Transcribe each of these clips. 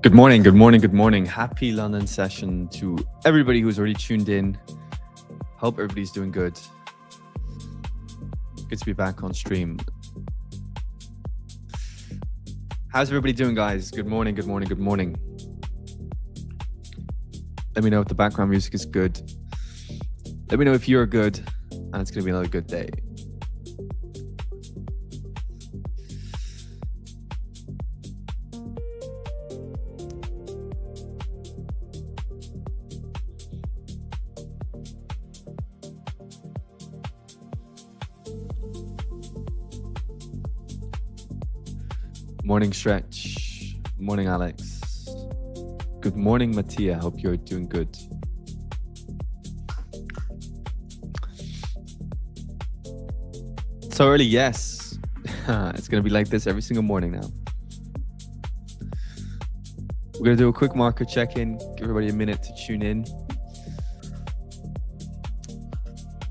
Good morning, good morning, good morning. Happy London session to everybody who's already tuned in. Hope everybody's doing good. Good to be back on stream. How's everybody doing, guys? Good morning, good morning, good morning. Let me know if the background music is good. Let me know if you're good, and it's going to be another good day. Morning, Stretch. Morning, Alex. Good morning, Mattia. Hope you're doing good. So early, yes. It's going to be like this every single morning now. We're going to do a quick market check-in. Give everybody a minute to tune in.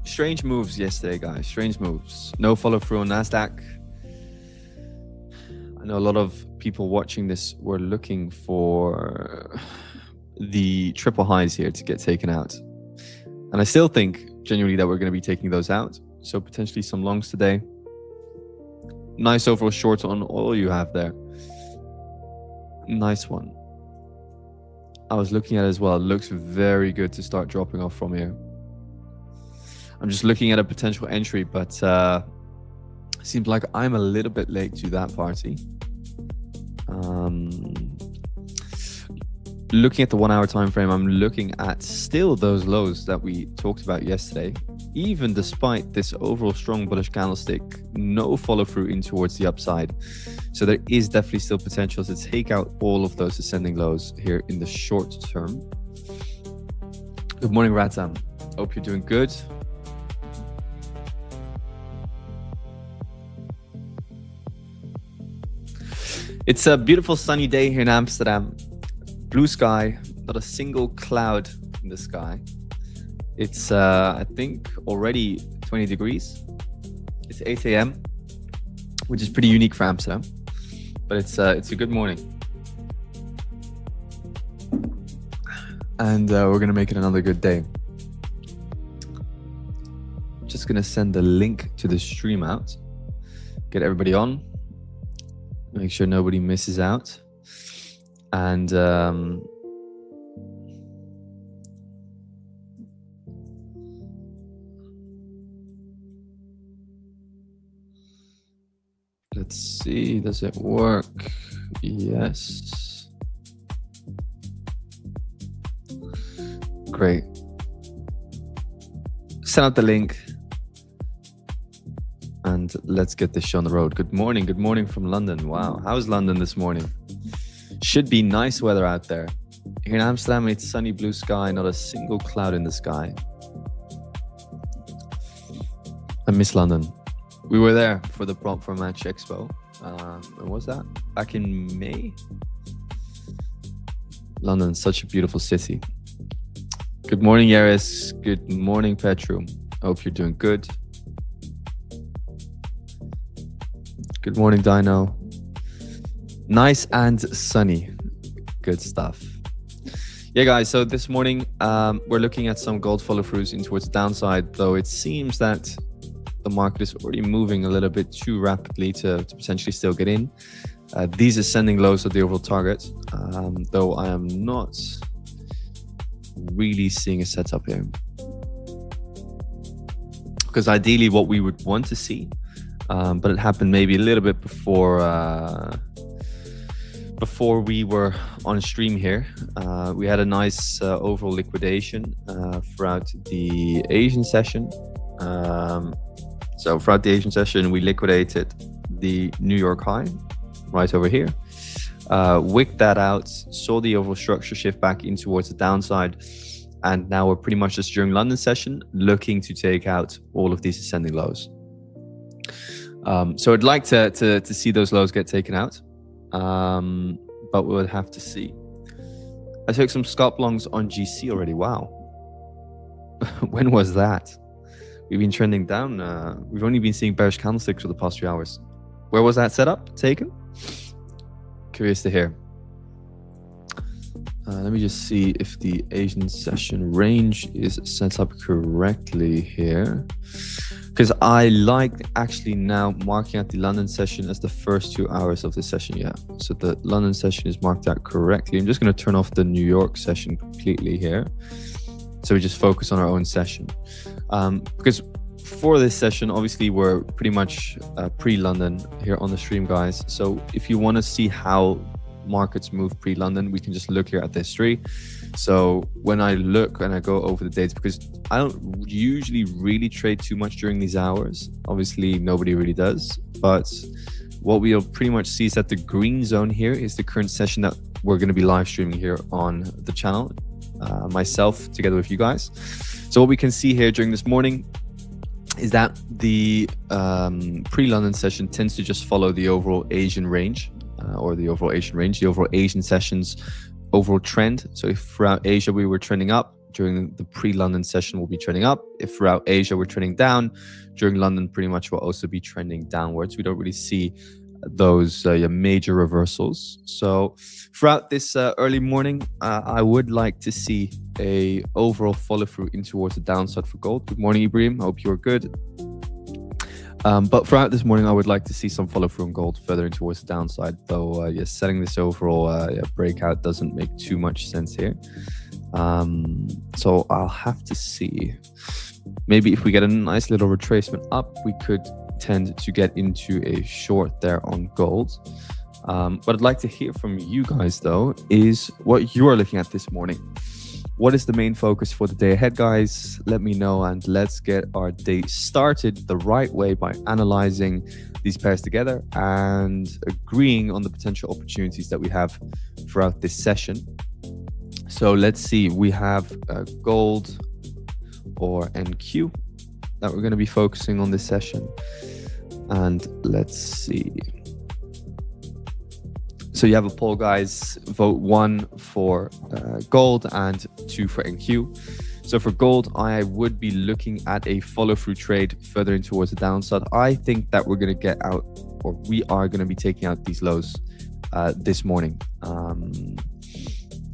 Strange moves yesterday, guys. Strange moves. No follow-through on NASDAQ. I know a lot of people watching this were looking for the triple highs here to get taken out. And I still think genuinely that we're going to be taking those out. So potentially some longs today. Nice overall short on all you have there. Nice one. I was looking at it as well. It looks very good to start dropping off from here. I'm just looking at a potential entry, but seems like I'm a little bit late to that party. Looking at the 1 hour time frame, I'm looking at still those lows that we talked about yesterday. Even despite this overall strong bullish candlestick, no follow through in towards the upside. So there is definitely still potential to take out all of those ascending lows here in the short term. Good morning, Ratam. Hope you're doing good. It's a beautiful sunny day here in Amsterdam. Blue sky, not a single cloud in the sky. It's, I think, already 20 degrees. It's 8 a.m., which is pretty unique for Amsterdam. But it's a good morning. And we're going to make it another good day. I'm just going to send the link to the stream out. Get everybody on. Make sure nobody misses out. And let's see, does it work? Yes. Great. Send out the link. And let's get this show on the road. Good morning from London. Wow, how's London this morning? Should be nice weather out there. Here in Amsterdam, it's sunny blue sky, not a single cloud in the sky. I miss London. We were there for the Prompt for Match Expo. When was that? Back in May? London, such a beautiful city. Good morning, Yaris. Good morning, Petru. Hope you're doing good. Good morning, Dino. Nice and sunny. Good stuff. Yeah, guys, so this morning we're looking at some gold follow-throughs in towards the downside, though it seems that the market is already moving a little bit too rapidly to potentially still get in. These ascending lows are the overall target, though I am not really seeing a setup here. Because ideally what we would want to see, but it happened maybe a little bit before we were on stream here. We had a nice overall liquidation throughout the Asian session. So throughout the Asian session, we liquidated the New York high right over here. Wicked that out, saw the overall structure shift back in towards the downside. And now we're pretty much just during London session looking to take out all of these ascending lows. So I'd like to see those lows get taken out, but we'll have to see. I took some scalp longs on GC already. Wow. When was that? We've been trending down. We've only been seeing bearish candlesticks for the past 3 hours. Where was that setup taken? Curious to hear. Let me just see if the Asian session range is set up correctly here. Because I like actually now marking out the London session as the first 2 hours of the session. Yeah, so the London session is marked out correctly. I'm just going to turn off the New York session completely here. So we just focus on our own session. Because for this session, obviously we're pretty much pre-London here on the stream, guys. So if you want to see how markets move pre-London, we can just look here at the history. So when I look and I go over the dates, because I don't usually really trade too much during these hours, obviously nobody really does, but what we'll pretty much see is that the green zone here is the current session that we're going to be live streaming here on the channel, myself together with you guys. So what we can see here during this morning is that the pre-London session tends to just follow the overall Asian range, the overall Asian sessions overall trend. So if throughout Asia we were trending up, during the pre-London session we'll be trending up. If throughout Asia we're trending down, during London pretty much we'll also be trending downwards. We don't really see those major reversals. So throughout this early morning, I would like to see a overall follow through in towards the downside for gold. Good morning, Ibrahim. Hope you're good. But throughout this morning, I would like to see some follow through on gold further in towards the downside. Though, yes, setting this overall breakout doesn't make too much sense here. So I'll have to see. Maybe if we get a nice little retracement up, we could tend to get into a short there on gold. What I'd like to hear from you guys, though, is what you are looking at this morning. What is the main focus for the day ahead, guys? Let me know, and let's get our day started the right way by analyzing these pairs together and agreeing on the potential opportunities that we have throughout this session. So let's see, we have gold or NQ that we're going to be focusing on this session. And let's see. So you have a poll, guys. Vote 1 for gold and 2 for NQ. So for gold, I would be looking at a follow-through trade further in towards the downside. I think that we're going to get out, or we are going to be taking out these lows this morning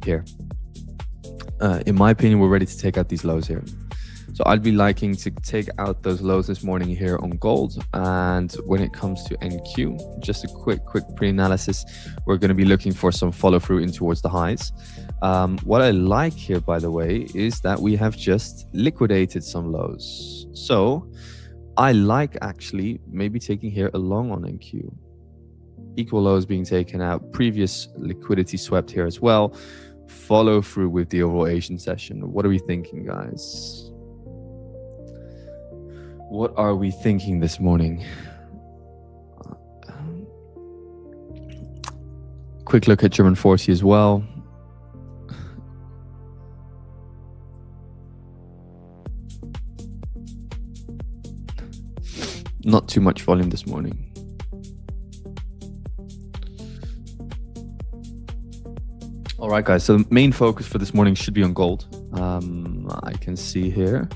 here. In my opinion, we're ready to take out these lows here. So I'd be liking to take out those lows this morning here on gold. And when it comes to NQ, just a quick pre-analysis, we're going to be looking for some follow through in towards the highs. What I like here, by the way, is that we have just liquidated some lows. So I like actually maybe taking here a long on NQ. Equal lows being taken out, previous liquidity swept here as well. Follow through with the overall Asian session. What are we thinking, guys? What are we thinking this morning? Quick look at German 40 as well. Not too much volume this morning. All right, guys. So the main focus for this morning should be on gold. I can see here.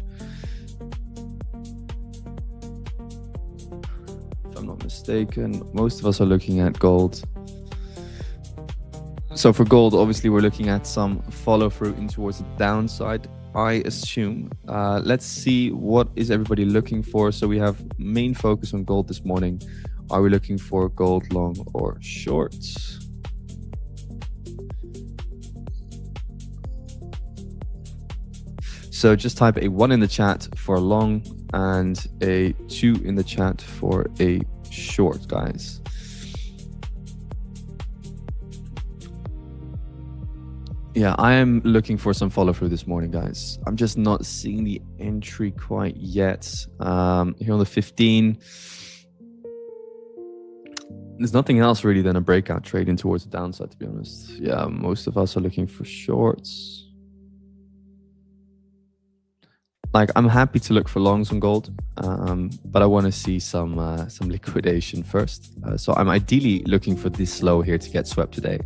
Mistaken, most of us are looking at gold. So for gold, obviously we're looking at some follow through in towards the downside, I assume. Let's see, what is everybody looking for? So we have main focus on gold this morning. Are we looking for gold long or short? So just type a 1 in the chat for a long and a 2 in the chat for a short, guys. Yeah, I am looking for some follow through this morning, guys. I'm just not seeing the entry quite yet. Here on the 15, there's nothing else really than a breakout trade in towards the downside, to be honest. Yeah, most of us are looking for shorts. Like, I'm happy to look for longs on gold, but I want to see some liquidation first. So I'm ideally looking for this low here to get swept today.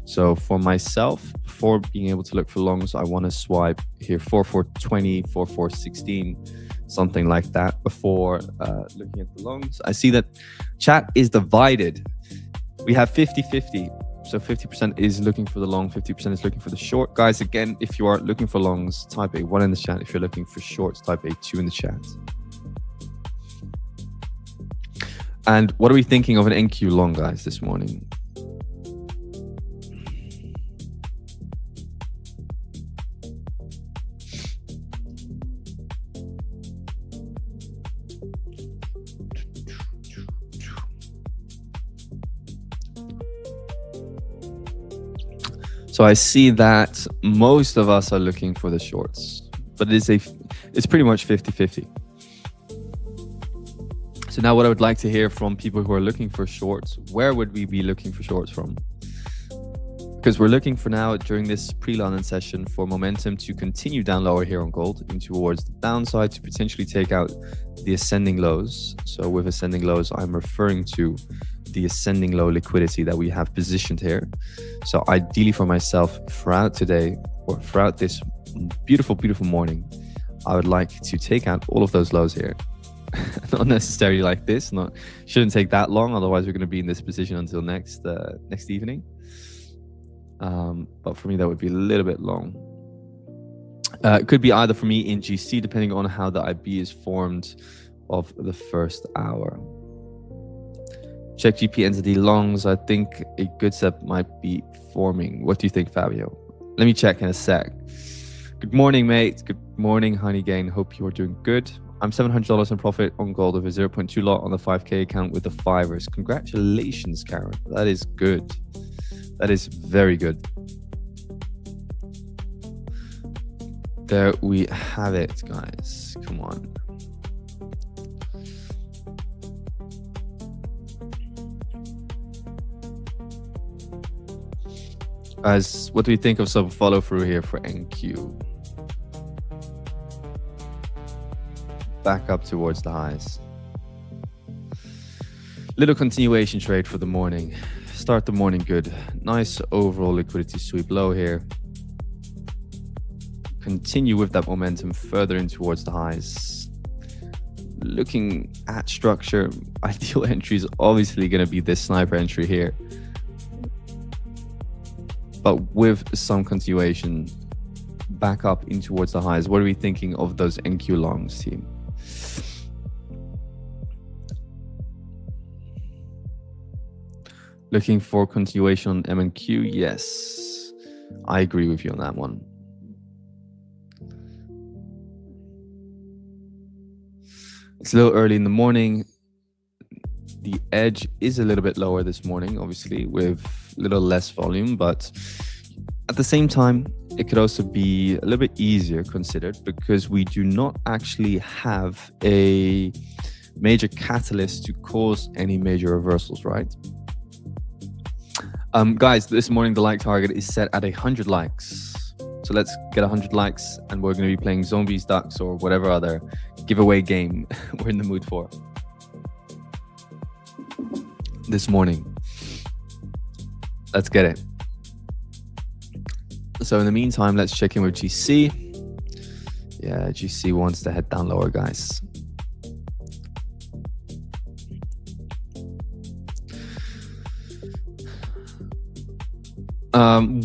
So for myself, before being able to look for longs, I want to swipe here 4420, 4416, something like that before looking at the longs. I see that chat is divided. We have 50-50. So 50% is looking for the long, 50% is looking for the short. Guys, again, if you are looking for longs, type a 1 in the chat. If you're looking for shorts, type a 2 in the chat. And what are we thinking of an NQ long, guys, this morning? So I see that most of us are looking for the shorts, but it's pretty much 50-50. So now what I would like to hear from people who are looking for shorts, where would we be looking for shorts from? Because we're looking for now during this pre-London session for momentum to continue down lower here on gold in towards the downside to potentially take out the ascending lows. So with ascending lows, I'm referring to the ascending low liquidity that we have positioned here. So ideally for myself throughout today or throughout this beautiful, beautiful morning, I would like to take out all of those lows here. Not necessarily like this, shouldn't take that long. Otherwise we're going to be in this position until next evening. But for me, that would be a little bit long. It could be either for me in GC, depending on how the IB is formed of the first hour. Check GP entity longs. I think a good step might be forming. What do you think, Fabio? Let me check in a sec. Good morning, mate. Good morning, Honey Gain. Hope you are doing good. I'm $700 in profit on gold with a 0.2 lot on the 5K account with the fivers. Congratulations, Karen. That is good. That is very good. There we have it, guys. Come on. Guys, what do we think of some follow through here for NQ? Back up towards the highs. Little continuation trade for the morning. Start the morning good. Nice overall liquidity sweep low here. Continue with that momentum further in towards the highs. Looking at structure, ideal entry is obviously going to be this sniper entry here. But with some continuation back up in towards the highs, what are we thinking of those NQ longs, team? Looking for continuation on M&Q? Yes, I agree with you on that one. It's a little early in the morning. The edge is a little bit lower this morning, obviously, with a little less volume, but at the same time, it could also be a little bit easier considered because we do not actually have a major catalyst to cause any major reversals, right? Guys, this morning the like target is set at 100 likes. So let's get 100 likes and we're going to be playing Zombies, Ducks or whatever other giveaway game we're in the mood for this morning. Let's get it. So in the meantime, let's check in with GC. Yeah, GC wants to head down lower, guys.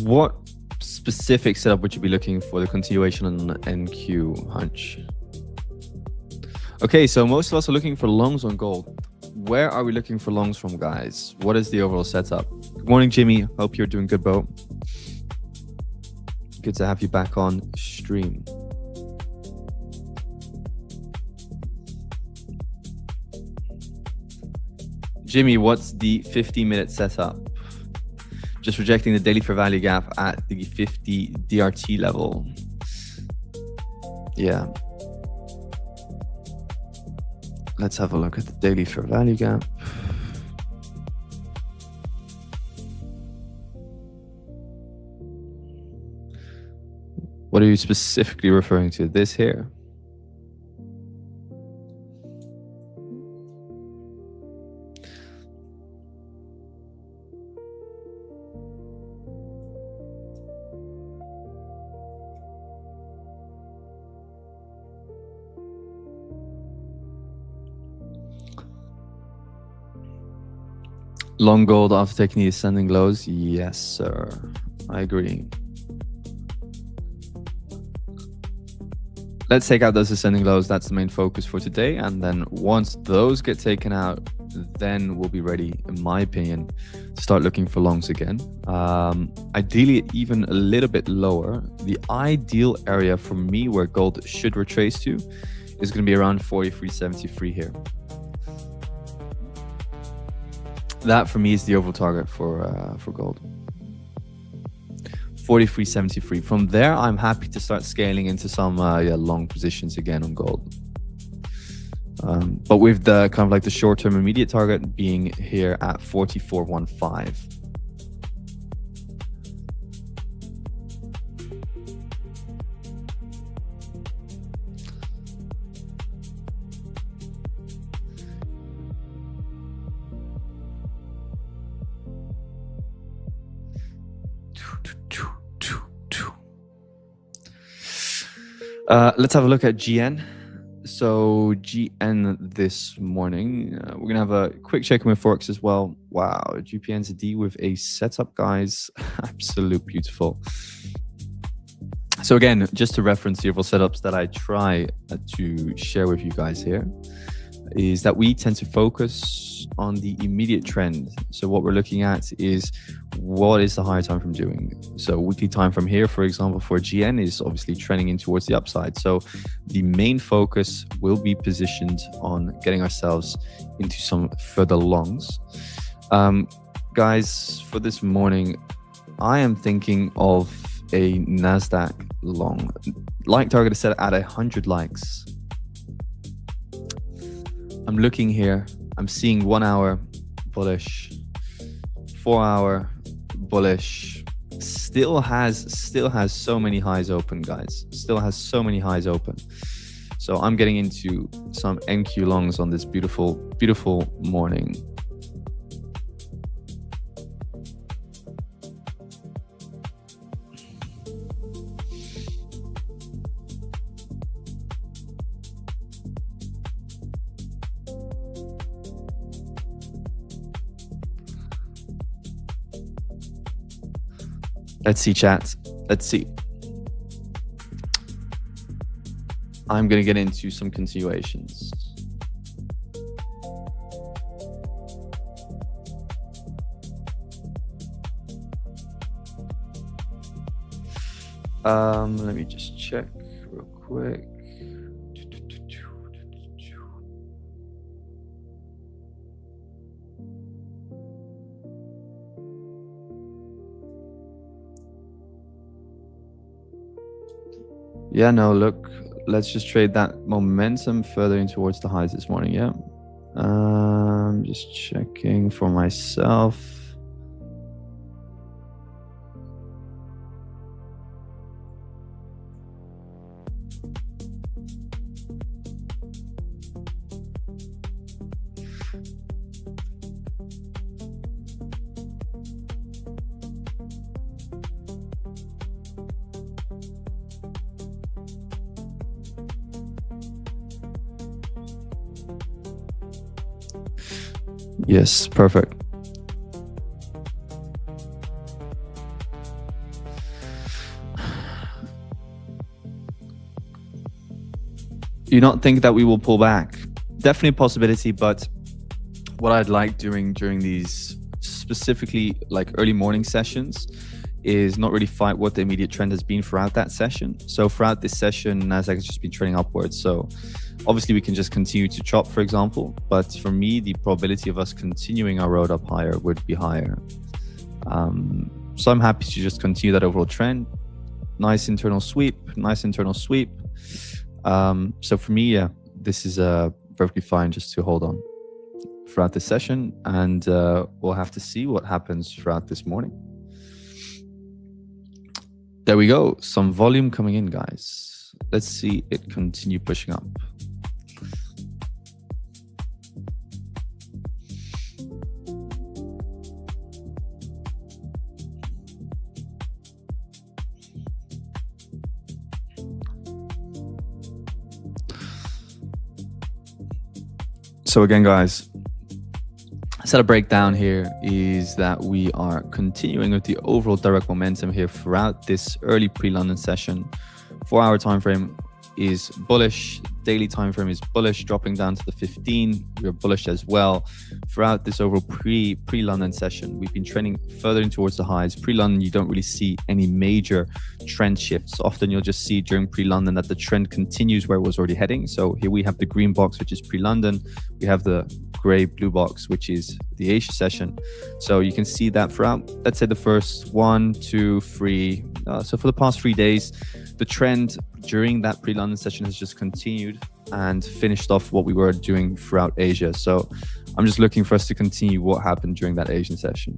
What specific setup would you be looking for the continuation on NQ, Hunch? Okay, so most of us are looking for longs on gold. Where are we looking for longs from, guys? What is the overall setup? Good morning, Jimmy. Hope you're doing good, bro. Good to have you back on stream. Jimmy, what's the 50-minute setup? Just rejecting the daily fair value gap at the 50 DRT level. Yeah. Let's have a look at the daily fair value gap. What are you specifically referring to? This here? Long gold after taking the ascending lows. Yes, sir. I agree. Let's take out those ascending lows. That's the main focus for today. And then once those get taken out, then we'll be ready, in my opinion, to start looking for longs again. Ideally, even a little bit lower. The ideal area for me where gold should retrace to is going to be around 43.73 here. That for me is the overall target for gold. 43.73. From there, I'm happy to start scaling into some long positions again on gold. But with the kind of like the short-term immediate target being here at 44.15. Let's have a look at GN. So GN this morning, we're gonna have a quick check in with Forex as well. Wow, GPNZD with a setup, guys. Absolute beautiful. So again, just to reference the overall setups that I try to share with you guys here, is that we tend to focus on the immediate trend. So what we're looking at is what is the higher time frame doing. So weekly time from here, for example, for GN is obviously trending in towards the upside. So the main focus will be positioned on getting ourselves into some further longs. Guys, for this morning, I am thinking of a NASDAQ long. Like target is set at 100 likes. I'm looking here, I'm seeing 1 hour bullish, 4 hour bullish, still has so many highs open, guys, still has so many highs open. So I'm getting into some NQ longs on this beautiful, beautiful morning. Let's see, chat. Let's see. I'm going to get into some continuations. Let me just check real quick. Yeah, no, look, let's just trade that momentum further in towards the highs this morning. Yeah. Just checking for myself. Yes, perfect. Do you not think that we will pull back? Definitely a possibility, but what I'd like during these specifically like early morning sessions is not really fight what the immediate trend has been throughout that session. So throughout this session, Nasdaq has just been trending upwards. So obviously we can just continue to chop, for example, but for me, the probability of us continuing our road up higher would be higher. So I'm happy to just continue that overall trend. Nice internal sweep, nice internal sweep. So for me, yeah, this is perfectly fine just to hold on throughout this session, and we'll have to see what happens throughout this morning. There we go, some volume coming in, guys. Let's see it continue pushing up. So again, guys, setup breakdown here is that we are continuing with the overall direct momentum here throughout this early pre-London session. 4-hour time frame is bullish, daily time frame is bullish, dropping down to the 15. We're bullish as well throughout this overall pre-London session. We've been trending further in towards the highs. Pre-London, you don't really see any major trend shifts. Often you'll just see during pre-London that the trend continues where it was already heading. So here we have the green box, which is pre-London. We have the gray blue box, which is the Asia session. So you can see that throughout, let's say, the first 1, 2, 3. So for the past 3 days, the trend during that pre-London session has just continued and finished off what we were doing throughout Asia. So I'm just looking for us to continue what happened during that Asian session.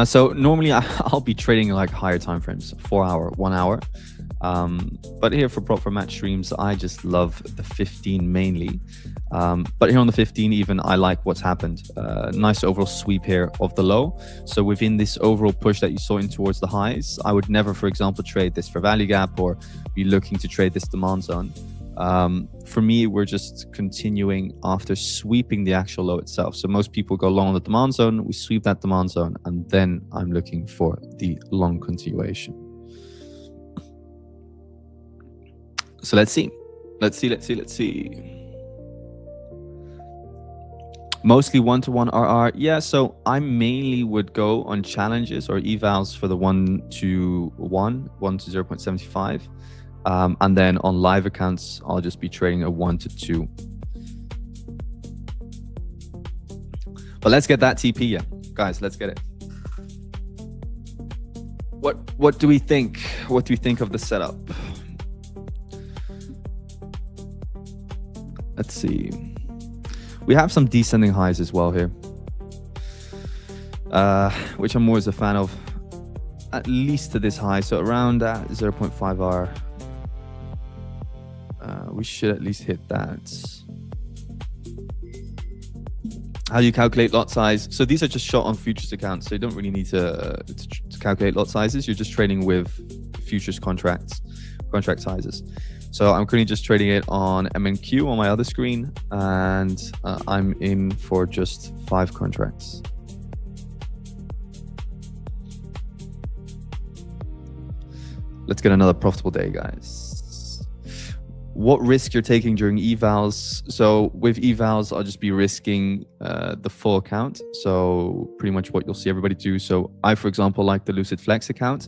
So normally I'll be trading like higher time frames, 4 hour, 1 hour. But here for prop format streams, I just love the 15 mainly. But here on the 15, even I like what's happened. Nice overall sweep here of the low. So within this overall push that you saw in towards the highs, I would never, for example, trade this for value gap or be looking to trade this demand zone. For me, we're just continuing after sweeping the actual low itself. So most people go long on the demand zone, we sweep that demand zone, and then I'm looking for the long continuation. So let's see. Mostly 1-to-1 RR. Yeah, so I mainly would go on challenges or evals for the 1-to-1, 1 to 0.75. And then on live accounts, I'll just be trading a 1-to-2. But let's get that TP, yeah. Guys, let's get it. What do we think? What do we think of the setup? Let's see. We have some descending highs as well here, which I'm always a fan of, at least to this high. So around that 0.5 R, we should at least hit that. How do you calculate lot size? So these are just shot on futures accounts, so you don't really need to calculate lot sizes. You're just trading with futures contract sizes. So I'm currently just trading it on MNQ on my other screen, and I'm in for just 5 contracts. Let's get another profitable day, guys. What risk you're taking during evals? So with evals, I'll just be risking the full account. So pretty much what you'll see everybody do. So I, for example, like the Lucid Flex account.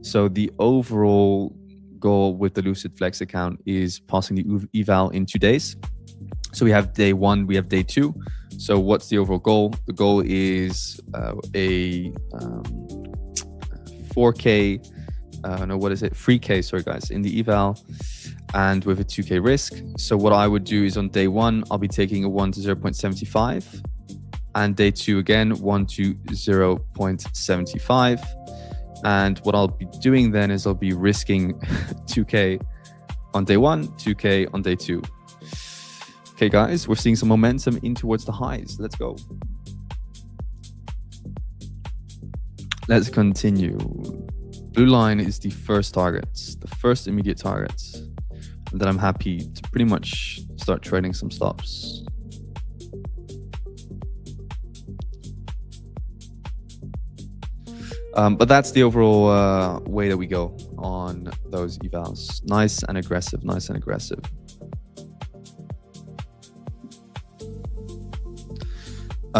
So the overall goal with the Lucid Flex account is passing the eval in 2 days. So we have day 1, we have day 2. So what's the overall goal? The goal is a 4K, no, what is it? 3K, sorry guys, in the eval, and with a 2K risk. So what I would do is on day 1, I'll be taking a 1 to 0.75, and day 2 again, 1 to 0.75. And what I'll be doing then is I'll be risking 2K on day 1, 2K on day 2. Okay, guys, we're seeing some momentum in towards the highs. Let's go. Let's continue. Blue line is the first target, the first immediate target. And then I'm happy to pretty much start trading some stops. But that's the overall way that we go on those evals. Nice and aggressive, nice and aggressive.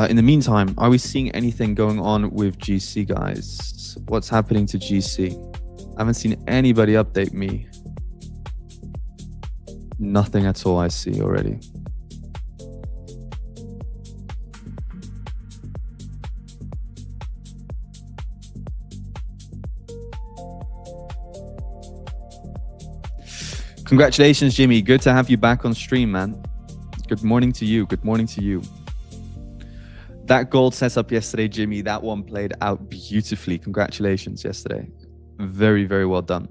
In the meantime, are we seeing anything going on with GC, guys? What's happening to GC? I haven't seen anybody update me. Nothing at all I see already. Congratulations, Jimmy. Good to have you back on stream, man. Good morning to you. Good morning to you. That gold setup yesterday, Jimmy, that one played out beautifully. Congratulations yesterday. Very, very well done.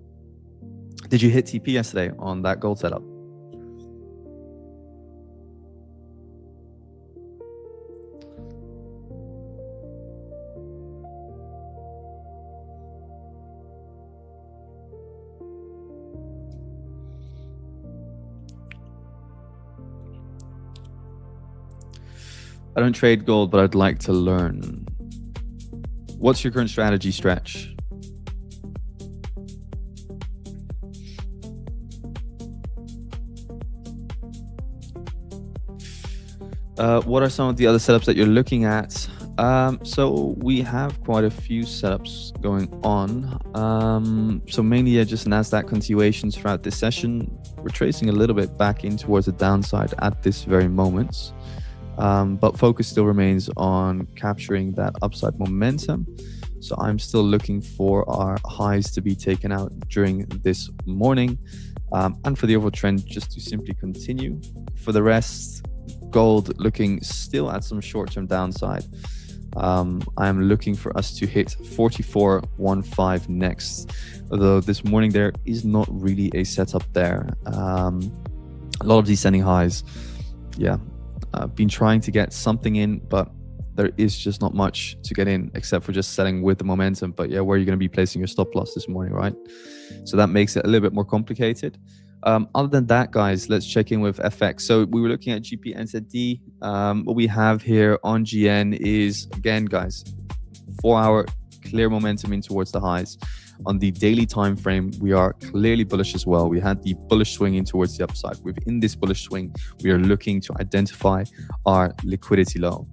Did you hit TP yesterday on that gold setup? I don't trade gold, but I'd like to learn. What's your current strategy, Stretch? What are some of the other setups that you're looking at? So we have quite a few setups going on. So mainly just NASDAQ continuations throughout this session. We're tracing a little bit back in towards the downside at this very moment. But focus still remains on capturing that upside momentum. So I'm still looking for our highs to be taken out during this morning. And for the overall trend just to simply continue. For the rest, gold looking still at some short-term downside. I'm looking for us to hit 44.15 next, although this morning there is not really a setup there. A lot of descending highs. Yeah, I've been trying to get something in, but there is just not much to get in except for just selling with the momentum. But yeah, where are you going to be placing your stop loss this morning, right? So that makes it a little bit more complicated. Other than that, guys, let's check in with FX. So we were looking at GP NZD. What we have here on GN is, again, guys, 4-hour clear momentum in towards the highs. On the daily time frame, we are clearly bullish as well. We had the bullish swing in towards the upside. Within this bullish swing, we are looking to identify our liquidity low.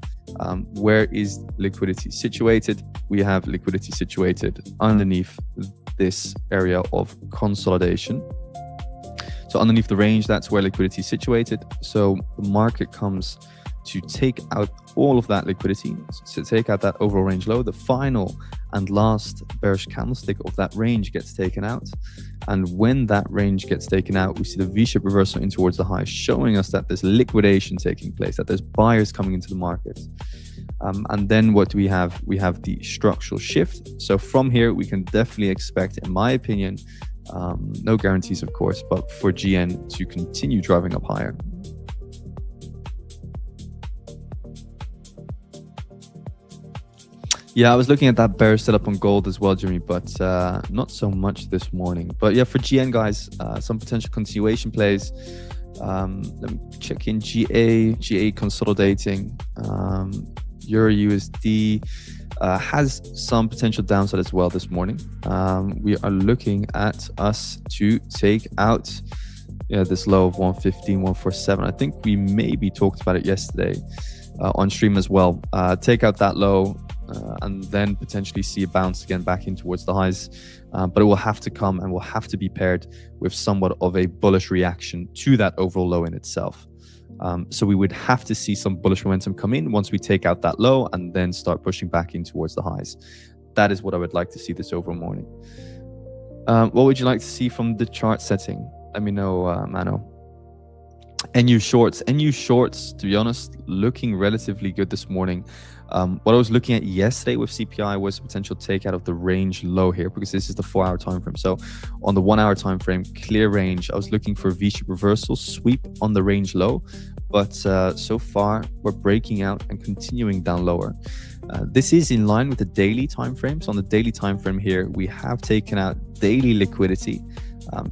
Where is liquidity situated? We have liquidity situated underneath this area of consolidation. So underneath the range, that's where liquidity is situated. So the market comes to take out all of that liquidity, to take out that overall range low. The final and last bearish candlestick of that range gets taken out. And when that range gets taken out, we see the V-shaped reversal in towards the high, showing us that there's liquidation taking place, that there's buyers coming into the market. And then what do we have? We have the structural shift. So from here, we can definitely expect, in my opinion, no guarantees, of course, but for GN to continue driving up higher. Yeah, I was looking at that bearish setup on gold as well, Jimmy, but not so much this morning. But yeah, for GN, guys, some potential continuation plays. Let me check in GA consolidating. Euro USD has some potential downside as well this morning. We are looking at us to take out this low of 115, 147. I think we maybe talked about it yesterday on stream as well. Take out that low and then potentially see a bounce again back in towards the highs. But it will have to come and will have to be paired with somewhat of a bullish reaction to that overall low in itself. So we would have to see some bullish momentum come in once we take out that low and then start pushing back in towards the highs. That is what I would like to see this overall morning. What would you like to see from the chart setting? Let me know, Mano. NU shorts, to be honest, looking relatively good this morning. What I was looking at yesterday with CPI was a potential takeout of the range low here, because this is the 4-hour time frame. So on the 1-hour time frame, clear range, I was looking for a V-shape reversal sweep on the range low, but so far we're breaking out and continuing down lower. This is in line with the daily time frame. So on the daily time frame here, we have taken out daily liquidity.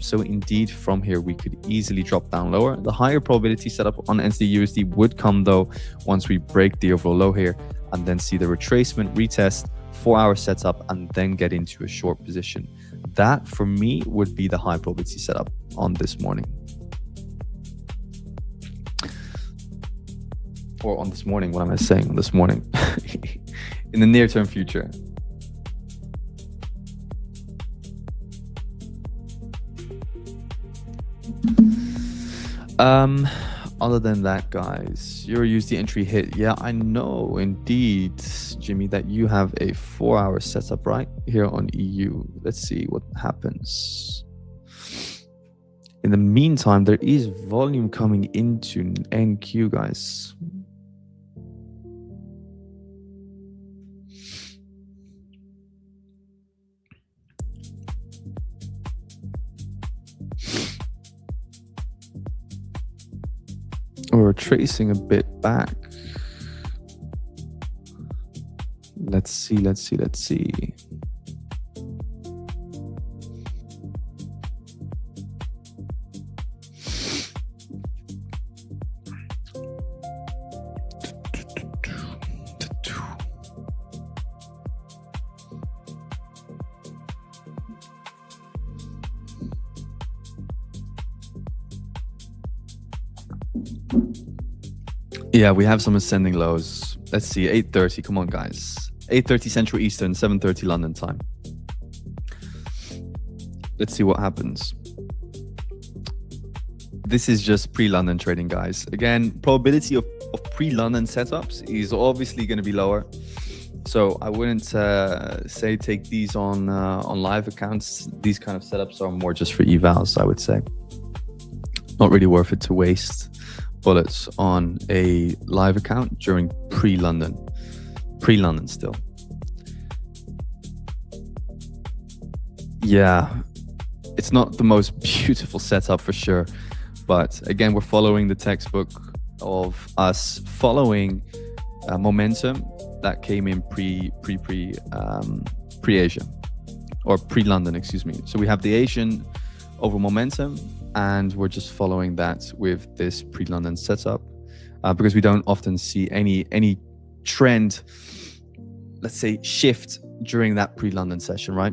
So indeed, from here, we could easily drop down lower. The higher probability setup on NZD USD would come though once we break the overall low here and then see the retracement, retest, 4-hour setup, and then get into a short position. That for me would be the high probability setup on this morning. Or on this morning, what am I saying on this morning? In the near term future. Other than that, guys, Euro USD entry hit. Yeah, I know indeed, Jimmy, that you have a 4-hour setup right here on EU. Let's see what happens. In the meantime, there is volume coming into NQ, guys. We're tracing a bit back. Let's see. Yeah, we have some ascending lows. Let's see, 8:30. Come on, guys. 8:30 Central Eastern, 7:30 London time. Let's see what happens. This is just pre-London trading, guys. Again, probability of pre-London setups is obviously going to be lower. So I wouldn't say take these on live accounts. These kind of setups are more just for evals, I would say. Not really worth it to waste bullets on a live account during pre-London still. Yeah, it's not the most beautiful setup for sure, but again, we're following the textbook of us following momentum that came in pre-Asia or pre-London, excuse me. So we have the Asian over momentum, and we're just following that with this pre-London setup because we don't often see any trend, let's say, shift during that pre-London session, right?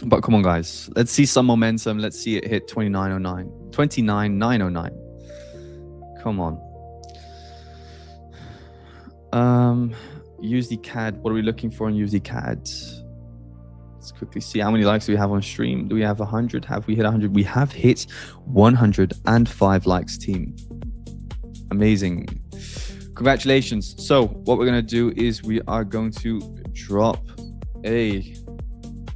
But come on, guys, let's see some momentum. Let's see it hit 29,909. Come on. USD CAD. What are we looking for in USD CAD? Let's quickly see how many likes do we have on stream. Do we have 100? Have we hit 100? We have hit 105 likes, team. Amazing. Congratulations. So what we're going to do is we are going to drop a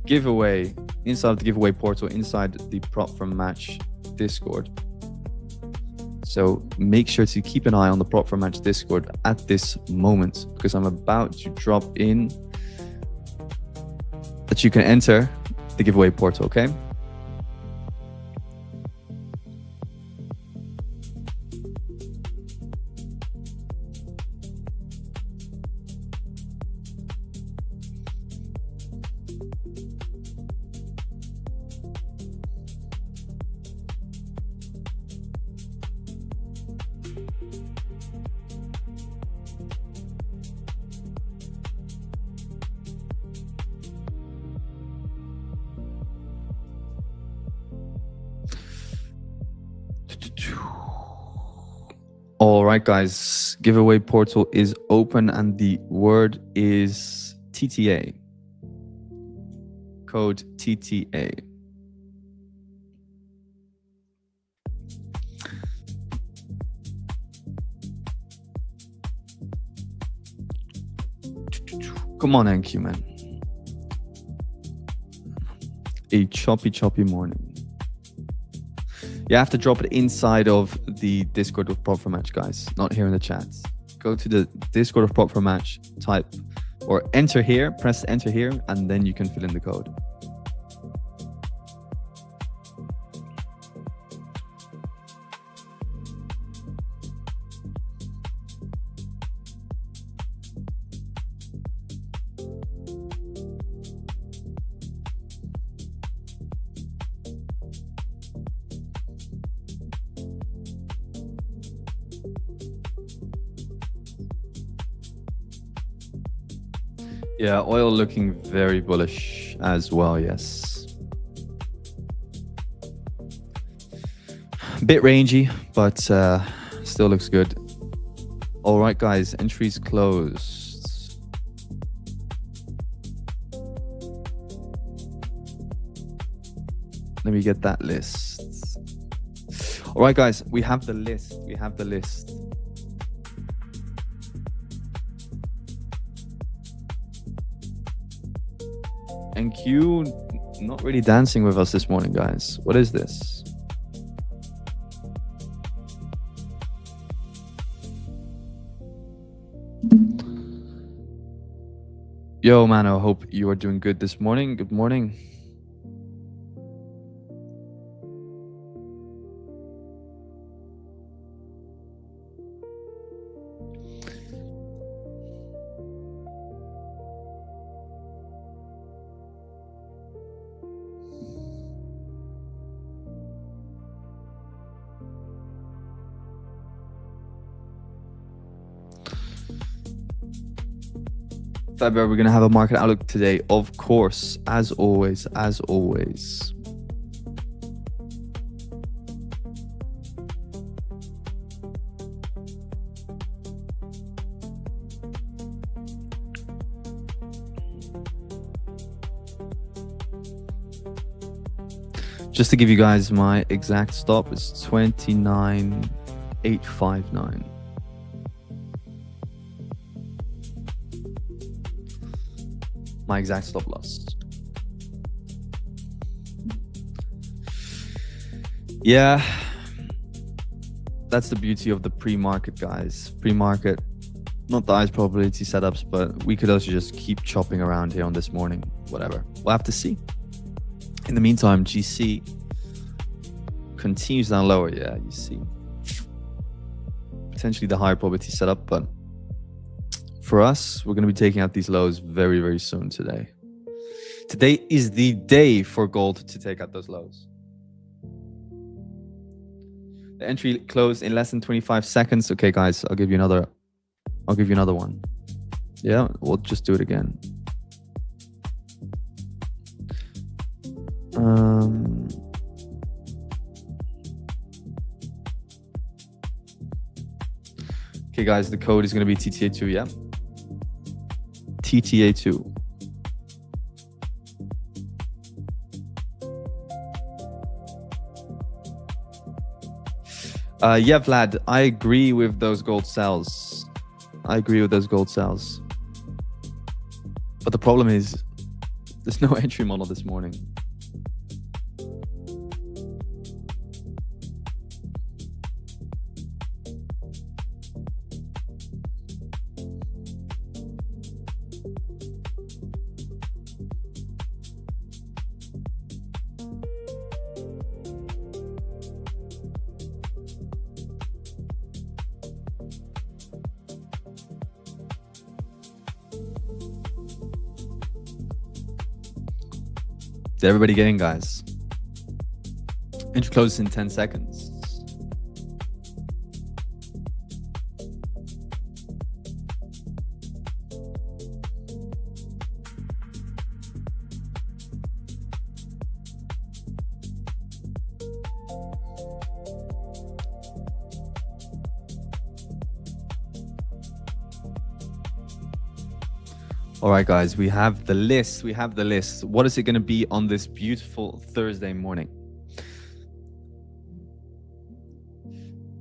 giveaway inside the giveaway portal, inside the Prop from Match Discord. So make sure to keep an eye on the Prop from Match Discord at this moment, because I'm about to drop in that you can enter the giveaway portal, okay? All right, guys, giveaway portal is open and the word is TTA. Code TTA. Come on, NQ, man. A choppy morning. You have to drop it inside of the Discord of Prop for Match, guys, not here in the chat. Go to the Discord of Prop for Match, type or enter here, press enter here, and then you can fill in the code. Yeah, oil looking very bullish as well, yes. Bit rangy, but still looks good. All right, guys, entries closed. Let me get that list. All right, guys, we have the list. We have the list. And Q not really dancing with us this morning, guys. What is this? Yo, man, I hope you are doing good this morning. Good morning. February, we're going to have a market outlook today, of course, as always. Just to give you guys my exact stop, it's 29,859. My exact stop loss. Yeah, that's the beauty of the pre-market, guys. Pre-market, not the highest probability setups, but we could also just keep chopping around here on this morning. Whatever, we'll have to see. In the meantime, GC continues down lower. Yeah, you see, potentially the higher probability setup, but for us, we're going to be taking out these lows very, very soon today. Today is the day for gold to take out those lows. The entry closed in less than 25 seconds. Okay, guys, I'll give you another one. Yeah, we'll just do it again. Okay, guys, the code is going to be TTA2, yeah? TTA2. Yeah, Vlad, I agree with those gold sells. But the problem is, there's no entry model this morning. Did everybody get in, guys? Entry closes in 10 seconds. All right, guys, we have the list. What is it going to be on this beautiful Thursday morning?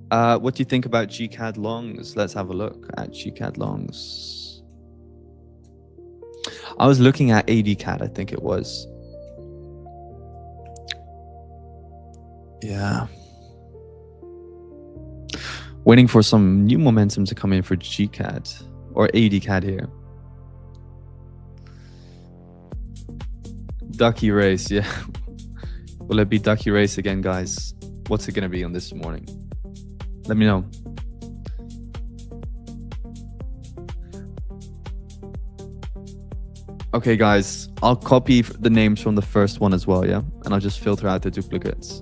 What do you think about GCAD longs? Let's have a look at GCAD longs. I was looking at ADCAD, I think it was. Yeah. Waiting for some new momentum to come in for GCAD or ADCAD here. Ducky race, yeah. Will it be ducky race again, guys? What's it going to be on this morning? Let me know. Okay, guys, I'll copy the names from the first one as well, yeah? And I'll just filter out the duplicates.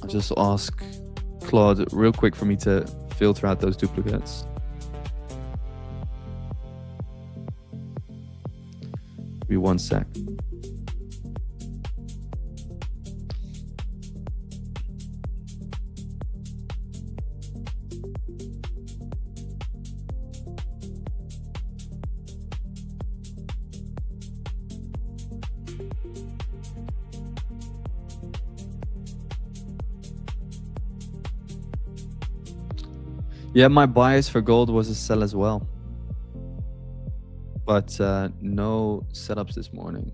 I'll just ask Claude real quick for me to filter out those duplicates. Give me 1 sec. Yeah, my bias for gold was a sell as well. But no setups this morning.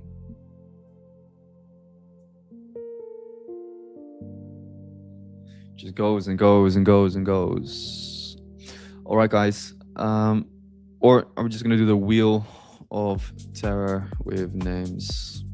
Just goes and goes and goes and goes. All right, guys. Or are we just going to do the wheel of terror with names?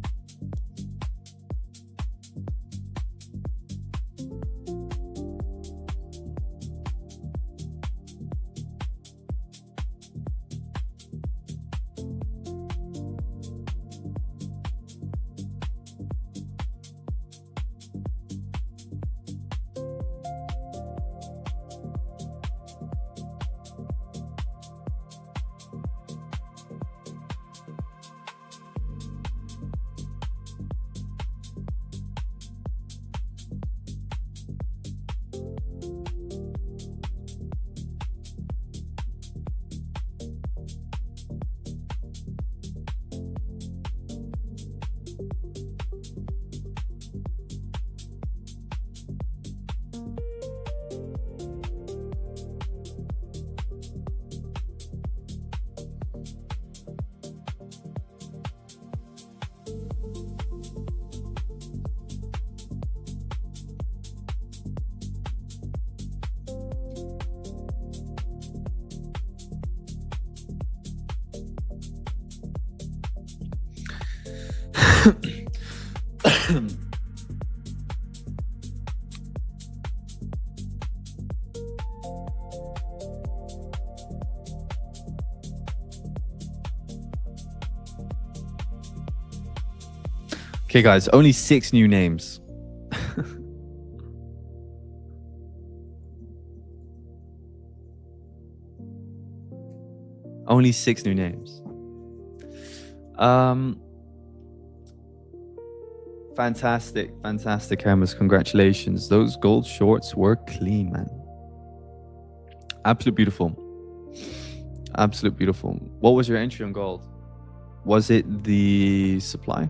Okay, guys, only 6 new names. Only 6 new names. Fantastic, Hermes. Congratulations. Those gold shorts were clean, man. Absolute beautiful. Absolute beautiful. What was your entry on gold? Was it the supply?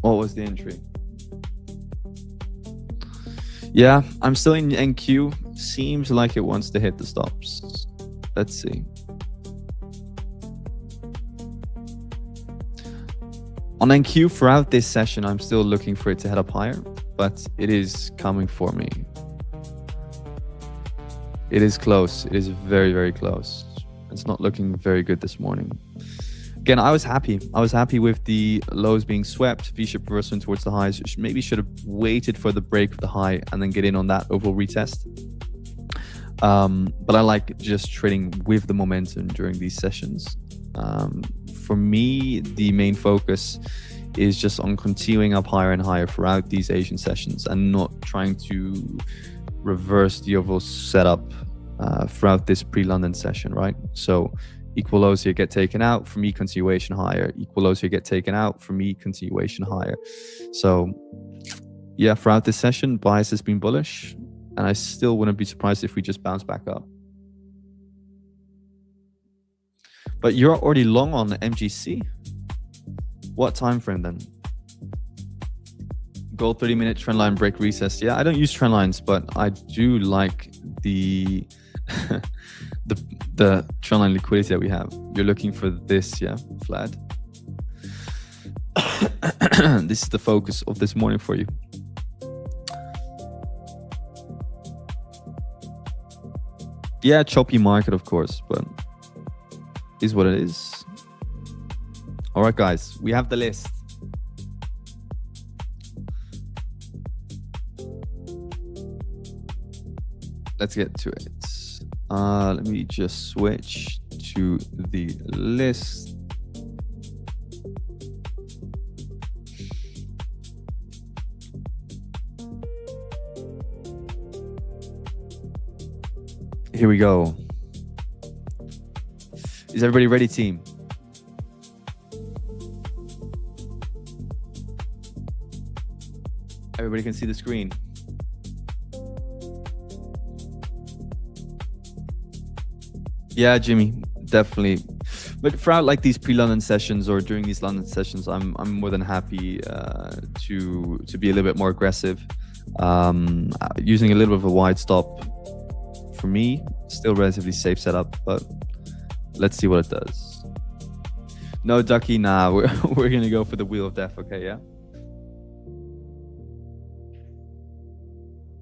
What was the entry? Yeah, I'm still in NQ. Seems like it wants to hit the stops. Let's see. On NQ throughout this session, I'm still looking for it to head up higher, but it is coming for me. It is close. It is very, very close. It's not looking very good this morning. Again, I was happy. I was happy with the lows being swept, V-shaped reversal towards the highs. Maybe should have waited for the break of the high and then get in on that overall retest. But I like just trading with the momentum during these sessions. For me, the main focus is just on continuing up higher and higher throughout these Asian sessions and not trying to reverse the overall setup throughout this pre-London session, right? So equal lows here get taken out, for me continuation higher. Equal lows here get taken out, for me continuation higher. So yeah, throughout this session, bias has been bullish, and I still wouldn't be surprised if we just bounce back up. But you're already long on MGC. What time frame then? Gold 30-minute trendline break recess. Yeah, I don't use trend lines, but I do like the the trendline liquidity that we have. You're looking for this, yeah, Vlad. This is the focus of this morning for you. Yeah, choppy market, of course, but is what it is. All right, guys, we have the list. Let's get to it. Let me just switch to the list. Here we go. Is everybody ready, team? Everybody can see the screen. Yeah, Jimmy, definitely. But throughout like these pre-London sessions or during these London sessions, I'm more than happy to be a little bit more aggressive. Using a little bit of a wide stop. For me, still relatively safe setup, but let's see what it does. No, Ducky, nah, we're gonna go for the wheel of death, okay, yeah?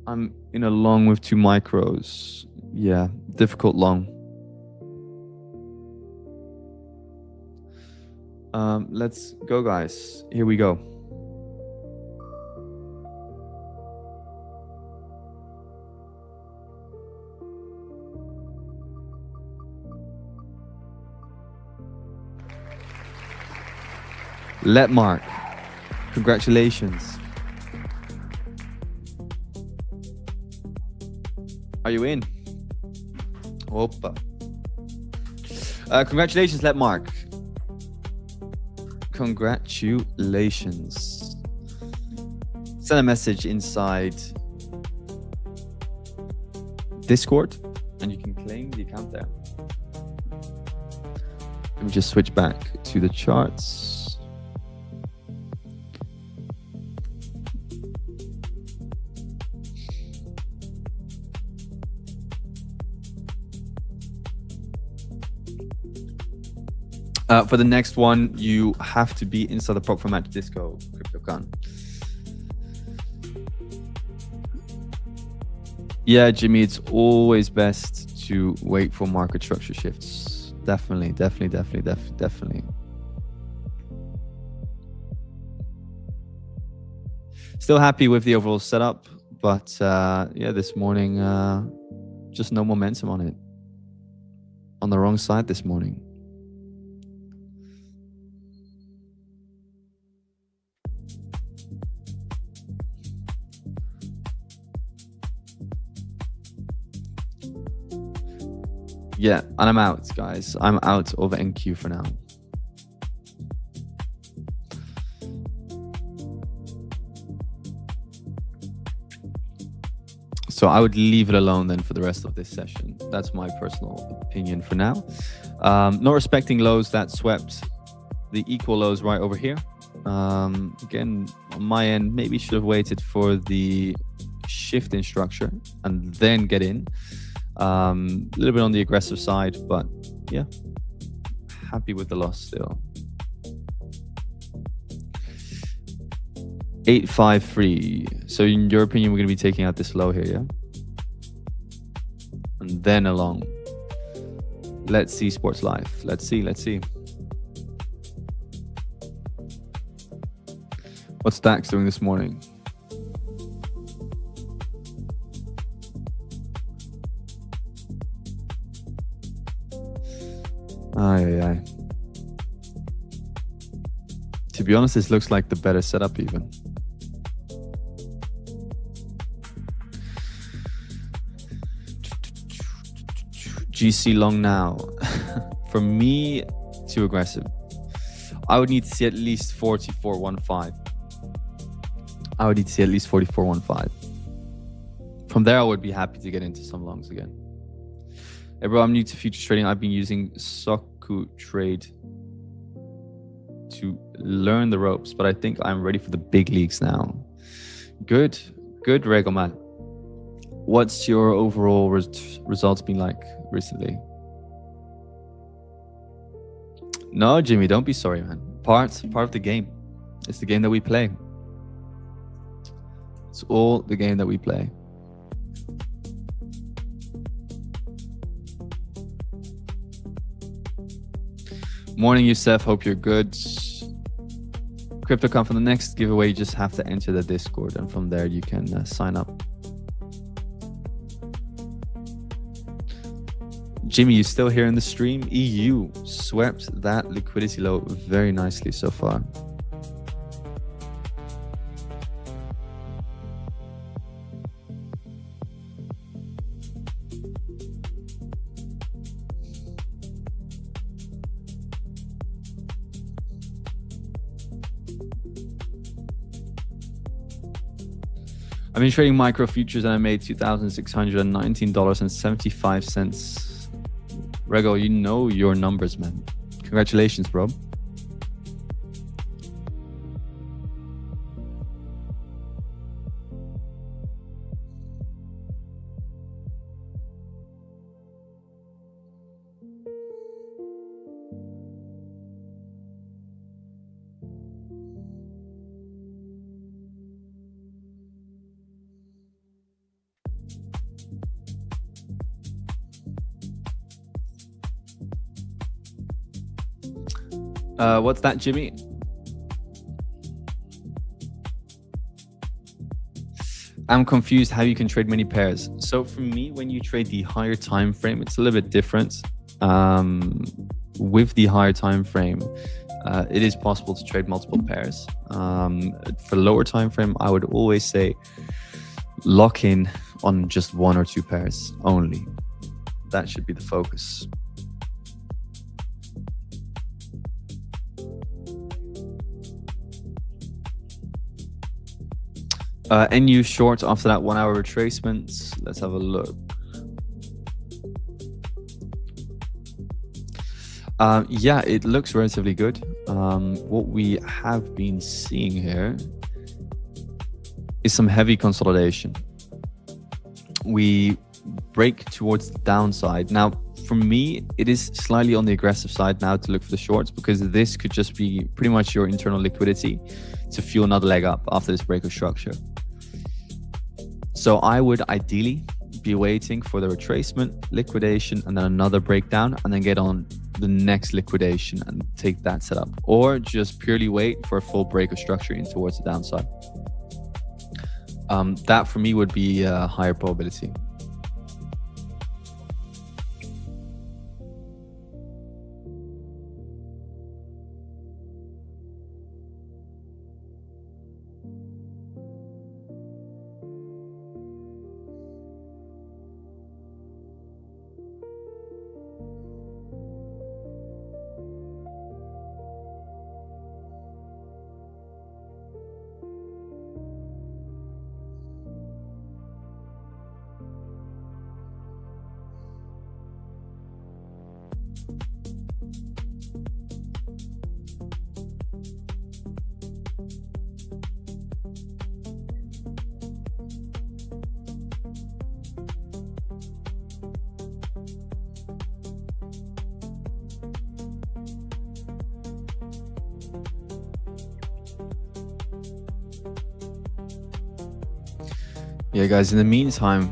I'm in a long with 2 micros. Yeah, difficult long. Let's go, guys. Here we go. Let Mark, congratulations. Are you in? Opa. Congratulations, Let Mark. Congratulations. Send a message inside Discord and you can claim the account there. Let me just switch back to the charts. For the next one, you have to be inside the prop format Disco, CryptoCon. Yeah, Jimmy, it's always best to wait for market structure shifts. Definitely. Still happy with the overall setup, but yeah, this morning, just no momentum on it. On the wrong side this morning. Yeah, and I'm out, guys. I'm out of NQ for now. So I would leave it alone then for the rest of this session. That's my personal opinion for now. Not respecting lows that swept the equal lows right over here. Again, on my end, maybe should have waited for the shift in structure and then get in. A little bit on the aggressive side, but yeah, happy with the loss still. 853. So in your opinion, we're going to be taking out this low here, yeah? And then along. Let's see Sports Life. Let's see. What's DAX doing this morning? Aye. To be honest, this looks like the better setup even. GC long now. For me, too aggressive. I would need to see at least 44.15. I would need to see at least 44.15. From there, I would be happy to get into some longs again. Hey bro, I'm new to futures trading. I've been using Soku Trade to learn the ropes, but I think I'm ready for the big leagues now. Good, Regoman. What's your overall results been like recently? No, Jimmy, don't be sorry, man. Part of the game. It's the game that we play. It's all the game that we play. Morning, Youssef. Hope you're good. CryptoCon for the next giveaway, you just have to enter the Discord, and from there you can sign up. Jimmy, you still here in the stream? EU swept that liquidity low very nicely so far. I've been trading micro futures and I made $2,619.75. Rego, you know your numbers, man. Congratulations, bro. What's that, Jimmy? I'm confused how you can trade many pairs. So for me, when you trade the higher time frame, it's a little bit different. With the higher time frame, it is possible to trade multiple pairs. For lower time frame, I would always say lock in on just one or two pairs only. That should be the focus. NU short after that 1 hour retracement. Let's have a look. Yeah, it looks relatively good. What we have been seeing here is some heavy consolidation. We break towards the downside. Now, for me, it is slightly on the aggressive side now to look for the shorts, because this could just be pretty much your internal liquidity to fuel another leg up after this break of structure. So I would ideally be waiting for the retracement, liquidation, and then another breakdown, and then get on the next liquidation and take that setup, or just purely wait for a full break of structure in towards the downside. That for me would be a higher probability. Yeah, guys, in the meantime,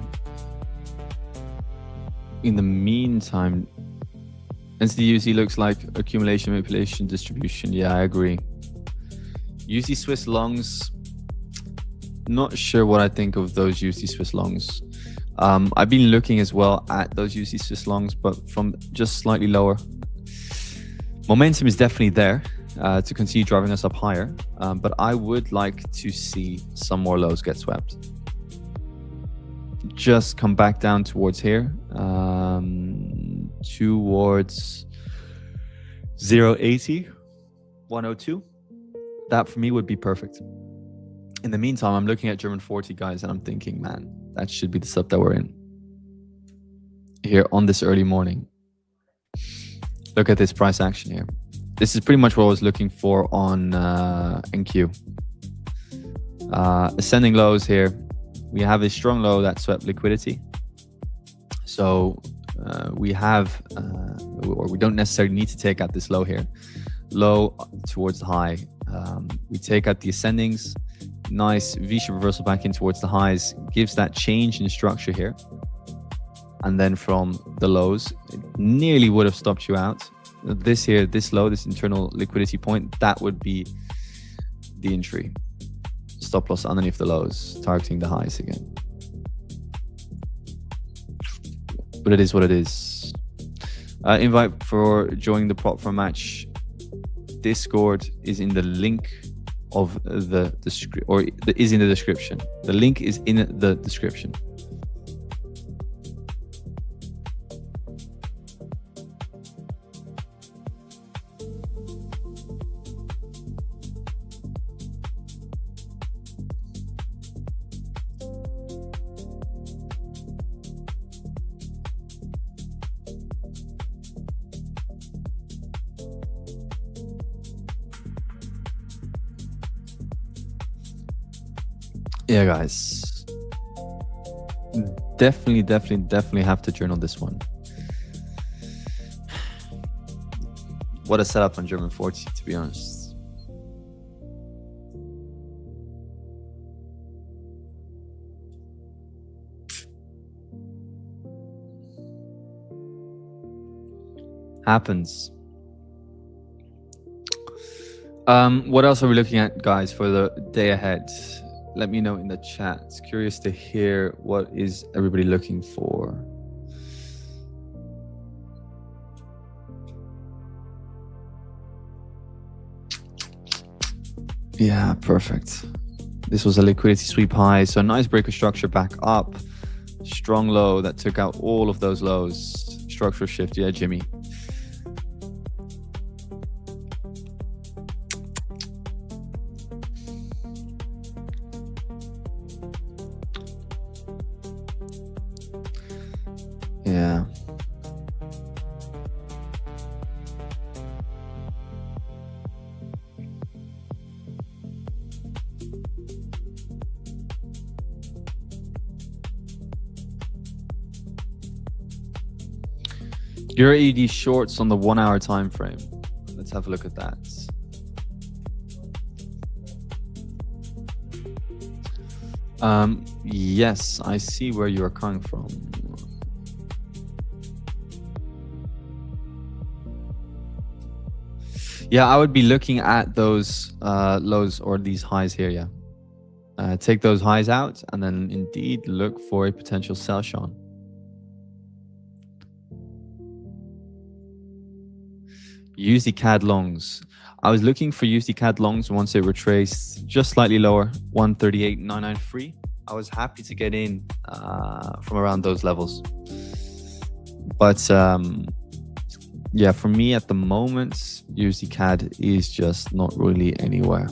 NZD-USD looks like accumulation, manipulation, distribution. Yeah, I agree. USD Swiss longs, not sure what I think of those USD Swiss longs. I've been looking as well at those USD Swiss longs, but from just slightly lower. Momentum is definitely there to continue driving us up higher, but I would like to see some more lows get swept. Just come back down towards here, towards 0.80, 102. That for me would be perfect. In the meantime, I'm looking at German 40, guys, and I'm thinking, man, that should be the sub that we're in here on this early morning. Look at this price action here. This is pretty much what I was looking for on NQ. Ascending lows here. We have a strong low that swept liquidity. So we have, or we don't necessarily need to take out this low here. Low towards the high. We take out the ascendings. Nice V-shape reversal back in towards the highs. Gives that change in structure here. And then from the lows, it nearly would have stopped you out. This here, this low, this internal liquidity point, that would be the entry. Stop loss underneath the lows, targeting the highs again. But it is what it is. Invite for joining the prop for match Discord is in the link of the description, or is in the description. The link is in the description. Yeah, guys, definitely have to journal this one. What a setup on German 40, to be honest. Happens. What else are we looking at, guys, for the day ahead? Let me know in the chat. It's curious to hear what is everybody looking for. Yeah, perfect. This was a liquidity sweep high, so a nice breaker structure back up. Strong low that took out all of those lows. Structural shift, yeah, Jimmy. Yeah. Your AED shorts on the 1 hour time frame. Let's have a look at that. Yes, I see where you are coming from. Yeah, I would be looking at those lows or these highs here. Yeah. Take those highs out and then indeed look for a potential sell, Sean. USD CAD longs. I was looking for USD CAD longs once it retraced just slightly lower, 138.993. I was happy to get in from around those levels. But yeah, for me at the moment, USD CAD is just not really anywhere.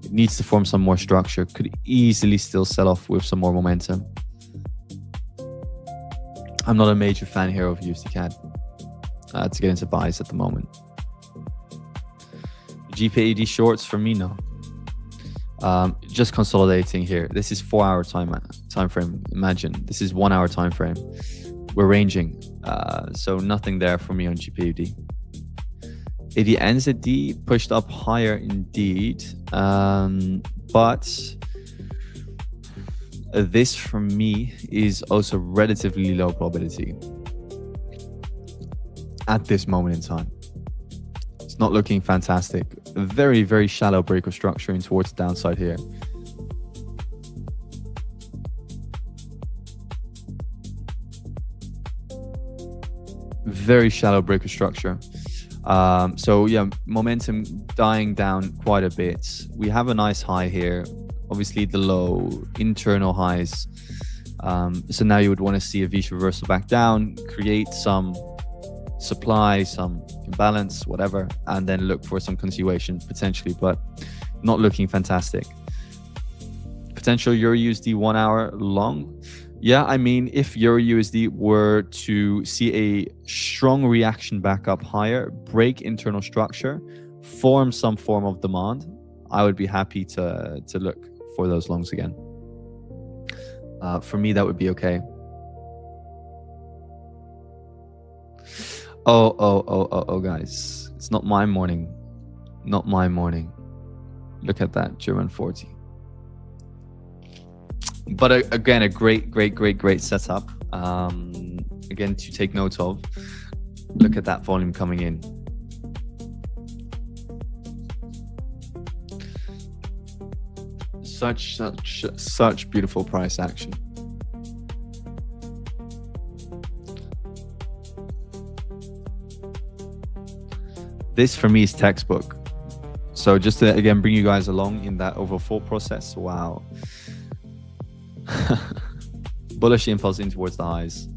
It needs to form some more structure. Could easily still sell off with some more momentum. I'm not a major fan here of USD CAD to get into buys at the moment. GPAD shorts for me, no. Just consolidating here. This is 4 hour time frame. Imagine this is 1 hour time frame. We're ranging, so nothing there for me on GPAD. AD NZD pushed up higher indeed, but this for me is also relatively low probability at this moment in time. It's not looking fantastic. A very, very shallow break of structure in towards the downside here. Very shallow break of structure. So yeah, momentum dying down quite a bit. We have a nice high here. Obviously the low internal highs. So now you would want to see a V reversal back down, create some supply, some imbalance, whatever, and then look for some continuation potentially, but not looking fantastic. Potential Euro USD 1 hour long. Yeah, I mean, if Euro USD were to see a strong reaction back up higher, break internal structure, form some form of demand, I would be happy to look for those longs again. For me, that would be okay. Oh, guys, it's not my morning. Not my morning. Look at that, German 40. But again, a great setup. Again, to take note of. Look at that volume coming in. Such beautiful price action. This for me is textbook. So just to again bring you guys along in that overall thought process. Wow. Bullish impulse in towards the highs.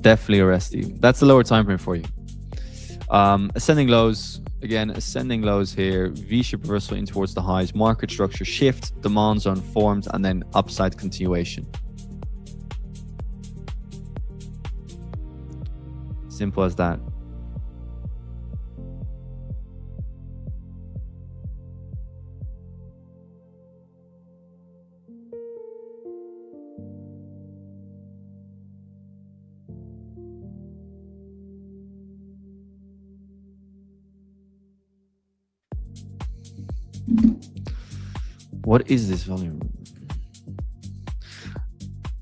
Definitely a resty. That's the lower time frame for you. Ascending lows, again, ascending lows here. V-shape reversal in towards the highs. Market structure shift, demand zone formed, and then upside continuation. Simple as that. What is this volume?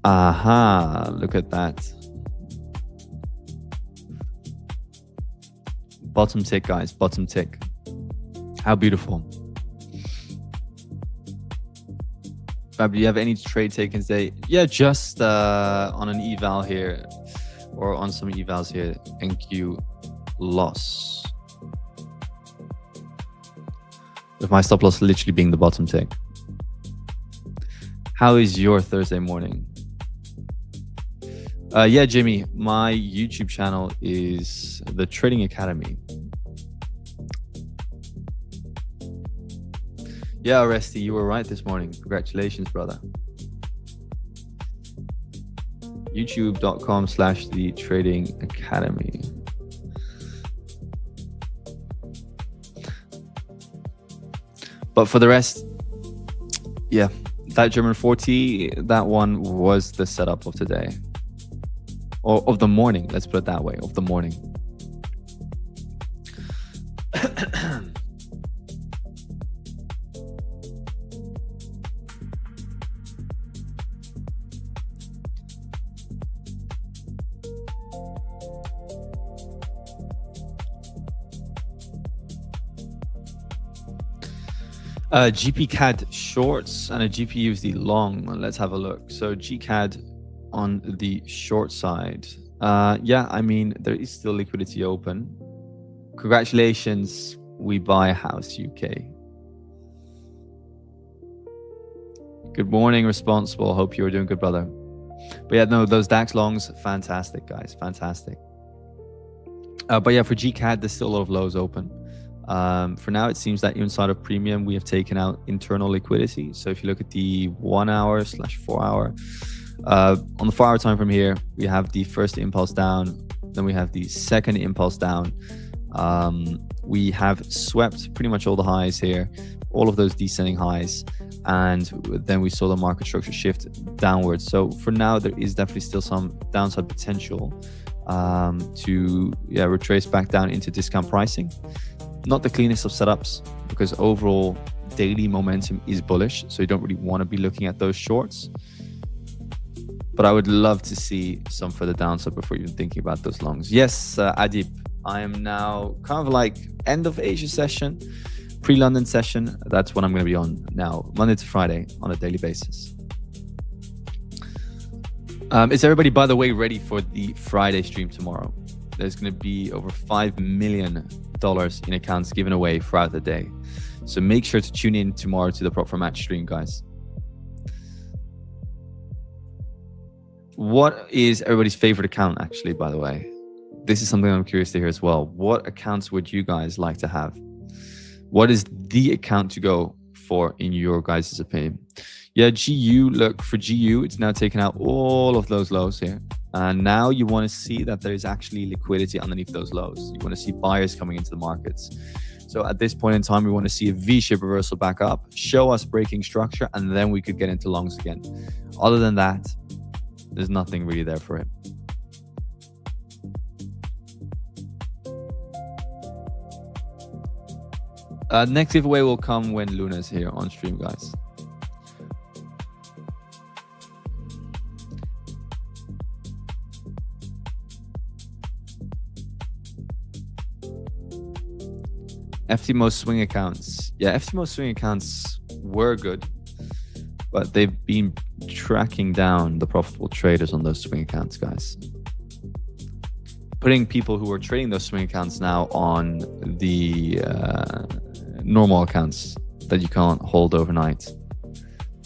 Aha, look at that. Bottom tick, guys, bottom tick. How beautiful. Fab, do you have any trade taken today? Yeah, just on an eval here, or on some evals here. NQ loss. With my stop loss literally being the bottom tick. How is your Thursday morning? Yeah, Jimmy, my YouTube channel is the Trading Academy. Yeah, Resty, you were right this morning. Congratulations, brother. YouTube.com/the Trading Academy. But for the rest, yeah, that German 40, that one was the setup of today. Or of the morning, let's put it that way, of the morning. GPCAD shorts and a GPUSD long. Let's have a look. So GCAD on the short side. Yeah, I mean, there is still liquidity open. Congratulations, we buy a house, UK. Good morning, responsible. Hope you are doing good, brother. But yeah, no, those DAX longs, fantastic, guys, fantastic. But yeah, for GCAD, there's still a lot of lows open. For now, it seems that inside of premium, we have taken out internal liquidity. So if you look at the 1 hour/4 hour, on the 4 hour time from here, we have the first impulse down, then we have the second impulse down. We have swept pretty much all the highs here, all of those descending highs, and then we saw the market structure shift downwards. So for now, there is definitely still some downside potential to retrace back down into discount pricing. Not the cleanest of setups, because overall daily momentum is bullish, so you don't really want to be looking at those shorts. But I would love to see some further downside before even thinking about those longs. Yes, Adip, I am now kind of like end of Asia session, pre-London session. That's what I'm going to be on now, Monday to Friday on a daily basis. Is everybody, by the way, ready for the Friday stream tomorrow? There's going to be over $5 million in accounts given away throughout the day. So make sure to tune in tomorrow to the Prop for Match stream, guys. What is everybody's favorite account, actually, by the way? This is something I'm curious to hear as well. What accounts would you guys like to have? What is the account to go for in your guys' opinion? Yeah, GU, look, for GU, it's now taken out all of those lows here. And now you want to see that there is actually liquidity underneath those lows. You want to see buyers coming into the markets. So at this point in time, we want to see a V-shape reversal back up, show us breaking structure, and then we could get into longs again. Other than that, there's nothing really there for it. Next giveaway will come when Luna's here on stream, guys. FTMO swing accounts. Yeah, FTMO swing accounts were good, but they've been tracking down the profitable traders on those swing accounts, guys. Putting people who are trading those swing accounts now on the normal accounts that you can't hold overnight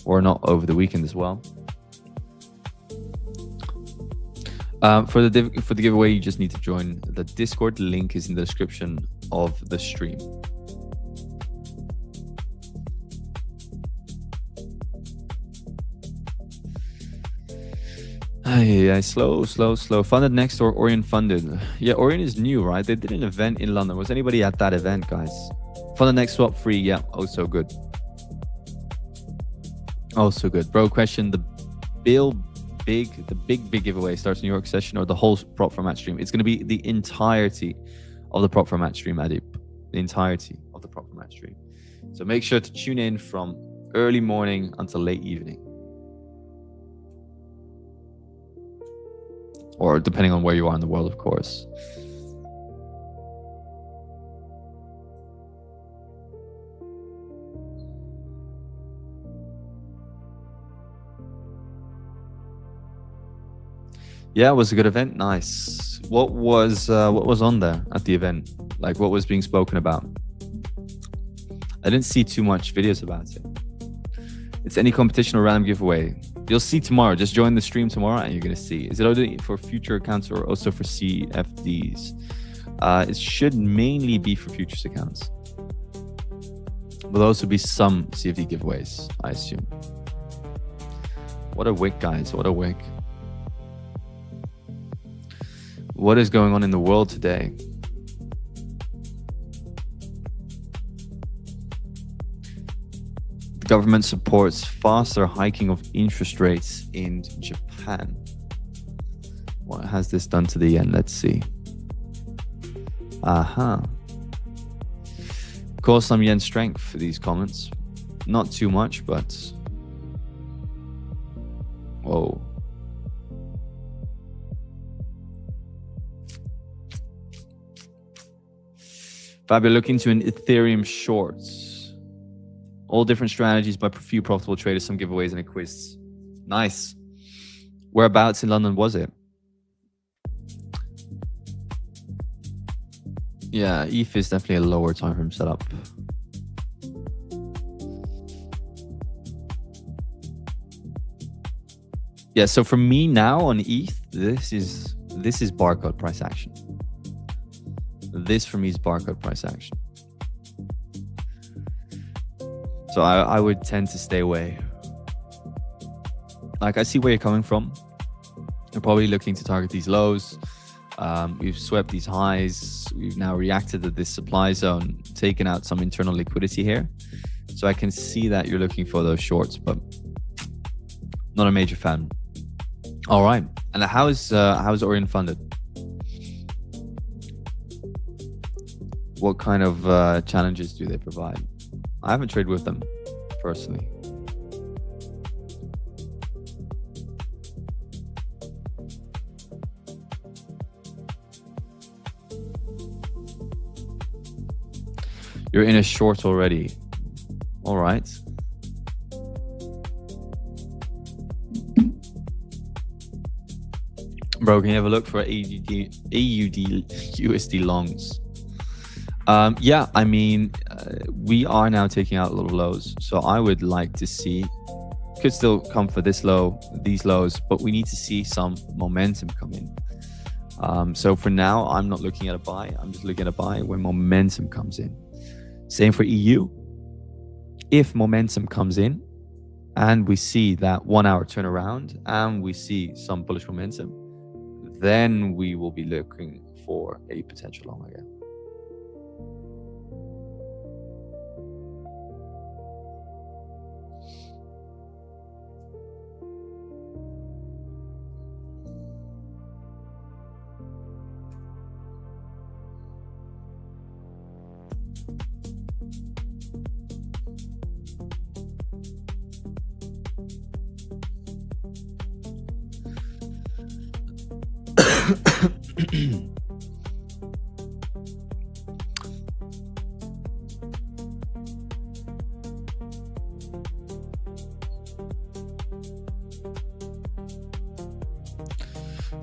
or not over the weekend as well. For the giveaway, you just need to join the Discord. Link is in the description of the stream. Yeah, slow. Funded next or Orion funded? Yeah, Orion is new, right? They did an event in London. Was anybody at that event, guys? Funded next swap free. Yeah, oh so good. Oh so good, bro. Question: the big giveaway starts New York session or the whole Prop for Match stream? It's going to be the entirety of the Prop for Match stream, Adip. The entirety of the Prop for Match stream. So make sure to tune in from early morning until late evening. Or depending on where you are in the world, of course. Yeah, it was a good event. Nice. What was on there at the event? Like, what was being spoken about? I didn't see too much videos about it. It's any competition or random giveaway. You'll see tomorrow. Just join the stream tomorrow and you're going to see. Is it only for future accounts or also for CFDs? It should mainly be for futures accounts. There'll also be some CFD giveaways, I assume. What a wick, guys. What a wick. What is going on in the world today? The government supports faster hiking of interest rates in Japan. What has this done to the yen? Let's see. Aha. Cause some yen strength for these comments. Not too much, but... Whoa. Fabio, look into an Ethereum shorts. All different strategies by a few profitable traders, some giveaways, and a quiz. Nice. Whereabouts in London was it? Yeah, ETH is definitely a lower time frame setup. Yeah, so for me now on ETH, this is barcode price action. This for me is barcode price action. So I would tend to stay away. Like, I see where you're coming from. You're probably looking to target these lows. We've swept these highs. We've now reacted to this supply zone, taken out some internal liquidity here. So I can see that you're looking for those shorts, but not a major fan. All right. And how is Orient funded? What kind of challenges do they provide? I haven't traded with them personally. You're in a short already. All right. Bro, can you have a look for AUD USD longs? Yeah, I mean, we are now taking out a little lows. So I would like to see, could still come for this low, these lows, but we need to see some momentum come in. So for now, I'm not looking at a buy. I'm just looking at a buy when momentum comes in. Same for EU. If momentum comes in and we see that 1 hour turnaround and we see some bullish momentum, then we will be looking for a potential long again.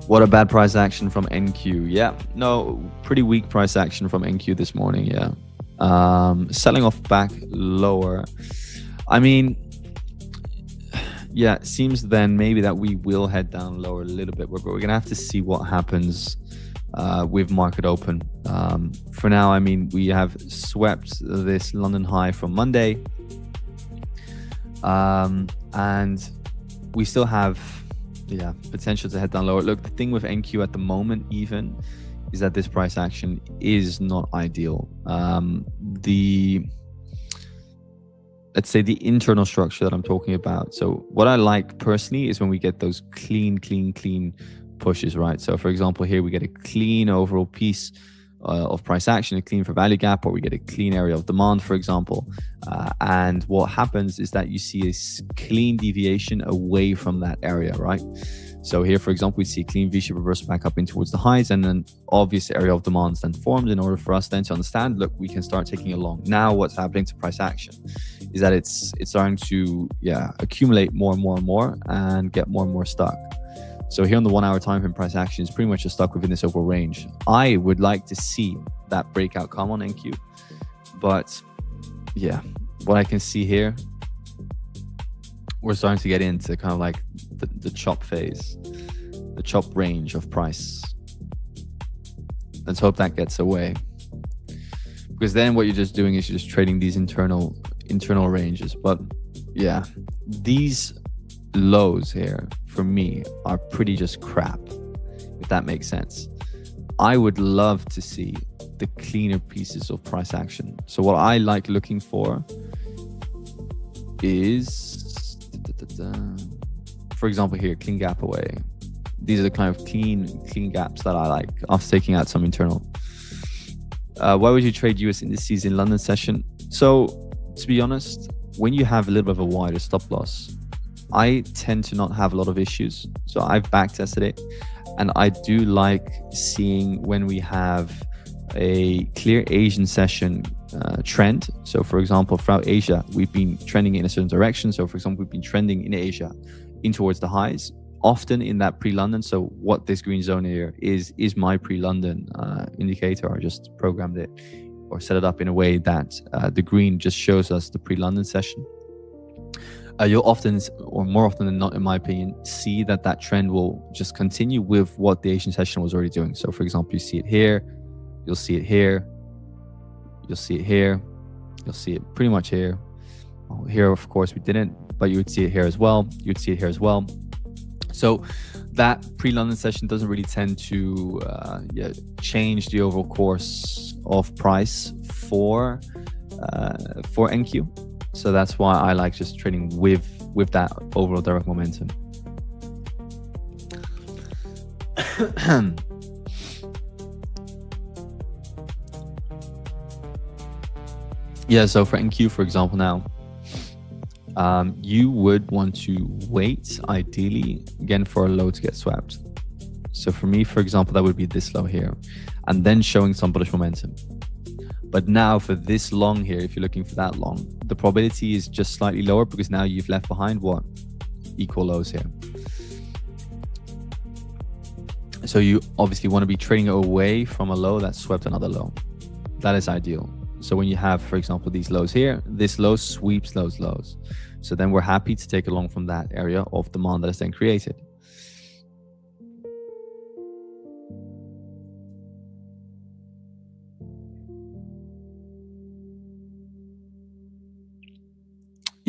What a bad price action from NQ. Yeah, no, pretty weak price action from NQ this morning. Yeah, selling off back lower. I mean, yeah, it seems then maybe that we will head down lower a little bit, but we're gonna have to see what happens with market open. For now, I mean, we have swept this London high from Monday, and we still have potential to head down lower. Look, the thing with NQ at the moment even is that this price action is not ideal. Let's say the internal structure that I'm talking about. So what I like personally is when we get those clean pushes, right? So for example, here we get a clean overall piece of price action, a clean for value gap, or we get a clean area of demand, for example. And what happens is that you see a clean deviation away from that area, right? So here, for example, we see a clean V-shape reverse back up in towards the highs, and an obvious area of demand then formed in order for us then to understand, look, we can start taking a long. Now what's happening to price action is that it's starting to accumulate more and more and get more and more stuck. So here on the 1 hour time frame, price action is pretty much just stuck within this overall range. I would like to see that breakout come on NQ, but yeah, what I can see here, we're starting to get into kind of like the chop phase, the chop range of price. Let's hope that gets away, because then what you're just doing is you're just trading these internal ranges. But yeah, these lows here for me are pretty just crap, if that makes sense. I would love to see the cleaner pieces of price action. So what I like looking for is, for example, here, clean gap away. These are the kind of clean gaps that I like after taking out some internal. Why would you trade US indices in London session? So to be honest, when you have a little bit of a wider stop loss, I tend to not have a lot of issues. So I've back tested it, and I do like seeing when we have a clear Asian session trend. So for example, throughout Asia, we've been trending in a certain direction. So for example, we've been trending in Asia in towards the highs, often in that pre-London. So what this green zone here is my pre-London indicator. I just programmed it or set it up in a way that the green just shows us the pre-London session. You'll often, or more often than not, in my opinion, see that trend will just continue with what the Asian session was already doing. So for example, you see it here, you'll see it here, you'll see it here, you'll see it pretty much here. Oh, here, of course, we didn't, but you would see it here as well. You would see it here as well. So that pre-London session doesn't really tend to change the overall course of price for NQ. So that's why I like just trading with that overall direct momentum. Yeah, so for NQ, for example, now, you would want to wait, ideally, again, for a low to get swept. So for me, for example, that would be this low here, and then showing some bullish momentum. But now for this long here, if you're looking for that long, the probability is just slightly lower because now you've left behind what? Equal lows here. So you obviously want to be trading away from a low that swept another low. That is ideal. So when you have, for example, these lows here, this low sweeps those lows. So then we're happy to take along from that area of demand that is then created.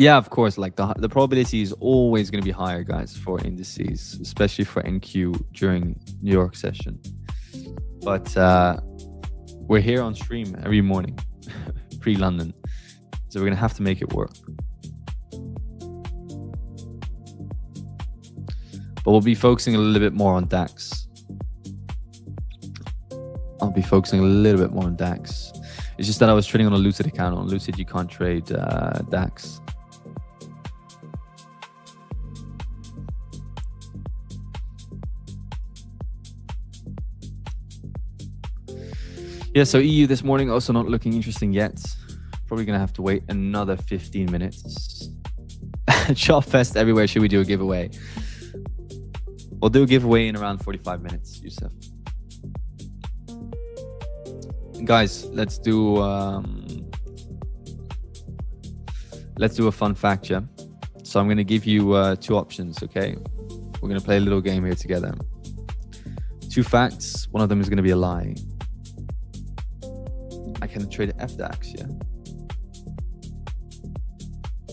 Yeah, of course, like the probability is always going to be higher, guys, for indices, especially for NQ during New York session. But we're here on stream every morning, pre-London. So we're going to have to make it work. But we'll be focusing a little bit more on DAX. I'll be focusing a little bit more on DAX. It's just that I was trading on a Lucid account. On Lucid, you can't trade DAX. Yeah, so EU this morning also not looking interesting yet. Probably going to have to wait another 15 minutes. Chop fest everywhere. Should we do a giveaway? We'll do a giveaway in around 45 minutes, Yusuf. Guys, let's do a fun fact, yeah? So I'm going to give you 2 options, okay? We're going to play a little game here together. 2 facts. One of them is going to be a lie. I can trade FDAX, yeah?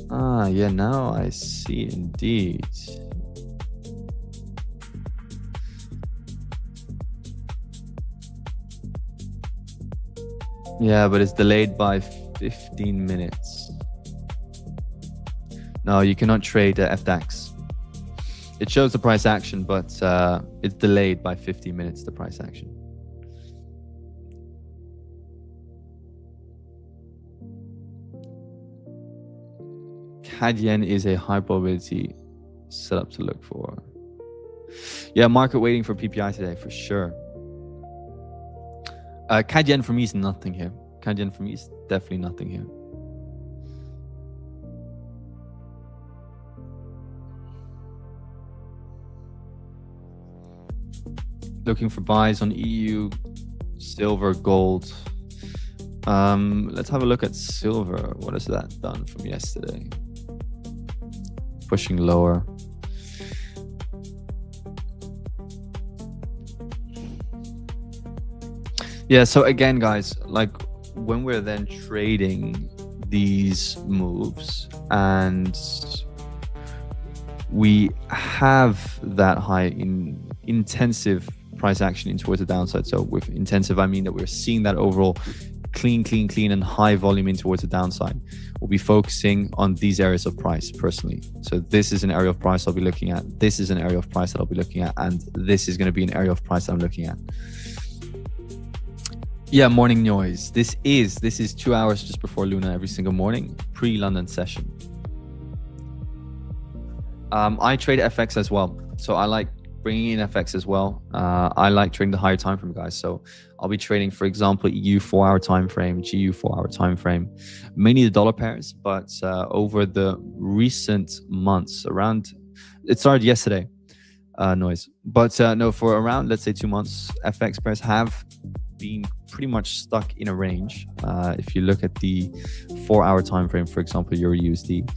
Ah, yeah, now I see indeed. Yeah, but it's delayed by 15 minutes. No, you cannot trade FDAX. It shows the price action, but it's delayed by 15 minutes, the price action. CAD yen is a high probability setup to look for. Yeah, market waiting for PPI today for sure. CAD yen for me is nothing here. CAD yen for me is definitely nothing here. Looking for buys on EU, silver, gold. Let's have a look at silver. What has that done from yesterday? Pushing lower. Yeah, so again, guys, like when we're then trading these moves and we have that high in intensive price action in towards the downside. So with intensive, I mean that we're seeing that overall clean and high volume in towards the downside. We'll be focusing on these areas of price personally. So this is an area of price I'll be looking at. This is an area of price that I'll be looking at. And this is going to be an area of price that I'm looking at. Yeah, morning noise. This is 2 hours just before Luna every single morning, pre-London session. I trade FX as well. So I like bringing in FX as well. I like trading the higher time frame, guys. So I'll be trading, for example, EU 4-hour time frame, GU 4-hour time frame, mainly the dollar pairs. But over the recent months, it started yesterday. Noise, but no, for around, let's say, 2 months, FX pairs have been pretty much stuck in a range. If you look at the 4-hour time frame, for example, Euro USD,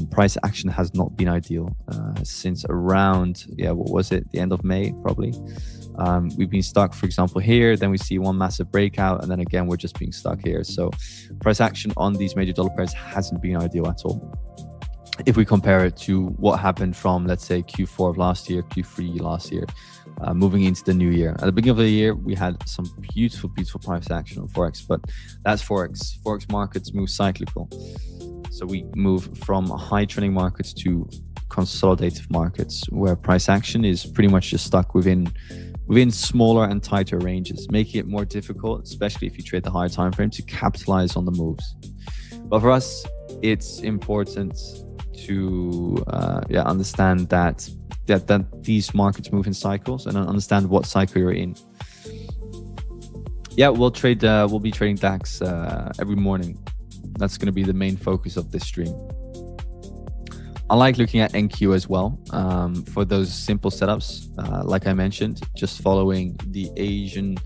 price action has not been ideal since around, what was it, the end of May, probably. We've been stuck, for example, here, then we see one massive breakout, and then again we're just being stuck here. So price action on these major dollar pairs hasn't been ideal at all if we compare it to what happened from, let's say, Q4 of last year, Q3 last year, moving into the new year. At the beginning of the year, we had some beautiful price action on Forex, but that's Forex. Forex markets move cyclical. So we move from high trending markets to consolidative markets, where price action is pretty much just stuck within smaller and tighter ranges, making it more difficult, especially if you trade the higher time frame, to capitalize on the moves. But for us, it's important to understand that these markets move in cycles, and understand what cycle you're in. We'll be trading DAX every morning. That's going to be the main focus of this stream. I like looking at NQ as well for those simple setups. Like I mentioned, just following the Asian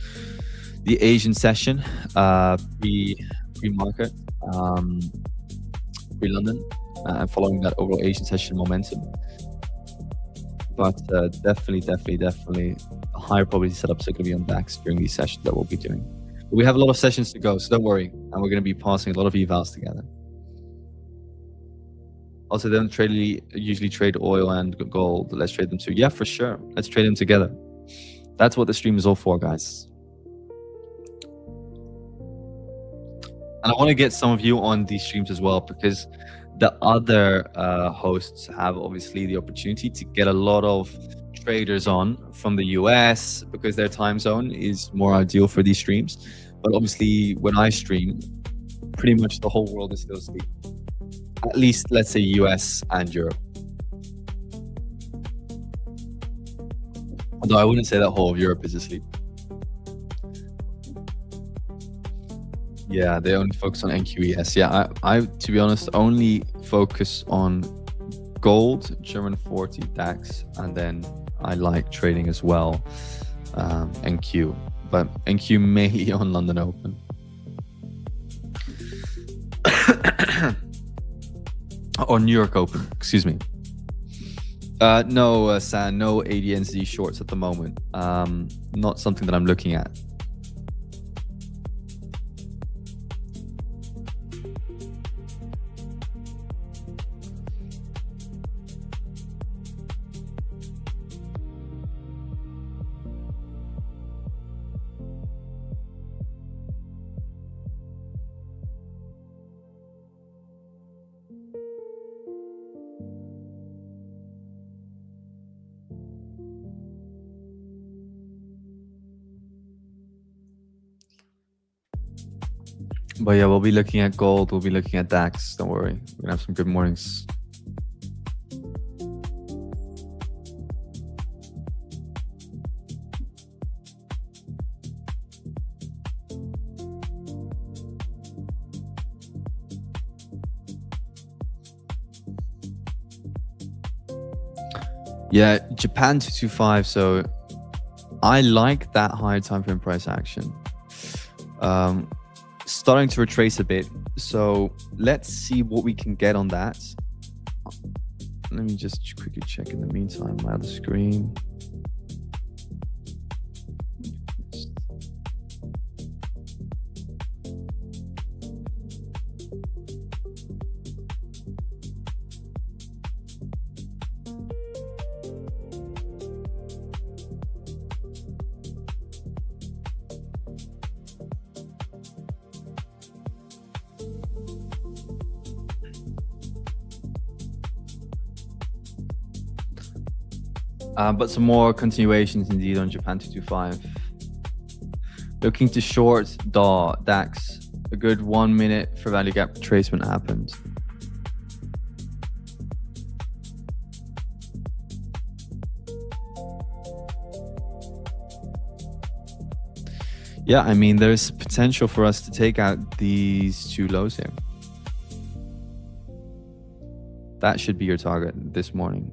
session, pre-market, pre-London, and following that overall Asian session momentum. But definitely higher probability setups are going to be on DAX during these sessions that we'll be doing. But we have a lot of sessions to go, so don't worry. And we're going to be passing a lot of evals together. Also, they don't usually trade oil and gold. Let's trade them too. Yeah, for sure. Let's trade them together. That's what the stream is all for, guys. And I want to get some of you on these streams as well, because the other hosts have obviously the opportunity to get a lot of traders on from the US, because their time zone is more ideal for these streams. But obviously, when I stream, pretty much the whole world is still asleep. At least, let's say, US and Europe. Although I wouldn't say that whole of Europe is asleep. Yeah, they only focus on NQES. Yeah, I to be honest, only focus on gold, German 40, DAX, and then I like trading as well, NQ. But NQ mainly on London Open. Or New York Open, excuse me. No, San, no ADNZ shorts at the moment. Not something that I'm looking at. But yeah, we'll be looking at gold. We'll be looking at DAX. Don't worry. We're going to have some good mornings. Yeah, Japan 225. So I like that higher time frame price action. Starting to retrace a bit, so let's see what we can get on that. Let me just quickly check in the meantime my other screen. But some more continuations indeed on Japan 225. Looking to short DAX. A good 1 minute for value gap retracement happened. Yeah, I mean, there's potential for us to take out these two lows here. That should be your target this morning.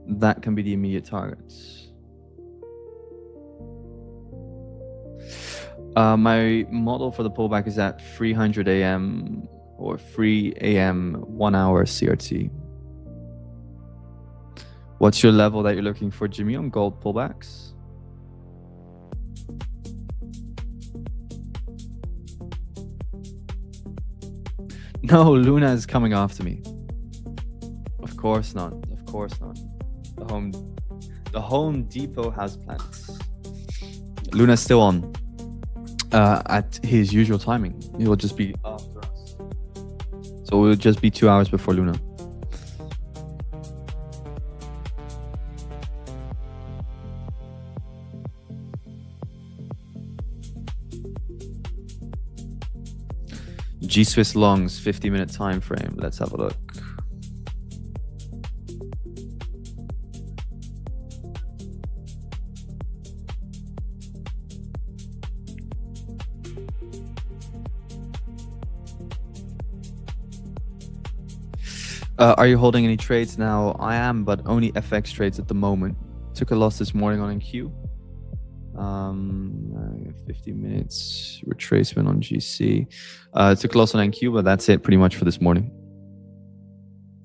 That can be the immediate targets. My model for the pullback is at 300 a.m. or 3 a.m. 1 hour CRT. What's your level that you're looking for, Jimmy, on gold pullbacks? No, Luna is coming after me. Of course not. Of course not. The Home Depot has plans. Luna's still on at his usual timing. He will just be after us. So it will just be 2 hours before Luna. G-Swiss longs, 50-minute time frame. Let's have a look. Are you holding any trades now? I am, but only FX trades at the moment. Took a loss this morning on NQ. 50 minutes retracement on GC. Took a loss on NQ, but that's it pretty much for this morning.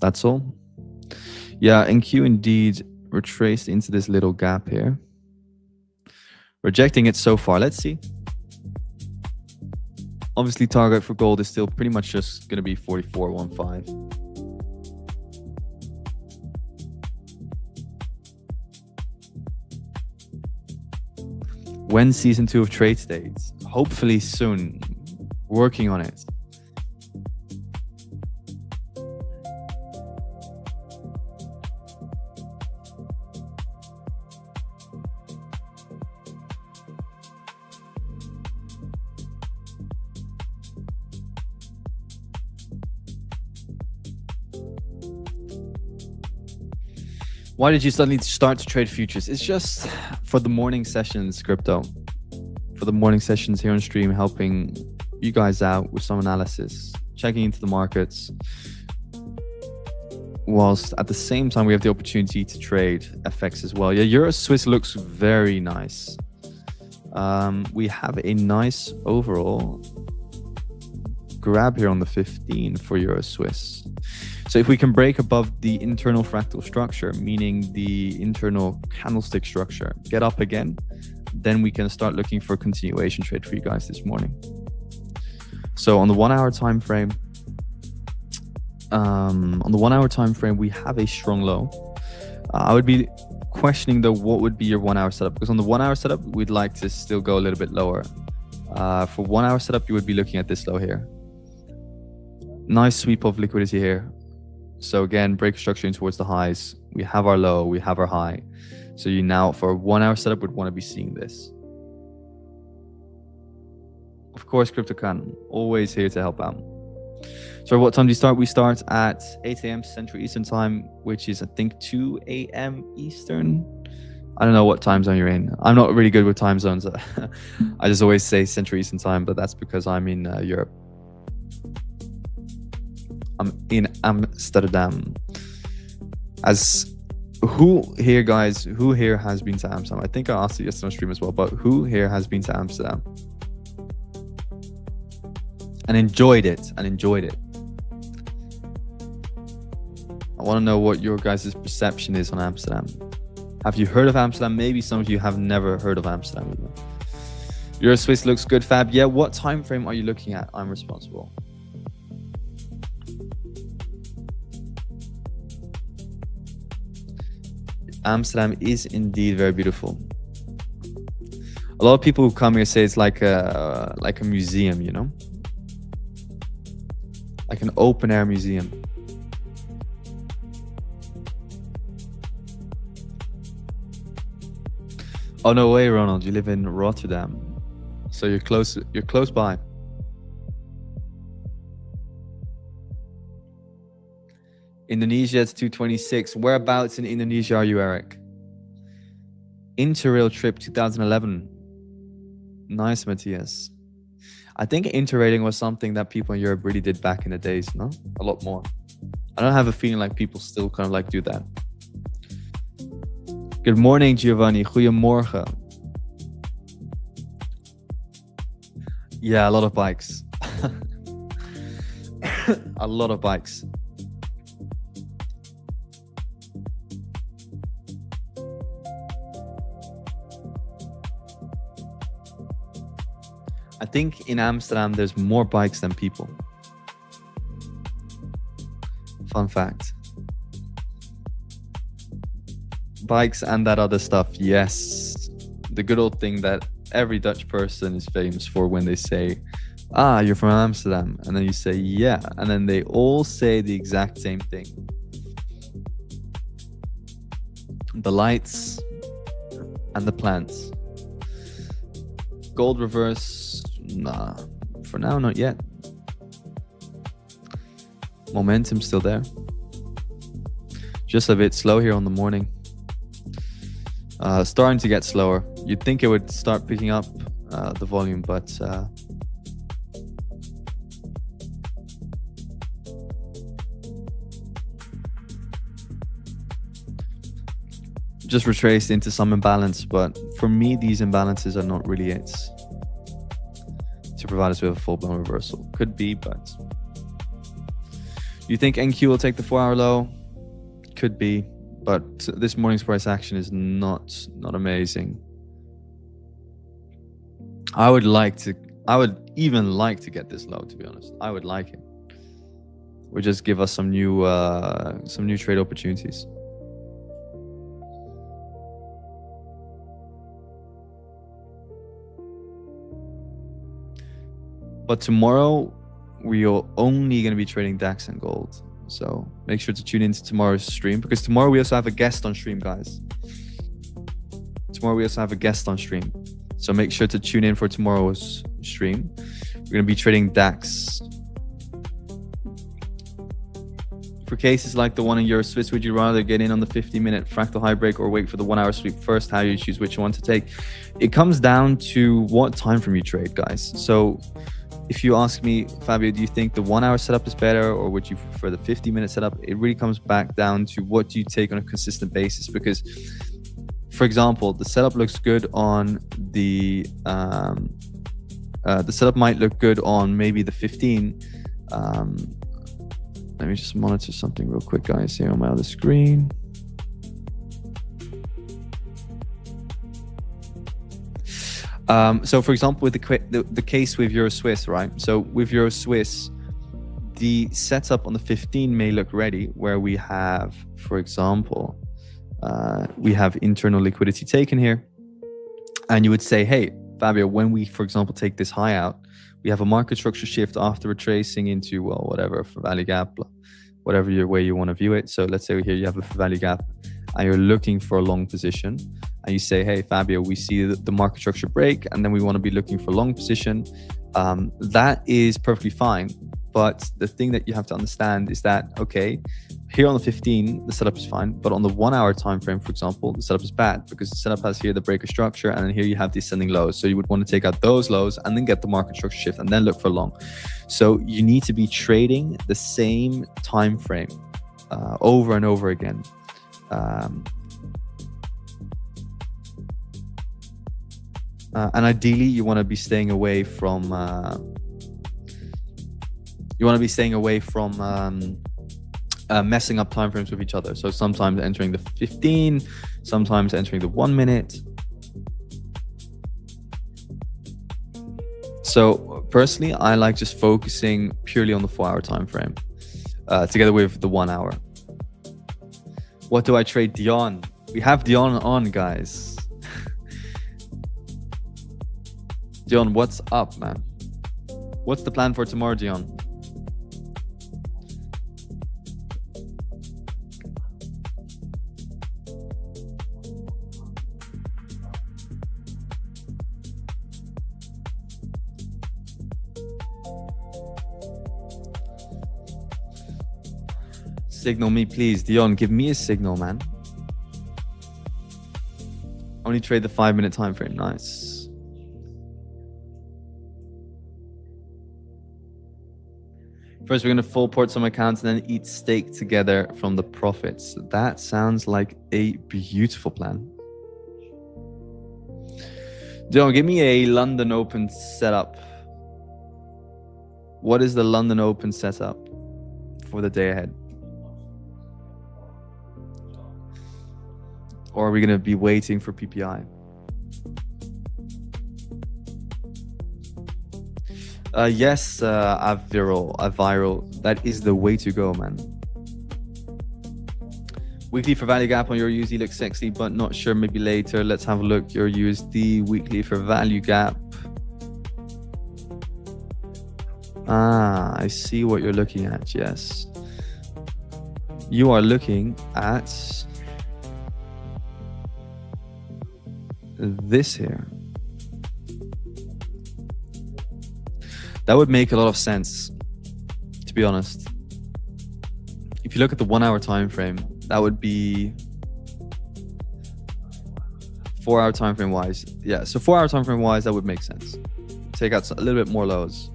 That's all. Yeah, NQ indeed retraced into this little gap here. Rejecting it so far. Let's see. Obviously, target for gold is still pretty much just going to be 44.15. When season 2 of Trade States? Hopefully soon. Working on it. Why did you suddenly start to trade futures? It's just for the morning sessions, crypto. For the morning sessions here on stream, helping you guys out with some analysis, checking into the markets, whilst at the same time we have the opportunity to trade FX as well. Yeah, Euro Swiss looks very nice. We have a nice overall grab here on the 15 for Euro Swiss. So if we can break above the internal fractal structure, meaning the internal candlestick structure, get up again, then we can start looking for a continuation trade for you guys this morning. So on the 1 hour time frame, we have a strong low. I would be questioning though, what would be your 1 hour setup? Because on the 1 hour setup, we'd like to still go a little bit lower. For 1 hour setup, you would be looking at this low here. Nice sweep of liquidity here. So again, break structuring towards the highs. We have our low, we have our high. So you now, for a 1 hour setup, would want to be seeing this. Of course, CryptoCan, always here to help out. So what time do you start? We start at 8 a.m. Central Eastern Time, which is, I think, 2 a.m. Eastern. I don't know what time zone you're in. I'm not really good with time zones. I just always say Central Eastern Time, but that's because I'm in Europe. I'm in Amsterdam. Who here, guys, who here has been to Amsterdam? I think I asked it yesterday on stream as well, but who here has been to Amsterdam? And enjoyed it, I want to know what your guys' perception is on Amsterdam. Have you heard of Amsterdam? Maybe some of you have never heard of Amsterdam either. Euro Swiss looks good, Fab. Yeah, what time frame are you looking at? I'm responsible. Amsterdam is indeed very beautiful. A lot of people who come here say it's like a museum, you know, like an open air museum. Oh no way, Ronald! You live in Rotterdam, so you're close by. Indonesia, it's 226. Whereabouts in Indonesia are you, Eric? Interrail trip 2011. Nice, Matthias. I think interrating was something that people in Europe really did back in the days, no? A lot more. I don't have a feeling like people still kind of like do that. Good morning, Giovanni. Goedemorgen. Yeah, a lot of bikes. A lot of bikes. I think in Amsterdam, there's more bikes than people. Fun fact. Bikes and that other stuff, yes. The good old thing that every Dutch person is famous for when they say, ah, you're from Amsterdam. And then you say, yeah. And then they all say the exact same thing. The lights and the plants. Gold reverse, nah. For now, not yet. Momentum still there. Just a bit slow here on the morning. Starting to get slower. You'd think it would start picking up the volume, but just retraced into some imbalance. But for me, these imbalances are not really it to provide us with a full-blown reversal. Could be, but you think NQ will take the 4-hour low? Could be, but this morning's price action is not amazing. I would even like to get this low, to be honest. I would like it. Would just give us some new trade opportunities. But tomorrow we are only going to be trading DAX and gold. So make sure to tune into tomorrow's stream, because tomorrow we also have a guest on stream, guys. Tomorrow we also have a guest on stream. So make sure to tune in for tomorrow's stream. We're going to be trading DAX. For cases like the one in Euro Swiss, would you rather get in on the 50-minute fractal high break or wait for the 1-hour sweep first? How do you choose which one to take? It comes down to what time frame you trade, guys. So if you ask me, Fabio, do you think the 1-hour setup is better, or would you prefer the 50-minute setup? It really comes back down to what do you take on a consistent basis. Because, for example, the setup looks good on the setup might look good on maybe the 15. Let me just monitor something real quick, guys, here on my other screen. So for example, with the case with Euro Swiss, right? So with Euro Swiss, the setup on the 15 may look ready, where we have, for example, we have internal liquidity taken here. And you would say, hey, Fabio, when we, for example, take this high out, we have a market structure shift after retracing into, well, whatever, for value gap, whatever way you want to view it. So let's say here you have a value gap and you're looking for a long position. And you say, hey, Fabio, we see the market structure break, and then we want to be looking for a long position. That is perfectly fine. But the thing that you have to understand is that, okay, here on the 15, the setup is fine. But on the 1-hour time frame, for example, the setup is bad, because the setup has here the breaker structure, and then here you have the ascending lows. So you would want to take out those lows and then get the market structure shift and then look for long. So you need to be trading the same time frame over and over again. And ideally, you want to be staying away from messing up timeframes with each other. So sometimes entering the 15, sometimes entering the 1 minute. So personally, I like just focusing purely on the 4-hour time frame, together with the 1 hour. What do I trade? Dion. We have Dion on, guys. Dion, what's up, man? What's the plan for tomorrow, Dion? Signal me, please. Dion, give me a signal, man. Only trade the 5-minute time frame. Nice. First, we're going to full port some accounts and then eat steak together from the profits. That sounds like a beautiful plan. Dion, give me a London Open setup. What is the London Open setup for the day ahead? Or are we going to be waiting for PPI? Yes, Aviral. That is the way to go, man. Weekly for value gap on your USD looks sexy, but not sure. Maybe later. Let's have a look. Your USD weekly for value gap. Ah, I see what you're looking at. Yes. You are looking at this here. That would make a lot of sense, to be honest. If you look at the 1 hour time frame, that would be 4 hour time frame wise. Yeah, so 4 hour time frame wise, that would make sense. Take out a little bit more lows.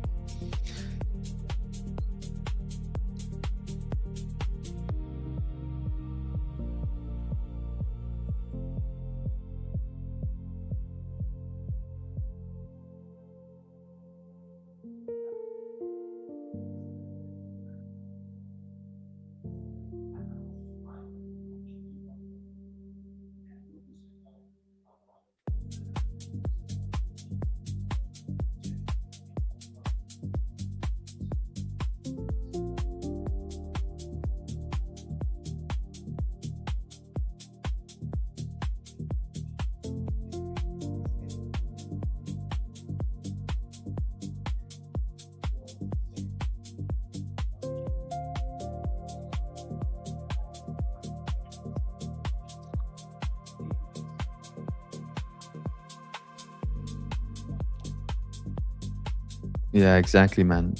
Yeah, exactly, man.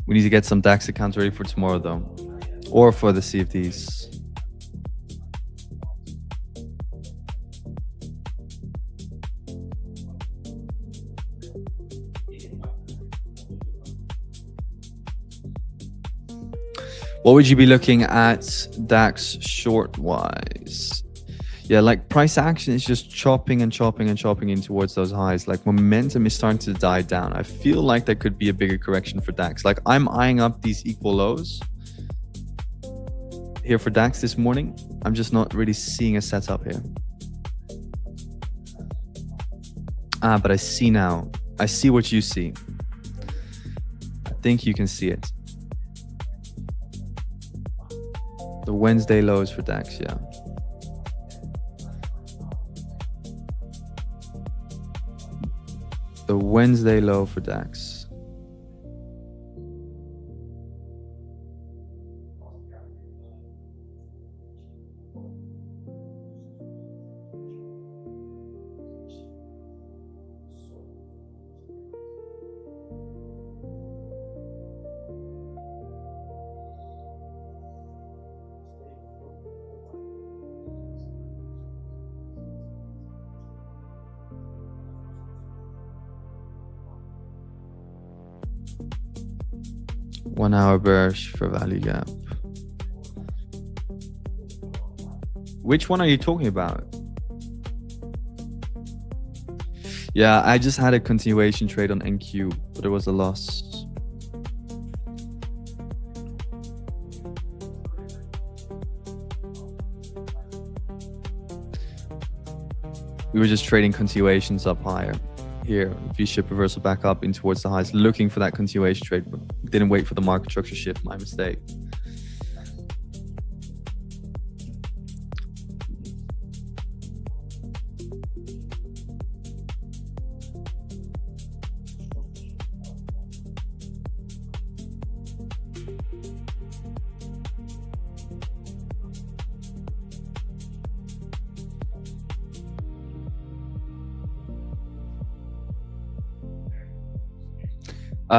We need to get some DAX accounts ready for tomorrow, though, or for the CFDs. What would you be looking at DAX short-wise? Yeah, like price action is just chopping and chopping and chopping in towards those highs. Like momentum is starting to die down. I feel like there could be a bigger correction for DAX. Like I'm eyeing up these equal lows here for DAX this morning. I'm just not really seeing a setup here. Ah, but I see now. I see what you see. I think you can see it. The Wednesday lows for DAX, yeah. The Wednesday low for DAX. One hour bearish for value gap. Which one are you talking about? Yeah, I just had a continuation trade on NQ, but it was a loss. We were just trading continuations up higher. Here, V-ship reversal back up in towards the highs, looking for that continuation trade, but didn't wait for the market structure shift. My mistake.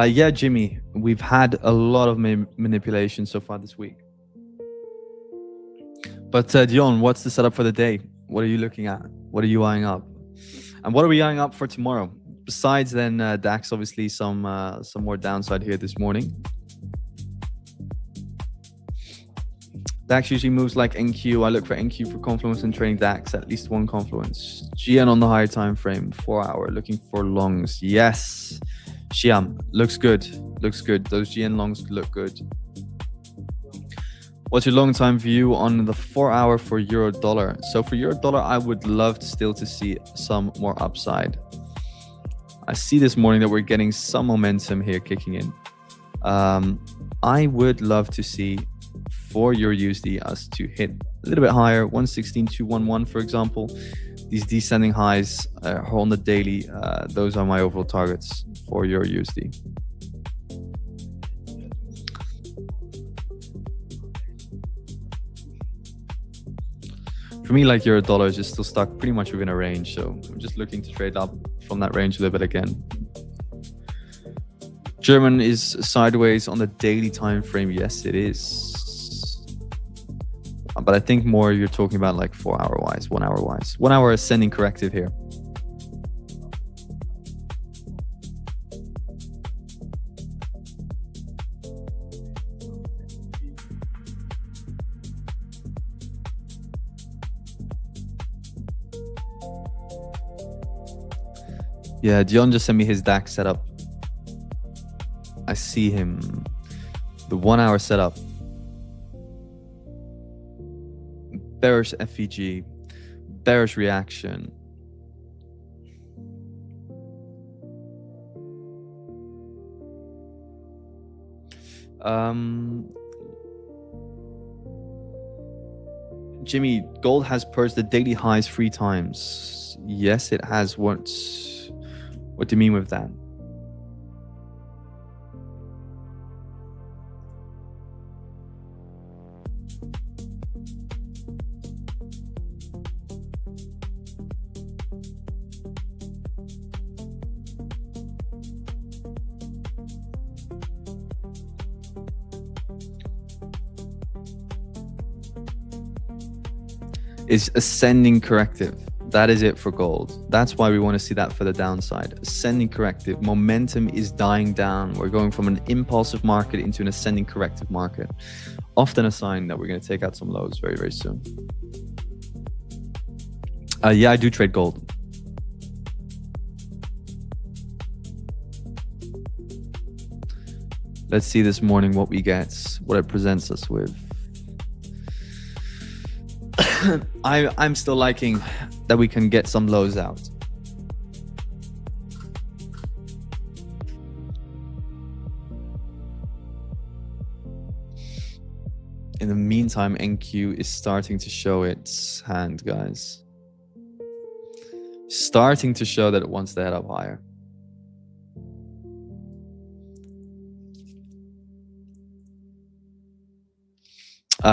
Yeah, Jimmy, we've had a lot of manipulation so far this week. But Dion, what's the setup for the day? What are you looking at? What are you eyeing up? And what are we eyeing up for tomorrow? Besides then DAX, obviously some more downside here this morning. DAX usually moves like NQ. I look for NQ for confluence and trading DAX, at least one confluence. GN on the higher time frame, 4 hour, looking for longs. Yes. Xiam, looks good. Looks good. Those GN longs look good. What's your long time view on the 4 hour for euro dollar? So for euro dollar, I would love still to see some more upside. I see this morning that we're getting some momentum here kicking in. I would love to see for Euro USD us to hit a little bit higher, 116.211 for example. These descending highs on the daily, those are my overall targets for Euro USD. For me, like euro dollar is just still stuck pretty much within a range, so I'm just looking to trade up from that range a little bit again. German is sideways on the daily time frame. Yes, it is. But I think more you're talking about like 4 hour wise, 1 hour wise. 1 hour ascending corrective here. Yeah, Dion just sent me his DAX setup. I see him. The 1 hour setup. Bearish FEG. Bearish reaction. Jimmy, gold has purged the daily highs 3 times. Yes, it has once. What do you mean with that? Is ascending corrective. That is it for gold. That's why we want to see that for the downside. Ascending corrective. Momentum is dying down. We're going from an impulsive market into an ascending corrective market. Often a sign that we're going to take out some lows very, very soon. Yeah, I do trade gold. Let's see this morning what we get, what it presents us with. I'm still liking that we can get some lows out. In the meantime, NQ is starting to show its hand, guys. Starting to show that it wants to head up higher.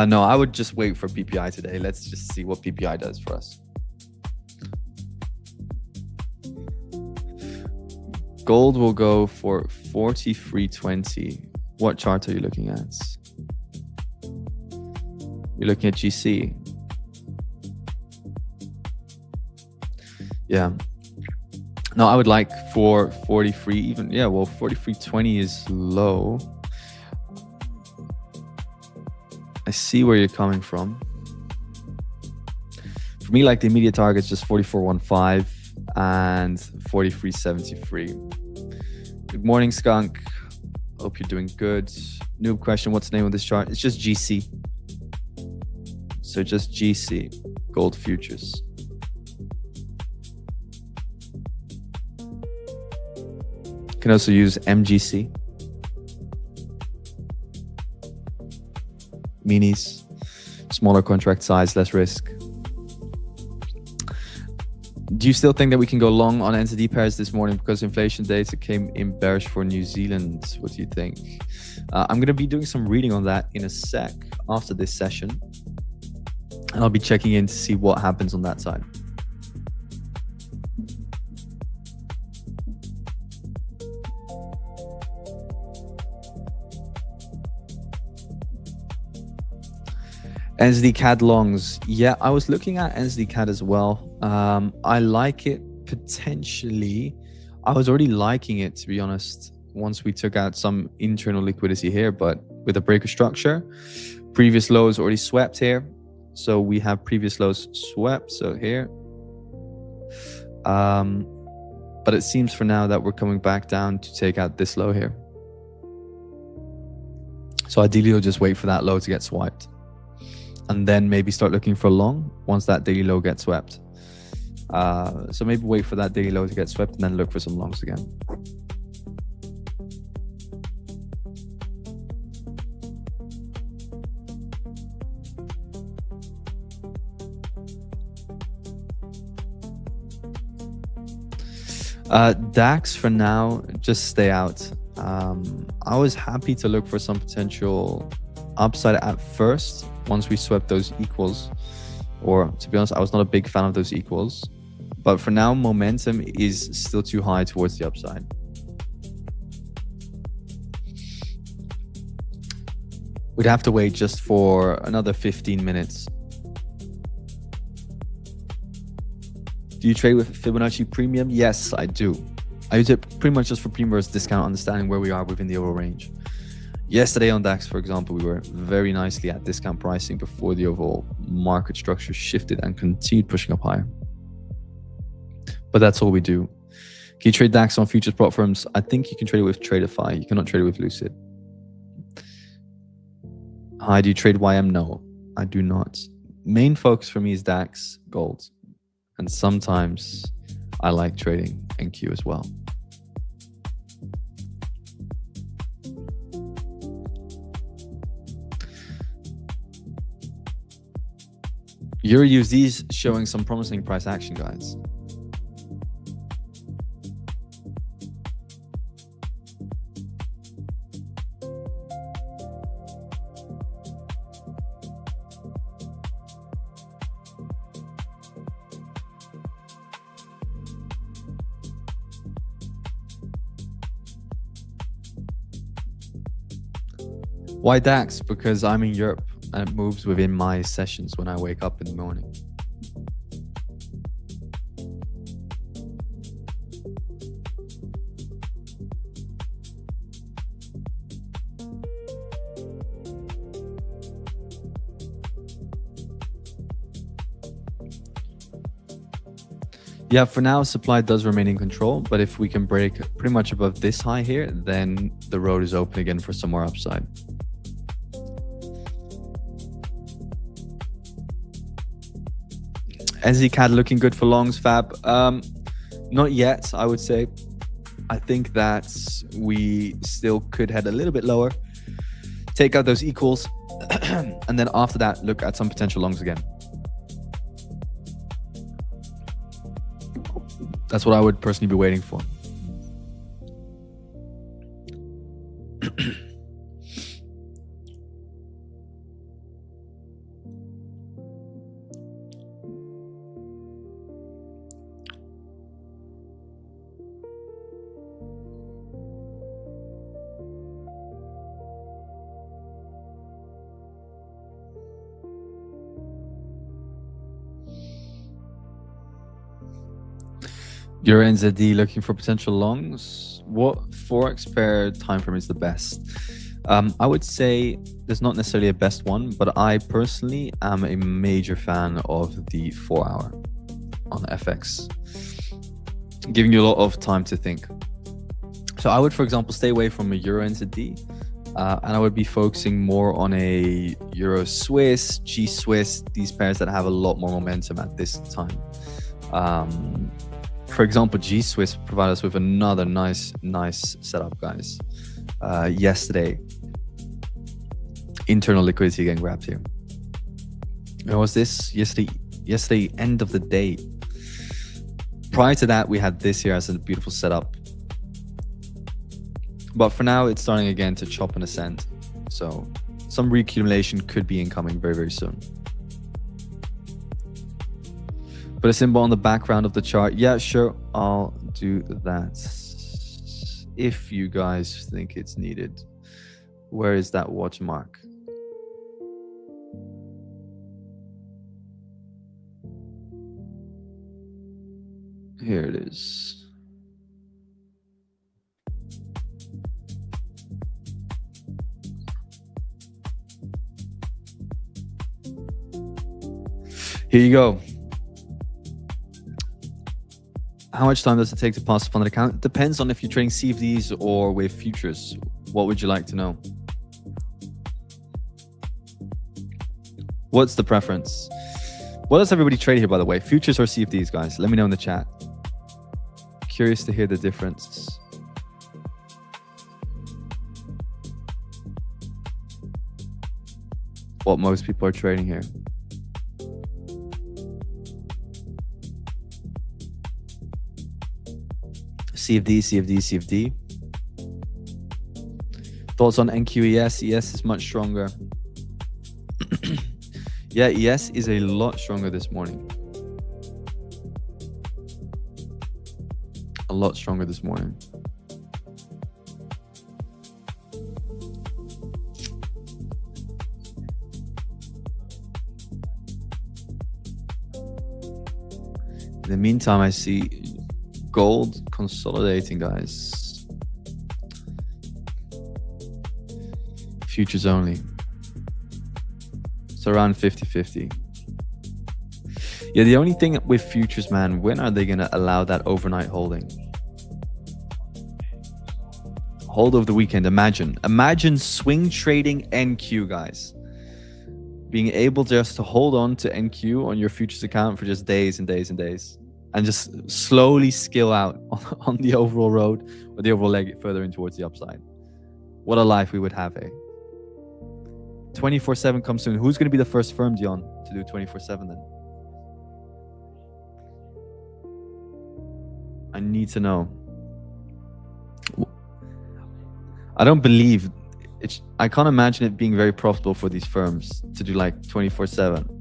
No, I would just wait for PPI today. Let's just see what PPI does for us. Gold will go for 43.20. What chart are you looking at? You're looking at GC. Yeah. No, I would like for 43 even. Yeah, well, 43.20 is low. I see where you're coming from. For me, like the immediate target is just 44.15 and 43.73. Good morning, Skunk. Hope you're doing good. Noob question, what's the name of this chart? It's just GC. So just GC, gold futures. You can also use MGC. Minis, smaller contract size, less risk. Do you still think that we can go long on NZD pairs this morning because inflation data came in bearish for New Zealand? What do you think? I'm going to be doing some reading on that in a sec after this session. And I'll be checking in to see what happens on that side. NZD CAD longs. Yeah, I was looking at NZD CAD as well. I like it potentially. I was already liking it, to be honest, once we took out some internal liquidity here, but with a breaker structure, previous lows already swept here. So we have previous lows swept. So here. But it seems for now that we're coming back down to take out this low here. So ideally, you'll just wait for that low to get swiped, and then maybe start looking for a long once that daily low gets swept. So maybe wait for that daily low to get swept and then look for some longs again. DAX for now, just stay out. I was happy to look for some potential upside at first once we swept those equals, or to be honest, I was not a big fan of those equals, but for now momentum is still too high towards the upside. We'd have to wait just for another 15 minutes. Do you trade with Fibonacci Premium? Yes, I do. I use it pretty much just for pre-inverse discount, understanding where we are within the overall range. Yesterday on DAX, for example, we were very nicely at discount pricing before the overall market structure shifted and continued pushing up higher. But that's all we do. Can you trade DAX on futures platforms? I think you can trade it with Tradeify. You cannot trade it with Lucid. Hi, do you trade YM? No, I do not. Main focus for me is DAX, gold. And sometimes I like trading NQ as well. Euro USD is showing some promising price action, guys. Why DAX? Because I'm in Europe and it moves within my sessions when I wake up in the morning. Yeah, for now, supply does remain in control, but if we can break pretty much above this high here, then the road is open again for some more upside. NZCAD looking good for longs, Fab. Not yet, I would say. I think that we still could head a little bit lower, take out those equals, and then after that, look at some potential longs again. That's what I would personally be waiting for. Euro NZD looking for potential longs. What forex pair time frame is the best? I would say there's not necessarily a best one, but I personally am a major fan of the 4 hour on FX, giving you a lot of time to think. So I would, for example, stay away from a Euro NZD, and I would be focusing more on a Euro Swiss, G Swiss, these pairs that have a lot more momentum at this time. For example, G Swiss provided us with another nice setup, guys. Yesterday, internal liquidity getting grabbed here. When was this? Yesterday, end of the day. Prior to that, we had this here as a beautiful setup. But for now, it's starting again to chop and ascend. So some reaccumulation could be incoming very, very soon. Put a symbol on the background of the chart. Yeah, sure, I'll do that if you guys think it's needed. Where is that watermark? Here it is. Here you go. How much time does it take to pass a funded account? Depends on if you're trading CFDs or with futures. What would you like to know? What's the preference? What does everybody trade here, by the way? Futures or CFDs, guys? Let me know in the chat. Curious to hear the difference. What most people are trading here. CFD, CFD, CFD. Thoughts on NQES? ES is much stronger. Yeah, ES is a lot stronger this morning. A lot stronger this morning. In the meantime, I see gold consolidating, guys. Futures only. It's around 50-50. Yeah, the only thing with futures, man, when are they going to allow that overnight holding? Hold over the weekend. Imagine swing trading NQ, guys. Being able just to hold on to NQ on your futures account for just days and days and days. And just slowly skill out on the overall road or the overall leg further in towards the upside. What a life we would have, eh? 24/7 comes soon. Who's going to be the first firm, Dion, to do 24/7 then? I need to know. I don't believe it. I can't imagine it being very profitable for these firms to do like 24/7.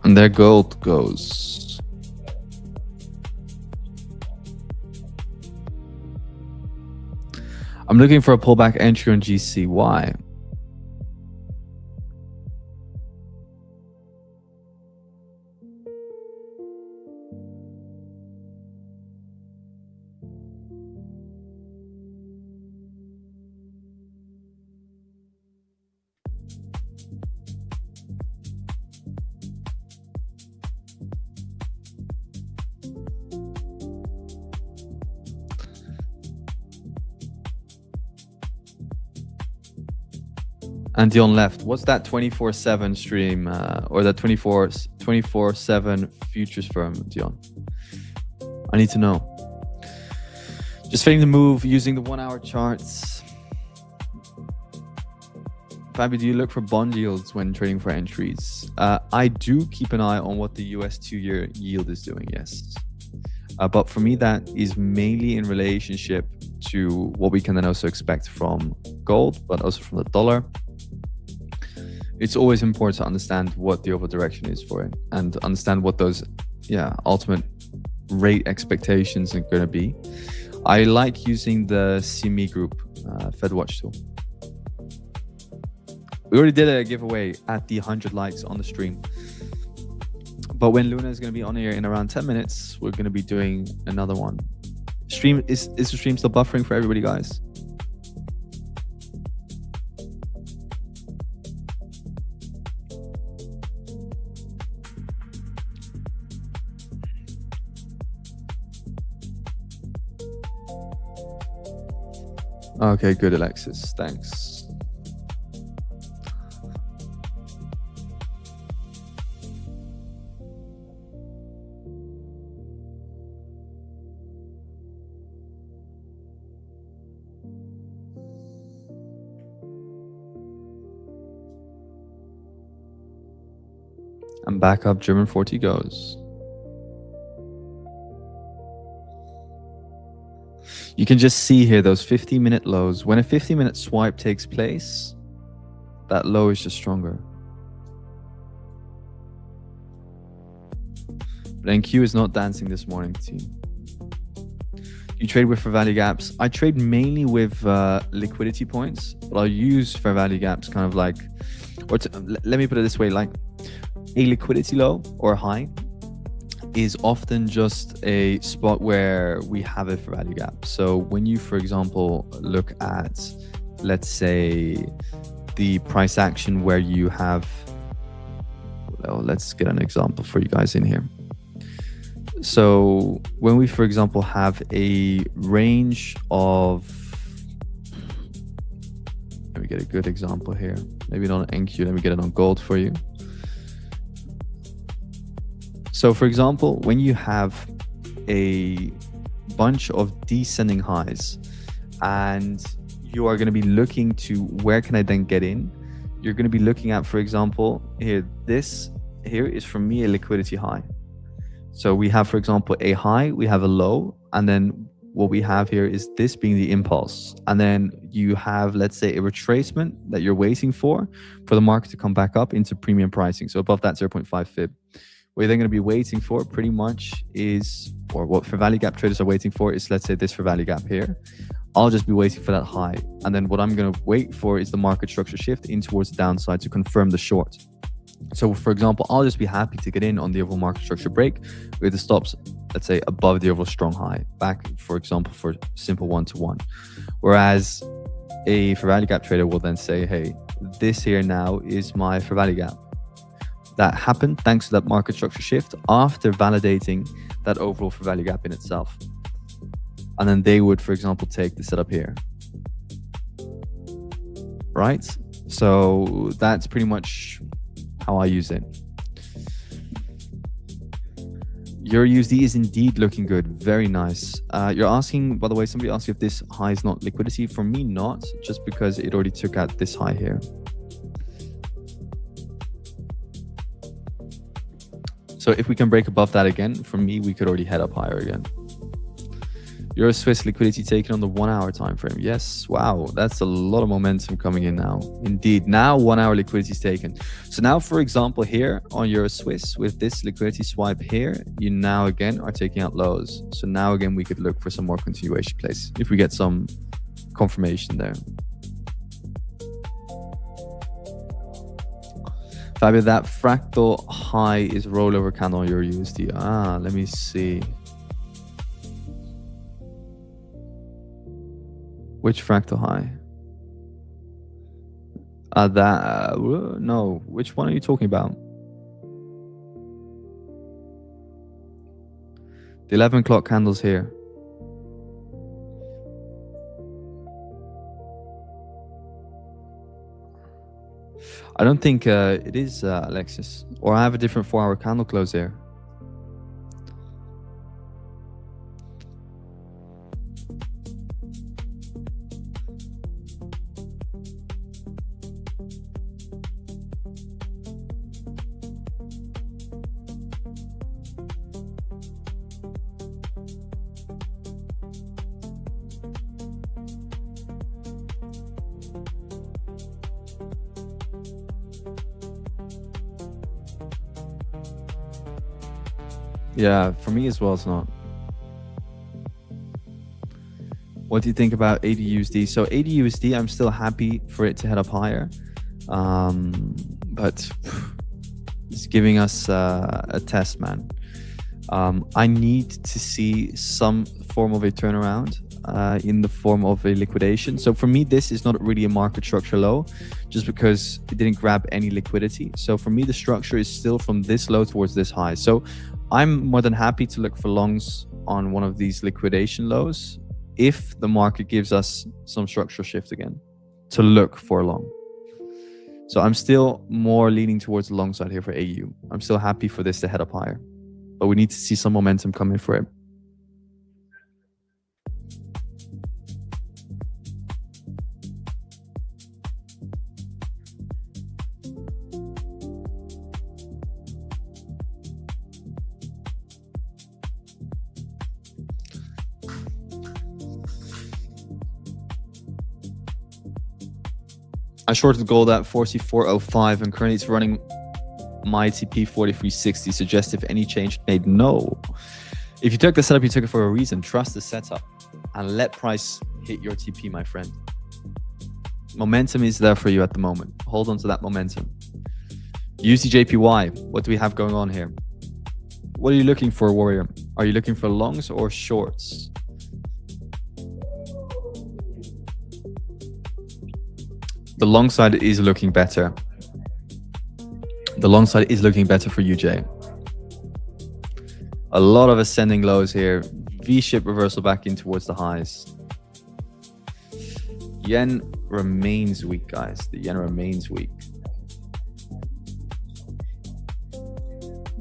And there gold goes. I'm looking for a pullback entry on GC. Why? And Dion left. What's that 24/7 stream or that 24/7 futures firm, Dion? I need to know. Just fading the move using the 1 hour charts. Fabi, do you look for bond yields when trading for entries? I do keep an eye on what the US 2-year yield is doing, yes. But for me, that is mainly in relationship to what we can then also expect from gold, but also from the dollar. It's always important to understand what the overall direction is for it and understand what those ultimate rate expectations are going to be. I like using the CME group FedWatch tool. We already did a giveaway at the 100 likes on the stream. But when Luna is going to be on here in around 10 minutes, we're going to be doing another one. Is the stream still buffering for everybody, guys? Okay, good, Alexis. Thanks. back up German 40 goes. You can just see here those 15-minute lows. When a 15-minute swipe takes place, that low is just stronger. But NQ is not dancing this morning, team. You trade with fair value gaps. I trade mainly with liquidity points, but I'll use fair value gaps kind of like, let me put it this way, like a liquidity low or high is often just a spot where we have a fair value gap. So when you, for example, look at, let's say, the price action where you have, well, let's get an example for you guys in here. So when we, for example, have a range of, let me get a good example here. Maybe not on NQ, let me get it on gold for you. So for example, when you have a bunch of descending highs and you are going to be looking to where can I then get in, you're going to be looking at, for example, here, this here is for me a liquidity high. So we have, for example, a high, we have a low, and then what we have here is this being the impulse. And then you have, let's say, a retracement that you're waiting for the market to come back up into premium pricing. So above that 0.5 fib. What you're then going to be waiting for pretty much is, or what fair value gap traders are waiting for is, let's say, this fair value gap here. I'll just be waiting for that high. And then what I'm going to wait for is the market structure shift in towards the downside to confirm the short. So for example, I'll just be happy to get in on the overall market structure break with the stops, let's say, above the overall strong high, back, for example, for simple 1-to-1. Whereas a fair value gap trader will then say, hey, this here now is my fair value gap. That happened thanks to that market structure shift after validating that overall fair value gap in itself. And then they would, for example, take the setup here. Right? So that's pretty much how I use it. Your USD is indeed looking good. Very nice. You're asking, by the way, somebody asked if this high is not liquidity. For me, not, just because it already took out this high here. So if we can break above that again, for me, we could already head up higher again. Euro Swiss liquidity taken on the 1 hour time frame. Yes, wow, that's a lot of momentum coming in now. Indeed, now 1 hour liquidity is taken. So now, for example, here on Euro Swiss with this liquidity swipe here, you now again are taking out lows. So now again, we could look for some more continuation plays if we get some confirmation there. Fabio, that fractal high is rollover candle on your USD. Ah, let me see. Which fractal high? No. Which one are you talking about? The 11 o'clock candles here. I don't think it is Alexis. Or I have a different 4 hour candle close here. Yeah, for me as well, it's not. What do you think about ADUSD? So ADUSD, I'm still happy for it to head up higher. But it's giving us a test, man. I need to see some form of a turnaround in the form of a liquidation. So for me, this is not really a market structure low, just because it didn't grab any liquidity. So for me, the structure is still from this low towards this high. So I'm more than happy to look for longs on one of these liquidation lows if the market gives us some structural shift again to look for a long. So I'm still more leaning towards the long side here for AU. I'm still happy for this to head up higher, but we need to see some momentum coming for it. I shorted gold at 44.05 and currently it's running my TP 43.60. Suggest if any change made. No. If you took the setup, you took it for a reason. Trust the setup and let price hit your TP, my friend. Momentum is there for you at the moment. Hold on to that momentum. USDJPY, what do we have going on here? What are you looking for, Warrior? Are you looking for longs or shorts? The long side is looking better. The long side is looking better for UJ. A lot of ascending lows here. V-shaped reversal back in towards the highs. Yen remains weak, guys. The yen remains weak.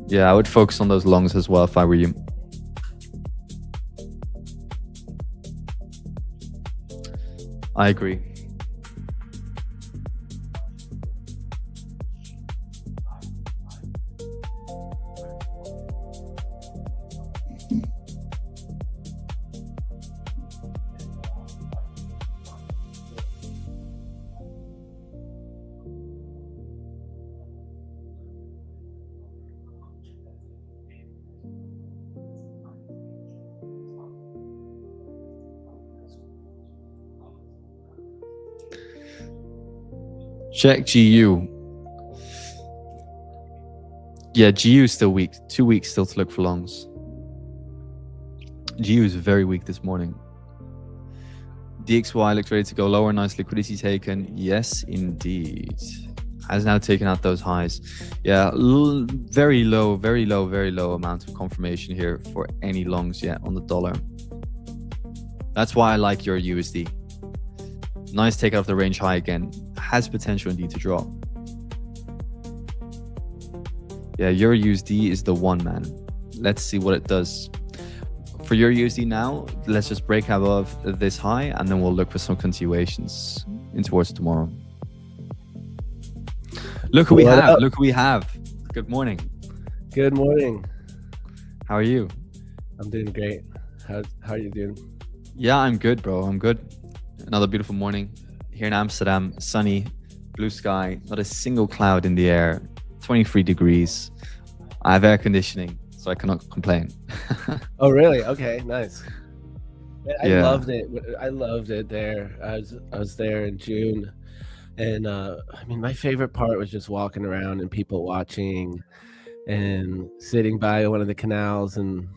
Yeah, I would focus on those longs as well if I were you. I agree. Check GU. Yeah, GU is still weak. 2 weeks still to look for longs. GU is very weak this morning. DXY looks ready to go lower. Nice liquidity taken. Yes, indeed. Has now taken out those highs. Yeah, very low amount of confirmation here for any longs yet on the dollar. That's why I like your USD. Nice take out of the range high again. Has potential indeed to drop. Yeah, your USD is the one, man. Let's see what it does. For your USD now, let's just break above this high and then we'll look for some continuations in towards tomorrow. Look who we have. Look who we have. Good morning. Good morning. How are you? I'm doing great. How are you doing? Yeah, I'm good, bro. I'm good. Another beautiful morning here in Amsterdam. Sunny, blue sky, not a single cloud in the air. 23 degrees. I have air conditioning, so I cannot complain. Oh, really? Okay, nice. I Yeah. loved it. I loved it there. I was there in June, and I mean, my favorite part was just walking around and people watching, and sitting by one of the canals and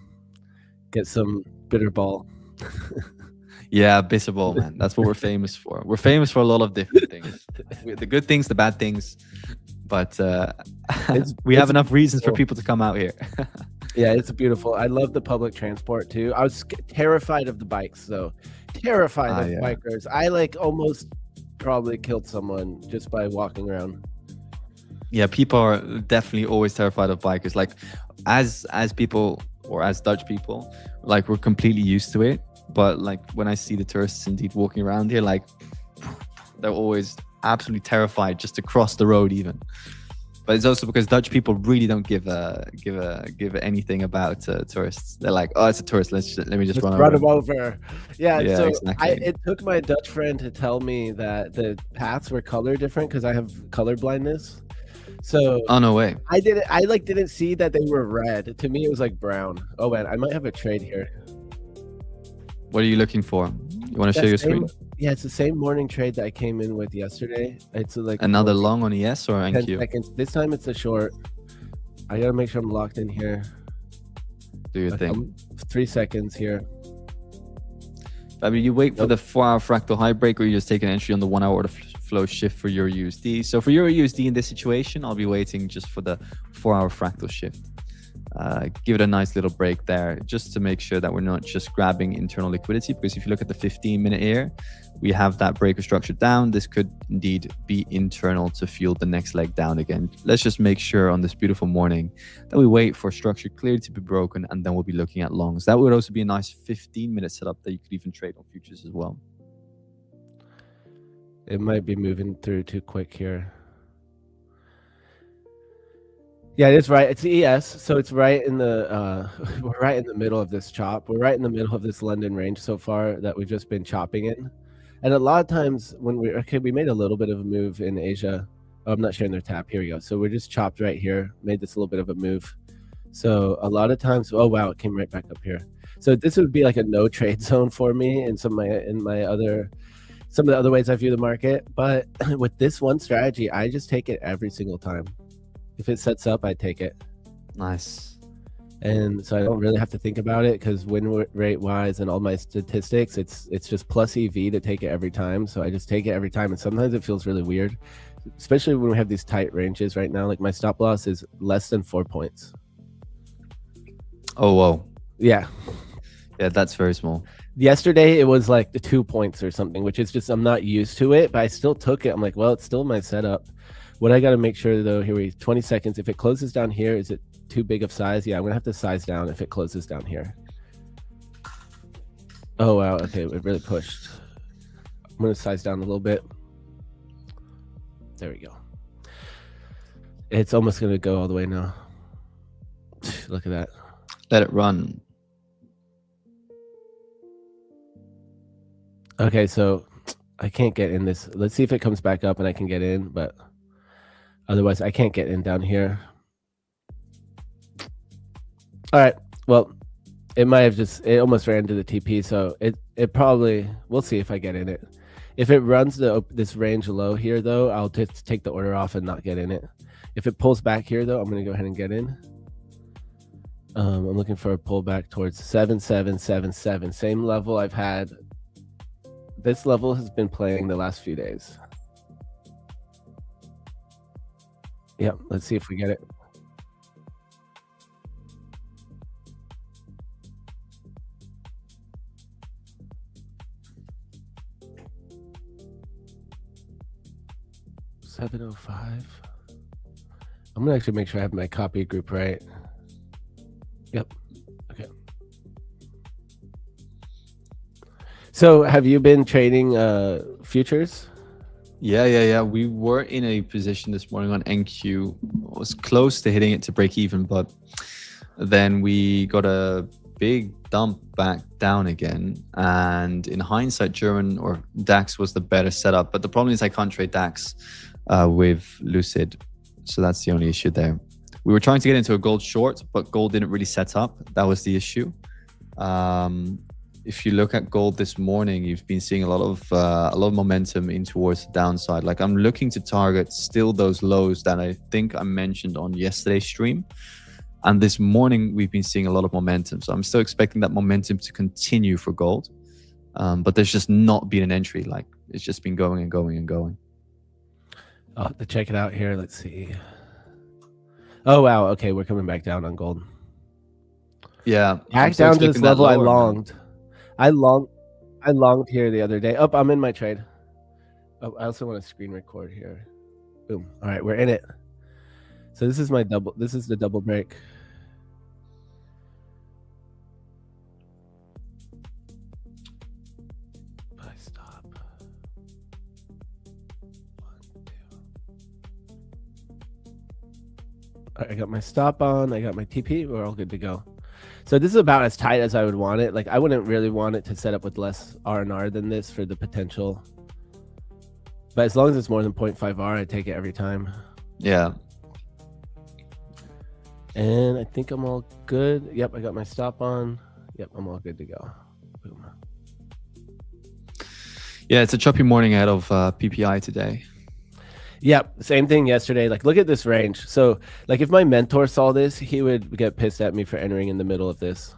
get some bitter ball. Yeah, Bissable, man. That's what we're famous for. We're famous for a lot of different things. The good things, the bad things. But we have enough reasons for people to come out here. Yeah, it's beautiful. I love the public transport too. I was terrified of the bikes though. Terrified of bikers. I like almost probably killed someone just by walking around. Yeah, people are definitely always terrified of bikers. Like as people or as Dutch people, like we're completely used to it. But like when I see the tourists indeed walking around here, like they're always absolutely terrified just to cross the road even. But it's also because Dutch people really don't give anything about tourists. They're like, oh, it's a tourist. Let me just run him over. Yeah, so exactly. It took my Dutch friend to tell me that the paths were color different because I have color blindness. So oh no way. I didn't see that they were red. To me, it was like brown. Oh man, I might have a trade here. What are you looking for? You want to share your screen? Yeah, it's the same morning trade that I came in with yesterday. It's like another long on ES or NQ? 10 seconds. This time it's a short. I gotta make sure I'm locked in here. Do your thing. 3 seconds here. I mean, you wait for the 4-hour fractal high break, or you just take an entry on the 1 hour order flow shift for your USD. So for your USD in this situation, I'll be waiting just for the 4-hour fractal shift. Give it a nice little break there just to make sure that we're not just grabbing internal liquidity, because if you look at the 15-minute here, we have that breaker structure down. This could indeed be internal to fuel the next leg down again. Let's just make sure on this beautiful morning that we wait for structure clearly to be broken, and then we'll be looking at longs. That would also be a nice 15-minute setup that you could even trade on futures as well. It might be moving through too quick here. Yeah, it's right. It's ES, so it's right in the we're right in the middle of this chop. We're right in the middle of this London range so far that we've just been chopping in. And a lot of times when we made a little bit of a move in Asia. Oh, I'm not sharing their tap. Here we go. So we're just chopped right here, made this a little bit of a move. So a lot of times, oh wow, it came right back up here. So this would be like a no trade zone for me in some of the other ways I view the market. But with this one strategy, I just take it every single time. If it sets up, I take it. Nice. And so I don't really have to think about it, because win rate wise and all my statistics, it's just plus EV to take it every time. So I just take it every time. And sometimes it feels really weird, especially when we have these tight ranges right now. Like my stop loss is less than 4 points. Oh, whoa. Yeah. Yeah, that's very small. Yesterday it was like the 2 points or something, which is just, I'm not used to it, but I still took it. I'm like, well, it's still my setup. What I got to make sure though, here we 20 seconds. If it closes down here, is it too big of size? Yeah, I'm gonna have to size down if it closes down here. Oh wow, okay, it really pushed. I'm gonna size down a little bit. There we go. It's almost gonna go all the way now. Look at that. Let it run. Okay, so I can't get in this. Let's see if it comes back up and I can get in, but otherwise I can't get in down here. All right, well, it might have it almost ran into the TP, so it probably, we'll see if I get in it. If it runs this range low here though, I'll just take the order off and not get in it. If it pulls back here though, I'm gonna go ahead and get in. I'm looking for a pullback towards 7777, same level I've had. This level has been playing the last few days. Yeah, let's see if we get it. $7.05. I'm gonna actually make sure I have my copy group right. Yep. Okay. So have you been trading futures? Yeah. We were in a position this morning on NQ. It was close to hitting it to break even, but then we got a big dump back down again. And in hindsight, German or DAX was the better setup. But the problem is I can't trade DAX with Lucid. So that's the only issue there. We were trying to get into a gold short, but gold didn't really set up. That was the issue. If you look at gold this morning, you've been seeing a lot of momentum in towards the downside. Like I'm looking to target still those lows that I think I mentioned on yesterday's stream. And this morning, we've been seeing a lot of momentum. So I'm still expecting that momentum to continue for gold. But there's just not been an entry. Like it's just been going and going and going. I'll have to check it out here. Let's see. Oh, wow. Okay, we're coming back down on gold. Yeah. Back down to this level I longed. I longed here the other day. Oh, I'm in my trade. Oh, I also want to screen record here. Boom. All right, we're in it. So this is my double. This is the double break. Buy stop. 1, 2. All right, I got my stop on. I got my TP. We're all good to go. So this is about as tight as I would want it. Like I wouldn't really want it to set up with less R&R than this for the potential. But as long as it's more than 0.5 R, I take it every time. Yeah. And I think I'm all good. Yep, I got my stop on. Yep, I'm all good to go. Boom. Yeah, it's a choppy morning ahead of PPI today. Yep, same thing yesterday. Like, look at this range. So, like, if my mentor saw this, he would get pissed at me for entering in the middle of this.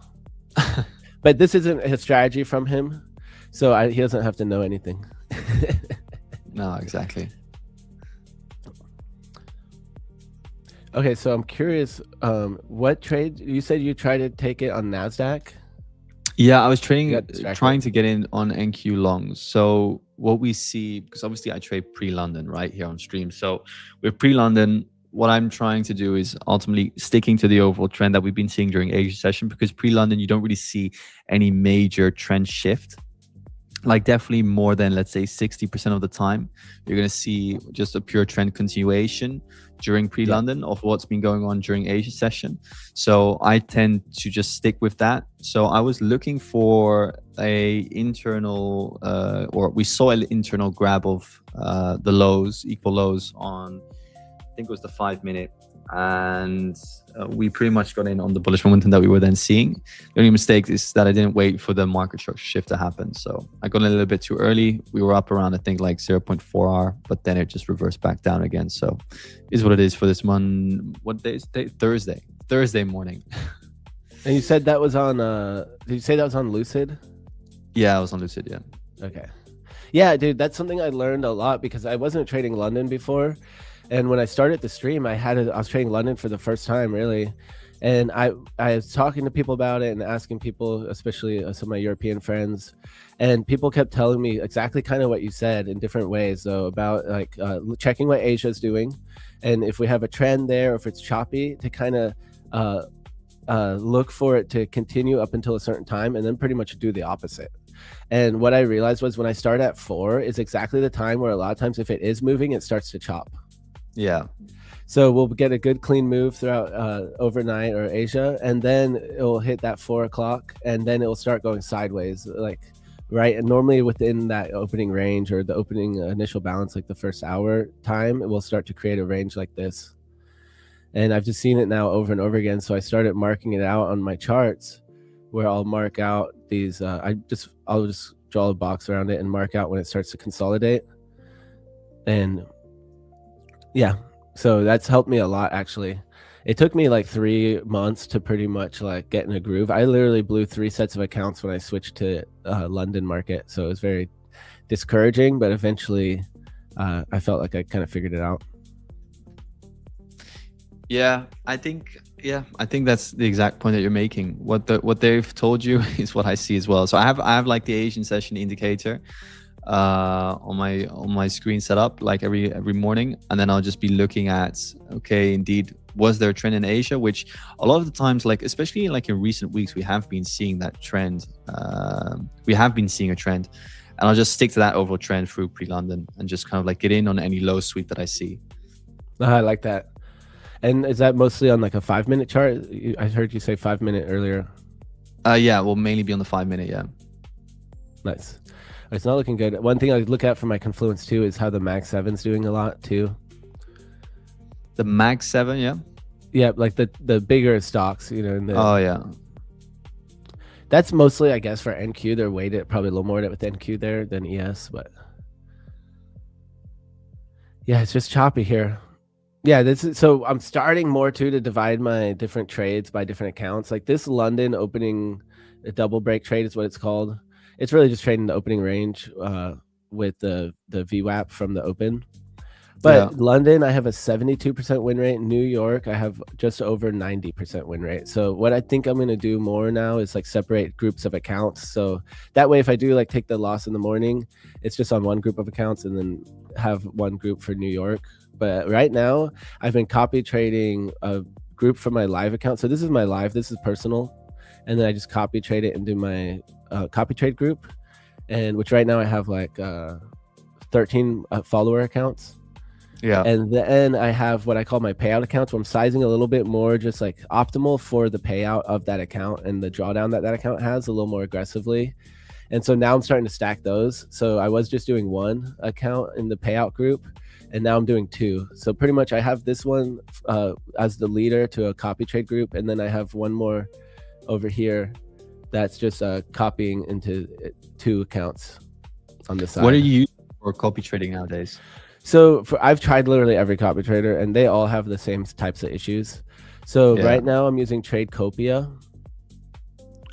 But this isn't a strategy from him, so he doesn't have to know anything. No, exactly. Okay, so I'm curious, what trade? You said you tried to take it on NASDAQ? Yeah, I was trying to get in on NQ longs. So what we see, because obviously I trade pre-London right here on stream. So with pre-London, what I'm trying to do is ultimately sticking to the overall trend that we've been seeing during Asia session, because pre-London, you don't really see any major trend shift. like definitely more than, let's say, 60% of the time, you're going to see just a pure trend continuation during Yeah. pre-London of what's been going on during Asia session. So I tend to just stick with that. So I was looking for a internal or we saw an internal grab of the lows, equal lows on, I think it was the 5 minute, and we pretty much got in on the bullish momentum that we were then seeing. The only mistake is that I didn't wait for the market structure shift to happen. So I got in a little bit too early. We were up around, I think, like 0.4R, but then it just reversed back down again. So is what it is for this month. What day is today? Thursday morning. And you said that was on, did you say that was on Lucid? Yeah, I was on Lucid, yeah. Okay. Yeah, dude, that's something I learned a lot because I wasn't trading London before. And when I started the stream, I was trading London for the first time, really. And I was talking to people about it and asking people, especially some of my European friends, and people kept telling me exactly kind of what you said in different ways, though, about like checking what Asia is doing, and if we have a trend there, or if it's choppy, to kind of look for it to continue up until a certain time, and then pretty much do the opposite. And what I realized was when I start at 4 is exactly the time where a lot of times if it is moving, it starts to chop. Yeah. So we'll get a good clean move throughout overnight or Asia, and then it'll hit that 4 o'clock, and then it'll start going sideways, like right. And normally within that opening range or the opening initial balance, like the first hour time, it will start to create a range like this. And I've just seen it now over and over again. So I started marking it out on my charts, where I'll mark out these. I'll just draw a box around it and mark out when it starts to consolidate. And yeah, so that's helped me a lot, actually. It took me like 3 months to pretty much like get in a groove. I literally blew 3 sets of accounts when I switched to London market. So it was very discouraging, but eventually I felt like I kind of figured it out. Yeah, I think that's the exact point that you're making. What they've told you is what I see as well. So I have like the Asian session indicator on my screen set up like every morning, and then I'll just be looking at, okay, indeed, was there a trend in Asia, which a lot of the times, like especially like in recent weeks, we have been seeing that trend. We have been seeing a trend, and I'll just stick to that overall trend through pre-London and just kind of like get in on any low sweep that I see. I like that. And is that mostly on like a 5-minute chart? I heard you say 5-minute earlier. Yeah, we'll mainly be on the 5-minute. Yeah. Nice. It's not looking good. One thing I look at for my Confluence too is how the Mag 7's doing a lot too. The Mag 7, yeah. Yeah, like the bigger stocks, you know. Oh yeah. That's mostly, I guess, for NQ. They're weighted probably a little more with NQ there than ES, but yeah, it's just choppy here. Yeah, so I'm starting more too to divide my different trades by different accounts. Like this London opening, a double break trade is what it's called. It's really just trading the opening range with the VWAP from the open. But yeah. London, I have a 72% win rate. New York, I have just over 90% win rate. So what I think I'm going to do more now is like separate groups of accounts. So that way, if I do like take the loss in the morning, it's just on one group of accounts and then have one group for New York. But right now, I've been copy trading a group from my live account. So this is my live, this is personal. And then I just copy trade it into my copy trade group. And which right now I have like 13 follower accounts. Yeah. And then I have what I call my payout accounts, where I'm sizing a little bit more, just like optimal for the payout of that account and the drawdown that account has a little more aggressively. And so now I'm starting to stack those. So I was just doing one account in the payout group, and now I'm doing 2. So pretty much I have this one as the leader to a copy trade group. And then I have one more over here that's just copying into 2 accounts on the side. What are you using for copy trading nowadays? So I've tried literally every copy trader, and they all have the same types of issues. So right now I'm using Tradecopia.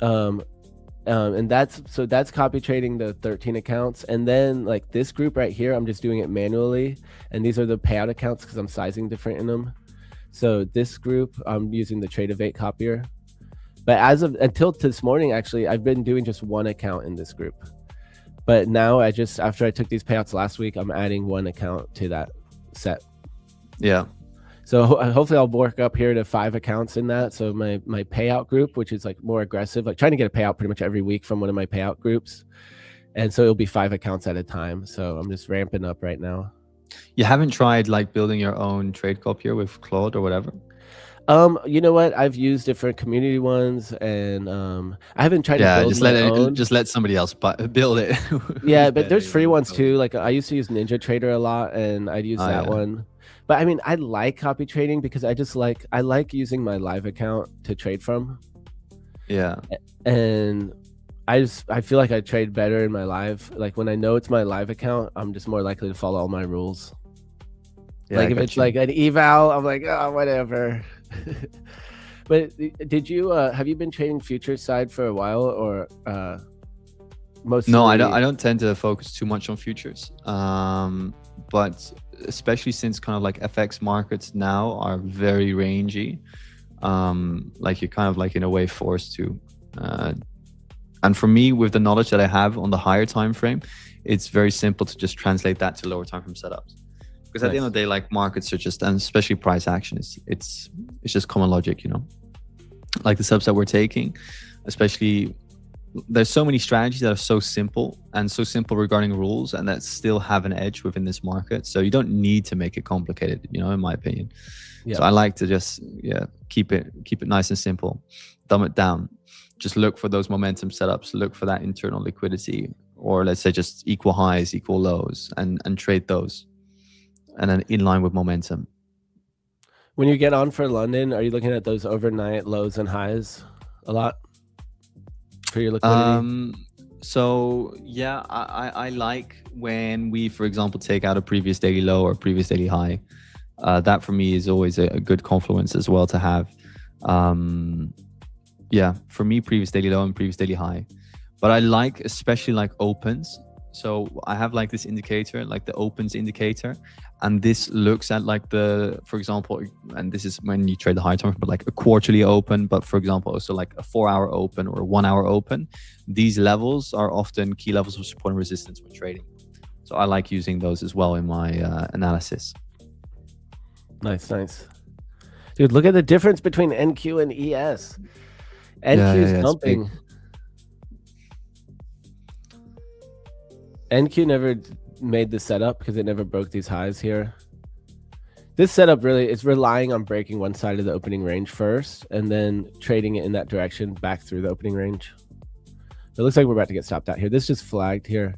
And that's copy trading the 13 accounts. And then like this group right here, I'm just doing it manually. And these are the payout accounts because I'm sizing different in them. So this group, I'm using the Tradeovate copier. But until this morning, actually, I've been doing just one account in this group. But now after I took these payouts last week, I'm adding one account to that set. Yeah. So hopefully I'll work up here to 5 accounts in that. So my payout group, which is like more aggressive, like trying to get a payout pretty much every week from one of my payout groups. and so it'll be 5 accounts at a time. So I'm just ramping up right now. You haven't tried like building your own trade copier with Claude or whatever? You know what? I've used different community ones, and I haven't tried to Yeah, build my own. just let somebody else build it. Yeah, Who's but better, there's you know, free with ones code. too. Like I used to use Ninja Trader a lot, and I'd use Oh that yeah. one. But I mean, I like copy trading because I like using my live account to trade from, Yeah. and I feel like I trade better in my live. Like when I know it's my live account, I'm just more likely to follow all my rules. Yeah, Like I if got it's you. like an eval, I'm like, oh, whatever. But did you have you been trading futures side for a while, or mostly? No, I don't tend to focus too much on futures. But especially since kind of like FX markets now are very rangy, like you're kind of like in a way forced to. And for me, with the knowledge that I have on the higher time frame, it's very simple to just translate that to lower time frame setups. Because at the end of the day, like markets are just, and especially price action, it's just common logic, you know. Like the subs that we're taking, especially, there's so many strategies that are so simple and so simple regarding rules, and that still have an edge within this market. So you don't need to make it complicated, you know, in my opinion. Yeah. So I like to just keep it nice and simple, dumb it down. Just look for those momentum setups, look for that internal liquidity, or let's say just equal highs, equal lows, and trade those, and then in line with momentum. When you get on for London, are you looking at those overnight lows and highs a lot for your liquidity? So yeah, I like when we, for example, take out a previous daily low or previous daily high. That for me is always a good confluence as well to have. Yeah, for me, previous daily low and previous daily high. But I like especially like opens. So I have like this indicator, like the opens indicator, and this looks at like the, for example, and this is when you trade the high time, but like a quarterly open, but for example, also like a 4-hour open or a 1-hour open. These levels are often key levels of support and resistance when trading. So I like using those as well in my analysis. Nice. Dude, look at the difference between NQ and ES. NQ is dumping. NQ never made the setup because it never broke these highs here. This setup really is relying on breaking one side of the opening range first and then trading it in that direction back through the opening range. It looks like we're about to get stopped out here. This just flagged here.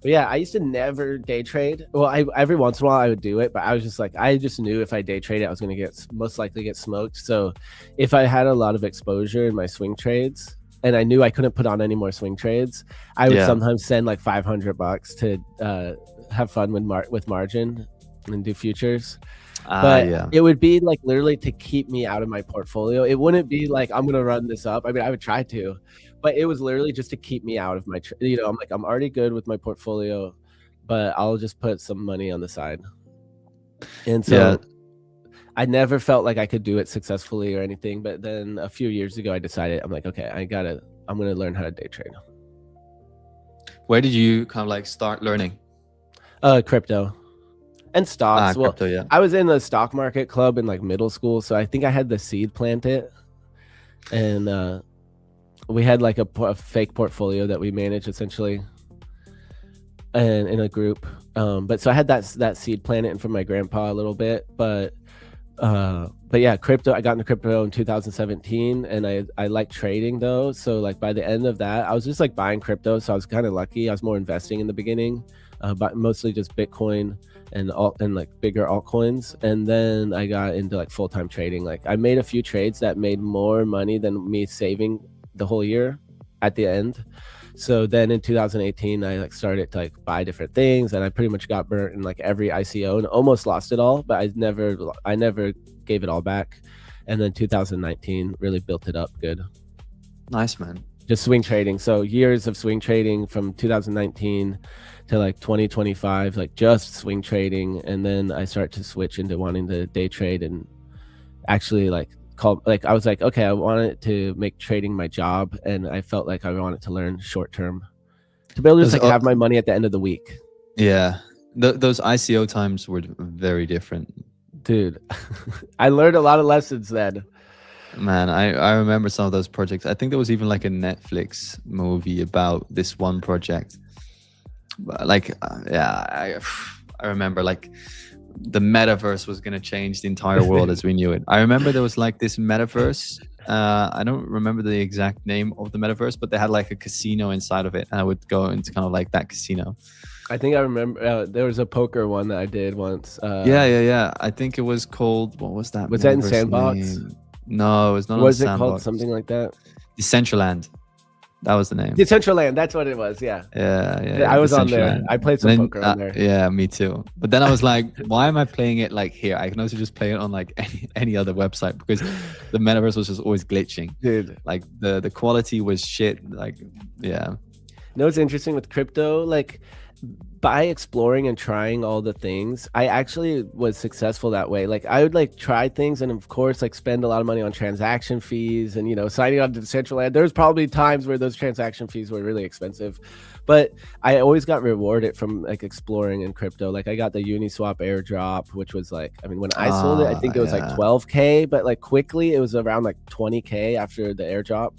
But yeah, I used to never day trade. Well, every once in a while I would do it, but I was just like, I just knew if I day trade it, I was going to most likely get smoked. So if I had a lot of exposure in my swing trades and I knew I couldn't put on any more swing trades, I would sometimes send like $500 to have fun with margin and do futures. But it would be like literally to keep me out of my portfolio. It wouldn't be like I'm gonna run this up. I mean, I would try to, but it was literally just to keep me out of my, I'm like, I'm already good with my portfolio, but I'll just put some money on the side. And so I never felt like I could do it successfully or anything. But then a few years ago, I decided, I'm like, okay, I'm gonna learn how to day trade. Where did you kind of like start learning? Crypto. And stocks. Well, crypto, I was in the stock market club in like middle school, so I think I had the seed planted, and we had like a fake portfolio that we managed essentially, and in a group. But so I had that seed planted from my grandpa a little bit, but yeah, crypto. I got into crypto in 2017, and I like trading though. So like by the end of that, I was just like buying crypto. So I was kind of lucky. I was more investing in the beginning, but mostly just Bitcoin and like bigger altcoins. And then I got into like full-time trading. Like I made a few trades that made more money than me saving the whole year at the end. So then in 2018, I like started to like buy different things, and I pretty much got burnt in like every ICO and almost lost it all, but I never gave it all back. And then 2019 really built it up good. Nice, man. Just swing trading. So years of swing trading from 2019 to like 2025, like just swing trading. And then I start to switch into wanting to day trade and actually I was like, okay, I wanted to make trading my job, and I felt like I wanted to learn short term to be able to just like have my money at the end of the week. Yeah, those ICO times were very different, dude. I learned a lot of lessons then. Man, I remember some of those projects. I think there was even like a Netflix movie about this one project. like yeah, I remember like the metaverse was going to change the entire world as we knew it. I remember there was like this metaverse. I don't remember the exact name of the metaverse, but they had like a casino inside of it, and I would go into kind of like that casino. I think I remember there was a poker one that I did once. Yeah. I think it was called, what was that? Was that in metaverse Sandbox? name? No, it was not on Was it called Sandbox. something like that? Decentraland. That was the name. Decentraland, that's what it was. Yeah. Yeah. I was on there. Decentraland. I played some And then, poker on there. yeah, me too. But then I was like, why am I playing it like here? I can also just play it on like any other website, because the metaverse was just always glitching. Dude, Like the quality was shit. Like, yeah. you know what's interesting with crypto? Like, by exploring and trying all the things, I actually was successful that way. Like, I would like try things and of course like spend a lot of money on transaction fees and, you know, signing on to Decentraland. There's probably times where those transaction fees were really expensive, but I always got rewarded from like exploring in crypto. Like, I got the Uniswap airdrop, which was like, I mean, when I sold it, I think it was like 12K, but like quickly it was around like 20K after the airdrop.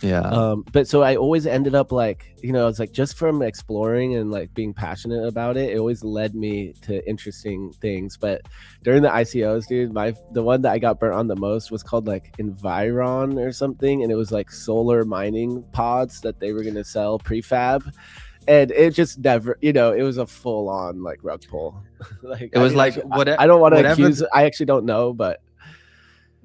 Yeah. But so I always ended up like, you know, it's like just from exploring and like being passionate about it, it always led me to interesting things. But during the ICOs, dude, the one that I got burnt on the most was called like Environ or something, and it was like solar mining pods that they were gonna sell prefab. And it just never, you know, it was a full on like rug pull. Like, It was like whatever. I don't want to accuse, I actually don't know, but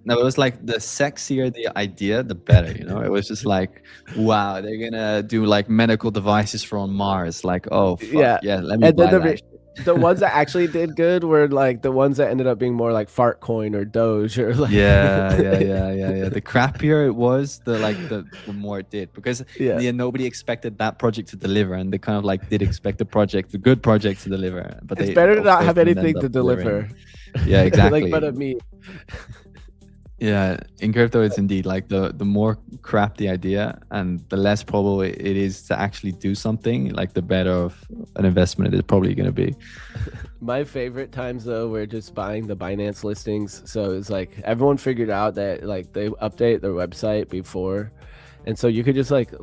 no, it was like the sexier the idea, the better, you know? It was just like, wow, they're gonna do like medical devices from Mars. Like, oh, fuck, yeah, let me and buy then that. the ones that actually did good were like the ones that ended up being more like fart coin or Doge or like Yeah. The crappier it was, the more it did, because nobody expected that project to deliver, and they kind of like did expect the good project to deliver. But it's better to not have anything to deliver. Yeah, exactly. Like, but me. Yeah, in crypto, it's indeed like the more crap the idea and the less probable it is to actually do something, like the better of an investment it is probably going to be. My favorite times though were just buying the Binance listings. So it's like everyone figured out that like they update their website before, and so you could just like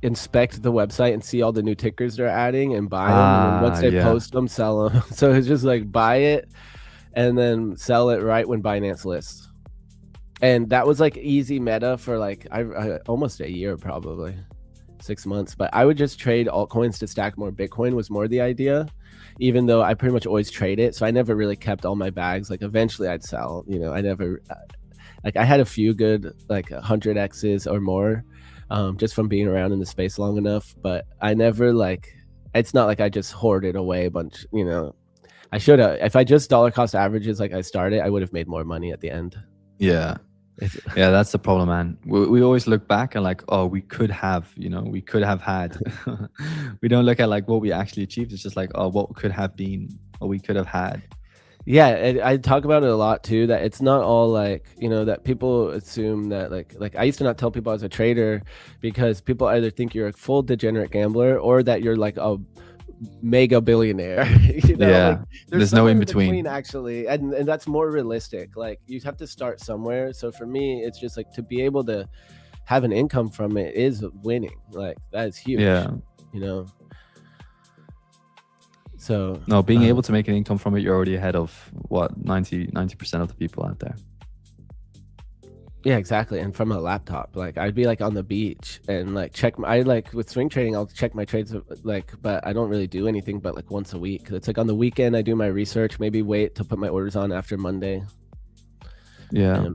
inspect the website and see all the new tickers they're adding and buy them, and then once they post them, sell them. So it's just like buy it and then sell it right when Binance lists. And that was like easy meta for like I almost a year, probably 6 months. But I would just trade altcoins to stack more Bitcoin was more the idea, even though I pretty much always trade it. So I never really kept all my bags. Like eventually I'd sell, you know. I never like, I had a few good like 100x's or more just from being around in the space long enough. But I never like, it's not like I just hoarded away a bunch, you know. I should have. If I just dollar cost averages like I started, I would have made more money at the end. Yeah, that's the problem, man. We always look back and like, oh, we could have, you know, we could have had. We don't look at like what we actually achieved. It's just like, oh, what could have been, or we could have had. Yeah, I talk about it a lot too, that it's not all like, you know, that people assume that like I used to not tell people I was a trader, because people either think you're a full degenerate gambler or that you're like a mega billionaire. You know? Yeah, like, there's no in between actually, and that's more realistic. Like you have to start somewhere. So for me, it's just like to be able to have an income from it is winning. Like that is huge. Yeah, you know. So no, being able to make an income from it, you're already ahead of what 90% of the people out there. Yeah, exactly. And from a laptop, like I'd be like on the beach and like I like with swing trading, I'll check my trades like, but I don't really do anything but like once a week. It's like on the weekend I do my research, maybe wait to put my orders on after Monday. Yeah,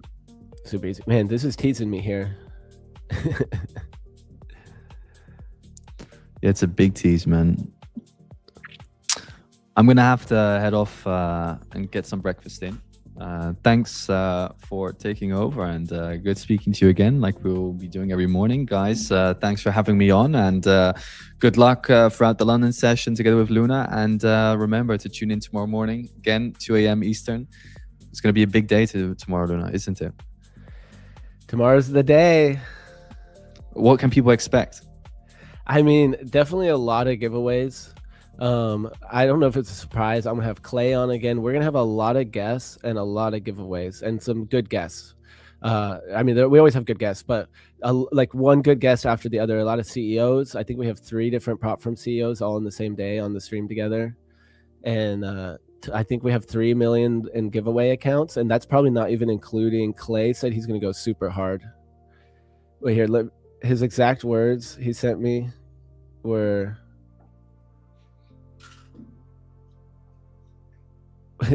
super easy. Man, this is teasing me here. Yeah, it's a big tease, man. I'm gonna have to head off and get some breakfast in. Thanks for taking over, and good speaking to you again, like we'll be doing every morning, guys. Thanks for having me on, and good luck throughout the London session together with Luna. And remember to tune in tomorrow morning again, 2 a.m. Eastern. It's going to be a big day tomorrow, Luna, isn't it? Tomorrow's the day. What can people expect? I mean, definitely a lot of giveaways. I don't know if it's a surprise. I'm gonna have Clay on again. We're gonna have a lot of guests and a lot of giveaways and some good guests. I mean, we always have good guests, but like one good guest after the other. A lot of CEOs. I think we have 3 different prop firm CEOs all in the same day on the stream together, and I think we have 3 million in giveaway accounts, and that's probably not even including Clay said he's going to go super hard. Wait here, his exact words he sent me were,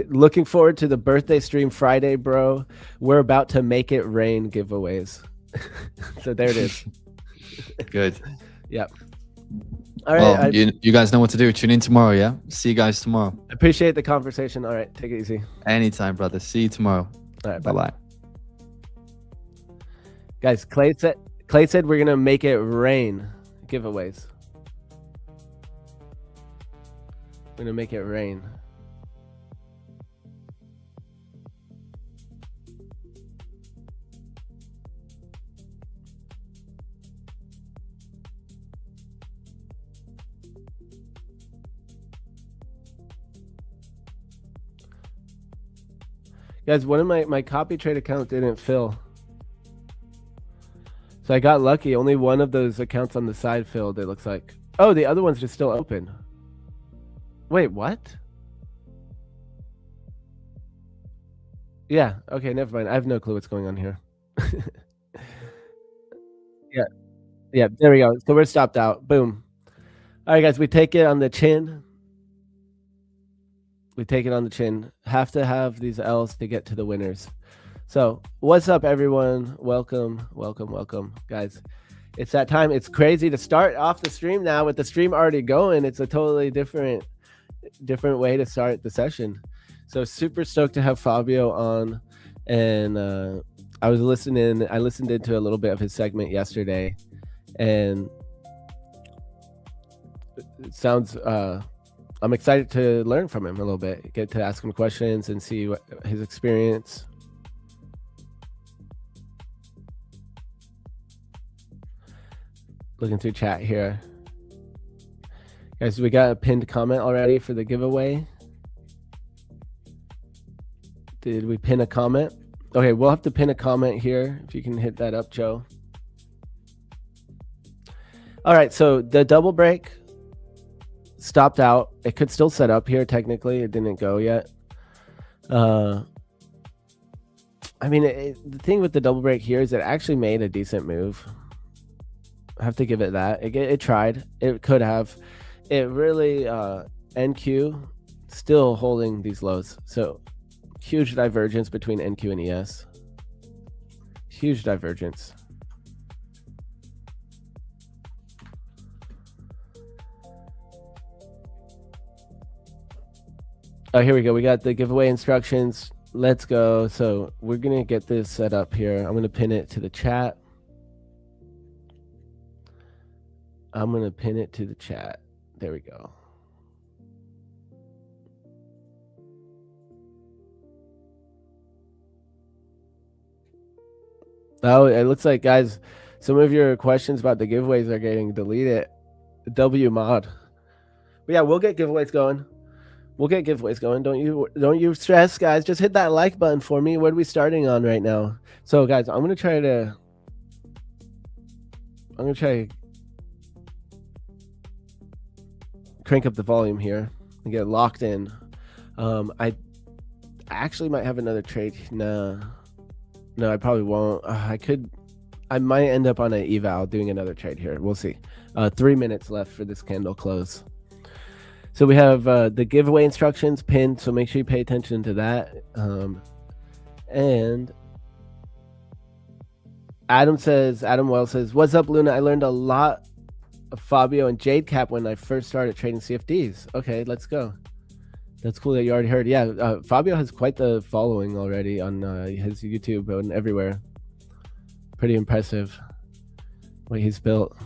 looking forward to the birthday stream Friday, bro. We're about to make it rain giveaways. So there it is. Good. Yep. All right. Well, you guys know what to do. Tune in tomorrow, yeah? See you guys tomorrow. Appreciate the conversation. All right. Take it easy. Anytime, brother. See you tomorrow. All right. Bye-bye. Guys, Clay said we're going to make it rain giveaways. We're going to make it rain. Guys, one of my copy trade account didn't fill. So I got lucky. Only one of those accounts on the side filled, it looks like. Oh, the other one's just still open. Wait, what? Yeah, okay, never mind. I have no clue what's going on here. Yeah, there we go. So we're stopped out. Boom. All right, guys, we take it on the chin. We take it on the chin. Have to have these L's to get to the winners. So what's up, everyone? Welcome, welcome, welcome. Guys, it's that time. It's crazy to start off the stream now with the stream already going. It's a totally different way to start the session. So super stoked to have Fabio on. And I listened into a little bit of his segment yesterday. And it sounds... I'm excited to learn from him a little bit, get to ask him questions and see what his experience. Looking through chat here. Guys, we got a pinned comment already for the giveaway. Did we pin a comment? Okay, we'll have to pin a comment here. If you can hit that up, Joe. All right, so the double break stopped out. It could still set up here. Technically, it didn't go yet. I mean, the thing with the double break here is it actually made a decent move. I have to give it that. It tried. It could have. It really, NQ still holding these lows. So huge divergence between NQ and ES. Huge divergence. Oh, here we go. We got the giveaway instructions. Let's go. So we're going to get this set up here. I'm going to pin it to the chat. There we go. Oh, it looks like, guys, some of your questions about the giveaways are getting deleted. W mod. But yeah, we'll get giveaways going. Don't you stress, guys. Just hit that like button for me. What are we starting on right now? So, guys, I'm gonna try to crank up the volume here and get locked in. I actually might have another trade. No, I probably won't. I might end up on an eval doing another trade here. We'll see. 3 minutes left for this candle close. So we have the giveaway instructions pinned, so make sure you pay attention to that. And Adam Wells says, what's up, Luna? I learned a lot of Fabio and Jade Cap when I first started trading CFDs. Okay, let's go. That's cool that you already heard. Yeah, Fabio has quite the following already on his YouTube and everywhere. Pretty impressive what he's built.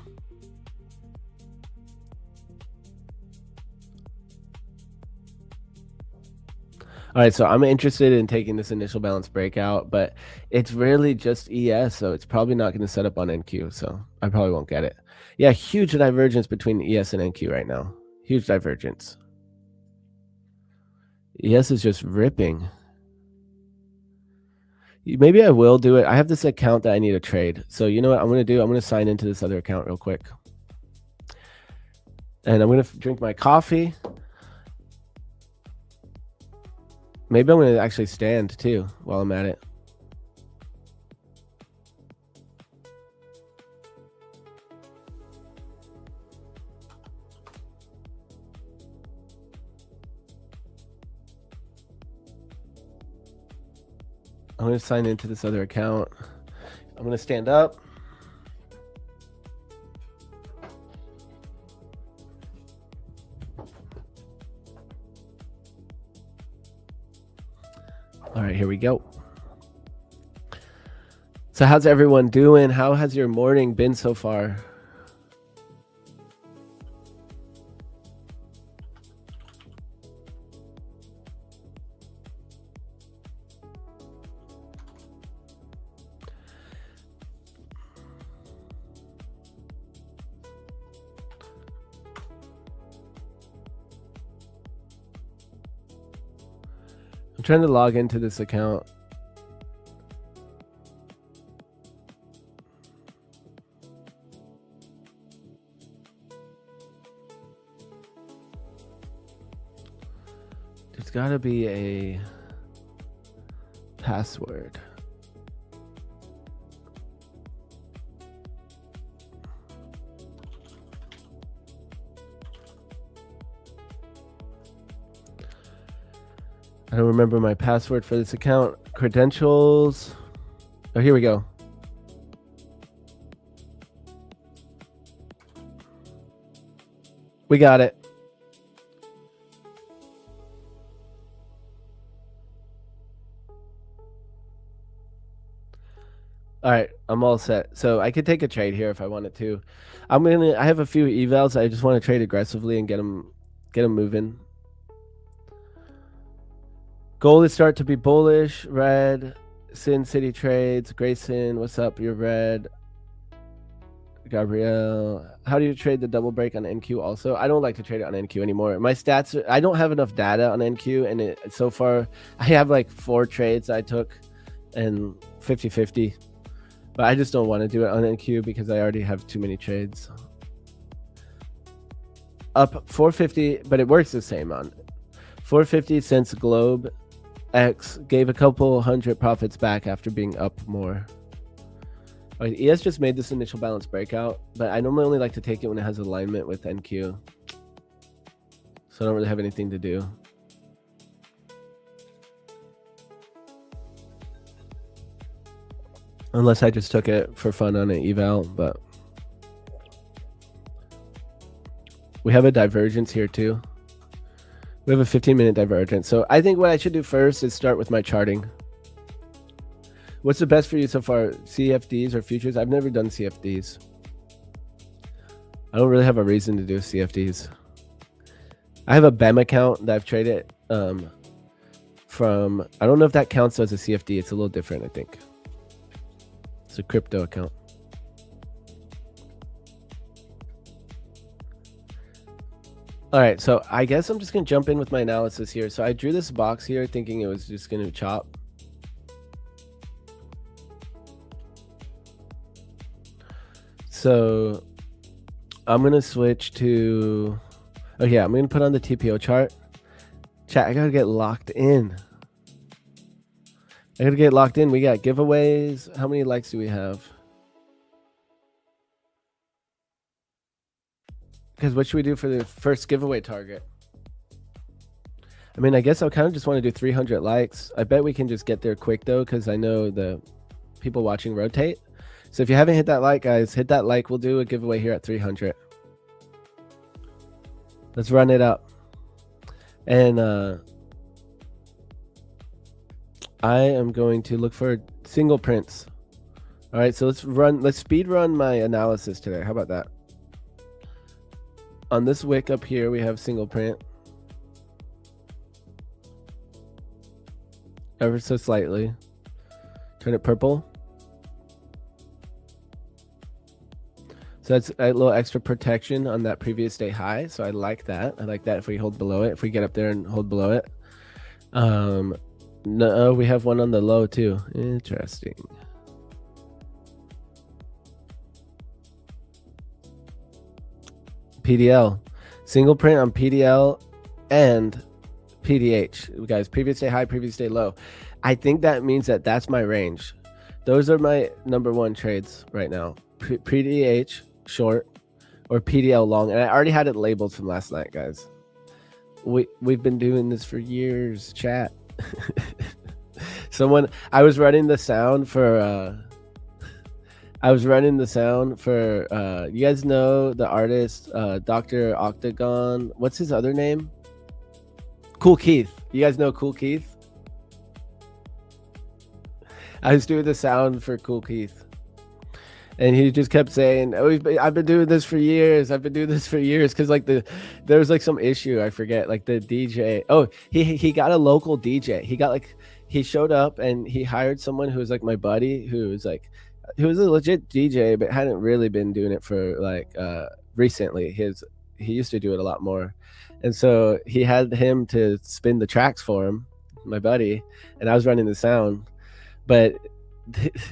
All right, so I'm interested in taking this initial balance breakout, but it's really just ES, so it's probably not going to set up on NQ, so I probably won't get it. Yeah, huge divergence between ES and NQ right now. Huge divergence. ES is just ripping. Maybe I will do it. I have this account that I need to trade. So you know what I'm going to do? I'm going to sign into this other account real quick. And I'm going to drink my coffee. Maybe I'm going to actually stand too while I'm at it. I'm going to sign into this other account. I'm going to stand up. All right, here we go. So how's everyone doing? How has your morning been so far? I'm trying to log into this account. There's got to be a password. I don't remember my password for this account. Credentials. Oh, here we go. We got it. All right, I'm all set. So I could take a trade here if I wanted to. I have a few evals. I just want to trade aggressively and get them moving. Goal is start to be bullish. Red. Sin City trades. Grayson, what's up? You're red. Gabrielle, how do you trade the double break on NQ also? I don't like to trade it on NQ anymore. My stats, I don't have enough data on NQ, and so far I have like 4 trades I took and 50-50. But I just don't want to do it on NQ because I already have too many trades. Up 450, but it works the same on 450 since Globe X gave a couple hundred profits back after being up more. Right, ES just made this initial balance breakout, but I normally only like to take it when it has alignment with NQ. So I don't really have anything to do. Unless I just took it for fun on an eval, but we have a divergence here too. We have a 15-minute divergence. So I think what I should do first is start with my charting. What's the best for you so far? CFDs or futures? I've never done CFDs. I don't really have a reason to do CFDs. I have a BEM account that I've traded from, I don't know if that counts as a CFD. It's a little different, I think. It's a crypto account. All right, so I guess I'm just going to jump in with my analysis here. So I drew this box here thinking it was just going to chop. So I'm going to switch to, oh yeah, I'm going to put on the TPO chart. Chat, I got to get locked in. We got giveaways. How many likes do we have? Because what should we do for the first giveaway target? I mean, I guess I kind of just want to do 300 likes. I bet we can just get there quick though, because I know the people watching rotate. So if you haven't hit that like, guys, hit that like. We'll do a giveaway here at 300. Let's run it up. And I am going to look for single prints. All right, so let's speed run my analysis today. How about that? On this wick up here, we have single print. Ever so slightly. Turn it purple. So that's a little extra protection on that previous day high. So I like that. I like that if we hold below it, if we get up there and hold below it. No, we have one on the low too. Interesting. PDL, single print on PDL and PDH, guys. Previous day high, previous day low. I think that means that that's my range. Those are my number one trades right now. PDH short or PDL long, and I already had it labeled from last night, guys. We've been doing this for years, chat. I was running the sound for you guys know the artist Dr. Octagon. What's his other name? Cool Keith. You guys know Cool Keith? I was doing the sound for Cool Keith, and he just kept saying, "Oh, I've been doing this for years. I've been doing this for years." Because like there was like some issue, I forget. Like the DJ. Oh, he got a local DJ. He showed up and he hired someone who was like my buddy, who was a legit DJ, but hadn't really been doing it for like recently. He used to do it a lot more, and so he had him to spin the tracks for him, my buddy, and I was running the sound. But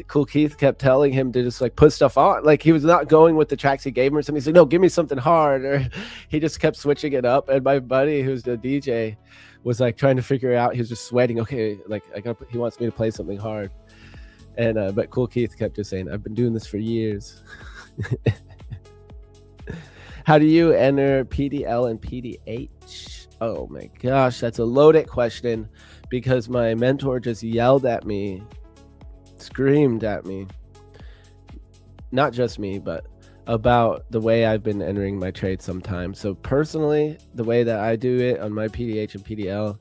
Cool Keith kept telling him to just like put stuff on. Like he was not going with the tracks he gave him or something. He's like, no, give me something hard. Or he just kept switching it up. And my buddy, who's the DJ, was like trying to figure out. He was just sweating. Okay, like he wants me to play something hard. And but Cool Keith kept just saying, I've been doing this for years. How do you enter PDL and PDH? Oh my gosh, that's a loaded question because my mentor just yelled at me, screamed at me, not just me, but about the way I've been entering my trade sometimes. So personally, the way that I do it on my PDH and PDL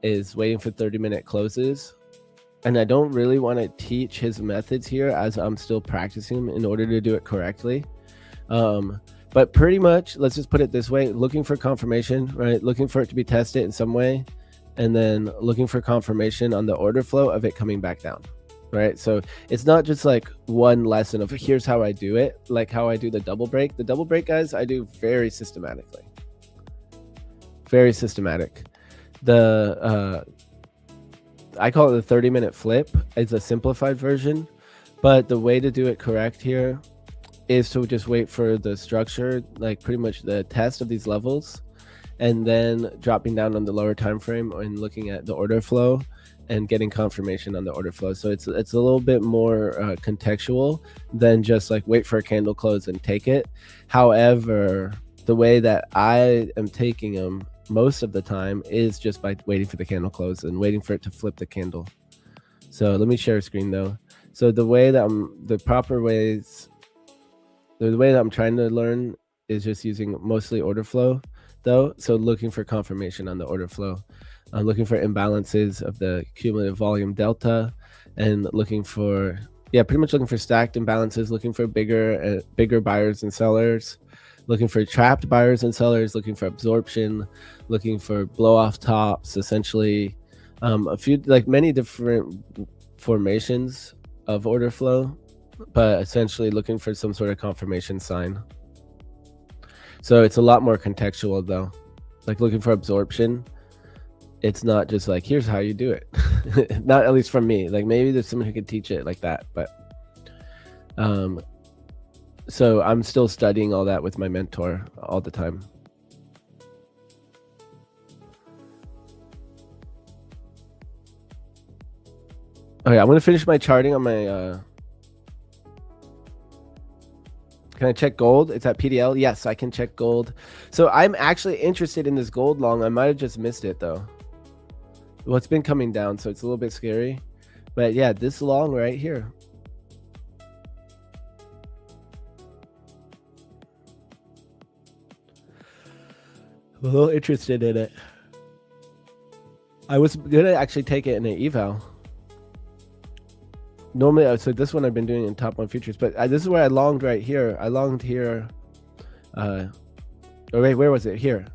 is waiting for 30-minute closes. And I don't really want to teach his methods here as I'm still practicing in order to do it correctly. But pretty much, let's just put it this way, looking for confirmation, right? Looking for it to be tested in some way, and then looking for confirmation on the order flow of it coming back down, right? So it's not just like one lesson of here's how I do it, like how I do the double break. The double break, guys, I do very systematically. Very systematic. I call it the 30-minute flip. It's a simplified version, but the way to do it correct here is to just wait for the structure, like pretty much the test of these levels, and then dropping down on the lower time frame and looking at the order flow and getting confirmation on the order flow. So it's a little bit more contextual than just like wait for a candle close and take it. However, the way that I am taking them most of the time is just by waiting for the candle close and waiting for it to flip the candle. So let me share a screen though. So the way that the way that I'm trying to learn is just using mostly order flow though. So looking for confirmation on the order flow. I'm looking for imbalances of the cumulative volume delta and looking for, pretty much looking for stacked imbalances, looking for bigger buyers and sellers, looking for trapped buyers and sellers, looking for absorption, looking for blow off tops, essentially a few, like many different formations of order flow, but essentially looking for some sort of confirmation sign. So it's a lot more contextual though, like looking for absorption. It's not just like, here's how you do it. Not at least from me. Like maybe there's someone who could teach it like that, but so I'm still studying all that with my mentor all the time. Okay, I'm gonna finish my charting on my can I check gold? It's at PDL. Yes, I can check gold. So I'm actually interested in this gold long. I might have just missed it though. Well, it's been coming down, so it's a little bit scary. But yeah, this long right here. I'm a little interested in it. I was gonna actually take it in an eval. Normally, so this one I've been doing in top 1 futures, but this is where I longed right here. I longed here. Oh wait, where was it? Here,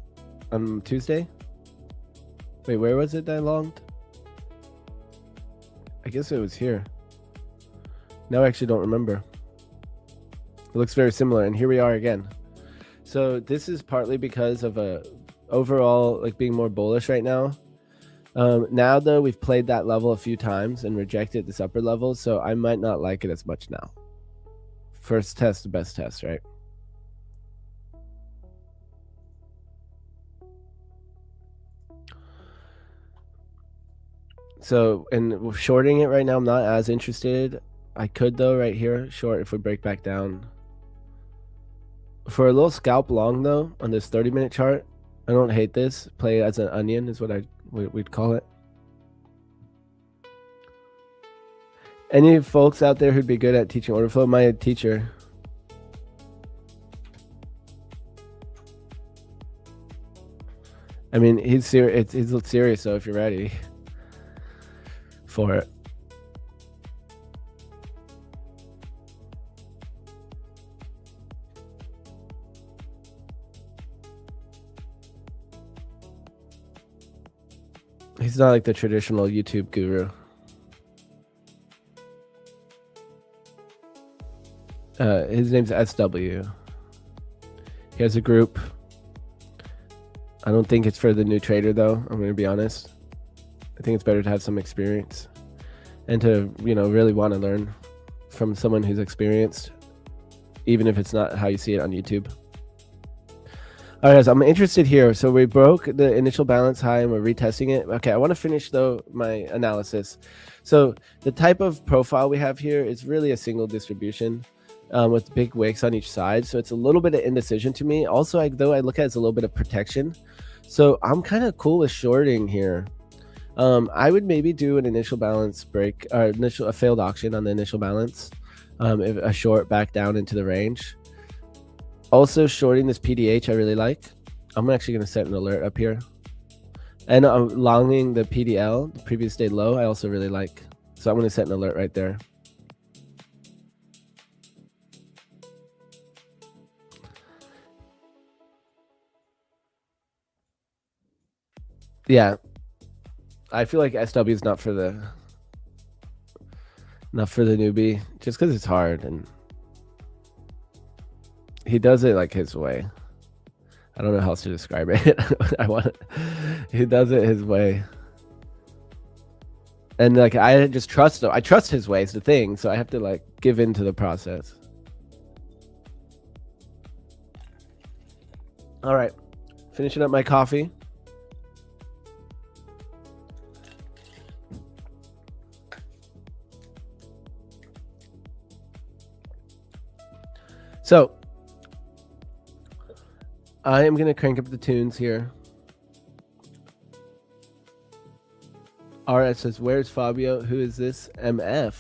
on Tuesday. Wait, where was it that I longed? I guess it was here. Now I actually don't remember. It looks very similar, and here we are again. So this is partly because of a overall like being more bullish right now. Now though, we've played that level a few times and rejected this upper level, so I might not like it as much now. First test, the best test, right? So, and shorting it right now, I'm not as interested. I could though, right here, short if we break back down. For a little scalp long though, on this 30-minute chart, I don't hate this. Play as an onion is what we'd call it. Any folks out there who'd be good at teaching order flow? My teacher. I mean, he's serious. He's serious, so if you're ready for it. He's not like the traditional YouTube guru. His name's SW. He has a group. I don't think it's for the new trader though. I'm going to be honest. I think it's better to have some experience and to, really want to learn from someone who's experienced, even if it's not how you see it on YouTube. All right, guys, I'm interested here. So we broke the initial balance high and we're retesting it. Okay, I want to finish though my analysis. So the type of profile we have here is really a single distribution with big wicks on each side. So it's a little bit of indecision to me. Also, though I look at it as a little bit of protection. So I'm kind of cool with shorting here. I would maybe do an initial balance break or a failed auction on the initial balance, if a short back down into the range. Also shorting this PDH I really like. I'm actually going to set an alert up here. And longing the PDL, the previous day low, I also really like. So I'm going to set an alert right there. Yeah. I feel like SW is not for the newbie, just because it's hard and he does it like his way. I don't know how else to describe it. He does it his way. And like I just trust him. I trust his way is the thing, so I have to like give in to the process. All right. Finishing up my coffee. So I am going to crank up the tunes here. RS says, where's Fabio? Who is this? MF.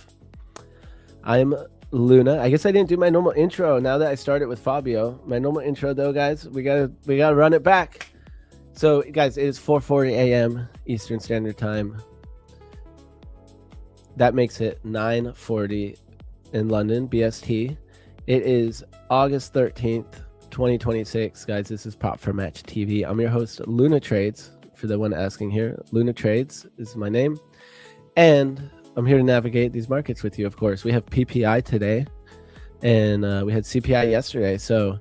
I'm Luna. I guess I didn't do my normal intro now that I started with Fabio. My normal intro though, guys, we gotta run it back. So guys, it is 4:40 a.m. Eastern Standard Time. That makes it 9:40 in London, BST. It is August 13th, 2026. Guys, this is Prop for Match TV. I'm your host, Luna Trades, for the one asking here. Luna Trades is my name. And I'm here to navigate these markets with you, of course. We have PPI today, and we had CPI yesterday. So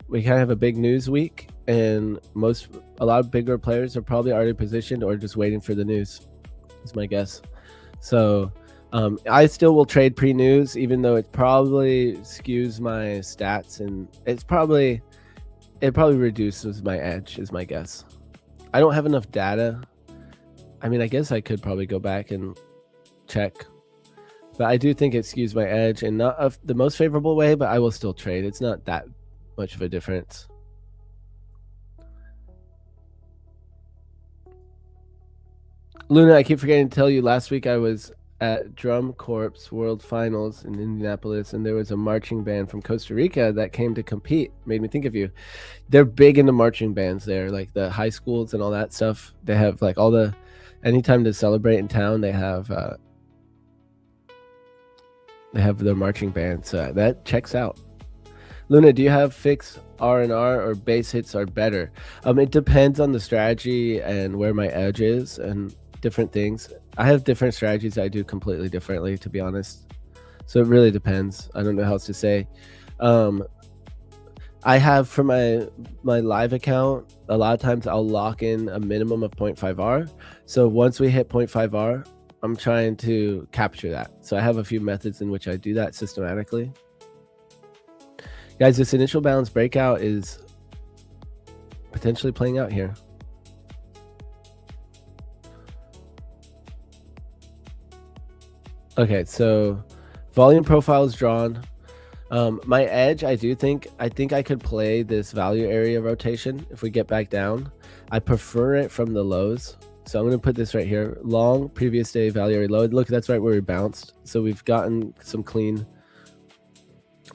we kind of have a big news week, and a lot of bigger players are probably already positioned or just waiting for the news, is my guess. So I still will trade pre-news, even though it probably skews my stats, and it probably reduces my edge, is my guess. I don't have enough data. I mean, I guess I could probably go back and check, but I do think it skews my edge, and not of the most favorable way, but I will still trade. It's not that much of a difference. Luna, I keep forgetting to tell you, last week I was at Drum Corps World Finals in Indianapolis, and there was a marching band from Costa Rica that came to compete. Made me think of you. They're big into marching bands there, like the high schools and all that stuff. They have like anytime to celebrate in town, they have their marching band. So that checks out. Luna, do you have fixed R&R or base hits are better? It depends on the strategy and where my edge is and different things. I have different strategies I do completely differently, to be honest. So it really depends. I don't know how else to say. I have for my live account, a lot of times I'll lock in a minimum of 0.5R. So once we hit 0.5R, I'm trying to capture that. So I have a few methods in which I do that systematically. Guys, this initial balance breakout is potentially playing out here. Okay, so volume profile is drawn. My edge, I think I could play this value area rotation if we get back down. I prefer it from the lows. So I'm going to put this right here. Long previous day value area low. Look, that's right where we bounced. So we've gotten some clean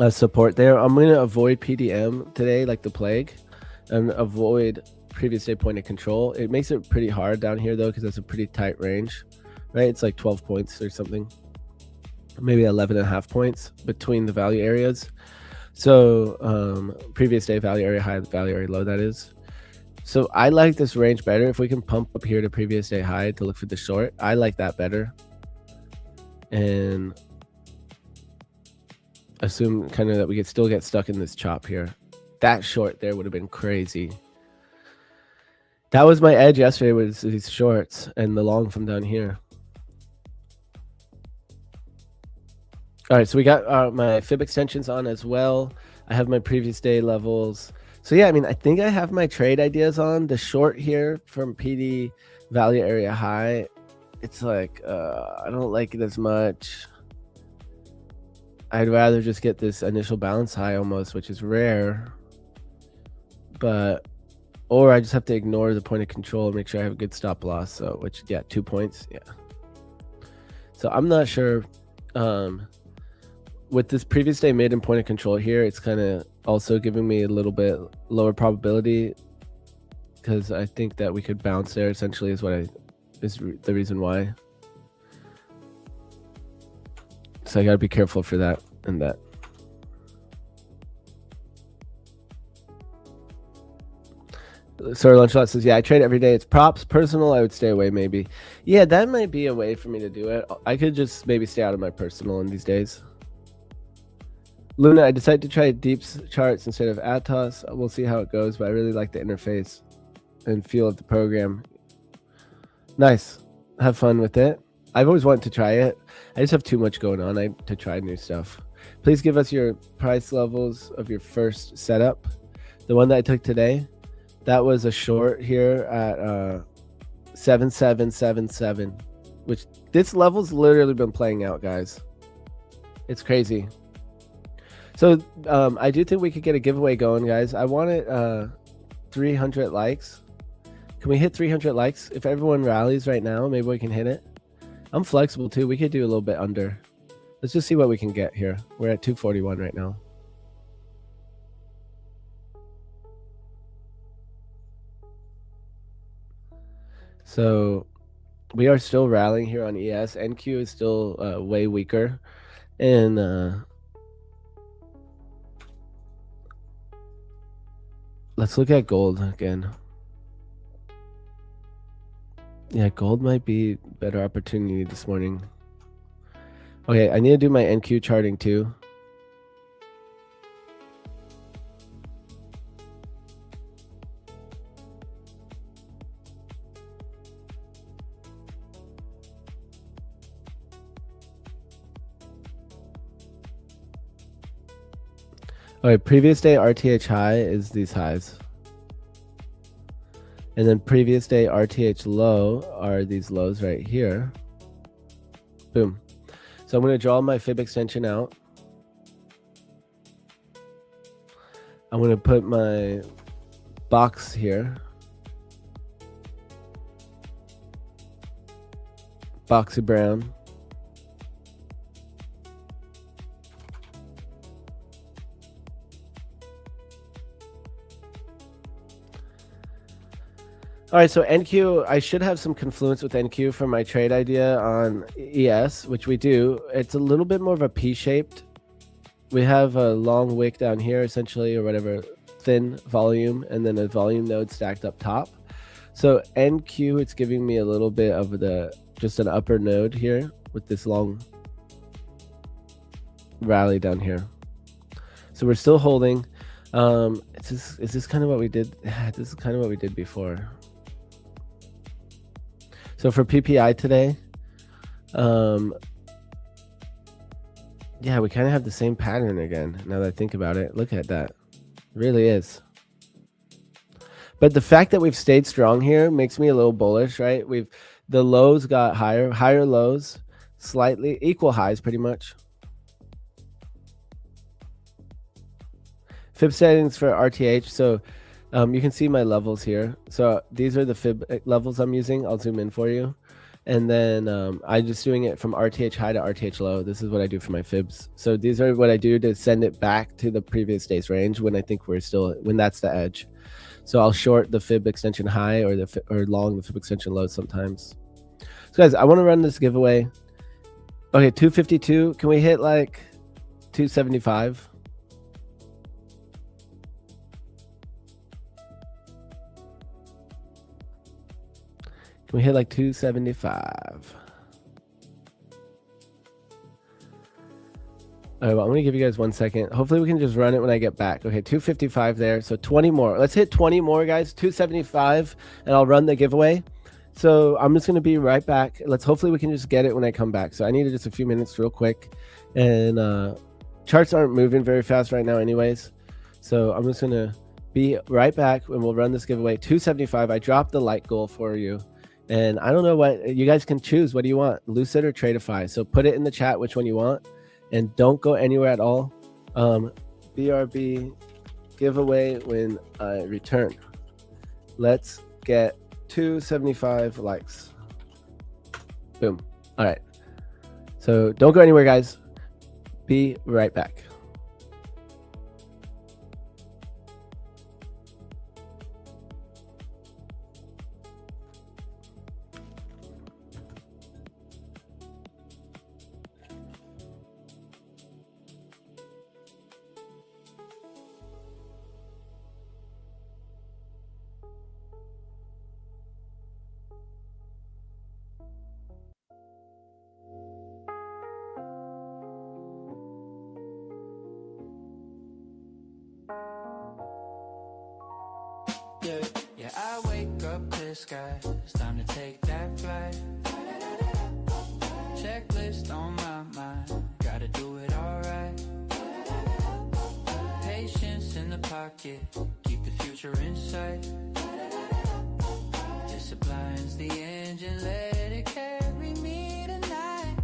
support there. I'm going to avoid PDM today like the plague and avoid previous day point of control. It makes it pretty hard down here though, because that's a pretty tight range, right? It's like 12 points or something, maybe 11.5 points between the value areas. So previous day value area high, value area low, that is. So I like this range better. If we can pump up here to previous day high to look for the short, I like that better. And assume kind of that we could still get stuck in this chop here. That short there would have been crazy. That was my edge yesterday, was these shorts and the long from down here. All right, so we got my fib extensions on as well. I have my previous day levels. So yeah, I mean, I think I have my trade ideas on. The short here from PD value area high, it's like, I don't like it as much. I'd rather just get this initial balance high almost, which is rare. But, or I just have to ignore the point of control and make sure I have a good stop loss. So, which, yeah, 2 points, yeah. So I'm not sure. With this previous day mid and point of control here, it's kind of also giving me a little bit lower probability because I think that we could bounce there essentially is the reason why. So I got to be careful for that and that. Sorry, Lunchlot says, yeah, I trade every day. It's props. Personal, I would stay away maybe. Yeah, that might be a way for me to do it. I could just maybe stay out of my personal in these days. Luna, I decided to try deeps charts instead of Atos. We'll see how it goes, but I really like the interface and feel of the program. Nice. Have fun with it. I've always wanted to try it. I just have too much going on to try new stuff. Please give us your price levels of your first setup. The one that I took today, that was a short here at 7777, which this level's literally been playing out, guys. It's crazy. So I do think we could get a giveaway going, guys. I want it 300 likes. Can we hit 300 likes? If everyone rallies right now, maybe we can hit it. I'm flexible too. We could do a little bit under. Let's just see what we can get here. We're at 241 right now. So we are still rallying here on ES. NQ is still way weaker. And let's look at gold again. Yeah, gold might be a better opportunity this morning. Okay, I need to do my NQ charting too. Okay, previous day RTH high is these highs. And then previous day RTH low are these lows right here. Boom. So I'm going to draw my fib extension out. I'm going to put my box here. Boxy brown. All right, so NQ, I should have some confluence with NQ for my trade idea on ES, which we do. It's a little bit more of a P-shaped. We have a long wick down here, essentially, or whatever, thin volume, and then a volume node stacked up top. So NQ, it's giving me a little bit of just an upper node here with this long rally down here. So we're still holding. Is this kind of what we did? This is kind of what we did before. So for PPI today, yeah, we kind of have the same pattern again. Now that I think about it, look at that. It really is. But the fact that we've stayed strong here makes me a little bullish, right? The lows got higher lows, slightly equal highs pretty much. Fib settings for RTH. So you can see my levels here. So these are the fib levels I'm using. I'll zoom in for you. And then I'm just doing it from RTH high to RTH low. This is what I do for my fibs. So these are what I do to send it back to the previous day's range when I think when that's the edge. So I'll short the fib extension high or long the fib extension low sometimes. So guys, I want to run this giveaway. Okay, 252. Can we hit like 275? Can we hit like 275? All right, well, I'm going to give you guys 1 second. Hopefully we can just run it when I get back. Okay, 255 there. So 20 more. Let's hit 20 more, guys. 275, and I'll run the giveaway. So I'm just going to be right back. Hopefully we can just get it when I come back. So I need just a few minutes real quick. And charts aren't moving very fast right now anyways. So I'm just going to be right back and we'll run this giveaway. 275. I dropped the light goal for you. And I don't know what you guys can choose. What do you want? Lucid or Tradeify? So put it in the chat which one you want. And don't go anywhere at all. BRB giveaway when I return. Let's get 275 likes. Boom. All right. So don't go anywhere, guys. Be right back. Yeah, I wake up clear sky. It's time to take that flight. Checklist on my mind. Gotta do it alright. Patience in the pocket. Keep the future in sight. Discipline's the engine. Let it carry me tonight.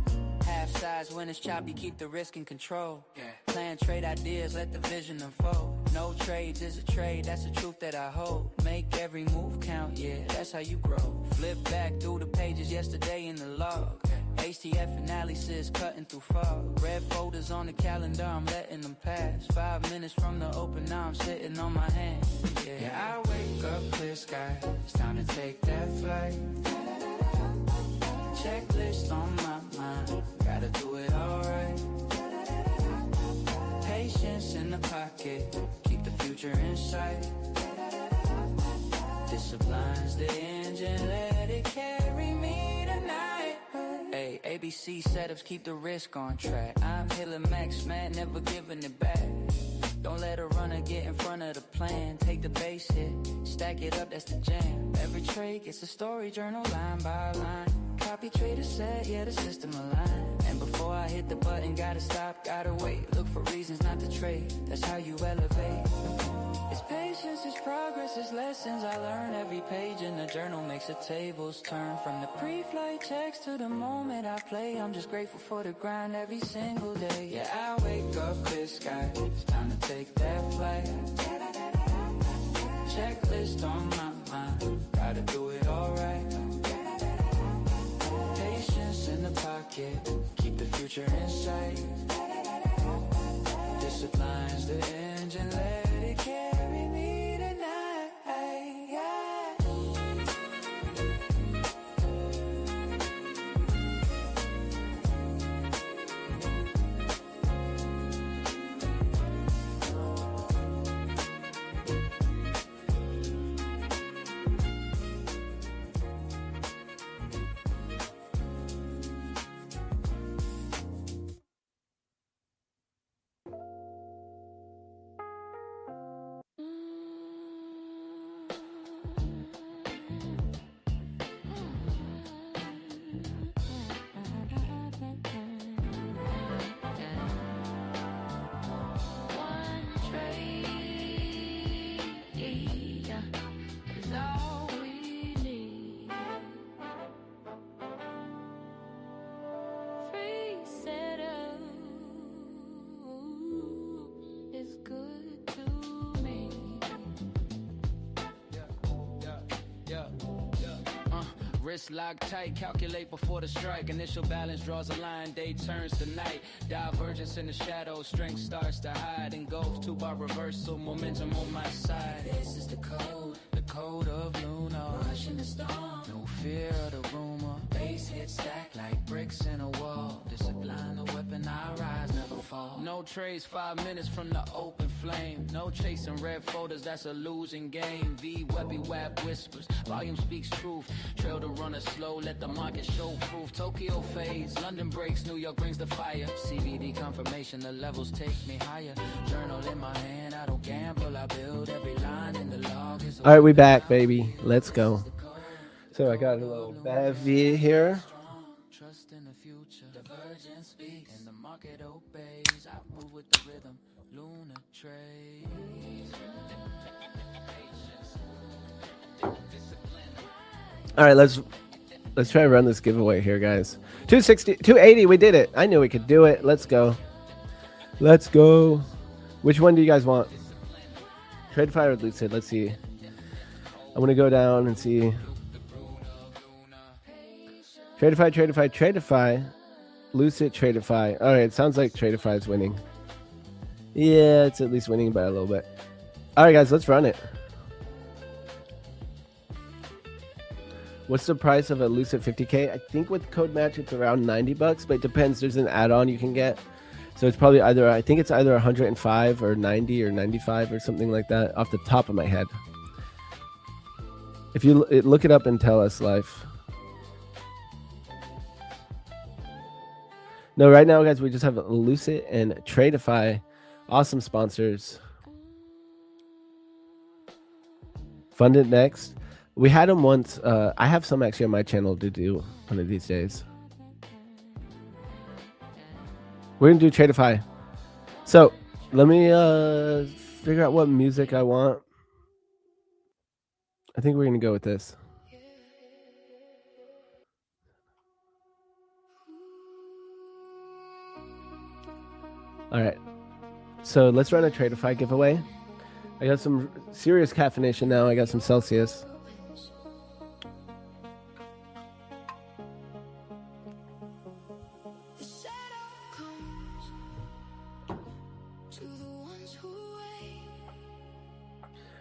Half size when it's choppy. Keep the risk in control. Plan trade ideas. Let the vision unfold. No trades is a trade, that's the truth that I hold. Make every move count, yeah, that's how you grow. Flip back through the pages yesterday in the log. HTF analysis cutting through fog. Red folders on the calendar, I'm letting them pass. 5 minutes from the open, now I'm sitting on my hands. Yeah, I wake up clear sky. It's time to take that flight. Checklist on my mind. Gotta do it alright. Patience in the pocket. Keep the future in sight. Discipline's the engine. Let it carry me tonight. Hey, ABC setups keep the risk on track. I'm Hiller Max, man, never giving it back. Don't let a runner get in front of the plan. Take the base hit, stack it up, that's the jam. Every trade gets a story journal line by line. Copy trader set, yeah, the system aligned. And before I hit the button, gotta stop, gotta wait. Look for reasons not to trade, that's how you elevate. It's patience, it's progress, it's lessons I learn. Every page in the journal makes the tables turn. From the pre-flight checks to the moment I play, I'm just grateful for the grind every single day. Yeah, I wake up clear sky, it's time to take that flight. Checklist on my mind, gotta do it alright. Patience in the pocket, keep the future in sight. Discipline's the engine, let it carry me tonight. Yeah. Wrist locked tight, calculate before the strike. Initial balance draws a line, day turns to night. Divergence in the shadows, strength starts to hide. Engulfed 2-bar reversal, momentum on my side. This is the code of Luna. Rushing the storm, no fear of the rumor. Base hit stack like bricks in a wall. Discipline the weapon, I rise, never fall. No trace, 5 minutes from the open flame. No chasing red folders, that's a losing game. V weppy wap whispers, volume speaks truth. Trail to runner slow, let the market show proof. Tokyo fades, London breaks, New York brings the fire. CBD confirmation, the levels take me higher. Journal in my hand, I don't gamble, I build every line in the log. All right, we back, baby. Let's go. So I got a little bevy here. Trust in the future, divergence speaks, and the market obeys. I move with the rhythm, lunar trade. All right, let's try to run this giveaway here, guys. 280, we did it. I knew we could do it. Let's go. Let's go. Which one do you guys want? Tradefy or Lucid? Let's see. I'm gonna go down and see. Tradefy. Lucid, Tradefy. All right, it sounds like Tradefy is winning. Yeah, it's at least winning by a little bit. All right, guys, let's run it. What's the price of a Lucid 50K? I think with code match it's around $90, but it depends. There's an add-on you can get, so it's probably either, I think it's either 105 or 90 or 95 or something like that off the top of my head. If you look it up and tell us live. No, right now, guys, we just have Lucid and Tradefy. Awesome sponsors. Fund it next. We had them once. I have some actually on my channel to do one of these days. We're going to do Tradefy. So let me figure out what music I want. I think we're going to go with this. All right. So let's run a Tradefy giveaway. I got some serious caffeination now. I got some Celsius.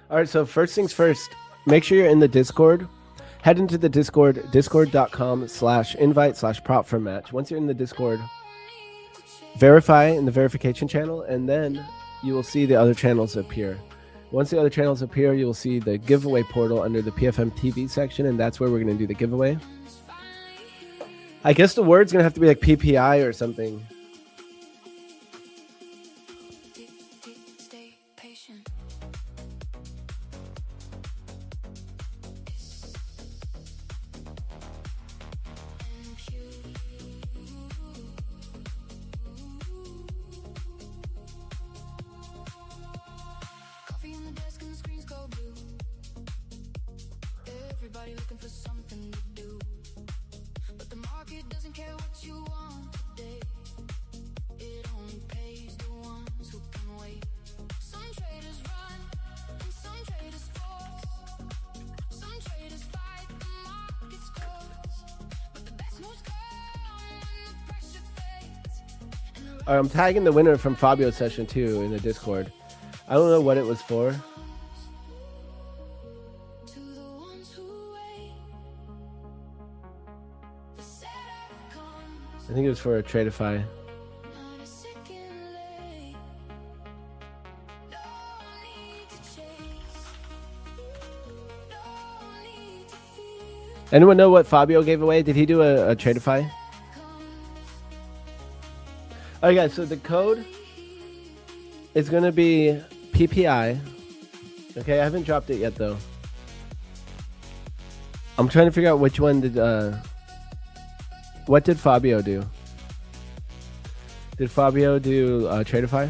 All right, so first things first, make sure you're in the Discord. Head into the Discord, discord.com/invite/prop4match. Once you're in the Discord, verify in the verification channel, and then you will see the other channels appear. Once the other channels appear, you will see the giveaway portal under the PFM TV section, and that's where we're going to do the giveaway. I guess the word's going to have to be like PPI or something. All right, I'm tagging the winner from Fabio's session too in the Discord. I don't know what it was for. I think it was for a Tradefy. Anyone know what Fabio gave away? Did he do a Tradefy? All right, guys, so the code is going to be PPI. Okay, I haven't dropped it yet, though. I'm trying to figure out which one did... what did Fabio do? Did Fabio do Tradefy?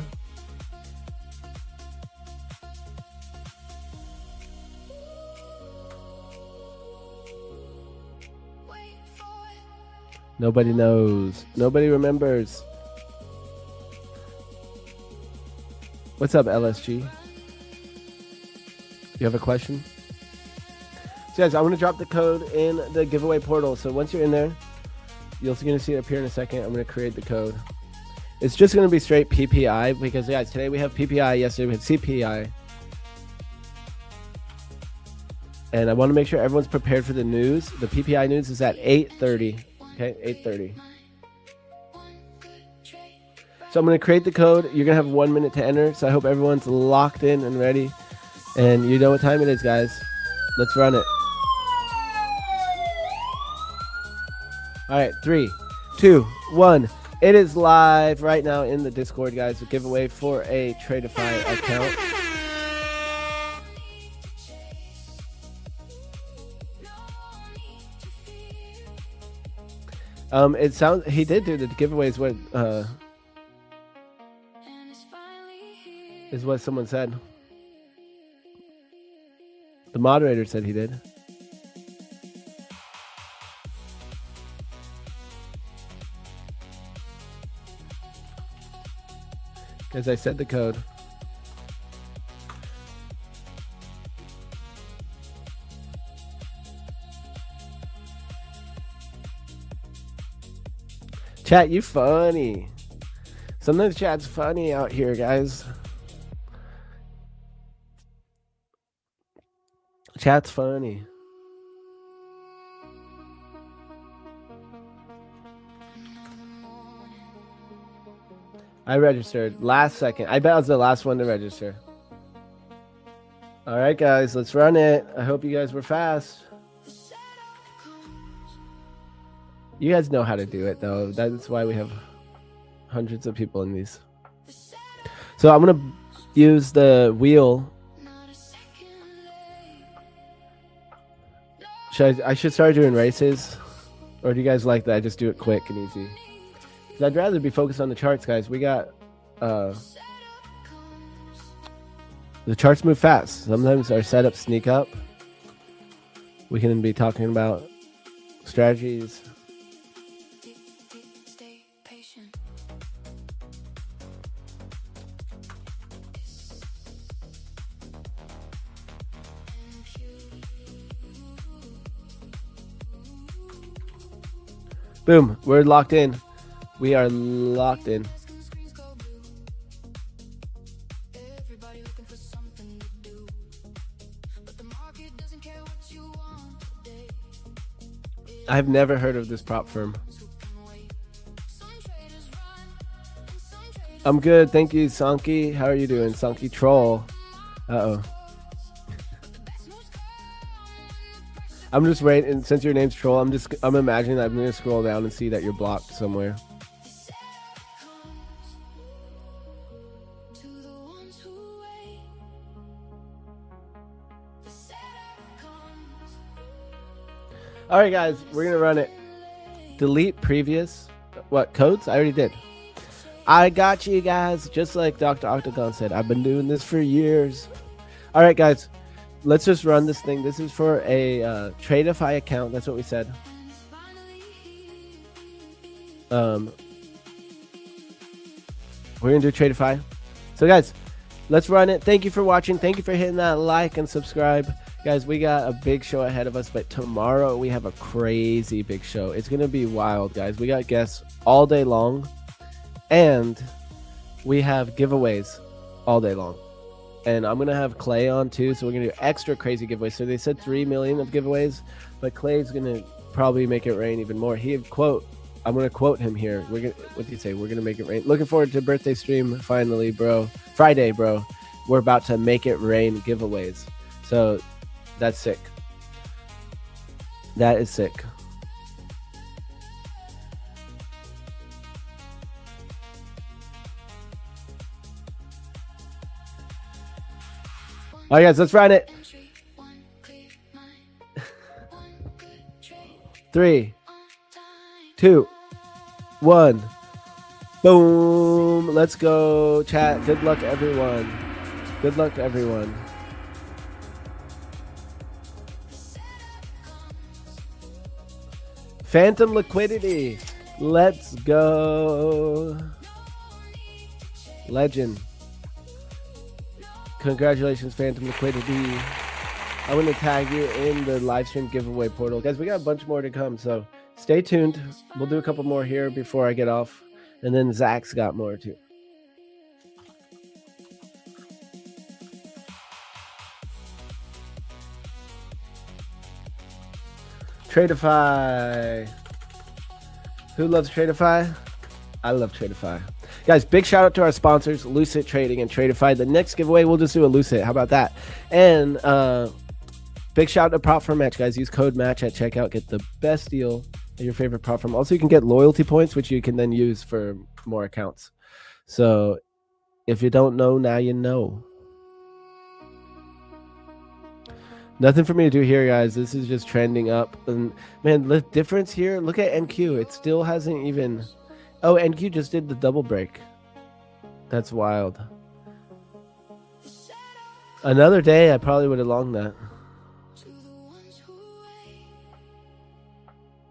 Nobody knows. Nobody remembers. What's up, LSG? You have a question? So guys, I'm going to drop the code in the giveaway portal. So once you're in there, you're going to see it appear in a second. I'm going to create the code. It's just going to be straight PPI because guys, today we have PPI. Yesterday we had CPI. And I want to make sure everyone's prepared for the news. The PPI news is at 8:30. Okay, 8:30. So I'm going to create the code. You're going to have 1 minute to enter. So I hope everyone's locked in and ready. And you know what time it is, guys. Let's run it. All right, 3, 2, 1. It is live right now in the Discord, guys. A giveaway for a Tradeify account. It sounds he did do the giveaways. What is what someone said. The moderator said he did. As I said the code. Chat, you funny. Sometimes chat's funny out here, guys. Chat's funny. I registered last second. I bet I was the last one to register. All right, guys, let's run it. I hope you guys were fast. You guys know how to do it, though. That's why we have hundreds of people in these. So I'm going to use the wheel. I should start doing races? Or do you guys like that? I just do it quick and easy. I'd rather be focused on the charts, guys. We got the charts move fast. Sometimes our setups sneak up. We can be talking about strategies. Boom, we're locked in. We are locked in. I've never heard of this prop firm. I'm good, thank you, Sanki. How are you doing, Sanki Troll? Uh-oh. I'm just waiting. Since your name's Troll, I'm imagining that I'm gonna scroll down and see that you're blocked somewhere. All right, guys, we're gonna run it. Delete previous. What codes? I already did. I got you guys. Just like Dr. Octagon said, I've been doing this for years. All right, guys, let's just run this thing. This is for a Tradeify account. That's what we said. We're gonna do Tradeify. So, guys, let's run it. Thank you for watching. Thank you for hitting that like and subscribe. Guys, we got a big show ahead of us, but tomorrow we have a crazy big show. It's going to be wild, guys. We got guests all day long, and we have giveaways all day long. And I'm going to have Clay on, too, so we're going to do extra crazy giveaways. So they said 3 million of giveaways, but Clay's going to probably make it rain even more. I'm going to quote him here. What did he say? We're going to make it rain. Looking forward to birthday stream, finally, bro. Friday, bro. We're about to make it rain giveaways. So that's sick. That is sick. All right, guys, let's run it. 3, 2, 1. Boom. Let's go, chat. Good luck, everyone. Good luck, everyone. Phantom liquidity. Let's go. Legend. Congratulations, Phantom liquidity. I'm going to tag you in the live stream giveaway portal. Guys, we got a bunch more to come, so stay tuned. We'll do a couple more here before I get off. And then Zach's got more too. Tradeify. Who loves Tradeify? I love Tradeify. Guys, big shout out to our sponsors, Lucid Trading and Tradeify. The next giveaway, we'll just do a Lucid. How about that? And big shout out to Prop Firm Match, guys. Use code MATCH at checkout. Get the best deal at your favorite prop firm. Also, you can get loyalty points, which you can then use for more accounts. So if you don't know, now you know. Nothing for me to do here, guys. This is just trending up. And man, the difference here, look at NQ. It still hasn't even... Oh, NQ just did the double break. That's wild. Another day, I probably would have longed that.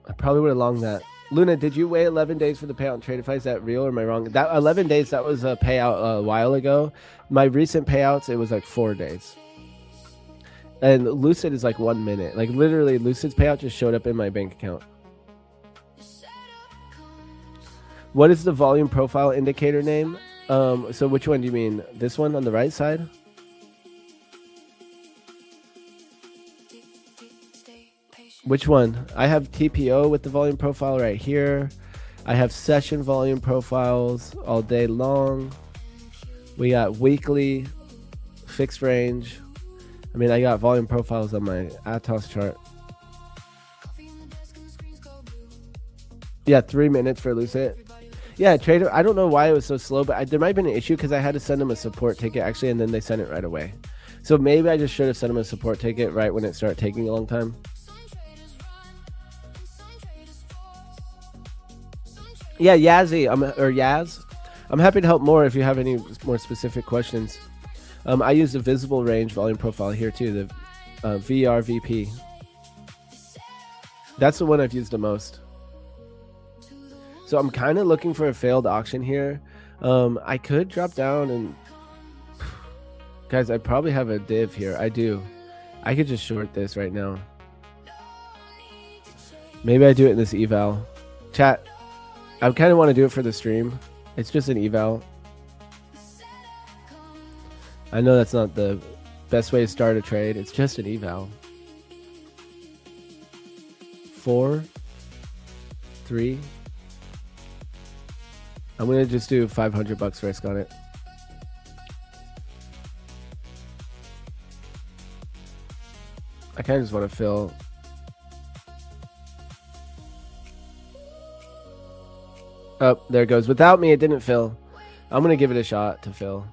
I probably would have longed that. Luna, did you wait 11 days for the payout on Tradeify? Is that real or am I wrong? That 11 days, that was a payout a while ago. My recent payouts, it was like 4 days. And Lucid is like 1 minute. Like literally, Lucid's payout just showed up in my bank account. What is the volume profile indicator name? So which one do you mean? This one on the right side? Which one? I have TPO with the volume profile right here. I have session volume profiles all day long. We got weekly, fixed range. I mean, I got volume profiles on my Atos chart. Yeah, 3 minutes for Lucid. Yeah, Trader, I don't know why it was so slow, but there might have been an issue because I had to send them a support ticket actually, and then they sent it right away. So maybe I just should have sent them a support ticket right when it started taking a long time. Yeah, Yazzie, or Yaz, I'm happy to help more if you have any more specific questions. I use the visible range volume profile here too, the VRVP. That's the one I've used the most. So I'm kind of looking for a failed auction here. I could drop down and... Guys, I probably have a div here. I do. I could just short this right now. Maybe I do it in this eval. Chat, I kind of want to do it for the stream. It's just an eval. I know that's not the best way to start a trade. It's just an eval. 4, 3. I'm going to just do $500 risk on it. I kind of just want to fill. Oh, there it goes. Without me, it didn't fill. I'm going to give it a shot to fill.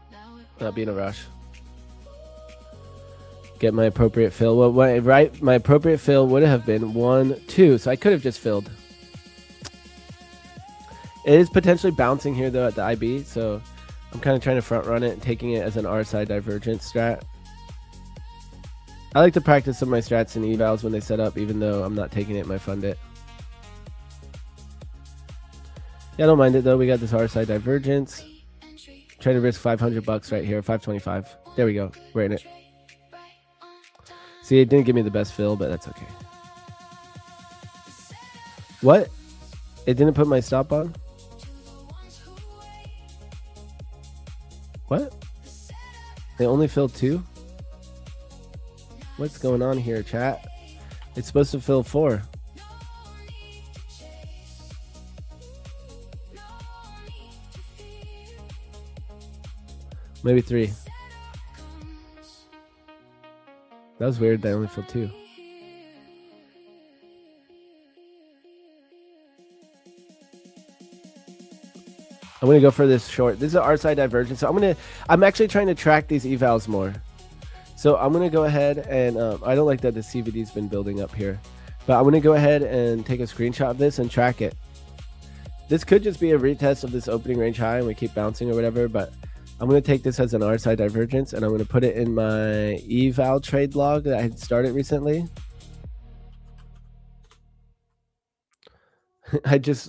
Not be in a rush. Get my appropriate fill. Well, right, my appropriate fill would have been 1, 2. So I could have just filled. It is potentially bouncing here though at the IB, so I'm kind of trying to front run it and taking it as an R side divergence strat. I like to practice some of my strats and evals when they set up, even though I'm not taking it in my fund it. Yeah, I don't mind it though. We got this R side divergence. Trying to risk $500 right here, 525. There we go. We're in it. See, it didn't give me the best fill, but that's okay. What? It didn't put my stop on? What? They only filled 2? What's going on here, chat? It's supposed to fill 4. Maybe 3. That was weird. They only filled 2. I'm gonna go for this short. This is an R side divergence. So I'm actually trying to track these evals more. So I'm gonna go ahead and I don't like that the CVD's been building up here, but I'm gonna go ahead and take a screenshot of this and track it. This could just be a retest of this opening range high and we keep bouncing or whatever, but I'm gonna take this as an R side divergence and I'm gonna put it in my eval trade log that I had started recently.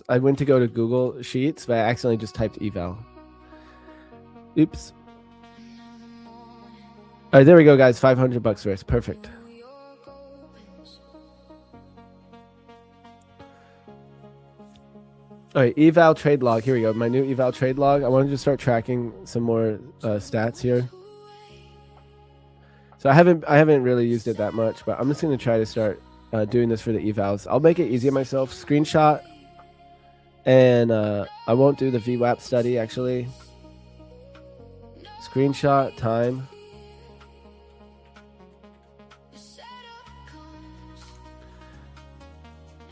I went to go to Google Sheets, but I accidentally just typed eval. Oops. All right, there we go, guys. $500 risk. Perfect. All right, eval trade log. Here we go. My new eval trade log. I wanted to start tracking some more stats here. So I haven't really used it that much, but I'm just gonna try to start doing this for the evals. I'll make it easy on myself. Screenshot, and I won't do the VWAP study actually. Screenshot time.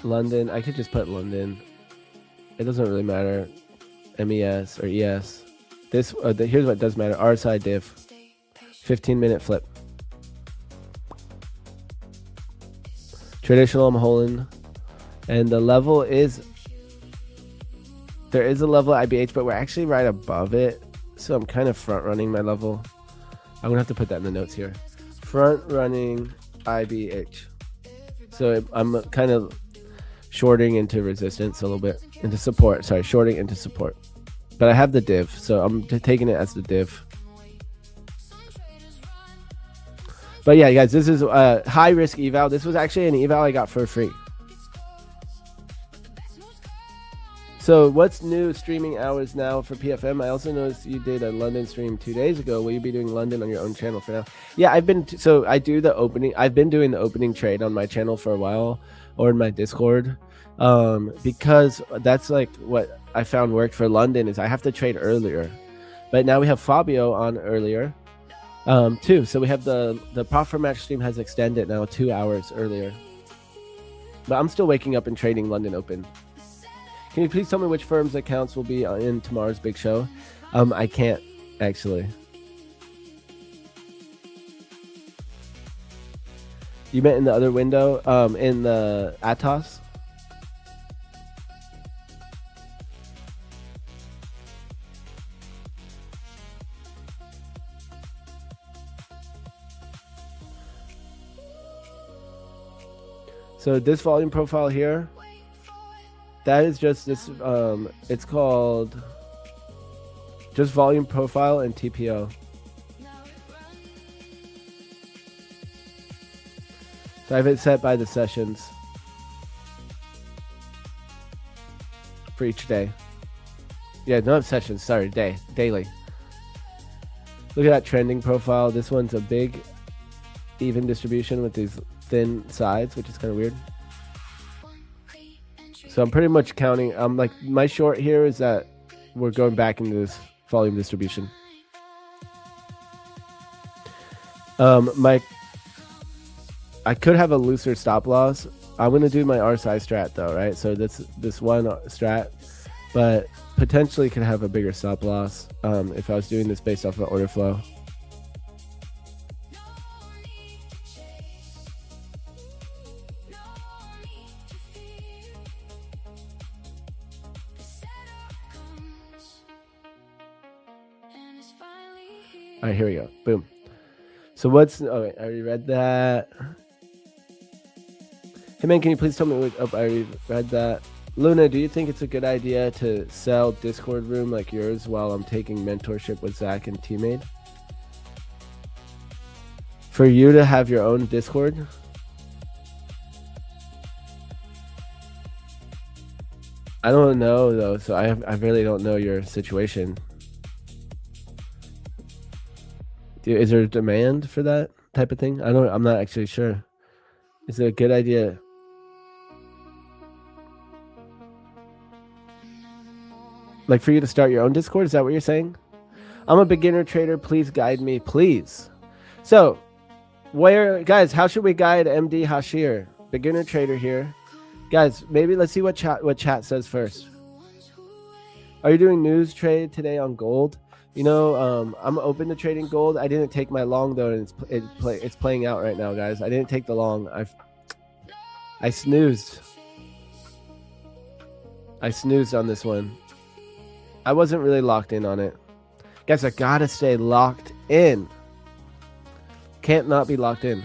London. I could just put London. It doesn't really matter. MES or ES. This here's what does matter. RSI div. 15-minute flip. Traditional Mulholland. And the level is, there is a level at IBH, but we're actually right above it. So I'm kind of front running my level. I'm gonna have to put that in the notes here. Front running IBH. So I'm kind of shorting into resistance a little bit, into support. Sorry, shorting into support. But I have the div, so I'm taking it as the div. But yeah, guys, this is a high risk eval. This was actually an eval I got for free. So what's new streaming hours now for PFM? I also noticed you did a London stream 2 days ago. Will you be doing London on your own channel for now? Yeah, I've been doing the opening trade on my channel for a while, or in my Discord, because that's like what I found worked for London is I have to trade earlier. But now we have Fabio on earlier too. So we have the prop for match stream has extended now 2 hours earlier. But I'm still waking up and trading London Open. Can you please tell me which firm's accounts will be in tomorrow's big show? I can't, actually. You meant in the other window, in the Atos? So this volume profile here, that is just this, it's called just volume profile and TPO. So I have it set by the sessions for each day. Yeah, not sessions, sorry, daily. Look at that trending profile. This one's a big even distribution with these thin sides, which is kind of weird. So I'm pretty much counting. Like my short here is that we're going back into this volume distribution. I could have a looser stop loss. I'm gonna do my RSI strat though, right? So this one strat, but potentially could have a bigger stop loss if I was doing this based off of order flow. All right, here we go. Boom. So what's... Oh, wait, I already read that. Hey, man, can you please tell me what... Oh, I already read that. Luna, do you think it's a good idea to sell Discord room like yours while I'm taking mentorship with Zach and Tmade? For you to have your own Discord? I don't know, though, so I really don't know your situation. Is there a demand for that type of thing? I'm not actually sure. Is it a good idea? Like for you to start your own Discord? Is that what you're saying? I'm a beginner trader. Please guide me, please. So, guys, how should we guide MD Hashir? Beginner trader here. Guys, maybe let's see what chat says first. Are you doing news trade today on gold? You know, I'm open to trading gold. I didn't take my long though, and it's playing out right now, guys. I didn't take the long. I snoozed. I snoozed on this one. I wasn't really locked in on it. Guys, I gotta stay locked in. Can't not be locked in.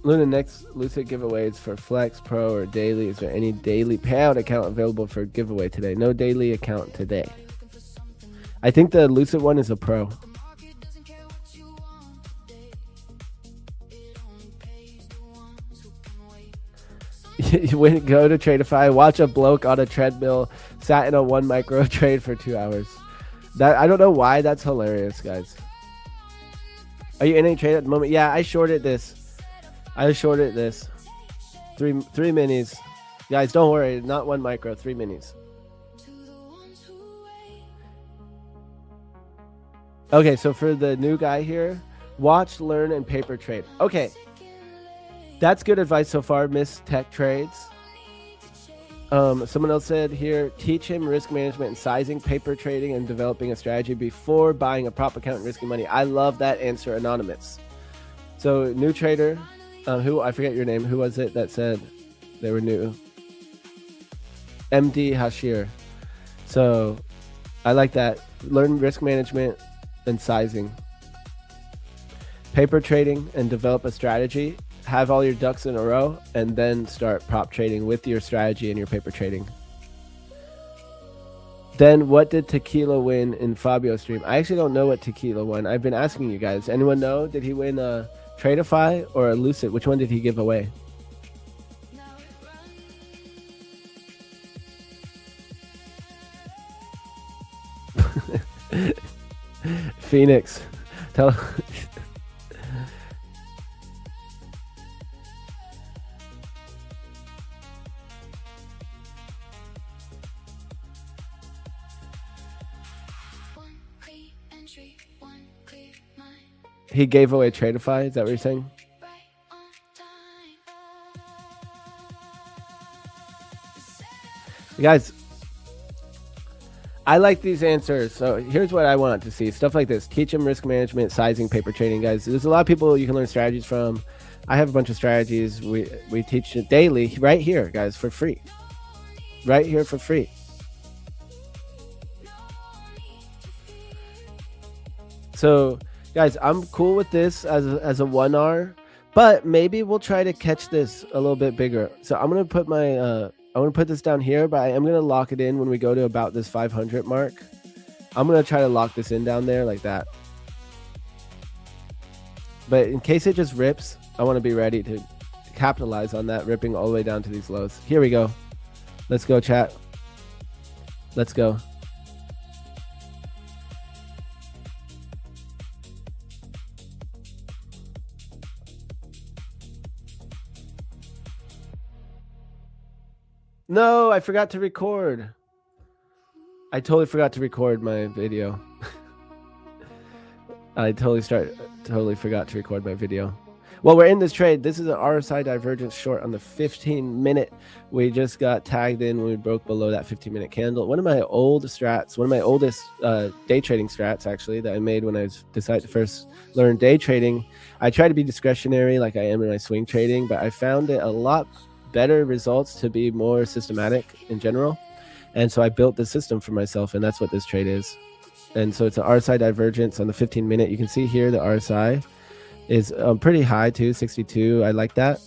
Luna, next Lucid giveaways for Flex, Pro, or Daily. Is there any daily payout account available for giveaway today? No daily account today. I think the Lucid one is a Pro. You wouldn't go to Tradeify, watch a bloke on a treadmill, sat in a 1 micro trade for 2 hours. That I don't know why that's hilarious, guys. Are you in any trade at the moment? Yeah, I shorted this. Three minis. Guys, don't worry, not 1 micro, 3 minis. Okay, so for the new guy here, watch, learn, and paper trade. Okay. That's good advice so far, Miss Tech Trades. Someone else said here, teach him risk management and sizing, paper trading, and developing a strategy before buying a prop account and risking money. I love that answer, Anonymous. So new trader, who I forget your name. Who was it that said they were new? MD Hashir. So I like that. Learn risk management and sizing. Paper trading and develop a strategy. Have all your ducks in a row, and then start prop trading with your strategy and your paper trading. Then what did Tequila win in Fabio's stream? I actually don't know what Tequila won. I've been asking you guys. Anyone know? Did he win a Tradeify or a Lucid? Which one did he give away? Phoenix. Tell he gave away Tradeify. Is that what you're saying? Guys, I like these answers. So here's what I want to see. Stuff like this. Teach them risk management, sizing, paper trading, guys. There's a lot of people you can learn strategies from. I have a bunch of strategies. We teach it daily right here, guys, for free. Right here for free. So guys, I'm cool with this as a 1R, but maybe we'll try to catch this a little bit bigger. So I'm gonna put my I'm gonna put this down here, but I am gonna lock it in when we go to about this 500 mark. I'm gonna try to lock this in down there like that. But in case it just rips, I want to be ready to capitalize on that ripping all the way down to these lows. Here we go. Let's go, chat. Let's go. No, I forgot to record. I totally forgot to record my video. I totally forgot to record my video. Well, we're in this trade. This is an RSI divergence short on the 15-minute. We just got tagged in when we broke below that 15-minute candle. One of my old strats, one of my oldest day trading strats, actually, that I made when I decided to first learn day trading. I try to be discretionary like I am in my swing trading, but I found it a lot better results to be more systematic in general. And so I built this system for myself, and that's what this trade is. And so it's an RSI divergence on the 15-minute. You can see here the RSI is pretty high too, 62. I like that.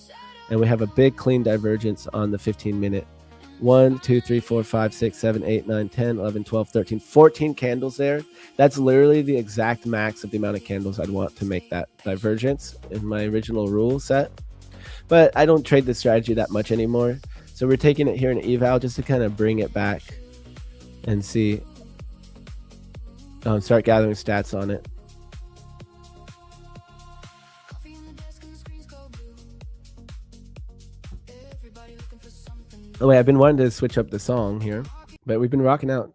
And we have a big clean divergence on the 15-minute. 1, 2, 3, 4, 5, 6, 7, 8, 9, 10, 11, 12, 13, 14 candles there. That's literally the exact max of the amount of candles I'd want to make that divergence in my original rule set. But I don't trade this strategy that much anymore. So we're taking it here in eval just to kind of bring it back and see, start gathering stats on it. Oh wait, I've been wanting to switch up the song here, but we've been rocking out.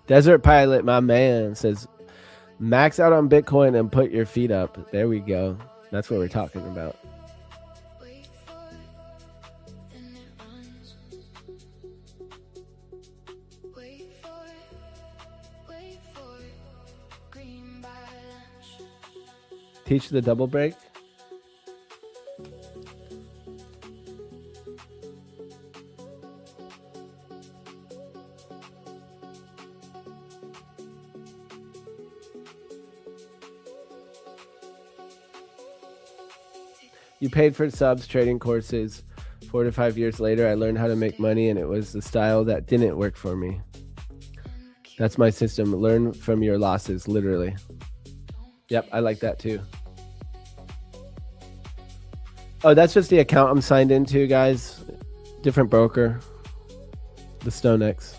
Desert Pilot, my man, says, max out on Bitcoin and put your feet up. There we go. That's what we're talking about. Teach the double break. You paid for subs, trading courses. 4 to 5 years later, I learned how to make money, and it was the style that didn't work for me. That's my system. Learn from your losses, literally. Yep, I like that too. Oh, that's just the account I'm signed into, guys. Different broker. The StoneX.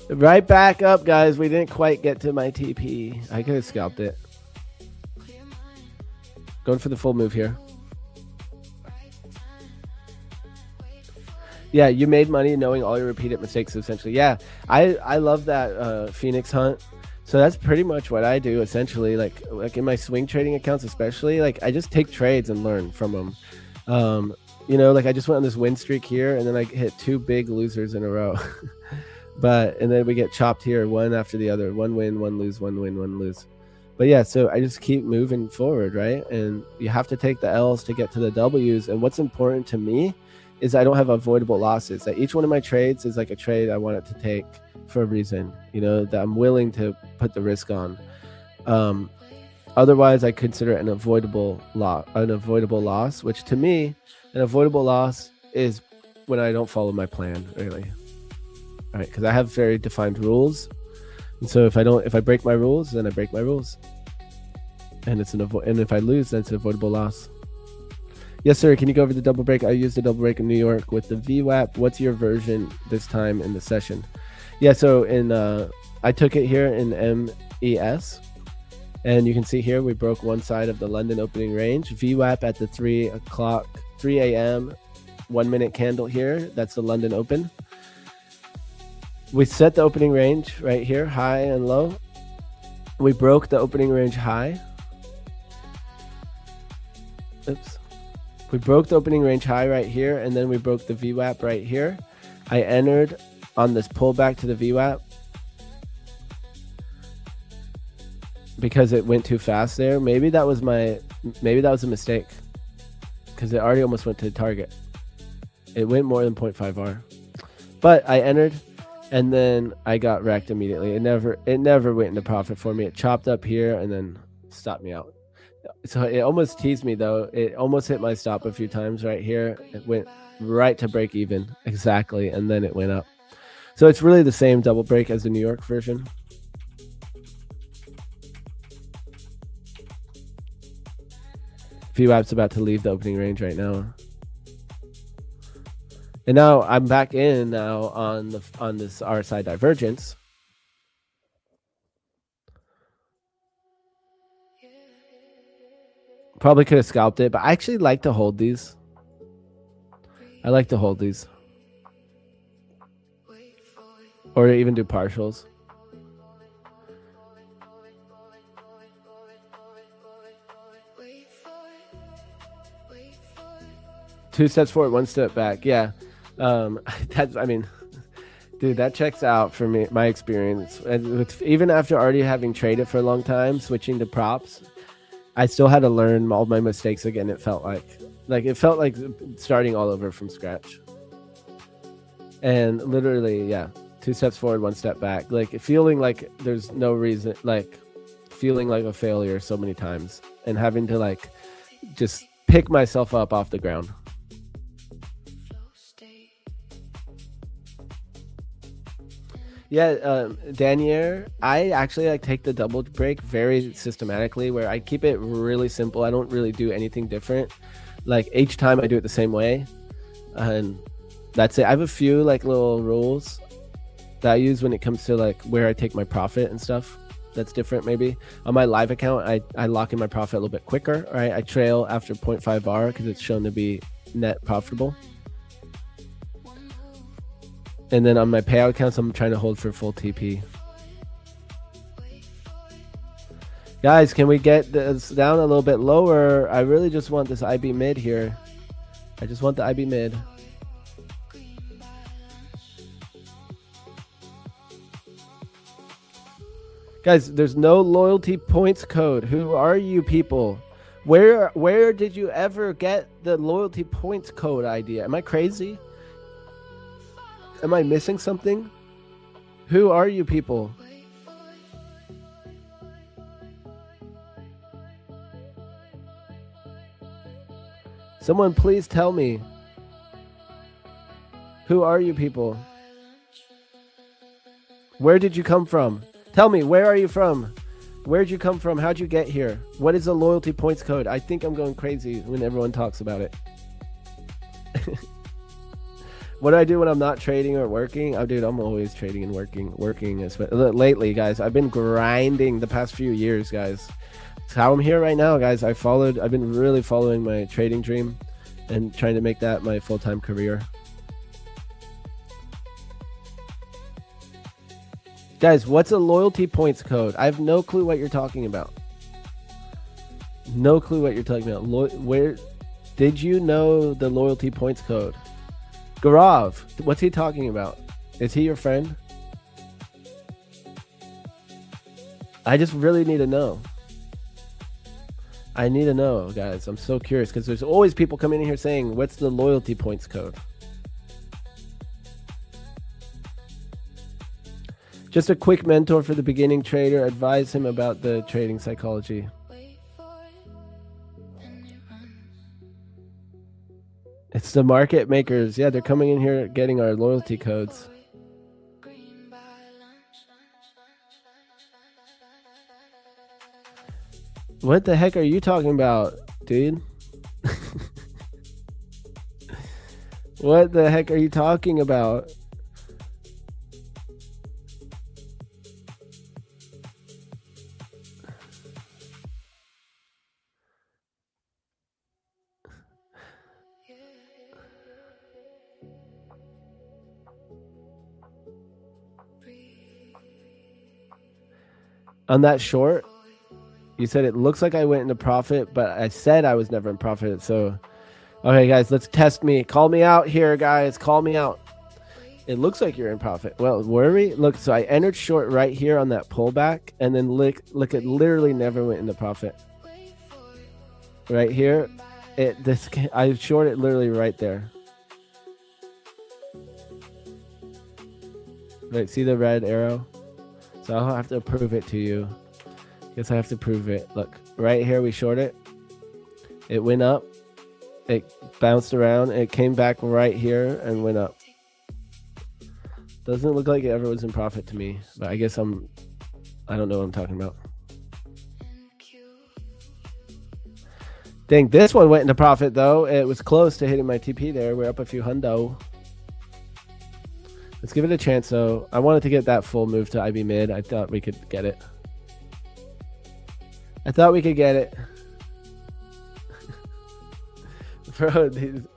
Right back up, guys. We didn't quite get to my TP. I could have scalped it. Going for the full move here. Yeah, you made money knowing all your repeated mistakes, essentially. Yeah, I love that Phoenix hunt. So that's pretty much what I do, essentially. Like in my swing trading accounts, especially, like I just take trades and learn from them. You know, like I just went on this win streak here, and then I hit 2 big losers in a row. And then we get chopped here, one after the other. 1 win, 1 lose, 1 win, 1 lose. But yeah, so I just keep moving forward, right? And you have to take the L's to get to the W's. And what's important to me is I don't have avoidable losses. That each one of my trades is like a trade I want it to take for a reason, you know, that I'm willing to put the risk on. Otherwise, I consider it an avoidable loss, which to me, an avoidable loss is when I don't follow my plan, really. All right, because I have very defined rules, and so if I break my rules, then I break my rules, and and if I lose, then it's an avoidable loss. Yes, sir. Can you go over the double break? I used the double break in New York with the VWAP. What's your version this time in the session? Yeah, so I took it here in MES, and you can see here we broke one side of the London opening range. VWAP at the 3 a.m. 1 minute candle here. That's the London open. We set the opening range right here, high and low. We broke the opening range high. Oops. We broke the opening range high right here, and then we broke the VWAP right here. I entered on this pullback to the VWAP because it went too fast there. Maybe that was a mistake because it already almost went to the target. It went more than 0.5 R, but I entered. And then I got wrecked immediately. It never went into profit for me. It chopped up here and then stopped me out. So it almost teased me though. It almost hit my stop a few times right here. It went right to break even exactly, and then it went up. So it's really the same double break as the New York version. VWAP's about to leave the opening range right now. And now I'm back in now on this RSI divergence. Probably could have scalped it, but I actually like to hold these. I like to hold these. Or even do partials. Two steps forward, 1 step back. Yeah. I mean, dude, that checks out for me, my experience. And even after already having traded for a long time, switching to props, I still had to learn all my mistakes again. It felt like starting all over from scratch. And literally, yeah, 2 steps forward, 1 step back. Like feeling like there's no reason, like feeling like a failure so many times, and having to like just pick myself up off the ground. Yeah, Danier, I actually like take the double break very systematically, where I keep it really simple. I don't really do anything different. Like each time I do it the same way, and that's it. I have a few like little rules that I use when it comes to like where I take my profit and stuff. That's different. Maybe on my live account, I lock in my profit a little bit quicker. Right, I trail after 0.5 R because it's shown to be net profitable. And then on my payout accounts, I'm trying to hold for full TP. Guys, can we get this down a little bit lower? I really just want this IB mid here. I just want the IB mid. Guys, there's no loyalty points code. Who are you people? Where did you ever get the loyalty points code idea? Am I crazy? Am I missing something? Who are you people? Someone please tell me. Who are you people? Where did you come from? Tell me, where are you from? Where'd you come from? How'd you get here? What is the loyalty points code? I think I'm going crazy when everyone talks about it. What do I do when I'm not trading or working? Oh, dude, I'm always trading and working. Lately, guys, I've been grinding the past few years, guys. It's how I'm here right now, guys. I've been really following my trading dream and trying to make that my full-time career. Guys, what's a loyalty points code? I have no clue what you're talking about. No clue what you're talking about. Where did you know the loyalty points code? Garav, what's he talking about? Is he your friend? I just really need to know. I need to know, guys. I'm so curious because there's always people coming in here saying, what's the loyalty points code? Just a quick mentor for the beginning trader. Advise him about the trading psychology. It's the market makers. Yeah, they're coming in here getting our loyalty codes. What the heck are you talking about, dude? What the heck are you talking about? On that short, you said it looks like I went into profit, but I said I was never in profit. So, okay, guys, let's test me. Call me out here, guys. Call me out. It looks like you're in profit. Well, were we? Look, so I entered short right here on that pullback, and then look, it literally never went into profit. Right here, I shorted literally right there. Right, see the red arrow? So I'll have to prove it to you. Guess I have to prove it. Look, right here we short it. It went up. It bounced around. It came back right here and went up. Doesn't look like it ever was in profit to me. But I guess I don't know what I'm talking about. Dang, this one went into profit though. It was close to hitting my TP there. We're up a few hundo. Let's give it a chance though. I wanted to get that full move to IB mid. I thought we could get it. Bro, dude.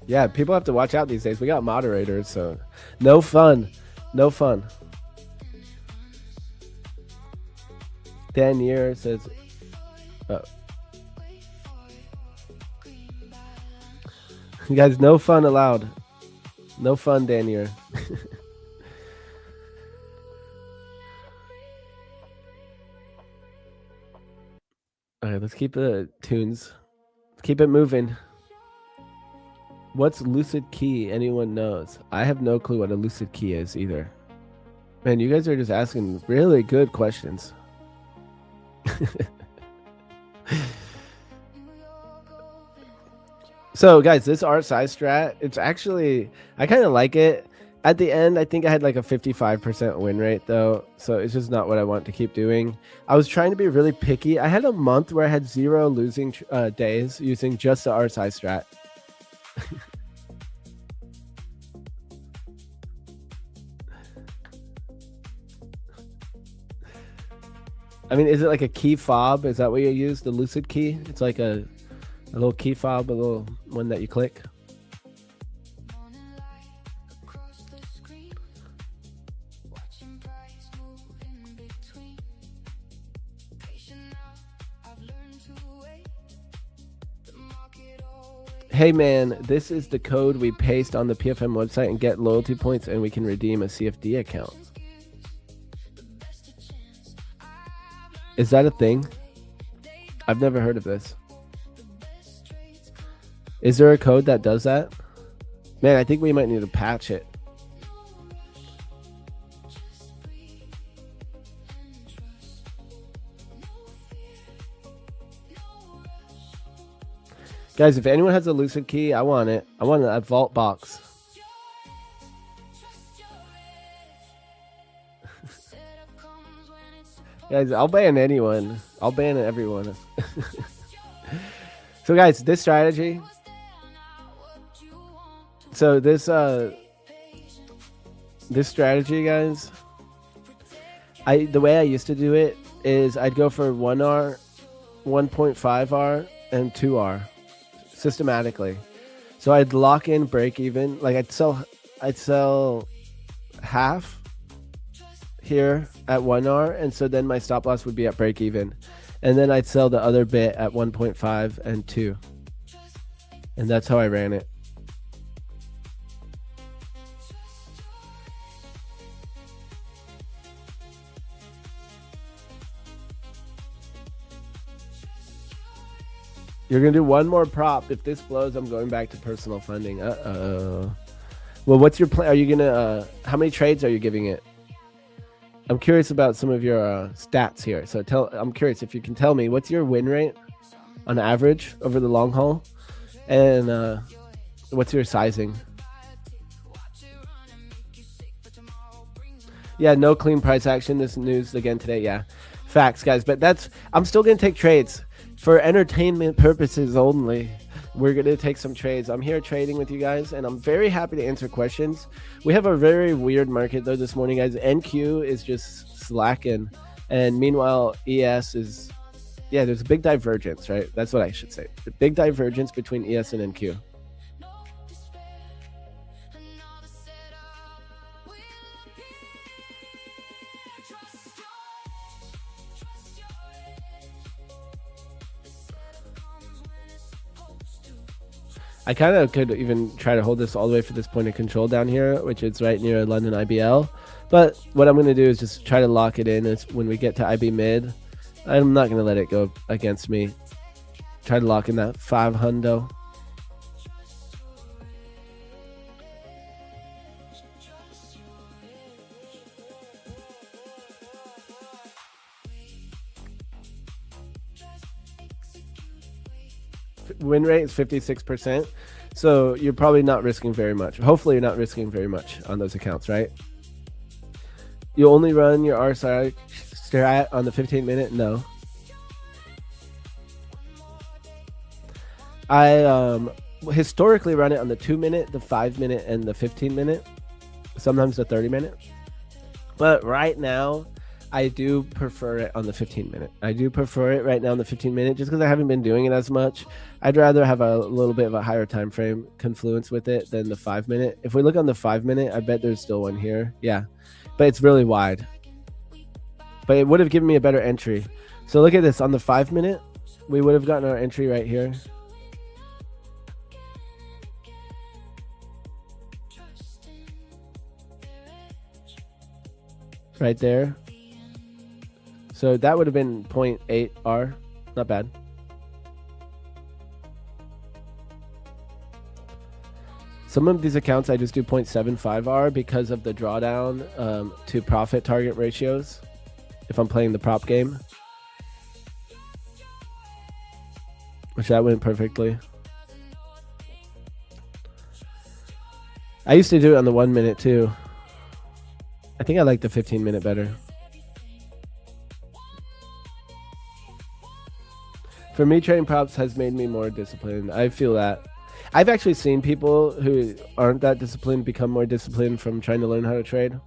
Yeah, people have to watch out these days. We got moderators, so no fun. No fun. Danier says, oh. You guys, no fun allowed. No fun, Danier. All right, let's keep the tunes. Let's keep it moving. What's lucid key? Anyone knows? I have no clue what a lucid key is either. Man, you guys are just asking really good questions. So guys, this art size strat, it's actually, I kind of like it. At the end, I think I had like a 55% win rate though. So it's just not what I want to keep doing. I was trying to be really picky. I had a month where I had 0 losing days using just the art size strat. I mean, is it like a key fob? Is that what you use? The lucid key? It's like a little key fob, a little one that you click. Hey man, this is the code we paste on the PFM website and get loyalty points, and we can redeem a CFD account. Is that a thing? I've never heard of this. Is there a code that does that? Man, I think we might need to patch it. Guys, if anyone has a lucid key, I want it. I want that vault box. Guys, I'll ban anyone. I'll ban everyone. So guys, this strategy. So this strategy, guys. The way I used to do it is I'd go for 1R, 1.5R, and 2R systematically. So I'd lock in break even. Like I'd sell half here at 1R, and so then my stop loss would be at break even, and then I'd sell the other bit at 1.5 and 2, and that's how I ran it. You're gonna do one more prop. If this blows, I'm going back to personal funding. Well, what's your plan? Are you gonna how many trades are you giving it? I'm curious about some of your stats here. So I'm curious if you can tell me what's your win rate on average over the long haul, and what's your sizing? Yeah, no clean price action. This news again today. Yeah, facts, guys. But I'm still gonna take trades for entertainment purposes only. We're going to take some trades. I'm here trading with you guys, and I'm very happy to answer questions. We have a very weird market, though, this morning, guys. NQ is just slacking, and meanwhile, ES is, yeah, there's a big divergence, right? That's what I should say. The big divergence between ES and NQ. I kind of could even try to hold this all the way for this point of control down here, which is right near London IBL. But what I'm going to do is just try to lock it in. It's when we get to IB mid. I'm not going to let it go against me. Try to lock in that 5 hundo. Win rate is 56%, so you're probably not risking very much. Hopefully you're not risking very much on those accounts, right? You only run your RSI strat on the 15-minute? No. I historically run it on the 2-minute, the 5-minute, and the 15-minute, sometimes the 30-minute. But right now, I do prefer it on the 15-minute. I do prefer it right now on the 15-minute just because I haven't been doing it as much. I'd rather have a little bit of a higher time frame confluence with it than the 5-minute. If we look on the 5-minute, I bet there's still one here. Yeah, but it's really wide. But it would have given me a better entry. So look at this. On the 5-minute, we would have gotten our entry right here. Right there. So that would have been 0.8 R. Not bad. Some of these accounts I just do 0.75 R because of the drawdown to profit target ratios if I'm playing the prop game. Which that went perfectly. I used to do it on the 1-minute too. I think I like the 15-minute better. For me, trading props has made me more disciplined. I feel that. I've actually seen people who aren't that disciplined become more disciplined from trying to learn how to trade.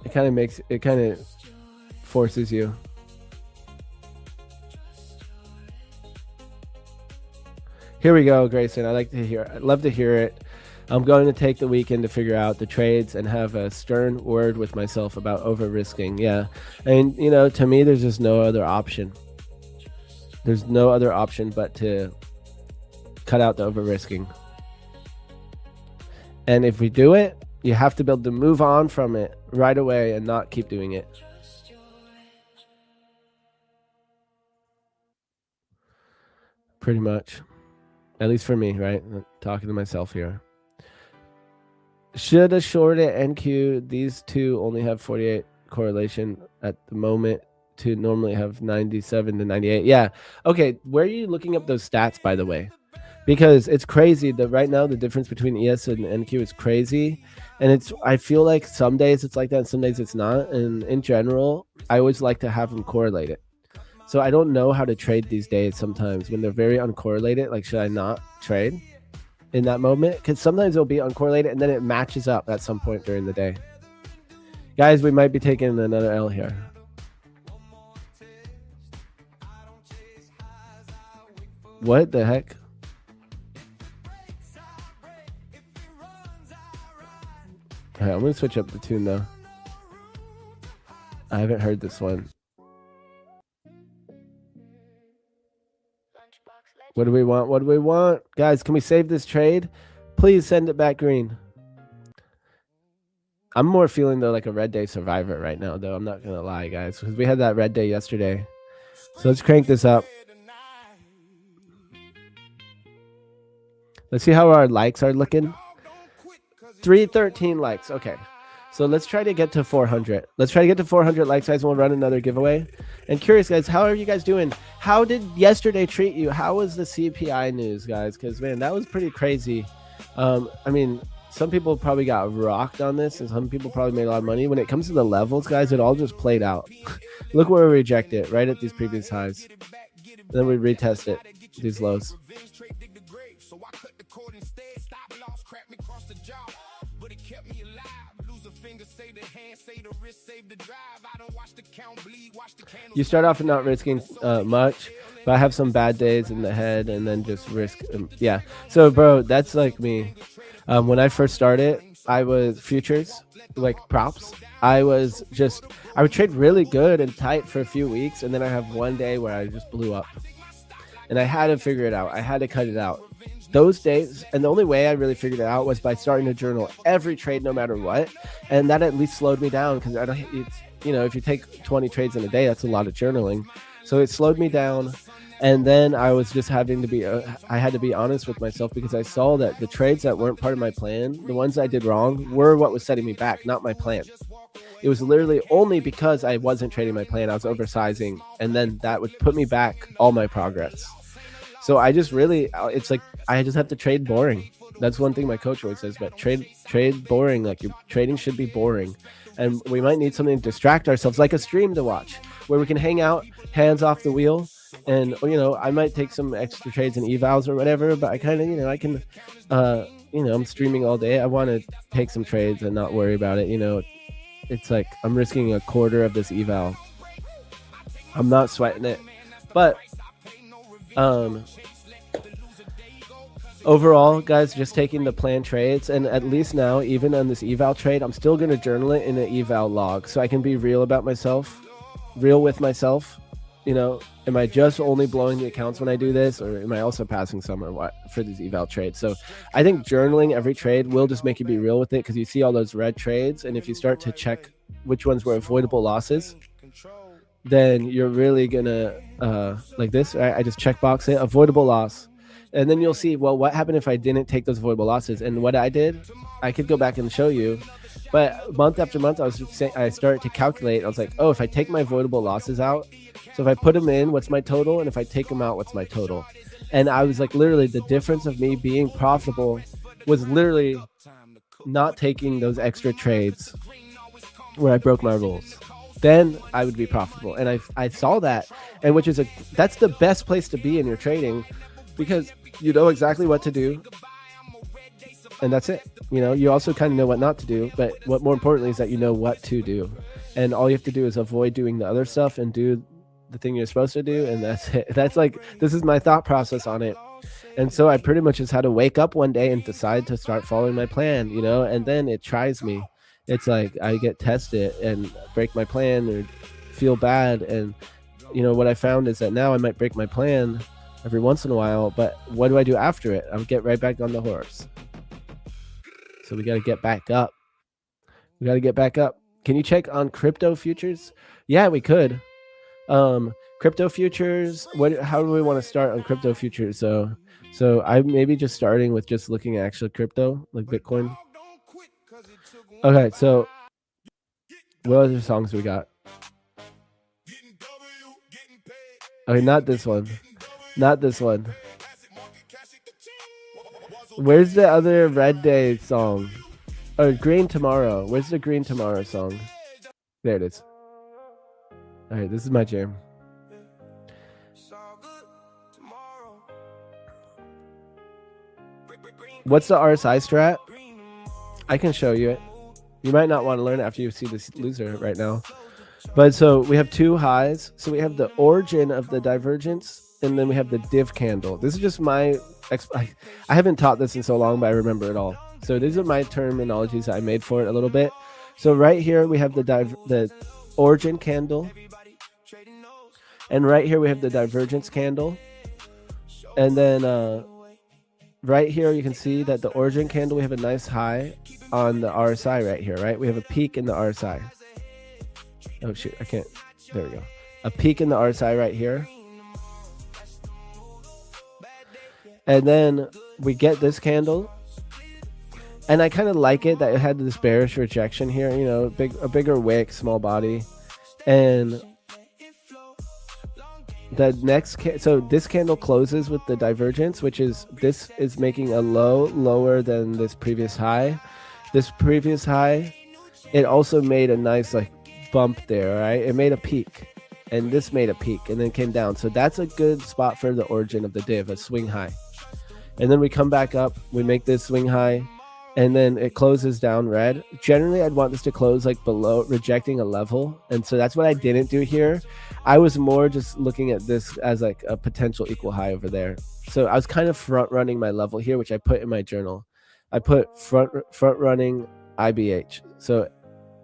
It kind of forces you. Here we go, Grayson. I'd love to hear it. I'm going to take the weekend to figure out the trades and have a stern word with myself about over risking. Yeah. And, you know, to me, there's just no other option. There's no other option but to cut out the over risking. And if we do it, you have to be able to move on from it right away and not keep doing it. Pretty much. At least for me, right? I'm talking to myself here. Should have shorted NQ. These two only have 48 correlation at the moment. to normally have 97 to 98. Yeah. Okay. Where are you looking up those stats, by the way? Because it's crazy that right now the difference between ES and NQ is crazy. And I feel like some days it's like that and some days it's not. And in general, I always like to have them correlated. So I don't know how to trade these days sometimes when they're very uncorrelated. Like, should I not trade in that moment? Because sometimes it'll be uncorrelated and then it matches up at some point during the day. Guys, we might be taking another L here. What the heck? All right, I'm going to switch up the tune though. I haven't heard this one. What do we want? What do we want? Guys, can we save this trade? Please send it back green. I'm more feeling though like a red day survivor right now though. I'm not going to lie, guys, because we had that red day yesterday. So let's crank this up. Let's see how our likes are looking. 313 likes. Okay. So let's try to get to 400. Let's try to get to 400 likes, guys, and we'll run another giveaway. And curious, guys, how are you guys doing? How did yesterday treat you? How was the CPI news, guys? Because, man, that was pretty crazy. I mean, some people probably got rocked on this, and some people probably made a lot of money. When it comes to the levels, guys, it all just played out. Look where we reject it, right at these previous highs. And then we retest it, these lows. You start off with not risking much, but I have some bad days in the head and then just risk. Yeah. So, bro, that's like me. When I first started, I was futures, like props. I would trade really good and tight for a few weeks. And then I have one day where I just blew up and I had to figure it out. I had to cut it out. Those days, and the only way I really figured it out was by starting to journal every trade, no matter what, and that at least slowed me down because if you take 20 trades in a day, that's a lot of journaling. So it slowed me down, and then I was just having to be, I had to be honest with myself because I saw that the trades that weren't part of my plan, the ones I did wrong, were what was setting me back, not my plan. It was literally only because I wasn't trading my plan, I was oversizing, and then that would put me back all my progress. So I just really, it's like I just have to trade boring. That's one thing my coach always says, but trade boring. Like your trading should be boring. And we might need something to distract ourselves, like a stream to watch, where we can hang out, hands off the wheel. And, I might take some extra trades and evals or whatever, but I kind of, I can, I'm streaming all day. I want to take some trades and not worry about it. It's like I'm risking a quarter of this eval. I'm not sweating it. But overall, guys, just taking the planned trades, and at least now, even on this eval trade, I'm still going to journal it in an eval log so I can be real about myself, real with myself. Am I just only blowing the accounts when I do this, or am I also passing some or what for these eval trades? So I think journaling every trade will just make you be real with it, because you see all those red trades, and if you start to check which ones were avoidable losses, then you're really gonna like this, right? I just checkbox it, avoidable loss, and then you'll see, well, what happened if I didn't take those avoidable losses? And what I did, I could go back and show you, but month after month, I started to calculate. I was like, oh, if I take my avoidable losses out, so if I put them in, what's my total? And if I take them out, what's my total? And I was like, literally, the difference of me being profitable was literally not taking those extra trades where I broke my rules. Then I would be profitable. And I saw that, and that's the best place to be in your trading, because you know exactly what to do, and that's it. You also kind of know what not to do, but what more importantly is that you know what to do, and all you have to do is avoid doing the other stuff and do the thing you're supposed to do, and that's it. This is my thought process on it. And so I pretty much just had to wake up one day and decide to start following my plan, and then it tries me. It's like I get tested and break my plan or feel bad. And, what I found is that now I might break my plan every once in a while, but what do I do after it? I'll get right back on the horse. So we got to get back up. Can you check on crypto futures? Yeah, we could. Crypto futures, how do we want to start on crypto futures? So I'm maybe just starting with just looking at actual crypto, like Bitcoin. Okay, so what other songs we got? Okay, not this one. Not this one. Where's the other Red Day song? Or Green Tomorrow. Where's the Green Tomorrow song? There it is. All right, this is my jam. What's the RSI strat? I can show you it. You might not want to learn it after you see this loser right now. But so we have two highs. So we have the origin of the divergence, and then we have the div candle. This is just my... I haven't taught this in so long, but I remember it all. So these are my terminologies that I made for it a little bit. So right here we have the origin candle. And right here we have the divergence candle. And then right here you can see that the origin candle, we have a nice high on the RSI right here, right? We have a peak in the RSI. Oh shoot, I can't. There we go. A peak in the RSI right here. And then we get this candle. And I kind of like it that it had this bearish rejection here, you know, a bigger wick, small body. And the next, so this candle closes with the divergence, which is, this is making a low lower than this previous high. This previous high, it also made a nice like bump there, right? It made a peak, and this made a peak and then came down. So that's a good spot for the origin of the div, a swing high. And then we come back up, we make this swing high, and then it closes down red. Generally, I'd want this to close like below, rejecting a level. And so that's what I didn't do here. I was more just looking at this as like a potential equal high over there. So I was kind of front running my level here, which I put in my journal. I put front running IBH. So,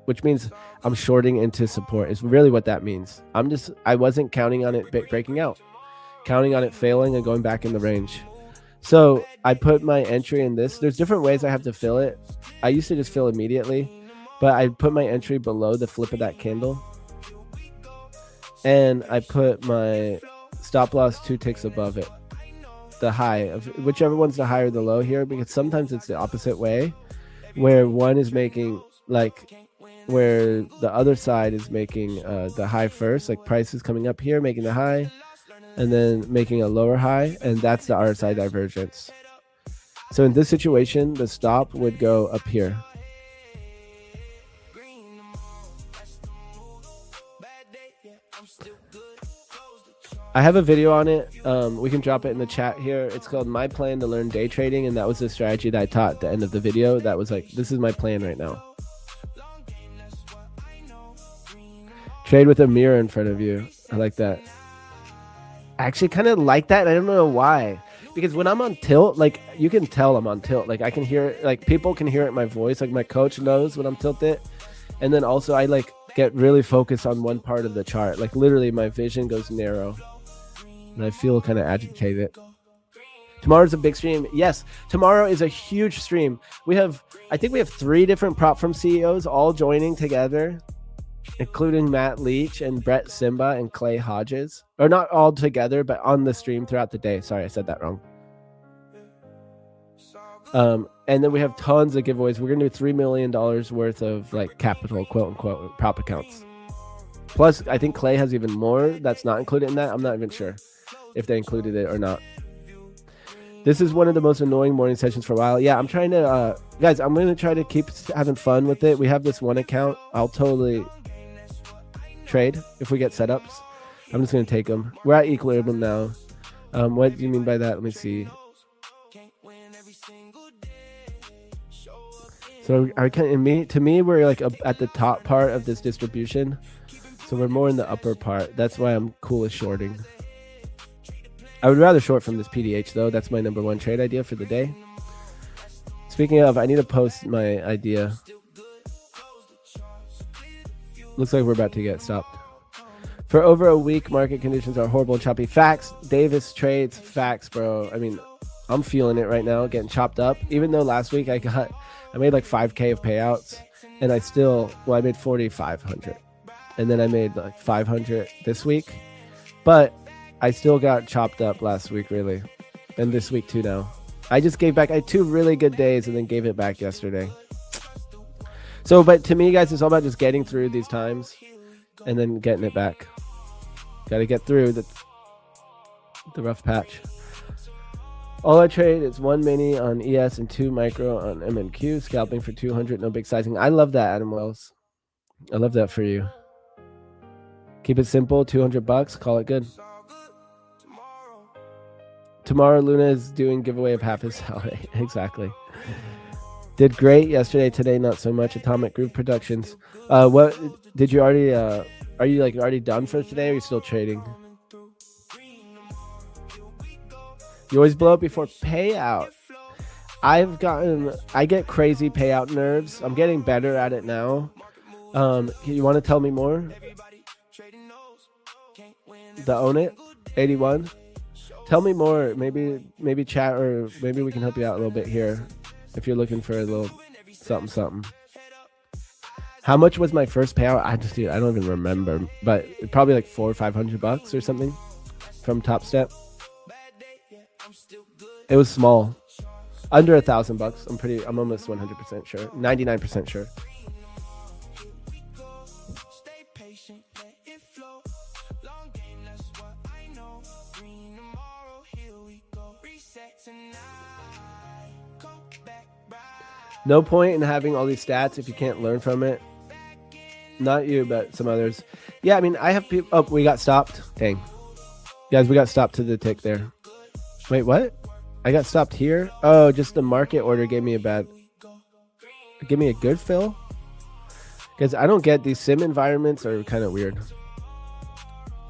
which means I'm shorting into support is really what that means. I wasn't counting on it breaking out, counting on it failing and going back in the range. So I put my entry in this. There's different ways I have to fill it. I used to just fill immediately, but I put my entry below the flip of that candle. And I put my stop loss 2 ticks above it. The high of whichever one's the high or the low here, because sometimes it's the opposite way, where one is making like, where the other side is making the high first, like price is coming up here, making the high, and then making a lower high, and that's the RSI divergence. So in this situation, the stop would go up here. I have a video on it. We can drop it in the chat here. It's called My Plan to Learn Day Trading, and that was the strategy that I taught at the end of the video. That was like, this is my plan right now. Trade with a mirror in front of you. I like that. I actually kind of like that. I don't know why, because when I'm on tilt, like you can tell I'm on tilt. Like I can hear it, like people can hear it in my voice. Like my coach knows when I'm tilted. And then also I like get really focused on one part of the chart. Like literally my vision goes narrow and I feel kind of agitated. Tomorrow's a big stream. Yes, tomorrow is a huge stream. I think we have 3 different prop firm CEOs all joining together, including Matt Leach and Brett Simba and Clay Hodges. Or not all together, but on the stream throughout the day. Sorry, I said that wrong. And then we have tons of giveaways. We're going to do $3 million worth of like capital, quote unquote, prop accounts. Plus, I think Clay has even more that's not included in that. I'm not even sure if they included it or not. This is one of the most annoying morning sessions for a while. Yeah, I'm trying to, guys, I'm going to try to keep having fun with it. We have this one account. I'll totally trade if we get setups. I'm just going to take them. We're at equilibrium now. What do you mean by that? Let me see. So to me, we're like at the top part of this distribution. So we're more in the upper part. That's why I'm cool with shorting. I would rather short from this PDH though. That's my #1 trade idea for the day. Speaking of, I need to post my idea. Looks like we're about to get stopped. For over a week, market conditions are horrible and choppy. Facts. Davis trades. Facts, bro. I mean, I'm feeling it right now, getting chopped up. Even though last week I made like 5K of payouts, and I made 4,500, and then I made like 500 this week, but I still got chopped up last week, really, and this week too. Now I just gave back. I had 2 really good days, and then gave it back yesterday. So, but to me, guys, it's all about just getting through these times, and then getting it back. Got to get through The rough patch. All I trade is 1 mini on ES and 2 micro on MNQ. Scalping for 200, no big sizing. I love that, Adam Wells. I love that for you. Keep it simple, $200. Call it good. Tomorrow, Luna is doing giveaway of half his salary. Exactly. Did great yesterday. Today, not so much. Atomic Groove Productions. What did you already? Are you like already done for today? Or are you still trading? You always blow up before payout. I get crazy payout nerves. I'm getting better at it now. You want to tell me more? The Own It 81. Tell me more. Maybe chat, or maybe we can help you out a little bit here if you're looking for a little something. How much was my first payout? I don't even remember, but probably like $400 or $500 or something from Top Step. It was small, under $1,000. I'm almost 100% sure, 99% sure. No point in having all these stats if you can't learn from it. Not you, but some others. Yeah, I mean, I have people. Oh, we got stopped. Dang. Guys, we got stopped to the tick there. Wait, what? I got stopped here? Oh, just the market order gave me a good fill? Because I don't get these sim environments are kind of weird.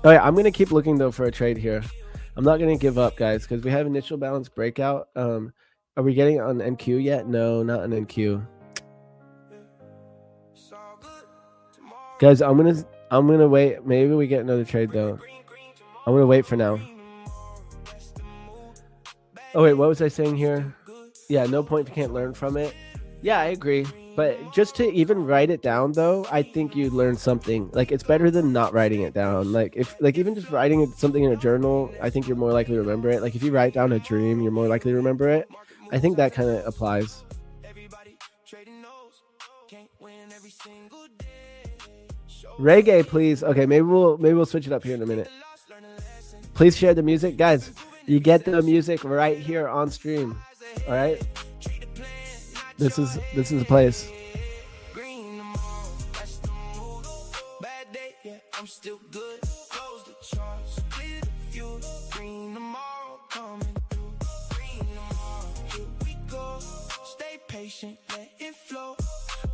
Oh yeah, I'm going to keep looking though for a trade here. I'm not going to give up, guys, because we have initial balance breakout. Are we getting on NQ yet? No, not on NQ. Guys, I'm gonna wait. Maybe we get another trade though. I'm gonna wait for now. Oh wait, what was I saying here? Yeah, no point if you can't learn from it. Yeah, I agree. But just to even write it down though, I think you learn something. Like it's better than not writing it down. Like even just writing something in a journal, I think you're more likely to remember it. Like if you write down a dream, you're more likely to remember it. I think that kind of applies. Reggae, please. Okay, maybe we'll switch it up here in a minute. Please share the music, guys. You get the music right here on stream. All right. This is the place. I'm still good. Close the charts, clear the view. Green tomorrow coming through. Green tomorrow, here we go. Stay patient, let it flow.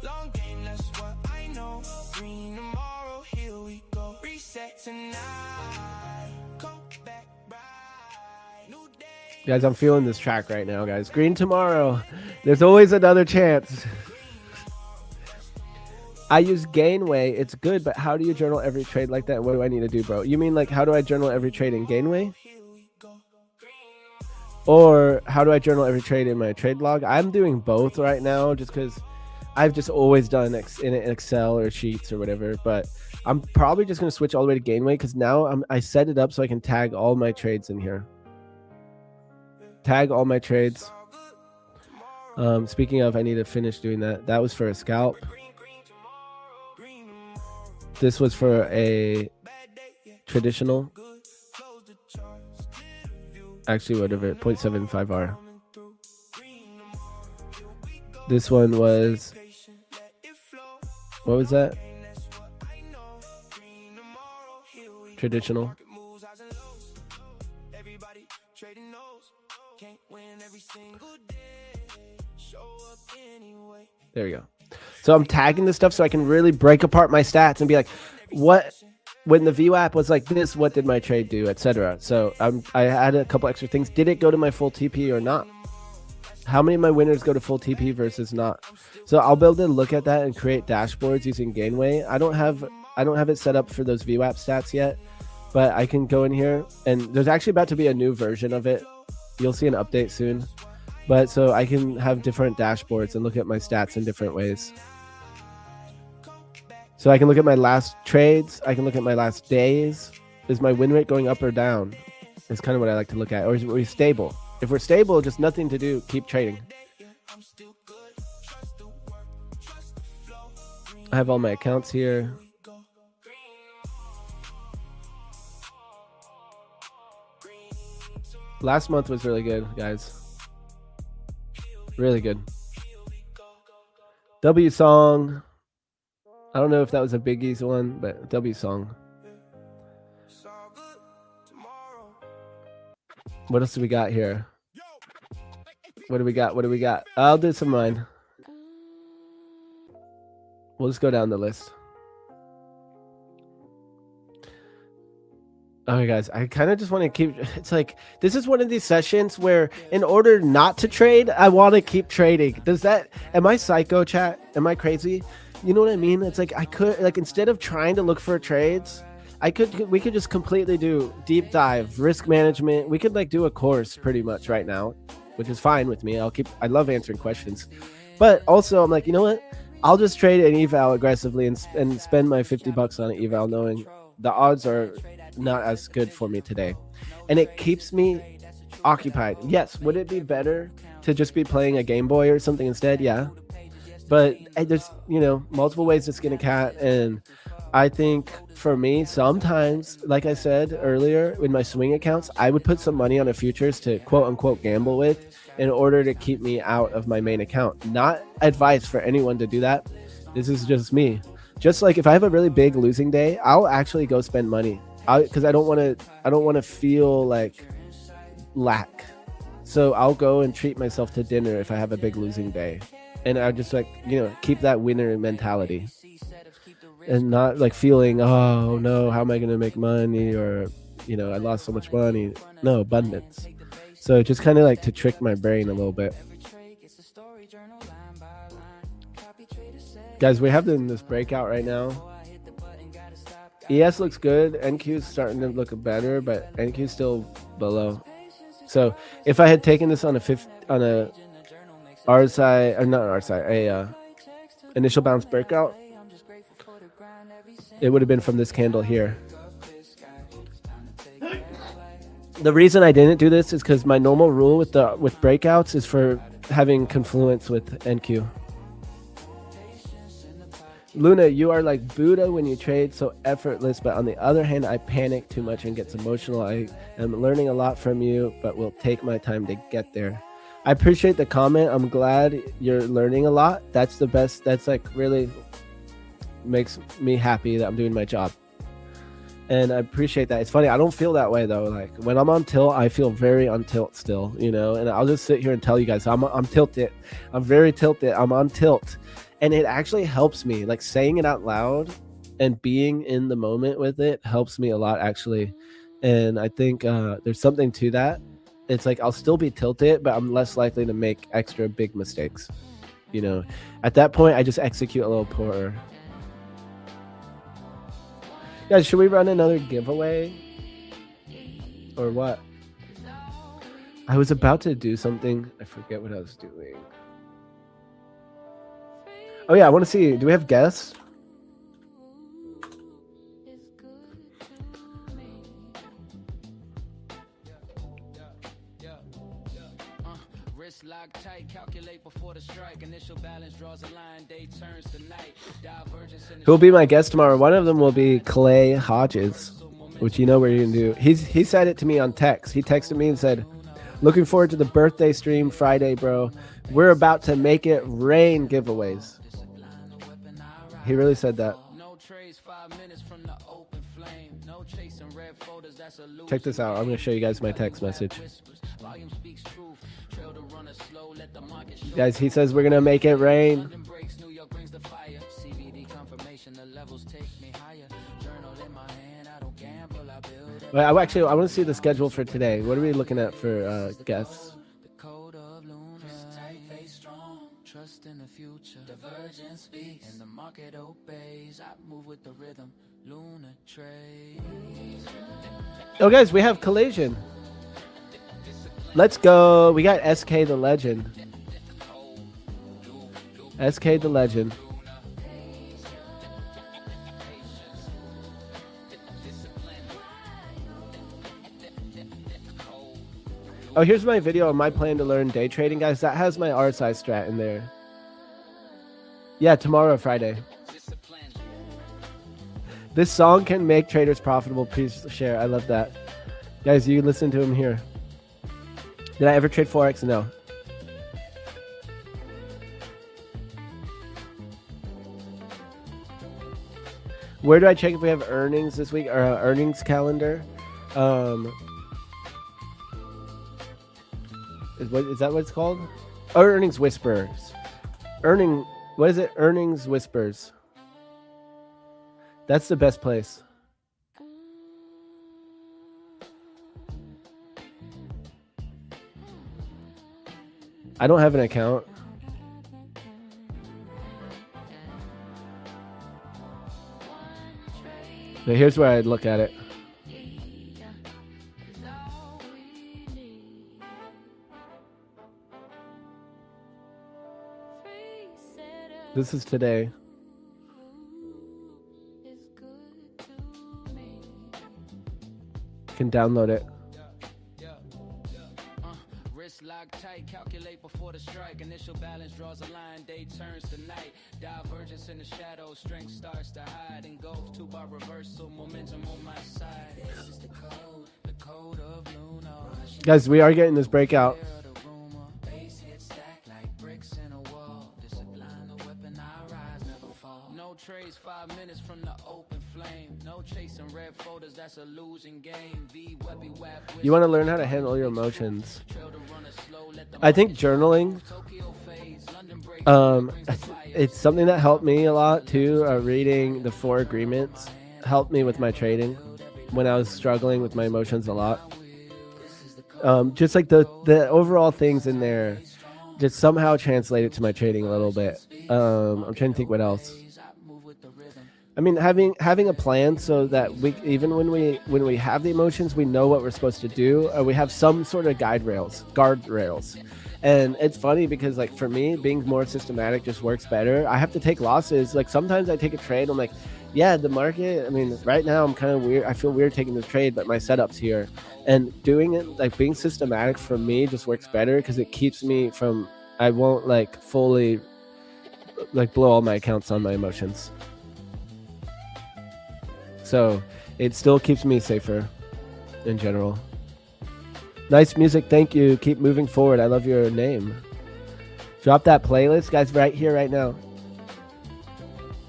Long game, that's what I know. Green tomorrow, here we go. Reset tonight. Come back bright. New day. Guys, I'm feeling this track right now, guys. Green tomorrow. There's always another chance. I use Gainway. It's good, but how do you journal every trade like that? What do I need to do, bro? You mean like how do I journal every trade in Gainway? Or how do I journal every trade in my trade log? I'm doing both right now just because I've just always done in Excel or Sheets or whatever. But I'm probably just going to switch all the way to Gainway because now I set it up so I can tag all my trades in here. Tag all my trades. Speaking of, I need to finish doing that. That was for a scalp. This was for a traditional. Actually, whatever, 0.75R. This one was, what was that? Traditional. There we go. So I'm tagging this stuff so I can really break apart my stats and be like, what, when the VWAP was like this, what did my trade do, etc. So I had a couple extra things. Did it go to my full TP or not? How many of my winners go to full TP versus not? So I'll be able to look at that and create dashboards using Gainway. I don't have it set up for those VWAP stats yet, but I can go in here and there's actually about to be a new version of it. You'll see an update soon. But so I can have different dashboards and look at my stats in different ways. So I can look at my last trades. I can look at my last days. Is my win rate going up or down? That's kind of what I like to look at. Or is we stable? If we're stable, just nothing to do. Keep trading. I have all my accounts here. Last month was really good, guys. Really good. W song. I don't know if that was a Biggie's one, but W song. What else do we got here? What do we got? What do we got? I'll do some of mine. We'll just go down the list. Okay, guys, I kind of just want to keep, it's like, this is one of these sessions where in order not to trade, I want to keep trading. Am I psycho, chat? Am I crazy? You know what I mean? It's like, I could, like, instead of trying to look for trades, we could just completely do deep dive, risk management. We could like do a course pretty much right now, which is fine with me. I love answering questions, but also I'm like, you know what? I'll just trade an eval aggressively and spend my $50 on an eval, knowing the odds are not as good for me today, and it keeps me occupied. Yes, would it be better to just be playing a Game Boy or something instead? Yeah, but there's multiple ways to skin a cat, and I think for me, sometimes, like I said earlier, in my swing accounts, I would put some money on a futures to quote unquote gamble with in order to keep me out of my main account. Not advice for anyone to do that. This is just me. Just like if I have a really big losing day, I'll actually go spend money because I don't want to feel like lack. So I'll go and treat myself to dinner if I have a big losing day, and I just keep that winner mentality. And not like feeling, oh no, how am I going to make money? Or, I lost so much money. No, abundance. So just kind of like to trick my brain a little bit. Guys, we're having this breakout right now. ES looks good. NQ is starting to look better, but NQ is still below. So if I had taken this on a RSI, or not RSI, initial bounce breakout, it would have been from this candle here. The reason I didn't do this is because my normal rule with breakouts is for having confluence with NQ. Luna, you are like Buddha when you trade, so effortless, but on the other hand, I panic too much and gets emotional. I am learning a lot from you, but will take my time to get there. I appreciate the comment. I'm glad you're learning a lot. That's the best. That's like really makes me happy that I'm doing my job, and I appreciate that. It's funny, I don't feel that way though. Like when I'm on tilt, I feel very on tilt still, and I'll just sit here and tell you guys I'm tilted. I'm very tilted. I'm on tilt, and it actually helps me. Like saying it out loud and being in the moment with it helps me a lot actually, and I think there's something to that. It's like I'll still be tilted, but I'm less likely to make extra big mistakes. At that point I just execute a little poorer. Guys, should we run another giveaway? Or what? I was about to do something. I forget what I was doing. Oh yeah, I want to see. Do we have guests? Lock tight, calculate before the strike. Initial balance draws a line, day turns to night. Who will be my guest tomorrow? One of them will be Clay Hodges, which where you can do. He said it to me on text. He texted me and said, looking forward to the birthday stream Friday, bro. We're about to make it rain giveaways. He really said that. Check this out. I'm going to show you guys my text message. Guys, he says we're gonna make it rain. Wait, I want to see the schedule for today. What are we looking at for guests? Trust in the future, divergence speaks, and the market obeys. I move with the rhythm, Luna trade. Oh, guys, we have collision. Let's go. We got SK the Legend. SK the Legend. Oh, here's my video on my plan to learn day trading, guys. That has my RSI strat in there. Yeah, tomorrow, Friday. This song can make traders profitable. Please share. I love that. Guys, you listen to him here. Did I ever trade Forex? No. Where do I check if we have earnings this week or earnings calendar? Is that what it's called? Oh, earnings whispers. What is it? Earnings whispers. That's the best place. I don't have an account. But here's where I'd look at it. This is today. You can download it. Wrist lock tight, calculate before the strike. Initial balance draws a line, day turns to night. Divergence in the shadow, strength starts to hide. Engulf two-bar reversal, momentum on my side. This is the code of Luna. Guys, we are getting this breakout. Base hit stack like bricks in a wall. Discipline, a weapon, I rise, never fall. No trades, 5 minutes from the open flame. No chasing red folders, that's a losing game. You want to learn how to handle your emotions. I think journaling, it's something that helped me a lot too. Reading the 4 agreements helped me with my trading when I was struggling with my emotions a lot. Just like the overall things in there just somehow translated to my trading a little bit. I'm trying to think what else. I mean, having a plan so that we, even when we have the emotions, we know what we're supposed to do, or we have some sort of guardrails. And it's funny because, like, for me, being more systematic just works better. I have to take losses. Like, sometimes I take a trade, I'm like, yeah, the market, I mean, right now I'm kind of weird. I feel weird taking this trade, but my setup's here. And doing it, like, being systematic for me just works better because it keeps me from, I won't, like, fully, like, blow all my accounts on my emotions. So it still keeps me safer in general. Nice music. Thank you. Keep moving forward. I love your name. Drop that playlist, guys, right here, right now.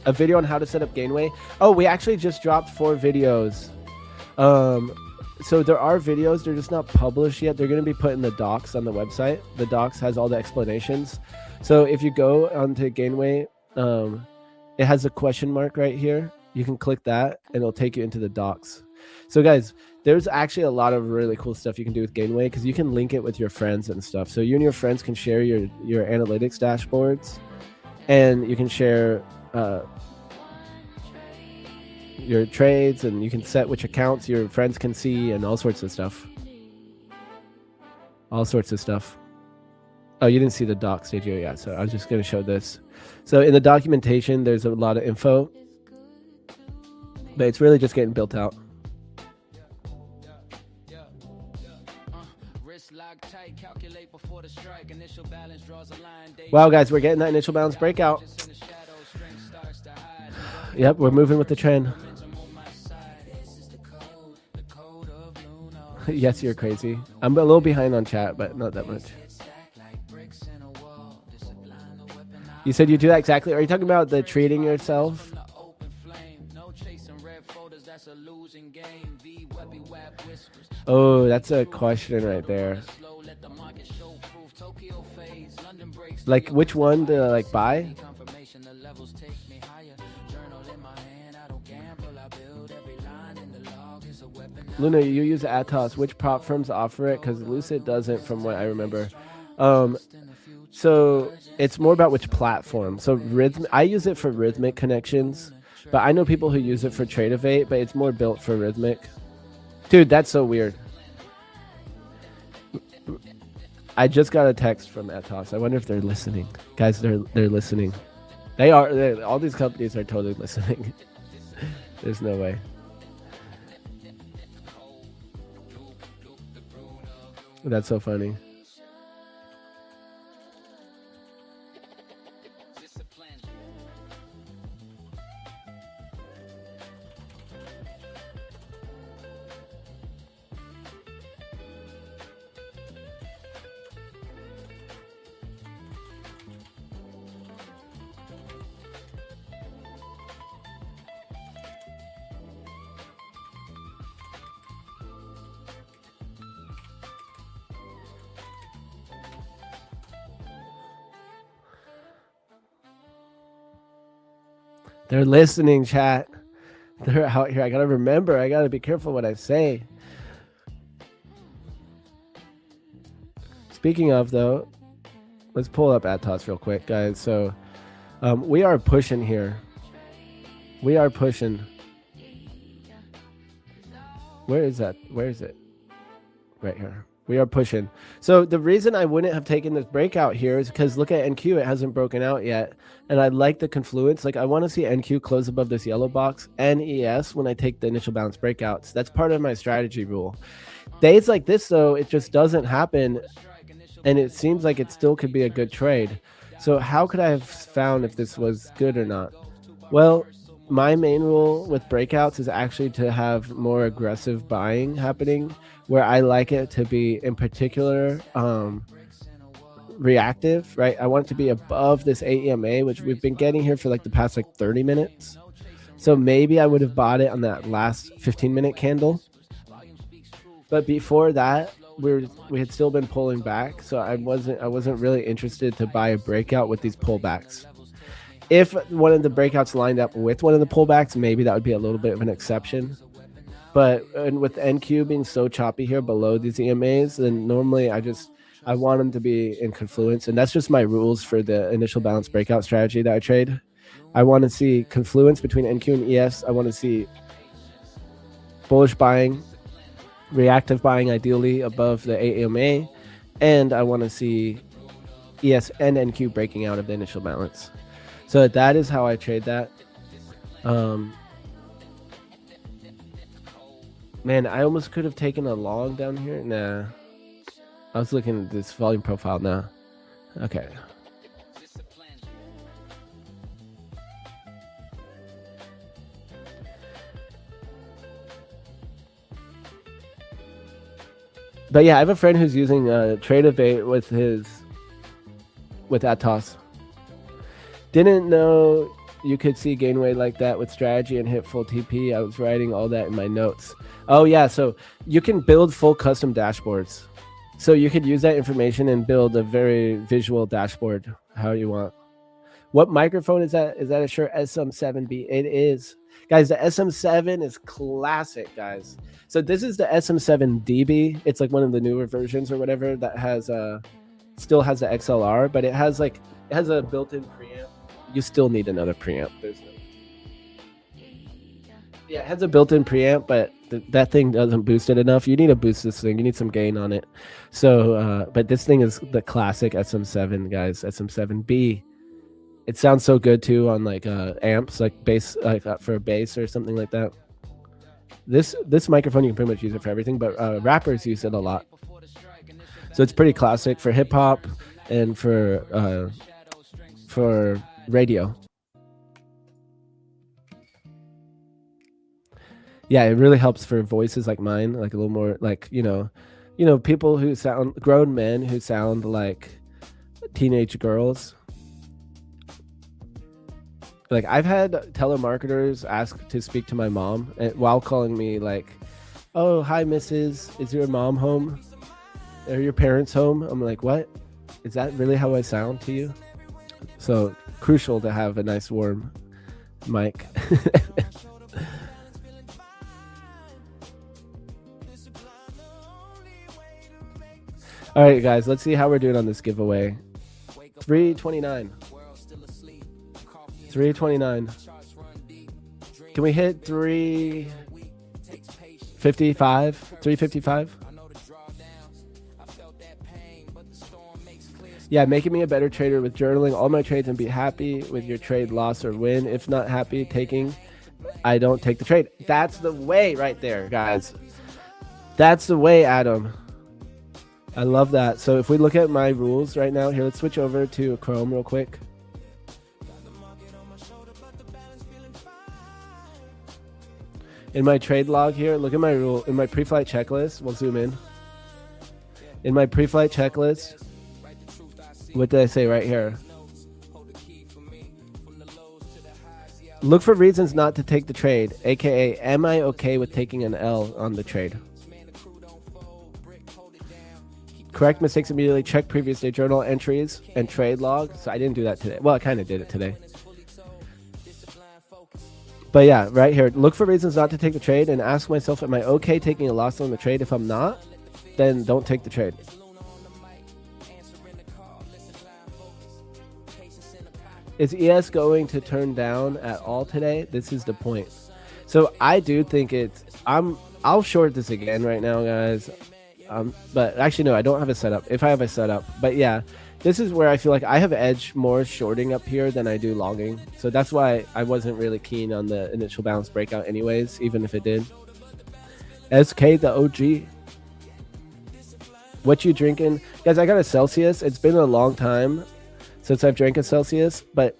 A video on how to set up Gainway. Oh, we actually just dropped 4 videos. So there are videos. They're just not published yet. They're going to be put in the docs on the website. The docs has all the explanations. So if you go onto Gainway, it has a question mark right here. You can click that and it'll take you into the docs. So guys, there's actually a lot of really cool stuff you can do with Gainway because you can link it with your friends and stuff. So you and your friends can share your analytics dashboards, and you can share your trades, and you can set which accounts your friends can see and all sorts of stuff. All sorts of stuff. Oh, you didn't see the docs, did you? Yeah, so I was just going to show this. So in the documentation, there's a lot of info, but it's really just getting built out. Wow, guys, we're getting that initial balance breakout. Yep, we're moving with the trend. Yes, you're crazy. I'm a little behind on chat, but not that much. You said you do that exactly. Are you talking about the treating yourself? Oh, that's a question right there. Like, which one to, like, buy? Luna, you use Atos. Which prop firms offer it? Because Lucid doesn't, from what I remember. So it's more about which platform. So I use it for Rhythmic connections, but I know people who use it for Tradeovate, but it's more built for Rhythmic. Dude, that's so weird. I just got a text from Atos. I wonder if they're listening. Guys, they're listening. They are. All these companies are totally listening. There's no way. That's so funny. They're listening, chat. They're out here. I gotta remember. I gotta be careful what I say. Speaking of, though, let's pull up Atos real quick, guys. So we are pushing here. We are pushing. Where is that? Where is it? Right here. We are pushing. So the reason I wouldn't have taken this breakout here is because look at NQ. It hasn't broken out yet. And I like the confluence. Like I want to see NQ close above this yellow box and ES when I take the initial balance breakouts. That's part of my strategy rule. Days like this, though, it just doesn't happen. And it seems like it still could be a good trade. So how could I have found if this was good or not? Well, my main rule with breakouts is actually to have more aggressive buying happening, where I like it to be in particular reactive, right? I want it to be above this AEMA, which we've been getting here for like the past like 30 minutes. So maybe I would have bought it on that last 15-minute candle. But before that, we had still been pulling back, so I wasn't really interested to buy a breakout with these pullbacks. If one of the breakouts lined up with one of the pullbacks, maybe that would be a little bit of an exception. But with NQ being so choppy here below these EMAs, then normally I want them to be in confluence, and that's just my rules for the initial balance breakout strategy that I trade. I want to see confluence between NQ and ES. I want to see bullish buying, reactive buying ideally above the AMA, and I want to see ES and NQ breaking out of the initial balance. So that is how I trade that. Man, I almost could have taken a long down here. Nah, I was looking at this volume profile now. Okay. But yeah, I have a friend who's using Tradevate with Atos. Didn't know you could see gainway like that with strategy and hit full TP. I was writing all that in my notes. Oh yeah, so you can build full custom dashboards. So you could use that information and build a very visual dashboard how you want. What microphone is that? Is that a sure SM7B? It is. Guys, the SM7 is classic, guys. So this is the SM7DB. It's like one of the newer versions or whatever that has still has the XLR, but it has a built-in preamp. You still need another preamp. Yeah, it has a built-in preamp, but that thing doesn't boost it enough. You need to boost this thing. You need some gain on it. So, but this thing is the classic SM7, guys. SM7B. It sounds so good too on like amps, like bass, like for a bass or something like that. This microphone, you can pretty much use it for everything, but rappers use it a lot. So it's pretty classic for hip hop and for radio. Yeah, it really helps for voices like mine, like a little more like, you know, people who sound, grown men who sound like teenage girls. Like I've had telemarketers ask to speak to my mom while calling me like, oh, hi, Mrs. Is your mom home? Are your parents home? I'm like, what? Is that really how I sound to you? So crucial to have a nice warm mic. All right, guys, let's see how we're doing on this giveaway. 329. 329. Can we hit 355? 355? Yeah, making me a better trader with journaling all my trades and be happy with your trade loss or win. If not happy taking, I don't take the trade. That's the way right there, guys. That's the way, Adam. I love that. So if we look at my rules right now, here, let's switch over to Chrome real quick. In my trade log here, look at my rule. In my pre-flight checklist, we'll zoom in. In my pre-flight checklist, what did I say right here? Look for reasons not to take the trade, aka, am I okay with taking an L on the trade? Correct mistakes immediately. Check previous day journal entries and trade log. So I didn't do that today. Well, I kind of did it today. But yeah, right here, look for reasons not to take the trade and ask myself, am I okay taking a loss on the trade? If I'm not, then don't take the trade. Is ES going to turn down at all today? This is the point. So I do think I'll short this again right now, guys. But actually, no, I don't have a setup. If I have a setup, but yeah, this is where I feel like I have edge more shorting up here than I do longing. So that's why I wasn't really keen on the initial balance breakout anyways, even if it did. SK, the OG. What you drinking? Guys, I got a Celsius. It's been a long time since I've drank a Celsius, but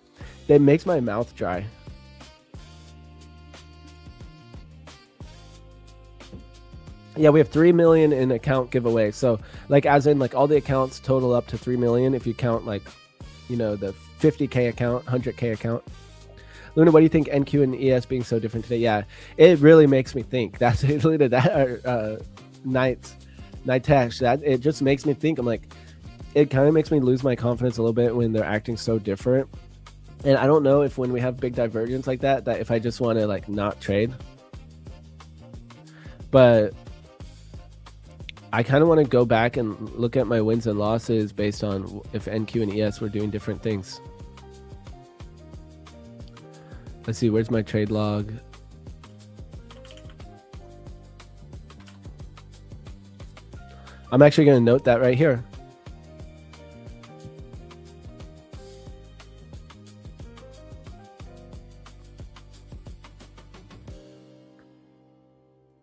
it makes my mouth dry. Yeah, we have 3 million in account giveaway. So like as in like all the accounts total up to 3 million if you count like, you know, the 50K account, 100K account. Luna, what do you think NQ and ES being so different today? Yeah, it really makes me think. That's Luna, that night text. That it just makes me think. I'm like, it kind of makes me lose my confidence a little bit when they're acting so different. And I don't know if when we have big divergence like that if I just want to like not trade. But I kind of want to go back and look at my wins and losses based on if NQ and ES were doing different things. Let's see, where's my trade log? I'm actually going to note that right here.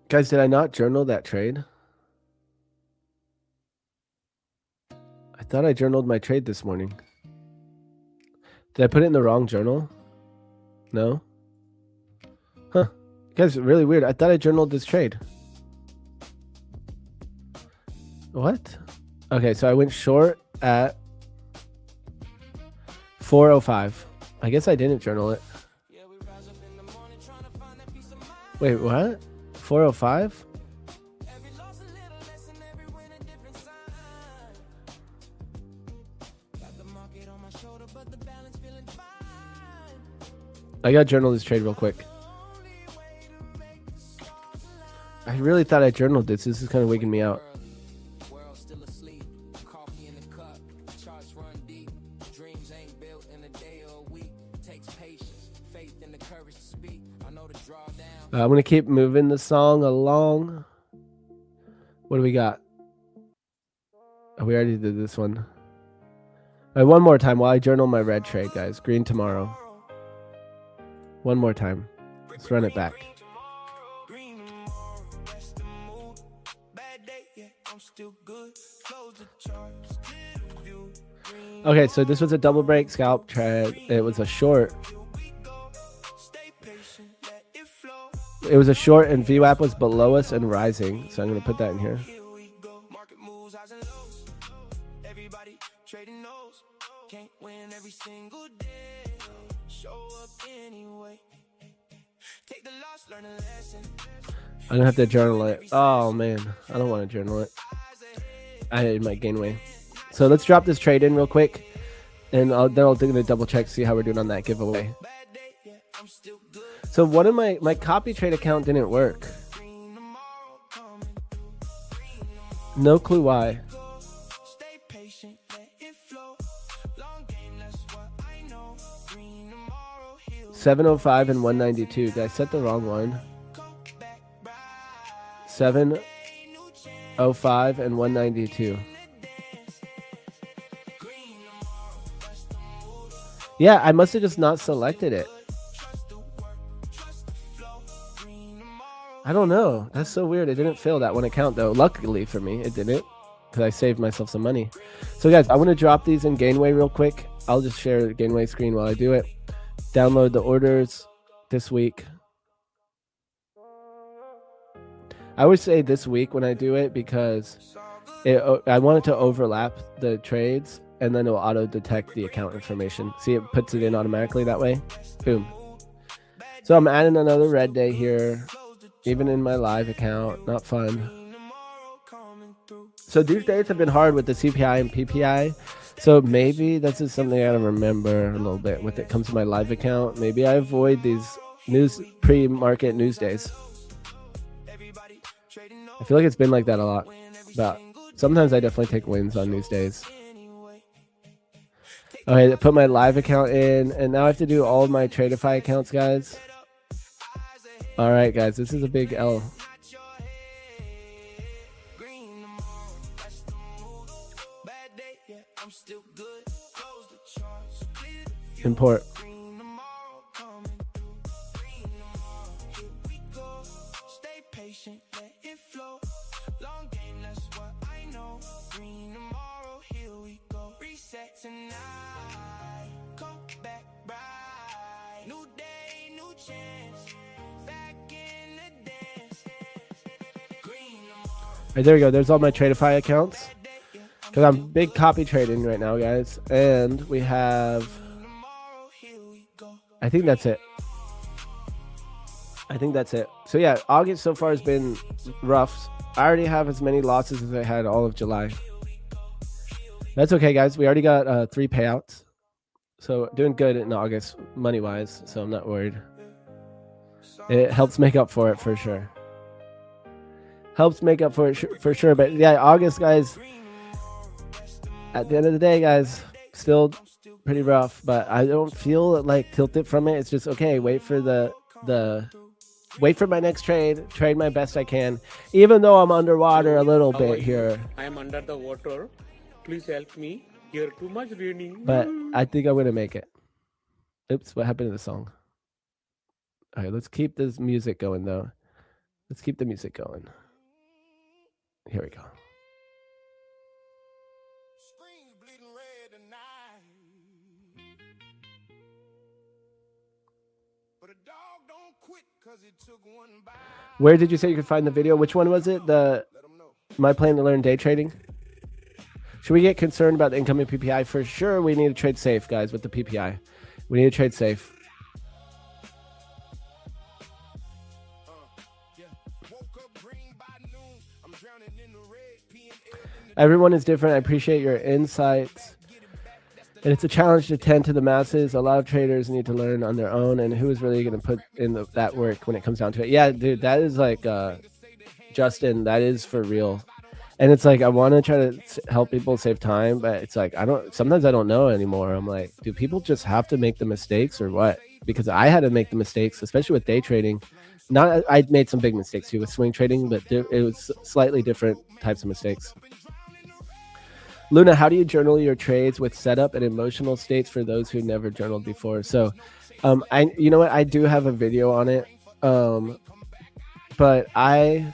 Guys, did I not journal that trade? I thought I journaled my trade this morning. Did I put it in the wrong journal? No? Huh. Guys, really weird. I thought I journaled this trade. What? Okay, so I went short at 405. I guess I didn't journal it. Wait, what? 405? I gotta journal this trade real quick. I really thought I journaled this. This is kind of waking me out. I'm gonna keep moving the song along. What do we got? Oh, we already did this one. All right, one more time while I journal my red trade, guys. Green tomorrow. One more time. Let's run it back. Okay, so this was a double break scalp trade. It was a short. It was a short and VWAP was below us and rising. So I'm going to put that in here. I'm going to have to journal it. Oh, man. I don't want to journal it. I might gain weight. So let's drop this trade in real quick. And then I'll do the double check, see how we're doing on that giveaway. So one of my copy trade account didn't work. No clue why. $705 and $192. Did I set the wrong one? $705 and $192. Yeah, I must have just not selected it. I don't know. That's so weird. It didn't fail that one account, though. Luckily for me, it didn't, because I saved myself some money. So, guys, I want to drop these in Gainway real quick. I'll just share the Gainway screen while I do it. Download the orders this week. I always say this week when I do it because I want it to overlap the trades, and then it'll auto-detect the account information. See, it puts it in automatically that way. Boom. So I'm adding another red day here. Even in my live account, not fun. So these days have been hard with the CPI and PPI. So maybe this is something I gotta remember a little bit when it comes to my live account. Maybe I avoid these pre-market news days. I feel like it's been like that a lot, but sometimes I definitely take wins on news days. Okay, I put my live account in, and now I have to do all of my Tradeify accounts, guys. All right, guys, this is a big L. Import. Right, there we go. There's all my Tradeify accounts. Because I'm big copy trading right now, guys. And we have... I think that's it. So yeah, August so far has been rough. I already have as many losses as I had all of July. That's okay, guys. We already got 3 payouts. So doing good in August, money-wise. So I'm not worried. It helps make up for it for sure. But yeah, August, guys, at the end of the day, guys, still pretty rough, but I don't feel like tilted from it. It's just okay. Wait for my next trade my best I can, even though I'm underwater a little bit here. I am under the water. Please help me. Here too much raining. But I think I'm gonna make it. Oops, what happened to the song? All right, let's keep this music going though. Let's keep the music going. Here we go. Where did you say you could find the video? Which one was it? My plan to learn day trading? Should we get concerned about the incoming PPI? For sure, we need to trade safe, guys, with the PPI. We need to trade safe. Everyone is different. I appreciate your insights. And it's a challenge to tend to the masses. A lot of traders need to learn on their own. And who is really going to put in that work when it comes down to it? Yeah, dude, that is like, Justin, that is for real. And it's like, I want to try to help people save time, but it's like, sometimes I don't know anymore. I'm like, do people just have to make the mistakes or what? Because I had to make the mistakes, especially with day trading. I made some big mistakes too with swing trading, but it was slightly different types of mistakes. Luna, how do you journal your trades with setup and emotional states for those who never journaled before? So, you know what? I do have a video on it. But I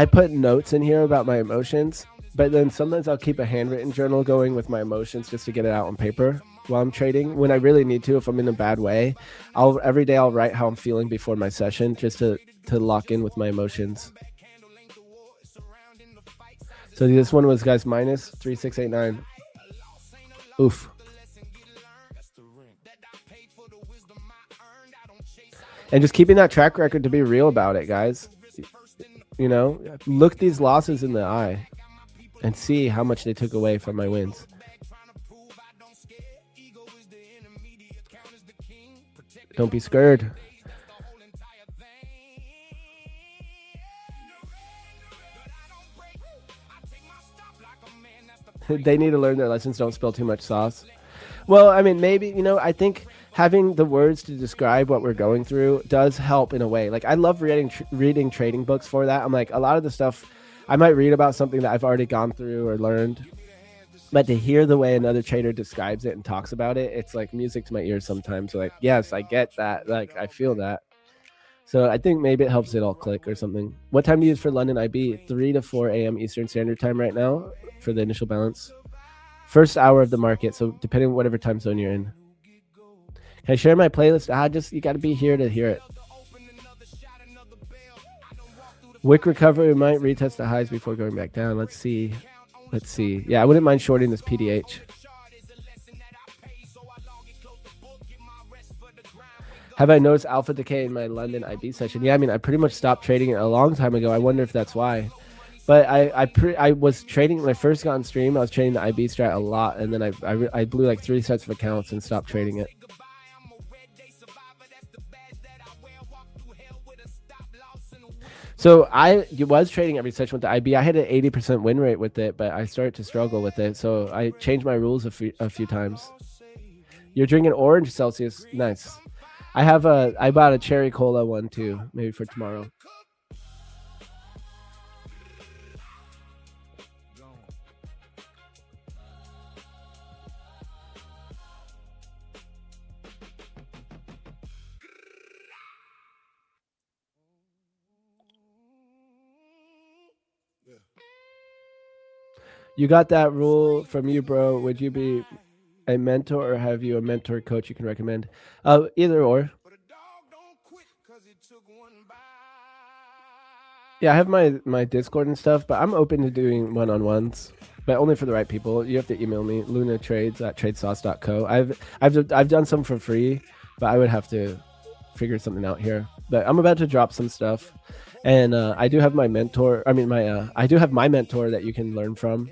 put notes in here about my emotions, but then sometimes I'll keep a handwritten journal going with my emotions just to get it out on paper while I'm trading. When I really need to, if I'm in a bad way, every day I'll write how I'm feeling before my session just to lock in with my emotions. So this one was, guys, minus 3689. Oof. And just keeping that track record to be real about it, guys. You know, look these losses in the eye and see how much they took away from my wins. Don't be scared. They need to learn their lessons. Don't spill too much sauce. Well, I mean, maybe, you know, I think having the words to describe what we're going through does help in a way. Like, I love reading trading books for that. I'm like, a lot of the stuff I might read about something that I've already gone through or learned, but to hear the way another trader describes it and talks about it, it's like music to my ears sometimes. Like, yes, I get that. Like, I feel that. So I think maybe it helps it all click or something. What time do you use for London IB? 3 to 4 a.m. Eastern Standard Time right now for the initial balance. First hour of the market. So depending on whatever time zone you're in. Can I share my playlist? You got to be here to hear it. Wick recovery might retest the highs before going back down. Let's see. Yeah, I wouldn't mind shorting this PDH. Have I noticed alpha decay in my London IB session? Yeah, I mean, I pretty much stopped trading it a long time ago. I wonder if that's why. But I was trading when I first got on stream. I was trading the IB strat a lot, and then I blew like 3 sets of accounts and stopped trading it. So I was trading every session with the IB. I had an 80% win rate with it, but I started to struggle with it. So I changed my rules a few times. You're drinking orange Celsius. Nice. I bought a cherry cola one too, maybe for tomorrow. You got that rule from you, bro. Would you be a mentor or have you a mentor coach you can recommend? Either or. Yeah, I have my Discord and stuff, but I'm open to doing one-on-ones, but only for the right people. You have to email me, lunatrades@tradesauce.co. I've done some for free, but I would have to figure something out here. But I'm about to drop some stuff, and I do have my mentor. I mean, I do have my mentor that you can learn from,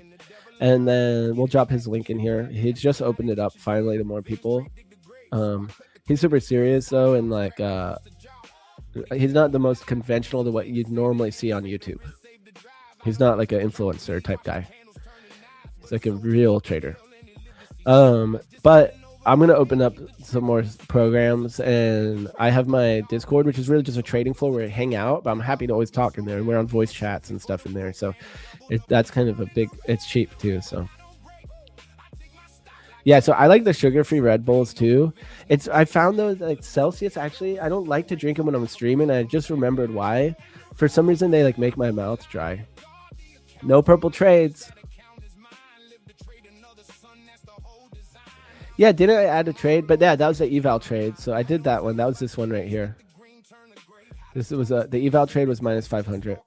and then we'll drop his link in here. He's just opened it up finally to more people. He's super serious though, and like he's not the most conventional to what you'd normally see on YouTube. He's not like an influencer type guy. He's like a real trader. But I'm gonna open up some more programs, and I have my Discord, which is really just a trading floor where we hang out. But I'm happy to always talk in there, and we're on voice chats and stuff in there. So that's kind of it's cheap too. So yeah, so I like the sugar-free Red Bulls too. I found though like Celsius, actually I don't like to drink them when I'm streaming. I just remembered why. For some reason they like make my mouth dry. No purple trades. Yeah, didn't I add a trade? But yeah, that was the eval trade. So I did that one. That was this one right here. This was the eval trade was minus 500.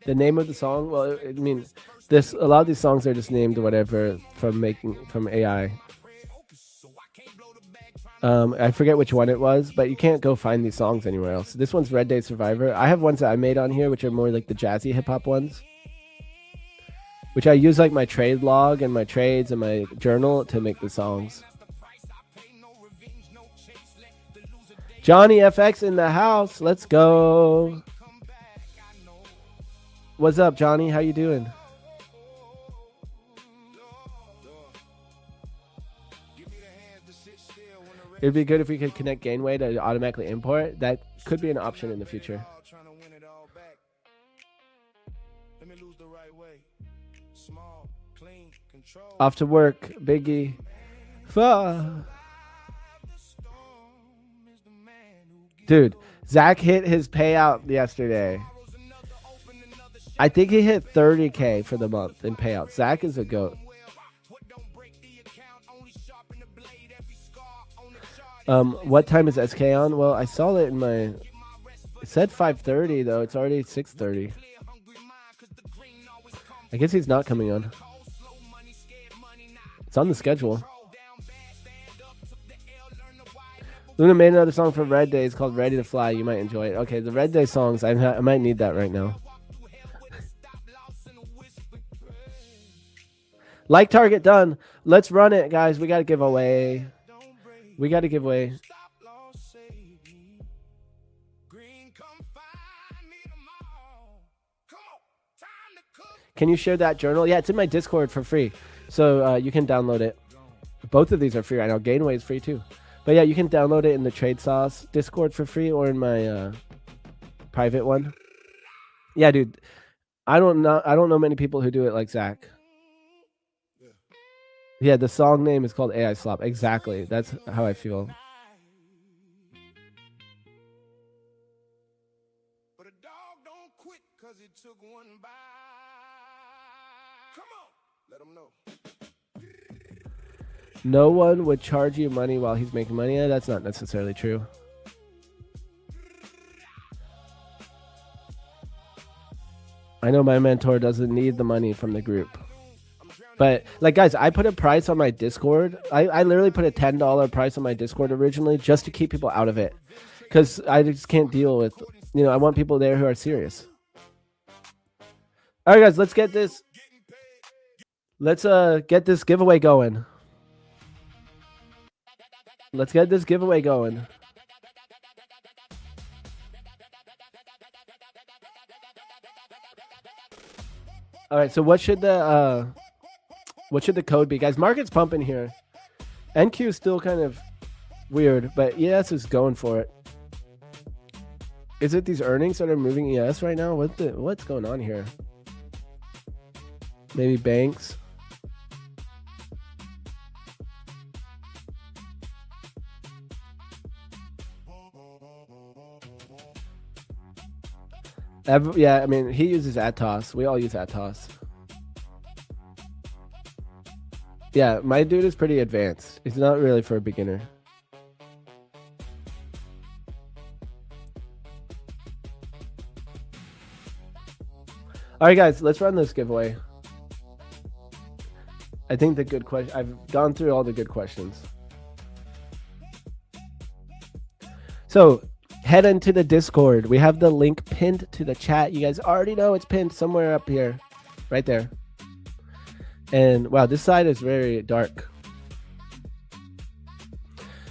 The name of the song? Well, I mean, a lot of these songs are just named whatever from AI. I forget which one it was, but you can't go find these songs anywhere else. This one's Red Day Survivor. I have ones that I made on here, which are more like the jazzy hip hop ones, which I use like my trade log and my trades and my journal to make the songs. Johnny FX in the house. Let's go. What's up, Johnny? How you doing? It'd be good if we could connect Gainway to automatically import. That could be an option in the future. Off to work, Biggie. Dude, Zach hit his payout yesterday. I think he hit 30K for the month in payout. Zach is a goat. What time is SK on? Well, I saw it in my... It said 5:30 though. It's already 6:30. I guess he's not coming on. It's on the schedule. Luna made another song for Red Day. It's called Ready to Fly. You might enjoy it. Okay, the Red Day songs. I might need that right now. Like target done. Let's run it, guys. We got to give away. We got to give away. Can you share that journal? Yeah, it's in my Discord for free. So you can download it. Both of these are free right now. Gainway is free too. But yeah, you can download it in the Trade Sauce Discord for free or in my private one. Yeah, dude. I don't know many people who do it like Zach. Yeah, the song name is called AI Slop. Exactly. That's how I feel. But a dog don't quit 'cause it took one bite. Come on, let him know. No one would charge you money while he's making money. Yeah, that's not necessarily true. I know my mentor doesn't need the money from the group. But like, guys, I put a price on my Discord. I literally put a $10 price on my Discord originally just to keep people out of it, because I just can't deal with, I want people there who are serious. All right, guys, let's get this giveaway going. Let's get this giveaway going. All right, so what should the code be, guys? Market's pumping here. NQ is still kind of weird, but ES is going for it. Is it these earnings that are moving ES right now? What's going on here? Maybe banks. Yeah, I mean, he uses Atos. We all use Atos. Yeah, my dude is pretty advanced. He's not really for a beginner. All right, guys, let's run this giveaway. I think the good question, I've gone through all the good questions. So head into the Discord. We have the link pinned to the chat. You guys already know it's pinned somewhere up here, right there. And wow, this side is very dark.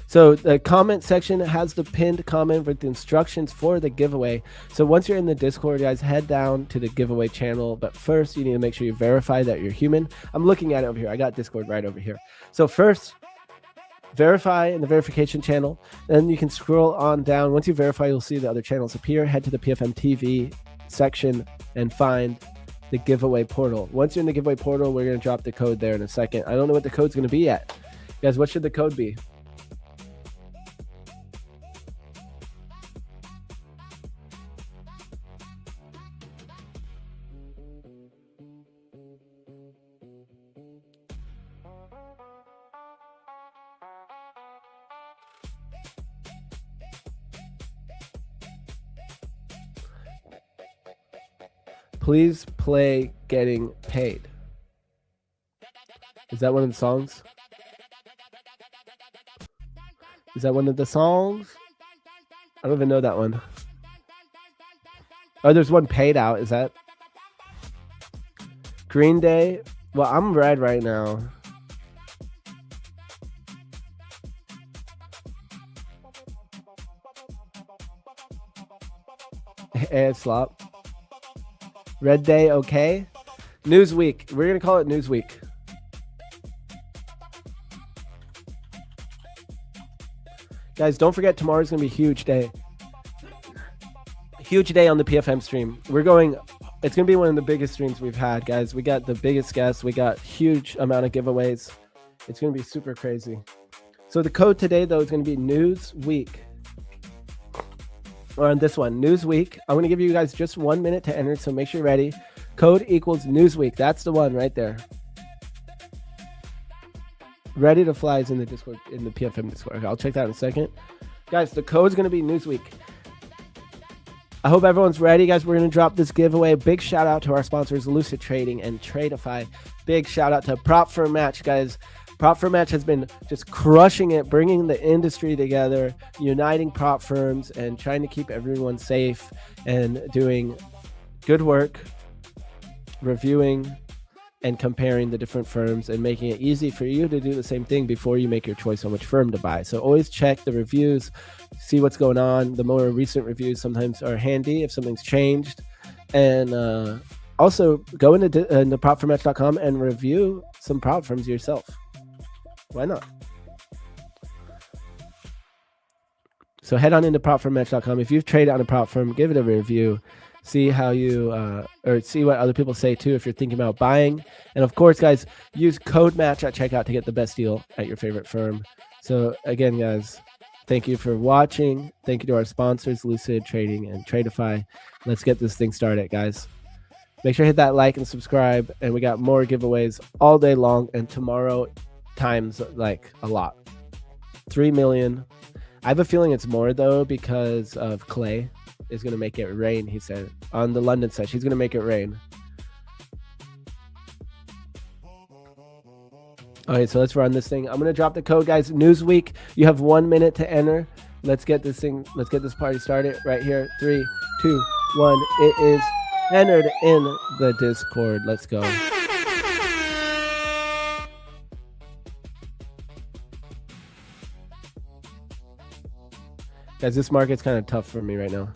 So the comment section has the pinned comment with the instructions for the giveaway. So once you're in the Discord, guys, head down to the giveaway channel. But first, you need to make sure you verify that you're human. I'm looking at it over here. I got Discord right over here. So first, verify in the verification channel. Then you can scroll on down. Once you verify, you'll see the other channels appear. Head to the PFM TV section and find the giveaway portal. Once you're in the giveaway portal, we're going to drop the code there in a second. I don't know what the code's going to be yet. Guys, what should the code be? Please play Getting Paid. Is that one of the songs? Is that one of the songs? I don't even know that one. Oh, there's one Paid Out. Is that Green Day? Well, I'm red right now. Hey, slop. Red Day, okay. Newsweek. We're going to call it Newsweek. Guys, don't forget tomorrow's going to be a huge day. Huge day on the PFM stream. It's going to be one of the biggest streams we've had, guys. We got the biggest guests. We got huge amount of giveaways. It's going to be super crazy. So the code today, though, is going to be Newsweek. Or on this one, Newsweek. I'm going to give you guys just 1 minute to enter, so make sure you're ready. Code equals Newsweek. That's the one right there. Ready to fly is in the Discord, in the PFM Discord. I'll check that in a second. Guys, the code's going to be Newsweek. I hope everyone's ready, guys. We're going to drop this giveaway. Big shout out to our sponsors, Lucid Trading and Tradeify. Big shout out to Prop for Match, guys. Prop for Match has been just crushing it, bringing the industry together, uniting prop firms, and trying to keep everyone safe and doing good work, reviewing and comparing the different firms and making it easy for you to do the same thing before you make your choice on which firm to buy. So always check the reviews, see what's going on. The more recent reviews sometimes are handy if something's changed. And also go into propformatch.com and review some prop firms yourself. Why not? So head on into propformatch.com. If you've traded on a prop firm, give it a review. See how you, or see what other people say too if you're thinking about buying. And of course, guys, use code MATCH at checkout to get the best deal at your favorite firm. So again, guys, thank you for watching. Thank you to our sponsors, Lucid Trading and Tradeify. Let's get this thing started, guys. Make sure to hit that like and subscribe. And we got more giveaways all day long. And tomorrow, times like a lot. 3 million. I have a feeling it's more though because of Clay is going to make it rain, he said on the London side. She's going to make it rain. All right, so let's run this thing. I'm gonna drop the code, guys. Newsweek. You have 1 minute to enter. Let's get this thing. Let's get this party started right here. 3, 2, 1. It is entered in the Discord. Let's go. Guys, this market's kind of tough for me right now.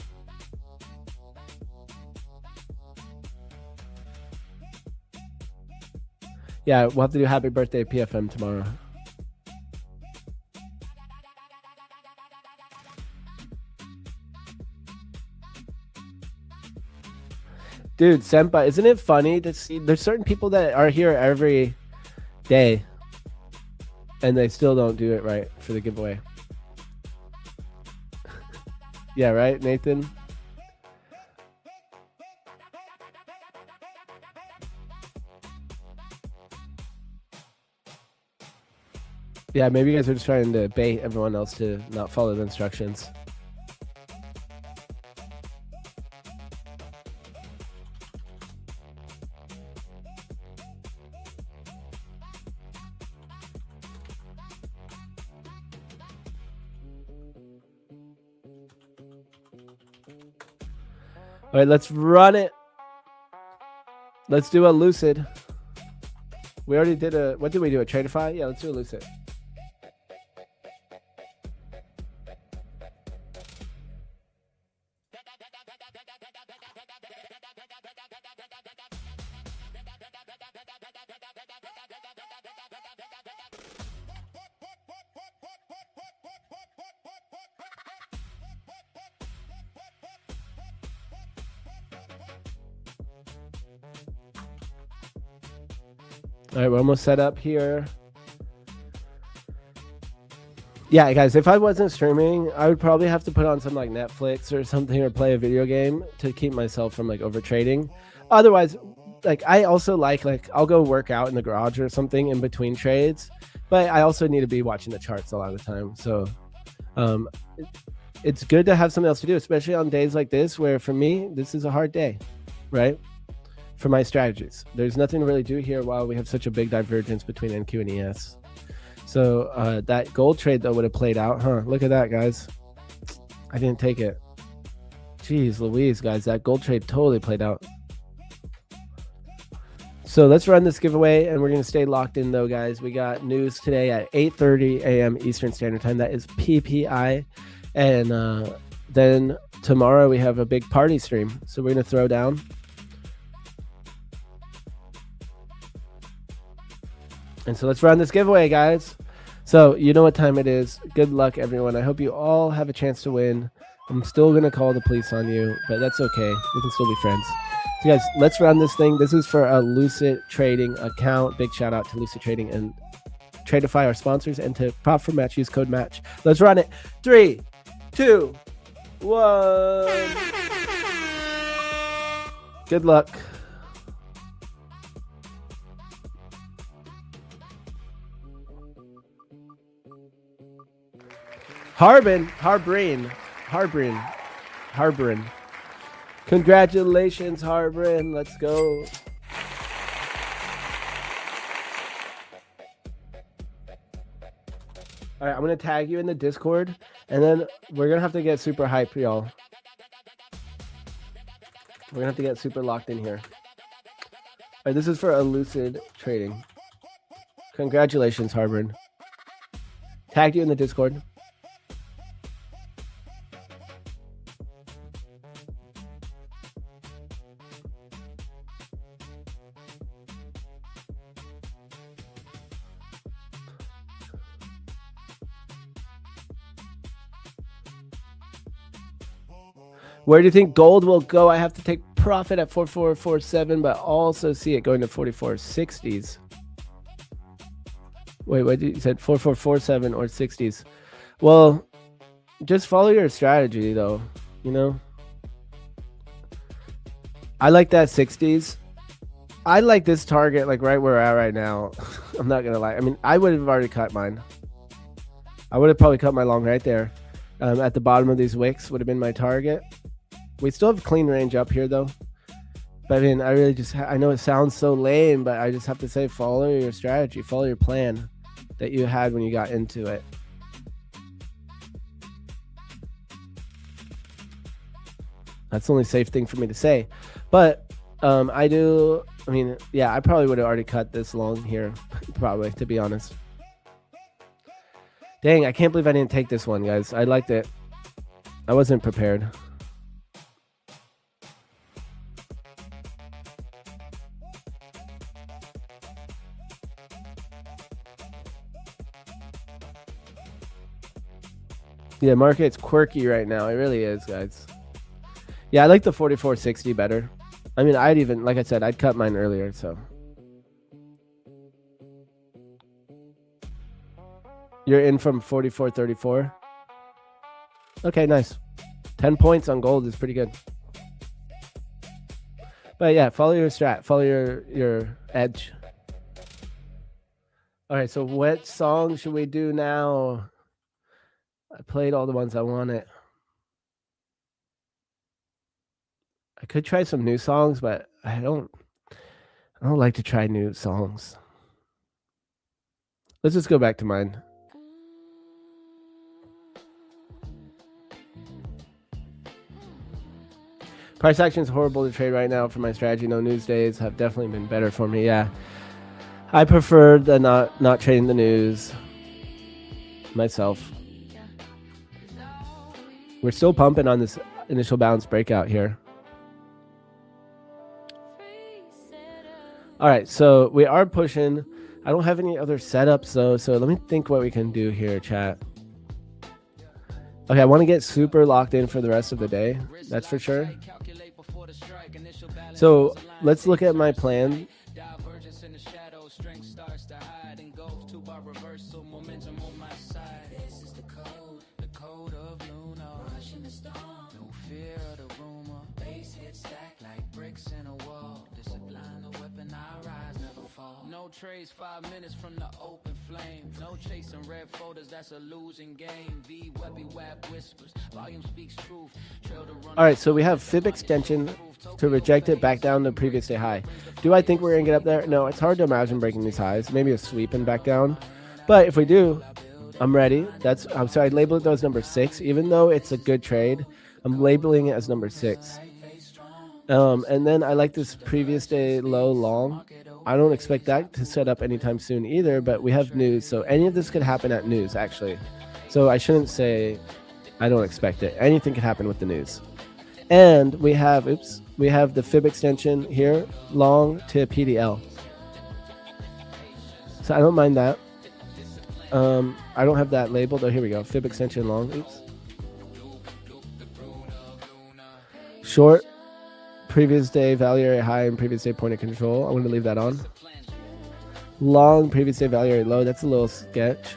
Yeah, we'll have to do happy birthday PFM tomorrow. Dude, Senpai, isn't it funny to see there's certain people that are here every day and they still don't do it right for the giveaway? Yeah, right, Nathan? Yeah, maybe you guys are just trying to bait everyone else to not follow the instructions. All right, let's run it. Let's do a Lucid. We already did a, what did we do? A Tradeify? Yeah, let's do a Lucid. All right, we're almost set up here. Yeah, guys, if I wasn't streaming, I would probably have to put on some like Netflix or something or play a video game to keep myself from like over trading. Otherwise, like I also like I'll go work out in the garage or something in between trades, but I also need to be watching the charts a lot of the time. So it's good to have something else to do, especially on days like this where for me, this is a hard day, right? For my strategies. There's nothing to really do here while we have such a big divergence between NQ and ES. So that gold trade though would have played out, huh? Look at that, guys. I didn't take it. Jeez Louise, guys, that gold trade totally played out. So let's run this giveaway and we're going to stay locked in though, guys. We got news today at 8:30 a.m. Eastern Standard Time. That is PPI. And then tomorrow we have a big party stream. So we're going to throw down. And so let's run this giveaway, guys. So you know what time it is. Good luck, everyone. I hope you all have a chance to win. I'm still going to call the police on you, but that's okay. We can still be friends. So guys, let's run this thing. This is for a Lucid Trading account. Big shout out to Lucid Trading and Tradeify, our sponsors, and to Prop for Match. Use code MATCH. Let's run it. 3, 2, 1. Good luck. Harbin. Congratulations, Harbin. Let's go. All right, I'm going to tag you in the Discord, and then we're going to have to get super hype, y'all. We're going to have to get super locked in here. All right, this is for a Lucid Trading. Congratulations, Harbin. Tagged you in the Discord. Where do you think gold will go? I have to take profit at 4447, but also see it going to 4460s. Wait, what did you said? 4447 or 60s? Well, just follow your strategy, though. You know, I like that 60s. I like this target, like right where we're at right now. I'm not gonna lie. I mean, I would have already cut mine. I would have probably cut my long right there. At the bottom of these wicks would have been my target. We still have clean range up here though. But I mean, I really just, I know it sounds so lame, but I just have to say, follow your strategy, follow your plan that you had when you got into it. That's the only safe thing for me to say. But I mean, yeah, I probably would have already cut this long here, probably, to be honest. Dang, I can't believe I didn't take this one, guys. I liked it. I wasn't prepared. Yeah, market's quirky right now. It really is, guys. Yeah, I like the 4460 better. I mean, I'd even, like I said, I'd cut mine earlier, so. You're in from 4434. Okay, nice. 10 points on gold is pretty good. But yeah, follow your strat, follow your edge. All right, so what song should we do now? I played all the ones I wanted. I could try some new songs, but I don't like to try new songs. Let's just go back to mine. Price action is horrible to trade right now for my strategy. No news days have definitely been better for me. Yeah, I prefer the not trading the news myself. We're still pumping on this initial balance breakout here. All right, so we are pushing. I don't have any other setups though, so let me think what we can do here, chat. Okay, I want to get super locked in for the rest of the day. That's for sure. So let's look at my plan. No trades 5 minutes from the open flame. No chasing red folders, that's a losing game. V webby web whispers, volume speaks truth. All right, so we have fib extension to reject it back down to previous day high. Do I think we're gonna get up there? No, it's hard to imagine breaking these highs. Maybe a sweep and back down. But if we do, I'm ready. I'm sorry, I labeled those number 6. Even though it's a good trade, I'm labeling it as number 6. And then I like this previous day low long. I don't expect that to set up anytime soon either, but we have news. So any of this could happen at news, actually. So I shouldn't say I don't expect it. Anything could happen with the news. And we have, we have the fib extension here, long to PDL. So I don't mind that. I don't have that labeled. Oh, here we go. Fib extension long. Short. Previous day value area high and previous day point of control. I want to leave that on. Long previous day value area low. That's a little sketch.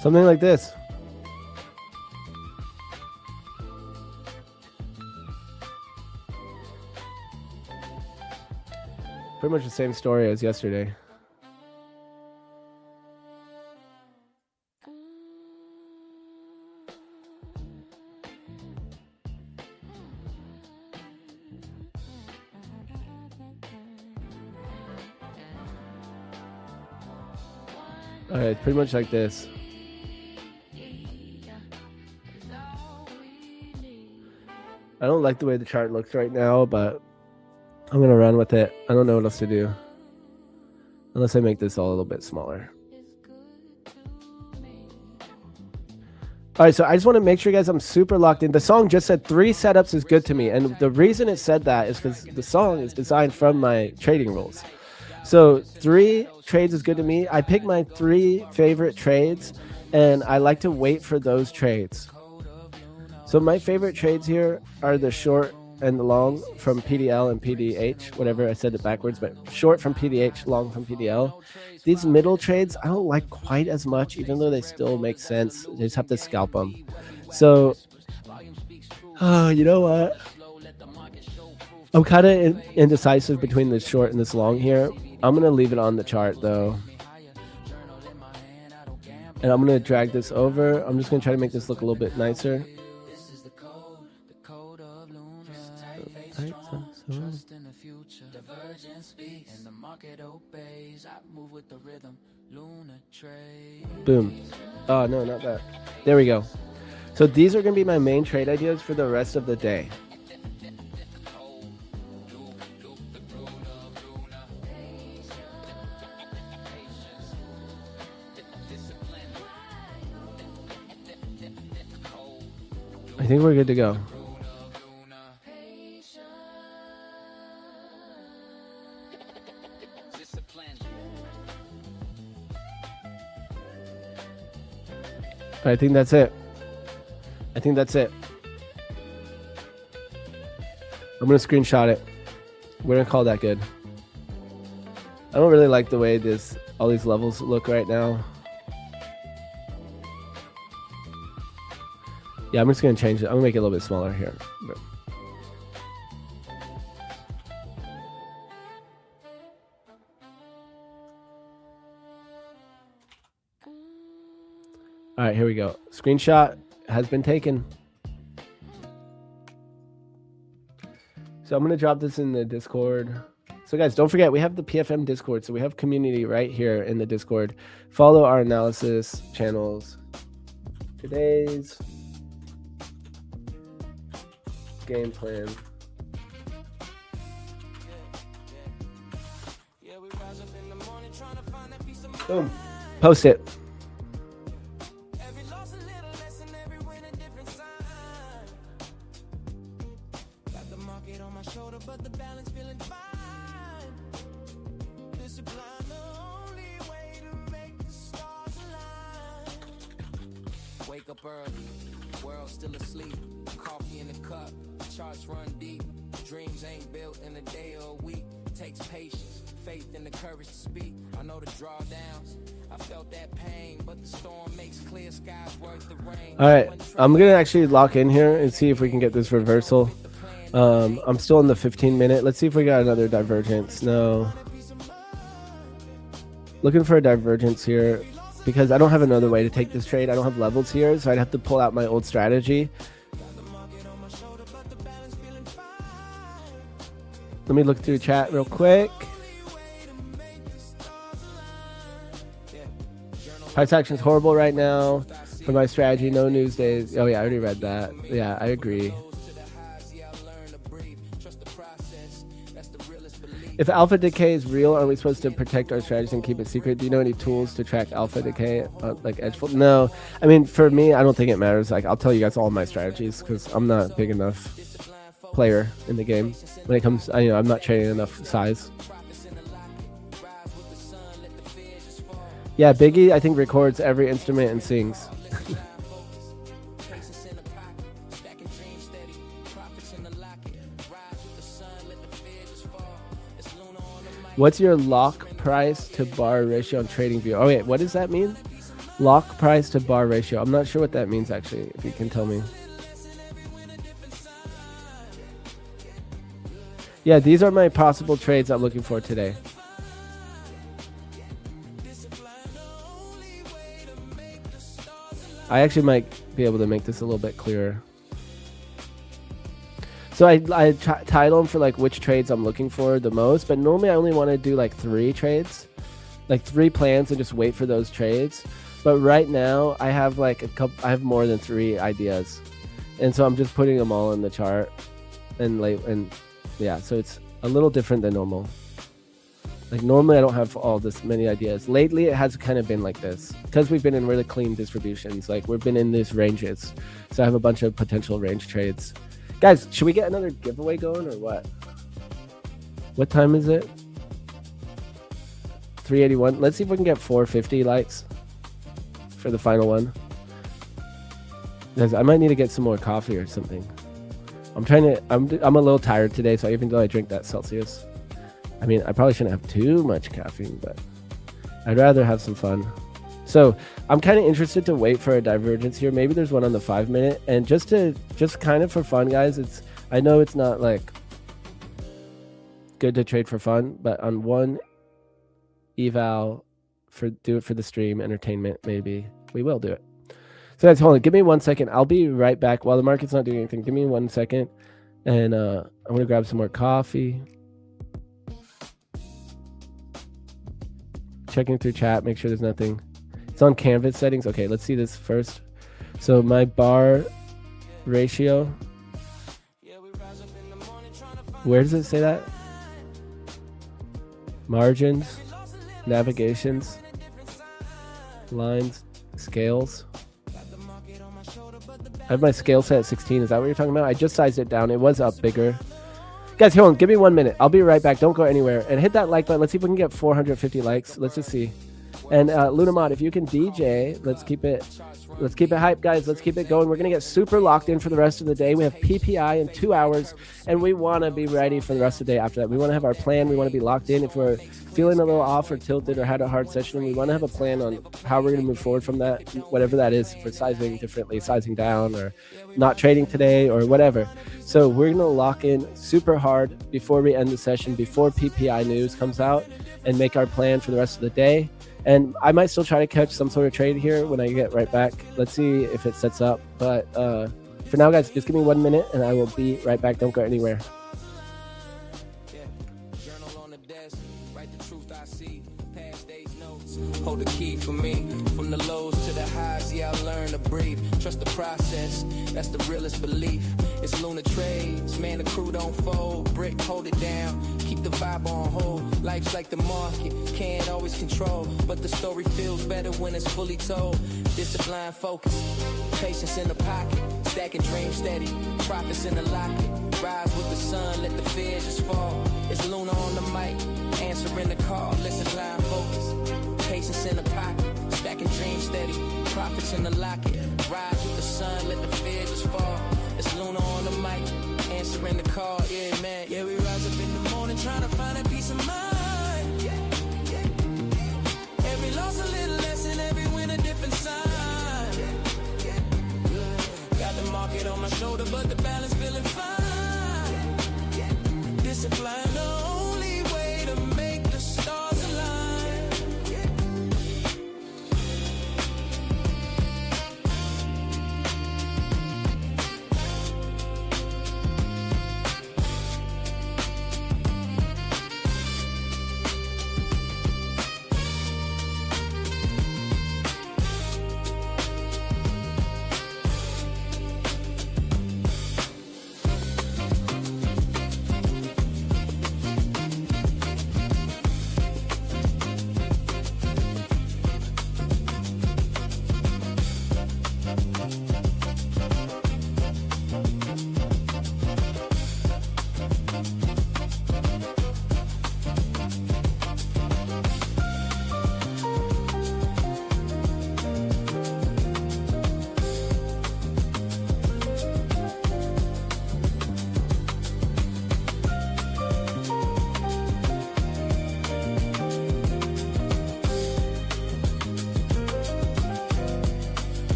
Something like this. Pretty much the same story as yesterday. All right, pretty much like this. I don't like the way the chart looks right now, but I'm going to run with it. I don't know what else to do. Unless I make this all a little bit smaller. All right, so I just want to make sure, guys, I'm super locked in. The song just said 3 setups is good to me. And the reason it said that is because the song is designed from my trading rules. So 3 trades is good to me. I pick my 3 favorite trades, and I like to wait for those trades. So my favorite trades here are the short and the long from PDL and PDH, whatever, I said it backwards, but short from PDH, long from PDL. These middle trades, I don't like quite as much, even though they still make sense. You just have to scalp them. So, you know what? I'm kind of indecisive between this short and this long here. I'm going to leave it on the chart though. And I'm going to drag this over. I'm just going to try to make this look a little bit nicer. Trust in the future, divergence speaks, and the market obeys. I move with the rhythm, lunar trade. Boom. Oh, no, not that. There we go. So these are going to be my main trade ideas for the rest of the day. I think we're good to go. I think that's it. I think that's it. I'm going to screenshot it. We're going to call that good. I don't really like the way all these levels look right now. Yeah, I'm just going to change it. I'm going to make it a little bit smaller here. All right, here we go. Screenshot has been taken. So I'm going to drop this in the Discord. So guys, don't forget, we have the PFM Discord. So we have community right here in the Discord. Follow our analysis channels. Today's game plan. Boom. Post it. Wake up early, world still asleep. Coffee in the cup, charts run deep. Dreams ain't built in a day or a week. Takes patience, faith, and the courage to speak. I know the drawdowns. I felt that pain, but the storm makes clear skies worth the rain. All right, I'm gonna actually lock in here and see if we can get this reversal. I'm still in the 15-minute. Let's see if we got another divergence. No. Looking for a divergence here because I don't have another way to take this trade. I don't have levels here, so I'd have to pull out my old strategy. Let me look through chat real quick. Price action is horrible right now. For my strategy, no news days. Oh yeah, I already read that. Yeah, I agree. If alpha decay is real, are we supposed to protect our strategies and keep it secret? Do you know any tools to track alpha decay, like Edgefold? No, I mean, for me, I don't think it matters. Like, I'll tell you guys all my strategies because I'm not big enough player in the game when it comes. I'm not trading enough size. Yeah, Biggie, I think records every instrument and sings. What's your lock price to bar ratio on TradingView? Oh wait, what does that mean? Lock price to bar ratio. I'm not sure what that means actually, if you can tell me. Yeah, these are my possible trades I'm looking for today. I actually might be able to make this a little bit clearer. So I title them for like which trades I'm looking for the most, but normally I only want to do like 3 trades, like 3 plans and just wait for those trades. But right now I have like I have more than 3 ideas. And so I'm just putting them all in the chart and yeah, so it's a little different than normal. Like normally I don't have all this many ideas. Lately it has kind of been like this because we've been in really clean distributions. Like we've been in these ranges. So I have a bunch of potential range trades. Guys, should we get another giveaway going or what? What time is it? 381. Let's see if we can get 450 likes for the final one. Guys, I might need to get some more coffee or something. I'm a little tired today, so even though I drink that Celsius, I mean, I probably shouldn't have too much caffeine, but I'd rather have some fun. So I'm kind of interested to wait for a divergence here. Maybe there's one on the 5-minute, and just kind of for fun, guys. I know it's not like good to trade for fun, but on one eval do it for the stream entertainment, maybe we will do it. So guys, hold on, give me 1 second. I'll be right back while the market's not doing anything. Give me 1 second, and I'm gonna grab some more coffee. Checking through chat, make sure there's nothing. It's on canvas settings. Okay, let's see this first. So my bar ratio, where does it say that? Margins, navigations, lines, scales. I have my scale set at 16. Is that what you're talking about? I just sized it down. It was up bigger. Guys, hold on. Give me 1 minute. I'll be right back. Don't go anywhere. And hit that like button. Let's see if we can get 450 likes. Let's just see. And Lunamod, if you can DJ, let's keep it hype, guys. Let's keep it going. We're going to get super locked in for the rest of the day. We have PPI in 2 hours, and we want to be ready for the rest of the day after that. We want to have our plan. We want to be locked in. If we're feeling a little off or tilted or had a hard session, we want to have a plan on how we're going to move forward from that, whatever that is, for sizing differently, sizing down, or not trading today, or whatever. So we're going to lock in super hard before we end the session, before PPI news comes out, and make our plan for the rest of the day. And I might still try to catch some sort of trade here when I get right back. Let's see if it sets up. But for now, guys, just give me 1 minute and I will be right back. Don't go anywhere. Hold the key for me. From the lows to the highs, yeah, I learn to breathe. Trust the process, that's the realest belief. It's lunar trades, man, the crew don't fold. Brick, hold it down, keep the vibe on hold. Life's like the market, can't always control, but the story feels better when it's fully told. Discipline, focus, patience in the pocket, stacking dreams steady, profits in the locket. Rise with the sun, let the fear just fall. It's Luna on the mic, answering the call. Listen, line focus, patience in the pocket, stacking dreams steady, profits in the locket. Rise with the sun, let the fear just fall. It's Luna on the mic, answering the call. Yeah, man. Yeah, we rise up in the morning trying to find a peace of mind. Every loss a little lesson, every win a different sign. Got the market on my shoulder, but the balance feeling fine. Discipline, the only way to make the stars align.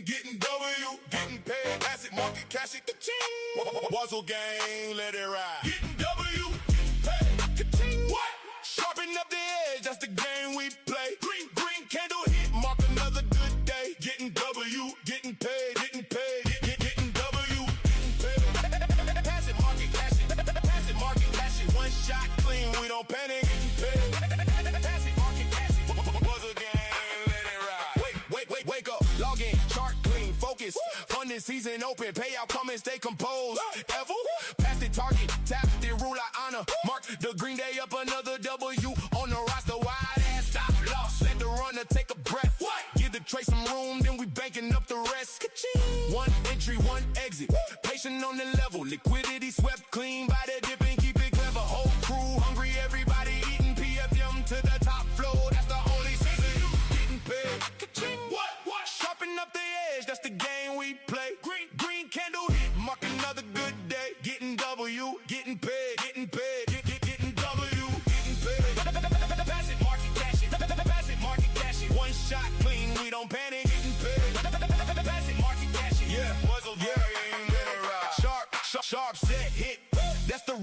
Getting W, getting paid. Asset market, cash it, ka-ching. Wazzle gang, let it ride. Getting W, hey, ka-ching. What? Sharpen up the edge, that's the game we play. Green candle hit, mark another good day. Getting W, getting paid, getting paid. Getting W, getting paid. Pass it, market, cash it. Pass it, market, cash it. One shot clean, we don't panic. Getting paid. Pass it, market, cash it. Wazzle gang, let it ride. Wake up, log in, chart clean, focus. Funding season open, payout coming, stay composed. Ever past the target, tap the rule I honor. Mark the green day up another W on the roster. Wide ass stop loss, let the runner take a breath. Give the trade some room, then we banking up the rest. Ka-ching. One entry, one exit. Patient on the level, liquidity swept clean by the dip and keep it clever. Whole crew hungry, everybody eating PFM to the top floor. That's the only season you getting paid. Ka-ching. What? Sharp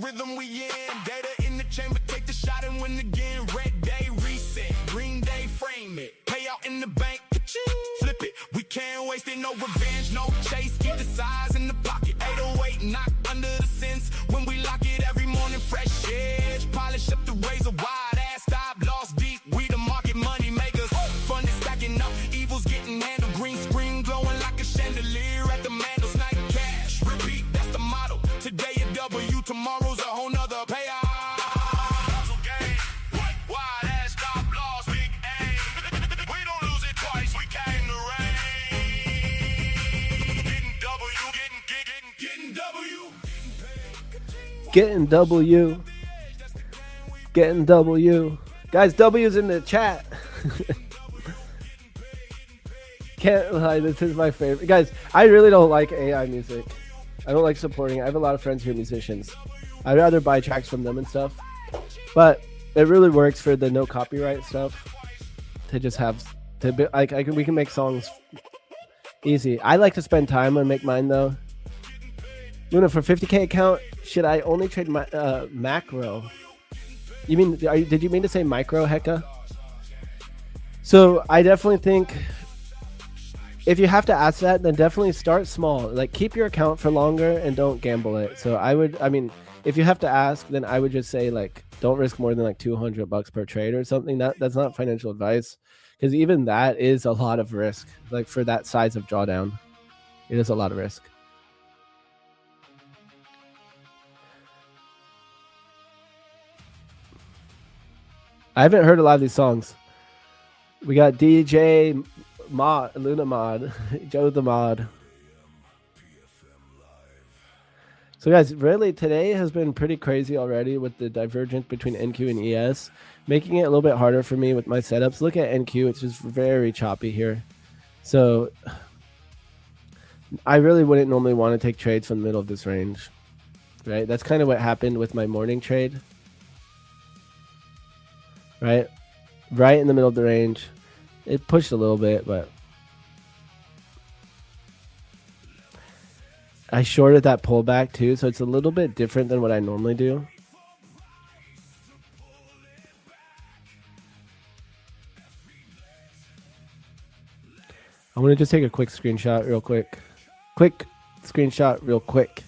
rhythm we in. Data in the chamber, take the shot and win again. Red day reset, green day frame it. Pay out in the bank, flip it. We can't waste it, no revenge, no chase. Keep the size in the pocket. 808 knock under the sense. When we lock it every morning, fresh edge. Polish up the razor, wide ass stop, lost deep. We the market money makers. Fund is stacking up, evil's getting handled. Green screen glowing like a chandelier at the mantle. Night cash, repeat, that's the motto. Today a W, tomorrow's a whole nother payout. Wide ass stop, lost big aim. We don't lose it twice, we came to reign. Getting W, getting W. Getting W. Getting W. Guys, W's in the chat. Can't lie, this is my favorite. Guys, I really don't like AI music. I don't like supporting it. I have a lot of friends who are musicians. I'd rather buy tracks from them and stuff. But it really works for the no copyright stuff. To just have to be like we can make songs easy. I like to spend time and make mine though. Luna, for 50K account, should I only trade my macro? You mean did you mean to say micro, Hecka? So I definitely think if you have to ask that, then definitely start small. Like keep your account for longer and don't gamble it. So I mean, if you have to ask, then I would just say like don't risk more than like $200 per trade or something. That's not financial advice, because even that is a lot of risk. Like for that size of drawdown, it is a lot of risk. I haven't heard a lot of these songs. We got DJ Mod, Luna Mod, Joe the Mod. So guys, really today has been pretty crazy already with the divergence between NQ and ES, making it a little bit harder for me with my setups. Look at NQ, it's just very choppy here. So I really wouldn't normally want to take trades from the middle of this range, right? That's kind of what happened with my morning trade, right? Right in the middle of the range. It pushed a little bit, but I shorted that pullback too, so it's a little bit different than what I normally do. I want to just take a quick screenshot real quick. Quick screenshot real quick.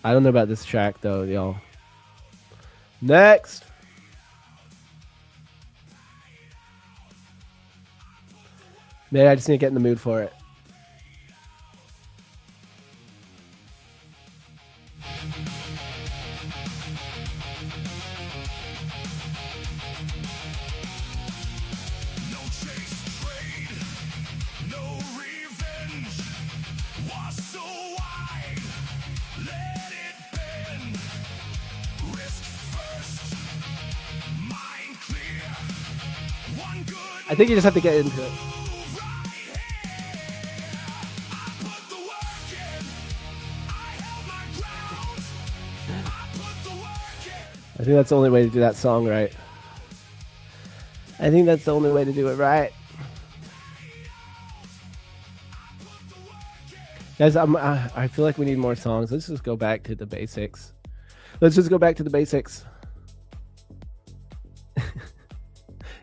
I don't know about this track though, y'all. Next. Maybe I just need to get in the mood for it. No chase, trade, no revenge. Was so wide, let it bend. Risk first, mind clear. One good. I think you just have to get into it. I think that's the only way to do that song right. I think that's the only way to do it right. Guys, I feel like we need more songs. Let's just go back to the basics. Let's just go back to the basics.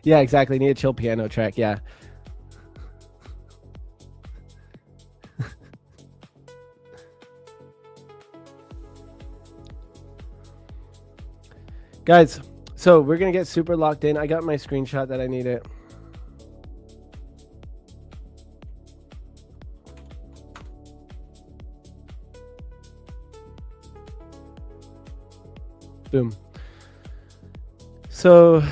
Yeah, exactly. Need a chill piano track. Yeah. Guys, so we're going to get super locked in. I got my screenshot that I needed. Boom. So,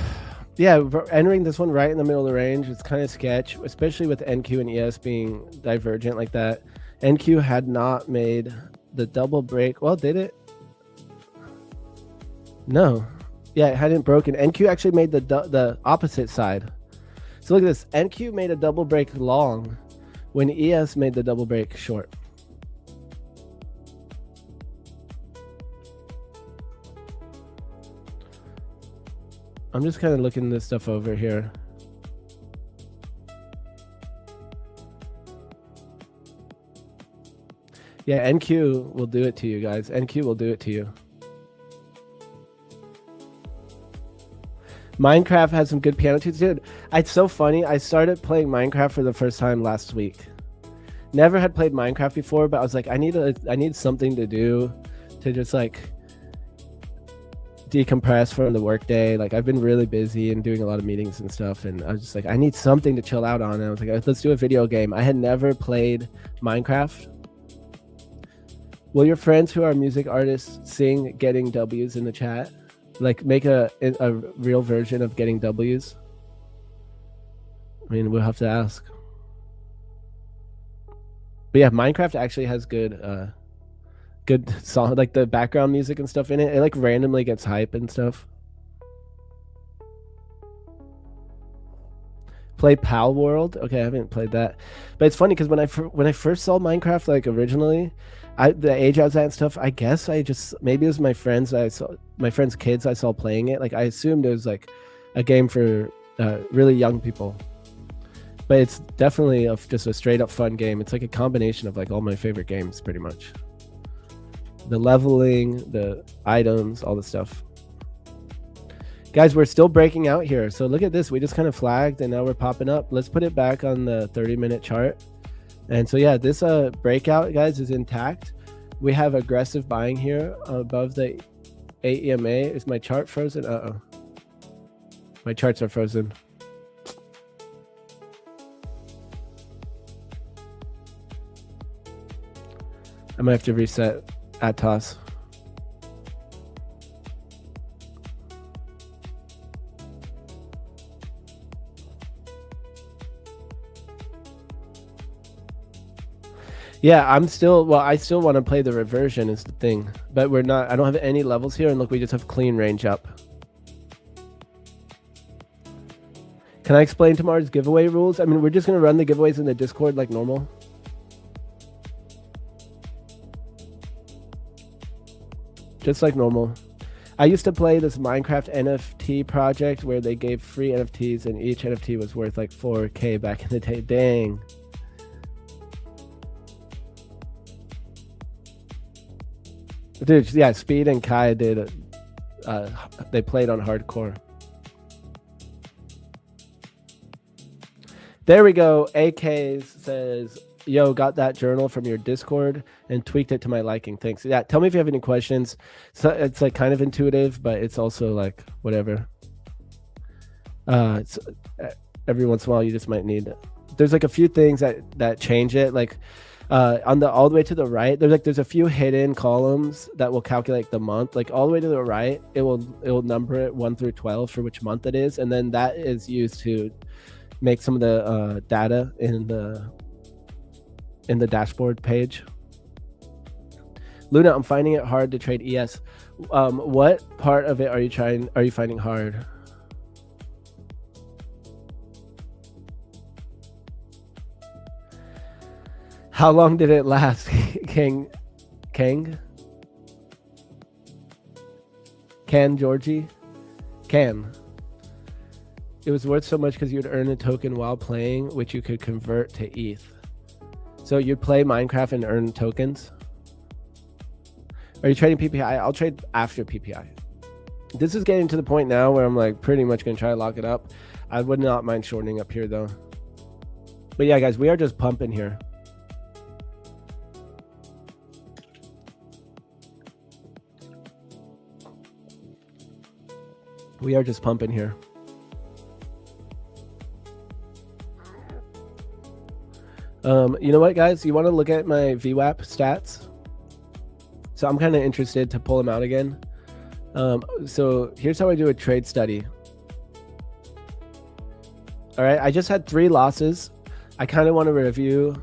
yeah, we're entering this one right in the middle of the range. It's kind of sketch, especially with NQ and ES being divergent like that. NQ had not made the double break. Well, did it? No. Yeah, it hadn't broken. NQ actually made the opposite side. So look at this. NQ made a double break long when ES made the double break short. I'm just kind of looking this stuff over here. Yeah, NQ will do it to you guys. NQ will do it to you. Minecraft has some good piano tunes. Dude, it's so funny. I started playing Minecraft for the first time last week. Never had played Minecraft before, but I was like, I need something to do to just like decompress from the workday. Like I've been really busy and doing a lot of meetings and stuff, and I was just like, I need something to chill out on. And I was like, let's do a video game. I had never played Minecraft. Will your friends who are music artists sing Getting W's in the chat? Like make a real version of Getting W's? I mean, we'll have to ask. But yeah, Minecraft actually has good song, like the background music and stuff in it. It like randomly gets hype and stuff. Play Pal World? Okay, I haven't played that, but it's funny because when I first saw Minecraft, like originally, the age I was at and stuff, I guess I just, maybe it was my friends kids I saw playing it. Like I assumed it was like a game for really young people, but it's definitely just a straight up fun game. It's like a combination of like all my favorite games, pretty much. The leveling, the items, all the stuff. Guys, we're still breaking out here. So look at this. We just kind of flagged and now we're popping up. Let's put it back on the 30-minute chart. And so yeah, this breakout, guys, is intact. We have aggressive buying here above the 8 EMA. Is my chart frozen? Uh-oh. My charts are frozen. I might have to reset Atos. Yeah, I still want to play the reversion is the thing, but I don't have any levels here, and look, we just have clean range up. Can I explain tomorrow's giveaway rules? I mean, we're just going to run the giveaways in the Discord like normal. Just like normal. I used to play this Minecraft NFT project where they gave free NFTs and each NFT was worth like 4K back in the day. Dang. Dude, yeah, Speed and Kai did. They played on hardcore. There we go. AKs says, yo, got that journal from your Discord and tweaked it to my liking. Thanks. Yeah, tell me if you have any questions. So it's like kind of intuitive, but it's also like whatever. It's every once in a while you just might need. There's like a few things that change it. Like on the all the way to the right, there's a few hidden columns that will calculate the month. Like all the way to the right, it will number it 1 through 12 for which month it is, and then that is used to make some of the data in the dashboard page. Luna, I'm finding it hard to trade ES. What part of it are you finding hard? How long did it last? Kang? Georgie? Can. It was worth so much because you'd earn a token while playing, which you could convert to ETH. So you'd play Minecraft and earn tokens? Are you trading PPI? I'll trade after PPI. This is getting to the point now where I'm like pretty much going to try to lock it up. I would not mind shortening up here though. But yeah, guys, we are just pumping here. We are just pumping here. You know what, guys? You want to look at my VWAP stats? So I'm kind of interested to pull them out again. So here's how I do a trade study. All right, I just had 3 losses. I kind of want to review.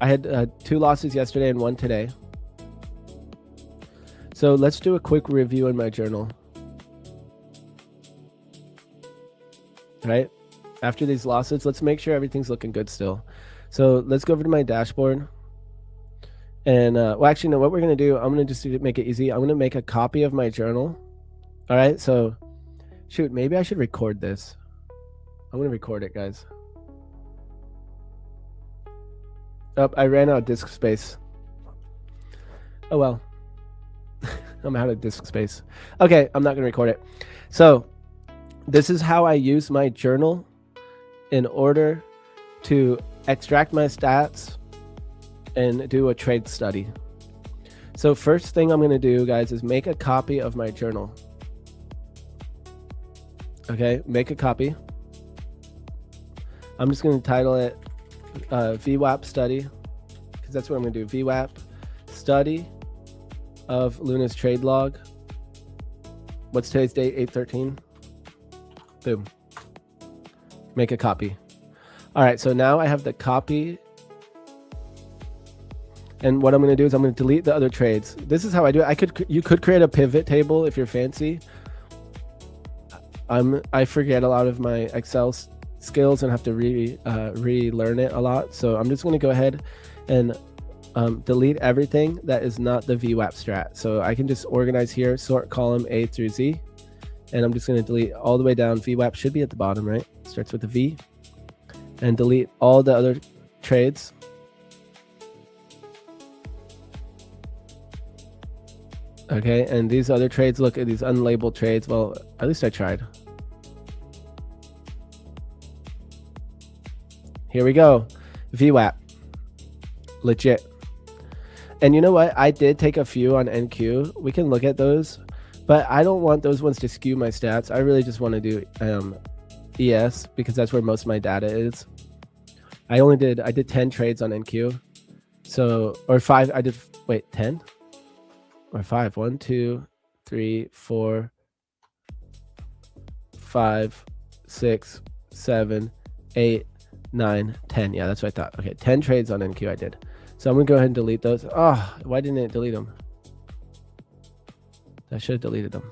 I had 2 losses yesterday and 1 today. So let's do a quick review in my journal. All right, after these losses, let's make sure everything's looking good still. So let's go over to my dashboard. And well, actually, no, what we're going to do, I'm going to just make it easy. I'm going to make a copy of my journal. All right, so shoot, maybe I should record this. I'm going to record it, guys. Oh, I ran out of disk space. Oh well. I'm out of disk space. Okay, I'm not gonna record it. So this is how I use my journal in order to extract my stats and do a trade study. So first thing I'm gonna do, guys, is make a copy of my journal. Okay, make a copy. I'm just gonna title it VWAP study, because that's what I'm gonna do. VWAP study of Luna's trade log. What's today's date? 8/13. Boom. Make a copy. All right, so now I have the copy. And what I'm going to do is I'm going to delete the other trades. This is how I do it. You could create a pivot table if you're fancy. I forget a lot of my Excel skills and have to relearn it a lot. So I'm just going to go ahead and delete everything that is not the VWAP strat. So I can just organize here, sort column A through Z. And I'm just going to delete all the way down. VWAP should be at the bottom, right? Starts with a V. And delete all the other trades. Okay, and these other trades, look at these unlabeled trades. Well, at least I tried. Here we go. VWAP. Legit. And you know what? I did take a few on NQ. We can look at those, but I don't want those ones to skew my stats. I really just want to do ES because that's where most of my data is. I did 10 trades on NQ. So, or 5, 10? Or 5. 1, 2, 3, 4, 5, 6, 7, 8, 9, 10. Yeah, that's what I thought. Okay, 10 trades on NQ I did. So I'm gonna go ahead and delete those. Oh, why didn't it delete them? I should have deleted them.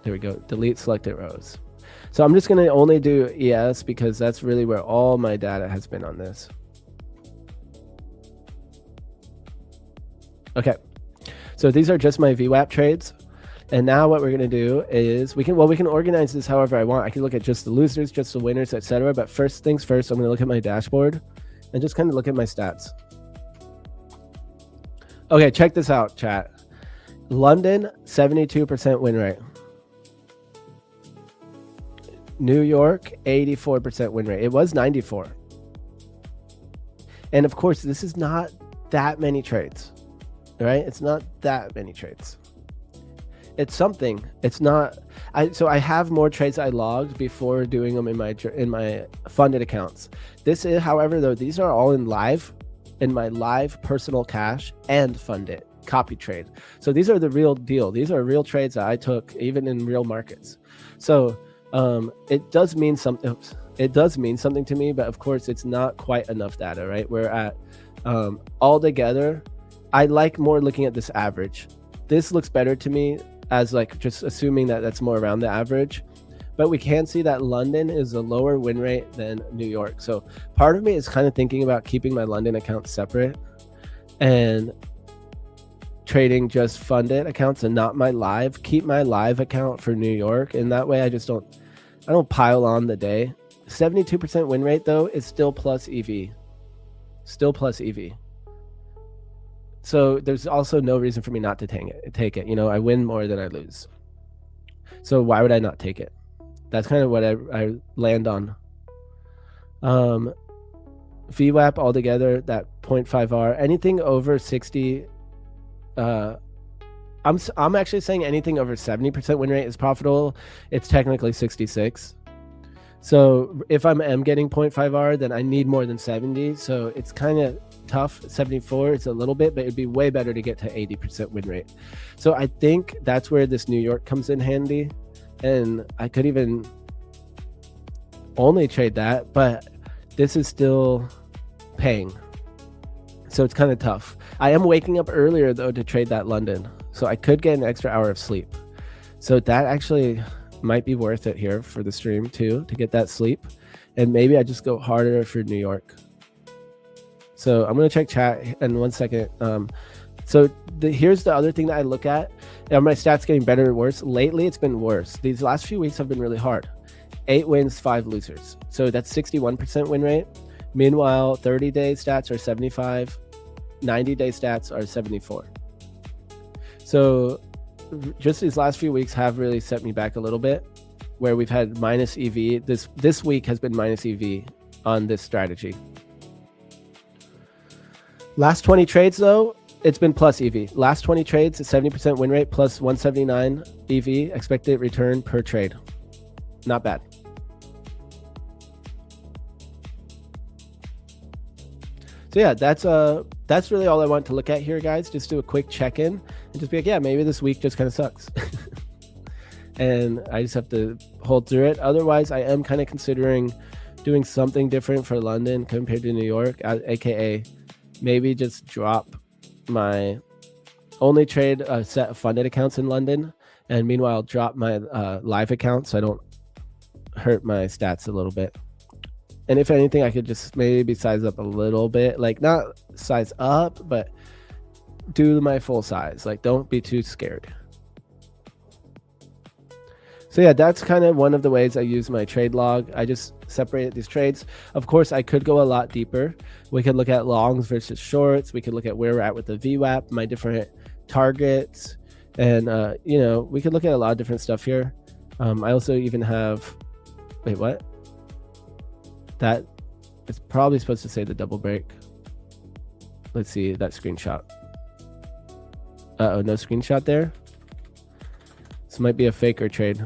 There we go. Delete selected rows. So I'm just gonna only do ES because that's really where all my data has been on this. Okay, so these are just my VWAP trades. And now what we're gonna do is we can organize this however I want. I can look at just the losers, just the winners, etc. But first things first, I'm gonna look at my dashboard and just kind of look at my stats. Okay, check this out, chat. London, 72% win rate. New York, 84% win rate. It was 94. And of course, this is not that many trades. Right? It's not that many trades. It's something. It's not. So I have more trades I logged before doing them in my funded accounts. This is, however, though, these are all in my live personal cash and funded copy trade. So these are the real deal. These are real trades that I took even in real markets. So it does mean something. It does mean something to me, but of course, it's not quite enough data. Right? We're at all together. I like more looking at this average. This looks better to me as like just assuming that that's more around the average, but we can see that London is a lower win rate than New York. So part of me is kind of thinking about keeping my London account separate and trading just funded accounts and not my live. Keep my live account for New York, and that way I don't pile on the day. 72% win rate though is still plus EV. Still plus EV. So there's also no reason for me not to take it. You know, I win more than I lose. So why would I not take it? That's kind of what I land on. VWAP altogether, that 0.5R, anything over 60. I'm actually saying anything over 70% win rate is profitable. It's technically 66. So if I'm getting 0.5R, then I need more than 70. So it's kind of tough. 74, it's a little bit, but it'd be way better to get to 80% win rate. So I think that's where this New York comes in handy. And I could even only trade that, but this is still paying. So it's kind of tough. I am waking up earlier though to trade that London. So I could get an extra hour of sleep. So that actually might be worth it here for the stream too, to get that sleep. And maybe I just go harder for New York. So I'm going to check chat in 1 second. So here's the other thing that I look at. Are my stats getting better or worse? Lately, it's been worse. These last few weeks have been really hard. 8 wins, 5 losers. So that's 61% win rate. Meanwhile, 30-day stats are 75. 90-day stats are 74. So just these last few weeks have really set me back a little bit, where we've had minus EV. This week has been minus EV on this strategy. Last 20 trades though, it's been plus EV. Last 20 trades, 70% win rate plus 179 EV expected return per trade. Not bad. So yeah, that's really all I want to look at here, guys. Just do a quick check-in and just be like, yeah, maybe this week just kind of sucks. And I just have to hold through it. Otherwise, I am kind of considering doing something different for London compared to New York, aka maybe just drop my only trade a set of funded accounts in London, and meanwhile drop my live account so I don't hurt my stats a little bit. And if anything, I could just maybe size up a little bit, like not size up, but do my full size. Like, don't be too scared. So yeah, that's kind of one of the ways I use my trade log. I just separated these trades. Of course, I could go a lot deeper. We could look at longs versus shorts. We could look at where we're at with the VWAP, my different targets, and we could look at a lot of different stuff here. I also even have, wait, what? That it's probably supposed to say the double break. Let's see that screenshot. Uh-oh, no screenshot there. This might be a faker trade.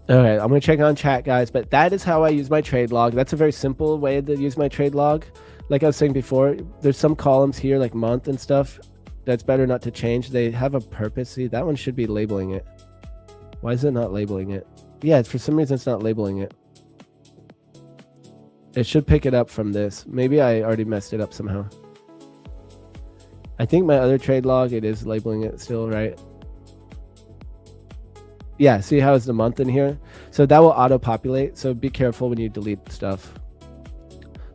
All right, I'm going to check on chat, guys, but that is how I use my trade log. That's a very simple way to use my trade log. Like I was saying before, there's some columns here like month and stuff that's better not to change. They have a purpose. See, that one should be labeling it. Why is it not labeling it? Yeah, for some reason it's not labeling it. It should pick it up from this. Maybe I already messed it up somehow. I think my other trade log, it is labeling it still, right? Yeah, see how it's the month in here? So that will auto-populate. So be careful when you delete stuff.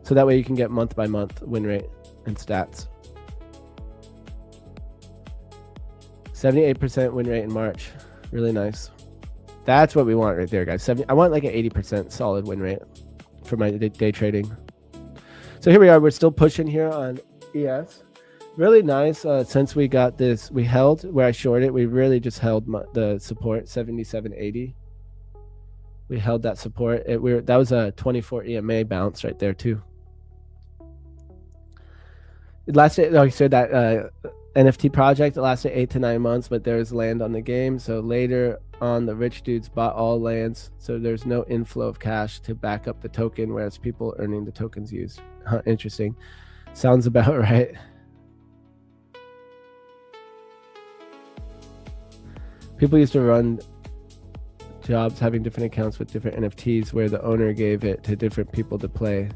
So that way you can get month by month win rate and stats. 78% win rate in March. Really nice. That's what we want right there, guys. I want like an 80% solid win rate for my day trading. So here we are. We're still pushing here on ES. Really nice. Since we got this, we held where I shorted. We really just held the support 77.80. We held that support. That was a 24 EMA bounce right there too. It lasted, like I said, that NFT project, it lasted 8 to 9 months, but there's land on the game. So later on, the rich dudes bought all lands. So there's no inflow of cash to back up the token, whereas people earning the tokens used. Huh, interesting. Sounds about right. People used to run jobs having different accounts with different NFTs where the owner gave it to different people to play.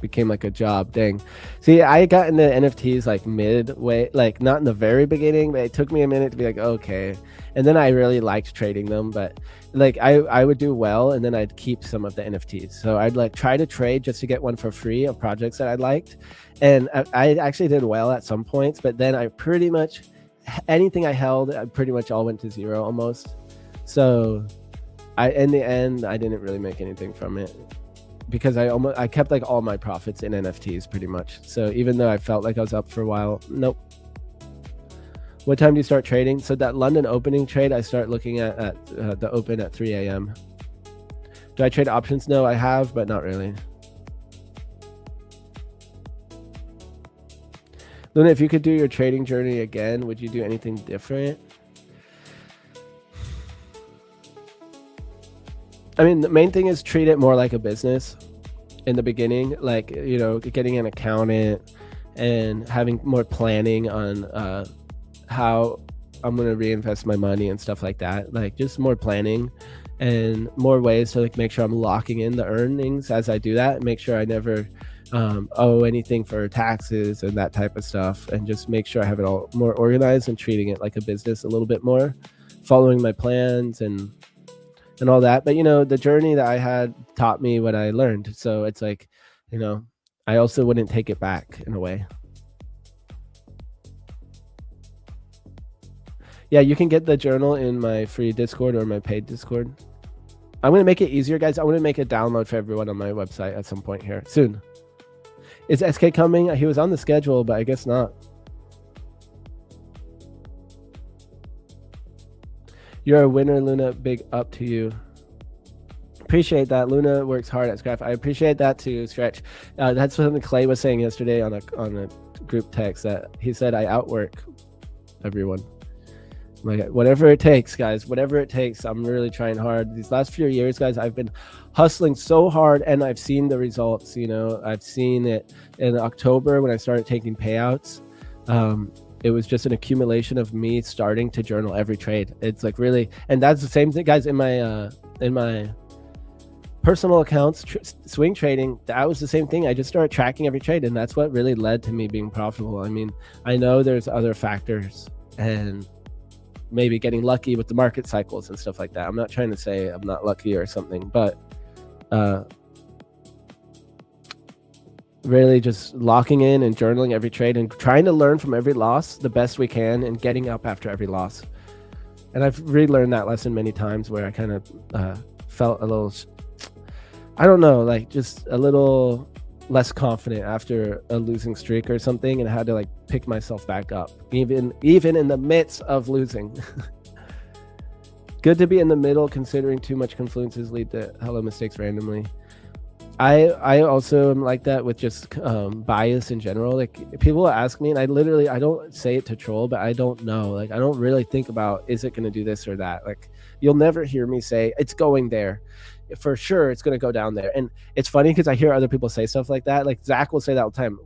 Became like a job. Dang. See, I got into NFTs like midway, like not in the very beginning, but it took me a minute to be like, okay. And then I really liked trading them, but like I would do well and then I'd keep some of the NFTs. So I'd like try to trade just to get one for free of projects that I liked. And I actually did well at some points, but then I pretty much, anything I held, I pretty much all went to zero almost. So in the end, I didn't really make anything from it because I kept like all my profits in NFTs pretty much. So even though I felt like I was up for a while, nope. What time do you start trading? So that London opening trade, I start looking at the open at 3 a.m. Do I trade options? No, I have, but not really. Luna, if you could do your trading journey again, would you do anything different? I mean, the main thing is treat it more like a business in the beginning, like, you know, getting an accountant and having more planning on how I'm going to reinvest my money and stuff like that. Like just more planning and more ways to like make sure I'm locking in the earnings as I do that. Make sure I never owe anything for taxes and that type of stuff, and just make sure I have it all more organized and treating it like a business a little bit more, following my plans and all that. But you know, the journey that I had taught me what I learned, so it's like, you know, I also wouldn't take it back in a way. Yeah, you can get the journal in my free Discord or my paid Discord. I'm going to make it easier, guys. I want to make a download for everyone on my website at some point here soon. Is SK coming? He was on the schedule, but I guess not. You're a winner, Luna. Big up to you. Appreciate that. Luna works hard at Scrap. I appreciate that too, Stretch. That's something Clay was saying yesterday on a group text, that he said I outwork everyone. Like, whatever it takes, guys, whatever it takes. I'm really trying hard. These last few years, guys, I've been hustling so hard, and I've seen the results. You know, I've seen it in October when I started taking payouts. It was just an accumulation of me starting to journal every trade. It's like really, and that's the same thing, guys, in my personal accounts, swing trading. That was the same thing. I just started tracking every trade, and that's what really led to me being profitable. I mean, I know there's other factors and maybe getting lucky with the market cycles and stuff like that. I'm not trying to say I'm not lucky or something, but really just locking in and journaling every trade and trying to learn from every loss the best we can and getting up after every loss. And I've relearned that lesson many times where I kind of felt a little, I don't know, like just a little less confident after a losing streak or something, and I had to like pick myself back up, even in the midst of losing. Good to be in the middle, considering too much confluences lead to hello mistakes randomly. I also am like that with just bias in general. Like, people ask me, and I don't say it to troll, but I don't know. Like, I don't really think about, is it going to do this or that? Like, you'll never hear me say it's going there. For sure, it's going to go down there. And it's funny because I hear other people say stuff like that. Like, Zach will say that all the time.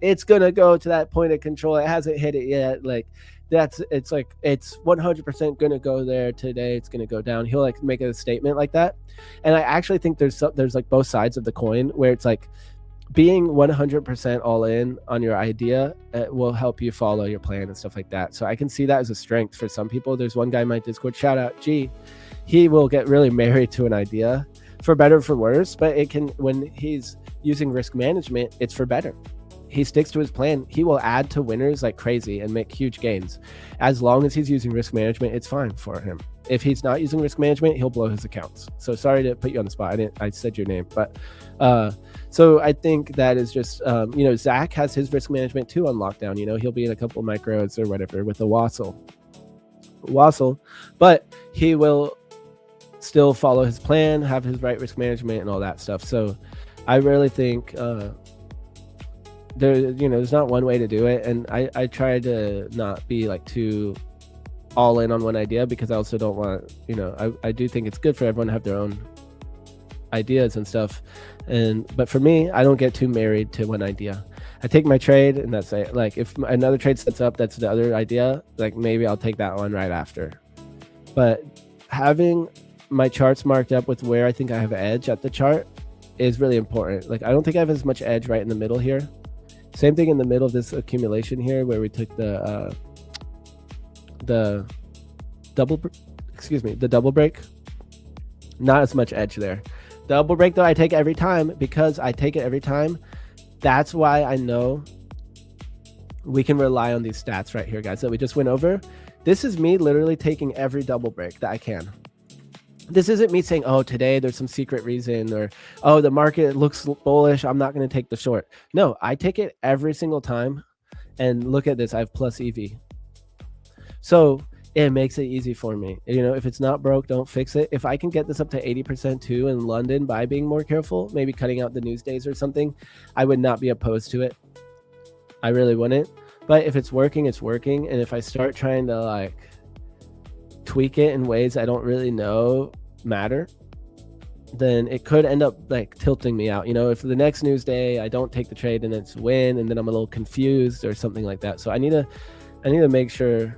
It's going to go to that point of control. It hasn't hit it yet. Like, it's like, it's 100% going to go there today. It's going to go down. He'll like make a statement like that. And I actually think there's like both sides of the coin, where it's like being 100% all in on your idea will help you follow your plan and stuff like that. So I can see that as a strength for some people. There's one guy in my Discord, shout out G. He will get really married to an idea, for better or for worse, but it can, when he's using risk management, it's for better. He sticks to his plan. He will add to winners like crazy and make huge gains. As long as he's using risk management, it's fine for him. If he's not using risk management, he'll blow his accounts. So sorry to put you on the spot. I said your name, but so I think that is just, you know, Zach has his risk management too on lockdown. You know, he'll be in a couple micros or whatever with a wassel, but he will still follow his plan, have his right risk management and all that stuff. So I really think there's not one way to do it. And I try to not be like too all in on one idea, because I also don't want, you know, I do think it's good for everyone to have their own ideas and stuff. But for me, I don't get too married to one idea. I take my trade and that's it. Like, if another trade sets up, that's the other idea, like maybe I'll take that one right after. But having my charts marked up with where I think I have edge at the chart is really important. Like, I don't think I have as much edge right in the middle here. Same thing in the middle of this accumulation here, where we took the double break. Not as much edge there. Double break though, I take it every time, because I take it every time. That's why I know we can rely on these stats right here, guys, that we just went over. This is me literally taking every double break that I can. This isn't me saying, oh, today there's some secret reason, or, oh, the market looks bullish, I'm not going to take the short. No, I take it every single time. And look at this, I have plus EV. So it makes it easy for me. You know, if it's not broke, don't fix it. If I can get this up to 80% too in London by being more careful, maybe cutting out the news days or something, I would not be opposed to it. I really wouldn't. But if it's working, it's working. And if I start trying to like tweak it in ways I don't really know matter, then it could end up like tilting me out. You know, if the next news day I don't take the trade and it's win, and then I'm a little confused or something like that. So I need to make sure,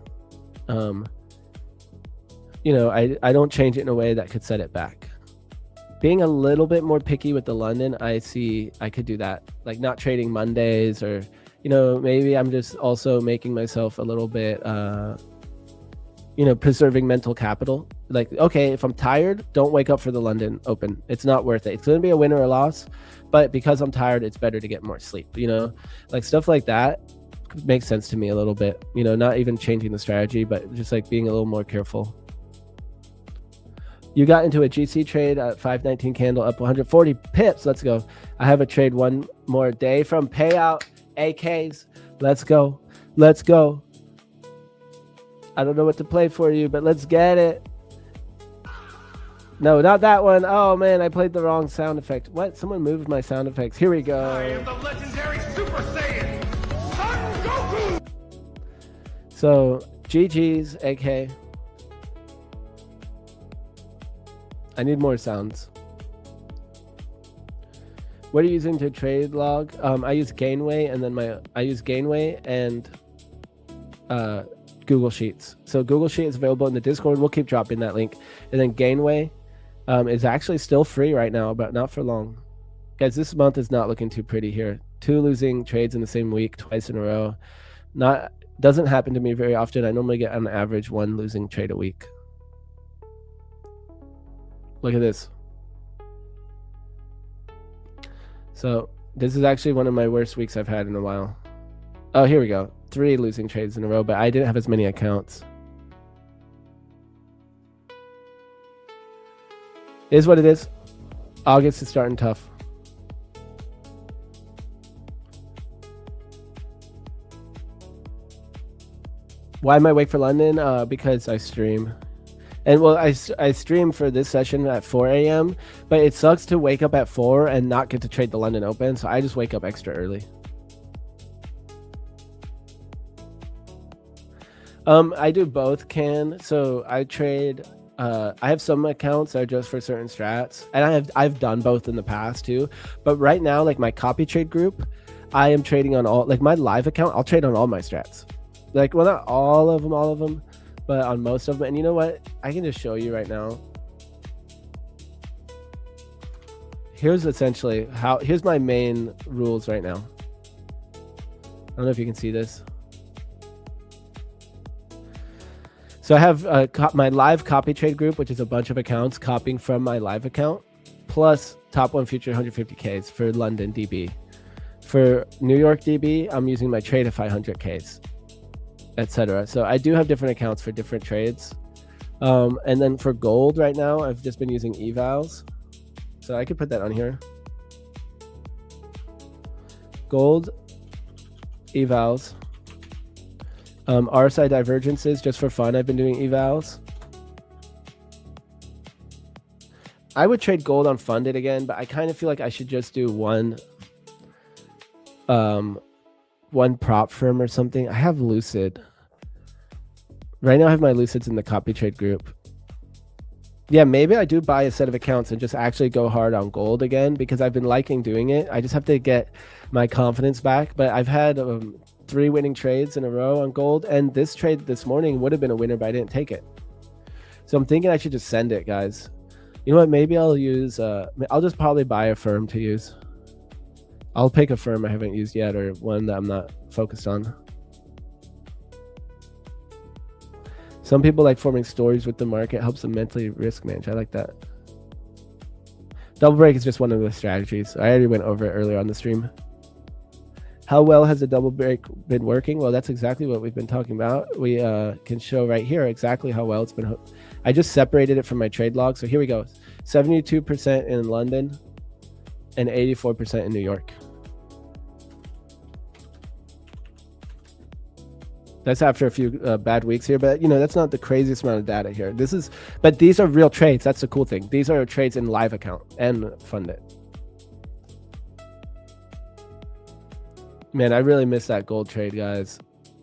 you know, I don't change it in a way that could set it back. Being a little bit more picky with the London, I see I could do that, like not trading Mondays, or, you know, maybe I'm just also making myself a little bit, you know, preserving mental capital. Like, okay, if I'm tired, don't wake up for the London Open. It's not worth it. It's going to be a win or a loss, but because I'm tired, it's better to get more sleep, you know, like stuff like that makes sense to me a little bit. You know, not even changing the strategy, but just like being a little more careful. You got into a GC trade at 519 candle, up 140 pips. Let's go. I have a trade one more day from payout AKs. Let's go. Let's go. I don't know what to play for you, but let's get it. No, not that one. Oh man, I played the wrong sound effect. What? Someone moved my sound effects. Here we go. I am the legendary Super Saiyan, Son Goku! So, GG's, AK. I need more sounds. What are you using to trade log? I use Gainway, and then I use Gainway and Google Sheets. So Google Sheet is available in the Discord. We'll keep dropping that link. And then Gainway is actually still free right now, but not for long. Guys, this month is not looking too pretty here. 2 losing trades in the same week, twice in a row. Doesn't happen to me very often. I normally get on average 1 losing trade a week. Look at this. So this is actually one of my worst weeks I've had in a while. Oh, here we go. 3 losing trades in a row, but I didn't have as many accounts. It is what it is. August is starting tough. Why am I awake for London? Because I stream. And well, I stream for this session at 4 a.m., but it sucks to wake up at 4 and not get to trade the London Open, so I just wake up extra early. I do both, so I trade. I have some accounts that are just for certain strats, and I've done both in the past too. But right now, like my copy trade group, I am trading on all. Like my live account, I'll trade on all my strats. Like, well, not all of them, but on most of them. And you know what? I can just show you right now. Here's essentially here's my main rules right now. I don't know if you can see this. So I have my live copy trade group, which is a bunch of accounts copying from my live account, plus top 1 future 150Ks for London DB. For New York DB, I'm using my trade of 500Ks, etc. So I do have different accounts for different trades. And then for gold right now, I've just been using evals. So I could put that on here. Gold, evals. RSI divergences, just for fun, I've been doing evals. I would trade gold on funded again, but I kind of feel like I should just do one prop firm or something. I have Lucid. Right now I have my Lucids in the copy trade group. Yeah, maybe I do buy a set of accounts and just actually go hard on gold again, because I've been liking doing it. I just have to get my confidence back. But I've had 3 winning trades in a row on gold, and this trade this morning would have been a winner, but I didn't take it. So I'm thinking I should just send it, guys. You know what? Maybe I'll use. I'll just probably buy a firm to use. I'll pick a firm I haven't used yet, or one that I'm not focused on. Some people like forming stories with the market, helps them mentally risk manage. I like that. Double break is just one of the strategies. I already went over it earlier on the stream. How well has the double break been working? Well, that's exactly what we've been talking about. We can show right here exactly how well it's been. I just separated it from my trade log. So here we go. 72% in London and 84% in New York. That's after a few bad weeks here, but you know, that's not the craziest amount of data here. But these are real trades. That's the cool thing. These are trades in live account and funded. Man, I really missed that gold trade, guys.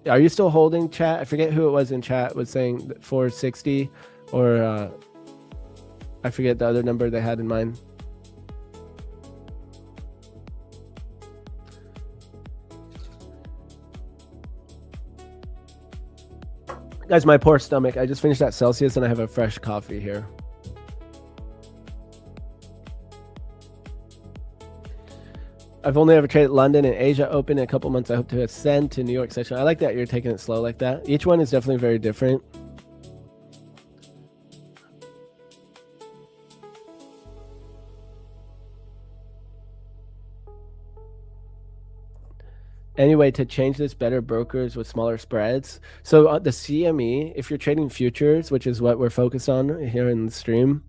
Are you still holding, chat? I forget who it was in chat was saying 460, or I forget the other number they had in mind. Guys, my poor stomach. I just finished that Celsius and I have a fresh coffee here. I've only ever traded London and Asia Open in a couple months. I hope to ascend to New York session. I like that you're taking it slow like that. Each one is definitely very different. Any way to change this? Better brokers with smaller spreads. So the CME, if you're trading futures, which is what we're focused on here in the stream,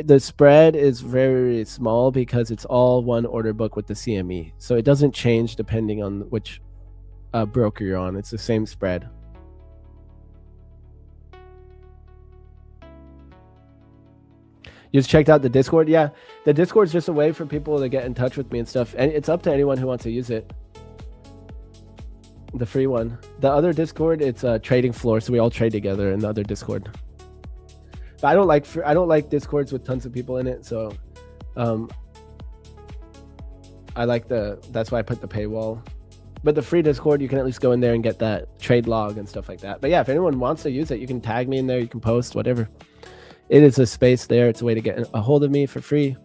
the spread is very small because it's all one order book with the CME. So it doesn't change depending on which broker you're on. It's the same spread. You just checked out the Discord? Yeah, the Discord's just a way for people to get in touch with me and stuff. And it's up to anyone who wants to use it. The free one. The other Discord, it's a trading floor, so we all trade together in the other Discord. But I don't like Discords with tons of people in it, so I like that's why I put the paywall. But the free Discord, you can at least go in there and get that trade log and stuff like that. But yeah, if anyone wants to use it, you can tag me in there, you can post, whatever. It is a space there. It's a way to get a hold of me for free.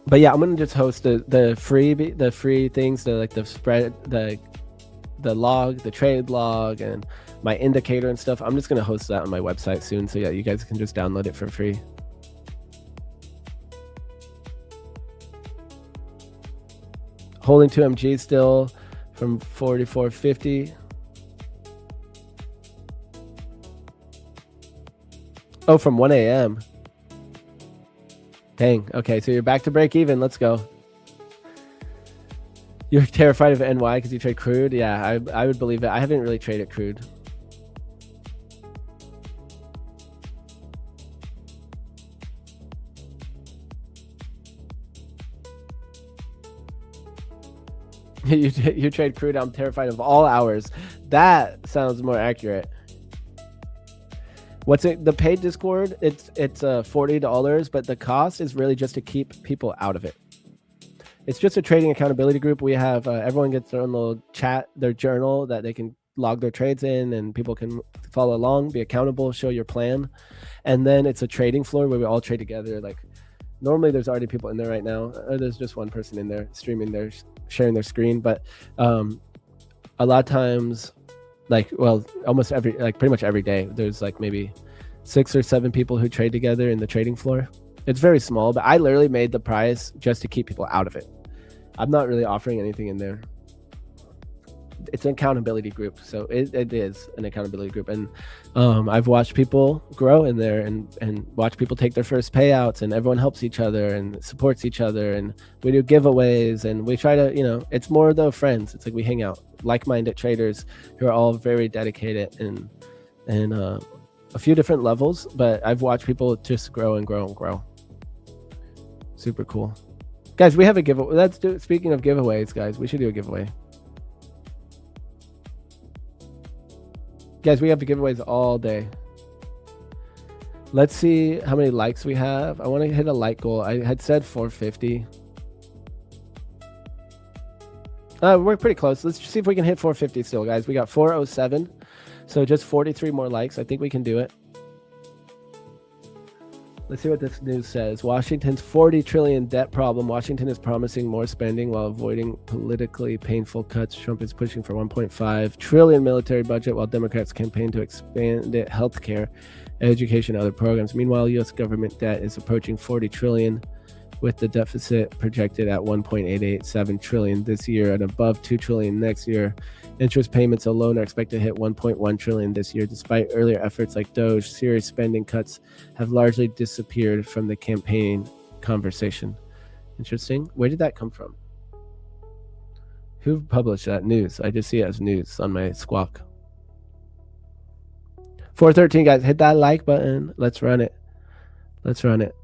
But yeah, I'm gonna just host the free things, like the spread, the log, the trade log, and my indicator and stuff. I'm just gonna host that on my website soon, so yeah, you guys can just download it for free. Holding 2MG still from 44.50. Oh, from 1 a.m. Dang. Okay, so you're back to break even. Let's go. You're terrified of NY because you trade crude? Yeah, I would believe it. I haven't really traded crude. You trade crude. I'm terrified of all hours. That sounds more accurate. What's it? The paid Discord? It's $40, but the cost is really just to keep people out of it. It's just a trading accountability group. We have everyone gets their own little chat, their journal that they can log their trades in, and people can follow along, be accountable, show your plan. And then it's a trading floor where we all trade together. Like normally there's already people in there right now. There's just one person in there streaming their, sharing their screen. But a lot of times, almost pretty much every day, there's like maybe 6 or 7 people who trade together in the trading floor. It's very small, but I literally made the price just to keep people out of it. I'm not really offering anything in there. It's an accountability group, so it is an accountability group, and I've watched people grow in there and watch people take their first payouts, and everyone helps each other and supports each other, and we do giveaways, and we try to, it's more though friends. It's like we hang out, like-minded traders who are all very dedicated and a few different levels, but I've watched people just grow and grow and grow. Super cool. Guys, we have a giveaway. Speaking of giveaways, guys, we should do a giveaway. Guys, we have the giveaways all day. Let's see how many likes we have. I want to hit a like goal. I had said 450. We're pretty close. Let's see if we can hit 450 still, guys. We got 407. So just 43 more likes. I think we can do it. Let's see what this news says. Washington's 40 trillion debt problem. Washington is promising more spending while avoiding politically painful cuts. Trump is pushing for 1.5 trillion military budget while Democrats campaign to expand healthcare, education, and other programs. Meanwhile, U.S. government debt is approaching 40 trillion, with the deficit projected at 1.887 trillion this year and above 2 trillion next year. Interest payments alone are expected to hit 1.1 trillion this year. Despite earlier efforts like Doge, serious spending cuts have largely disappeared from the campaign conversation. Interesting. Where did that come from? Who published that news? I just see it as news on my Squawk. 413, guys. Hit that like button. Let's run it. Let's run it.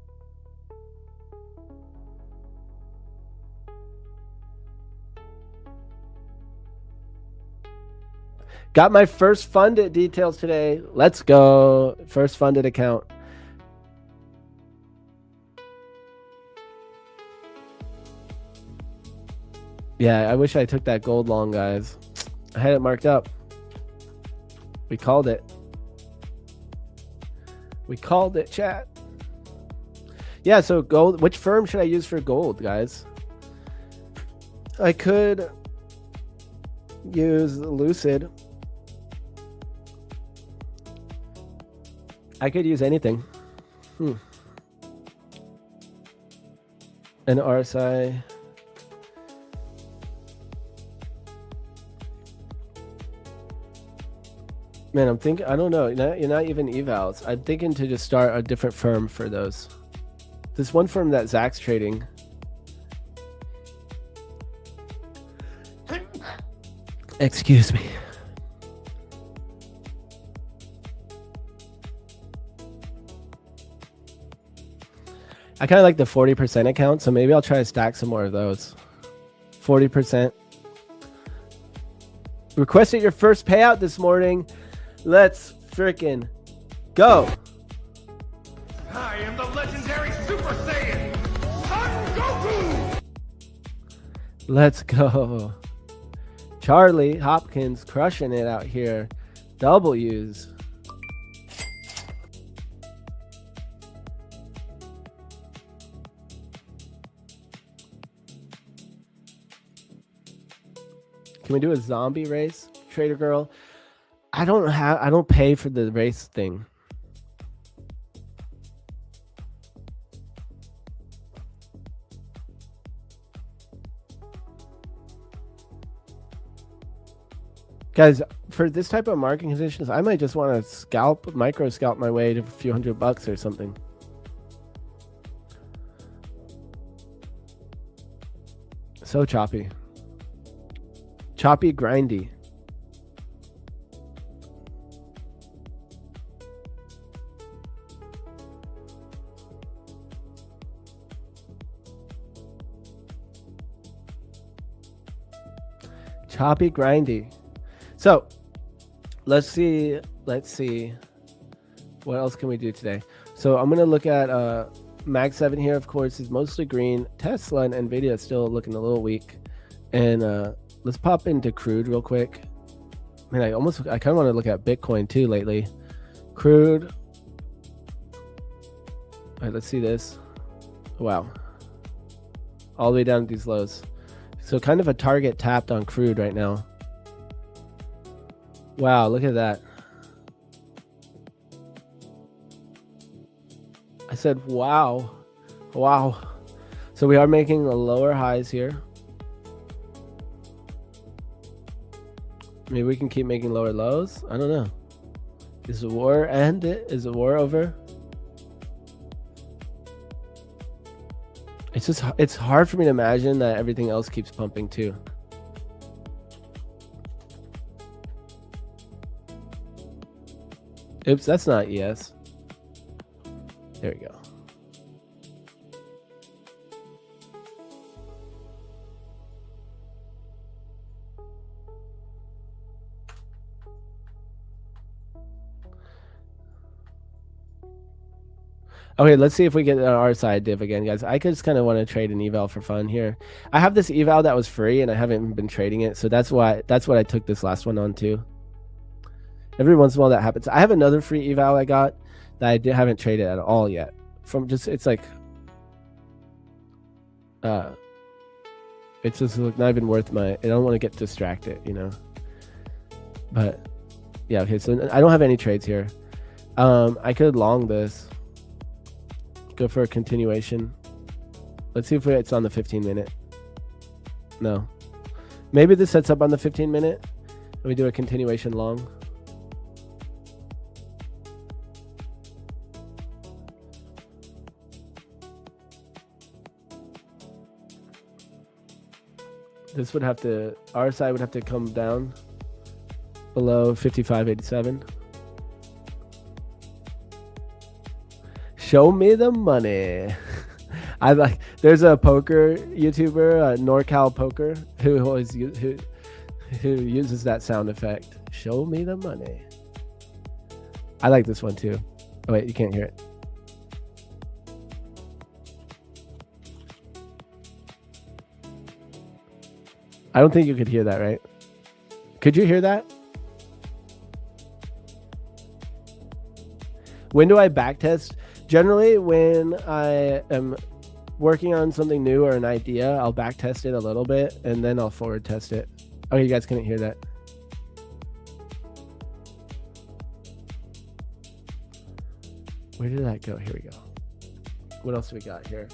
Got my first funded details today. Let's go. First funded account. Yeah, I wish I took that gold long, guys. I had it marked up. We called it. We called it, chat. Yeah, so gold. Which firm should I use for gold, guys? I could use Lucid. I could use anything. An RSI. Man, I'm thinking, I don't know. You're not even evals. I'm thinking to just start a different firm for those. This one firm that Zach's trading. Excuse me. I kind of like the 40% account, so maybe I'll try to stack some more of those. 40%. Requested your first payout this morning. Let's freaking go. I am the legendary Super Saiyan, Son Goku! Let's go. Charlie Hopkins crushing it out here. W's. Can we do a zombie race, Trader Girl? I don't pay for the race thing. Guys, for this type of market conditions, I might just want to micro scalp my way to a few $100 or something. So choppy. Choppy, grindy. Choppy, grindy. So let's see. What else can we do today? So I'm gonna look at Mag 7 here. Of course, is mostly green. Tesla and Nvidia is still looking a little weak. And let's pop into crude real quick. Man, I kind of want to look at Bitcoin too lately. Crude. All right, let's see this. Wow. All the way down to these lows. So kind of a target tapped on crude right now. Wow, look at that. I said, wow. Wow. So we are making the lower highs here. Maybe we can keep making lower lows. I don't know. Is the war ended? Is the war over? It's hard for me to imagine that everything else keeps pumping too. Oops, that's not ES. There we go. Okay, let's see if we get an RSI div again, guys. I just kind of want to trade an eval for fun here. I have this eval that was free and I haven't been trading it, so that's what I took this last one on too. Every once in a while that happens. I have another free eval I got that I haven't traded at all yet. It's like it's just not even worth my. I don't want to get distracted, you know. But yeah, okay. So I don't have any trades here. I could long this. Go for a continuation. Let's see if it's on the 15-minute. No. Maybe this sets up on the 15-minute. And we do a continuation long. This would have to, RSI would have to come down below 55.87. Show me the money. There's a poker YouTuber, NorCal Poker, who uses that sound effect. Show me the money. I like this one too. Oh wait, you can't hear it. I don't think you could hear that, right? Could you hear that? When do I backtest? Generally, when I am working on something new or an idea, I'll backtest it a little bit and then I'll forward test it. Oh, you guys couldn't hear that. Where did that go? Here we go. What else do we got here?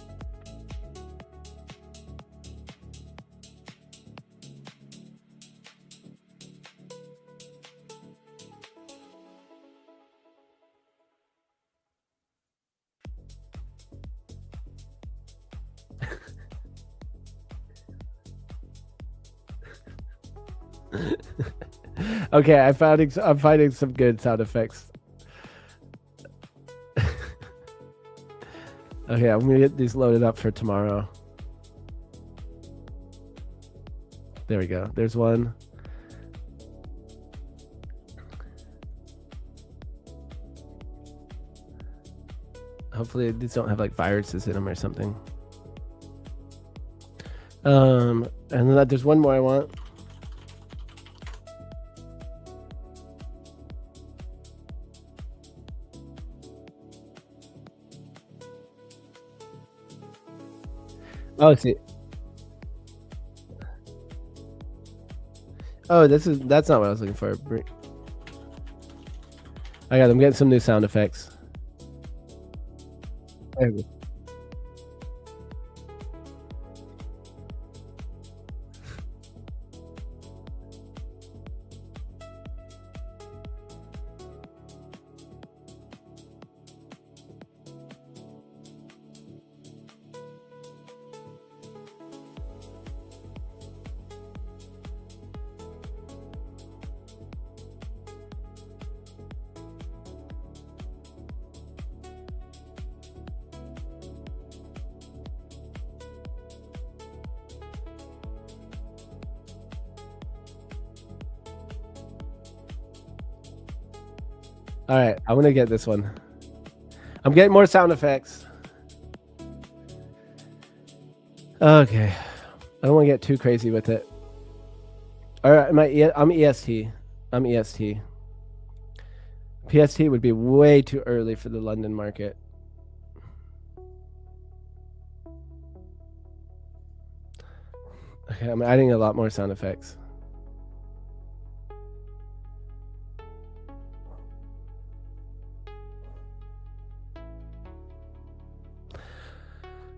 Okay, I'm finding some good sound effects. Okay, I'm gonna get these loaded up for tomorrow. There we go. There's one. Hopefully these don't have like viruses in them or something. And then there's one more I want. Oh, see. Oh, that's not what I was looking for. I got. I'm getting some new sound effects. There we go. All right, I'm gonna get this one. I'm getting more sound effects. Okay, I don't want to get too crazy with it. All right, I'm EST. I'm EST. PST would be way too early for the London market. Okay, I'm adding a lot more sound effects.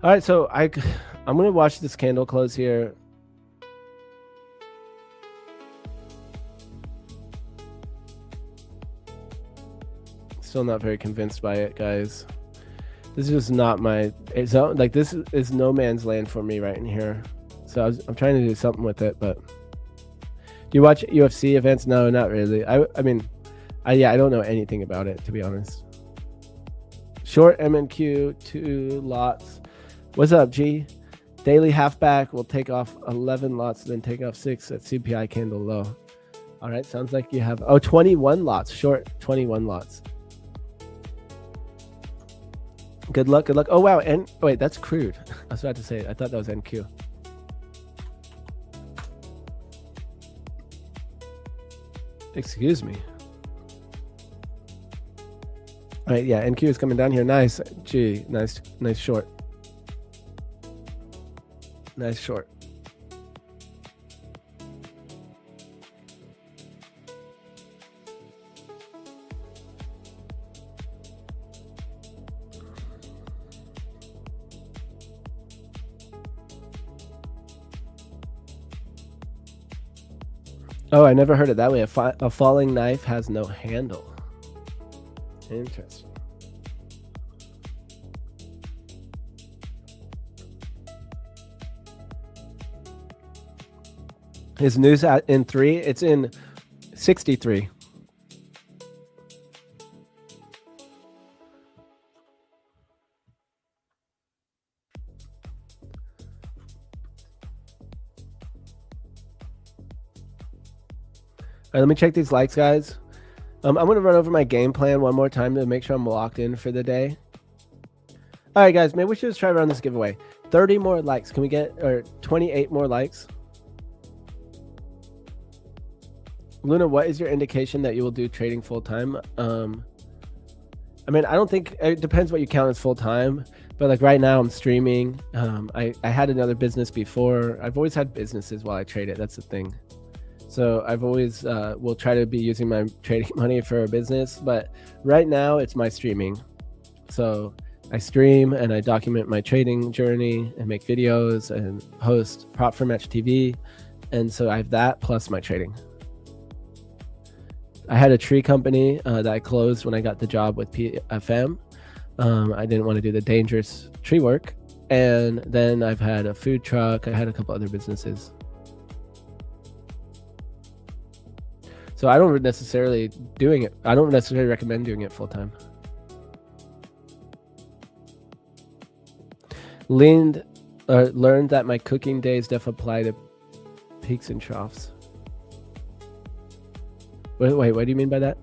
All right, so I'm gonna watch this candle close here. Still not very convinced by it, guys. This is just not my. It's not, like this is no man's land for me right in here. So I'm trying to do something with it, but do you watch UFC events? No, not really. I mean, I don't know anything about it, to be honest. Short MNQ 2 lots. What's up, G? Daily halfback will take off 11 lots, then take off 6 at CPI candle low. All right, sounds like you have 21 lots. Short 21 lots. Good luck, good luck. Oh wow, and wait, that's crude. I was about to say, I thought that was NQ. Excuse me. All right, yeah, NQ is coming down here. Nice. Gee, nice short. Nice short. Oh, I never heard it that way. A falling knife has no handle. Interesting. Is news in 3? It's in 63. All right, let me check these likes, guys. I'm going to run over my game plan one more time to make sure I'm locked in for the day. All right, guys, maybe we should just try to run this giveaway. 30 more likes. Can we get, or 28 more likes? Luna, what is your indication that you will do trading full time? I mean, I don't think, it depends what you count as full time, but like right now I'm streaming. I had another business before. I've always had businesses while I trade it. That's the thing. So I've always will try to be using my trading money for a business, but right now it's my streaming. So I stream and I document my trading journey and make videos and host Prop for Match TV. And so I have that plus my trading. I had a tree company that I closed when I got the job with PFM. I didn't want to do the dangerous tree work. And then I've had a food truck. I had a couple other businesses. So I don't necessarily recommend doing it full time. Learned that my cooking days definitely apply to peaks and troughs. Wait, what do you mean by that?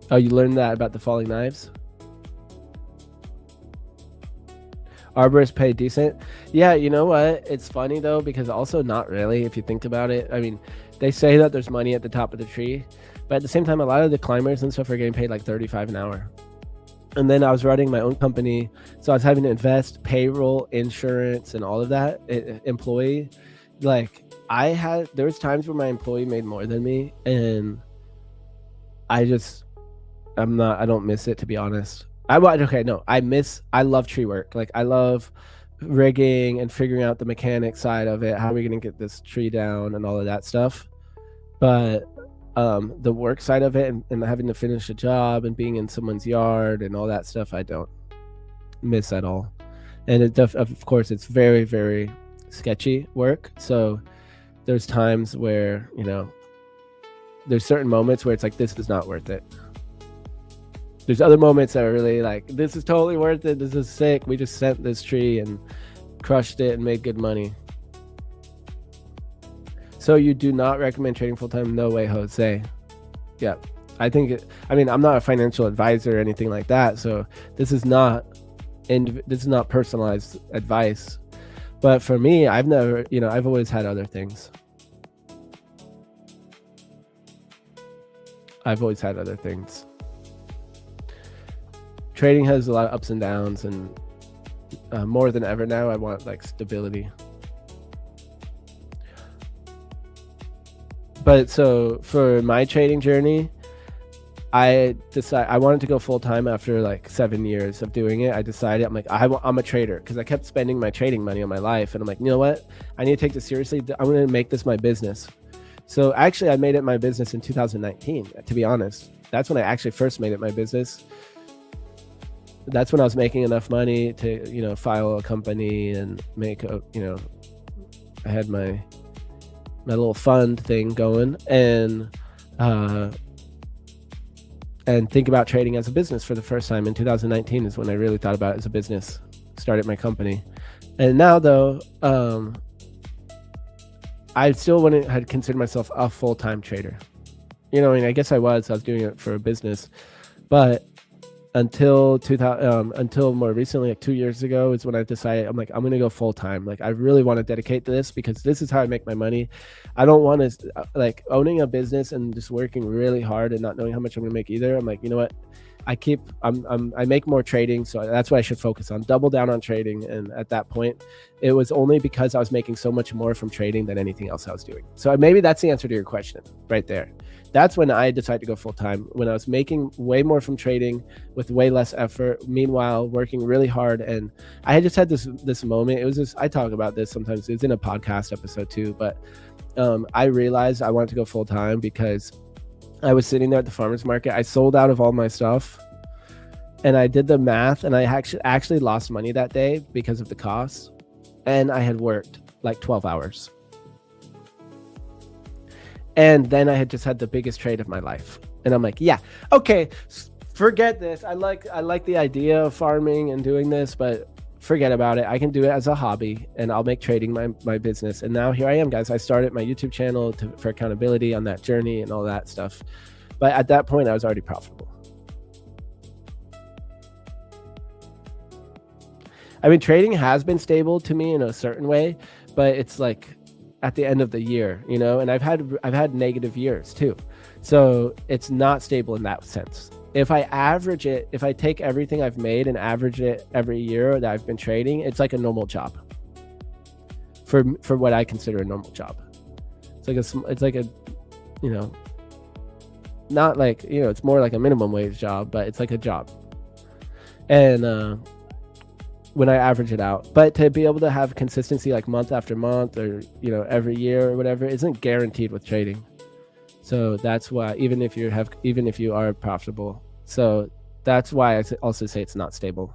Oh, you learned that about the falling knives? Arborists pay decent. Yeah, you know what? It's funny though, because also not really, if you think about it. I mean, they say that there's money at the top of the tree, but at the same time, a lot of the climbers and stuff are getting paid like $35 an hour. And then I was running my own company, so I was having to invest payroll, insurance, and all of that. Employee, like there was times where my employee made more than me, and I don't miss it, to be honest. I love tree work. Like I love rigging and figuring out the mechanic side of it. How are we going to get this tree down and all of that stuff? But the work side of it and having to finish a job and being in someone's yard and all that stuff, I don't miss at all. And of course, it's very, very sketchy work. So there's times where, there's certain moments where it's like, this is not worth it. There's other moments that are really like, this is totally worth it. This is sick. We just sent this tree and crushed it and made good money. So you do not recommend trading full-time? No way, Jose. Yeah, I think I'm not a financial advisor or anything like that. So this is not personalized advice. But for me, I've always had other things. Trading has a lot of ups and downs, and more than ever now, I want like stability. But so for my trading journey, I wanted to go full time after like 7 years of doing it. I decided, I'm like, I'm a trader, because I kept spending my trading money on my life. And I'm like, you know what? I need to take this seriously. I'm going to make this my business. So actually, I made it my business in 2019, to be honest. That's when I actually first made it my business. That's when I was making enough money to, file a company and make I had my little fund thing going and think about trading as a business for the first time. In 2019 is when I really thought about it as a business, started my company. And now though, I still had considered myself a full-time trader. I guess I was doing it for a business, but until more recently, like 2 years ago, is when I decided, I'm like, I'm going to go full time. Like, I really want to dedicate to this, because this is how I make my money. I don't want to like owning a business and just working really hard and not knowing how much I'm going to make either. I'm like, you know what? I make more trading. So that's what I should focus on, double down on trading. And at that point, it was only because I was making so much more from trading than anything else I was doing. So maybe that's the answer to your question right there. That's when I decided to go full time, when I was making way more from trading with way less effort, meanwhile working really hard. And I had just had this moment. It was just, I talk about this sometimes. It's in a podcast episode too, but I realized I wanted to go full time because I was sitting there at the farmer's market. I sold out of all my stuff, and I did the math, and I actually lost money that day because of the costs, and I had worked like 12 hours. And then I had just had the biggest trade of my life. And I'm like, yeah, okay, forget this. I like the idea of farming and doing this, but forget about it. I can do it as a hobby, and I'll make trading my business. And now here I am, guys. I started my YouTube channel for accountability on that journey and all that stuff. But at that point, I was already profitable. I mean, trading has been stable to me in a certain way, but it's like at the end of the year, and I've had negative years too. So it's not stable in that sense. If I average it, if I take everything I've made and average it every year that I've been trading, it's like a normal job for what I consider a normal job. It's like a, not like, it's more like a minimum wage job, but it's like a job. And, when I average it out, but to be able to have consistency like month after month or, every year or whatever isn't guaranteed with trading. So that's why, even if you are profitable, so that's why I also say it's not stable.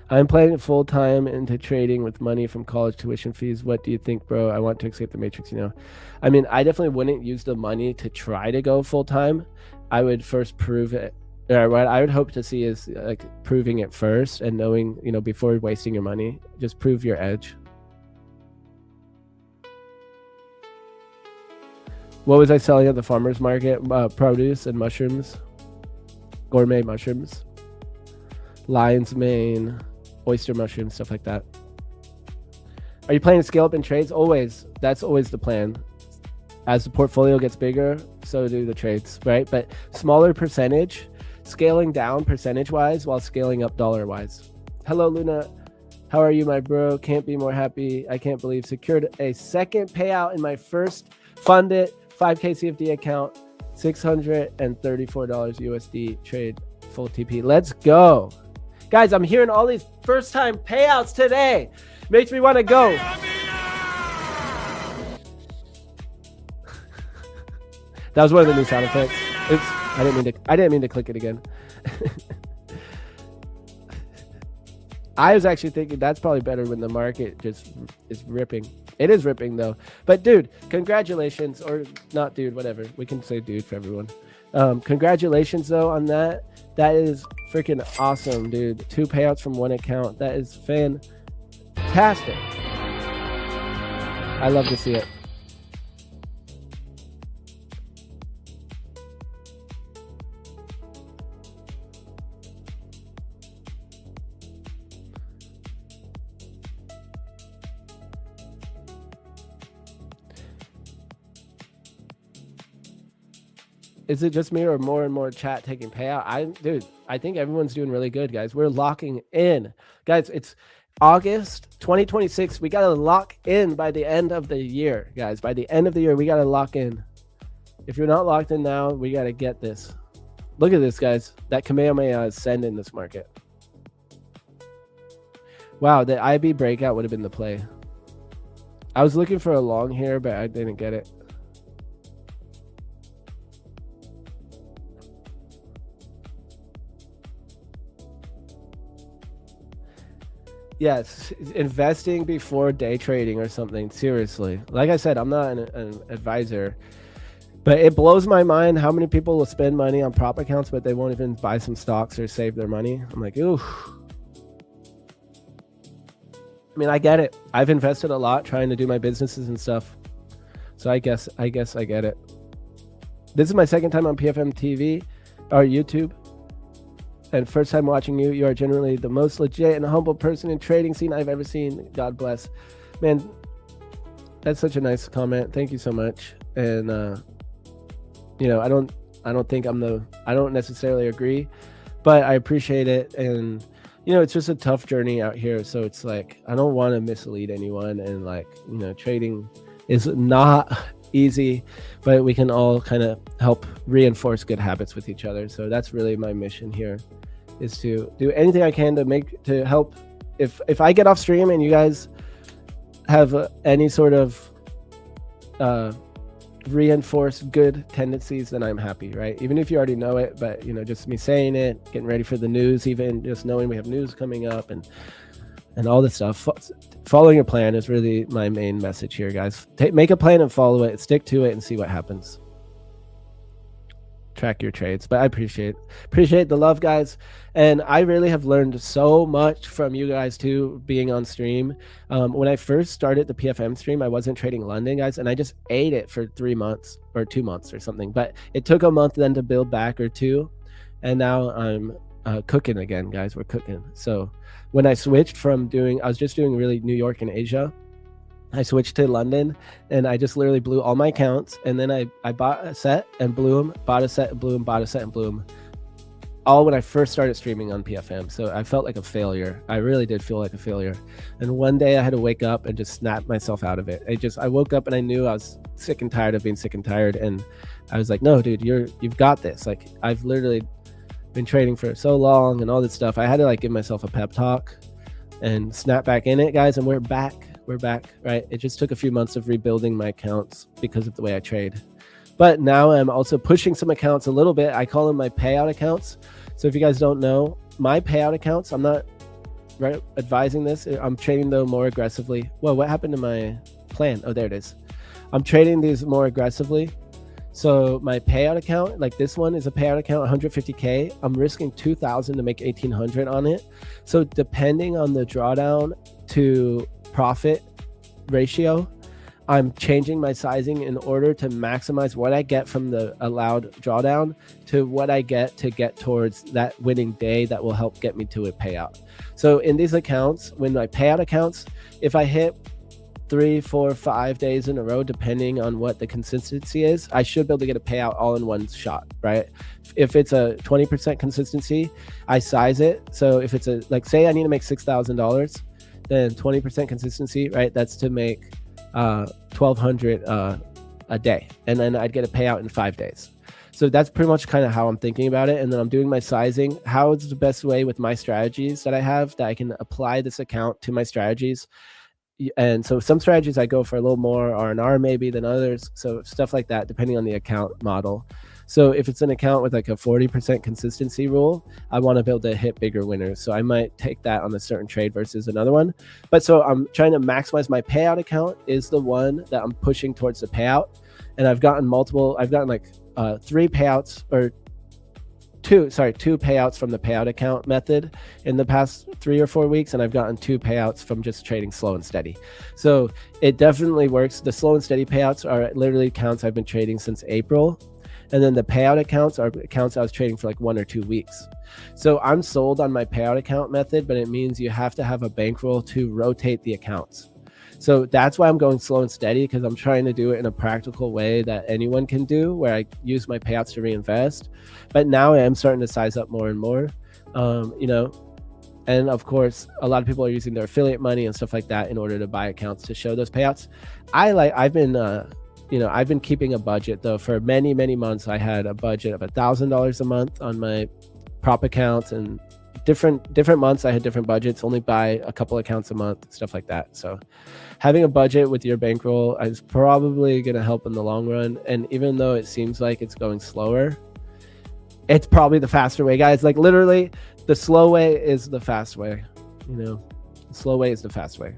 I'm playing full time into trading with money from college tuition fees. What do you think, bro? I want to escape the matrix, you know. I mean, I definitely wouldn't use the money to try to go full time. I would first prove it. Or what I would hope to see is like proving it first and knowing, you know, before wasting your money, just prove your edge. What was I selling at the farmer's market? Produce and mushrooms, gourmet mushrooms, lion's mane, oyster mushrooms, stuff like that. Are you planning to scale up in trades? Always. That's always the plan. As the portfolio gets bigger, so do the trades, right? But smaller percentage, scaling down percentage-wise while scaling up dollar-wise. Hello, Luna. How are you, my bro? Can't be more happy. I can't believe secured a second payout in my first funded 5K CFD account, $634 USD trade, full TP. Let's go. Guys, I'm hearing all these first-time payouts today. Makes me want to go. That was one of the new sound effects. Oops, I didn't mean to click it again. I was actually thinking that's probably better when the market just is ripping. It is ripping though. But dude, congratulations, or not dude, whatever. We can say dude for everyone. Congratulations though on that. That is freaking awesome, dude. 2 payouts from 1 account. That is fantastic. I love to see it. Is it just me or more and more chat taking payout? Dude, I think everyone's doing really good, guys. We're locking in. Guys, it's August 2026. We got to lock in by the end of the year, guys. By the end of the year, we got to lock in. If you're not locked in now, we got to get this. Look at this, guys. That Kamehameha is sending this market. Wow, the IB breakout would have been the play. I was looking for a long here, but I didn't get it. Yes, investing before day trading or something. Seriously. Like I said, I'm not an advisor, but it blows my mind how many people will spend money on prop accounts, but they won't even buy some stocks or save their money. I'm like, ooh. I mean, I get it. I've invested a lot trying to do my businesses and stuff. So I guess I get it. This is my second time on PFM TV or YouTube. And first time watching you. You are generally the most legit and humble person in trading scene I've ever seen. God bless. Man, that's such a nice comment. Thank you so much. And you know, I don't necessarily agree, but I appreciate it. And you know, it's just a tough journey out here. So it's like, I don't want to mislead anyone. And like, you know, trading is not easy, but we can all kind of help reinforce good habits with each other. So that's really my mission here, is to do anything I can to help. If I get off stream and you guys have any sort of reinforce good tendencies, then I'm happy, right? Even if you already know it, but you know, just me saying it, getting ready for the news, even just knowing we have news coming up and all this stuff. Following a plan is really my main message here, guys. Make a plan and follow it, stick to it, and see what happens. Track your trades. But I appreciate the love, guys. And I really have learned so much from you guys too, being on stream. When I first started the PFM stream, I wasn't trading London, guys, and I just ate it for 3 months or 2 months or something. But it took a month then to build back or 2, and now I'm cooking again, guys. We're cooking. So when I switched from I was just doing really New York and Asia, I switched to London, and I just literally blew all my accounts, and then I bought a set and blew them, bought a set and blew them, bought a set and blew them, all when I first started streaming on PFM. So I felt like a failure. I really did feel like a failure. And one day I had to wake up and just snap myself out of it. I woke up and I knew I was sick and tired of being sick and tired, and I was like, no, dude, you've got this. Like, I've literally been trading for so long and all this stuff. I had to like give myself a pep talk and snap back in it, guys, and we're back, right? It just took a few months of rebuilding my accounts because of the way I trade. But now I'm also pushing some accounts a little bit. I call them my payout accounts. So if you guys don't know, my payout accounts, I'm not advising this. I'm trading though more aggressively. Well, what happened to my plan? Oh, there it is. I'm trading these more aggressively. So my payout account, like this one is a payout account, 150K. I'm risking 2,000 to make 1,800 on it. So depending on the drawdown to profit ratio, I'm changing my sizing in order to maximize what I get from the allowed drawdown to what I get to get towards that winning day that will help get me to a payout. So in these accounts, when my payout accounts, if I hit 3, 4, 5 days in a row, depending on what the consistency is, I should be able to get a payout all in one shot, right? If it's a 20% consistency, I size it. So if it's like, say I need to make $6,000, then 20% consistency, right? That's to make 1,200 a day. And then I'd get a payout in 5 days. So that's pretty much kind of how I'm thinking about it. And then I'm doing my sizing. How is the best way with my strategies that I have that I can apply this account to my strategies? And so some strategies I go for a little more R&R maybe than others. So stuff like that, depending on the account model. So if it's an account with like a 40% consistency rule, I want to be able to hit bigger winners. So I might take that on a certain trade versus another one. But so I'm trying to maximize my payout account is the one that I'm pushing towards the payout. And I've gotten like 3 payouts or two payouts from the payout account method in the past 3 or 4 weeks, and I've gotten 2 payouts from just trading slow and steady. So it definitely works. The slow and steady payouts are literally accounts I've been trading since April, and then the payout accounts are accounts I was trading for like 1 or 2 weeks. So I'm sold on my payout account method, but it means you have to have a bankroll to rotate the accounts. So that's why I'm going slow and steady, because I'm trying to do it in a practical way that anyone can do, where I use my payouts to reinvest. But now I am starting to size up more and more, and of course, a lot of people are using their affiliate money and stuff like that in order to buy accounts to show those payouts. I've been keeping a budget though. For many, many months, I had a budget of $1,000 a month on my prop accounts, and different months I had different budgets, only buy a couple accounts a month, stuff like that. So having a budget with your bankroll is probably going to help in the long run. And even though it seems like it's going slower, it's probably the faster way, guys. Like literally the slow way is the fast way, the slow way is the fast way.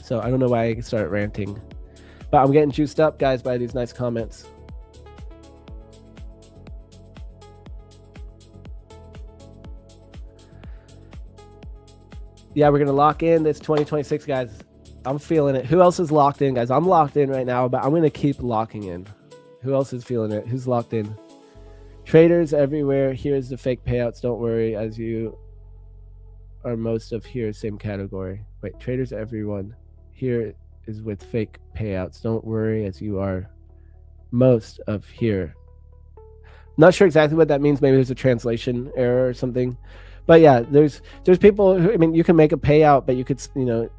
So I don't know why I started ranting, but I'm getting juiced up, guys, by these nice comments. Yeah, we're going to lock in this 2026, guys. I'm feeling it. Who else is locked in, guys? I'm locked in right now, but I'm going to keep locking in. Who else is feeling it? Who's locked in? Traders everywhere. Here's the fake payouts. Don't worry, as you are most of here, same category. Wait, traders everyone. Here is with fake payouts. Don't worry, as you are most of here. Not sure exactly what that means. Maybe there's a translation error or something. But yeah, there's people who, you can make a payout, but you could,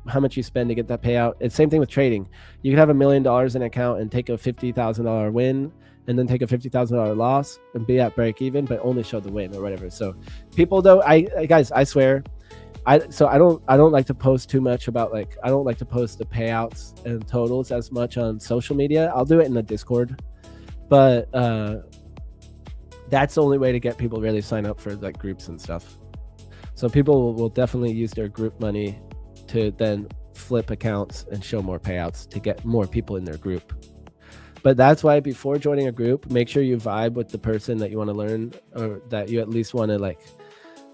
how much you spend to get that payout. It's same thing with trading. You could have $1 million in an account and take a $50,000 win, and then take a $50,000 loss and be at break even, but only show the win or whatever. So people though, guys, I swear, I don't like to post too much about I don't like to post the payouts and totals as much on social media. I'll do it in the Discord, but that's the only way to get people really sign up for groups and stuff. So people will definitely use their group money to then flip accounts and show more payouts to get more people in their group. But that's why before joining a group, make sure you vibe with the person that you want to learn, or that you at least want to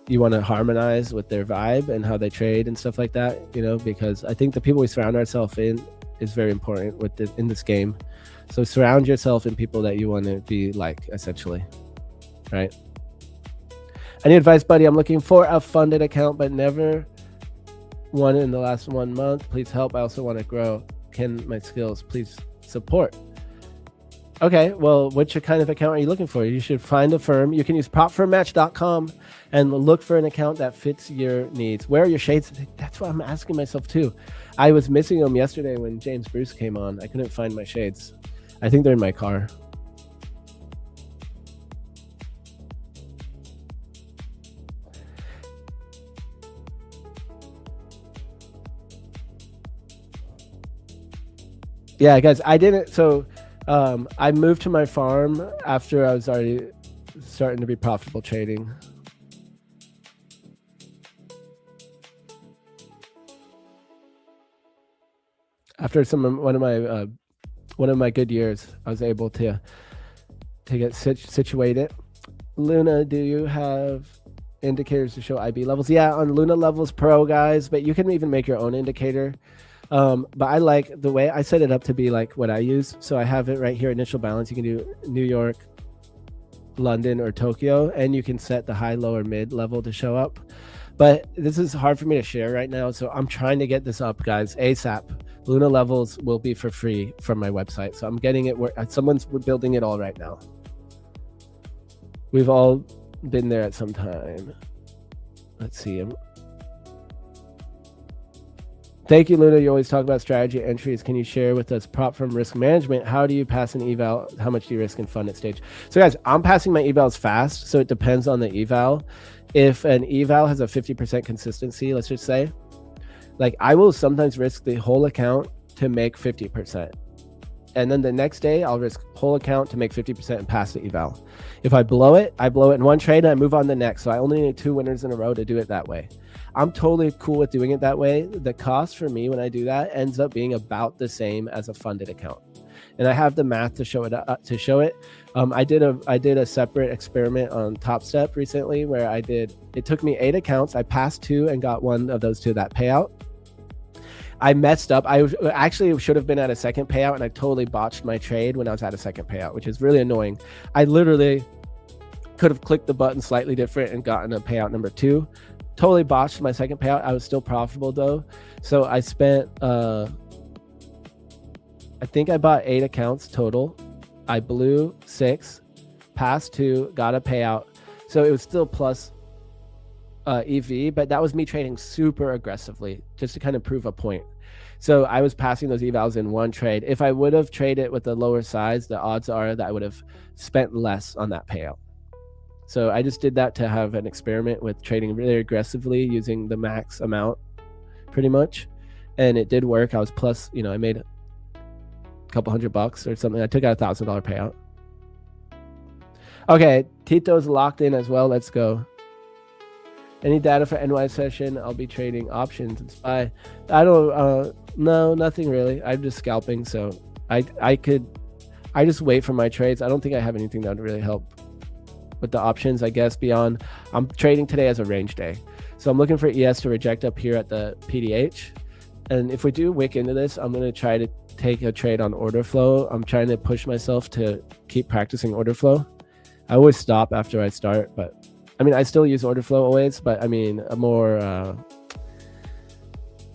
you want to harmonize with their vibe and how they trade and stuff like that, because I think the people we surround ourselves in is very important in this game. So surround yourself in people that you want to be like, essentially, right? I need advice, buddy. I'm looking for a funded account, but never one in the last 1 month. Please help. I also want to grow. Can my skills please support? Okay, well, which kind of account are you looking for? You should find a firm. You can use propfirmmatch.com and look for an account that fits your needs. Where are your shades? That's what I'm asking myself too. I was missing them yesterday when James Bruce came on. I couldn't find my shades. I think they're in my car. Yeah, guys, I didn't. So I moved to my farm after I was already starting to be profitable trading. after one of my good years, I was able to get situated. Luna, do you have indicators to show IB levels? Yeah, on Luna Levels Pro, guys, but you can even make your own indicator. But I like the way I set it up to be like what I use. So I have it right here, initial balance. You can do New York, London, or Tokyo, and you can set the high, low, or mid level to show up. But this is hard for me to share right now, so I'm trying to get this up, guys, ASAP. Luna Levels will be for free from my website, so I'm getting it where someone's building it all right now. We've all been there at some time. Let's see. Thank you, Luna. You always talk about strategy entries. Can you share with us prop from risk management? How do you pass an eval? How much do you risk and fund at stage? So guys, I'm passing my evals fast, so it depends on the eval. If an eval has a 50% consistency, let's just say, like I will sometimes risk the whole account to make 50%. And then the next day I'll risk whole account to make 50% and pass the eval. If I blow it in one trade and I move on to the next. So I only need 2 winners in a row to do it that way. I'm totally cool with doing it that way. The cost for me when I do that ends up being about the same as a funded account. And I have the math to show it. I did a separate experiment on Top Step recently where it took me 8 accounts. I passed 2 and got one of those to that payout. I messed up. I actually should have been at a second payout, and I totally botched my trade when I was at a second payout, which is really annoying. I literally could have clicked the button slightly different and gotten a payout number 2. Totally botched my second payout. I was still profitable though. So I spent, I think I bought 8 accounts total. I blew 6, passed 2, got a payout. So it was still plus EV, but that was me trading super aggressively just to kind of prove a point. So I was passing those evals in one trade. If I would have traded with the lower size, the odds are that I would have spent less on that payout. So I just did that to have an experiment with trading really aggressively using the max amount pretty much. And it did work. I was plus, I made a couple $100 or something. I took out $1,000 payout. Okay, Tito's locked in as well. Let's go. Any data for NY session? I'll be trading options and SPY. I don't, no, nothing really. I'm just scalping. So I just wait for my trades. I don't think I have anything that would really help with the options, I guess, beyond I'm trading today as a range day. So I'm looking for ES to reject up here at the PDH. And if we do wick into this, I'm going to try to take a trade on order flow. I'm trying to push myself to keep practicing order flow. I always stop after I start, but I mean, I still use order flow always, but I mean, a more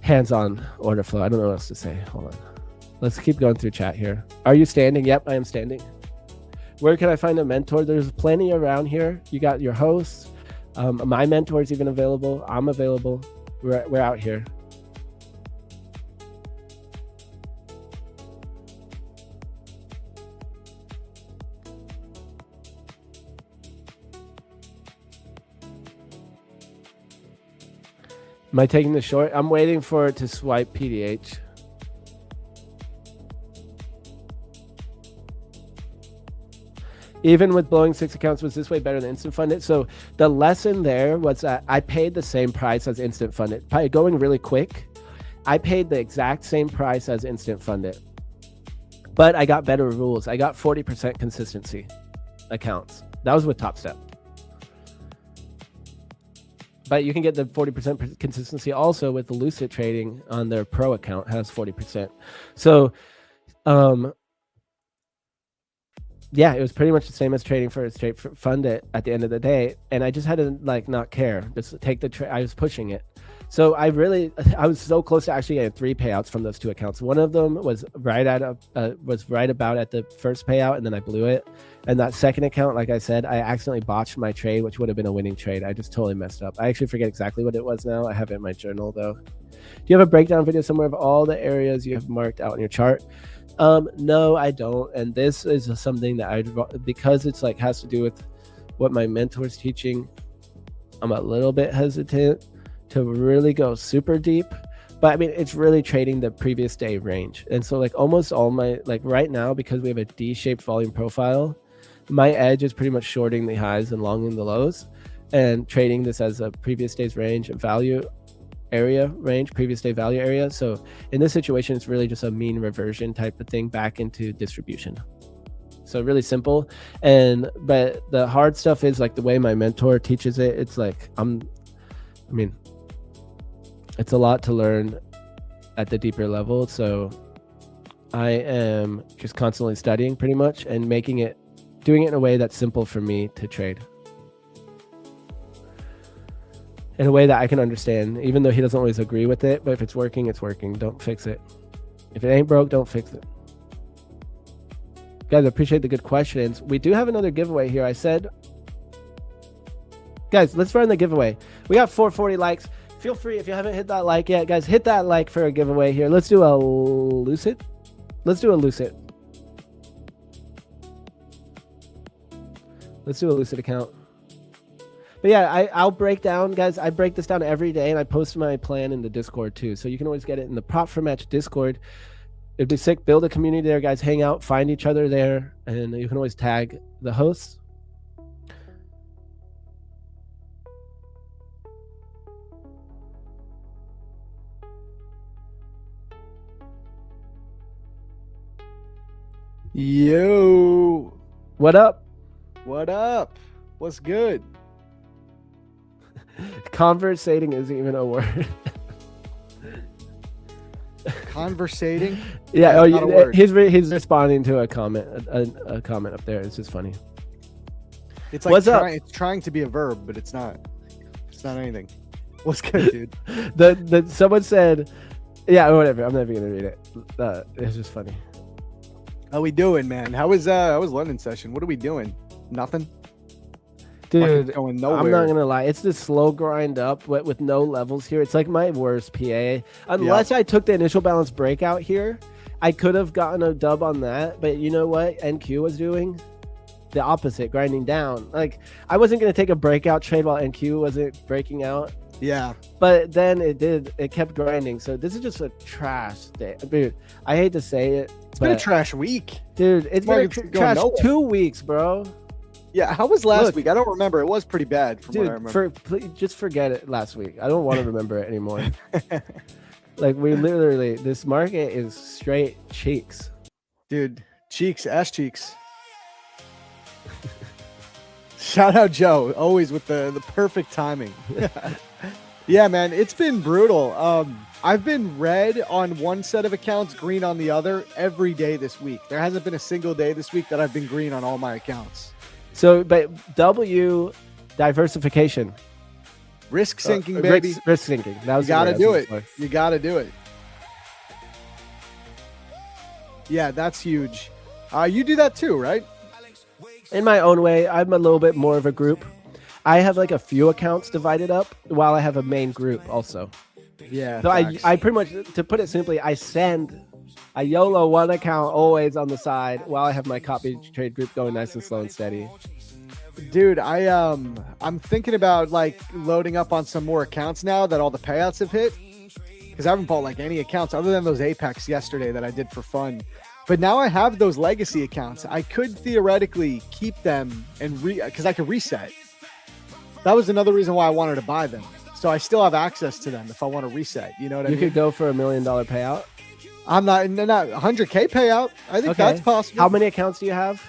hands-on order flow. I don't know what else to say. Hold on. Let's keep going through chat here. Are you standing? Yep, I am standing. Where can I find a mentor? There's plenty around here. You got your hosts. My mentor is even available. I'm available. We're out here. Am I taking the short? I'm waiting for it to swipe PDH. Even with blowing 6 accounts, was this way better than instant funded? So the lesson there was that I paid the same price as instant funded. By going really quick, I paid the exact same price as instant funded. But I got better rules. I got 40% consistency accounts. That was with Top Step. But you can get the 40% consistency also with the Lucid trading on their pro account has 40%. So, yeah, it was pretty much the same as trading for a straight fund at the end of the day. And I just had to like not care, just take the trade. I was pushing it. So I was so close to actually getting 3 payouts from those 2 accounts. One of them was right about at the first payout, and then I blew it. And that second account, like I said, I accidentally botched my trade, which would have been a winning trade. I just totally messed up. I actually forget exactly what it was now. I have it in my journal though. Do you have a breakdown video somewhere of all the areas you have marked out in your chart? No, I don't. And this is something that because it's like has to do with what my mentor's teaching, I'm a little bit hesitant to really go super deep. But I mean, it's really trading the previous day range. And so like almost all my, like right now, because we have a D-shaped volume profile, my edge is pretty much shorting the highs and longing the lows and trading this as a previous day's range of value area range, previous day value area. So in this situation, it's really just a mean reversion type of thing back into distribution. So really simple. But the hard stuff is like the way my mentor teaches it. It's like, it's a lot to learn at the deeper level. So I am just constantly studying pretty much and doing it in a way that's simple for me to trade. In a way that I can understand, even though he doesn't always agree with it. But if it's working, it's working. Don't fix it. If it ain't broke, don't fix it. Guys, I appreciate the good questions. We do have another giveaway here. I said, guys, let's run the giveaway. We got 440 likes. Feel free, if you haven't hit that like yet, guys, hit that like for a giveaway here. Let's do a lucid. Let's do a lucid. Let's do a lucid account. But yeah, I'll break down, guys. I break this down every day, and I post my plan in the Discord too. So you can always get it in the Prop for Match Discord. It'd be sick. Build a community there, guys. Hang out, find each other there, and you can always tag the hosts. Yo, What up? what up? What's good? Conversating isn't even a word. Conversating? Yeah. That's not a word. He's responding to a comment. A comment up there. It's just funny. It's like What's up? It's trying to be a verb, but it's not. It's not anything. What's good, dude? The someone said, yeah, whatever. I'm never gonna read it. It's just funny. How we doing, man? How was London session? What are we doing? Nothing. Dude, Fucking going I'm nowhere. not gonna lie. It's this slow grind up with no levels here. It's like my worst PA. Unless I took the initial balance breakout here, I could have gotten a dub on that. But you know what NQ was doing? The opposite, grinding down. Like I wasn't gonna take a breakout trade while NQ wasn't breaking out. Yeah. But then it did. It kept grinding. So this is just a trash day, dude. I hate to say it. It's been a trash week. Dude, it's been a Market's going trash nowhere. 2 weeks, bro. Yeah. How was last Look. week? I don't remember. It was pretty bad from what I Dude, remember. please, just forget it last week. I don't want to remember it anymore. Like we literally, this market is straight cheeks. Dude, cheeks, ass cheeks. Shout out Joe, always with the perfect timing. Yeah, man, it's been brutal. I've been red on one set of accounts, green on the other every day this week. There hasn't been a single day this week that I've been green on all my accounts. So, but W, diversification. Risk sinking, baby. Risk sinking. That was You gotta do it. the word I was looking for. You gotta do it. Yeah, that's huge. You do that too, right? In my own way, I'm a little bit more of a group. I have like a few accounts divided up while I have a main group also. Yeah. So I pretty much, to put it simply, I YOLO one account always on the side while I have my copy trade group going nice and slow and steady. Dude, I'm thinking about like loading up on some more accounts now that all the payouts have hit, because I haven't bought like any accounts other than those Apex yesterday that I did for fun. But now I have those legacy accounts. I could theoretically keep them and because I could reset. That was another reason why I wanted to buy them. So I still have access to them if I want to reset. You know what I mean? You could go for $1 million payout. I'm not 100K payout. I think that's possible. How many accounts do you have?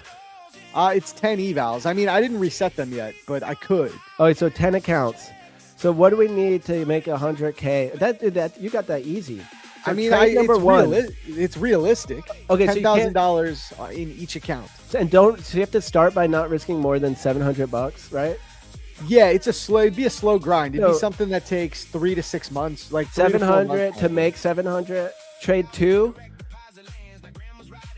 It's 10 evals. I mean, I didn't reset them yet, but I could. Oh, so 10 accounts. So what do we need to make 100K? That you got that easy. So I mean, it's realistic. Okay, so $10,000 in each account. And so you have to start by not risking more than $700, right? Yeah, it'd be a slow grind. It'd be something that takes 3 to 6 months, like 700 to make 700. Trade 2.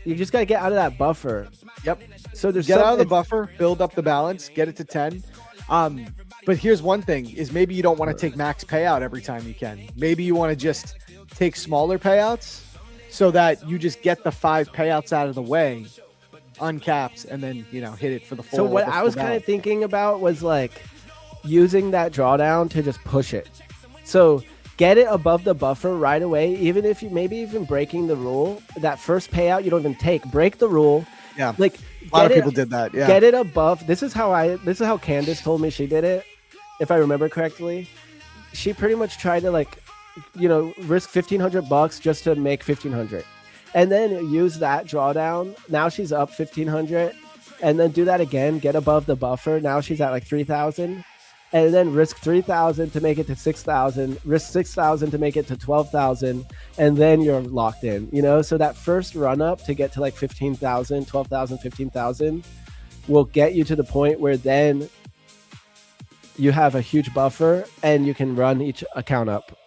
You just got to get out of that buffer. Yep. So there's get out of the buffer, build up the balance, get it to 10. But here's one thing: is maybe you don't want to take max payout every time you can. Maybe you want to just take smaller payouts so that you just get the 5 payouts out of the way, uncapped, and then hit it for the full. So what I was kind of thinking about was like using that drawdown to just push it. So get it above the buffer right away, even if you maybe even breaking the rule. That first payout you don't even take. Break the rule. Yeah. Like a lot of people did that. Yeah. Get it above. This is how Candace told me she did it, if I remember correctly. She pretty much tried to like risk $1,500 just to make 1,500, and then use that drawdown. Now she's up 1,500, and then do that again. Get above the buffer. Now she's at like 3,000, and then risk 3,000 to make it to 6,000. Risk 6,000 to make it to 12,000, and then you're locked in. So that first run up to get to like 15,000, 12,000, 15,000 will get you to the point where then you have a huge buffer and you can run each account up.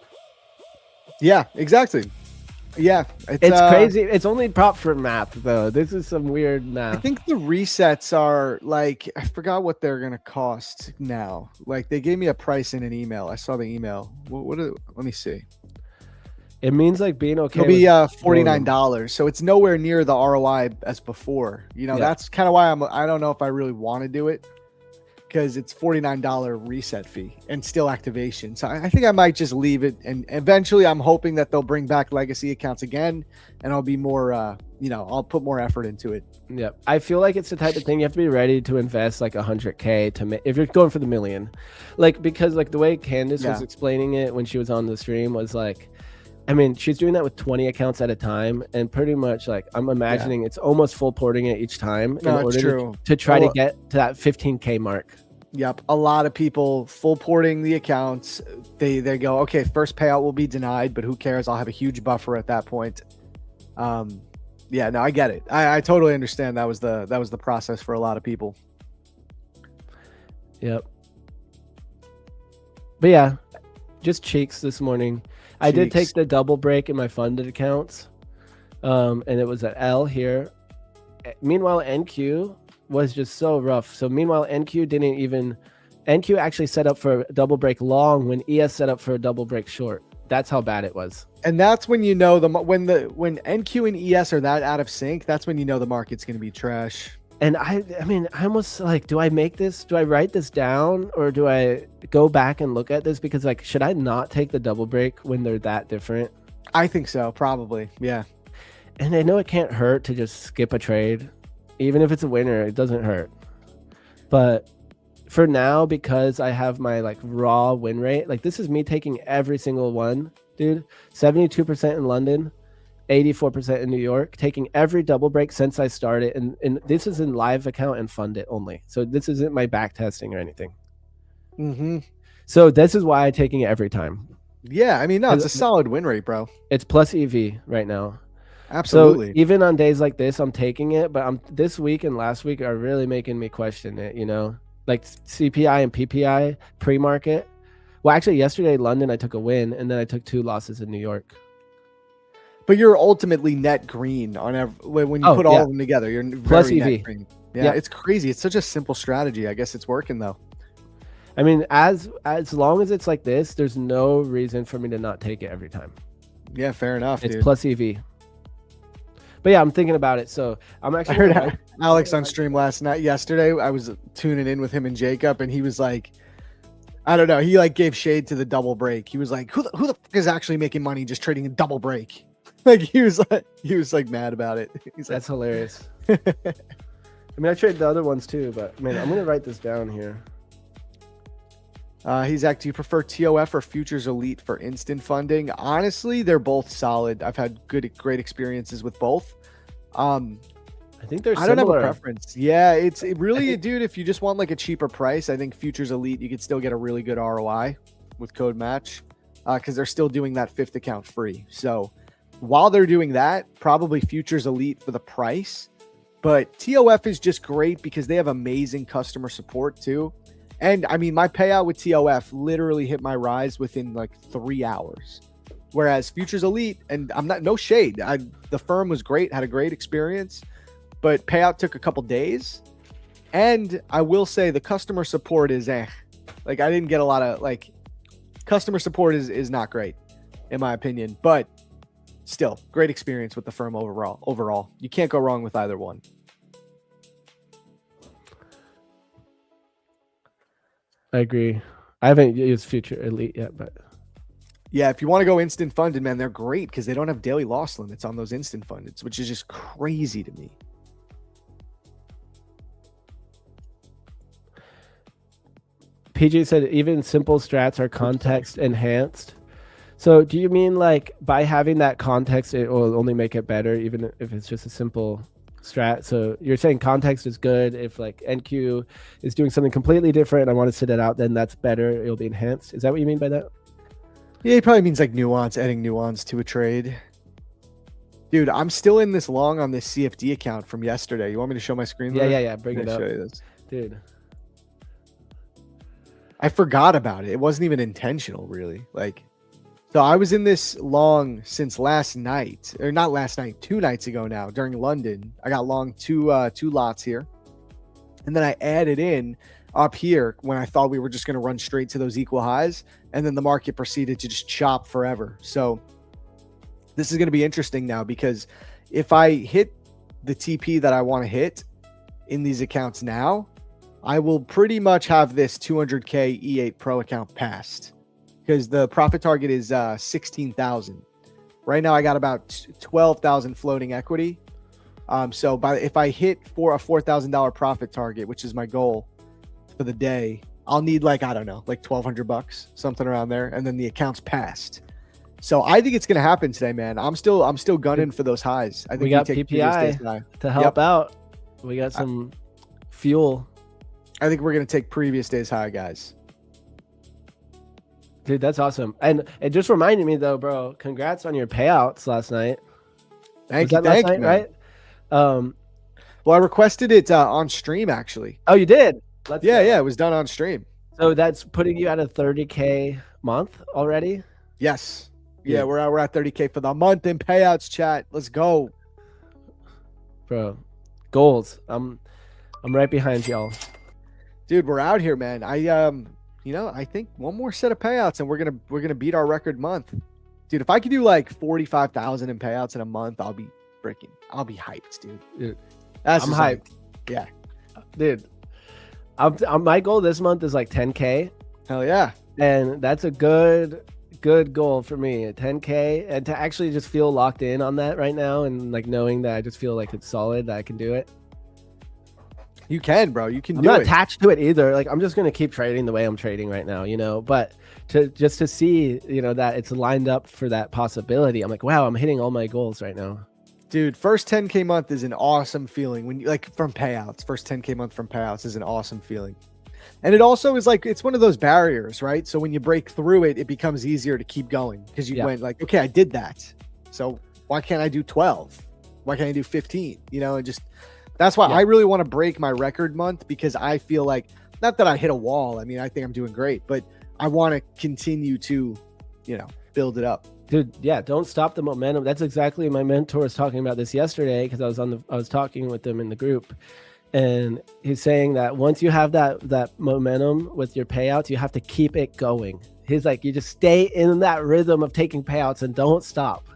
Yeah, exactly. Yeah, it's crazy. It's only prop for math though. This is some weird math. I think the resets are like, I forgot what they're gonna cost now. Like they gave me a price in an email. I saw the email. Let me see. It means like being okay. It'll be $49. So it's nowhere near the ROI as before. That's kind of why I don't know if I really want to do it, because it's $49 reset fee and still activation. So I think I might just leave it. And eventually I'm hoping that they'll bring back legacy accounts again, and I'll be more, I'll put more effort into it. Yeah. I feel like it's the type of thing you have to be ready to invest like 100K if you're going for the million, because the way Candace was explaining it when she was on the stream was like, she's doing that with 20 accounts at a time, and pretty much I'm imagining it's almost full porting it each time in order to try to get to that 15K mark. Yep. A lot of people full porting the accounts. They go, okay, first payout will be denied, but who cares? I'll have a huge buffer at that point. Yeah, no, I get it. I totally understand. That was the process for a lot of people. Yep. But yeah, just cheeks this morning. I did take the double break in my funded accounts, and it was an L here. Meanwhile, NQ was just so rough. So meanwhile, NQ actually set up for a double break long when ES set up for a double break short. That's how bad it was. And that's when when NQ and ES are that out of sync, that's when the market's going to be trash. And I almost do I make this? Do I write this down, or do I go back and look at this? Because should I not take the double break when they're that different? I think so, probably. Yeah. And I know it can't hurt to just skip a trade. Even if it's a winner, it doesn't hurt. But for now, because I have my raw win rate, this is me taking every single one, dude. 72% in London, 84% in New York, taking every double break since I started. And this is in live account and fund it only. So this isn't my back testing or anything. Mm-hmm. So this is why I'm taking it every time. Yeah, it's a solid win rate, bro. It's plus EV right now. Absolutely. So even on days like this, I'm taking it, but this week and last week are really making me question it, like CPI and PPI pre-market. Well, actually yesterday, London, I took a win, and then I took 2 losses in New York. But you're ultimately net green on when you put all of them together. You're plus very EV. Net green. Yeah, it's crazy. It's such a simple strategy. I guess it's working though. As long as it's like this, there's no reason for me to not take it every time. Yeah, fair enough. It's dude. plus EV. But yeah, I'm thinking about it. So I'm actually. I heard Alex on stream yesterday. I was tuning in with him and Jacob, and he was like, I don't know. He gave shade to the double break. He was like, who the fuck is actually making money just trading a double break? He was mad about it. That's hilarious. I trade the other ones too, but man, I'm gonna write this down here. He's do you prefer TOF or Futures Elite for instant funding? Honestly, they're both solid. I've had great experiences with both. I think they're I don't have a preference. Yeah, it really, dude, if you just want a cheaper price, I think Futures Elite, you could still get a really good ROI with code match, because they're still doing that 5th account free. So while they're doing that, probably Futures Elite for the price. But TOF is just great because they have amazing customer support too. And my payout with TOF literally hit my rise within 3 hours. Whereas Futures Elite, and no shade, the firm was great, had a great experience, but payout took a couple days. And I will say the customer support is I didn't get a lot of customer support is not great in my opinion, but still great experience with the firm overall. You can't go wrong with either one. I agree. I haven't used Future Elite yet, but yeah, if you want to go instant funded, man, they're great because they don't have daily loss limits on those instant fundeds, which is just crazy to me. PJ said even simple strats are context enhanced. So do you mean like by having that context, it will only make it better, even if it's just a simple strat? So you're saying context is good. If like NQ is doing something completely different and I want to sit it out, then that's better. It'll be enhanced. Is that what you mean by that? Yeah, it probably means like nuance, adding nuance to a trade. Dude, I'm still in this long on this CFD account from yesterday. You want me to show my screen? Yeah. Bring it up. Show you this. Dude. I forgot about it. It wasn't even intentional, really. Like, so I was in this long since last night, or not last night, 2 nights ago now during London. I got long two lots here. And then I added in up here when I thought we were just going to run straight to those equal highs. And then the market proceeded to just chop forever. So this is going to be interesting now, because if I hit the TP that I want to hit in these accounts now, I will pretty much have this 200K E8 Pro account passed, because the profit target is 16,000. Right now I got about 12,000 floating equity. So if I hit for a $4,000 profit target, which is my goal for the day, I'll need like, I don't know, like $1,200, something around there. And then the account's passed. So I think it's going to happen today, man. I'm still gunning for those highs. I think we got PPI to help out. We got some fuel. I think we're going to take previous day's high, guys. Dude, that's awesome. And it just reminded me though, bro, congrats on your payouts last night. Thank you, right? Well, I requested it on stream, actually. Oh, you did? Yeah, it was done on stream. So that's putting you at a 30K month already? Yes. Yeah, we're at 30K for the month in payouts, chat. Let's go. Bro, goals. I'm right behind y'all. Dude, we're out here, man. I think one more set of payouts and we're gonna beat our record month. Dude, if I could do like 45,000 in payouts in a month, I'll be hyped, dude. I'm hyped. Yeah. Dude. My goal this month is like 10K. Hell yeah. And that's a good goal for me, 10K, and to actually just feel locked in on that right now, and like knowing that I just feel like it's solid, that I can do it. You can, bro. You can I'm do it. I'm not attached to it either. Like, I'm just going to keep trading the way I'm trading right now, but to see, that it's lined up for that possibility. I'm like, wow, I'm hitting all my goals right now. Dude, first 10K month is an awesome feeling when you from payouts. First 10K month from payouts is an awesome feeling. And it also is like, it's one of those barriers, right? So when you break through it, it becomes easier to keep going, because you went like, okay, I did that. So why can't I do 12? Why can't I do 15? And just, that's why I really want to break my record month, because I feel like, not that I hit a wall. I mean, I think I'm doing great, but I want to continue to, build it up. Dude, yeah, don't stop the momentum. That's exactly, my mentor was talking about this yesterday, because I was talking with them in the group, and he's saying that once you have that momentum with your payouts, you have to keep it going. He's like, you just stay in that rhythm of taking payouts and don't stop.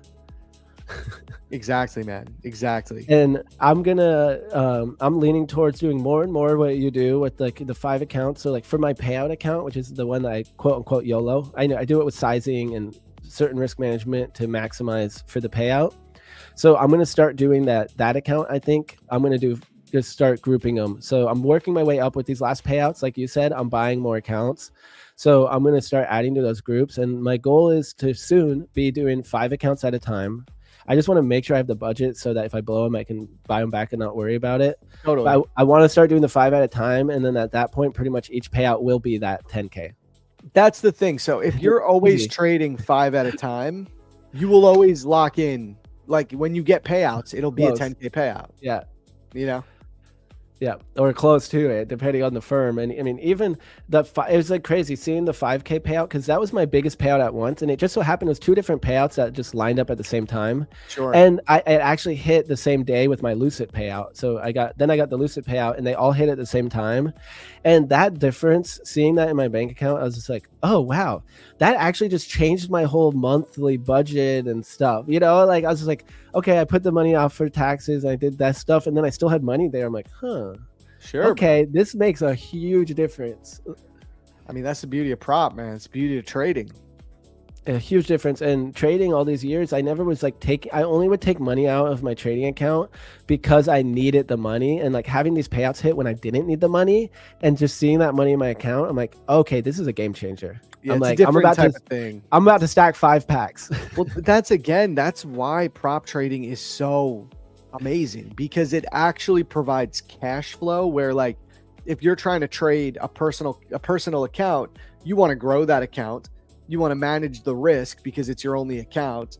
Exactly, man. Exactly. And I'm leaning towards doing more and more what you do with like the 5 accounts. So like for my payout account, which is the one that I quote unquote YOLO, I know I do it with sizing and certain risk management to maximize for the payout. So I'm going to start doing that account. I think I'm going to just start grouping them. So I'm working my way up with these last payouts. Like you said, I'm buying more accounts. So I'm going to start adding to those groups. And my goal is to soon be doing 5 accounts at a time. I just want to make sure I have the budget so that if I blow them, I can buy them back and not worry about it. Totally. But I want to start doing the 5 at a time. And then at that point, pretty much each payout will be that 10K. That's the thing. So if you're always trading 5 at a time, you will always lock in. Like when you get payouts, it'll be Close. a 10K payout. Yeah. Yeah, or close to it, depending on the firm. And I mean, even it was like crazy seeing the 5K payout, because that was my biggest payout at once. And it just so happened it was 2 different payouts that just lined up at the same time. Sure. And it actually hit the same day with my Lucid payout. So I got the Lucid payout, and they all hit at the same time. And that difference, seeing that in my bank account, I was just like, oh wow, that actually just changed my whole monthly budget and stuff. Like I was just like, okay, I put the money off for taxes, I did that stuff, and then I still had money there. I'm like, sure. Okay, this makes a huge difference. I mean, that's the beauty of prop, man. It's the beauty of trading. A huge difference. And trading all these years, I never was like I only would take money out of my trading account because I needed the money, and like having these payouts hit when I didn't need the money and just seeing that money in my account, I'm like, okay, this is a game changer. Yeah, I'm it's like, a different type of thing. I'm about to stack 5 packs. Well, that's why prop trading is so amazing, because it actually provides cash flow where, like, if you're trying to trade a personal account, you want to grow that account. You want to manage the risk because it's your only account,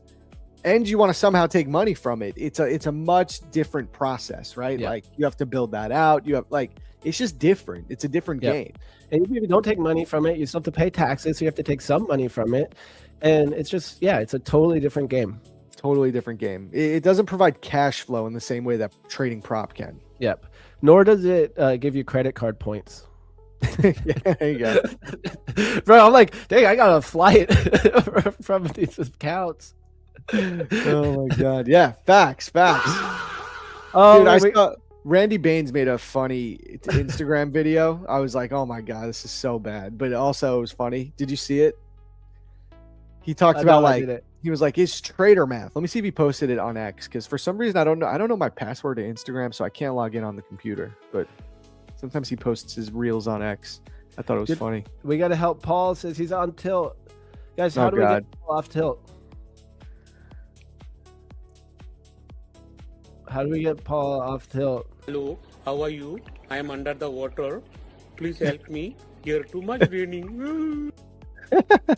and you want to somehow take money from it. It's a much different process, right? Yeah. Like, you have to build that out. You have, like, it's just different. It's a different game. And even if you don't take money from it, you still have to pay taxes. So you have to take some money from it. And it's just, it's a totally different game. Totally different game. It doesn't provide cash flow in the same way that trading prop can. Yep. Nor does it give you credit card points. Yeah, there you go. Bro, I'm like, dang, I got a flight from these accounts. Oh my god. Yeah, facts. Oh, dude, I saw Randy Baines made a funny Instagram video. I was like, oh my god, this is so bad, but also it was funny. Did you see it? He talked about, like, he was like, it's trader math. Let me see if he posted it on X, because for some reason I don't know my password to Instagram, so I can't log in on the computer, but sometimes he posts his reels on X. I thought it was funny. We got to help Paul. Says he's on tilt. Guys, how do we get Paul off tilt? How do we get Paul off tilt? Hello, how are you? I am under the water. Please help me. Here too much raining.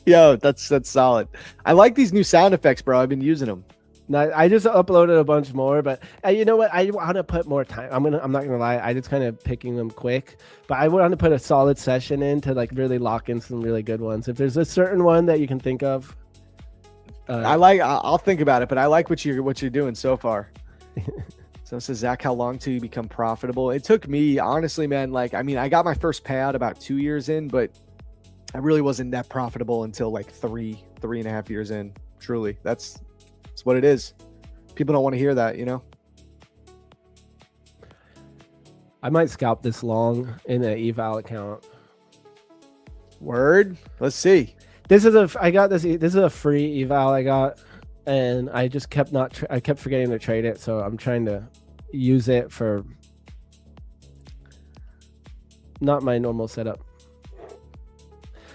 Yo, that's solid. I like these new sound effects, bro. I've been using them. No, I just uploaded a bunch more, but you know what? I want to put more time. I'm not gonna lie. I just kind of picking them quick, but I want to put a solid session in to, like, really lock in some really good ones. If there's a certain one that you can think of, I'll think about it, but I like what you're doing so far. So it says, Zach, how long till you become profitable? It took me, honestly, man. Like, I mean, I got my first payout about 2 years in, but I really wasn't that profitable until like three and a half years in. Truly, that's what it is. People don't want to hear that, you know. I might scalp this long in an eval account. Word. Let's see. This is a free eval I got, and I just kept I kept forgetting to trade it, so I'm trying to use it for not my normal setup.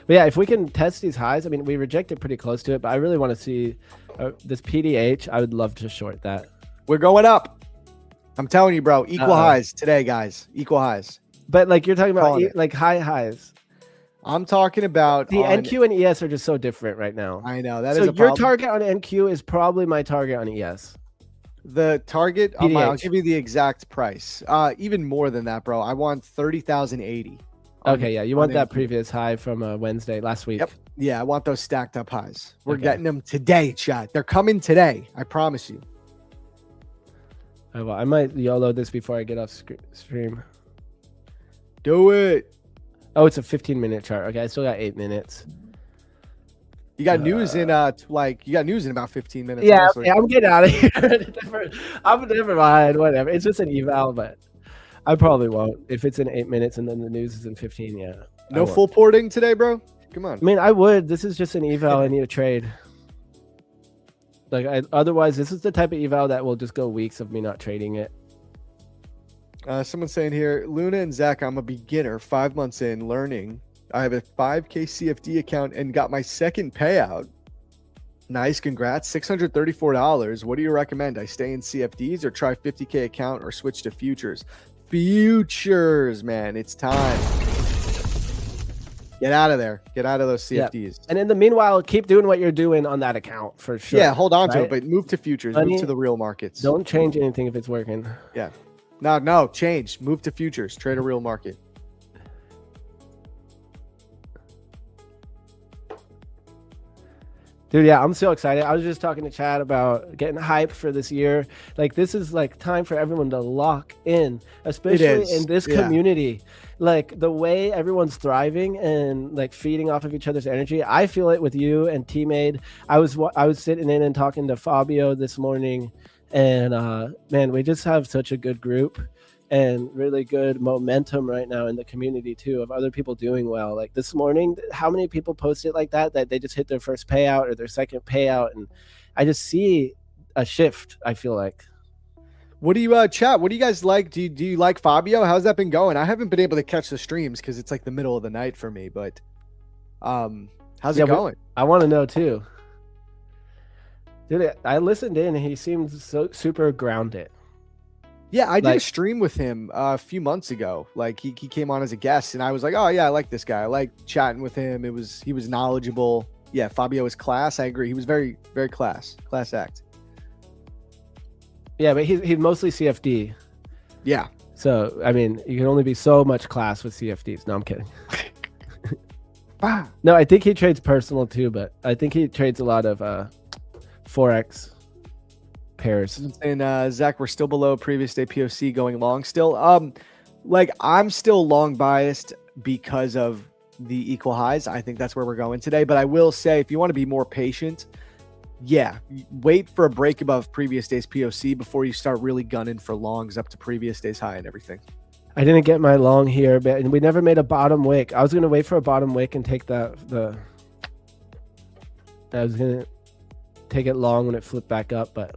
But yeah, if we can test these highs, I mean, we rejected pretty close to it, but I really want to see this PDH. I would love to short that. We're going up. I'm telling you, bro. Equal highs today, guys. Equal highs. But like, you're talking about like high highs. I'm talking about the NQ and ES are just so different right now. I know that so is a problem. Your target on NQ is probably my target on ES. The target, I'll give you the exact price. Even more than that, bro. I want 30,080. Okay, yeah, you want that previous high from Wednesday last week. Yep. Yeah, I want those stacked up highs. We're getting them today, chat. They're coming today. I promise you. Oh, well, I might YOLO this before I get off stream. Do it. Oh, it's a 15-minute chart. Okay, I still got 8 minutes. You got news in about 15 minutes. Yeah, okay, I'm getting out of here. I'm never mind. Whatever. It's just an eval, but I probably won't. If it's in 8 minutes and then the news is in 15, yeah. No full porting today, bro? Come on. I mean, I would. This is just an eval. I need a trade. Like, otherwise, this is the type of eval that will just go weeks of me not trading it. Someone's saying here, Luna and Zach, I'm a beginner, 5 months in, learning. I have a 5K CFD account and got my second payout. Nice, congrats. $634. What do you recommend? I stay in CFDs or try 50K account or switch to futures? Futures, man. It's time. Get out of there. Get out of those CFDs. Yeah. And in the meanwhile, keep doing what you're doing on that account for sure. Yeah, hold on to it, but move to futures. Move to the real markets. Don't change anything if it's working. Yeah. No, change. Move to futures. Trade a real market. Dude, yeah, I'm so excited. I was just talking to Chad about getting hyped for this year. Like, this is like time for everyone to lock in, especially in this community. Like, the way everyone's thriving and like feeding off of each other's energy. I feel it with you and Tmade. I was sitting in and talking to Fabio this morning, and man, we just have such a good group. and really good momentum right now in the community too, of other people doing well. Like this morning, how many people posted like that they just hit their first payout or their second payout, and I just see a shift, I feel like. What do you chat? What do you guys like? Do you like Fabio? How's that been going? I haven't been able to catch the streams because it's like the middle of the night for me. But how's it going? I want to know too. Dude, I listened in and he seems so super grounded. Yeah, I did a stream with him a few months ago. Like he came on as a guest, and I was like, oh yeah, I like this guy. I like chatting with him. He was knowledgeable. Yeah, Fabio is class. I agree. He was very, very class act. Yeah, but he's mostly CFD. Yeah. So I mean, you can only be so much class with CFDs. No, I'm kidding. No, I think he trades personal too, but I think he trades a lot of Forex pairs. And Zach, we're still below previous day POC going long still. Like I'm still long biased because of the equal highs. I think that's where we're going today. But I will say, if you want to be more patient, yeah, wait for a break above previous day's POC before you start really gunning for longs up to previous day's high and everything. I didn't get my long here, but and we never made a bottom wick. I was gonna wait for a bottom wick and take I was gonna take it long when it flipped back up, but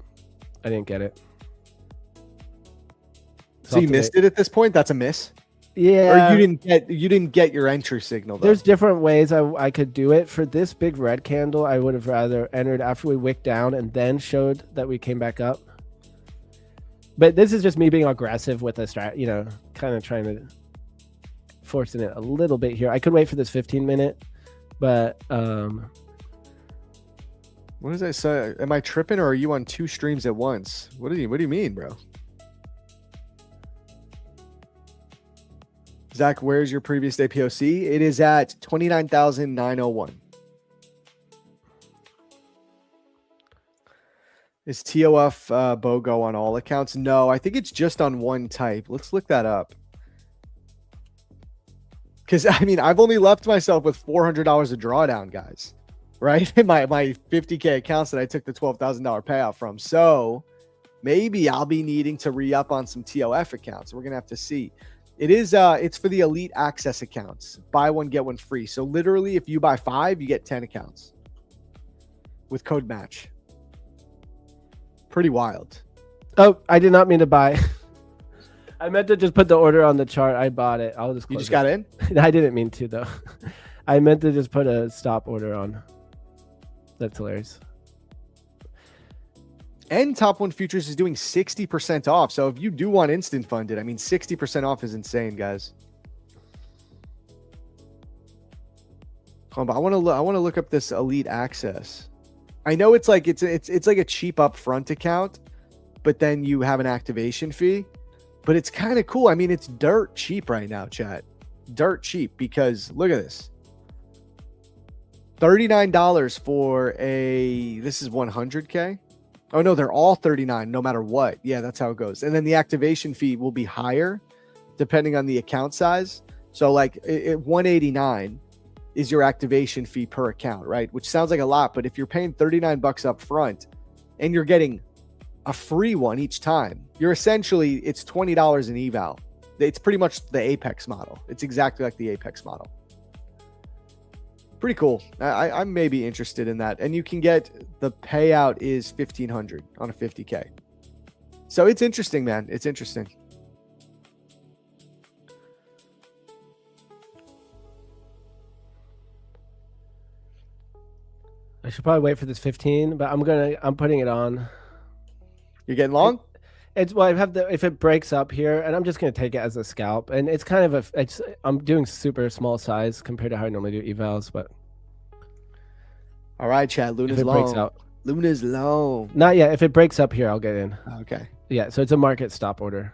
I didn't get it. So you missed it at this point? That's a miss? Yeah. Or you didn't get your entry signal though. There's different ways I could do it. For this big red candle, I would have rather entered after we wicked down and then showed that we came back up. But this is just me being aggressive with a strat, you know, kind of trying to forcing it a little bit here. I could wait for this 15-minute, but what does I say? Am I tripping, or are you on two streams at once? What do you mean, bro? Zach, where's your previous day POC? It is at 29,901. Is TOF BOGO on all accounts? No, I think it's just on one type. Let's look that up. Because, I mean, I've only left myself with $400 of drawdown, guys. Right? my 50K accounts that I took the $12,000 payout from. So maybe I'll be needing to re-up on some TOF accounts. We're going to have to see. It is it's for the elite access accounts. Buy one, get one free. So literally, if you buy 5, you get 10 accounts with code match. Pretty wild. Oh, I did not mean to buy. I meant to just put the order on the chart. I bought it. I'll just. You just got in? I didn't mean to though. I meant to just put a stop order on. That's hilarious. And Top 1 Futures is doing 60% off. So if you do want instant funded, I mean, 60% off is insane, guys. Hold on, but I want to look up this elite access. I know it's like it's like a cheap upfront account, but then you have an activation fee. But it's kind of cool. I mean, it's dirt cheap right now, chat. Dirt cheap, because look at this. $39 for this is 100K. Oh no, they're all 39 no matter what. Yeah, that's how it goes. And then the activation fee will be higher depending on the account size. So like 189 is your activation fee per account, right? Which sounds like a lot, but if you're paying 39 bucks up front and you're getting a free one each time, you're essentially, it's $20 in eval. It's pretty much the Apex model. It's exactly like the Apex model. Pretty cool. I may be interested in that. And you can get, the payout is 1,500 on a 50K. So it's interesting, man. It's interesting. I should probably wait for this 15, but I'm putting it on. You're getting long? I have if it breaks up here, and I'm just gonna take it as a scalp, and it's kind of I'm doing super small size compared to how I normally do evals, but all right, Chad. Luna's low. Breaks out. Luna's low. Not yet. If it breaks up here, I'll get in. Okay. Yeah. So it's a market stop order.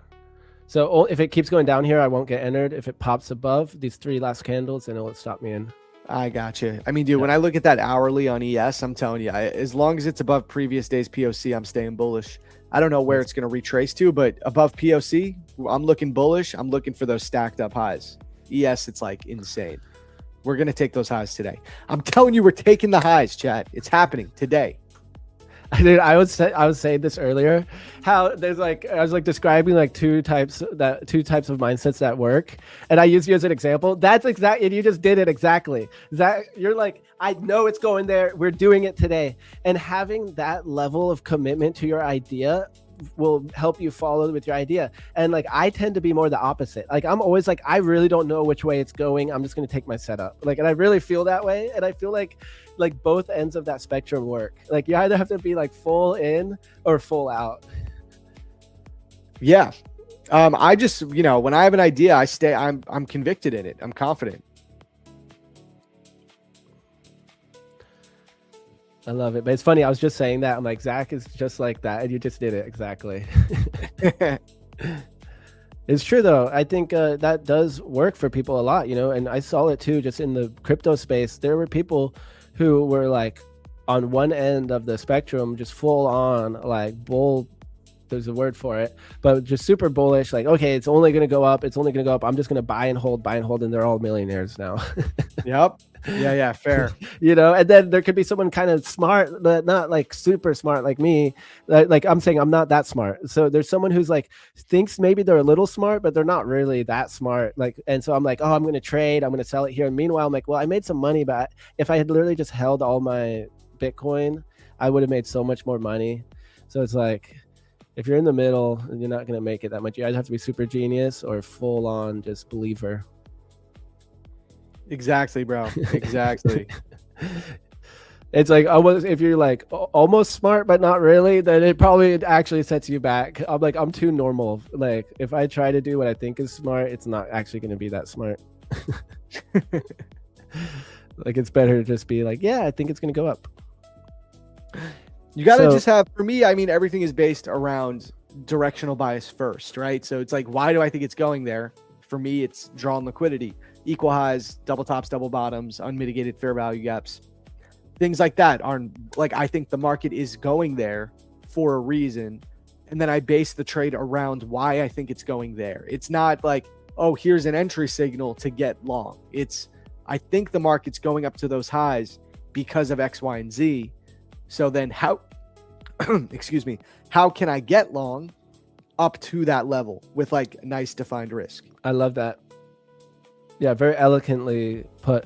So if it keeps going down here, I won't get entered. If it pops above these 3 last candles, then it'll stop me in. I got you. I mean, dude, when I look at that hourly on ES, I'm telling you, as long as it's above previous day's POC, I'm staying bullish. I don't know where it's going to retrace to, but above POC, I'm looking bullish. I'm looking for those stacked up highs. ES, it's like insane. We're going to take those highs today. I'm telling you, we're taking the highs, chat. It's happening today. Dude, I was saying this earlier, how there's like, I was like describing like two types of mindsets that work, and I use you as an example. That's exactly, and you just did it exactly. That you're like, I know it's going there. We're doing it today, and having that level of commitment to your idea will help you follow with your idea. And like, I tend to be more the opposite. Like, I'm always like, I really don't know which way it's going. I'm just going to take my setup. Like, and I really feel that way. And I feel like both ends of that spectrum work. Like, you either have to be like full in or full out. Yeah. I just, when I have an idea, I'm convicted in it. I'm confident. I love it. But it's funny. I was just saying that. I'm like, Zach is just like that. And you just did it. Exactly. It's true, though. I think that does work for people a lot, and I saw it too, just in the crypto space. There were people who were like on one end of the spectrum, just full on like bull. There's a word for it, but just super bullish. Like, okay, it's only going to go up. It's only going to go up. I'm just going to buy and hold. And they're all millionaires now. Yep. Yeah. Fair. And then there could be someone kind of smart, but not like super smart like me. Like I'm saying, I'm not that smart. So there's someone who's like thinks maybe they're a little smart, but they're not really that smart. Like, and so I'm like, oh, I'm going to trade. I'm going to sell it here. And meanwhile, I'm like, well, I made some money, but if I had literally just held all my Bitcoin, I would have made so much more money. So it's like, if you're in the middle, you're not going to make it that much. You either have to be super genius or full on just believer. Exactly, bro. Exactly. It's like almost, if you're like almost smart but not really, then it probably actually sets you back. I'm like, I'm too normal. Like, if I try to do what I think is smart, it's not actually going to be that smart. Like, it's better to just be like, yeah, I think it's going to go up. You got to just have, for me, I mean, everything is based around directional bias first, right? So it's like, why do I think it's going there? For me, it's drawn liquidity, equal highs, double tops, double bottoms, unmitigated fair value gaps. Things like that are like, I think the market is going there for a reason. And then I base the trade around why I think it's going there. It's not like, oh, here's an entry signal to get long. It's, I think the market's going up to those highs because of X, Y, and Z. So then how, excuse me, how can I get long up to that level with like nice defined risk? I love that. Yeah, very eloquently put.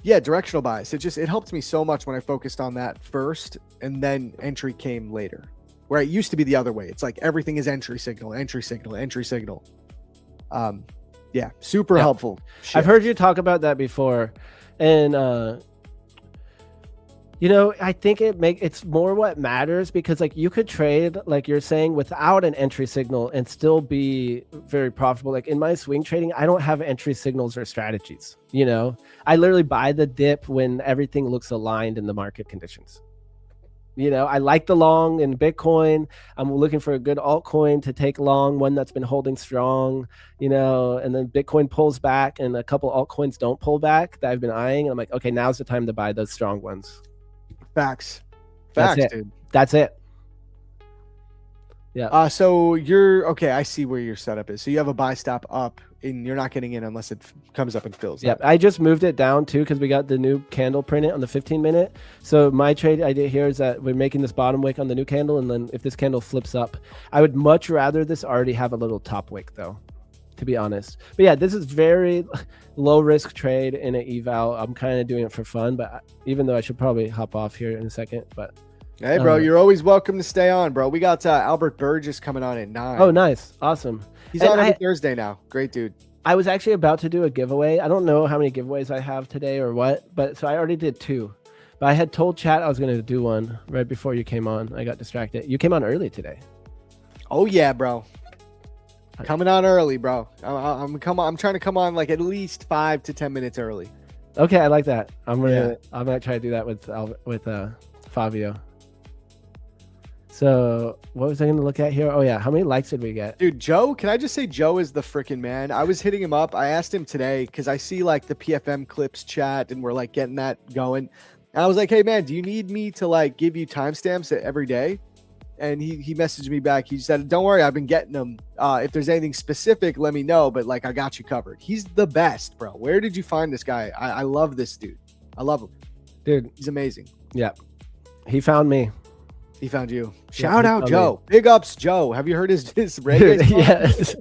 Yeah, directional bias. It helped me so much when I focused on that first, and then entry came later. Where it used to be the other way. It's like everything is entry signal, entry signal, entry signal. Yeah, super helpful. Shift. I've heard you talk about that before, and I think it's more what matters, because like you could trade, like you're saying, without an entry signal and still be very profitable. Like in my swing trading, I don't have entry signals or strategies. I literally buy the dip when everything looks aligned in the market conditions. I like the long in Bitcoin. I'm looking for a good altcoin to take long, one that's been holding strong, and then Bitcoin pulls back and a couple altcoins don't pull back that I've been eyeing. And I'm like, okay, now's the time to buy those strong ones. Facts, dude. That's it. Yeah. So you're okay. I see where your setup is. So you have a buy stop up, and you're not getting in unless it comes up and fills. Yeah. I just moved it down too because we got the new candle printed on the 15-minute. So my trade idea here is that we're making this bottom wick on the new candle, and then if this candle flips up, I would much rather this already have a little top wick though, to be honest. But yeah, this is very low risk trade in an eval. I'm kind of doing it for fun, but even though I should probably hop off here in a second, but hey bro, you're always welcome to stay on, bro. We got Albert Burgess coming on at 9. Oh, nice. Awesome. He's on every Thursday now. Great dude. I was actually about to do a giveaway. I don't know how many giveaways I have today or what, but so I already did 2. But I had told chat I was going to do one right before you came on. I got distracted. You came on early today. Oh yeah, bro. Coming on early, bro. I'm trying to come on like at least 5 to 10 minutes early. Okay, I like that. I might try to do that with Fabio. So what was I going to look at here? Oh yeah, how many likes did we get? Dude, Joe, can I just say Joe is the freaking man? I was hitting him up. I asked him today because I see like the PFM clips chat and we're like getting that going. And I was like, hey man, do you need me to like give you timestamps every day? And he messaged me back. He said, don't worry, I've been getting them. If there's anything specific, let me know. But like, I got you covered. He's the best, bro. Where did you find this guy? I love this dude. I love him. Dude, he's amazing. Yeah. He found me. He found you. Yeah, Shout he out found Joe. Big ups, Joe. Have you heard his reggae song? Yes.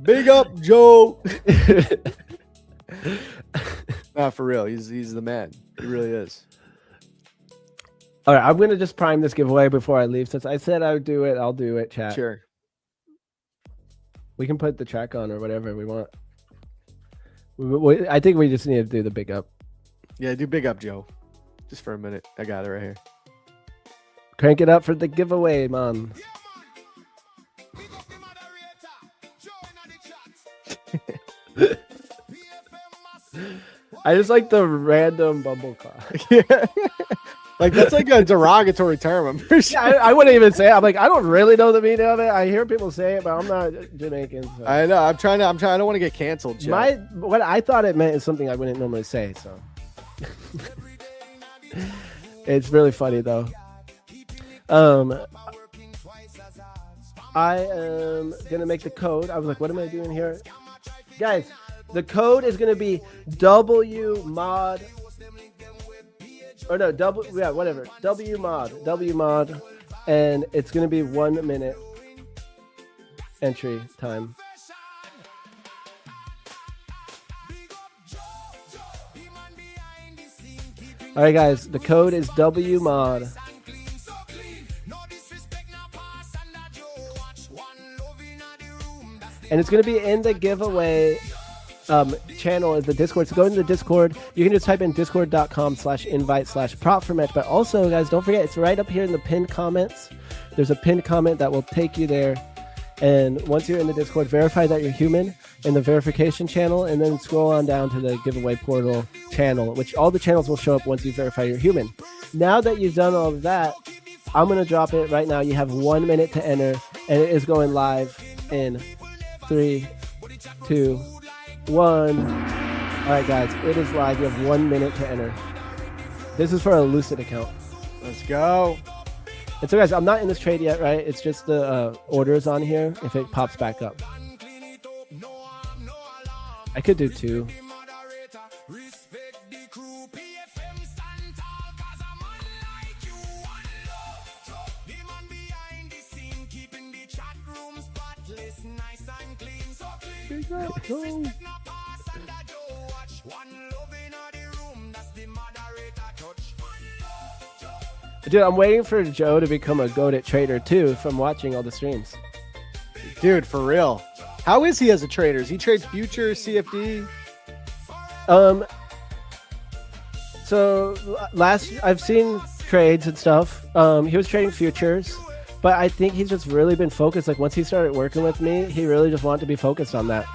Big up, Joe. Nah, for real. He's the man. He really is. All right, I'm gonna just prime this giveaway before I leave. Since I said I would do it, I'll do it. Chat. Sure. We can put the track on or whatever we want. I think we just need to do the big up. Yeah, do big up, Joe. Just for a minute. I got it right here. Crank it up for the giveaway, man. I just like the random bumble call. Yeah. Like, that's like a derogatory term. I'm pretty sure. Yeah, I wouldn't even say it. I'm like, I don't really know the meaning of it. I hear people say it, but I'm not Jamaican. So. I know. I'm trying. I don't want to get canceled. Chat. What I thought it meant is something I wouldn't normally say. So it's really funny though. I am gonna make the code. I was like, what am I doing here, guys? The code is gonna be W mod. Or no, W mod, and it's gonna be 1 minute entry time. All right, guys, the code is W mod. And it's gonna be in the giveaway channel is the Discord. So go into the Discord. You can just type in discord.com/invite/prop4match. But also, guys, don't forget, it's right up here in the pinned comments. There's a pinned comment that will take you there. And once you're in the Discord, verify that you're human in the verification channel, and then scroll on down to the giveaway portal channel, which all the channels will show up once you verify you're human. Now that you've done all of that, I'm going to drop it right now. You have 1 minute to enter, and it is going live in 3, 2, 1. All right, guys, it is live. You have 1 minute to enter. This is for a Lucid account. Let's go. And so, guys, I'm not in this trade yet, right? It's just the orders on here if it pops back up. I could do 2. Dude, I'm waiting for Joe to become a goated trader too from watching all the streams. Dude, for real. How is he as a trader? Does he trade futures, CFD? So I've seen trades and stuff. He was trading futures, but I think he's just really been focused. Like once he started working with me, he really just wanted to be focused on that.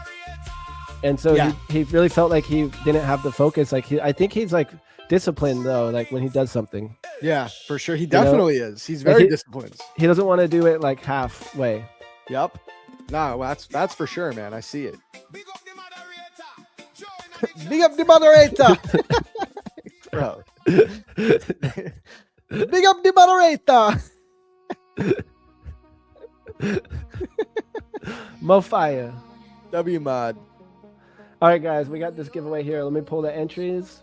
And so yeah. he really felt like he didn't have the focus. Like I think he's like disciplined though, like when he does something. Yeah, for sure. He definitely is. He's very disciplined. He doesn't want to do it like halfway. Yep. No, that's for sure, man. I see it. Big up the moderator. Bro. Big up the moderator. Mo fire. W mod. All right, guys, we got this giveaway here. Let me pull the entries.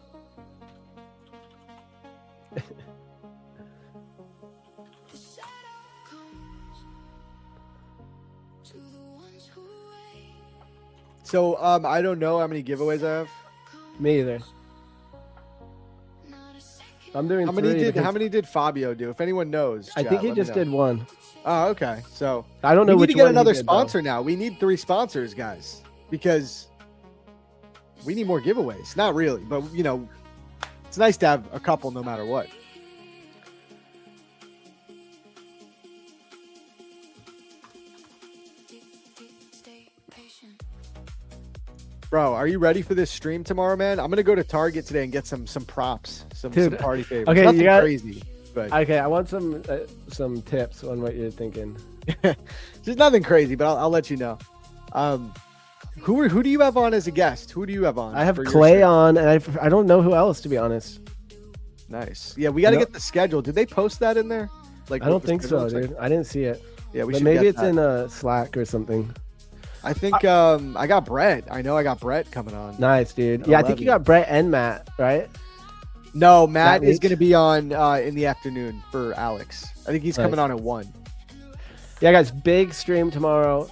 So I don't know how many giveaways I have. Me either. I'm doing how many did Fabio do? If anyone knows, I think he just did 1. Oh, okay. So I don't know. We need which to get one another he did, sponsor now. We need 3 sponsors, guys, because we need more giveaways. Not really, but you know, it's nice to have a couple no matter what. Bro, are you ready for this stream tomorrow, man? I'm gonna go to Target today and get some props, some party favorites. Okay, nothing crazy. But okay, I want some tips on what you're thinking. Just nothing crazy, but I'll let you know. Who do you have on as a guest? Who do you have on? I have Clay on, and I don't know who else, to be honest. Nice. Yeah, we got to get the schedule. Did they post that in there? Like, I don't think so, dude. I didn't see it. Yeah, we should. Maybe it's in Slack or something. I think I got Brett. I know I got Brett coming on. Nice, dude. Yeah, I think you got Brett and Matt, right? No, Matt Matt is Leach? going to be on in the afternoon for Alex. I think he's coming on at 1. Yeah, guys, big stream tomorrow.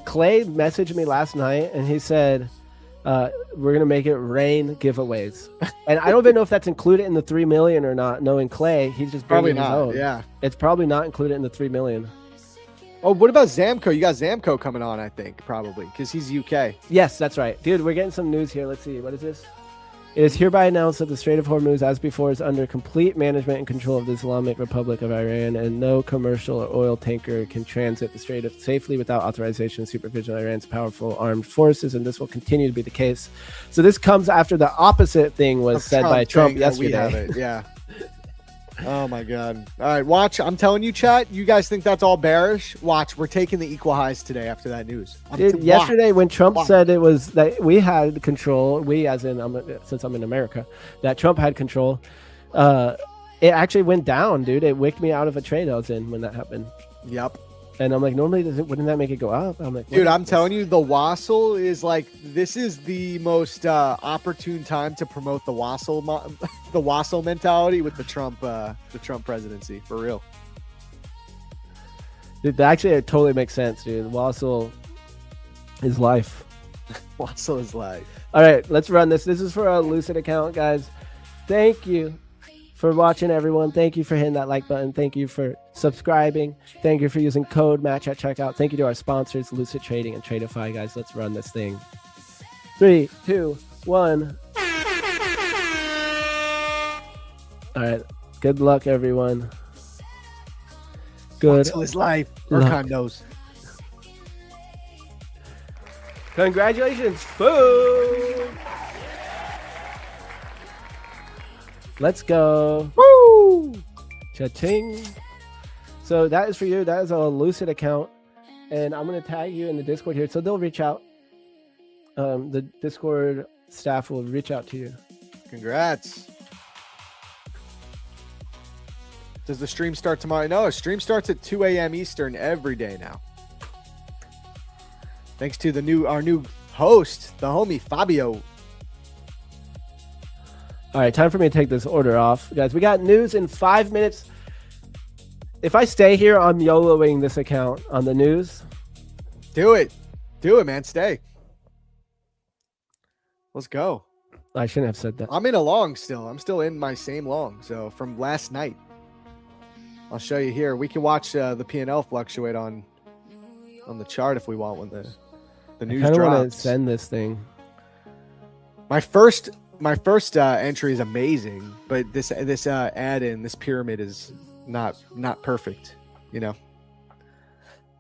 Clay messaged me last night and he said, we're going to make it rain giveaways. And I don't even know if that's included in the 3 million or not. Knowing Clay, he's just Probably bringing his not. own. Yeah. It's probably not included in the 3 million. Oh, what about Zamco? You got Zamco coming on, I think, probably, because he's UK. Yes, that's right. Dude, we're getting some news here. Let's see. What is this? It is hereby announced that the Strait of Hormuz, as before, is under complete management and control of the Islamic Republic of Iran, and no commercial or oil tanker can transit the strait safely without authorization and supervision of Iran's powerful armed forces, and this will continue to be the case. So this comes after the opposite thing was said by Trump yesterday. We have it, yeah. Oh my God. All right, watch. I'm telling you, chat, you guys think that's all bearish? Watch, we're taking the equal highs today after that news. Dude, yesterday when Trump said it was that we had control, we as in, since I'm in America, that Trump had control, it actually went down, dude. It wicked me out of a trade I was in when that happened. Yep. And I'm like, normally, wouldn't that make it go up? I'm like, dude, I'm telling you, the Wassel is like, this is the most opportune time to promote the Wassel, the Wassel mentality with the Trump presidency, for real. Dude, actually, it totally makes sense, dude. Wassel is life. Wassel is life. All right, let's run this. This is for a Lucid account, guys. Thank you for watching, everyone. Thank you for hitting that like button. Thank you for subscribing. Thank you for using code match at checkout. Thank you to our sponsors, Lucid Trading and Tradeify, guys. Let's run this thing. 3, 2, 1. All right. Good luck, everyone. Good. Wassel is life. Urcon knows. Congratulations, fool. Let's go. Woo! Cha-ching. So that is for you. That is a Lucid account. And I'm going to tag you in the Discord here. So they'll reach out. The Discord staff will reach out to you. Congrats. Does the stream start tomorrow? No, the stream starts at 2 a.m. Eastern every day now. Thanks to our new host, the homie Fabio. All right, time for me to take this order off. Guys, we got news in 5 minutes. If I stay here, I'm YOLOing this account on the news. Do it. Do it, man. Stay. Let's go. I shouldn't have said that. I'm in a long still. I'm still in my same long. So from last night. I'll show you here. We can watch the P&L fluctuate on the chart if we want when the news drops. I kind of want to send this thing. My first entry is amazing, but this add-in, this pyramid is not perfect, you know.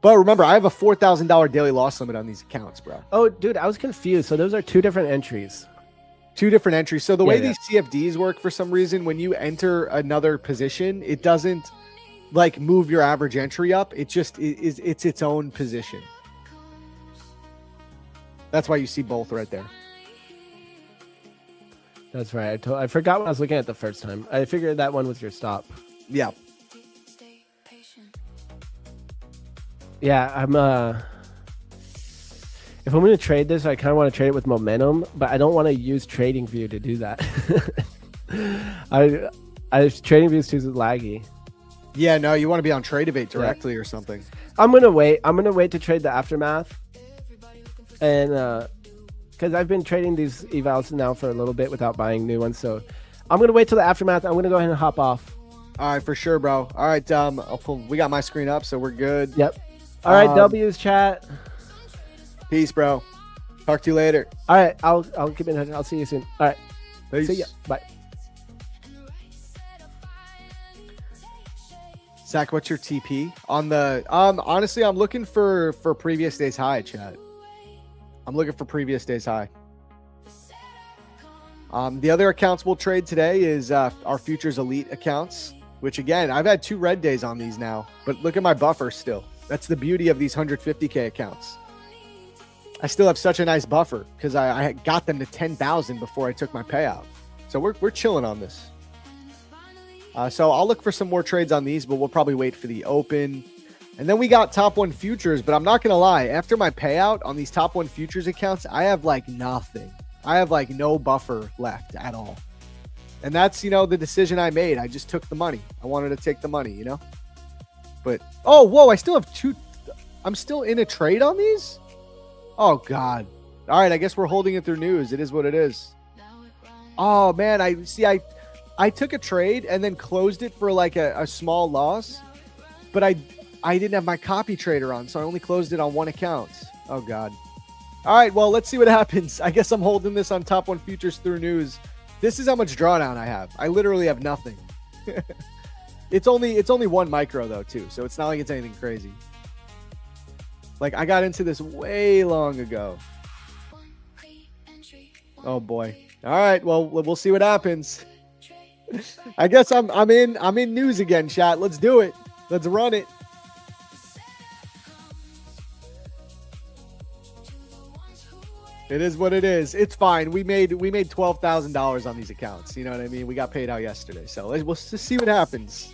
But remember, I have a $4,000 daily loss limit on these accounts, bro. Oh, dude, I was confused. So those are 2 different entries. 2 different entries. So the way these CFDs work, for some reason, when you enter another position, it doesn't like move your average entry up. It just it's its own position. That's why you see both right there. That's right. I forgot when I was looking at it the first time. I figured that one was your stop. Yeah. Yeah, I'm if I'm going to trade this, I kind of want to trade it with momentum, but I don't want to use TradingView to do that. TradingView is too laggy. Yeah, no, you want to be on Tradeivate directly or something. I'm going to wait. I'm going to wait to trade the aftermath. And because I've been trading these evals now for a little bit without buying new ones. So I'm going to wait till the aftermath. I'm going to go ahead and hop off. All right, for sure, bro. All right, we got my screen up, so we're good. Yep. All right, W's chat. Peace, bro. Talk to you later. All right, I'll keep in touch. I'll see you soon. All right. Peace. See ya. Bye. Zach, what's your TP on the? Honestly, I'm looking for previous day's high, chat. I'm looking for previous day's high. The other accounts we'll trade today is our futures elite accounts, which again, I've had 2 red days on these now, but look at my buffer still. That's the beauty of these 150K accounts. I still have such a nice buffer because I got them to 10,000 before I took my payout. So we're chilling on this. So I'll look for some more trades on these, but we'll probably wait for the open. And then we got top 1 futures, but I'm not going to lie. After my payout on these top 1 futures accounts, I have like nothing. I have like no buffer left at all. And that's, you know, the decision I made. I just took the money. I wanted to take the money, you know? But, oh, whoa, I still have two. I'm still in a trade on these? Oh, God. All right, I guess we're holding it through news. It is what it is. Oh, man, I took a trade and then closed it for like a small loss. But I didn't have my copy trader on, so I only closed it on one account. Oh, God. All right, well, let's see what happens. I guess I'm holding this on Top 1 Futures through news. This is how much drawdown I have. I literally have nothing. It's only one micro, though, too, so it's not like it's anything crazy. Like, I got into this way long ago. Oh, boy. All right, well, we'll see what happens. I guess I'm in news again, chat. Let's do it. Let's run it. It is what it is. It's fine. We made $12,000 on these accounts. You know what I mean? We got paid out yesterday, so we'll just see what happens.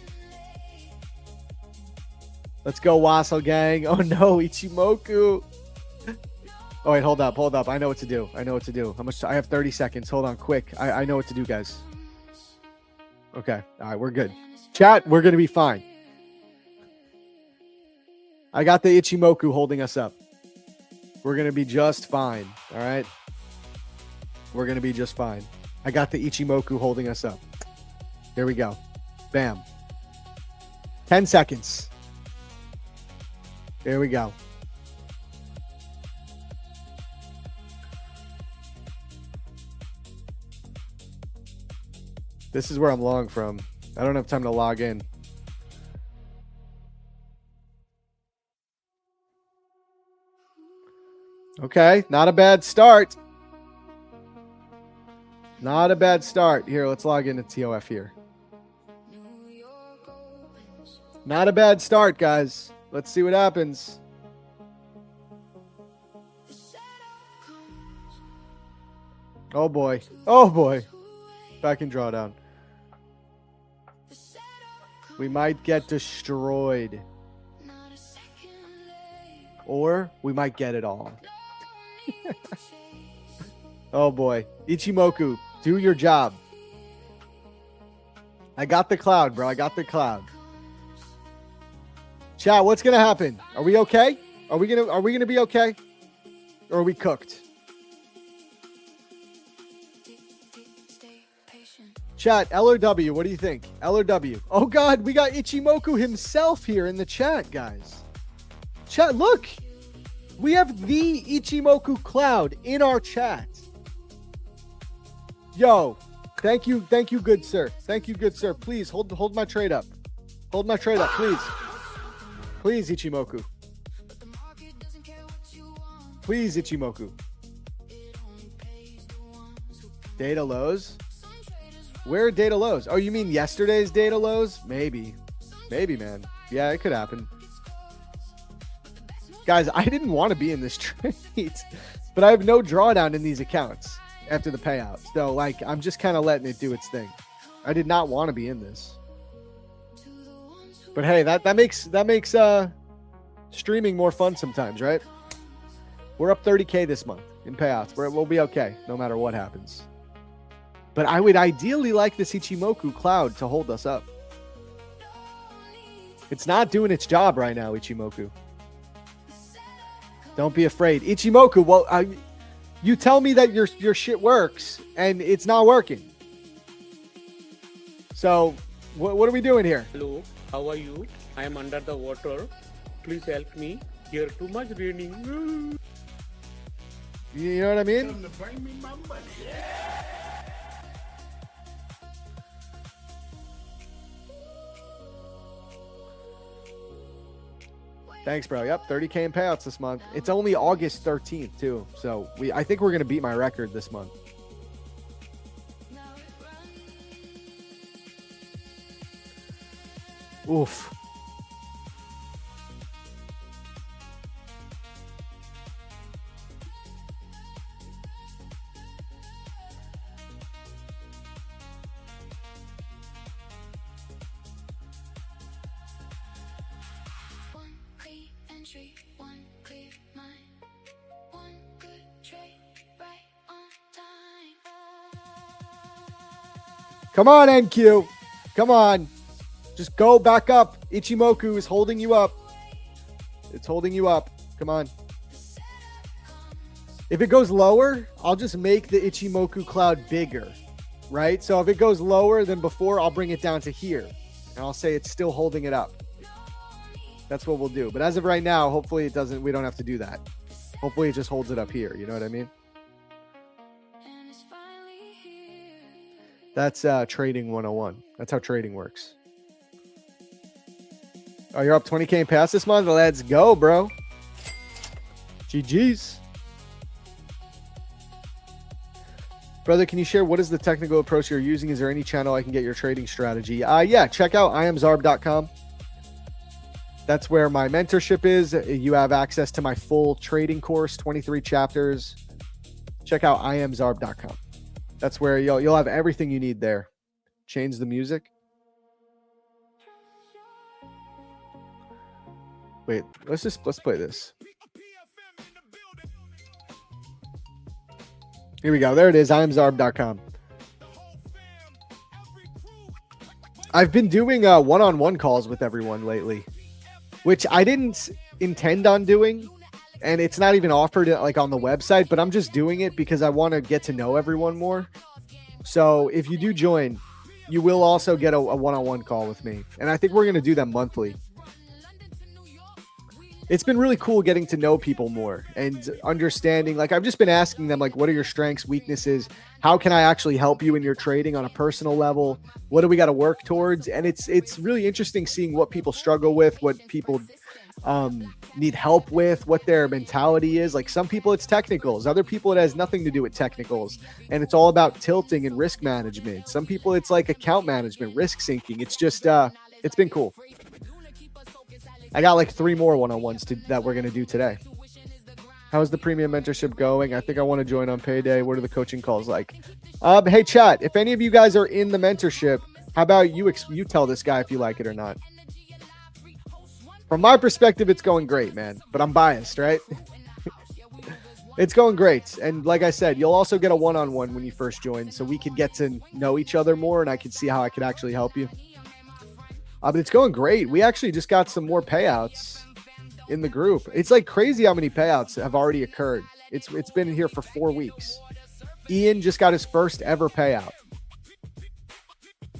Let's go, Wassel gang. Oh no, Ichimoku. Oh wait, hold up. I know what to do. How much? I have 30 seconds. Hold on, quick. I know what to do, guys. Okay. All right, we're good. Chat, we're gonna be fine. I got the Ichimoku holding us up. We're going to be just fine. All right. We're going to be just fine. I got the Ichimoku holding us up. There we go. Bam. 10 seconds. There we go. This is where I'm long from. I don't have time to log in. Okay, not a bad start. Not a bad start. Here, let's log into TOF here. Not a bad start, guys. Let's see what happens. Oh boy. Oh boy. Back in drawdown. We might get destroyed. Or we might get it all. Oh boy. Ichimoku, do your job. I got the cloud, bro. I got the cloud. Chat, what's gonna happen? Are we okay? Are we gonna be okay? Or are we cooked? Chat, L or W, what do you think? L or W? Oh god, we got Ichimoku himself here in the chat, guys. Chat, look. We have the Ichimoku cloud in our chat. Yo, thank you, good sir. Thank you, good sir. Please hold my trade up. Hold my trade up, please. Please, Ichimoku. Please, Ichimoku. Data lows? Where are data lows? Oh, you mean yesterday's data lows? Maybe. Maybe, man. Yeah, it could happen. Guys, I didn't want to be in this trade, but I have no drawdown in these accounts after the payout. So, like, I'm just kind of letting it do its thing. I did not want to be in this. But hey, that makes streaming more fun sometimes, right? We're up 30K this month in payouts. We'll be okay no matter what happens. But I would ideally like this Ichimoku cloud to hold us up. It's not doing its job right now, Ichimoku. Don't be afraid. Ichimoku, well, you tell me that your shit works, and it's not working. So, what are we doing here? Hello, how are you? I am under the water. Please help me. Here too much raining. You know what I mean? Time to bring me my money. Thanks, bro. Yep, 30K in payouts this month. It's only August 13th, too. So I think we're going to beat my record this month. Oof. Come on, NQ. Come on. Just go back up. Ichimoku is holding you up. It's holding you up. Come on. If it goes lower, I'll just make the Ichimoku cloud bigger, right? So if it goes lower than before, I'll bring it down to here. And I'll say it's still holding it up. That's what we'll do. But as of right now, hopefully it doesn't, we don't have to do that. Hopefully it just holds it up here. You know what I mean? That's trading 101. That's how trading works. Oh, you're up 20K in pass this month? Let's go, bro. GG's. Brother, can you share what is the technical approach you're using? Is there any channel I can get your trading strategy? Yeah, check out iamzarb.com. That's where my mentorship is. You have access to my full trading course, 23 chapters. Check out iamzarb.com. That's where you'll have everything you need there. Change the music. Wait, let's play this. Here we go. There it is. iamzarb.com. I've been doing one-on-one calls with everyone lately, which I didn't intend on doing, and it's not even offered like on the website, but I'm just doing it because I want to get to know everyone more. So if you do join, you will also get a one-on-one call with me, and I think we're going to do them monthly. It's been really cool getting to know people more and understanding. Like, I've just been asking them, like, what are your strengths, weaknesses? How can I actually help you in your trading on a personal level? What do we got to work towards? And it's really interesting seeing what people struggle with, what people need help with, what their mentality is. Like, some people it's technicals, other people it has nothing to do with technicals, and it's all about tilting and risk management. Some people it's like account management, risk sinking. It's just it's been cool. I got like 3 more one-on-ones that we're going to do today. How's the premium mentorship going? I think I want to join on payday. What are the coaching calls like? Hey, chat, if any of you guys are in the mentorship, how about you tell this guy if you like it or not? From my perspective, it's going great, man. But I'm biased, right? It's going great. And like I said, you'll also get a one-on-one when you first join, so we could get to know each other more, and I could see how I could actually help you. But it's going great. We actually just got some more payouts in the group. It's like crazy how many payouts have already occurred. It's been here for 4 weeks. Ian just got his first ever payout.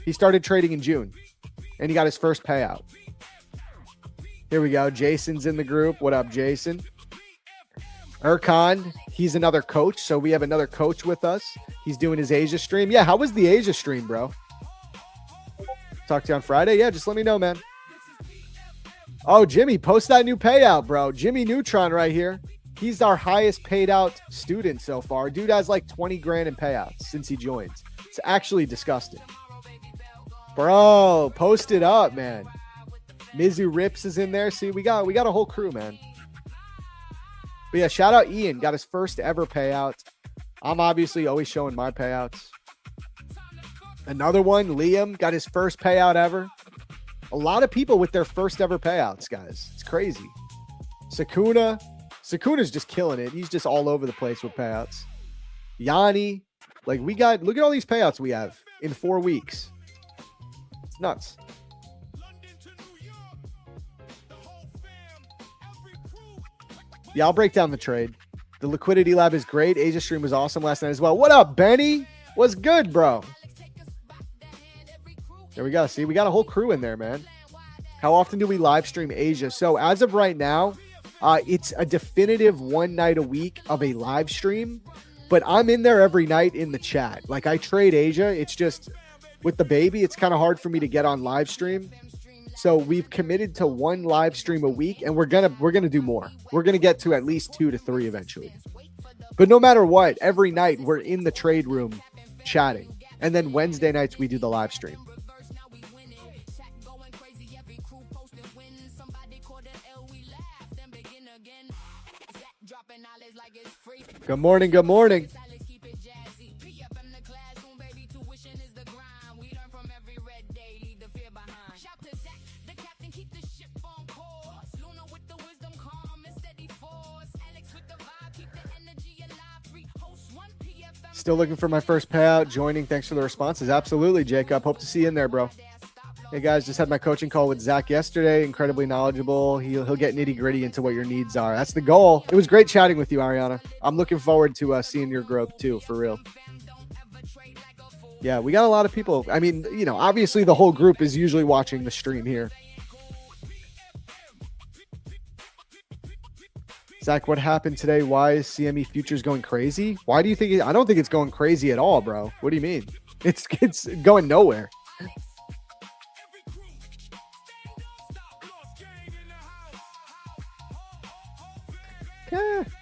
He started trading in June, and he got his first payout. Here we go. Jason's in the group. What up, Jason? Erkan, he's another coach, so we have another coach with us. He's doing his Asia stream. Yeah, how was the Asia stream, bro? Talk to you on Friday. Yeah, just let me know, man. Oh, Jimmy, post that new payout, bro. Jimmy Neutron right here. He's our highest paid out student so far. Dude has like 20 grand in payouts since he joined. It's actually disgusting. Bro, post it up, man. Mizu Rips is in there. See, we got a whole crew, man. But yeah, shout out Ian. Got his first ever payout. I'm obviously always showing my payouts. Another one, Liam, got his first payout ever. A lot of people with their first ever payouts, guys. It's crazy. Sakuna's just killing it. He's just all over the place with payouts. Yanni, like look at all these payouts we have in 4 weeks. It's nuts. Yeah, I'll break down the trade. The liquidity lab is great. Asia stream was awesome last night as well. What up, Benny? What's good, bro? There we go. See, we got a whole crew in there, man. How often do we live stream Asia? So as of right now, it's a definitive 1 night a week of a live stream, but I'm in there every night in the chat. Like, I trade Asia. It's just with the baby, it's kind of hard for me to get on live stream. So we've committed to 1 live stream a week, and we're gonna do more. We're gonna get to at least 2 to 3 eventually. But no matter what, every night we're in the trade room chatting, and then Wednesday nights we do the live stream. Good morning. Good morning. Still looking for my first payout. Joining. Thanks for the responses. Absolutely, Jacob. Hope to see you in there, bro. Hey guys, just had my coaching call with Zach yesterday. Incredibly knowledgeable. He'll get nitty gritty into what your needs are. That's the goal. It was great chatting with you, Ariana. I'm looking forward to seeing your growth too, for real. Yeah, we got a lot of people. I mean, you know, obviously the whole group is usually watching the stream here. Zach, what happened today? Why is CME futures going crazy? Why do you think I don't think it's going crazy at all, bro. What do you mean? It's going nowhere.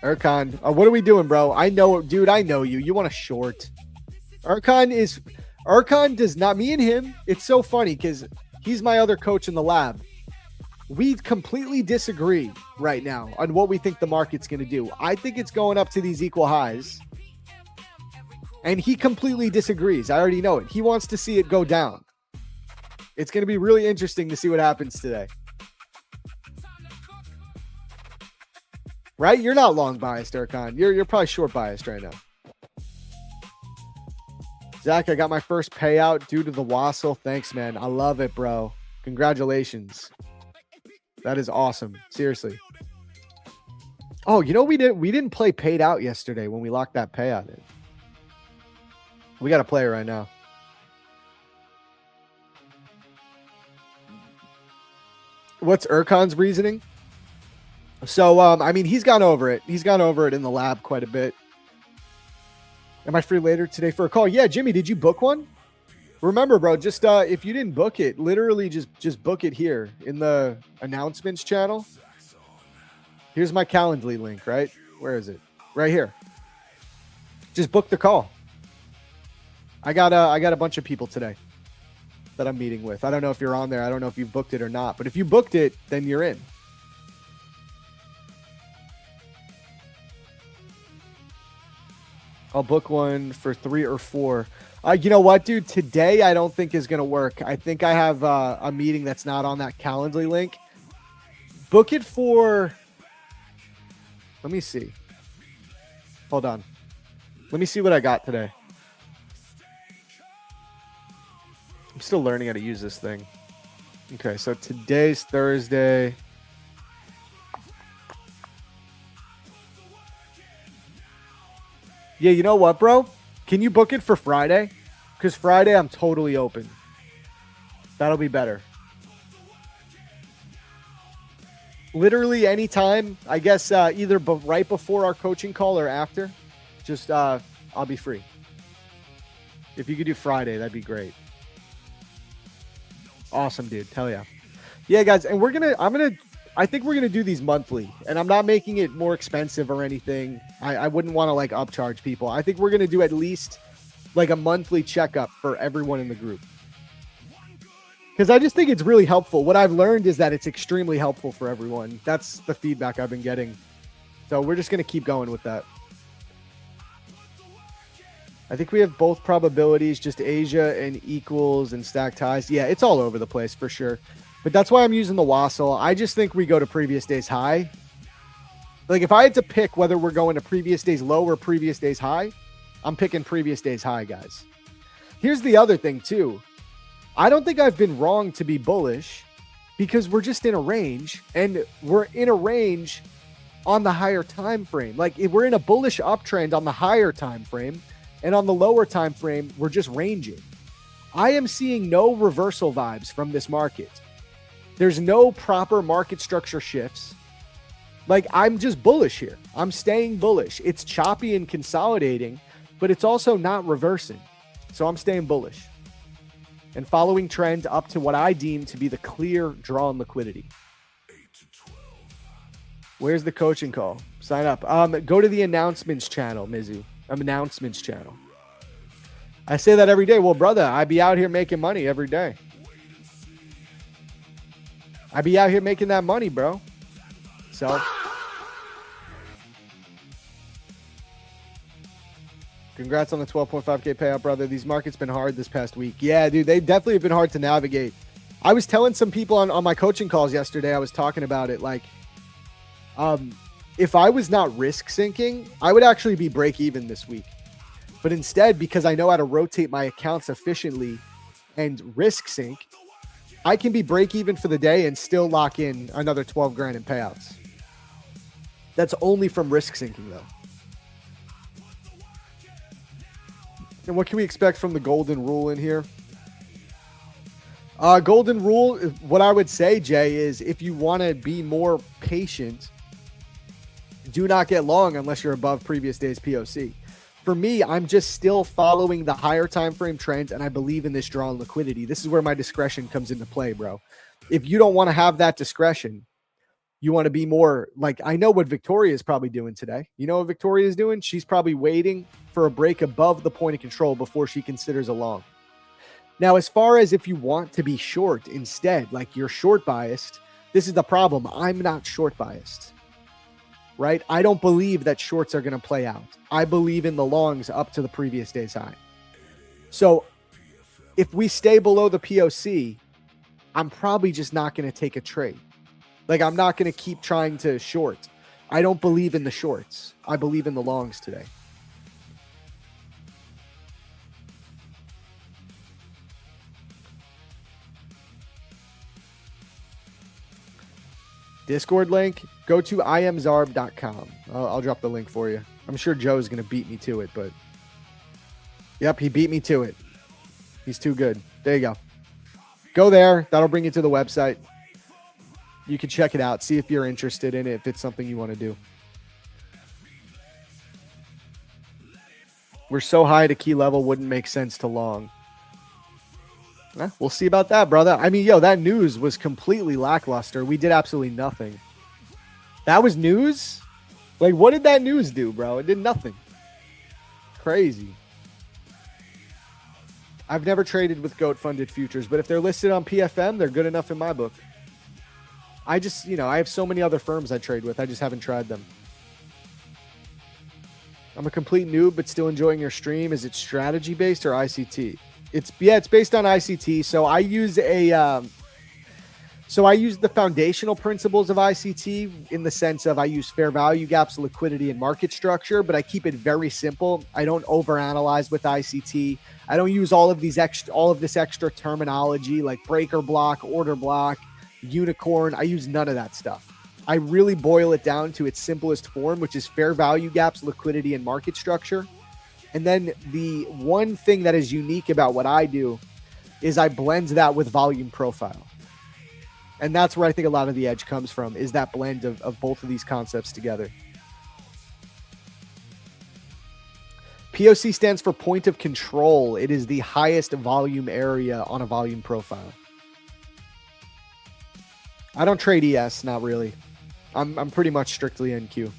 Erkan, what are we doing, bro? I know, dude. I know you. You want a short. Erkan does not. Me and him. It's so funny because he's my other coach in the lab. We completely disagree right now on what we think the market's going to do. I think it's going up to these equal highs. And he completely disagrees. I already know it. He wants to see it go down. It's going to be really interesting to see what happens today. Right? You're not long biased, Erkan. You're probably short biased right now. Zach, I got my first payout due to the Wassel. Thanks, man. I love it, bro. Congratulations. That is awesome. Seriously. Oh, you know, we didn't play paid out yesterday when we locked that payout in. We got to play it right now. What's Erkan's reasoning? So, I mean, he's gone over it. He's gone over it in the lab quite a bit. Am I free later today for a call? Yeah, Jimmy, did you book one? Remember, bro, just if you didn't book it, literally just book it here in the announcements channel. Here's my Calendly link, right? Where is it? Right here. Just book the call. I got a bunch of people today that I'm meeting with. I don't know if you're on there. I don't know if you booked it or not, but if you booked it, then you're in. I'll book one for 3 or 4. You know what, dude? Today, I don't think is going to work. I think I have a meeting that's not on that Calendly link. Book it for... Let me see. Hold on. Let me see what I got today. I'm still learning how to use this thing. Okay, so today's Thursday. Yeah, you know what, bro? Can you book it for Friday? Because Friday I'm totally open. That'll be better. Literally anytime, I guess either right before our coaching call or after. Just I'll be free. If you could do Friday, that'd be great. Awesome, dude. Hell yeah. Yeah, guys, and I think we're gonna do these monthly, and I'm not making it more expensive or anything. I wouldn't want to like upcharge people. I think we're gonna do at least like a monthly checkup for everyone in the group, because I just think it's really helpful. What I've learned is that it's extremely helpful for everyone. That's the feedback I've been getting. So we're just gonna keep going with that. I think we have both probabilities, just Asia and equals and stacked highs. Yeah, it's all over the place for sure. But that's why I'm using the Wassel. I just think we go to previous day's high. Like if I had to pick whether we're going to previous day's low or previous day's high, I'm picking previous day's high, guys. Here's the other thing too. I don't think I've been wrong to be bullish because we're just in a range, and we're in a range on the higher time frame. Like if we're in a bullish uptrend on the higher time frame, and on the lower time frame, we're just ranging. I am seeing no reversal vibes from this market. There's no proper market structure shifts. Like I'm just bullish here. I'm staying bullish. It's choppy and consolidating, but it's also not reversing. So I'm staying bullish and following trend up to what I deem to be the clear drawn liquidity. Where's the coaching call? Sign up. Go to the announcements channel, Mizu. Announcements channel. I say that every day. Well, brother, I be out here making money every day. I be out here making that money, bro. So congrats on the 12.5K payout, brother. These markets been hard this past week. Yeah, dude, they definitely have been hard to navigate. I was telling some people on my coaching calls yesterday, I was talking about it. Like, if I was not risk sinking, I would actually be break even this week. But instead, because I know how to rotate my accounts efficiently and risk sync, I can be break even for the day and still lock in another 12 grand in payouts. That's only from risk syncing though. And what can we expect from the golden rule in here? Golden rule, what I would say, Jay, is if you want to be more patient, do not get long unless you're above previous day's POC. For me, I'm just still following the higher time frame trends, and I believe in this draw and liquidity. This is where my discretion comes into play, bro. If you don't want to have that discretion, you want to be more like, I know what Victoria is probably doing today. You know what Victoria is doing? She's probably waiting for a break above the point of control before she considers a long. Now, as far as if you want to be short instead, like you're short biased, this is the problem. I'm not short biased, right? I don't believe that shorts are going to play out. I believe in the longs up to the previous day's high. So if we stay below the POC, I'm probably just not going to take a trade. Like, I'm not going to keep trying to short. I don't believe in the shorts. I believe in the longs today. Discord link, go to imzarb.com. I'll drop the link for you. I'm sure Joe's going to beat me to it, but yep, he beat me to it. He's too good. There you go. Go there. That'll bring you to the website. You can check it out. See if you're interested in it, if it's something you want to do. We're so high to key level, wouldn't make sense to long. We'll see about that, brother. I mean, yo, that news was completely lackluster. We did absolutely nothing. That was news? Like, what did that news do, bro? It did nothing. Crazy. I've never traded with GOAT-funded futures, but if they're listed on PFM, they're good enough in my book. I just, I have so many other firms I trade with. I just haven't tried them. I'm a complete noob, but still enjoying your stream. Is it strategy-based or ICT? It's based on ICT. So I use the foundational principles of ICT in the sense of I use fair value gaps, liquidity, and market structure, but I keep it very simple. I don't overanalyze with ICT. I don't use all of this extra terminology like breaker block, order block, unicorn. I use none of that stuff. I really boil it down to its simplest form, which is fair value gaps, liquidity, and market structure. And then the one thing that is unique about what I do is I blend that with volume profile. And that's where I think a lot of the edge comes from, is that blend of both of these concepts together. POC stands for point of control. It is the highest volume area on a volume profile. I don't trade ES, not really. I'm pretty much strictly NQ.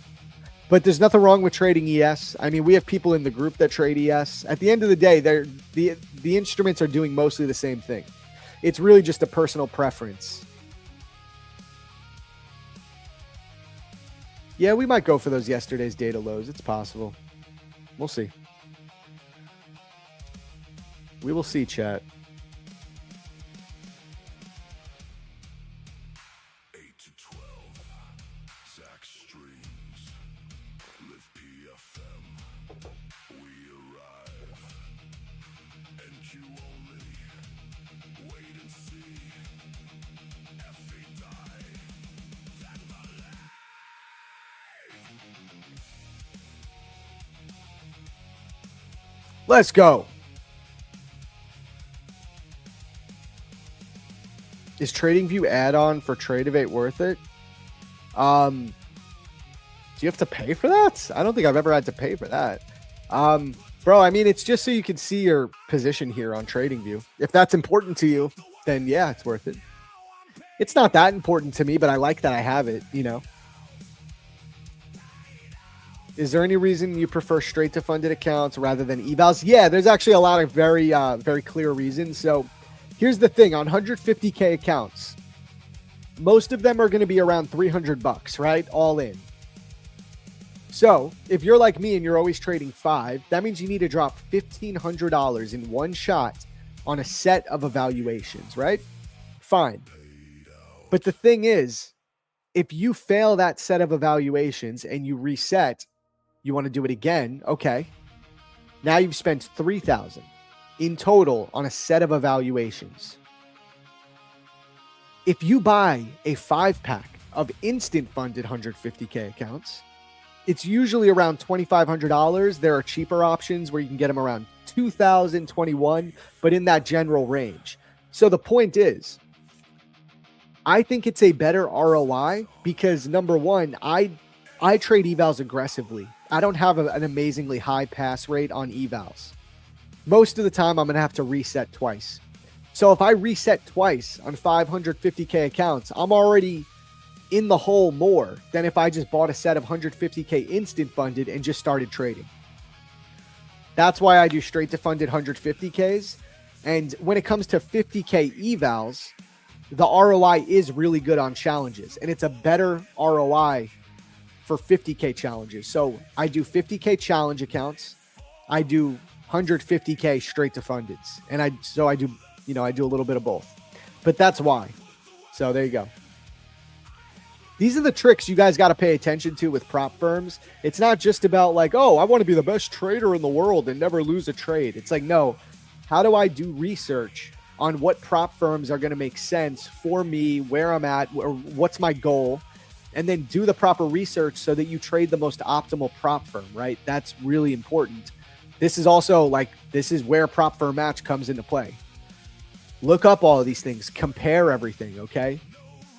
But there's nothing wrong with trading ES. I mean, we have people in the group that trade ES. At the end of the day, the instruments are doing mostly the same thing. It's really just a personal preference. Yeah, we might go for those yesterday's data lows. It's possible. We'll see. We will see, chat. Let's go. Is TradingView add-on for Tradeovate worth it? Do you have to pay for that? I don't think I've ever had to pay for that. Bro, I mean, it's just so you can see your position here on TradingView. If that's important to you, then yeah, it's worth it. It's not that important to me, but I like that I have it, Is there any reason you prefer straight to funded accounts rather than evals? Yeah, there's actually a lot of very clear reasons. So here's the thing. On 150K accounts, most of them are going to be around $300, right? All in. So if you're like me and you're always trading 5, that means you need to drop $1,500 in one shot on a set of evaluations, right? Fine. But the thing is, if you fail that set of evaluations and you reset, you want to do it again, okay. Now you've spent $3,000 in total on a set of evaluations. If you buy a 5-pack of instant funded 150K accounts, it's usually around $2,500. There are cheaper options where you can get them around $2,000, $21,000, but in that general range. So the point is, I think it's a better ROI because number one, I trade evals aggressively. I don't have an amazingly high pass rate on evals. Most of the time, I'm going to have to reset twice. So if I reset twice on 550K accounts, I'm already in the hole more than if I just bought a set of 150K instant funded and just started trading. That's why I do straight to funded 150Ks. And when it comes to 50K evals, the ROI is really good on challenges, and it's a better ROI for 50K challenges. So I do 50K challenge accounts. I do 150K straight to fundeds. And I do a little bit of both, but that's why. So there you go. These are the tricks you guys got to pay attention to with prop firms. It's not just about like, oh, I want to be the best trader in the world and never lose a trade. It's like, no, how do I do research on what prop firms are going to make sense for me, where I'm at, or what's my goal, and then do the proper research so that you trade the most optimal prop firm, right? That's really important. This is also like, this is where prop firm match comes into play. Look up all of these things, compare everything, okay?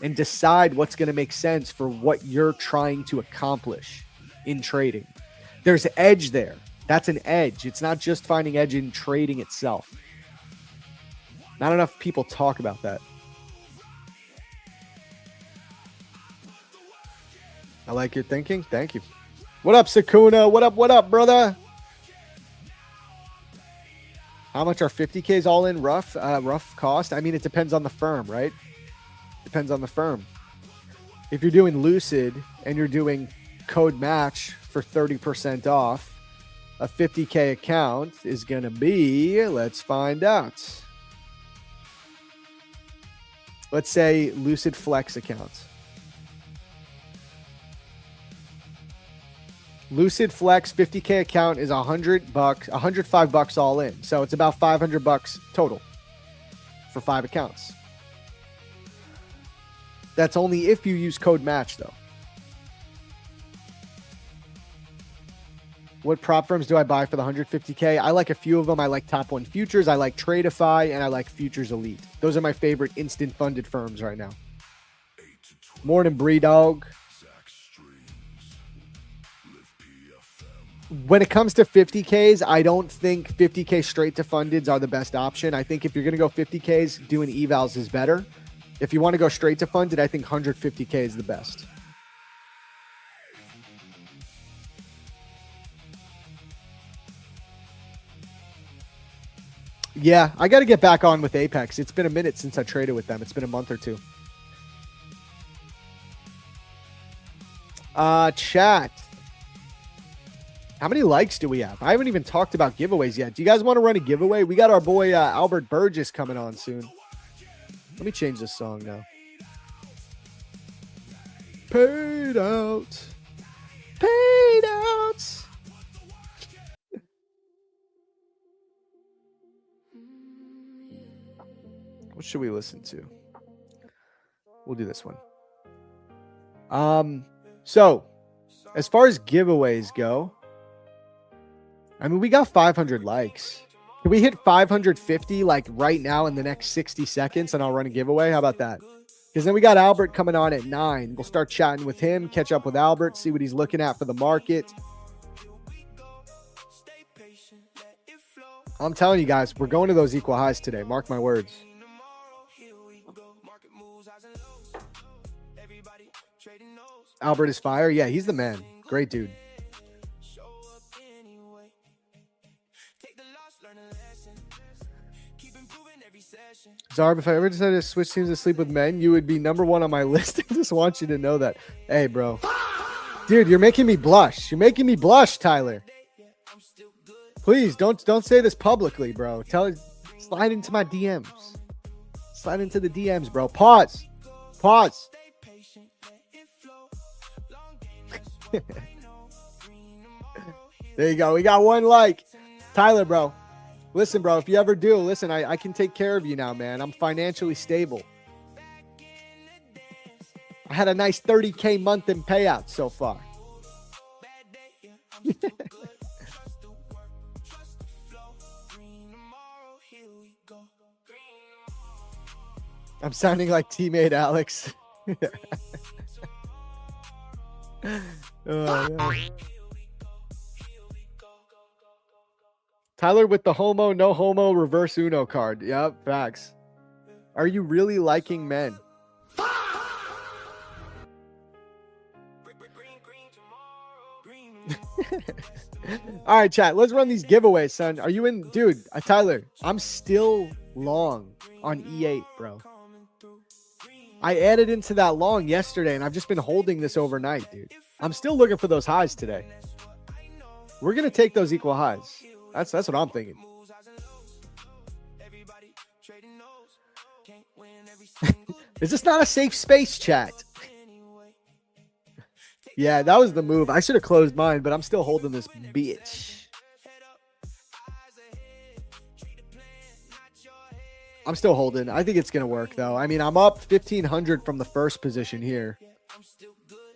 And decide what's going to make sense for what you're trying to accomplish in trading. There's edge there. That's an edge. It's not just finding edge in trading itself. Not enough people talk about that. I like your thinking. Thank you. What up, Sakuna? What up, brother? How much are 50Ks all in rough cost? I mean, it depends on the firm, right? Depends on the firm. If you're doing Lucid and you're doing code match for 30% off, a 50K account is going to be, let's find out. Let's say Lucid Flex account. Lucid Flex 50K account is $100, $105 all in. So it's about $500 total for 5 accounts. That's only if you use code match though. What prop firms do I buy for the 150K? I like a few of them. I like Top 1 Futures. I like Tradeify, and I like Futures Elite. Those are my favorite instant funded firms right now. Morning, Bree Dog. When it comes to 50Ks, I don't think 50K straight to fundeds are the best option. I think if you're going to go 50Ks, doing evals is better. If you want to go straight to funded, I think 150K is the best. Yeah, I got to get back on with Apex. It's been a minute since I traded with them. It's been a month or two. Chat. How many likes do we have? I haven't even talked about giveaways yet. Do you guys want to run a giveaway? We got our boy Albert Burgess coming on soon. Let me change this song now. Paid out. Paid out. What should we listen to? We'll do this one. So as far as giveaways go, I mean, we got 500 likes. Can we hit 550 like right now in the next 60 seconds and I'll run a giveaway? How about that? Because then we got Albert coming on at 9. We'll start chatting with him, catch up with Albert, see what he's looking at for the market. I'm telling you guys, we're going to those equal highs today. Mark my words. Albert is fire. Yeah, he's the man. Great dude. Zarb, if I ever decided to switch teams to sleep with men, you would be number 1 on my list. I just want you to know that. Hey, bro. Dude, you're making me blush. You're making me blush, Tyler. Please, don't say this publicly, bro. Slide into my DMs. Slide into the DMs, bro. Pause. There you go. We got 1 like. Tyler, bro. Listen, bro, if you ever do, listen, I can take care of you now, man. I'm financially stable. I had a nice 30K month in payouts so far. I'm sounding like Tmade Alex. Oh, yeah. Tyler with the homo, no homo, reverse Uno card. Yep, facts. Are you really liking men? All right, chat. Let's run these giveaways, son. Are you in? Dude, Tyler, I'm still long on E8, bro. I added into that long yesterday, and I've just been holding this overnight, dude. I'm still looking for those highs today. We're going to take those equal highs. That's what I'm thinking. Is this not a safe space, chat? Yeah, that was the move. I should have closed mine, but I'm still holding this bitch. I'm still holding. I think it's going to work, though. I mean, I'm up 1,500 from the first position here.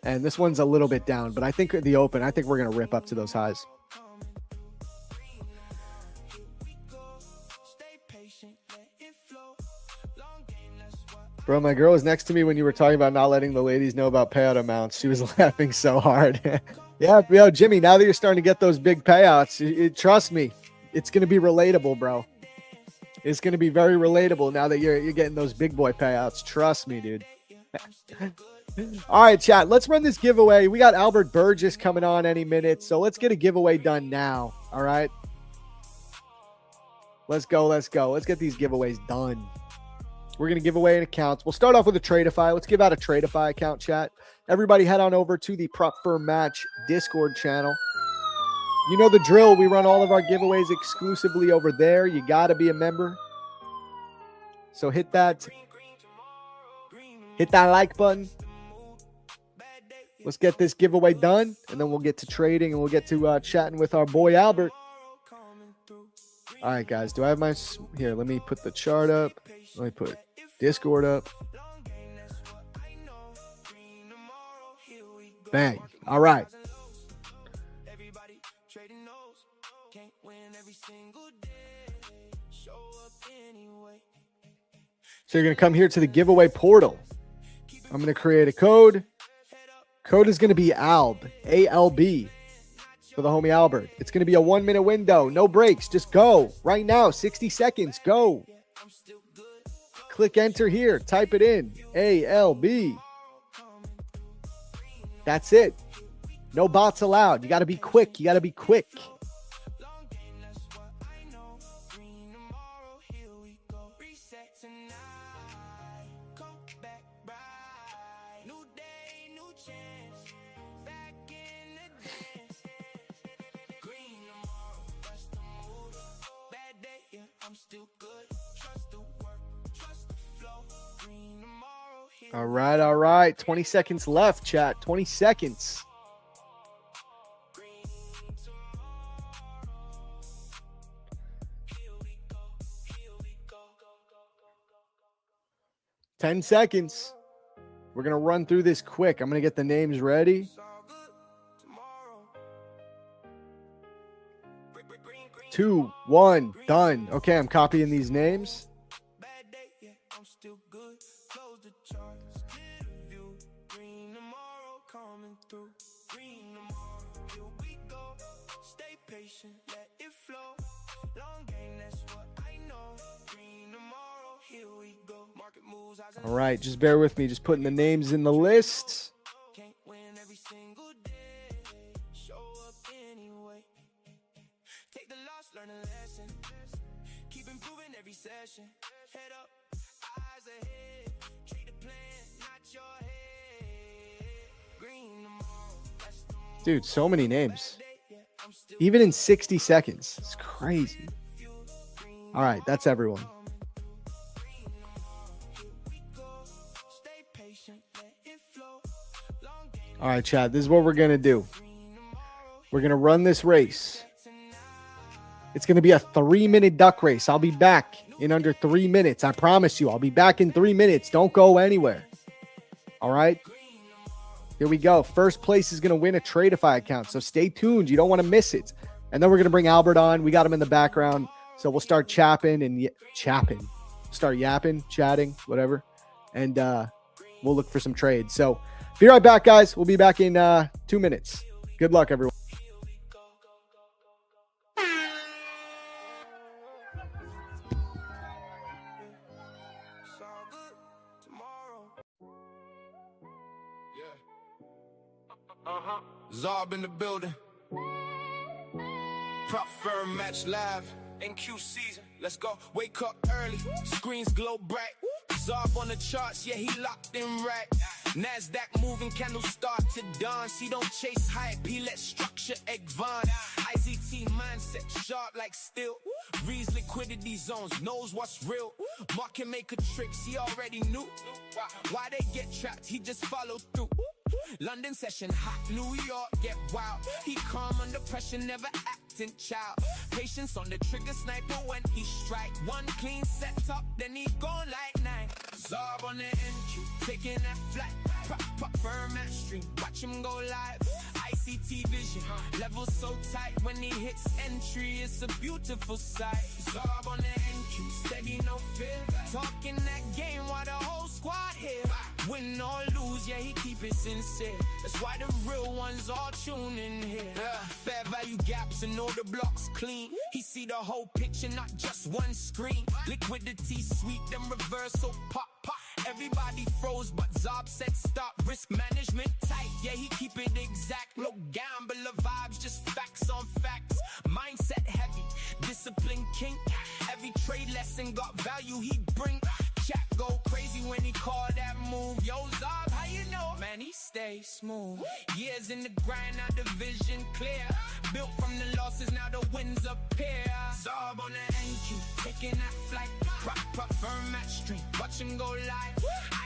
And this one's a little bit down, but I think the open, I think we're going to rip up to those highs. Bro, my girl was next to me when you were talking about not letting the ladies know about payout amounts. She was laughing so hard. Yeah, yo, Jimmy, now that you're starting to get those big payouts, trust me, it's going to be relatable, bro. It's going to be very relatable now that you're getting those big boy payouts. Trust me, dude. All right, chat. Let's run this giveaway. We got Albert Burgess coming on any minute, so let's get a giveaway done now. All right. Let's go. Let's go. Let's get these giveaways done. We're going to give away an account. We'll start off with a Tradeify. Let's give out a Tradeify account, chat. Everybody head on over to the Prop Firm Match Discord channel. You know the drill. We run all of our giveaways exclusively over there. You got to be a member. So hit that like button. Let's get this giveaway done, and then we'll get to trading, and we'll get to chatting with our boy Albert. All right, guys. Do I have my... Here, let me put the chart up. Let me put Discord up. Bang. All right. So you're going to come here to the giveaway portal. I'm going to create a code. Code is going to be ALB, A-L-B, for the homie Albert. It's going to be a 1-minute window. No breaks. Just go. Right now, 60 seconds. Go. Click enter here. Type it in. A-L-B. That's it. No bots allowed. You got to be quick. You got to be quick. All right, all right. 20 seconds left, chat. 20 seconds. Ten seconds. We're going to run through this quick. I'm going to get the names ready. Two, one, done. Okay, I'm copying these names. All right, just bear with me. Just putting the names in the list. Dude, so many names. Even in 60 seconds. It's crazy. All right, that's everyone. All right, Chad, this is what we're going to do. We're going to run this race. It's going to be a 3-minute duck race. I'll be back in under 3 minutes. I promise you, I'll be back in 3 minutes. Don't go anywhere. All right. Here we go. First place is going to win a Tradeify account. So stay tuned. You don't want to miss it. And then we're going to bring Albert on. We got him in the background. So we'll start chapping and start yapping, chatting, whatever. And we'll look for some trades. So be right back, guys. We'll be back in 2 minutes. Good luck, everyone. Zarb in the building. Prop firm match live. NQ season. Let's go. Wake up early. Screens glow bright. Zarb on the charts. Yeah, he locked in right. NASDAQ moving. Candles start to dance. He don't chase hype. He let structure egg Von. IZT mindset sharp like steel. Reads liquidity zones. Knows what's real. Market maker tricks. He already knew. Why they get trapped. He just followed through. London session hot, New York get wild. He calm under pressure, never acting child. Patience on the trigger, sniper when he strike. One clean setup, then he gone like 9. Zarb on the NQ, taking that flight. Pop firm at stream, watch him go live. ICT vision, level so tight. When he hits entry, it's a beautiful sight. Zarb on the NQ, steady no fear. Talking that game while the whole squad here. Win or lose, yeah, he keep it sincere. That's why the real ones all tune in here. Fair value gaps and all the blocks clean. He see the whole picture, not just one screen. Liquidity sweet, then reversal pop. Everybody froze, but Zarb said stop. Risk management tight, yeah, he keep it exact. No gambler vibes, just facts on facts. Mindset heavy, discipline king. Every trade lesson got value he bring. Chat go crazy when he call that move. Yo, Zarb, how you know? Man, he stay smooth. Years in the grind, now the vision clear. Built from the losses, now the wins appear. Zarb on the NQ, taking that flight. Prop firm match stream, watch him go live.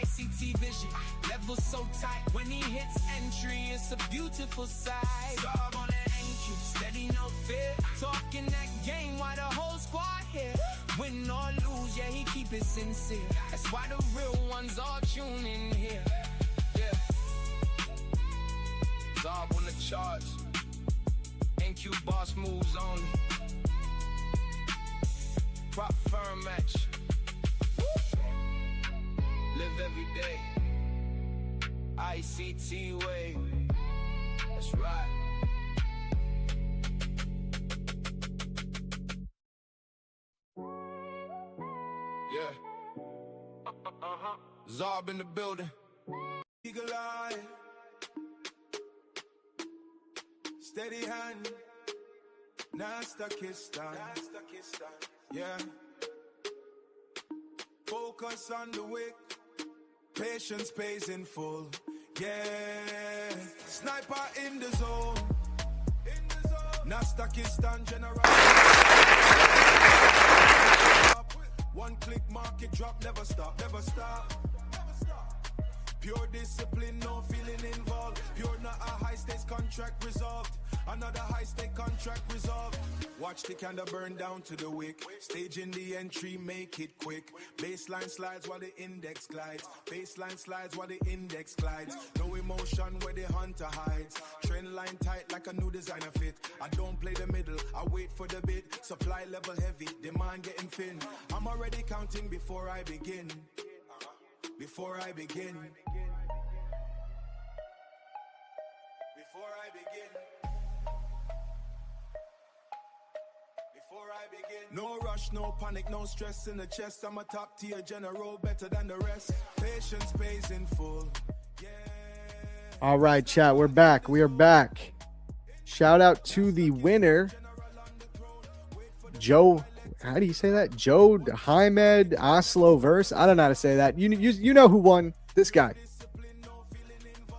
ICT vision, level so tight. When he hits entry, it's a beautiful sight. Zarb on the NQ, steady no fear. Talking that game while the whole squad here. Win or lose, yeah, he keep it sincere. That's why the real ones all tune in here. Yeah. Zarb on the charts. NQ boss moves only. Prop firm match. Live every day. ICT way. That's right. Yeah. Zarb in the building. Eagle eye. Steady hand. Nastakistan. Yeah. Focus on the wick. Patience pays in full. Yeah. Sniper in the zone. Nastakistan general. One click market drop, never stop, never stop. Pure discipline, no feeling involved. Pure not a high stakes contract resolved. Another high stake contract resolved. Watch the candle burn down to the wick. Staging the entry, make it quick. Baseline slides while the index glides. Baseline slides while the index glides. No emotion where the hunter hides. Trend line tight like a new designer fit. I don't play the middle, I wait for the bid. Supply level heavy, demand getting thin. I'm already counting before I begin. Before I begin. Before I begin. Before I begin. No rush, no panic, no stress in the chest. I'm a top tier general, better than the rest. Patience pays in full. Yeah. All right, chat, we're back. We are back. Shout out to the winner, Joe. How do you say that? Joe Tmade Oslo verse. I don't know how to say that. You know who won? This guy.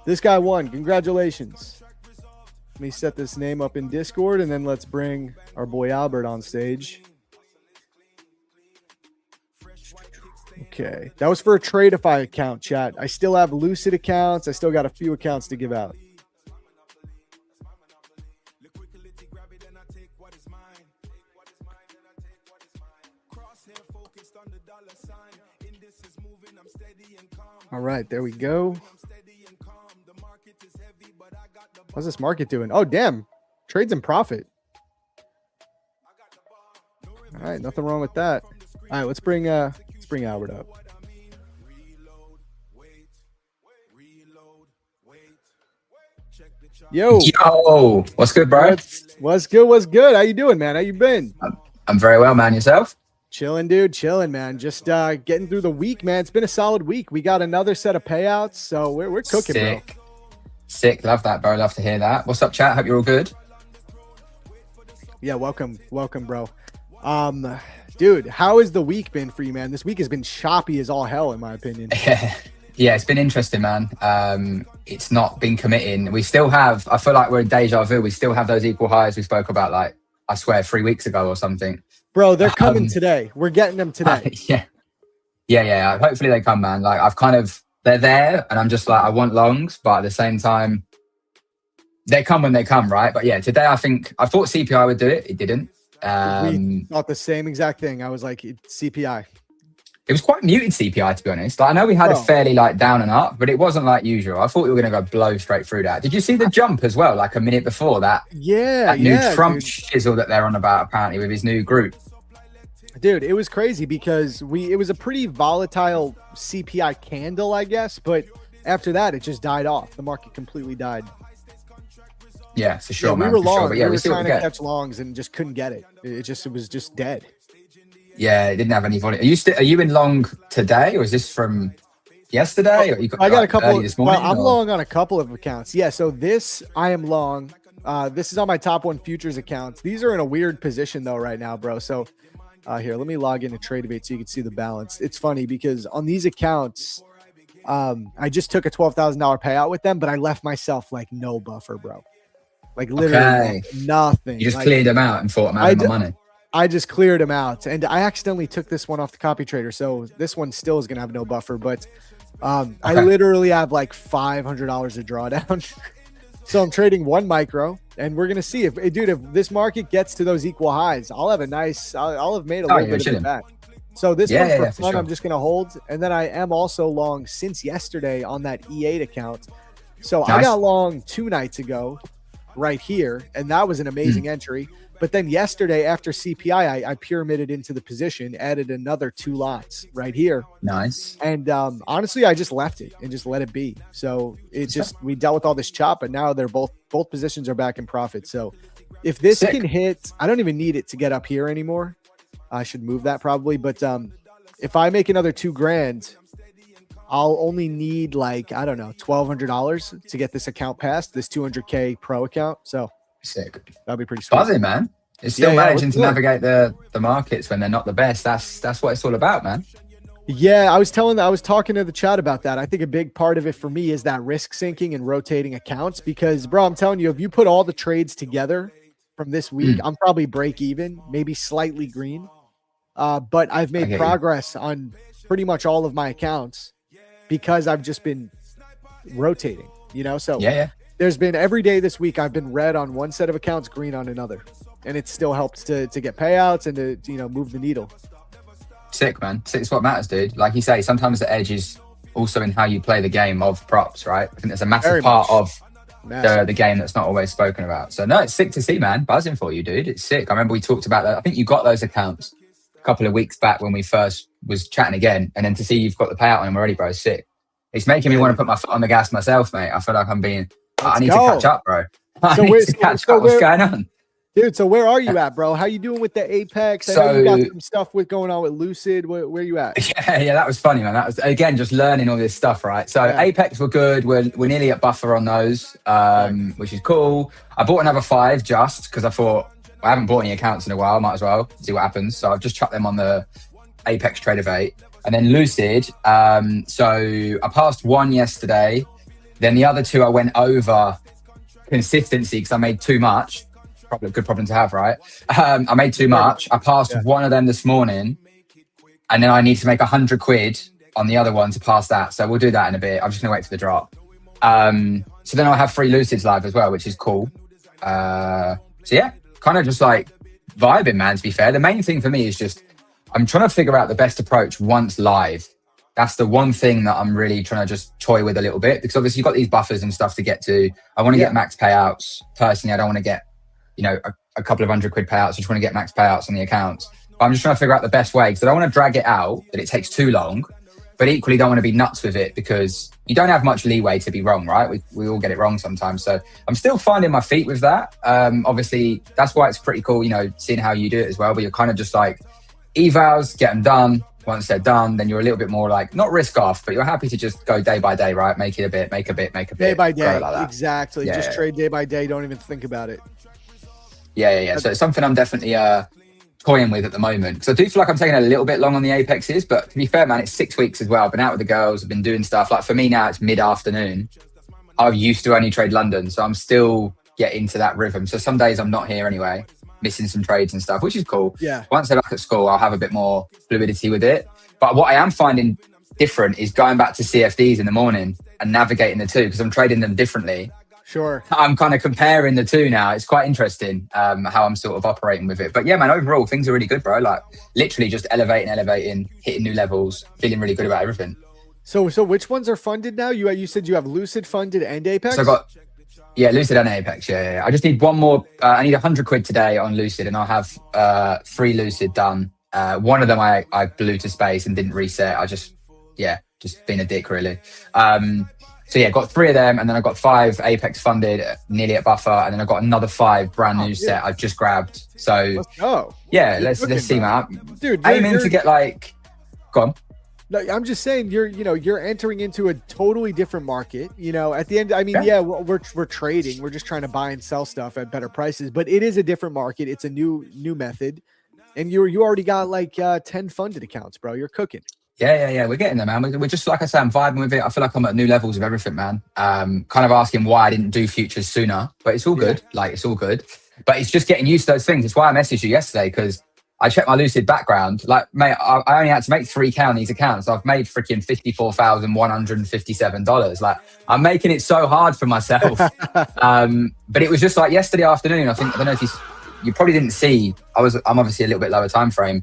This guy won. Congratulations. Let me set this name up in Discord, and then let's bring our boy Albert on stage. Okay. That was for a Tradeify account, chat. I still have Lucid accounts. I still got a few accounts to give out. All right, there we go. What's this market doing? Oh, damn. Trades in profit. All right, nothing wrong with that. All right, let's bring Albert up. Yo, What's good, bro? What's good? How you doing, man? How you been? I'm very well, man. Yourself? Chilling, dude. Chilling, man. Just getting through the week, man. It's been a solid week. We got another set of payouts, so we're cooking, Sick. bro. Sick. Love that, bro. Love to hear that. What's up, chat? Hope you're all good. Yeah, welcome, bro. Dude, how has the week been for you, man? This week has been choppy as all hell, in my opinion. Yeah, it's been interesting, man. It's not been committing. We still have, I feel like we're in deja vu. We still have those equal highs we spoke about, like, I swear, 3 weeks ago or something. Bro, they're coming today. We're getting them today. Yeah. Hopefully they come, man. Like, they're there, and I'm just like, I want longs, but at the same time, they come when they come, right? But yeah, today I thought CPI would do it. It didn't. We thought the same exact thing. I was like, CPI. It was quite muted CPI, to be honest. Like, I know we had a fairly like down and up, but it wasn't like usual. I thought we were going to go blow straight through that. Did you see the jump as well, like a minute before that? Yeah, new Trump shizzle that they're on about, apparently, with his new group. Dude, it was crazy because it was a pretty volatile CPI candle, I guess. But after that, it just died off. The market completely died. Yeah, for sure, yeah, man. We were long. Sure. But yeah, we were trying to catch longs and just couldn't get it. It was just dead. Yeah, it didn't have any volume. Are you in long today, or is this from yesterday? Or I got a couple this morning, I'm long on a couple of accounts. Yeah, so this I am long. This is on my top 1 futures accounts. These are in a weird position though right now, bro. So here, let me log into Tradebate so you can see the balance. It's funny because on these accounts, I just took a $12,000 payout with them, but I left myself like no buffer, bro. Like literally nothing. You just cleared them out and thought, I'm out of my money. I just cleared them out, and I accidentally took this one off the copy trader, so this one still is gonna have no buffer. But I literally have like $500 of drawdown, so I'm trading 1 micro, and we're gonna see if this market gets to those equal highs, I'll have I'll have made a little bit of it back. So this one for fun, sure. I'm just gonna hold, and then I am also long since yesterday on that E8 account. So nice. I got long 2 nights ago, right here, and that was an amazing entry. But then yesterday after CPI, I pyramided into the position, added another 2 lots right here. Nice. And honestly, I just left it and just let it be. So we dealt with all this chop, but now they're both positions are back in profit. So if this can hit, I don't even need it to get up here anymore. I should move that probably. But if I make another $2,000, I'll only need like, I don't know, $1,200 to get this account passed, this 200K pro account. So sick. That'd be pretty sweet. Buzzing, man. It's still managing to navigate the markets when they're not the best. That's what it's all about, man. Yeah, I was talking to the chat about that. I think a big part of it for me is that risk sinking and rotating accounts because, bro, I'm telling you, if you put all the trades together from this week, I'm probably break even, maybe slightly green. But I've made progress on pretty much all of my accounts because I've just been rotating, So there's been every day this week I've been red on one set of accounts, green on another, and it still helps to get payouts and to move the needle. Sick, man. Sick's what matters, dude. Like you say, sometimes the edge is also in how you play the game of props, right? I think there's a massive part of the game that's not always spoken about. So no, it's sick to see, man. Buzzing for you, dude. It's sick. I remember we talked about that. I think you got those accounts a couple of weeks back when we first was chatting again, and then to see you've got the payout on them already, bro, is sick. It's making me want to put my foot on the gas myself, mate. I feel like I need to catch up, bro. I need to catch up. What's going on? Dude, so where are you at, bro? How you doing with the Apex? I know you got some stuff going on with Lucid. Where you at? Yeah, that was funny, man. That was, again, just learning all this stuff, right? So Apex were good. We're nearly at buffer on those, which is cool. I bought another 5 just because I thought, I haven't bought any accounts in a while. Might as well see what happens. So I've just chucked them on the Apex Trade of 8. And then Lucid. So I passed 1 yesterday. Then the other 2 I went over consistency because I made too much. Probably a good problem to have, right? I made too much. I passed 1 of them this morning, and then I need to make 100 quid on the other one to pass that. So we'll do that in a bit. I'm just gonna wait for the drop. So then I'll have 3 Lucids live as well, which is cool. So yeah, kind of just like vibing, man. To be fair, the main thing for me is just I'm trying to figure out the best approach once live. That's the one thing that I'm really trying to just toy with a little bit, because obviously you've got these buffers and stuff to get to. I want to get max payouts. Personally, I don't want to get, a couple of £100 payouts. I just want to get max payouts on the accounts. But I'm just trying to figure out the best way, because I don't want to drag it out, that it takes too long, but equally don't want to be nuts with it, because you don't have much leeway to be wrong, right? We all get it wrong sometimes. So I'm still finding my feet with that. Obviously, that's why it's pretty cool, seeing how you do it as well. But you're kind of just like, evals, get them done. Once they're done, then you're a little bit more like, not risk off, but you're happy to just go day by day, right? Make it a bit, make a bit. Day by day, like exactly. Just trade day by day. Don't even think about it. Yeah. So it's something I'm definitely toying with at the moment, because I do feel like I'm taking a little bit long on the Apexes, but to be fair, man, it's 6 weeks as well. I've been out with the girls, I've been doing stuff. Like for me now, it's mid-afternoon. I used to only trade London, so I'm still getting to that rhythm. So some days I'm not here anyway, missing some trades and stuff, which is cool. Yeah. Once they're back at school, I'll have a bit more fluidity with it. But what I am finding different is going back to CFDs in the morning and navigating the two, because I'm trading them differently. Sure. I'm kind of comparing the two now. It's quite interesting how I'm sort of operating with it. But yeah, man, overall, things are really good, bro. Like literally just elevating, hitting new levels, feeling really good about everything. So which ones are funded now? You said you have Lucid funded and Apex? So I got, Lucid and Apex. Yeah. I just need one more. I need £100 today on Lucid, and I'll have 3 Lucid done. One of them I blew to space and didn't reset. I just being a dick, really. So yeah, got 3 of them, and then I got 5 Apex funded, nearly at buffer, and then I got another 5 brand new set I've just grabbed. So let's go. Yeah, let's see, man. Dude, aiming to get like, go on. No, I'm just saying you're entering into a totally different market. At the end, I mean, we're trading. We're just trying to buy and sell stuff at better prices, but it is a different market. It's a new method, and you already got like 10 funded accounts, bro. You're cooking. Yeah. We're getting there, man. We're just, like I say, I'm vibing with it. I feel like I'm at new levels of everything, man. Kind of asking why I didn't do futures sooner, but it's all good. Like, it's all good. But it's just getting used to those things. It's why I messaged you yesterday, because I checked my Lucid background. Like, mate, I only had to make 3K on these accounts. I've made freaking $54,157. Like, I'm making it so hard for myself. But it was just like yesterday afternoon. I don't know if you probably didn't see. I'm obviously a little bit lower time frame.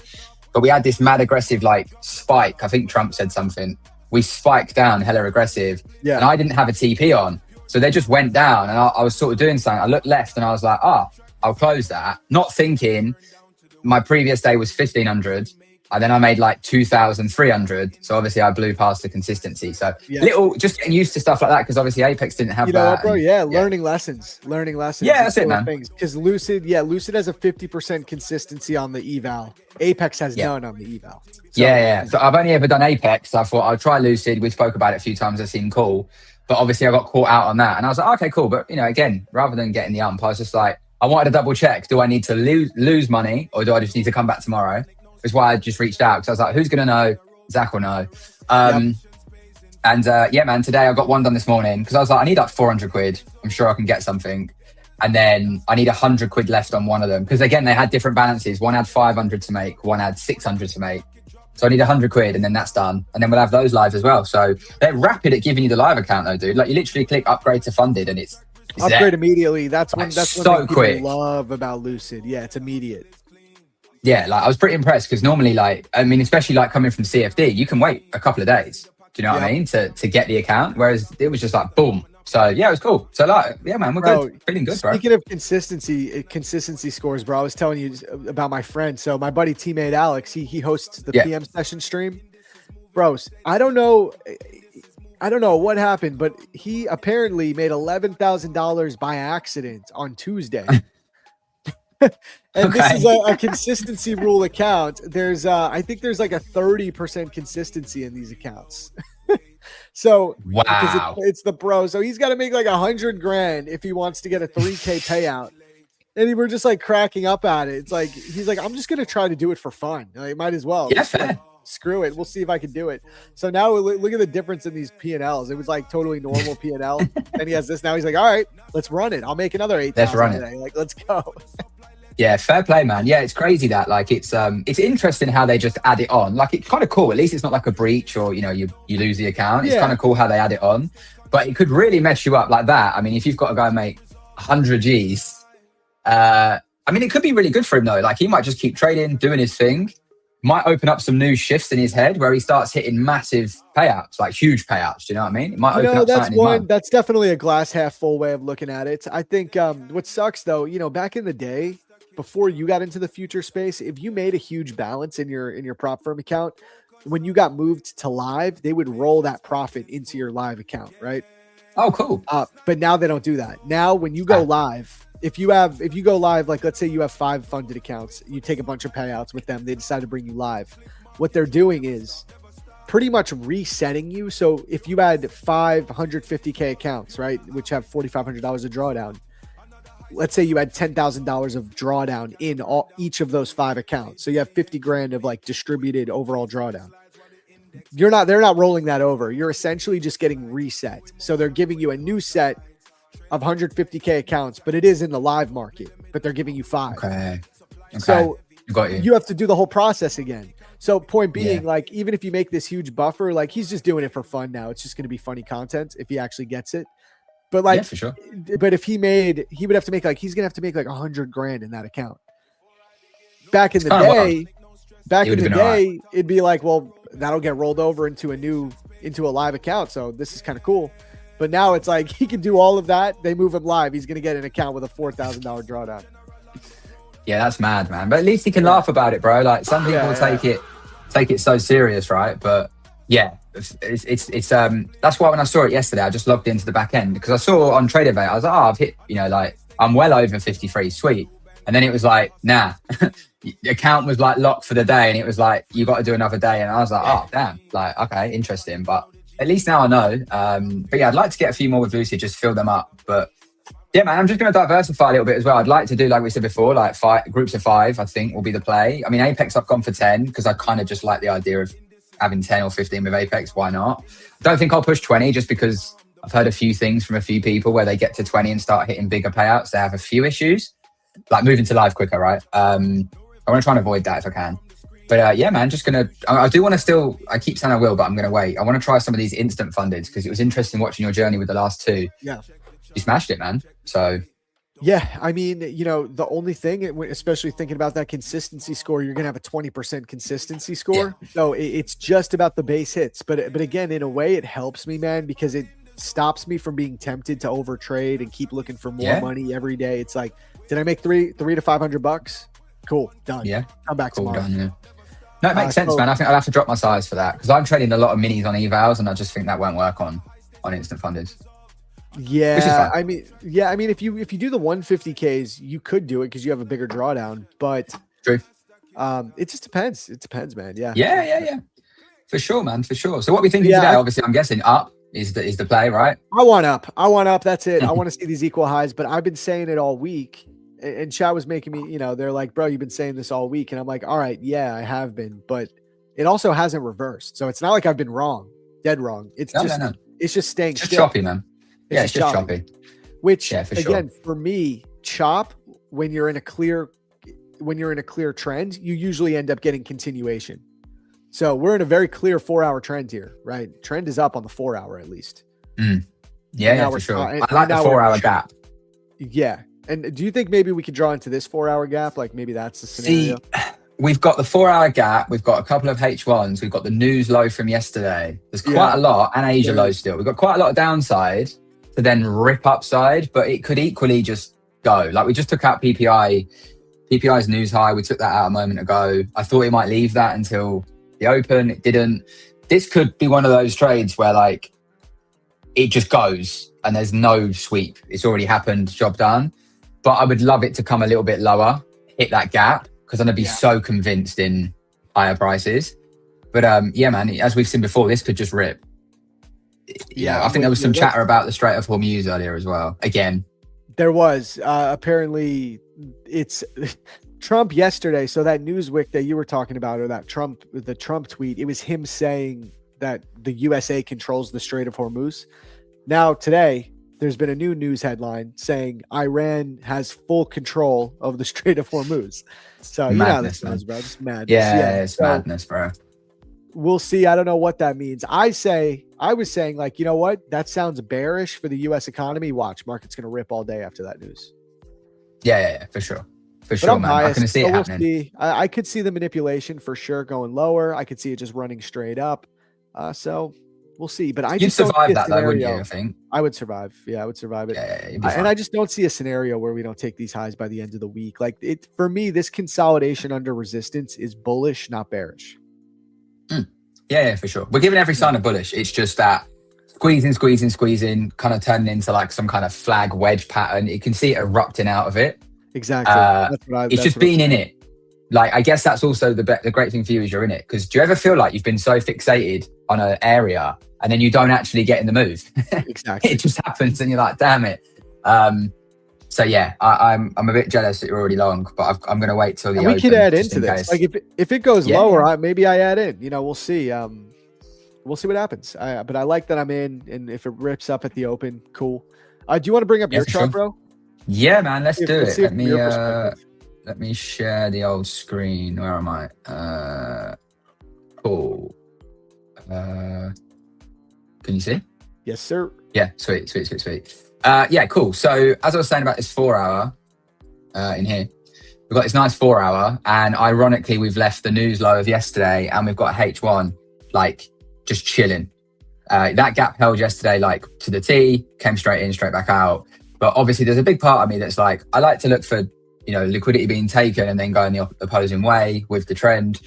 But we had this mad aggressive like spike. I think Trump said something. We spiked down hella aggressive. Yeah. And I didn't have a TP on. So they just went down, and I was sort of doing something. I looked left and I was like, I'll close that. Not thinking my previous day was 1,500. And then I made like 2,300. So obviously I blew past the consistency. So just getting used to stuff like that, because obviously Apex didn't have that. What, bro? Learning lessons. Yeah, that's it, man. Because Lucid has a 50% consistency on the eval. Apex has none on the eval. So, So I've only ever done Apex. So I thought I'll try Lucid. We spoke about it a few times. It seemed cool. But obviously I got caught out on that. And I was like, okay, cool. But, again, rather than getting the ump, I was just like, I wanted to double check. Do I need to lose money, or do I just need to come back tomorrow? Is why I just reached out, because I was like, who's going to know? Zach will know. And man, today I got one done this morning, because I was like, I need like £400. I'm sure I can get something. And then I need £100 left on one of them, because again, they had different balances. One had 500 to make, one had 600 to make. So I need £100, and then that's done. And then we'll have those live as well. So they're rapid at giving you the live account though, dude. Like, you literally click upgrade to funded, and it's upgrade there immediately. That's so what quick. Love about Lucid. Yeah, it's immediate. Yeah, like I was pretty impressed, because normally, especially like coming from CFD, you can wait a couple of days. Do you know what I mean? To get the account, whereas it was just like boom. So yeah, it was cool. So man, we're good, feeling good, bro. Speaking of consistency scores, bro, I was telling you about my friend. So my buddy Tmade Alex, he hosts the PM session stream. Bros, I don't know what happened, but he apparently made $11,000 by accident on Tuesday. And this is a consistency rule account. There's I think there's like a 30% consistency in these accounts. So wow, it's the pro. So he's got to make like $100,000 if he wants to get a 3K payout. And we're just like cracking up at it. It's like, he's like, I'm just going to try to do it for fun. Like, might as well. Yeah, fair. Screw it. We'll see if I can do it. So now look at the difference in these P&Ls. It was like totally normal P&L. And he has this. Now he's like, all right, let's run it. I'll make another 8,000 let's run today. Like, let's go. Yeah, fair play, man. Yeah, it's crazy that like it's interesting how they just add it on. Like, it's kind of cool. At least it's not like a breach or you lose the account. It's kind of cool how they add it on. But it could really mess you up like that. I mean, if you've got to go and make 100 Gs, I mean, it could be really good for him though. Like, he might just keep trading, doing his thing. might open up some new shifts in his head where he starts hitting massive payouts, like huge payouts. Do you know what I mean? It might open up that's something in his mind. that's definitely a glass half full way of looking at it. I think what sucks though, back in the day, before you got into the future space, if you made a huge balance in your prop firm account, when you got moved to live, they would roll that profit into your live account, right? Oh, cool. But now they don't do that. Now, when you go live, if you go live, like let's say you have 5 funded accounts, you take a bunch of payouts with them, they decide to bring you live. What they're doing is pretty much resetting you. So if you had 550K accounts, right, which have $4,500 of drawdown, let's say you had $10,000 of drawdown in each of those 5 accounts. So you have 50 grand of like distributed overall drawdown. They're not rolling that over. You're essentially just getting reset. So they're giving you a new set of 150K accounts, but it is in the live market, but they're giving you 5. Okay. So got you. You have to do the whole process again. So point being, like, even if you make this huge buffer, like he's just doing it for fun now. It's just going to be funny content if he actually gets it. But like, for sure. But if he would have to make he's going to have to make like 100 grand in that account. Back in the day, it'd be like, well, that'll get rolled over into a live account. So this is kind of cool. But now it's like he can do all of that. They move him live. He's going to get an account with a $4,000 drawdown. Yeah, that's mad, man. But at least he can laugh about it, bro. Like some people take it so serious, right? But yeah, it's that's why when I saw it yesterday, I just logged into the back end because I saw on TradeAvate, I was like, I've hit, like I'm well over 53, sweet. And then it was like, nah, the account was like locked for the day, and it was like you got to do another day, and I was like, oh damn, like okay, interesting, but at least now I know. But yeah, I'd like to get a few more with Lucy, just fill them up. But yeah, man, I'm just going to diversify a little bit as well. I'd like to do, like we said before, like groups of 5, I think will be the play. I mean, Apex, I've gone for 10 because I kind of just like the idea of having 10 or 15 with Apex. Why not? I don't think I'll push 20 just because I've heard a few things from a few people where they get to 20 and start hitting bigger payouts. They have a few issues, like moving to live quicker, right? I want to try and avoid that if I can. But yeah, man, I do want to still, I keep saying I will, but I'm going to wait. I want to try some of these instant fundeds because it was interesting watching your journey with the last 2. Yeah. You smashed it, man. So. Yeah, I mean, the only thing, especially thinking about that consistency score, you're going to have a 20% consistency score. Yeah. So it's just about the base hits. But again, in a way, it helps me, man, because it stops me from being tempted to overtrade and keep looking for more money every day. It's like, did I make $300 to $500? Cool, done. Yeah. Come back tomorrow. Done, yeah. No, it makes sense, man. I think I'll have to drop my size for that because I'm trading a lot of minis on evals, and I just think that won't work on instant funders. Yeah, I mean, if you do the 150Ks, you could do it because you have a bigger drawdown. But true. It just depends. It depends, man. Yeah. Yeah. For sure, man. For sure. So what are we thinking today? Obviously, I'm guessing up is the play, right? I want up. That's it. I want to see these equal highs, but I've been saying it all week. And chat was making me, they're like, bro, you've been saying this all week. And I'm like, all right, yeah, I have been, but it also hasn't reversed. So it's not like I've been wrong, dead wrong. It's it's just staying still. Choppy, man. It's just choppy. Which again, for me, chop when you're in a clear trend, you usually end up getting continuation. So we're in a very clear 4-hour trend here, right? Trend is up on the 4-hour at least. Yeah, for sure. I like the 4-hour gap. Yeah. And do you think maybe we could draw into this 4-hour gap? Like maybe that's the scenario. We've got the 4-hour gap. We've got a couple of H1s. We've got the news low from yesterday. There's quite a lot, and Asia low still. We've got quite a lot of downside to then rip upside, but it could equally just go. Like we just took out PPI. PPI's news high. We took that out a moment ago. I thought it might leave that until the open. It didn't. This could be one of those trades where like it just goes and there's no sweep. It's already happened. Job done. But I would love it to come a little bit lower, hit that gap, because I'm going to be so convinced in higher prices. But yeah, man, as we've seen before, this could just rip. Yeah, I think there was some chatter about the Strait of Hormuz earlier as well. Again. There was. Apparently, it's Trump yesterday. So that Newsweek that you were talking about, or that the Trump tweet, it was him saying that the USA controls the Strait of Hormuz. Now, today, there's been a new news headline saying Iran has full control of the Strait of Hormuz. So madness, this is, bro. Just madness. Yeah, it's madness, bro. We'll see. I don't know what that means. I was saying, like, you know what? That sounds bearish for the U.S. economy. Watch, market's going to rip all day after that news. Yeah, for sure. For But sure, I'm man. biased, I can see so it we'll happening. see. I could see the manipulation for sure going lower. I could see it just running straight up. So we'll see. But I You'd just don't see survive a that though, wouldn't you? scenario. I think. I would survive. Yeah, I would survive it. Yeah, you'd be And fine. I just don't see a scenario where we don't take these highs by the end of the week. Like it for me, this consolidation under resistance is bullish, not bearish. Yeah, for sure. We're giving every sign of bullish. It's just that squeezing, kind of turning into like some kind of flag wedge pattern. You can see it erupting out of it. Exactly. It's just being in it. Like, I guess that's also the great thing for you is you're in it. Because do you ever feel like you've been so fixated on an area and then you don't actually get in the move? Exactly. It just happens and you're like, damn it. So yeah, I'm a bit jealous that you're already long, but I'm going to wait till the And we open, could add just into in this. case. Like if it goes Yeah. lower, maybe I add in. We'll see. We'll see what happens. But I like that I'm in, and if it rips up at the open, cool. Do you want to bring up Yeah, your for chart, sure. bro? Yeah, man, let's do Let's it. see it from your perspective. Let me share the old screen. Where am I? Cool. Can you see? Yes, sir. Yeah, sweet. Yeah, cool. So as I was saying about this 4 hour in here, we've got this nice 4 hour, and ironically, we've left the news low of yesterday, and we've got a H1 like just chilling. That gap held yesterday, like to the T, came straight in, straight back out. But obviously, there's a big part of me that's like, I like to look for liquidity being taken and then going the opposing way with the trend.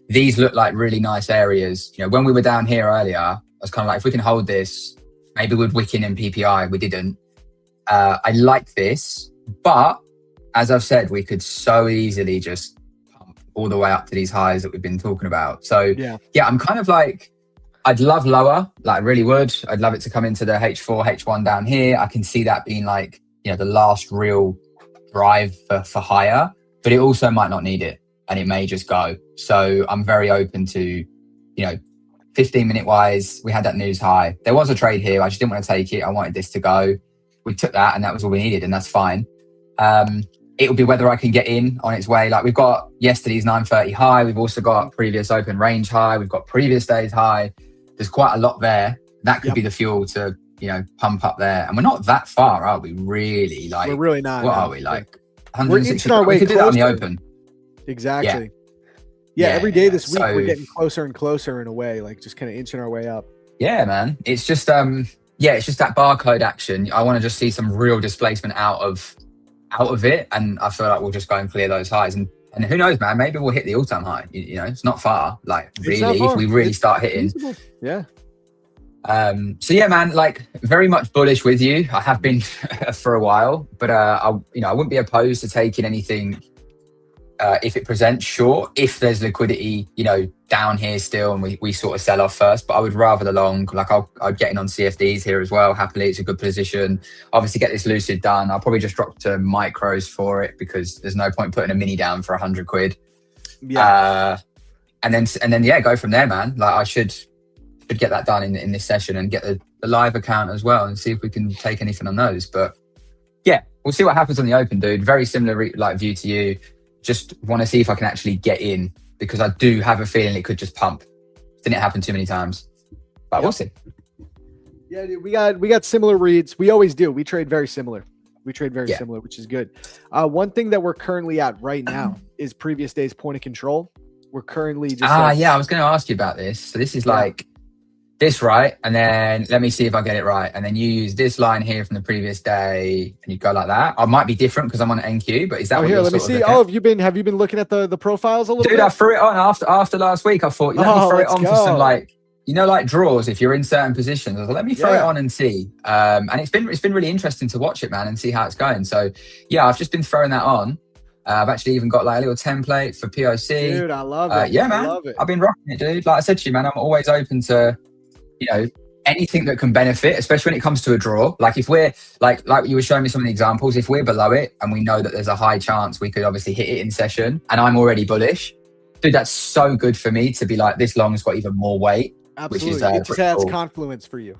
These look like really nice areas. When we were down here earlier, I was kind of like, if we can hold this, maybe we'd wick in PPI. We didn't. I like this, but as I've said, we could so easily just pump all the way up to these highs that we've been talking about. So yeah, I'm kind of like, I'd love lower, like I really would. I'd love it to come into the H4, H1 down here. I can see that being like, the last real drive for higher, but it also might not need it and it may just go. So I'm very open to, 15-minute wise, we had that news high. There was a trade here. I just didn't want to take it. I wanted this to go. We took that and that was all we needed, and that's fine. It will be whether I can get in on its way. Like we've got yesterday's 930 high. We've also got previous open range high. We've got previous day's high. There's quite a lot there. That could be the fuel to, pump up there. And we're not that far, are we? Really? Like, We're really not. what are we? Like, we're inching our way we could do that on the closer. open. Exactly. Yeah, every day this week So- we're getting closer and closer in a way, like just kind of inching our way up. Yeah, man. It's just it's just that barcode action. I want to just see some real displacement out of it, and I feel like we'll just go and clear those highs. And who knows, man? Maybe we'll hit the all-time high. It's not far. Like It's not really, far. if we really It's start hitting. feasible. Yeah. So yeah, man. Like very much bullish with you. I have been for a while, but I wouldn't be opposed to taking anything. If it presents short, if there's liquidity, down here still, and we sort of sell off first, but I would rather the long, like I'd get in on CFDs here as well. Happily, it's a good position. Obviously get this lucid done. I'll probably just drop to micros for it because there's no point putting a mini down for 100 quid. Yeah. And then yeah, go from there, man. Like I should get that done in this session and get the live account as well and see if we can take anything on those. But yeah, we'll see what happens on the open, dude. Very similar view to you. Just want to see if I can actually get in because I do have a feeling it could just pump. Didn't happen too many times, but we'll see. Yeah, dude, we got similar reads. We always do. We trade very similar. Similar, which is good. One thing that we're currently at right now is previous day's point of control. We're currently just yeah, I was going to ask you about this. So this is like this, right? And then let me see if I get it right. And then you use this line here from the previous day and you go like that. I might be different because I'm on NQ, but is that what here? you're Let me sort of see. looking at? Have you been looking at the profiles a little Dude, bit? I threw it on after last week. I thought, let me throw it let's on for go. some like draws if you're in certain positions. I thought, let me throw it on and see. And it's been really interesting to watch it, man, and see how it's going. So yeah, I've just been throwing that on. I've actually even got like a little template for POC. Dude, I love it. Yeah, man. I love it. I've been rocking it, dude. Like I said to you, man, I'm always open to, anything that can benefit, especially when it comes to a draw. Like if we're like you were showing me some of the examples, if we're below it and we know that there's a high chance we could obviously hit it in session and I'm already bullish, dude, that's so good for me to be like, this long's got even more weight. Absolutely. Which is, it just pretty adds cool. confluence for you.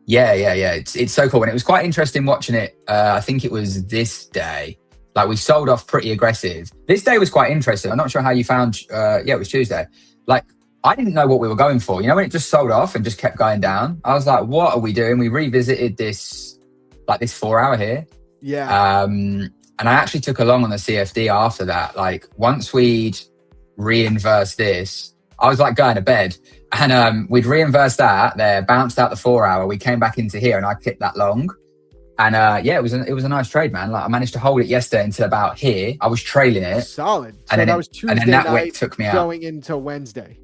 Yeah. It's so cool. And it was quite interesting watching it. I think it was this day. Like we sold off pretty aggressive. This day was quite interesting. I'm not sure how you found, it was Tuesday. Like I didn't know what we were going for. When it just sold off and just kept going down, I was like, what are we doing? We revisited this 4 hour here. Yeah. And I actually took a long on the CFD after that. Like once we'd reinversed this, I was like going to bed, and we'd reinversed that there, bounced out the 4 hour. We came back into here and I clicked that long. And yeah, it was a nice trade, man. Like I managed to hold it yesterday until about here. I was trailing it. Solid. So and then that was Tuesday and then that night wick took me out. going into Wednesday.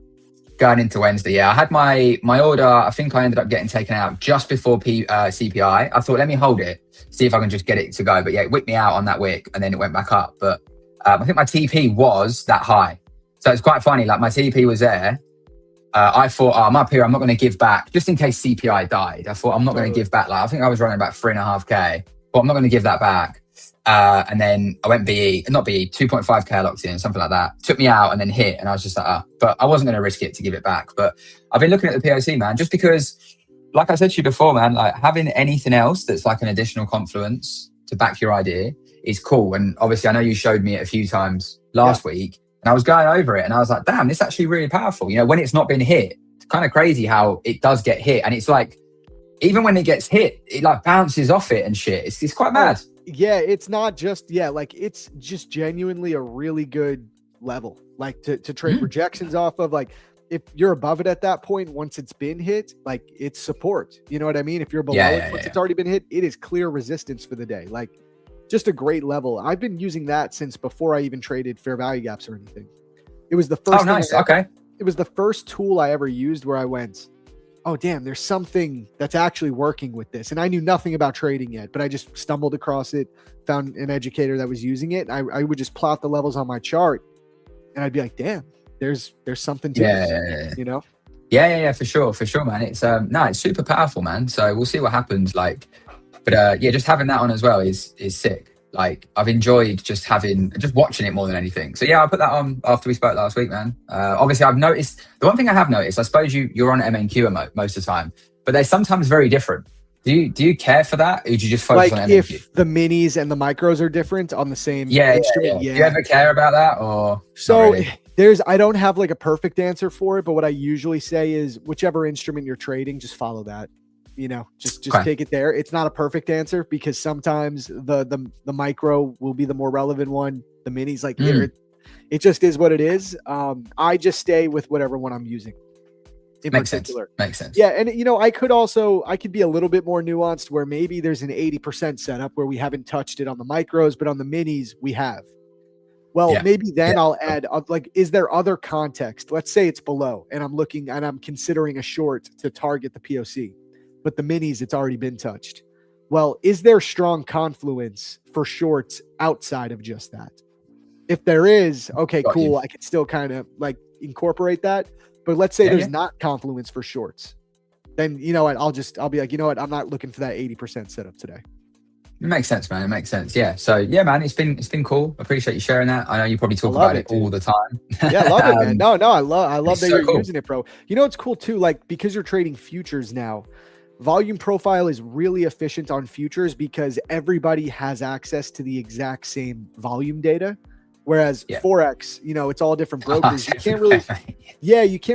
Going into Wednesday, yeah. I had my order, I think I ended up getting taken out just before CPI. I thought, let me hold it, see if I can just get it to go. But yeah, it whipped me out on that wick and then it went back up. But I think my TP was that high. So it's quite funny, like my TP was there. I thought, I'm up here, I'm not going to give back, just in case CPI died. I thought, I'm not going to give back. Like I think I was running about 3.5K, but I'm not going to give that back. And then I went 2.5K locked in, something like that. Took me out and then hit, and I was just like, but I wasn't going to risk it to give it back. But I've been looking at the POC, man, just because, like I said to you before, man, like having anything else that's like an additional confluence to back your idea is cool. And obviously, I know you showed me it a few times last week, and I was going over it, and I was like, damn, this is actually really powerful. You know, when it's not been hit, it's kind of crazy how it does get hit, and it's like, even when it gets hit, it like bounces off it and shit. It's quite mad. Yeah, it's not just, like it's just genuinely a really good level, like to trade projections off of. Like if you're above it at that point, once it's been hit, like it's support. You know what I mean? If you're below it, once it's already been hit, it is clear resistance for the day. Like just a great level. I've been using that since before I even traded fair value gaps or anything. It was the first. Oh, nice. Okay. It was the first tool I ever used where I went, oh, damn, there's something that's actually working with this. And I knew nothing about trading yet, but I just stumbled across it, found an educator that was using it. And I would just plot the levels on my chart and I'd be like, damn, there's something to this, you know? Yeah, for sure, man. It's it's super powerful, man. So we'll see what happens. Like, but just having that on as well is sick. Like I've enjoyed just watching it more than anything. So yeah, I put that on after we spoke last week, man. Obviously I've noticed, the one thing I have noticed, I suppose you're on MNQ most of the time, but they're sometimes very different. Do you care for that? Or do you just focus on MNQ? If the minis and the micros are different on the same instrument? Yeah. Do you ever care about that or? So I don't have like a perfect answer for it, but what I usually say is whichever instrument you're trading, just follow that. You know, just take it there. It's not a perfect answer because sometimes the micro will be the more relevant one. The mini's like, it just is what it is. I just stay with whatever one I'm using in particular. Makes sense. Yeah. And you know, I could be a little bit more nuanced where maybe there's an 80% setup where we haven't touched it on the micros, but on the minis we have. Well, maybe then I'll add like, is there other context? Let's say it's below and I'm looking and I'm considering a short to target the POC. But the minis, it's already been touched. Well, is there strong confluence for shorts outside of just that? If there is, okay, cool. I can still kind of like incorporate that. But let's say there's not confluence for shorts. Then, you know what, I'll be like, you know what, I'm not looking for that 80% setup today. It makes sense, man. It makes sense. Yeah. So yeah, man, it's been cool. Appreciate you sharing that. I know you probably talk about it all the time. Yeah, I love it, man. No, I love that you're using it, bro. You know, it's cool too. Like because you're trading futures now, volume profile is really efficient on futures because everybody has access to the exact same volume data. Whereas Forex, you know, it's all different brokers. You can't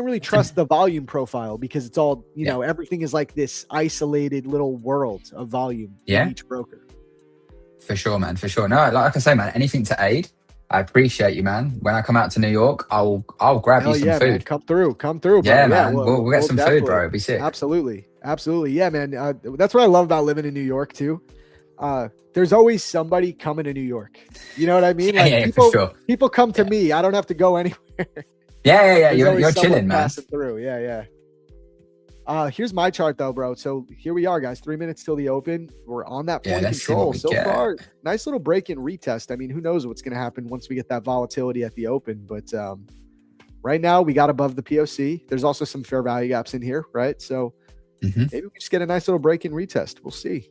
really trust the volume profile because it's all, you know, everything is like this isolated little world of volume in each broker. For sure, man. For sure. No, like I say, man, anything to aid. I appreciate you, man. When I come out to New York, I'll grab you some food. Man. Come through, bro. Yeah, man. We'll get some food, bro. It'd be sick. Absolutely. Yeah, man. That's what I love about living in New York too. There's always somebody coming to New York. You know what I mean? Like people come to me. I don't have to go anywhere. Yeah. You're chilling, man. Passing through. Yeah. Here's my chart though, bro. So here we are, guys. 3 minutes till the open. We're on that point control so far. Nice little break-in retest. I mean, who knows what's going to happen once we get that volatility at the open? But right now we got above the POC. There's also some fair value gaps in here, right? So maybe we just get a nice little break-in retest. We'll see.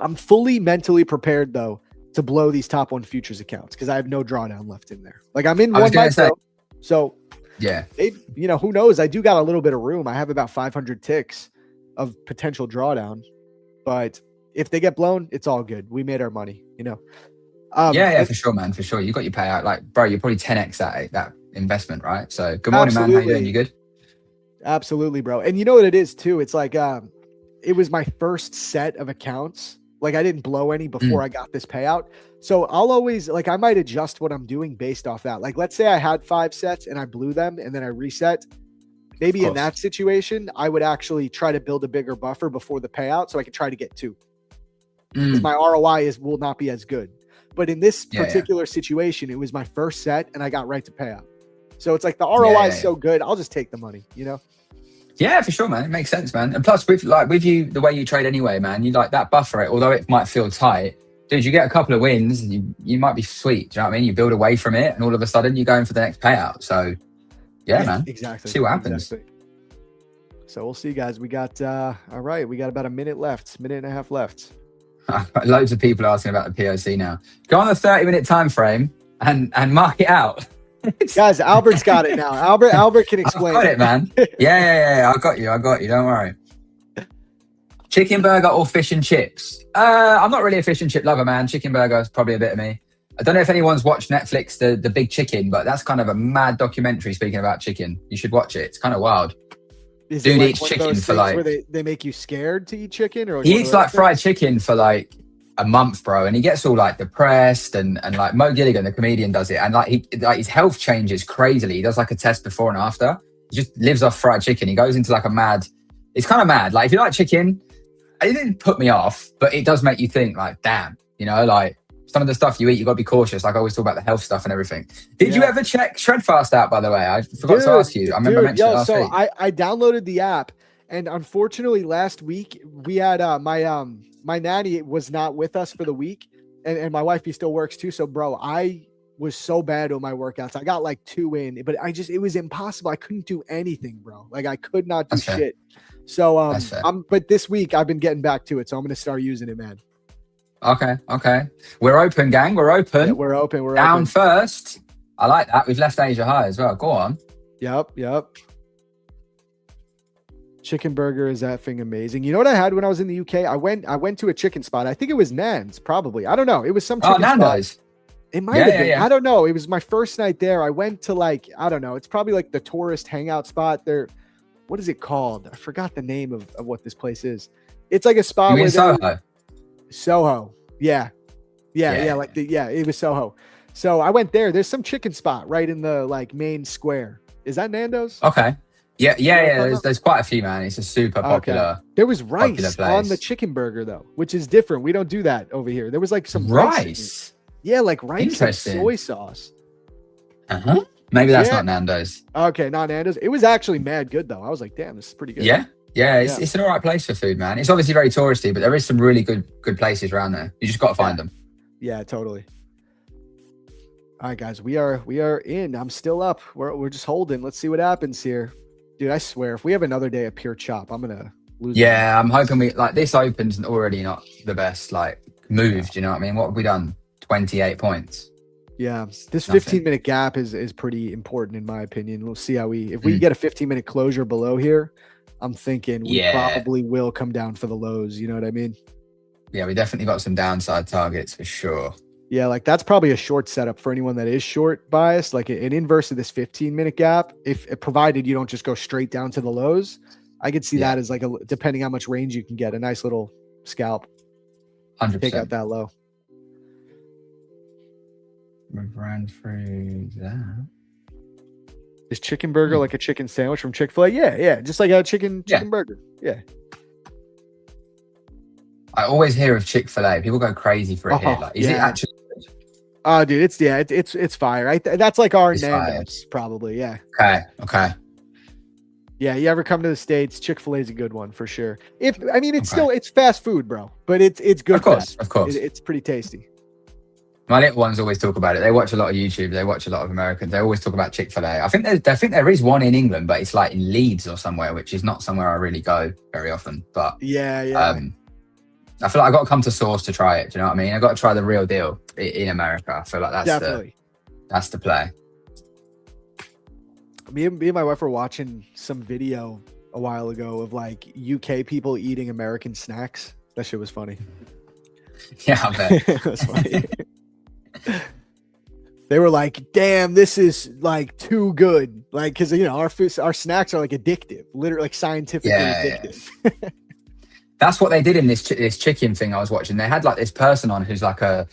I'm fully mentally prepared though to blow these top one futures accounts because I have no drawdown left in there. Like I'm in one micro, so yeah, you know, who knows? I do got a little bit of room. I have about 500 ticks of potential drawdown, but if they get blown, it's all good. We made our money, you know? Yeah, for sure, man. For sure. You got your payout. Like, bro, you're probably 10x that investment, right? So good morning, man. How you doing? You good? Absolutely, bro. And you know what it is too? It's like, it was my first set of accounts Like I didn't blow any before I got this payout. So I'll always like, I might adjust what I'm doing based off that. Like, let's say I had 5 sets and I blew them and then I reset. Maybe in that situation, I would actually try to build a bigger buffer before the payout so I can try to get 2. Because my ROI will not be as good. But in this particular situation, it was my first set and I got right to payout. So it's like the ROI is so good. I'll just take the money, you know? Yeah, for sure, man. It makes sense, man. And plus, with you, the way you trade anyway, man, you like that buffer it. Although it might feel tight, dude, you get a couple of wins, and you might be sweet. Do you know what I mean? You build away from it, and all of a sudden, you're going for the next payout. So, yeah, man. Exactly. See what happens. Exactly. So we'll see, guys. We got all right. We got about a minute left, minute and a half left. Loads of people asking about the POC now. Go on the 30-minute time frame and mark it out. Guys, Albert's got it now. Albert can explain. I've got it, man. Yeah. I got you. Don't worry. Chicken burger or fish and chips? I'm not really a fish and chip lover, man. Chicken burger is probably a bit of me. I don't know if anyone's watched Netflix, the Big Chicken, but that's kind of a mad documentary speaking about chicken. You should watch it. It's kind of wild. Is Dude like eats chicken for like... where they make you scared to eat chicken? Or he eats like fried chicken for like a month, bro, and he gets all like depressed and like Mo Gilligan, the comedian, does it, and like his health changes crazily. He does like a test before and after. He just lives off fried chicken. He goes into like a mad. It's kind of mad. Like if you like chicken, it didn't put me off, but it does make you think like, damn, you know, like some of the stuff you eat, you got to be cautious. Like I always talk about the health stuff and everything. Did you ever check Shredfast out, by the way? I forgot to ask you. I remember mentioning it last week. I downloaded the app, and unfortunately last week we had my nanny was not with us for the week, and my wifey still works too. So bro, I was so bad with my workouts. I got like 2 in, but it was impossible. I couldn't do anything, bro. Like I could not do shit. So but this week I've been getting back to it. So I'm gonna start using it, man. Okay. We're open, gang. We're open. Yeah, we're open. We're down open. first. I like that. We've left Asia high as well. Go on. Yep. Chicken burger is effing amazing. You know what I had when I was in the UK? I went to a chicken spot. I think it was Nan's, probably. I don't know. It was some chicken Nando's. spot. It might have been. Yeah. I don't know. It was my first night there. I went to like, I don't know. It's probably like the tourist hangout spot there. What is it called? I forgot the name of what this place is. It's like a spot where Soho. Yeah. It was Soho. So I went there. There's some chicken spot right in the like main square. Is that Nando's? Okay. Yeah. There's quite a few, man. It's a super popular. There was rice on the chicken burger though, which is different. We don't do that over here. There was like some rice. Yeah, like rice and soy sauce. Maybe that's not Nando's. Okay, not Nando's. It was actually mad good though. I was like, damn, this is pretty good. Yeah. It's an all right place for food, man. It's obviously very touristy, but there is some really good places around there. You just got to find them. Yeah, totally. All right, guys, we are in. I'm still up. We're just holding. Let's see what happens here, dude. I swear, if we have another day of pure chop, I'm gonna lose. Yeah, I'm hoping we like this opens already not the best like moved. You know what I mean? What have we done? 28 points. Yeah, this 15-minute gap is pretty important in my opinion. We'll see how if we get a 15-minute closure below here. I'm thinking we probably will come down for the lows. You know what I mean? Yeah, we definitely got some downside targets for sure. Yeah, like that's probably a short setup for anyone that is short biased, like an inverse of this 15-minute gap. If provided you don't just go straight down to the lows, I could see that as like depending how much range you can get, a nice little scalp. 100%. Take out that low. We've ran through that. Is chicken burger like a chicken sandwich from Chick-fil-A? Yeah. Just like a chicken burger. Yeah. I always hear of Chick-fil-A. People go crazy for it here. Like, is it actually good? Oh, dude, it's fire. Right? That's like our Nando's, probably. Yeah. Okay. Yeah, you ever come to the States, Chick-fil-A is a good one for sure. It's fast food, bro, but it's good. Of course. It's pretty tasty. My little ones always talk about it. They watch a lot of YouTube. They watch a lot of Americans. They always talk about Chick-fil-A. I think there is one in England, but it's like in Leeds or somewhere, which is not somewhere I really go very often. But yeah. I feel like I got to come to Source to try it. Do you know what I mean? I got to try the real deal in America. I feel like that's the play. Me and my wife were watching some video a while ago of like UK people eating American snacks. That shit was funny. Yeah, I bet. It was funny. They were like, damn, this is like too good. Like, cause our snacks are like addictive, literally like scientifically addictive. That's what they did in this chicken thing I was watching. They had like this person on who's like her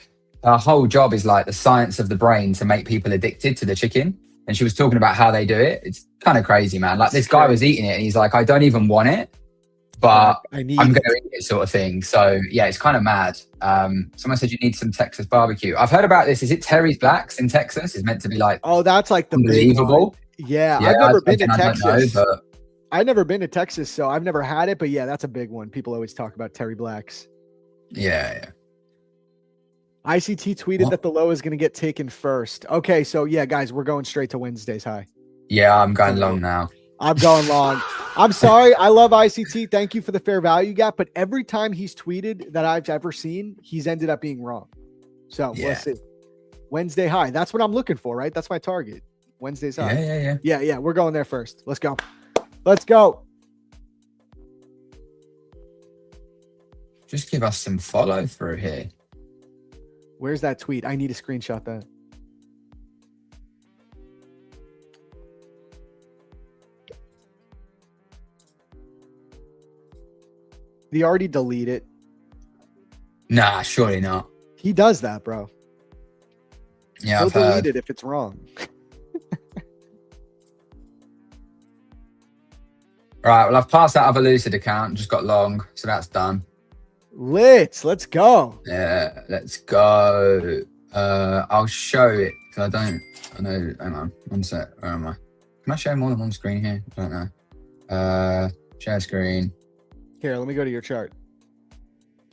whole job is like the science of the brain to make people addicted to the chicken. And she was talking about how they do it. It's kind of crazy, man. Like this guy was eating it and he's like, I don't even want it, but I'm going to eat it sort of thing. So yeah, it's kind of mad. Someone said you need some Texas barbecue. I've heard about this. Is it Terry's Blacks in Texas? It's meant to be like, oh, that's like the unbelievable. Yeah, I've never been to Texas. I've never been to Texas, so I've never had it. But yeah, that's a big one. People always talk about Terry Blacks. Yeah. ICT tweeted that the low is going to get taken first. Okay, so yeah, guys, we're going straight to Wednesday's high. Yeah, I'm going long now. I'm going long. I'm sorry. I love ICT. Thank you for the fair value gap. But every time he's tweeted that I've ever seen, he's ended up being wrong. So we'll see. Wednesday high. That's what I'm looking for, right? That's my target. Wednesday's high. Yeah. We're going there first. Let's go. Just give us some follow through here. Where's that tweet? I need to screenshot that. Did he already delete it? Nah, surely not. He does that, bro. Yeah, He'll delete it if it's wrong. Right, well, I've passed that other Lucid account, just got long, so that's done. Let's go. Yeah, let's go. I'll show it because I know. Hang on, one sec. Where am I? Can I show more than one screen here? I don't know. Share screen. Here, let me go to your chart.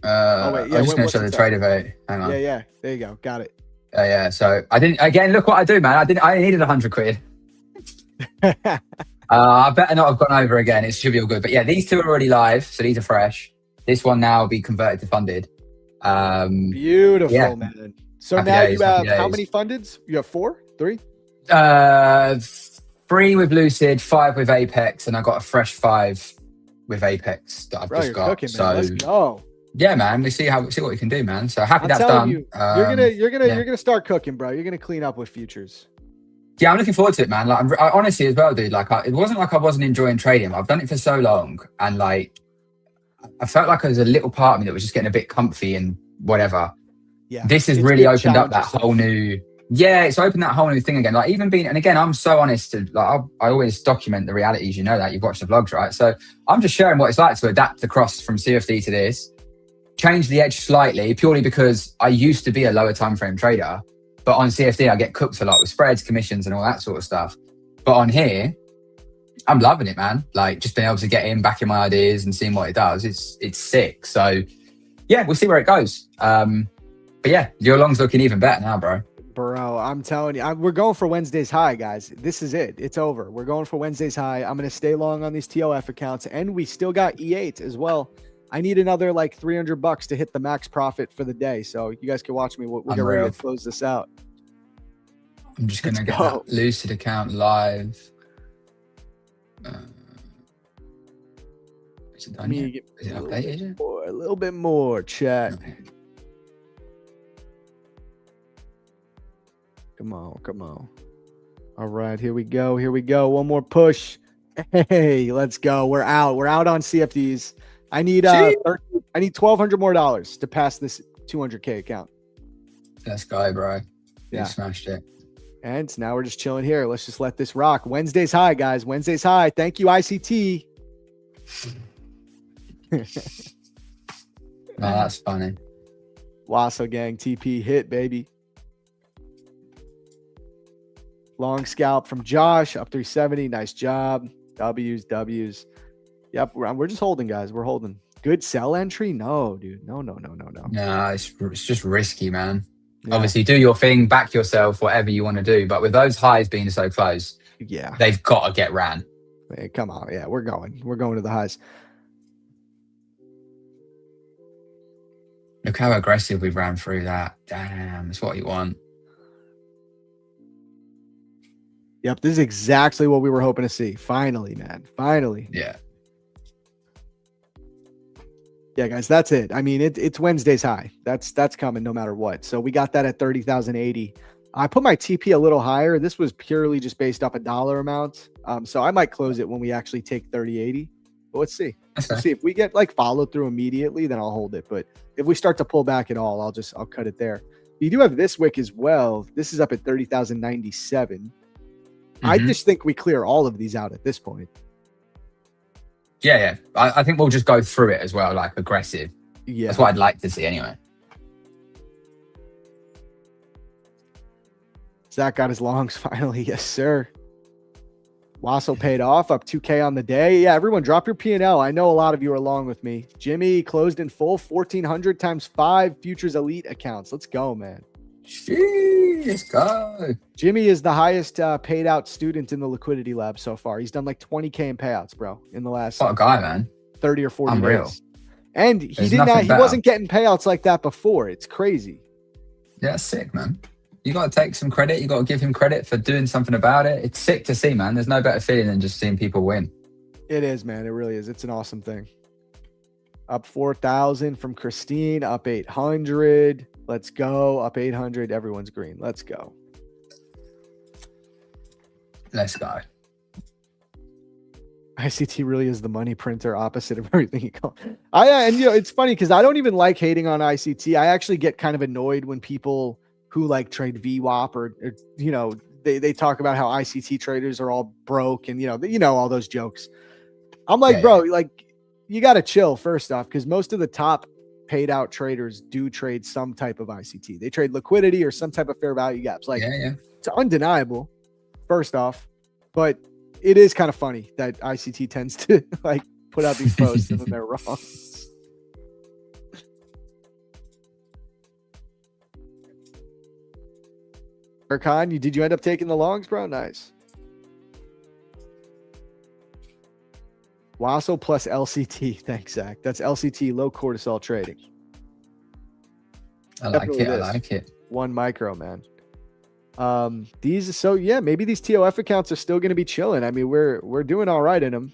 I'm just going to show the trader vote. Hang on. Yeah. There you go. Got it. Yeah. So I didn't. Again, look what I do, man. I needed 100 quid. I better not have gone over again. It should be all good. But yeah, these two are already live, so these are fresh. This one now will be converted to funded. Beautiful, man. So happy now days, you have how many fundeds? You have 4, 3? 3 with Lucid, 5 with Apex, and I got a fresh 5 with Apex that I've just got. Cooking, so let's go. Yeah, man. We see what we can do, man. So happy that's done. You're gonna start cooking, bro. You're gonna clean up with futures. Yeah, I'm looking forward to it, man. Like, I honestly as well, dude. Like, it wasn't like I wasn't enjoying trading. I've done it for so long, and like, I felt like there was a little part of me that was just getting a bit comfy and whatever. Yeah, this has really opened up that whole new. Yeah, it's opened that whole new thing again. Like even being, and again, I'm so honest to like, I always document the realities. You know that you've watched the vlogs, right? So I'm just sharing what it's like to adapt across from CFD to this. Change the edge slightly purely because I used to be a lower time frame trader, but on CFD I get cooked a lot with spreads, commissions, and all that sort of stuff. But on here, I'm loving it, man. Like just being able to get in, back in my ideas and seeing what it does. It's sick. So yeah, we'll see where it goes. But yeah, your long's looking even better now, bro. Bro, I'm telling you, we're going for Wednesday's high, guys. This is it. It's over. We're going for Wednesday's high. I'm going to stay long on these TOF accounts, and we still got E8 as well. I need another like $300 to hit the max profit for the day. So you guys can watch me. We'll get ready to close this out. I'm just going to get that Lucid account live. Is it done yet? Is it updated? A little bit more, chat. Okay. Come on. All right, here we go. One more push. Hey, let's go. We're out on CFDs. I need $1,200 more to pass this 200K account. Let's go, bro. Yeah. You smashed it. And now we're just chilling here. Let's just let this rock. Wednesday's high, guys. Wednesday's high. Thank you, ICT. Oh, that's funny. Wasso gang TP hit, baby. Long scalp from Josh, up 370. Nice job. W's. Yep, we're just holding, guys. We're holding. Good sell entry? No, dude. No. No, it's just risky, man. Yeah. Obviously, do your thing, back yourself, whatever you want to do. But with those highs being so close, yeah, they've got to get ran. Hey, come on. Yeah, we're going to the highs. Look how aggressive we ran through that. Damn, it's what you want. Yep, this is exactly what we were hoping to see. Finally, man. Finally. Yeah. Yeah, guys, that's it. I mean, it's Wednesday's high. That's coming no matter what. So we got that at 30,080. I put my TP a little higher. This was purely just based off a dollar amount. So I might close it when we actually take 3080. But let's see. That's We'll fair. see if we get like follow through immediately, then I'll hold it. But if we start to pull back at all, I'll cut it there. You do have this wick as well. This is up at 30,097. I just think we clear all of these out at this point. Yeah. I think we'll just go through it as well, like aggressive. Yeah. That's what I'd like to see anyway. Zach got his longs finally. Yes, sir. Wassel paid off, up 2K on the day. Yeah, everyone drop your P&L. I know a lot of you are long with me. Jimmy closed in full, 1,400 times 5 Futures Elite accounts. Let's go, man. Jeez, let's go. Jimmy is the highest paid out student in the liquidity lab so far. He's done like 20K in payouts, bro, in the last What a guy, man. 30 or 40 Unreal. days. And he wasn't getting payouts like that before. It's crazy. Yeah, that's sick, man. You got to take some credit. You got to give him credit for doing something about it. It's sick to see, man. There's no better feeling than just seeing people win. It is, man. It really is. It's an awesome thing. Up 4,000 from Christine, up 800. Let's go. Up 800. Everyone's green. Let's go. Let's go. ICT really is the money printer, opposite of everything you call. And it's funny because I don't even like hating on ICT. I actually get kind of annoyed when people who like trade VWAP or they talk about how ICT traders are all broke and all those jokes. I'm like, bro, like you got to chill first off, because most of the top paid out traders do trade some type of ICT. They trade liquidity or some type of fair value gaps. Like it's undeniable, first off, but it is kind of funny that ICT tends to like put out these posts and then they're wrong. Khan, did you end up taking the longs, bro? Nice. Wassel plus LCT. Thanks, Zach. That's LCT, low cortisol trading. I like it. 1 micro, man. Maybe these TOF accounts are still going to be chilling. I mean, we're doing all right in them.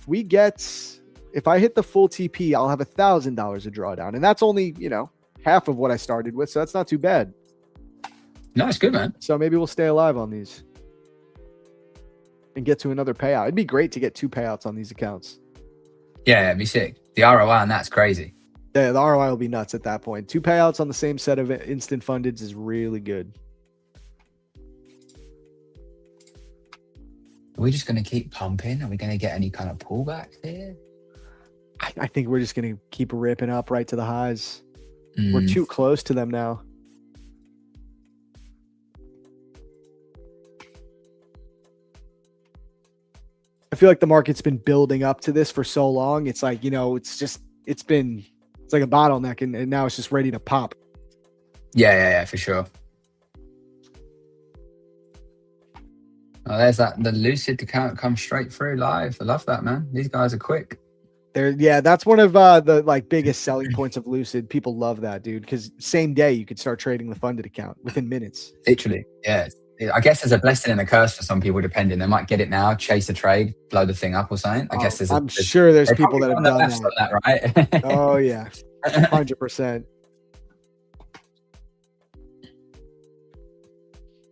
If I hit the full TP, I'll have $1,000 of drawdown, and that's only half of what I started with, so that's not too bad. No, it's good, man. So maybe we'll stay alive on these and get to another payout. It'd be great to get 2 payouts on these accounts. Yeah, it'd be sick. The ROI on that's crazy. Yeah, the ROI will be nuts at that point. 2 payouts on the same set of instant fundeds is really good. Are we just going to keep pumping? Are we going to get any kind of pullback here? I think we're just going to keep ripping up right to the highs. We're too close to them now. I feel like the market's been building up to this for so long. It's like, it's like a bottleneck and now it's just ready to pop. Yeah, for sure. Oh, there's the Lucid account come straight through live. I love that, man. These guys are quick. That's one of the like biggest selling points of Lucid. People love that, dude, because same day you could start trading the funded account within minutes. Literally, yeah. I guess there's a blessing and a curse for some people, depending. They might get it now, chase a trade, blow the thing up or something. I guess I'm sure there's people that have done that, right? Oh yeah, 100%.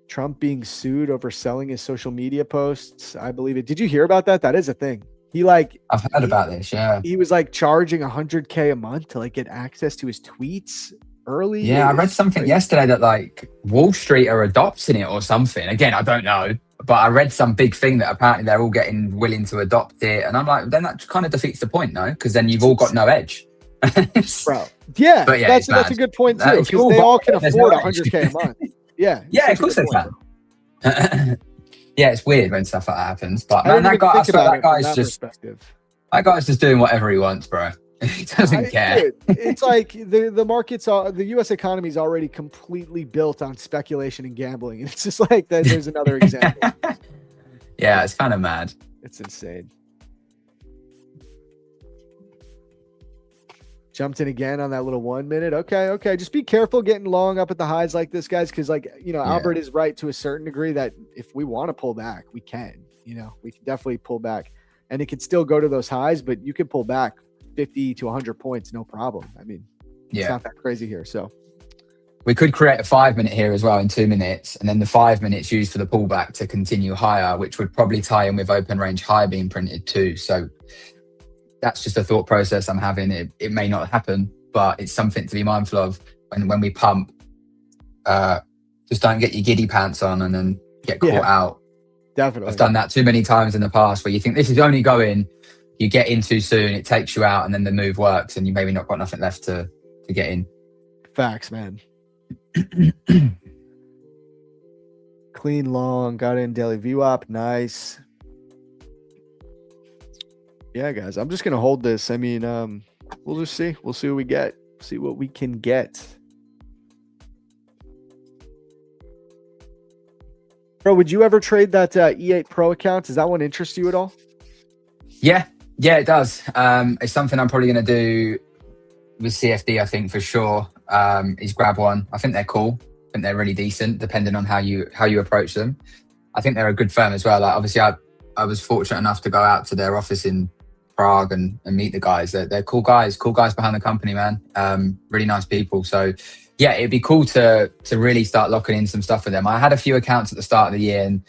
Trump being sued over selling his social media posts. I believe it. Did you hear about that? That is a thing. I've heard about this. Yeah. He was like charging $100K a month to like get access to his tweets early. Yeah. I read something yesterday that like Wall Street are adopting it or something. Again, I don't know, but I read some big thing that apparently they're all getting willing to adopt it. And I'm like, then that kind of defeats the point, no? Because then you've all got no edge. Bro. Yeah. But that's a good point too. Because they all can afford $100K a month. Yeah. Yeah, of course they can. Yeah, it's weird when stuff like that happens. But man, that guy's just doing whatever he wants, bro. He doesn't care. Dude, it's like the markets the US economy is already completely built on speculation and gambling. And it's just like that. There's another example. Yeah, it's kind of mad. It's insane. Jumped in again on that little 1 minute. Okay. Just be careful getting long up at the highs like this, guys, because Albert is right to a certain degree that if we want to pull back, we can. We can definitely pull back, and it could still go to those highs, but you could pull back 50 to 100 points, no problem. I mean, it's not that crazy here. So we could create a 5 minute here as well in 2 minutes, and then the 5 minutes used for the pullback to continue higher, which would probably tie in with open range high being printed too. So that's just a thought process I'm having. It may not happen, but it's something to be mindful of when we pump. Just don't get your giddy pants on and then get caught out. Definitely. I've done that too many times in the past where you think this is only going, you get in too soon, it takes you out, and then the move works and you maybe not got nothing left to get in. Facts, man. Clean long, got in daily VWAP. Nice. Yeah, guys, I'm just gonna hold this. I mean, we'll just see. We'll see what we get. See what we can get. Bro, would you ever trade that E8 Pro account? Does that one interest you at all? Yeah, it does. It's something I'm probably going to do with CFD, I think, for sure. Is grab one. I think they're cool. I think they're really decent, depending on how you approach them. I think they're a good firm as well. Like, obviously, I was fortunate enough to go out to their office in Prague and meet the guys. They're cool guys behind the company, man. Really nice people. So yeah, it'd be cool to really start locking in some stuff with them. I had a few accounts at the start of the year, and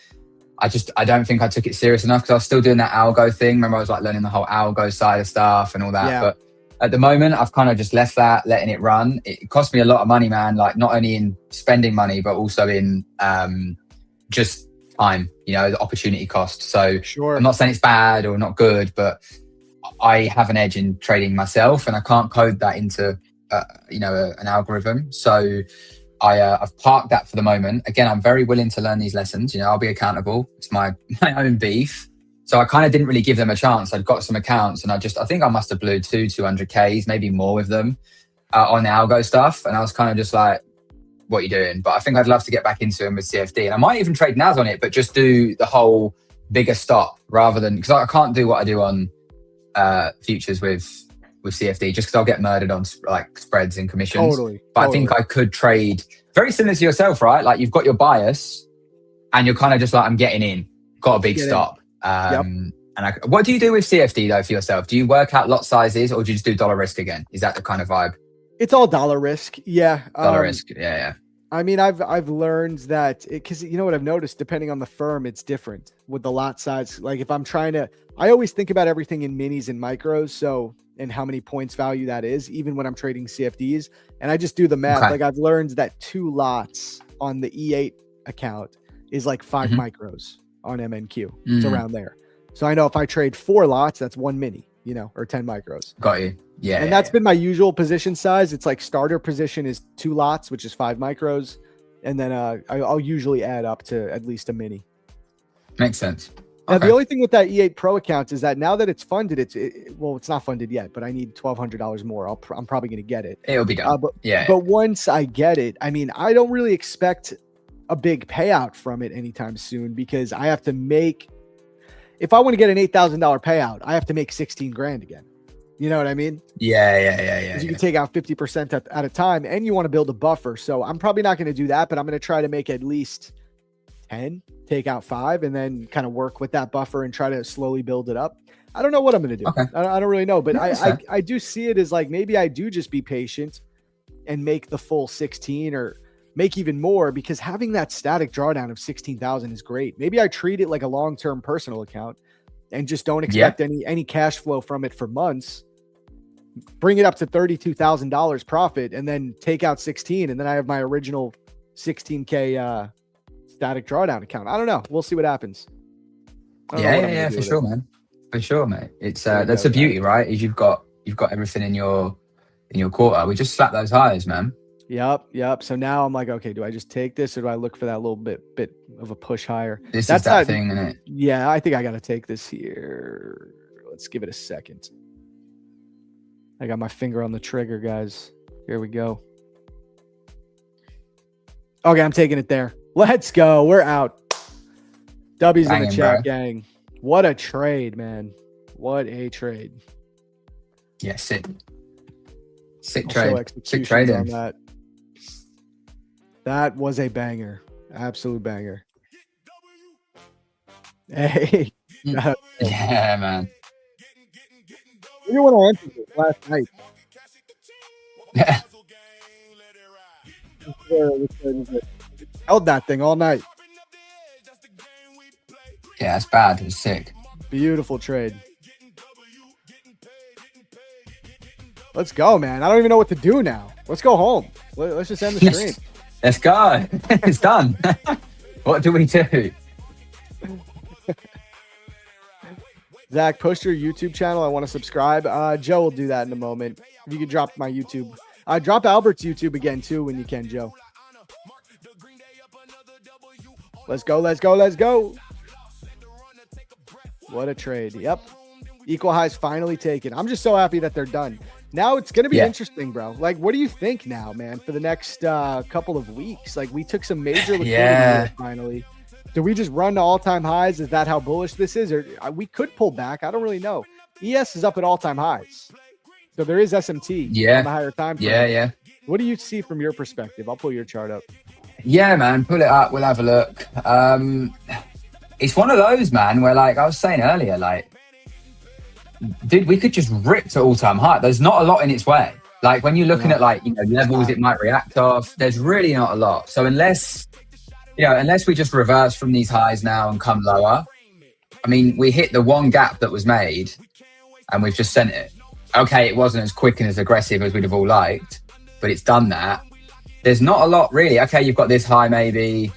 I don't think I took it serious enough because I was still doing that algo thing. Remember, I was like learning the whole algo side of stuff and all that. Yeah. But at the moment, I've kind of just left that, letting it run. It cost me a lot of money, man. Like, not only in spending money, but also in just time, the opportunity cost. So sure. I'm not saying it's bad or not good, but I have an edge in trading myself, and I can't code that into an algorithm. So I've parked that for the moment. Again, I'm very willing to learn these lessons. I'll be accountable. It's my own beef. So I kind of didn't really give them a chance. I'd got some accounts, and I think I must have blew 200Ks, maybe more with them on the algo stuff. And I was kind of just like, what are you doing? But I think I'd love to get back into them with CFD. And I might even trade NAS on it, but just do the whole bigger stop rather than, because I can't do what I do on futures with CFD, just because I'll get murdered on like spreads and commissions. But I think I could trade very similar to yourself, right? Like, you've got your bias and you're kind of just like, I'm getting in, got a big stop. And what do you do with CFD though for yourself? Do you work out lot sizes, or do you just do dollar risk again? Is that the kind of vibe? It's all dollar risk. Yeah. Dollar risk. Yeah. I mean, I've learned that because you know what I've noticed, depending on the firm, it's different with the lot size. Like, if I'm I always think about everything in minis and micros. So, and how many points value that is, even when I'm trading CFDs. And I just do the math. Okay. Like, I've learned that 2 lots on the E8 account is like 5 micros on MNQ. It's around there. So I know if I trade 4 lots, that's 1 mini, or 10 micros. Got you. Yeah. And that's been my usual position size. It's like starter position is 2 lots, which is 5 micros. And then I'll usually add up to at least a mini. Makes sense. Now, the only thing with that E8 Pro account is that now that it's funded, it's not funded yet, but I need $1,200 more. I'm probably going to get it. It'll be done. But once I get it, I mean, I don't really expect a big payout from it anytime soon, because I have to make, if I want to get an $8,000 payout, I have to make 16 grand again. You know what I mean? Yeah. You can take out 50% at a time, and you want to build a buffer. So I'm probably not going to do that, but I'm going to try to make at least 10, take out 5, and then kind of work with that buffer and try to slowly build it up. I don't know what I'm going to do. Okay. I don't really know, but I do see it as like, maybe I do just be patient and make the full 16 or make even more, because having that static drawdown of 16,000 is great. Maybe I treat it like a long-term personal account and just don't expect any cash flow from it for months. Bring it up to $32,000 profit and then take out 16. And then I have my original 16K static drawdown account. I don't know. We'll see what happens. Yeah, for sure, man. For sure, mate. It's that's the beauty, right? Is you've got everything in your quarter. We just slap those highs, man. Yep. So now I'm like, okay, do I just take this, or do I look for that little bit of a push higher? That's that thing, isn't it? Yeah, I think I got to take this here. Let's give it a second. I got my finger on the trigger, guys. Here we go. Okay, I'm taking it there. Let's go. We're out. W's in the chat, gang. What a trade, man. What a trade. Yeah, sick trade. Sick trading. On that. That was a banger. Absolute banger. Hey. Yeah, man. You want to enter this last night. Yeah. Held that thing all night. Yeah, it's bad. It's sick. Beautiful trade. Let's go, man. I don't even know what to do now. Let's go home. Let's just end the stream. Let's go. It's done. What do we do? Zach, post your YouTube channel. I want to subscribe. Joe will do that in a moment. If you could drop my YouTube. Drop Albert's YouTube again, too, when you can, Joe. Let's go, let's go, let's go. What a trade. Yep. Equal highs finally taken. I'm just so happy that they're done. Now it's going to be interesting, bro. Like, what do you think now, man, for the next couple of weeks? Like, we took some major liquidity here finally. Do we just run to all-time highs? Is that how bullish this is? Or we could pull back. I don't really know. ES is up at all-time highs. So there is SMT on the higher time frame. Yeah. What do you see from your perspective? I'll pull your chart up. Yeah, man. Pull it up. We'll have a look. It's one of those, man, where, like I was saying earlier, like, dude, we could just rip to all-time high. There's not a lot in its way. Like, when you're looking at, like, you know, levels it might react off, there's really not a lot. So unless we just reverse from these highs now and come lower, I mean, we hit the one gap that was made and we've just sent it. Okay, it wasn't as quick and as aggressive as we'd have all liked, but it's done that. There's not a lot really. Okay, you've got this high maybe,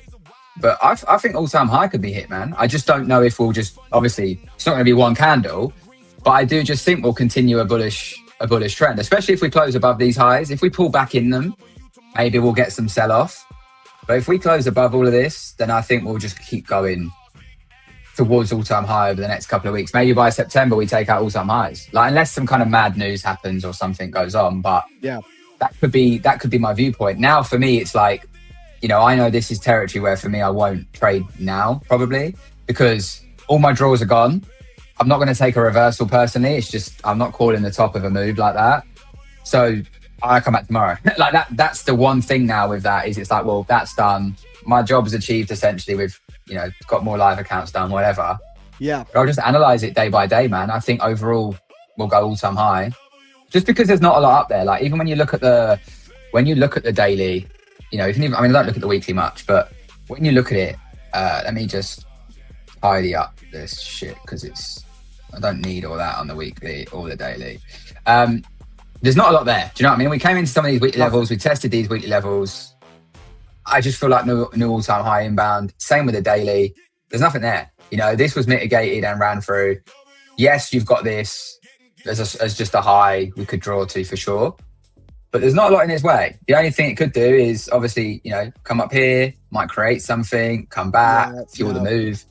but I think all-time high could be hit, man. I just don't know if we'll just, obviously, it's not going to be one candle, but I do just think we'll continue a bullish trend, especially if we close above these highs. If we pull back in them, maybe we'll get some sell-off. But if we close above all of this, then I think we'll just keep going towards all-time high over the next couple of weeks. Maybe by September, we take out all-time highs. Like, unless some kind of mad news happens or something goes on. But yeah, that could be my viewpoint. Now, for me, it's like, you know, I know this is territory where for me, I won't trade now, probably, because all my draws are gone. I'm not going to take a reversal personally. It's just, I'm not calling the top of a move like that. So I come back tomorrow. Like that's the one thing now with that is it's like, well, that's done. My job is achieved essentially with, you know, got more live accounts done, whatever. Yeah. But I'll just analyze it day by day, man. I think overall we'll go all-time high just because there's not a lot up there. Like even when you look at the daily, you know, I don't look at the weekly much, but when you look at it, let me just tidy up this shit because I don't need all that on the weekly or the daily. There's not a lot there. Do you know what I mean? We came into some of these weekly levels. We tested these weekly levels. I just feel like new all-time high inbound. Same with the daily. There's nothing there. You know, this was mitigated and ran through. Yes, you've got this as just a high we could draw to for sure. But there's not a lot in its way. The only thing it could do is obviously, you know, come up here, might create something, come back, fuel the move.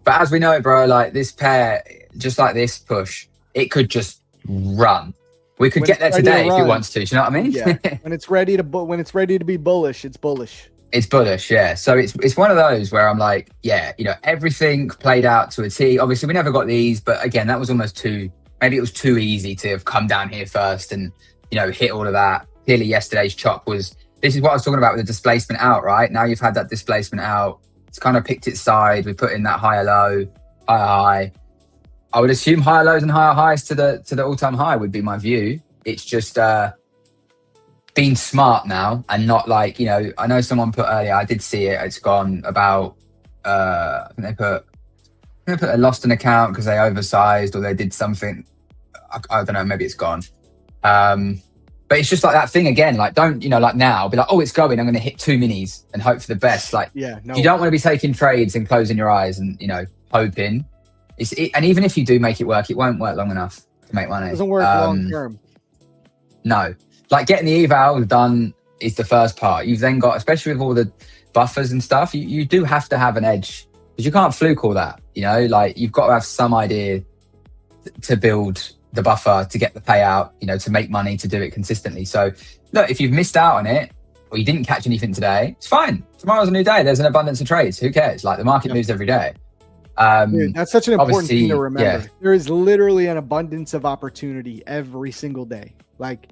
But as we know, bro, like this pair, just like this push, it could just run. We could get there today if it wants to. Do you know what I mean? Yeah. When it's ready to be bullish, it's bullish. It's bullish, yeah. So it's one of those where I'm like, yeah, you know, everything played out to a T. Obviously, we never got these, but again, that was almost maybe it was too easy to have come down here first and, you know, hit all of that. Clearly, yesterday's chop this is what I was talking about with the displacement out, right? Now you've had that displacement out. It's kind of picked its side. We put in that higher low, higher high. I would assume higher lows and higher highs to the all-time high would be my view. It's just being smart now and not like, you know, I know someone put earlier, I did see it, it's gone about, I think they lost an account because they oversized or they did something. I don't know, maybe it's gone. But it's just like that thing again, like don't, you know, like now, be like, oh, it's going, I'm going to hit 2 minis and hope for the best. Like, you don't want to be taking trades and closing your eyes and, you know, hoping. And even if you do make it work, it won't work long enough to make money. It doesn't work long term. No. Like getting the eval done is the first part. You've then got, especially with all the buffers and stuff, you do have to have an edge because you can't fluke all that, you know, like you've got to have some idea to build the buffer, to get the payout, you know, to make money, to do it consistently. So look, if you've missed out on it or you didn't catch anything today, it's fine. Tomorrow's a new day. There's an abundance of trades. Who cares? Like the market moves every day. Dude, that's such an important thing to remember. Yeah. There is literally an abundance of opportunity every single day. Like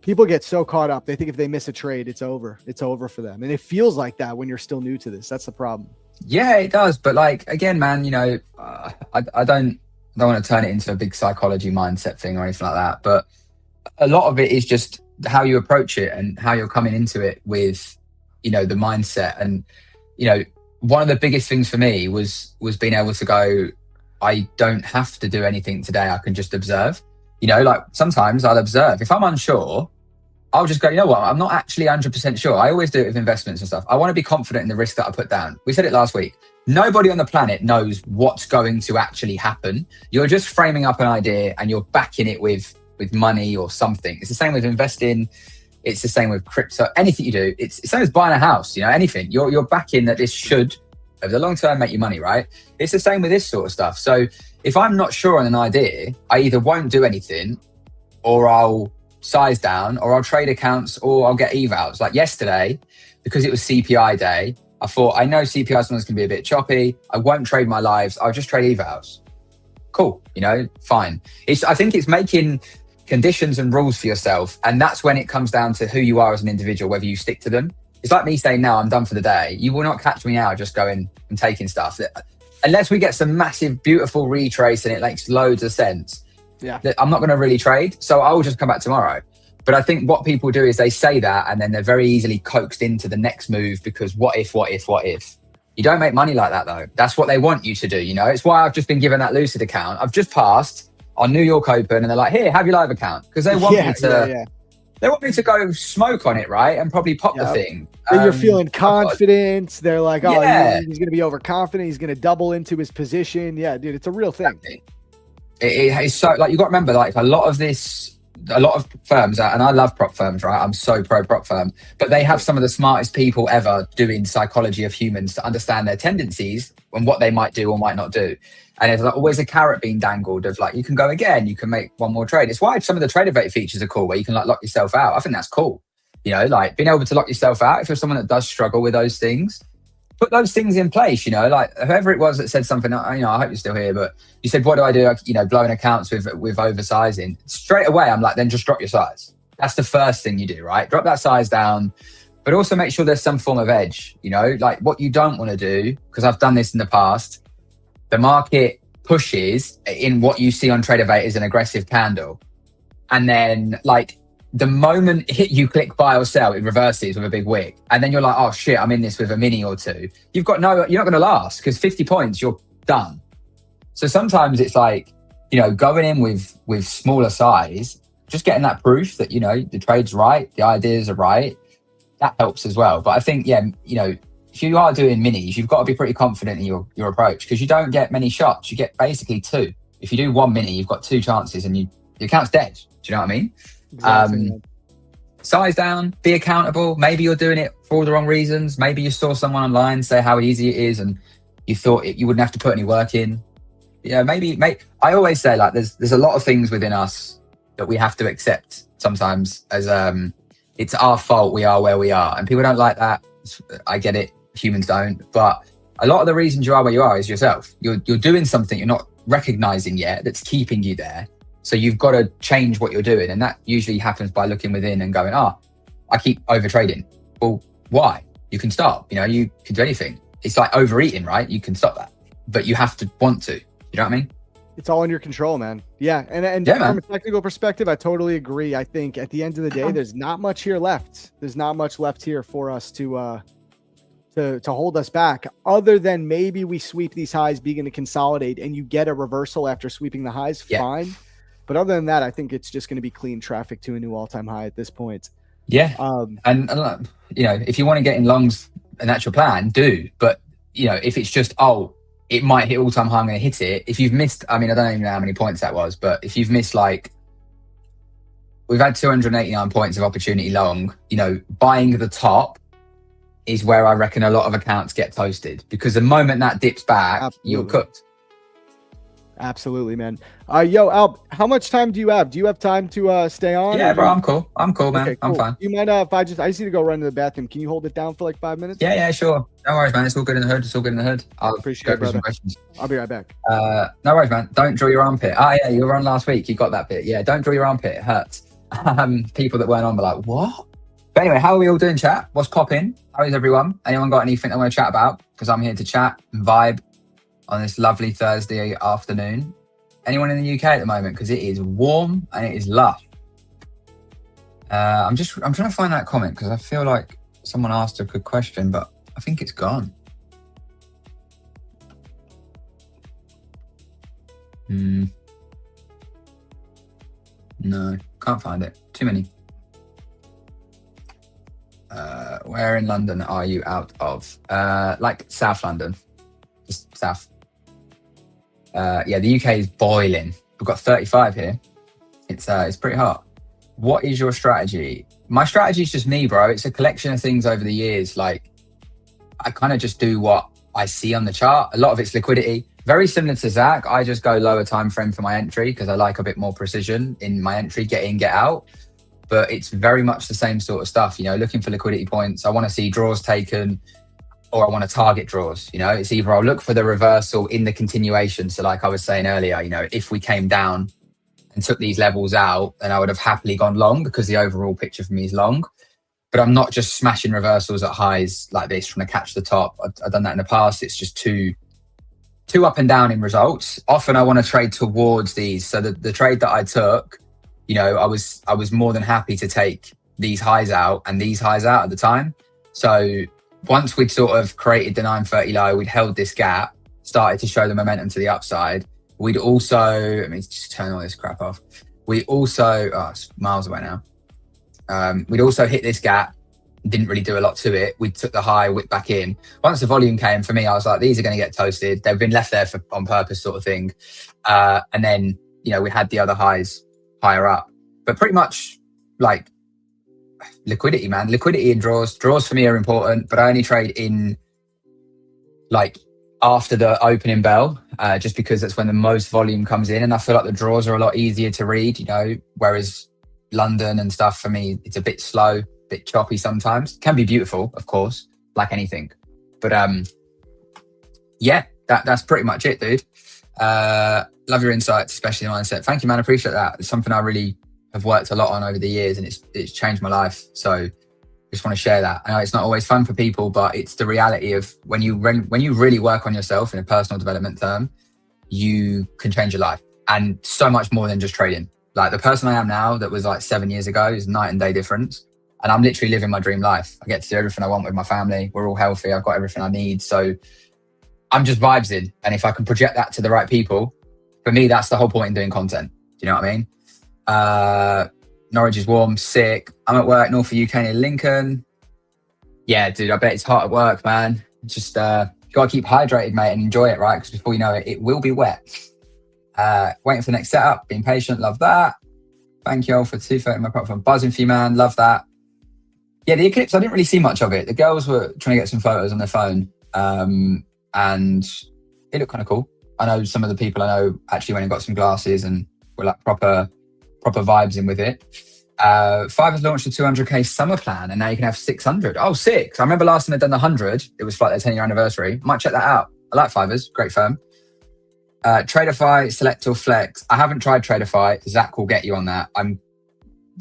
people get so caught up. They think if they miss a trade, it's over. It's over for them. And it feels like that when you're still new to this. That's the problem. Yeah, it does. But like, again, man, you know, I don't want to turn it into a big psychology mindset thing or anything like that. But a lot of it is just how you approach it and how you're coming into it with, you know, the mindset. And, you know, one of the biggest things for me was being able to go, I don't have to do anything today. I can just observe. You know, like sometimes I'll observe. If I'm unsure, I'll just go, you know what? I'm not actually 100% sure. I always do it with investments and stuff. I want to be confident in the risk that I put down. We said it last week. Nobody on the planet knows what's going to actually happen. You're just framing up an idea and you're backing it with money or something. It's the same with investing. It's the same with crypto. Anything you do, it's the same as buying a house. You know, anything. You're backing that this should, over the long term, make you money, right? It's the same with this sort of stuff. So if I'm not sure on an idea, I either won't do anything, or I'll size down, or I'll trade accounts, or I'll get evals. Like yesterday, because it was CPI day, I thought, I know CPI sometimes can be a bit choppy. I won't trade my lives. I'll just trade evals. Cool. You know, fine. I think it's making conditions and rules for yourself. And that's when it comes down to who you are as an individual, whether you stick to them. It's like me saying, no, I'm done for the day. You will not catch me now just going and taking stuff. Unless we get some massive, beautiful retrace and it makes loads of sense. Yeah, I'm not going to really trade. So I will just come back tomorrow. But I think what people do is they say that and then they're very easily coaxed into the next move because what if? You don't make money like that though. That's what they want you to do, you know? It's why I've just been given that Lucid account. I've just passed on New York Open and they're like, here, have your live account. Because they want me to they want me to go smoke on it, right? And probably pop the thing. You're feeling confident. They're like, oh, he's going to be overconfident. He's going to double into his position. Yeah, dude, it's a real thing. It's so, like, you got to remember, like, a lot of firms, and I love prop firms, right? I'm so pro prop firm, but they have some of the smartest people ever doing psychology of humans to understand their tendencies and what they might do or might not do. And there's always a carrot being dangled of like, you can go again, you can make one more trade. It's why some of the Tradeovate features are cool, where you can like lock yourself out. I think that's cool. You know, like being able to lock yourself out. If you're someone that does struggle with those things, put those things in place, you know, like whoever it was that said something, you know, I hope you're still here, but you said, what do I do? You know, blowing accounts with oversizing. Straight away, I'm like, then just drop your size. That's the first thing you do, right? Drop that size down, but also make sure there's some form of edge, you know, like what you don't want to do, because I've done this in the past, the market pushes in what you see on Tradeovate is an aggressive candle. And then like the moment you click buy or sell, it reverses with a big wick. And then you're like, oh shit, I'm in this with a mini or two. You're not going to last because 50 points, you're done. So sometimes it's like, you know, going in with smaller size, just getting that proof that, you know, the trade's right, the ideas are right. That helps as well. But I think, yeah, you know, if you are doing minis, you've got to be pretty confident in your approach, because you don't get many shots. You get basically two. If you do one mini, you've got two chances and your account's dead. Do you know what I mean? Exactly. Size down, be accountable. Maybe you're doing it for all the wrong reasons. Maybe you saw someone online say how easy it is and you thought you wouldn't have to put any work in. Yeah, maybe. I always say, like, there's a lot of things within us that we have to accept sometimes as it's our fault we are where we are. And people don't like that. I get it. Humans don't. But a lot of the reasons you are where you are is yourself. You're doing something you're not recognizing yet that's keeping you there. So you've got to change what you're doing. And that usually happens by looking within and going, I keep over trading. Well, why? You can stop. You know, you can do anything. It's like overeating, right? You can stop that. But you have to want to. You know what I mean? It's all in your control, man. Yeah. And yeah, from a technical perspective, I totally agree. I think at the end of the day, there's not much here left. There's not much left here for us to hold us back, other than maybe we sweep these highs, begin to consolidate, and you get a reversal after sweeping the highs. Fine. But other than that, I think it's just going to be clean traffic to a new all-time high at this point. Yeah. And you know, if you want to get in longs and that's your plan, do. But, you know, if it's just, it might hit all-time high, I'm going to hit it. If you've missed, I mean, I don't even know how many points that was, but if you've missed, like, we've had 289 points of opportunity long, you know, buying the top is where I reckon a lot of accounts get toasted, because the moment that dips back, you're cooked. Absolutely, man. Yo, Al, how much time do you have? Do you have time to stay on? Yeah, bro, I'm cool, man. Okay, cool. I'm fine. You mind if I just need to go run to the bathroom. Can you hold it down for like 5 minutes? Yeah, sure. No worries, man. It's all good in the hood. I'll appreciate it, brother. I'll be right back. No worries, man. Don't draw your armpit. Yeah, you were on last week. You got that bit. Yeah, don't draw your armpit. It hurts. People that weren't on were like, what? But anyway, how are we all doing, chat? What's popping? How is everyone? Anyone got anything they want to chat about? Because I'm here to chat and vibe on this lovely Thursday afternoon. Anyone in the UK at the moment? Because it is warm and it is lush. I'm trying to find that comment because I feel like someone asked a good question, but I think it's gone. No, can't find it. Too many. Where in London are you out of? Like South London, just south. Yeah, the UK is boiling. We've got 35 here. It's pretty hot. What is your strategy? My strategy is just me, bro. It's a collection of things over the years. Like, I kind of just do what I see on the chart. A lot of it's liquidity. Very similar to Zach. I just go lower time frame for my entry because I like a bit more precision in my entry, get in, get out. But it's very much the same sort of stuff, you know, looking for liquidity points. I want to see draws taken or I want to target draws. You know, it's either I'll look for the reversal in the continuation. So like I was saying earlier, you know, if we came down and took these levels out, then I would have happily gone long because the overall picture for me is long. But I'm not just smashing reversals at highs like this, trying to catch the top. I've done that in the past. It's just too up and down in results. Often I want to trade towards these. So the trade that I took, you know, I was more than happy to take these highs out and these highs out at the time. So once we'd sort of created the 930 low, we'd held this gap, started to show the momentum to the upside. We'd also, let me just turn all this crap off. We also, it's miles away now. We'd also hit this gap, didn't really do a lot to it. We took the high, whipped back in. Once the volume came, for me, I was like, these are going to get toasted. They've been left there on purpose sort of thing. And then, you know, we had the other highs higher up. But pretty much like liquidity, man. Liquidity and draws. Draws for me are important, but I only trade in like after the opening bell, just because that's when the most volume comes in. And I feel like the draws are a lot easier to read, you know, whereas London and stuff for me, it's a bit slow, a bit choppy sometimes. Can be beautiful, of course, like anything. But yeah, that's pretty much it, dude. Love your insights, especially in mindset. Thank you, man. I appreciate that. It's something I really have worked a lot on over the years, and it's changed my life. So just want to share that. I know it's not always fun for people, but it's the reality of when you really work on yourself in a personal development term, you can change your life, and so much more than just trading. Like the person I am now that was like 7 years ago is night and day difference. And I'm literally living my dream life. I get to do everything I want with my family. We're all healthy. I've got everything I need. So I'm just vibes in. And if I can project that to the right people, for me, that's the whole point in doing content. Do you know what I mean? Norwich is warm, sick. I'm at work, north of UK near Lincoln. Yeah, dude, I bet it's hot at work, man. Just got to keep hydrated, mate, and enjoy it, right? Because before you know it, it will be wet. Waiting for the next setup, being patient, love that. Thank you all for 230 my platform. Buzzing for you, man, love that. Yeah, the eclipse, I didn't really see much of it. The girls were trying to get some photos on their phone, and it looked kind of cool. I know some of the people I know actually went and got some glasses and were like proper vibes in with it. Five has launched a 200k summer plan, and now you can have 600. Oh, sick. I remember last time they'd done the 100. It was like their 10-year anniversary. Might check that out. I like Fivers, great firm. Traderify, Select or Flex. I haven't tried Traderify. Zach will get you on that.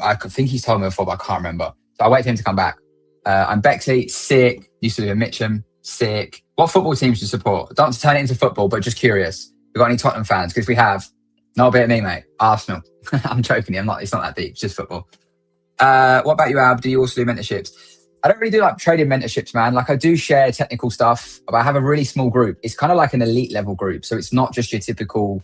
I think he's told me before, but I can't remember. So I'll wait for him to come back. I'm Bexley, sick. Used to live in Mitcham, sick. What football teams do you support? Don't turn it into football, but just curious. We got any Tottenham fans? Because if we have, not a bit of me, mate. Arsenal. I'm joking. It's not that deep. It's just football. What about you, Ab? Do you also do mentorships? I don't really do like trading mentorships, man. Like I do share technical stuff, but I have a really small group. It's kind of like an elite level group. So it's not just your typical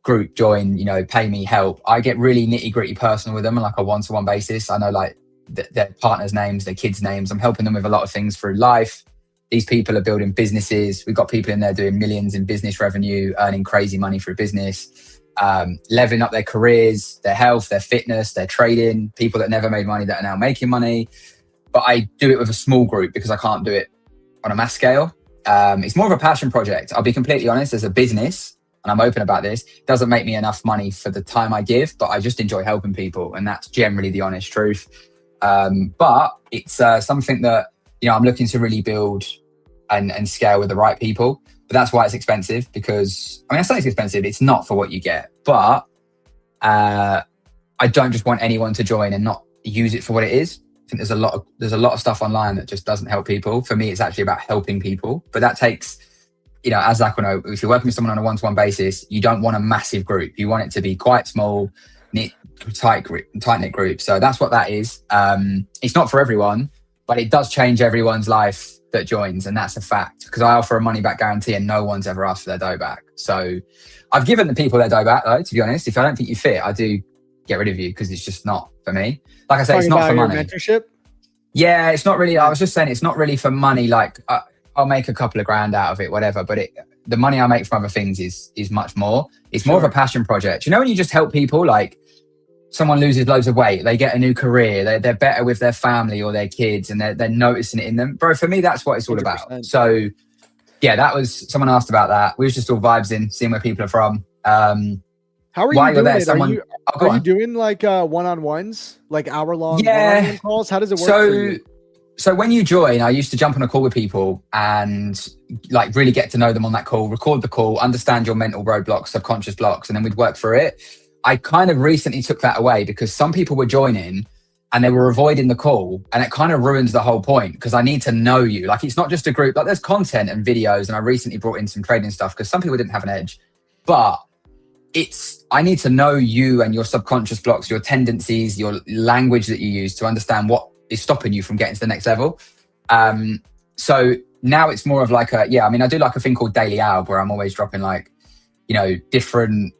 group join, you know, pay me, help. I get really nitty gritty personal with them on like a one-to-one basis. I know like their partners' names, their kids' names. I'm helping them with a lot of things through life. These people are building businesses. We've got people in there doing millions in business revenue, earning crazy money through business, leveling up their careers, their health, their fitness, their trading, people that never made money that are now making money. But I do it with a small group because I can't do it on a mass scale. It's more of a passion project. I'll be completely honest, as a business, and I'm open about this, it doesn't make me enough money for the time I give, but I just enjoy helping people. And that's generally the honest truth. But it's something that, you know, I'm looking to really build and scale with the right people. But that's why it's expensive, because, I mean, I say it's expensive. It's not for what you get. But I don't just want anyone to join and not use it for what it is. I think there's a lot of stuff online that just doesn't help people. For me, it's actually about helping people. But that takes, you know, as Zach will know, if you're working with someone on a one-to-one basis, you don't want a massive group. You want it to be quite small, tight-knit group. So that's what that is. It's not for everyone, but it does change everyone's life that joins, and that's a fact, because I offer a money-back guarantee and no one's ever asked for their dough back. So I've given the people their dough back, though, to be honest. If I don't think you fit, I do get rid of you because it's just not for me. Like I say, Talking it's not about for your money. mentorship. Yeah, it's not really. I was just saying it's not really for money. Like I'll make a couple of grand out of it, whatever. But the money I make from other things is much more. It's more of a passion project. You know, when you just help people, like someone loses loads of weight, they get a new career, they're better with their family or their kids, and they're noticing it in them. Bro, for me, that's what it's all 100%. about. So yeah, that was, someone asked about that. We was just all vibes in, seeing where people are from. How are While you you're doing there, it? someone- Are you doing like one-on-ones, like hour-long Yeah. one-on-one calls? How does it work for you? So when you join, I used to jump on a call with people and like really get to know them on that call, record the call, understand your mental roadblocks, subconscious blocks, and then we'd work through it. I kind of recently took that away because some people were joining and they were avoiding the call, and it kind of ruins the whole point because I need to know you. Like, it's not just a group, like there's content and videos, and I recently brought in some trading stuff because some people didn't have an edge, but I need to know you and your subconscious blocks, your tendencies, your language that you use to understand what is stopping you from getting to the next level. So now it's more of like I do like a thing called Daily Hour where I'm always dropping like, you know, different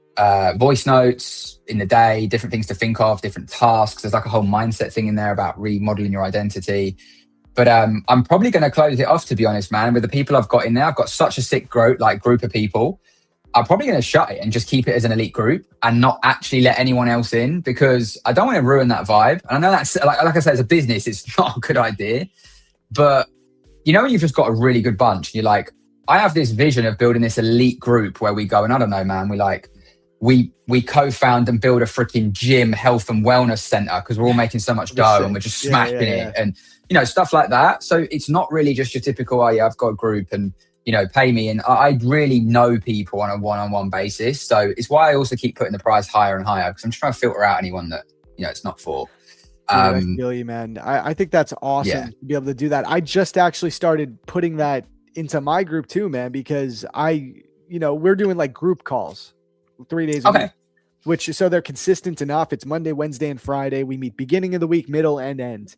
voice notes in the day, different things to think of, different tasks. There's like a whole mindset thing in there about remodeling your identity. But I'm probably going to close it off, to be honest, man. With the people I've got in there, I've got such a sick group of people. I'm probably going to shut it and just keep it as an elite group and not actually let anyone else in because I don't want to ruin that vibe. And I know that's like I said, as a business, it's not a good idea. But you know, when you've just got a really good bunch, you're like, I have this vision of building this elite group where we go, and I don't know, man, we co-found and build a freaking gym, health and wellness center because we're all making so much dough and we're just smashing it and, you know, stuff like that. So it's not really just your typical, I've got a group and, you know, pay me. And I really know people on a one-on-one basis. So it's why I also keep putting the price higher and higher because I'm trying to filter out anyone that, you know, it's not for. Dude, I feel you, man. I think that's awesome to be able to do that. I just actually started putting that into my group too, man, because we're doing like group calls 3 days a week, which so they're consistent enough. It's Monday, Wednesday, and Friday. We meet beginning of the week, middle, and end.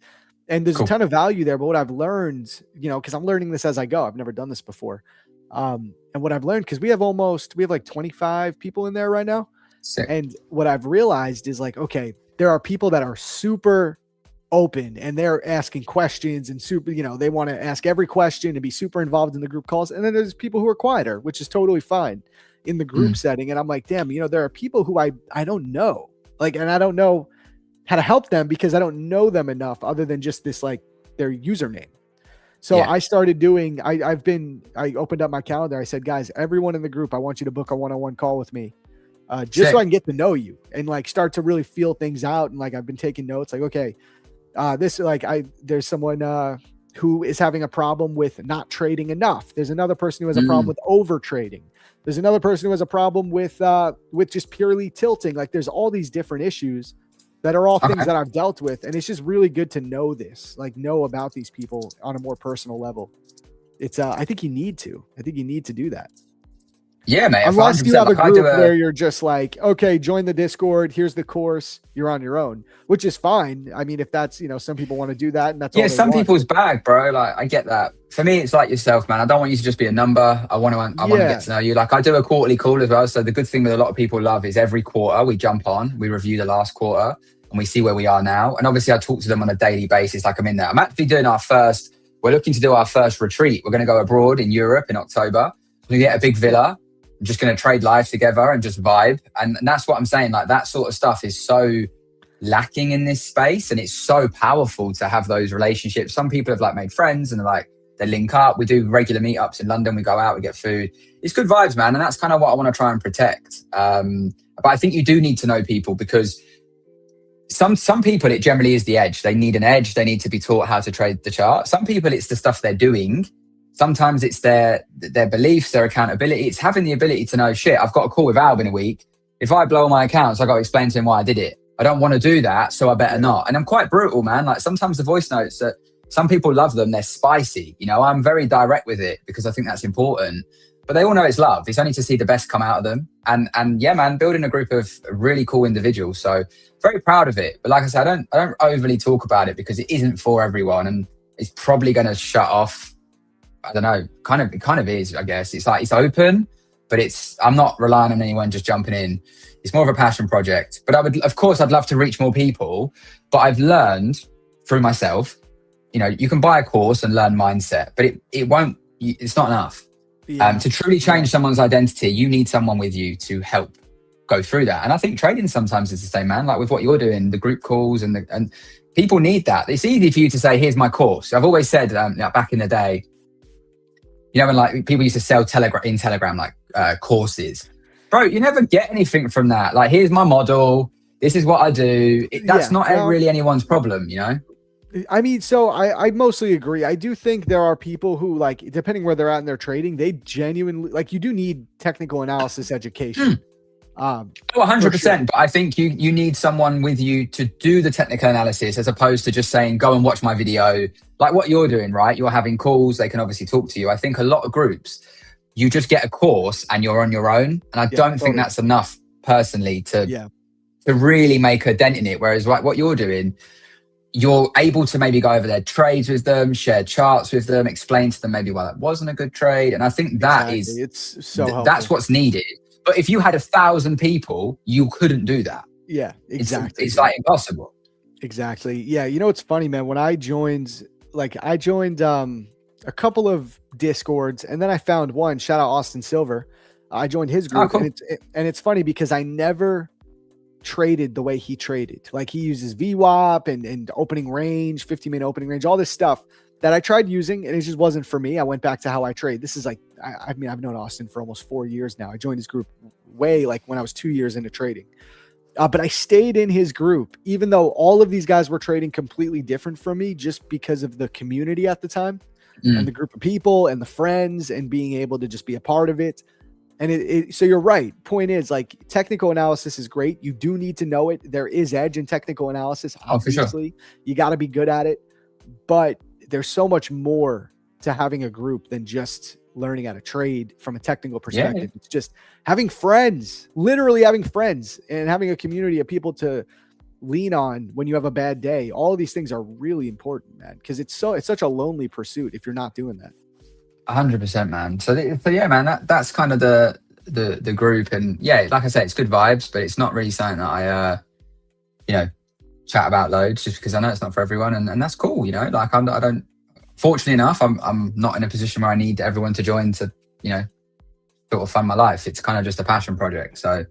And there's a ton of value there. But what I've learned, you know, because I'm learning this as I go, I've never done this before. And what I've learned, because we have like 25 people in there right now. Sick. And what I've realized is like, okay, there are people that are super open and they're asking questions and super, you know, they want to ask every question and be super involved in the group calls. And then there's people who are quieter, which is totally fine in the group setting. And I'm like, damn, you know, there are people who I don't know, like, and I don't know how to help them because I don't know them enough other than just this, like their username. So I started doing, I opened up my calendar. I said, guys, everyone in the group, I want you to book a one-on-one call with me. So I can get to know you and like start to really feel things out. And like, I've been taking notes like, okay, there's someone who is having a problem with not trading enough. There's another person who has a problem with over trading. There's another person who has a problem with just purely tilting. Like there's all these different issues that are all things that I've dealt with. And it's just really good to know this, like know about these people on a more personal level. It's I think you need to do that. Yeah, mate. Unless you have a group where you're just like, okay, join the Discord. Here's the course. You're on your own, which is fine. I mean, if that's, you know, some people want to do that and that's all they some want. people's bag, bro. Like I get that. For me, it's like yourself, man. I don't want you to just be a number. I want to get to know you. Like I do a quarterly call as well. So the good thing with a lot of people love is every quarter we jump on, we review the last quarter and we see where we are now. And obviously I talk to them on a daily basis. Like I'm in there. I'm actually doing we're looking to do our first retreat. We're going to go abroad in Europe in October. We get a big villa. We're just going to trade live together and just vibe. And that's what I'm saying. Like that sort of stuff is so lacking in this space. And it's so powerful to have those relationships. Some people have like made friends and they link up. We do regular meetups in London. We go out, we get food. It's good vibes, man. And that's kind of what I want to try and protect. But I think you do need to know people because some people, it generally is the edge. They need an edge. They need to be taught how to trade the chart. Some people, it's the stuff they're doing. Sometimes it's their beliefs, their accountability. It's having the ability to know, shit, I've got a call with Alb in a week. If I blow my accounts, I got to explain to him why I did it. I don't want to do that, so I better not. And I'm quite brutal, man. Like sometimes the voice notes that some people love them, they're spicy. You know, I'm very direct with it because I think that's important. But they all know it's love. It's only to see the best come out of them. And yeah, man, building a group of really cool individuals. So very proud of it. But like I said, I don't overly talk about it because it isn't for everyone. And it's probably going to shut off. I don't know. It kind of is, I guess. It's like, it's open, but I'm not relying on anyone just jumping in. It's more of a passion project. But I'd love to reach more people. But I've learned through myself, you can buy a course and learn mindset, but it's not enough. Yeah. To truly change someone's identity, you need someone with you to help go through that. And I think trading sometimes is the same, man. Like with what you're doing, the group calls and people need that. It's easy for you to say, here's my course. I've always said, back in the day, when like people used to sell Telegram, like courses, bro, you never get anything from that. Like, here's my model. This is what I do. That's not really anyone's problem, I mean, so I mostly agree. I do think there are people who, like, depending where they're at in their trading, they genuinely, like, you do need technical analysis education. 100%. Sure. But I think you need someone with you to do the technical analysis, as opposed to just saying, go and watch my video. Like what you're doing, right? You're having calls. They can obviously talk to you. I think a lot of groups, you just get a course and you're on your own. And I don't think that's enough personally to really make a dent in it. Whereas like what you're doing, you're able to maybe go over their trades with them, share charts with them, explain to them maybe why that wasn't a good trade. And I think it's so helpful. That's what's needed. But if you had 1,000 people, you couldn't do that. Yeah, exactly. It's like impossible. Exactly. Yeah. You know, it's funny, man. When I joined a couple of Discords, and then I found one, shout out Austin Silver. I joined his group. Cool. And it's funny because I never traded the way he traded. Like, he uses VWAP and opening range, 50-minute opening range, all this stuff that I tried using, and it just wasn't for me. I went back to how I trade. This is like, I mean, I've known Austin for almost 4 years now. I joined his group way like when I was 2 years into trading. But I stayed in his group, even though all of these guys were trading completely different from me, just because of the community at the time and the group of people and the friends and being able to just be a part of it. And so you're right. Point is, like, technical analysis is great. You do need to know it. There is edge in technical analysis. Obviously, for sure. You got to be good at it, but there's so much more to having a group than just learning how to trade from a technical perspective. It's just having friends, literally having friends, and having a community of people to lean on when you have a bad day. All of these things are really important, man, because it's such a lonely pursuit if you're not doing that. 100%, man. So yeah, man, that's kind of the group. And yeah, like I said, it's good vibes, but it's not really something that I chat about loads, just because I know it's not for everyone, and that's cool. Like I don't. Fortunately enough, I'm not in a position where I need everyone to join to sort of fund my life. It's kind of just a passion project. So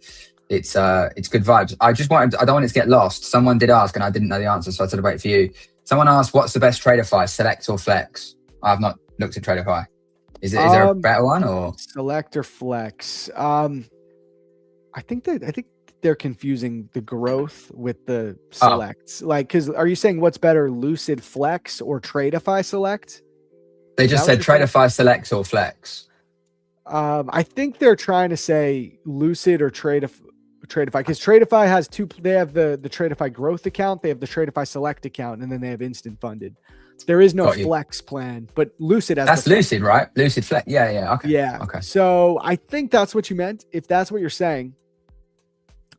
it's good vibes. I don't want it to get lost. Someone did ask and I didn't know the answer, so I said to wait for you. Someone asked, what's the best Tradeify, Select or Flex? I've not looked at Tradeify. Is there a better one, or Select or Flex? I think they're confusing the growth with the selects. Like, because are you saying what's better, Lucid Flex or Tradeify Select? They just said Tradeify Select or Flex. I think they're trying to say Lucid or Tradeify, because Tradeify has two. They have the Tradeify Growth account, they have the Tradeify Select account, and then they have instant funded. There is no Flex plan, but Lucid has. That's Lucid, right? Lucid Flex. Yeah. Okay. Yeah. Okay. So I think that's what you meant. If that's what you're saying,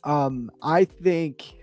I think.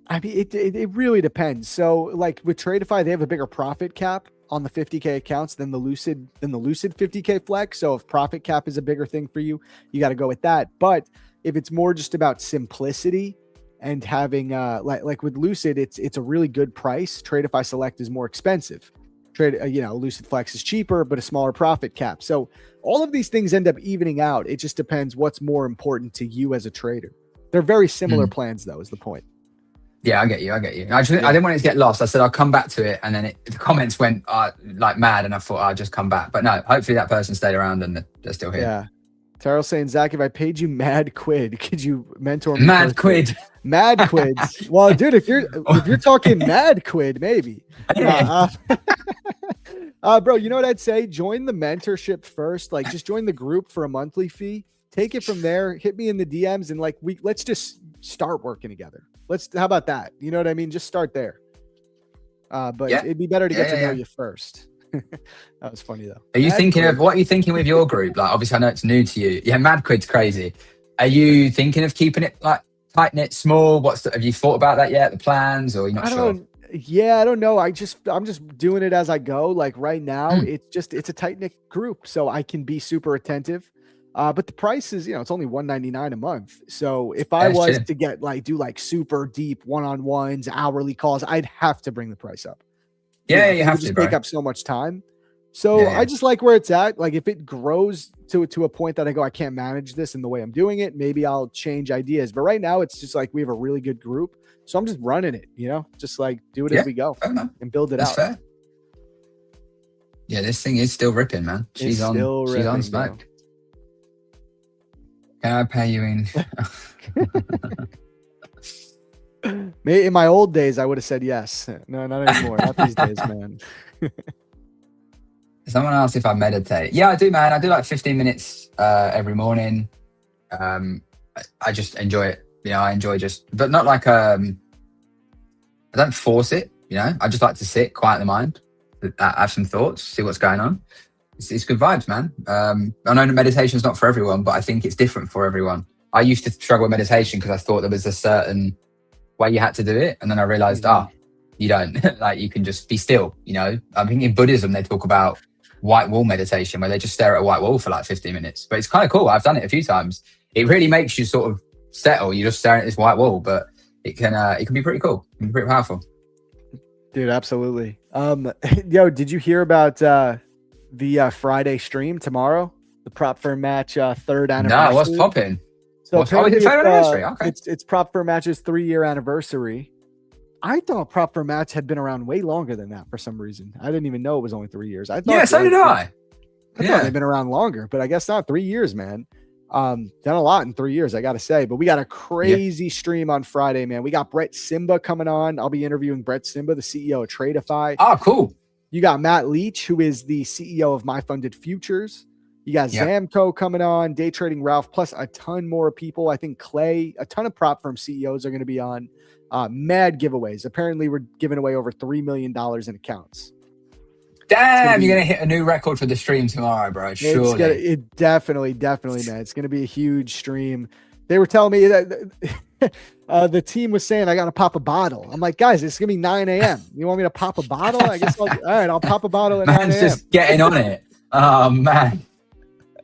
I mean, it really depends. So, like with Tradeify, they have a bigger profit cap on the 50K accounts than the Lucid 50K Flex. So if profit cap is a bigger thing for you, you got to go with that. But if it's more just about simplicity and having like with Lucid, it's a really good price. Tradeify Select is more expensive. Lucid Flex is cheaper, but a smaller profit cap. So all of these things end up evening out. It just depends what's more important to you as a trader. They're very similar plans, though, is the point. Yeah, I get you. I didn't want it to get lost. I said I'll come back to it, and then the comments went like mad, and I thought I'll just come back. But no, hopefully that person stayed around and they're still here. Yeah. Taryl's saying, Zach, if I paid you mad quid, could you mentor me? Mad quid. Mad quids. Well, dude, if you're talking mad quid, maybe. Bro, you know what I'd say? Join the mentorship first. Like, just join the group for a monthly fee. Take it from there. Hit me in the DMs, and let's just start working together. How about that? You know what I mean? Just start there. But it'd be better to get to know you first. That was funny though. Are you what are you thinking with your group? Like, obviously I know it's new to you. Yeah, Mad Quid's crazy. Are you thinking of keeping it like tight knit, small? Have you thought about that yet? The plans, or you're not sure? Yeah, I don't know. I'm just doing it as I go. Like right now, it's a tight knit group, so I can be super attentive. But the price is, it's only $199 a month. So if I was to get do super deep one-on-ones, hourly calls, I'd have to bring the price up. Yeah, you have to just bro. take up so much time. So I just like where it's at. Like if it grows to a point that I go, I can't manage this in the way I'm doing it, maybe I'll change ideas. But right now it's just like we have a really good group. So I'm just running it, just like do it as we go and build it out. Fair. Yeah, this thing is still ripping, man. She's on smoke. Can I pay you in? In my old days, I would have said yes. No, not anymore. Not these days, man. Someone asked if I meditate. Yeah, I do, man. I do like 15 minutes every morning. I just enjoy it. I enjoy but not like, I don't force it, I just like to sit, quiet the mind, have some thoughts, see what's going on. It's good vibes, man. I know that meditation's not for everyone, but I think it's different for everyone. I used to struggle with meditation because I thought there was a certain way you had to do it. And then I realized, you don't. Like you can just be still, I think in Buddhism, they talk about white wall meditation where they just stare at a white wall for like 15 minutes. But it's kind of cool. I've done it a few times. It really makes you sort of settle. You're just staring at this white wall, but it can be pretty cool. It can be pretty powerful. Dude, absolutely. Yo, did you hear about the Friday stream tomorrow? The Prop Firm Match third anniversary. No, what's popping? So it's third anniversary. Okay. It's Prop Firm Match's 3-year anniversary. I thought Prop Firm Match had been around way longer than that for some reason. I didn't even know it was only 3 years. I thought so did I. I thought they'd been around longer, but I guess not. 3 years, man. Done a lot in 3 years, I gotta say. But we got a crazy stream on Friday, man. We got Brett Simba coming on. I'll be interviewing Brett Simba, the CEO of Tradeify. Oh, cool. You got Matt Leach, who is the CEO of My Funded Futures. You got Zamco coming on, Day Trading Ralph, plus a ton more people. I think Clay, a ton of prop firm CEOs are going to be on. Mad giveaways. Apparently, we're giving away over $3 million in accounts. Damn, you're going to hit a new record for the stream tomorrow, bro. Surely. It definitely, man. It's going to be a huge stream. They were telling me that the team was saying I got to pop a bottle. I'm like, guys, it's going to be 9 a.m. You want me to pop a bottle? I guess all right, I'll pop a bottle at 9 a.m. just getting on it. Oh, man.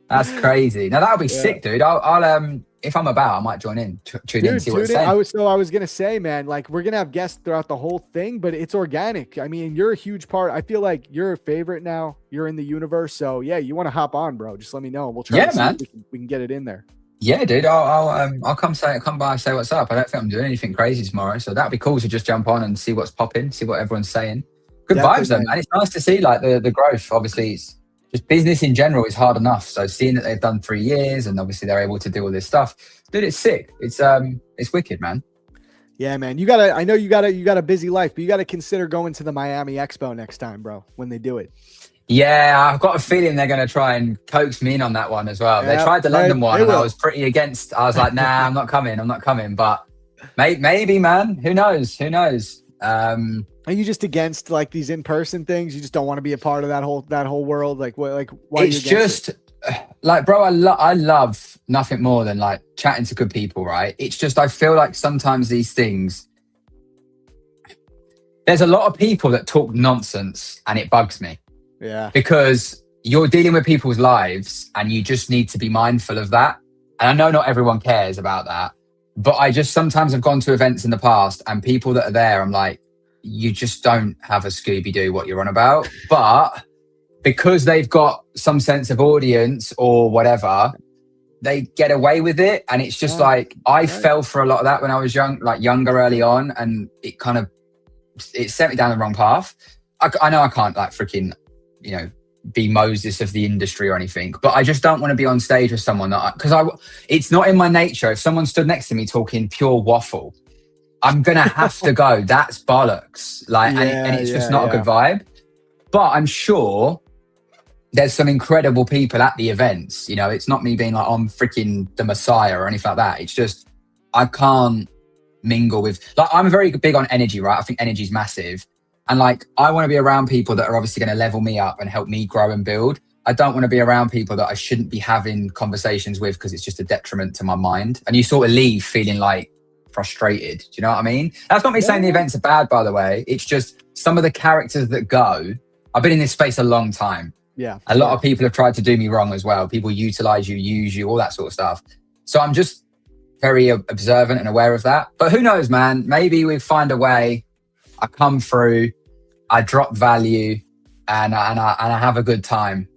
That's crazy. Now, that'll be sick, dude. I'll if I'm about, I might join in, tune in, see what's saying. I was going to say, man, like we're going to have guests throughout the whole thing, but it's organic. I mean, you're a huge part. I feel like you're a favorite now. You're in the universe. So yeah, you want to hop on, bro. Just let me know. We'll try to see if we can get it in there. Yeah, dude. I'll come by and say what's up. I don't think I'm doing anything crazy tomorrow. So that'd be cool to just jump on and see what's popping, see what everyone's saying. Good vibes though, man. It's nice to see like the growth. Obviously it's just business in general is hard enough. So seeing that they've done 3 years and obviously they're able to do all this stuff, dude, it's sick. It's wicked, man. Yeah, man. I know you got a busy life, but you got to consider going to the Miami Expo next time, bro, when they do it. Yeah, I've got a feeling they're going to try and coax me in on that one as well. They tried the London one and I was pretty against. I was like, nah, I'm not coming. But maybe, man. Who knows? Are you just against like these in-person things? You just don't want to be a part of that whole world? Like what? Like why? It's just like, bro, I love nothing more than like chatting to good people, right? It's just I feel like sometimes these things, there's a lot of people that talk nonsense, and it bugs me. Yeah, because you're dealing with people's lives, and you just need to be mindful of that. And I know not everyone cares about that, but I just sometimes have gone to events in the past, and people that are there, I'm like, you just don't have a Scooby-Doo what you're on about. But because they've got some sense of audience or whatever, they get away with it. And it's just like, I fell for a lot of that when I was younger early on. And it sent me down the wrong path. I know I can't like freaking, be Moses of the industry or anything, but I just don't want to be on stage with someone it's not in my nature. If someone stood next to me talking pure waffle, I'm going to have to go, that's bollocks. And it's just not a good vibe. But I'm sure there's some incredible people at the events. It's not me being like, I'm freaking the Messiah or anything like that. It's just, I can't mingle with, like, I'm very big on energy, right? I think energy is massive. And like, I want to be around people that are obviously going to level me up and help me grow and build. I don't want to be around people that I shouldn't be having conversations with because it's just a detriment to my mind. And you sort of leave feeling like frustrated. Do you know what I mean? That's not me saying the events are bad, by the way. It's just some of the characters that go, I've been in this space a long time. Yeah. A lot of people have tried to do me wrong as well. People utilize you, use you, all that sort of stuff. So I'm just very observant and aware of that. But who knows, man? Maybe we find a way. I come through, I drop value, and I have a good time.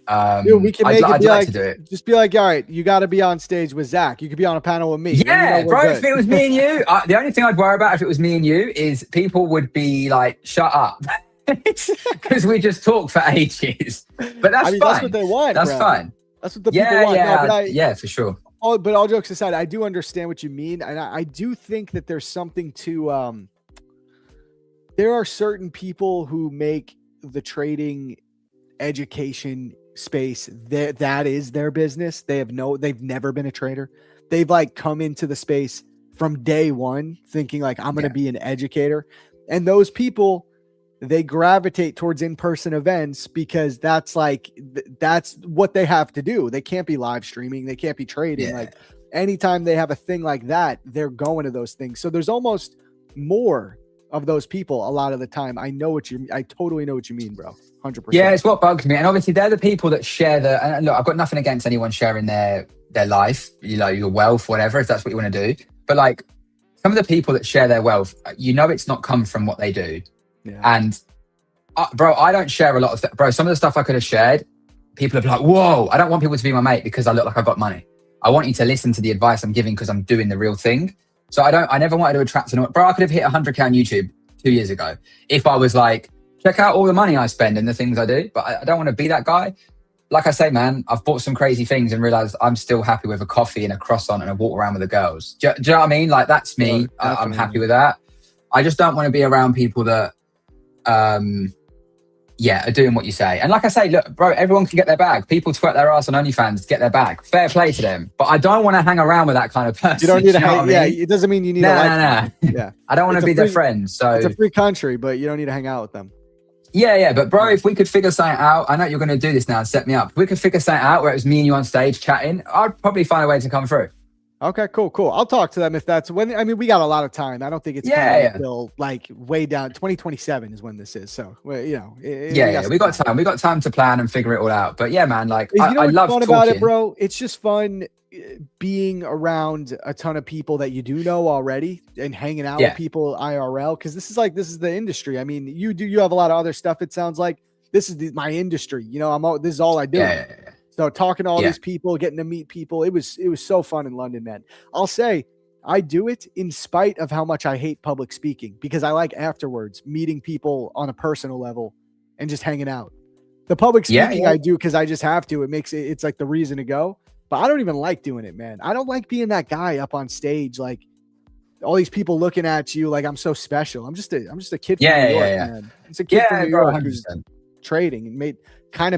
Dude, we can make I'd it like to do it. Just be like, all right, you got to be on stage with Zach. You could be on a panel with me. Yeah, bro. Good. If it was me and you, the only thing I'd worry about if it was me and you is people would be like, "Shut up," because we just talk for ages. But that's fine. That's what they want. That's bro. fine. That's what the people want. Yeah, for sure. But all jokes aside, I do understand what you mean, and I do think that there's something to. There are certain people who make the trading education space that is their business. They've never been a trader. They've like come into the space from day one thinking like, I'm going to be an educator. And those people, they gravitate towards in-person events because that's what they have to do. They can't be live streaming. They can't be trading. Like anytime they have a thing like that, they're going to those things. So there's almost more of those people a lot of the time. I totally know what you mean, bro. 100%. Yeah, it's what bugs me. And obviously they're the people that share and look, I've got nothing against anyone sharing their life, your wealth, whatever, if that's what you want to do. But like some of the people that share their wealth, it's not come from what they do. Yeah. And bro, I don't share a lot of bro. Some of the stuff I could have shared, people have been like, whoa, I don't want people to be my mate because I look like I've got money. I want you to listen to the advice I'm giving because I'm doing the real thing. So I never wanted to attract anyone. Bro, I could have hit 100K on YouTube 2 years ago if I was like, check out all the money I spend and the things I do. But I don't want to be that guy. Like I say, man, I've bought some crazy things and realized I'm still happy with a coffee and a croissant and a walk around with the girls. Do you know what I mean? Like that's me. I'm happy with that. I just don't want to be around people that, are doing what you say. And like I say, look, bro, everyone can get their bag. People twerk their ass on OnlyFans to get their bag. Fair play to them. But I don't want to hang around with that kind of person. You don't need to hang. Yeah, it doesn't mean you need to like them. Yeah. I don't want to be their friend. So it's a free country, but you don't need to hang out with them. Yeah. But bro, if we could figure something out, I know you're going to do this now and set me up. If we could figure something out where it was me and you on stage chatting, I'd probably find a way to come through. Okay, cool. I'll talk to them if that's when. I mean, we got a lot of time. I don't think it's until like way down 2027 is when this is. So, we got time. We got time to plan and figure it all out. But yeah, man, like I love fun about it, bro. It's just fun being around a ton of people that you do know already and hanging out with people IRL because this is the industry. I mean, you have a lot of other stuff. It sounds like this is my industry. This is all I do. Yeah. So talking to all these people, getting to meet people, it was so fun in London, man. I'll say I do it in spite of how much I hate public speaking because I like afterwards meeting people on a personal level and just hanging out. The public speaking I do because I just have to. It's like the reason to go. But I don't even like doing it, man. I don't like being that guy up on stage, like all these people looking at you like I'm so special. I'm just a kid from New York, man. It's a kid from New York who's trading and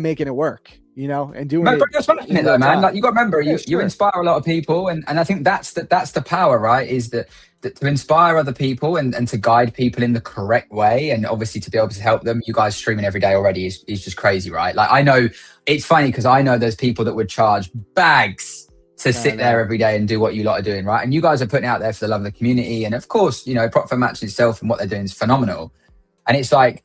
making it work. And doing it. But you're smashing it though, man. Like you got to remember, you inspire a lot of people, and I think that's the power, right? Is that to inspire other people and to guide people in the correct way, and obviously to be able to help them. You guys streaming every day already is just crazy, right? Like I know it's funny because I know there's people that would charge bags to sit there every day and do what you lot are doing, right? And you guys are putting out there for the love of the community, and of course, Prop for Match itself and what they're doing is phenomenal. And it's like,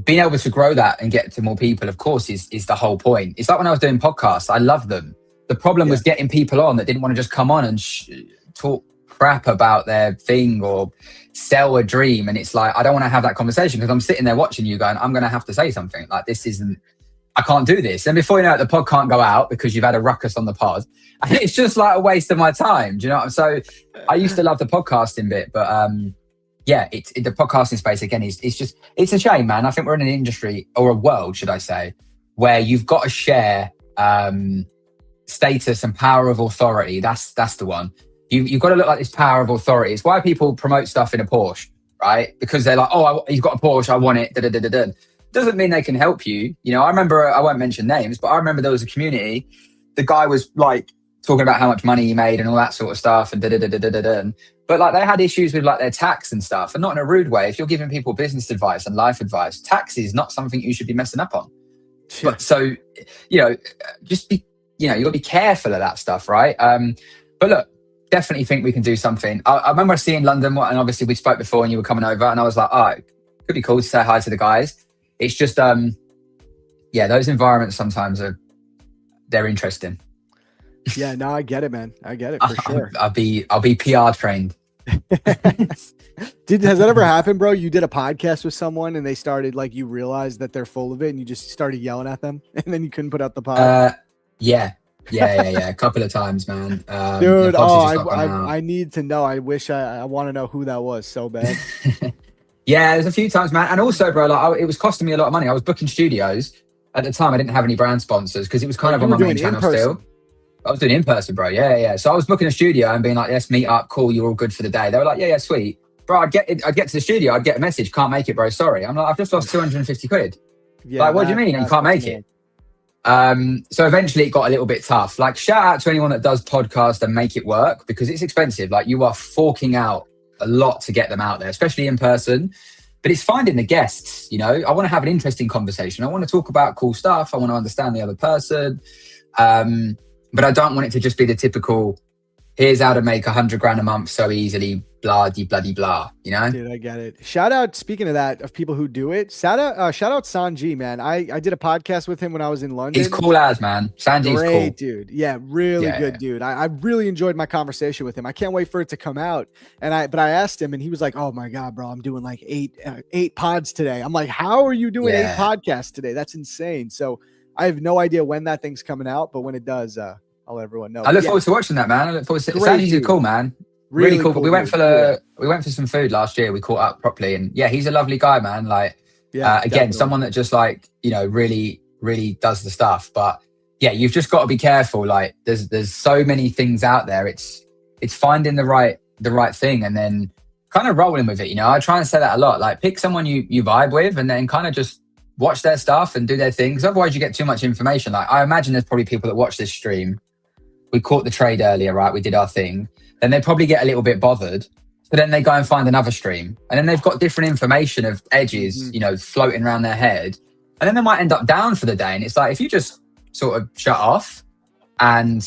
being able to grow that and get to more people, of course, is the whole point. It's like when I was doing podcasts, I love them. The problem was getting people on that didn't want to just come on and talk crap about their thing or sell a dream. And it's like, I don't want to have that conversation because I'm sitting there watching you going, I'm going to have to say something like I can't do this. And before you know it, the pod can't go out because you've had a ruckus on the pod. And it's just like a waste of my time. Do you know? So I used to love the podcasting bit, but the podcasting space again it's a shame, man. I think we're in an industry or a world, should I say, where you've got to share status and power of authority. That's the one. You've got to look like this power of authority. It's why people promote stuff in a Porsche, right? Because they're like, he's got a Porsche, I want it. Doesn't mean they can help you. I remember, I won't mention names, but I remember there was a community. The guy was like talking about how much money he made and all that sort of stuff and but like they had issues with like their tax and stuff, and not in a rude way. If you're giving people business advice and life advice, tax is not something you should be messing up on. But so, just be, you got to be careful of that stuff, right? But look, definitely think we can do something. I remember seeing London, and obviously we spoke before and you were coming over, and I was like, it could be cool to say hi to the guys. It's just, yeah, those environments sometimes they're interesting. Yeah, no, I get it, man. I get it for sure. I'll be PR trained. Has that ever happened, bro? You did a podcast with someone and they started like, you realized that they're full of it and you just started yelling at them and then you couldn't put out the pod? Yeah. A couple of times, man. Dude, I need to know. I wish I want to know who that was so bad. Yeah, there's a few times, man. And also, bro, like it was costing me a lot of money. I was booking studios at the time. I didn't have any brand sponsors because it was kind of on my main channel still. I was doing in person, bro. Yeah. So I was booking a studio and being like, let's meet up. Cool, you're all good for the day. They were like, yeah, sweet. Bro, I'd get to the studio. I'd get a message. Can't make it, bro. Sorry. I'm like, I've just lost 250 quid. Yeah, like, what do you mean? You can't make it? So eventually it got a little bit tough. Like, shout out to anyone that does podcast and make it work because it's expensive. Like, you are forking out a lot to get them out there, especially in person. But it's finding the guests, you know. I want to have an interesting conversation. I want to talk about cool stuff. I want to understand the other person. But I don't want it to just be the typical, here's how to make 100 grand a month so easily, blah, de bloody blah, you know? Dude, I get it. Shout out, speaking of that, of people who do it, shout out Sanji, man. I did a podcast with him when I was in London. He's cool as, man. Sanji's great, cool. Dude. Yeah, really good dude. I really enjoyed my conversation with him. I can't wait for it to come out. But I asked him and he was like, oh my God, bro, I'm doing like eight pods today. I'm like, how are you doing 8 podcasts today? That's insane. So I have no idea when that thing's coming out, but when it does, I'll let everyone know. I look forward to watching that, man. I look forward to Sanji's cool, man. Really cool. But we went for some food last year. We caught up properly, and yeah, he's a lovely guy, man. Like, again, definitely. Someone that just like, you know, really, really does the stuff. But yeah, you've just got to be careful. Like, there's so many things out there. It's finding the right thing and then kind of rolling with it. You know, I try and say that a lot. Like, pick someone you vibe with, and then kind of just watch their stuff and do their things. Otherwise, you get too much information. Like, I imagine there's probably people that watch this stream. We caught the trade earlier, right? We did our thing. Then they probably get a little bit bothered. So then they go and find another stream. And then they've got different information of edges, you know, floating around their head. And then they might end up down for the day. And it's like, if you just sort of shut off and,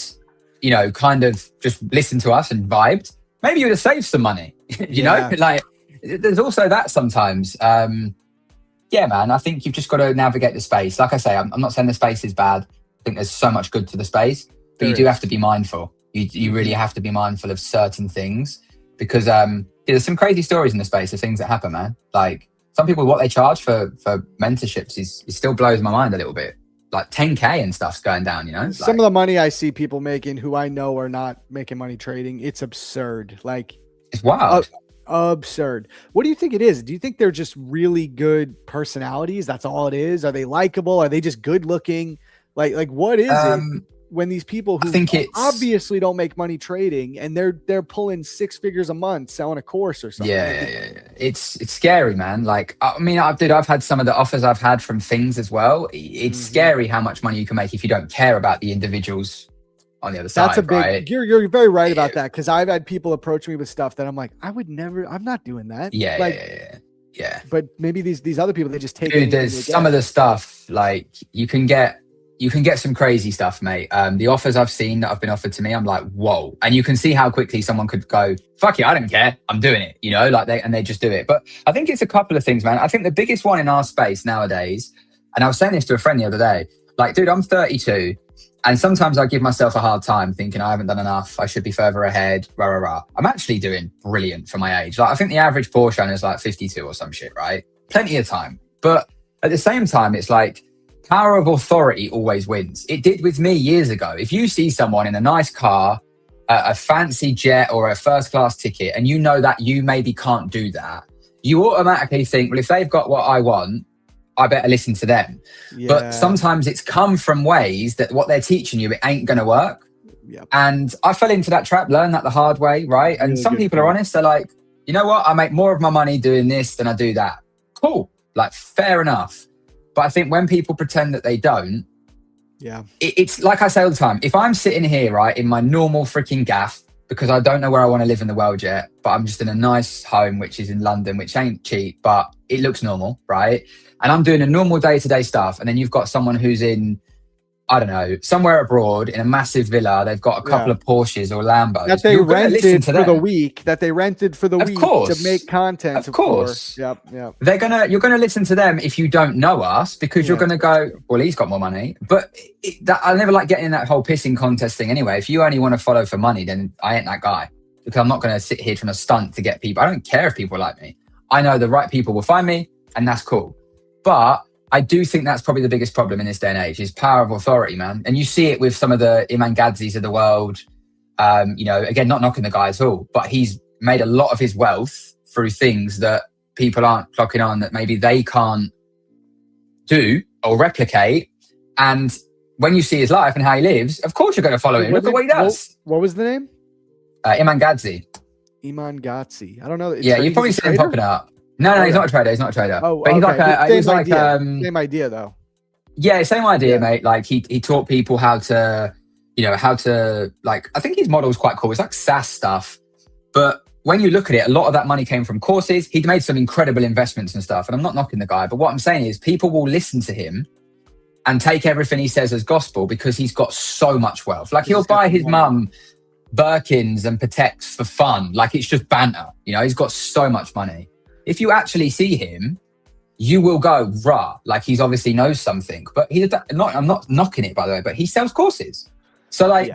you know, kind of just listen to us and vibed, maybe you would have saved some money, you know? Like, there's also that sometimes. Yeah, man, I think you've just got to navigate the space. Like I say, I'm not saying the space is bad. I think there's so much good to the space. But you do have to be mindful. You really have to be mindful of certain things because there's some crazy stories in the space of things that happen, man. Like, some people, what they charge for mentorships is still blows my mind a little bit. Like 10K and stuff's going down, you know? Some of the money I see people making who I know are not making money trading, it's absurd. Like, it's wild. Absurd. What do you think it is? Do you think they're just really good personalities? That's all it is? Are they likable? Are they just good looking? Like what is it? When these people who obviously don't make money trading and they're pulling 6 figures a month selling a course or something. Yeah. It's scary, man. Like, I mean, I've had some of the offers I've had from things as well. It's scary how much money you can make if you don't care about the individuals on the other side. That's a big, right? You're very right about that. Cause I've had people approach me with stuff that I'm like, I'm not doing that. Yeah. But maybe these other people, they just take Dude, there's some of the stuff like you can get some crazy stuff, mate. The offers I've seen that have been offered to me, I'm like, whoa. And you can see how quickly someone could go, fuck it, I don't care. I'm doing it, you know, like they just do it. But I think it's a couple of things, man. I think the biggest one in our space nowadays, and I was saying this to a friend the other day, like, dude, I'm 32. And sometimes I give myself a hard time thinking I haven't done enough. I should be further ahead, rah, rah, rah. I'm actually doing brilliant for my age. Like, I think the average Porsche owner is like 52 or some shit, right? Plenty of time. But at the same time, it's like, power of authority always wins. It did with me years ago. If you see someone in a nice car, a fancy jet or a first class ticket, and you know that you maybe can't do that, you automatically think, well, if they've got what I want, I better listen to them. Yeah. But sometimes it's come from ways that what they're teaching you, it ain't going to work. Yep. And I fell into that trap, learned that the hard way, right? And some people are honest. They're like, you know what? I make more of my money doing this than I do that. Cool. Like, fair enough. But I think when people pretend that they don't, it's like I say all the time, if I'm sitting here, right, in my normal freaking gaff, because I don't know where I want to live in the world yet, but I'm just in a nice home, which is in London, which ain't cheap, but it looks normal, right? And I'm doing a normal day-to-day stuff. And then you've got someone who's in I don't know, somewhere abroad in a massive villa. They've got a couple of Porsches or Lambos. That they rented for the week. To make content. Of course. Yep. You're gonna listen to them if you don't know us, because you're gonna go, well, he's got more money. But I never like getting in that whole pissing contest thing anyway. If you only want to follow for money, then I ain't that guy. Because I'm not gonna sit here trying to stunt to get people. I don't care if people like me. I know the right people will find me, and that's cool. But I do think that's probably the biggest problem in this day and age is power of authority, man. And you see it with some of the Iman Gadzis of the world. Again, not knocking the guy at all, but he's made a lot of his wealth through things that people aren't clocking on, that maybe they can't do or replicate. And when you see his life and how he lives, of course you're going to follow him. Look at what he does. What was the name? Iman Gadzi. Iman Gadzi. I don't know. Yeah, you've probably seen him popping up. No, he's not a trader. He's not a trader. Oh, but he's okay. Same idea though. Yeah, same idea, mate. Like he taught people how to like, I think his model is quite cool. It's like SaaS stuff. But when you look at it, a lot of that money came from courses. He'd made some incredible investments and stuff. And I'm not knocking the guy, but what I'm saying is people will listen to him and take everything he says as gospel because he's got so much wealth. Like he'll buy his mum Birkins and Pateks for fun. Like it's just banter. He's got so much money. If you actually see him, you will go, rah, like he's obviously knows something. But I'm not knocking it, by the way, but he sells courses. So like,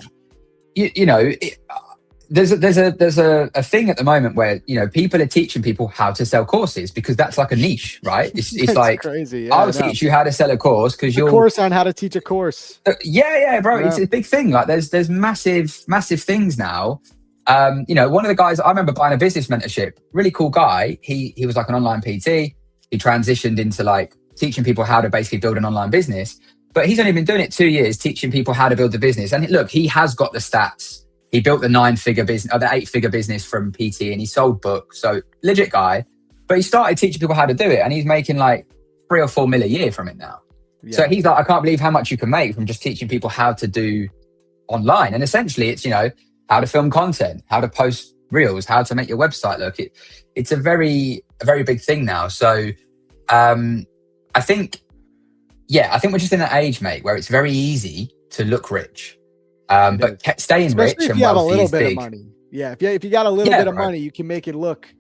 there's a thing at the moment where, people are teaching people how to sell courses because that's like a niche, right? It's like, crazy. Yeah, I'll teach you how to sell a course because you're... A course on how to teach a course. Bro. Yeah. It's a big thing. Like there's massive things now. One of the guys, I remember buying a business mentorship, really cool guy. He was like an online PT. He transitioned into like teaching people how to basically build an online business, but he's only been doing it 2 years, teaching people how to build the business. And look, he has got the stats. He built the 9-figure business, or the 8-figure business from PT, and he sold books. So legit guy, but he started teaching people how to do it. And he's making like 3 or 4 mil a year from it now. Yeah. So he's like, I can't believe how much you can make from just teaching people how to do online. And essentially it's, how to film content, how to post reels, how to make your website look. It's a very big thing now. So I think we're just in that age, mate, where it's very easy to look rich. But staying rich and you have a little is bit big. of money. Yeah, if you got a little bit of money, you can make it look.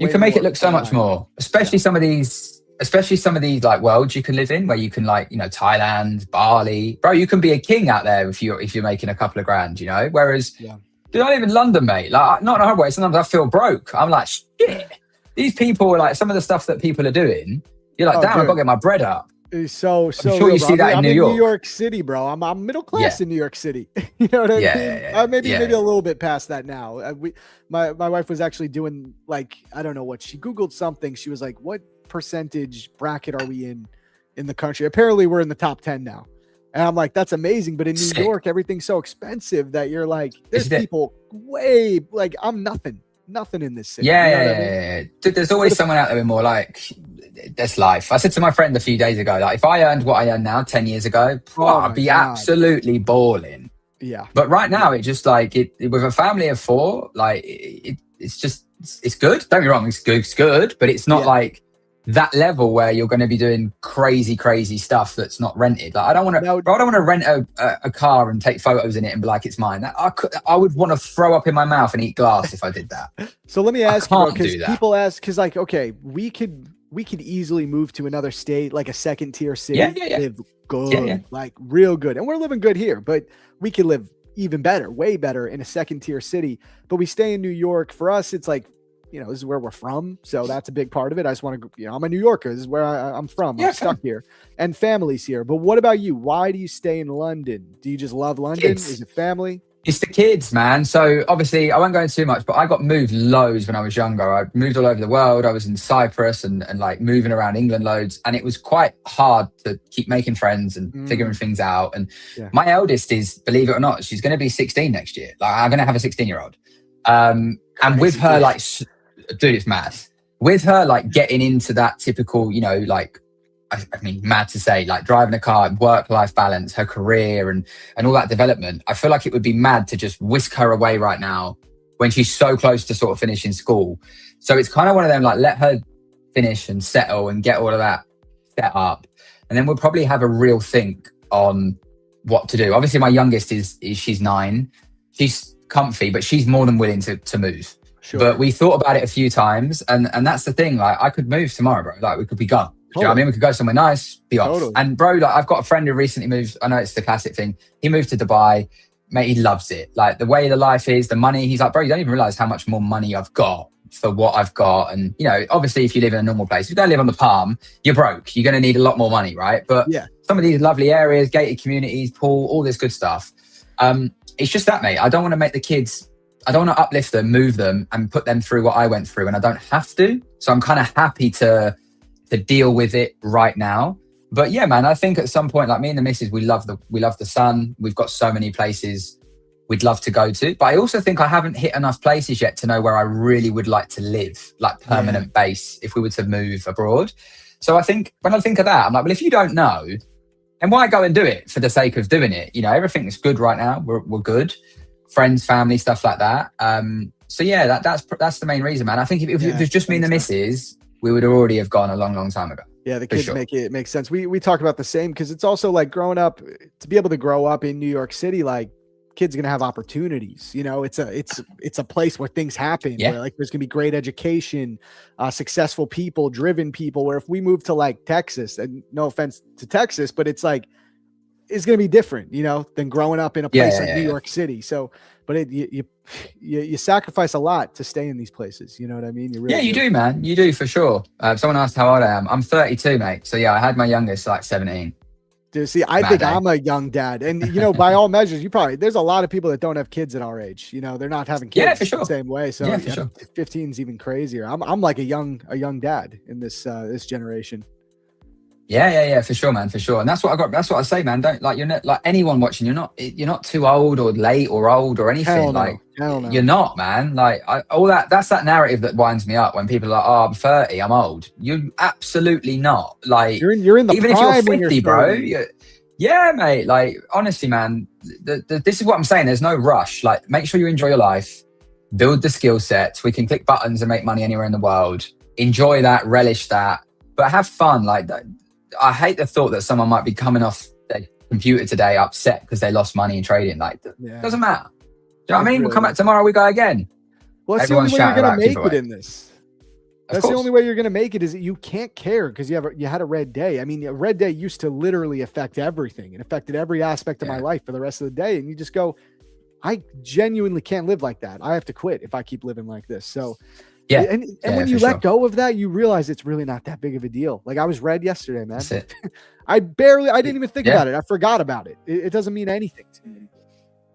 You can make it look so much more, especially some of these like worlds you can live in, where you can like Thailand, Bali, bro. You can be a king out there if you're making a couple of grand, Whereas, dude, I live in London, mate. Like not in a hard way. Sometimes I feel broke. I'm like, shit. These people, like some of the stuff that people are doing, you're like, damn, I've got to get my bread up. So I'm sure you see that in New York. New York City, bro. I'm middle class in New York City. You know what I mean? Maybe a little bit past that now. My wife was actually doing like, I don't know what, she Googled something. She was like, what percentage bracket are we in the country? Apparently we're in the top 10 now. And I'm like, that's amazing. But in New York, everything's so expensive that you're like, there's people way like, I'm nothing in this city. Yeah. There's always someone out there with more. Like, that's life. I said to my friend a few days ago, like if I earned what I earn now 10 years ago, I'd be absolutely balling. Yeah. But right now, it just like with a family of 4, like it's good. Don't get me wrong, it's good, but it's not like that level where you're going to be doing crazy stuff that's not rented. Like I don't want to rent a car and take photos in it and be like it's mine. I would want to throw up in my mouth and eat glass if I did that. So let me ask you, because people ask, because like, okay, we could easily move to another state, like a second tier city, live good, like real good, and we're living good here, but we could live even better, way better in a second tier city. But we stay in New York. For us, it's like, this is where we're from. So that's a big part of it. I just want to, I'm a New Yorker. This is where I'm from. I'm stuck here and family's here. But what about you? Why do you stay in London? Do you just love London? Is it family? It's the kids, man. So obviously I won't go into too much, but I got moved loads when I was younger. I moved all over the world. I was in Cyprus and like moving around England loads. And it was quite hard to keep making friends and figuring things out. And my eldest is, believe it or not, she's going to be 16 next year. Like I'm going to have a 16-year-old. And with her, like, dude, it's mad. With her, like getting into that typical, like, I mean, mad to say, like driving a car, work-life balance, her career and all that development. I feel like it would be mad to just whisk her away right now when she's so close to sort of finishing school. So it's kind of one of them, like let her finish and settle and get all of that set up. And then we'll probably have a real think on what to do. Obviously, my youngest is she's 9. She's comfy, but she's more than willing to move. Sure. But we thought about it a few times, and that's the thing. Like, I could move tomorrow, bro. Like, we could be gone. Do you know what I mean? We could go somewhere nice, be off. Totally. And bro, like, I've got a friend who recently moved. I know it's the classic thing. He moved to Dubai. Mate, he loves it. Like, the way the life is, the money. He's like, bro, you don't even realize how much more money I've got for what I've got. And, you know, obviously, if you live in a normal place, if you don't live on the Palm, you're broke. You're going to need a lot more money, right? But yeah, some of these lovely areas, gated communities, pool, all this good stuff. It's just that, mate. I don't want to make the kids, I don't want to uplift them, move them, and put them through what I went through, and I don't have to. So I'm kind of happy to deal with it right now. But yeah, man, I think at some point, like, me and the missus, we love the sun. We've got so many places we'd love to go to. But I also think I haven't hit enough places yet to know where I really would like to live, like permanent base, if we were to move abroad. So I think when I think of that, I'm like, well, if you don't know, then why go and do it for the sake of doing it? You know, everything is good right now. We're good. Friends, family, stuff like that. So yeah, that's the main reason, man. I think if it was just me and the missus, we would already have gone a long, long time ago. Yeah, the kids make it make sense. We talk about the same, because it's also like growing up, to be able to grow up in New York City, like, kids are gonna have opportunities. You know, it's a place where things happen. Where, like, there's gonna be great education, successful people, driven people. Where if we move to like Texas, and no offense to Texas, but it's like, it's gonna be different, you know, than growing up in a place like New York City. So, but you sacrifice a lot to stay in these places. You know what I mean? You really you do, man. You do, for sure. Someone asked how old I am. I'm 32, mate. So yeah, I had my youngest like 17. Dude, see, I think I'm a young dad, and you know, by all measures, there's a lot of people that don't have kids at our age. You know, they're not having kids for sure. the same way. So yeah, for sure. 15 is even crazier. I'm like a young dad in this generation. Yeah, for sure, man, for sure. And that's what I say, man. Don't, like, you're not, like, anyone watching, you're not too old or late or old or anything. Hell no. Like, Hell no. You're not, man. Like, that's that narrative that winds me up when people are like, oh, I'm 30, I'm old. You're absolutely not. Like, you're in the even prime if you're 50, you're bro. Yeah, mate. Like, honestly, man, this is what I'm saying. There's no rush. Like, make sure you enjoy your life, build the skill sets. We can click buttons and make money anywhere in the world. Enjoy that, relish that, but have fun. Like, I hate the thought that someone might be coming off their computer today upset because they lost money in trading. Like, it doesn't matter. Do you know what I mean? We'll come back tomorrow, we go again. Well, that's Everyone's the only way you're going to make giveaway. it in this. That's the only way you're going to make it, is that you can't care because you had a red day. I mean, a red day used to literally affect everything. It affected every aspect of my life for the rest of the day. And you just go, I genuinely can't live like that. I have to quit if I keep living like this. So, and when you let go of that, you realize it's really not that big of a deal. Like, I was red yesterday, man. That's it. I didn't even think about it. I forgot about it. It doesn't mean anything to me.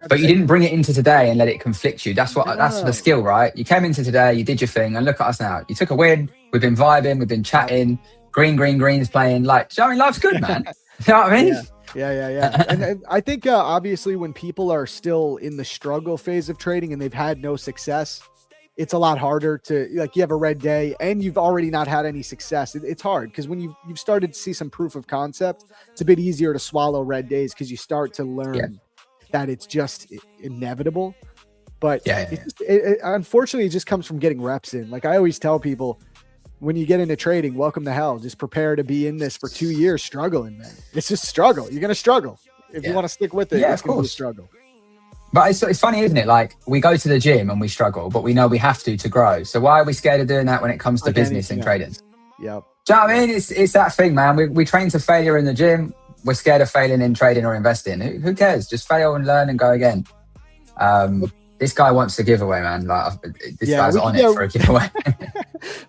But you didn't bring it into today and let it conflict you. That's the skill, right? You came into today, you did your thing, and look at us now. You took a win. We've been vibing. We've been chatting. Green's playing. Like, do you know what I mean? Life's good, man. You know what I mean? Yeah. and I think obviously when people are still in the struggle phase of trading and they've had no success, it's a lot harder to, like, you have a red day and you've already not had any success. It's hard because when you've started to see some proof of concept, it's a bit easier to swallow red days because you start to learn that it's just inevitable. But unfortunately, it just comes from getting reps in. Like, I always tell people, when you get into trading, welcome to hell. Just prepare to be in this for 2 years struggling, man. It's just struggle. You're going to struggle. If you want to stick with it, it's going to be a struggle. But it's funny, isn't it? Like, we go to the gym and we struggle, but we know we have to grow. So why are we scared of doing that when it comes to business and trading? Yep. Do you know what I mean? It's that thing, man. We train to failure in the gym. We're scared of failing in trading or investing. Who cares? Just fail and learn and go again. This guy wants a giveaway, man. Like, this guy's on it for a giveaway.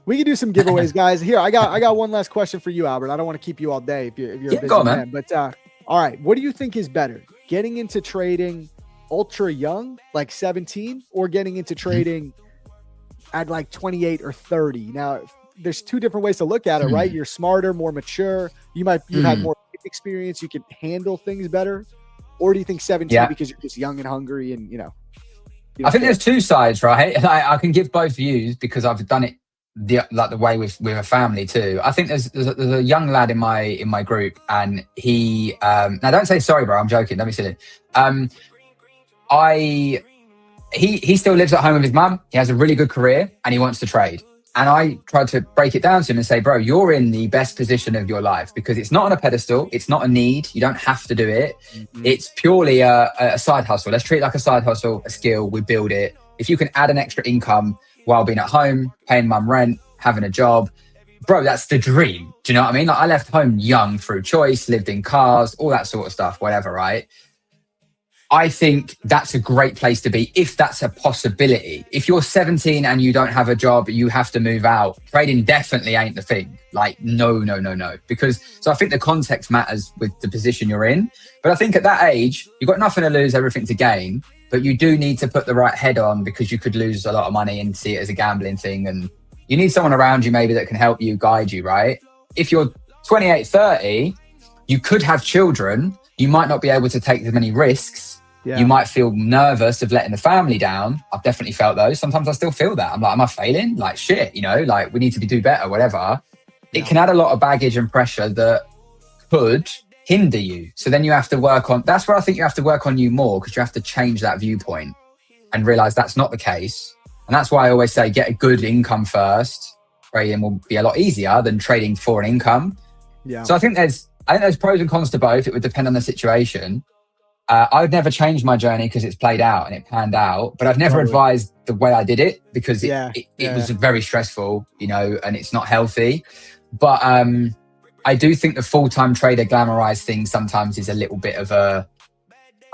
We can do some giveaways, guys. Here, I got one last question for you, Albert. I don't want to keep you all day if you're a busy go on, man. But all right, what do you think is better? Getting into trading ultra young, like 17, or getting into trading at like 28 or 30? Now, there's two different ways to look at it, right? You're smarter, more mature. You've had more experience. You can handle things better. Or do you think 17 because you're just young and hungry and, you know I think there's two sides, right? I can give both views because I've done it the way with a family too. I think there's a young lad in my group, and he now don't say sorry, bro. I'm joking. Don't be silly. He still lives at home with his mum. He has a really good career and he wants to trade. And I tried to break it down to him and say, bro, you're in the best position of your life because it's not on a pedestal. It's not a need. You don't have to do it. It's purely a side hustle. Let's treat it like a side hustle, a skill. We build it. If you can add an extra income while being at home, paying mum rent, having a job, bro, that's the dream. Do you know what I mean? Like, I left home young through choice, lived in cars, all that sort of stuff, whatever, right? I think that's a great place to be if that's a possibility. If you're 17 and you don't have a job, you have to move out. Trading definitely ain't the thing. Like, no. So I think the context matters with the position you're in. But I think at that age, you've got nothing to lose, everything to gain. But you do need to put the right head on because you could lose a lot of money and see it as a gambling thing. And you need someone around you maybe that can help you, guide you, right? If you're 28, 30, you could have children. You might not be able to take as many risks. Yeah. You might feel nervous of letting the family down. I've definitely felt those. Sometimes I still feel that. I'm like, am I failing? Like, shit, like we need to do better, whatever. It can add a lot of baggage and pressure that could hinder you. So then you have to work on, that's where I think you have to work on you more because you have to change that viewpoint and realize that's not the case. And that's why I always say get a good income first. Trading will be a lot easier than trading for an income. Yeah. So I think there's pros and cons to both. It would depend on the situation. I would never change my journey because it's played out and it panned out, but I've never advised the way I did it because it was very stressful, and it's not healthy. But I do think the full-time trader glamorized thing sometimes is a little bit of I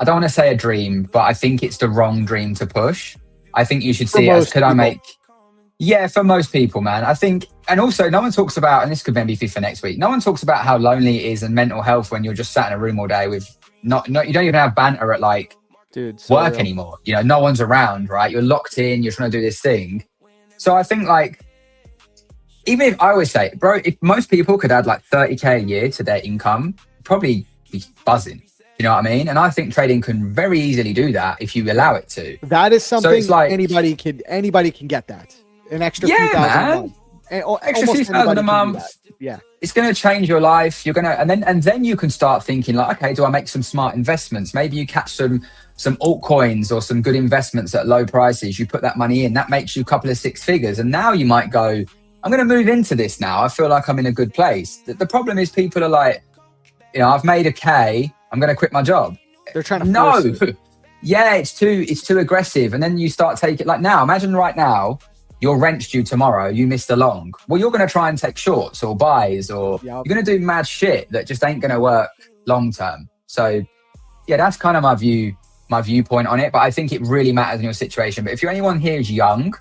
don't want to say a dream, but I think it's the wrong dream to push. I think you should see it as, for most people, man. I think, and also no one talks about, and this could maybe be for next week, no one talks about how lonely it is and mental health when you're just sat in a room all day with you don't even have banter at work anymore. No one's around, right? You're locked in, you're trying to do this thing. So I think even if I always say, bro, if most people could add 30K a year to their income, probably be buzzing. You know what I mean? And I think trading can very easily do that if you allow it to. That is something anybody can get that. An extra few thousand a month. Extra few thousand a month. Yeah. It's going to change your life. You're going to, and then you can start thinking okay, do I make some smart investments? Maybe you catch some altcoins or some good investments at low prices. You put that money in, that makes you a couple of six figures. And now you might go, I'm going to move into this now. I feel like I'm in a good place. The problem is people are like, I've made a K. I'm going to quit my job. They're trying to force it. Yeah, it's too aggressive. And then you start taking now, imagine right now, your rent's due tomorrow, you missed a long. Well, you're going to try and take shorts or buys or you're going to do mad shit that just ain't going to work long term. So yeah, that's kind of my viewpoint on it. But I think it really matters in your situation. But if you're anyone here who's young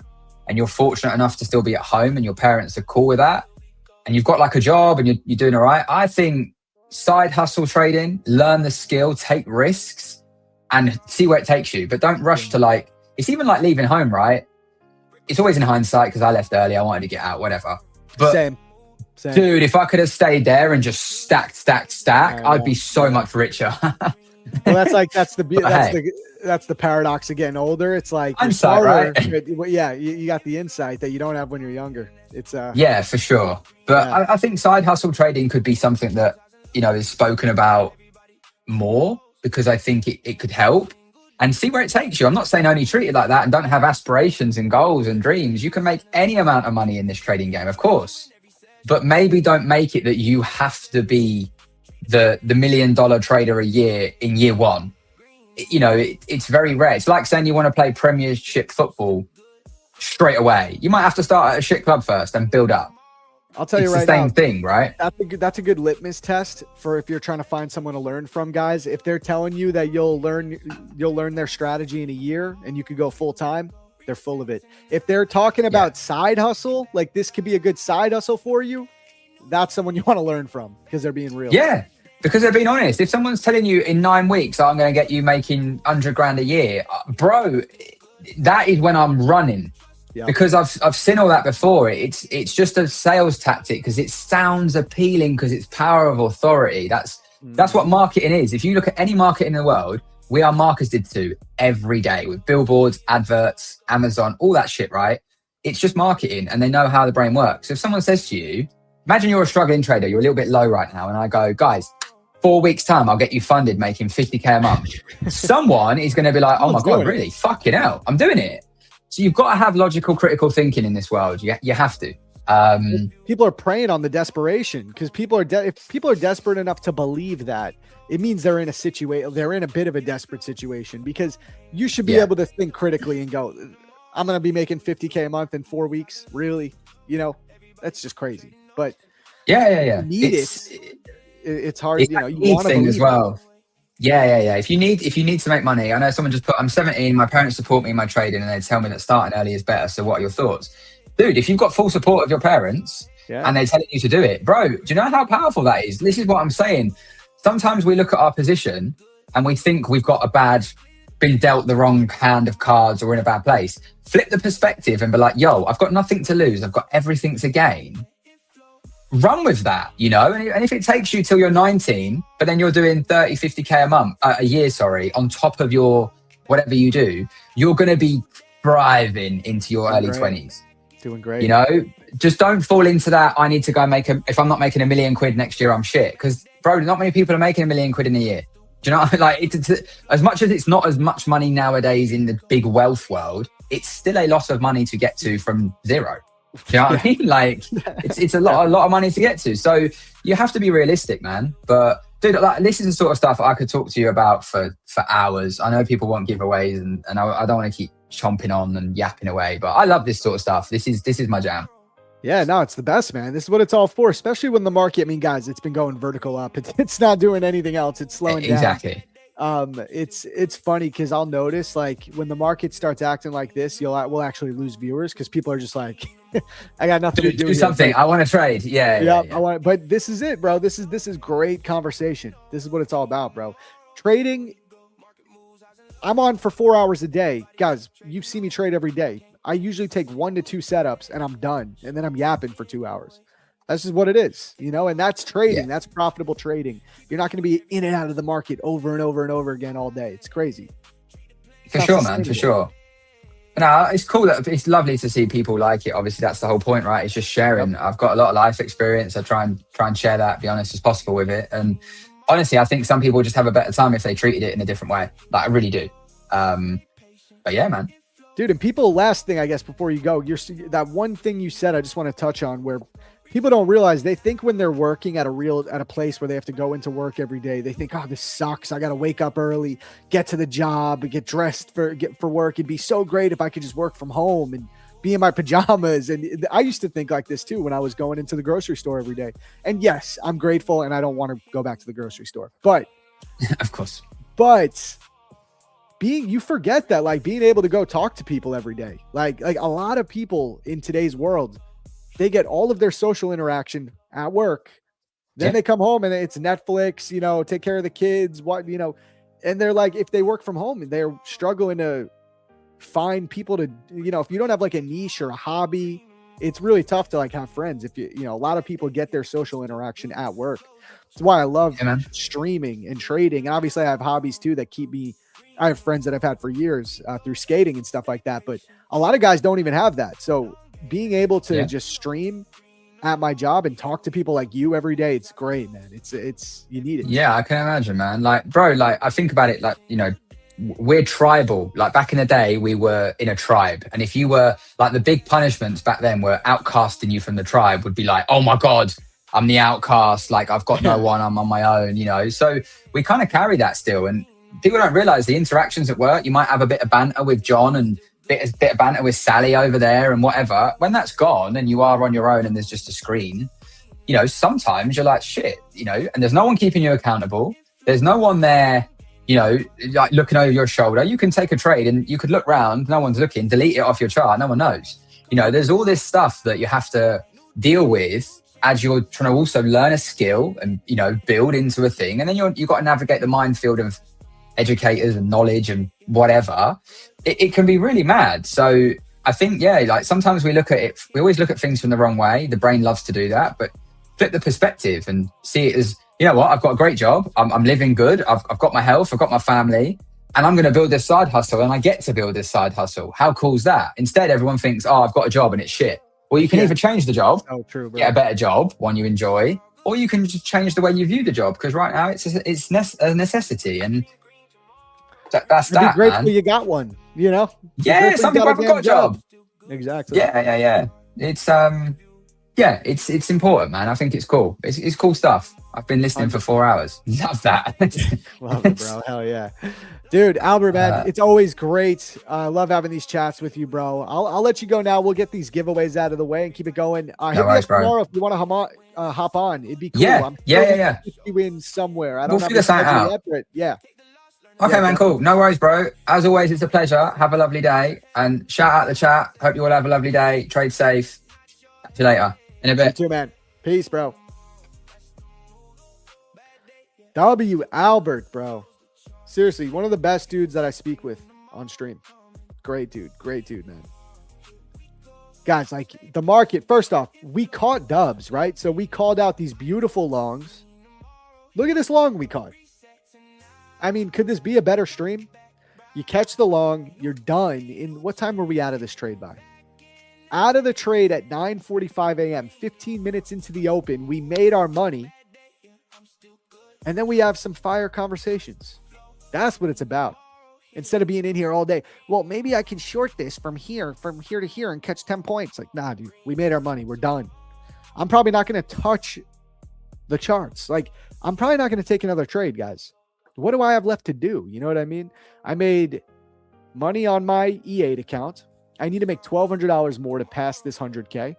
and you're fortunate enough to still be at home and your parents are cool with that and you've got a job and you're doing all right, I think side hustle trading, learn the skill, take risks and see where it takes you. But don't rush to it's even like leaving home, right? It's always in hindsight because I left early. I wanted to get out, whatever. But Same. Dude, if I could have stayed there and just stack, I'd be so much richer. Well, that's the paradox of getting older. It's hindsight, right? Yeah, you got the insight that you don't have when you're younger. It's yeah, for sure. But I think side hustle trading could be something that is spoken about more because I think it could help. And see where it takes you. I'm not saying only treat it like that and don't have aspirations and goals and dreams. You can make any amount of money in this trading game, of course. But maybe don't make it that you have to be the $1 million trader a year in year one. It's very rare. It's like saying you want to play Premiership football straight away. You might have to start at a shit club first and build up. I'll tell you right now. It's the same thing, right? That's a good litmus test for if you're trying to find someone to learn from, guys. If they're telling you that you'll learn their strategy in a year and you could go full time, they're full of it. If they're talking about side hustle, this could be a good side hustle for you, that's someone you want to learn from because they're being real. Yeah, because they're being honest. If someone's telling you in 9 weeks, I'm going to get you making 100 grand a year, bro, that is when I'm running. Yep. Because I've seen all that before. It's just a sales tactic because it sounds appealing because it's power of authority. That's what marketing is. If you look at any market in the world, we are marketed to every day with billboards, adverts, Amazon, all that shit, right? It's just marketing and they know how the brain works. So if someone says to you, imagine you're a struggling trader, you're a little bit low right now. And I go, guys, 4 weeks time, I'll get you funded making 50K a month. Someone is going to be like, oh my God, really? Fucking hell, I'm doing it. So you've got to have logical, critical thinking in this world. You have to. People are preying on the desperation because if people are desperate enough to believe that, it means they're in a situation, they're in a bit of a desperate situation, because you should be able to think critically and go, I'm going to be making 50K a month in 4 weeks. Really? You know, that's just crazy. But yeah. You need it's hard. It's you know, you want to thing believe as well. Yeah. If you need to make money, I know someone just put, I'm 17, my parents support me in my trading and they tell me that starting early is better. So what are your thoughts? Dude, if you've got full support of your parents and they're telling you to do it, bro, do you know how powerful that is? This is what I'm saying. Sometimes we look at our position and we think we've got been dealt the wrong hand of cards or in a bad place. Flip the perspective and be like, yo, I've got nothing to lose. I've got everything to gain. Run with that, you know? And if it takes you till you're 19, but then you're doing 30, 50K a year, on top of your whatever you do, you're going to be thriving into your early 20s. Doing great. You know, just don't fall into that. I need to go if I'm not making £1 million next year, I'm shit. Because, bro, not many people are making £1 million in a year. Do you know, like, as much as it's not as much money nowadays in the big wealth world, it's still a lot of money to get to from zero. Do you know what I mean? Like, it's a lot of money to get to. So you have to be realistic, man. But dude, like, this is the sort of stuff I could talk to you about for hours. I know people want giveaways, and I don't want to keep chomping on and yapping away, but I love this sort of stuff. This is my jam. Yeah, no, it's the best, man. This is what it's all for, especially when the market, I mean, guys, it's been going vertical up. It's not doing anything else. It's slowing down. Exactly. It's funny because I'll notice, like, when the market starts acting like this, we'll actually lose viewers because people are just like, I got nothing to do something. I want to trade. Yeah. I want. But this is it, bro. This is great conversation. This is what it's all about, bro. Trading. I'm on for 4 hours a day, guys. You see me trade every day. I usually take 1 to 2 setups and I'm done, and then I'm yapping for 2 hours. That's just what it is, you know. And that's trading. That's profitable trading. You're not going to be in and out of the market over and over and over again all day. It's crazy. For sure, man. For sure. No, it's cool. It's lovely to see people like it. Obviously, that's the whole point, right? It's just sharing. I've got a lot of life experience. I try and share that, be honest as possible with it. And honestly, I think some people just have a better time if they treated it in a different way. Like, I really do. But yeah, man. Dude, and people, last thing, I guess, before you go, that one thing you said, I just want to touch on, where people don't realize, they think when they're working at a place where they have to go into work every day, they think, oh, this sucks. I got to wake up early, get to the job, get dressed for work. It'd be so great if I could just work from home and be in my pajamas. And I used to think like this too when I was going into the grocery store every day. And yes, I'm grateful and I don't want to go back to the grocery store, but of course, but you forget that, like, being able to go talk to people every day, like a lot of people in today's world, they get all of their social interaction at work. Then they come home and it's Netflix, you know, take care of the kids, and they're like, if they work from home, they're struggling to find people to, you know, if you don't have like a niche or a hobby, it's really tough to like have friends. If you know, a lot of people get their social interaction at work. That's why I love streaming and trading. And obviously I have hobbies too that keep me, I have friends that I've had for years through skating and stuff like that, but a lot of guys don't even have that. So being able to just stream at my job and talk to people like you every day, it's great, man. It's you need it. Yeah, I can imagine, man. Like, bro, like, I think about it, like, you know, we're tribal. Like, back in the day, we were in a tribe, and if you were like, the big punishments back then were outcasting you from the tribe, would be like, oh my god, I'm the outcast, like, I've got no one, I'm on my own, you know. So we kind of carry that still, and people don't realize the interactions at work. You might have a bit of banter with John and bit of banter with Sally over there and whatever. When that's gone and you are on your own and there's just a screen, you know, sometimes you're like, shit, you know, and there's no one keeping you accountable. There's no one there, you know, like looking over your shoulder. You can take a trade and you could look round, no one's looking, delete it off your chart, no one knows. You know, there's all this stuff that you have to deal with as you're trying to also learn a skill and, you know, build into a thing. And then you've got to navigate the minefield of educators and knowledge and whatever. It can be really mad. So I think, yeah, like, sometimes we always look at things from the wrong way. The brain loves to do that, but flip the perspective and see it as, you know what, I've got a great job. I'm living good. I've got my health. I've got my family, and I'm going to build this side hustle, and I get to build this side hustle. How cool is that? Instead, everyone thinks, oh, I've got a job and it's shit. Well, you can either change the job, get a better job, one you enjoy, or you can just change the way you view the job, because right now it's a necessity. And That's It'd be that, grateful man. you got one, you know? Be Yeah, grateful some you people got haven't got a job. Exactly. Yeah. It's important, man. I think it's cool. It's cool stuff. I've been listening for 4 hours. Love that. Love it, bro. Hell yeah. Dude, Albert, man, it's always great. I love having these chats with you, bro. I'll let you go now. We'll get these giveaways out of the way and keep it going. Hit me worries, up bro. tomorrow if you want to hop on. It'd be cool. Yeah. I'm sure we Yeah. can get you in somewhere. I We'll don't have figure a something schedule out. yet, but yeah. Okay, Yeah, man, definitely. cool. No worries, bro. As always, it's a pleasure. Have a lovely day. And shout out the chat. Hope you all have a lovely day. Trade safe. See you later. In a You bit. too, man. Peace, bro. W. Albert, bro. Seriously, one of the best dudes that I speak with on stream. Great dude, man. Guys, like the market, first off, we caught dubs, right? So we called out these beautiful longs. Look at this long we caught. I mean, could this be a better stream? You catch the long, you're done. In what time were we out of this trade by? Out of the trade at 9:45 a.m., 15 minutes into the open, we made our money. And then we have some fire conversations. That's what it's about. Instead of being in here all day, well, maybe I can short this from here to here and catch 10 points. Like, nah, dude, we made our money. We're done. I'm probably not going to touch the charts. Like, I'm probably not going to take another trade, guys. What do I have left to do? You know what I mean? I made money on my E8 account. I need to make $1,200 more to pass this 100K.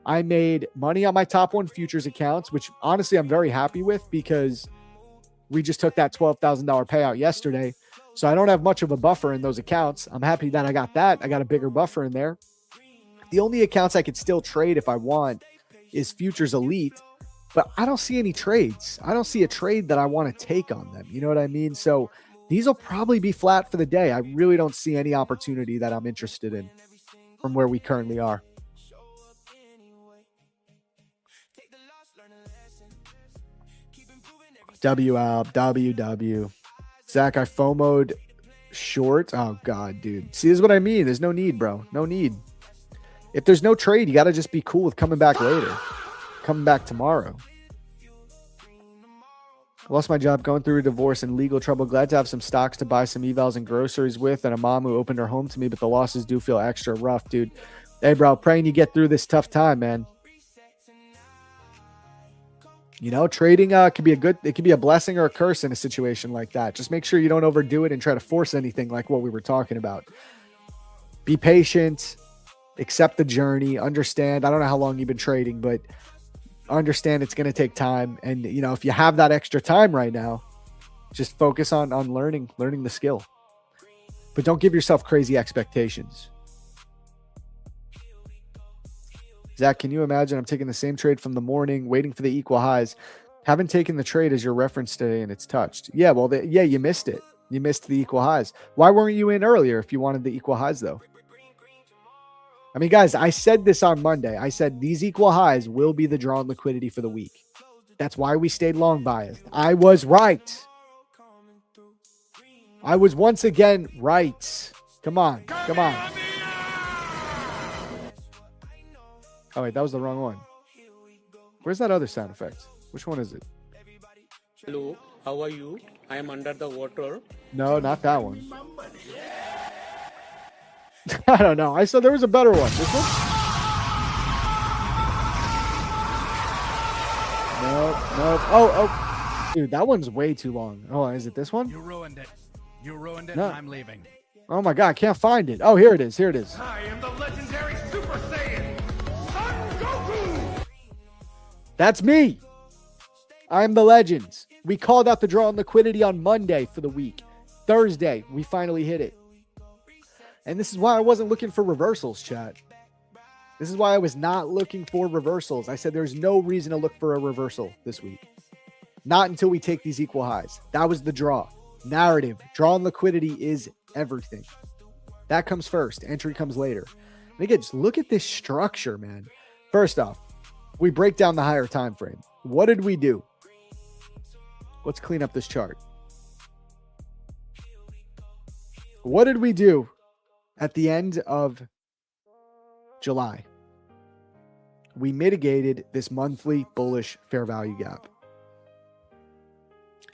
I made money on my top one futures accounts, which honestly I'm very happy with because we just took that $12,000 payout yesterday. So I don't have much of a buffer in those accounts. I'm happy that I got that. I got a bigger buffer in there. The only accounts I could still trade if I want is Futures Elite, but I don't see any trades. I don't see a trade that I want to take on them. You know what I mean? So these will probably be flat for the day. I really don't see any opportunity that I'm interested in from where we currently are. W. Zach, I FOMO'd short. Oh, God, dude. See, this is what I mean. There's no need, bro. No need. If there's no trade, you got to just be cool with coming back later. Coming back tomorrow. Lost my job going through a divorce and legal trouble. Glad to have some stocks to buy some evals and groceries with and a mom who opened her home to me, but the losses do feel extra rough, dude. Hey, bro, praying you get through this tough time, man. You know, trading could be it could be a blessing or a curse in a situation like that. Just make sure you don't overdo it and try to force anything like what we were talking about. Be patient, accept the journey, understand. I don't know how long you've been trading, but understand it's going to take time. And, you know, if you have that extra time right now, just focus on learning the skill. But don't give yourself crazy expectations. Zach, can you imagine I'm taking the same trade from the morning, waiting for the equal highs? Haven't taken the trade as your reference today and it's touched. Yeah, well, you missed it. You missed the equal highs. Why weren't you in earlier if you wanted the equal highs, though? I mean, guys, I said this on Monday. I said these equal highs will be the drawn liquidity for the week. That's why we stayed long biased. I was right. I was once again right. Come on. Oh, wait, that was the wrong one. Where's that other sound effect? Which one is it? Hello, how are you? I am under the water. No, not that one. I don't know. I said there was a better one. This one? Nope. Oh. Dude, that one's way too long. Oh, is it this one? You ruined it. No. And I'm leaving. Oh my God, I can't find it. Oh, here it is. I am the legendary Super Saiyan, Son Goku! That's me. I'm the Legends. We called out the draw on liquidity on Monday for the week. Thursday, we finally hit it. And this is why I wasn't looking for reversals, chat. This is why I was not looking for reversals. I said there's no reason to look for a reversal this week. Not until we take these equal highs. That was the draw. Narrative. Draw on liquidity is everything. That comes first. Entry comes later. And again, just look at this structure, man. First off, we break down the higher time frame. What did we do? Let's clean up this chart. What did we do at the end of July? We mitigated this monthly bullish fair value gap.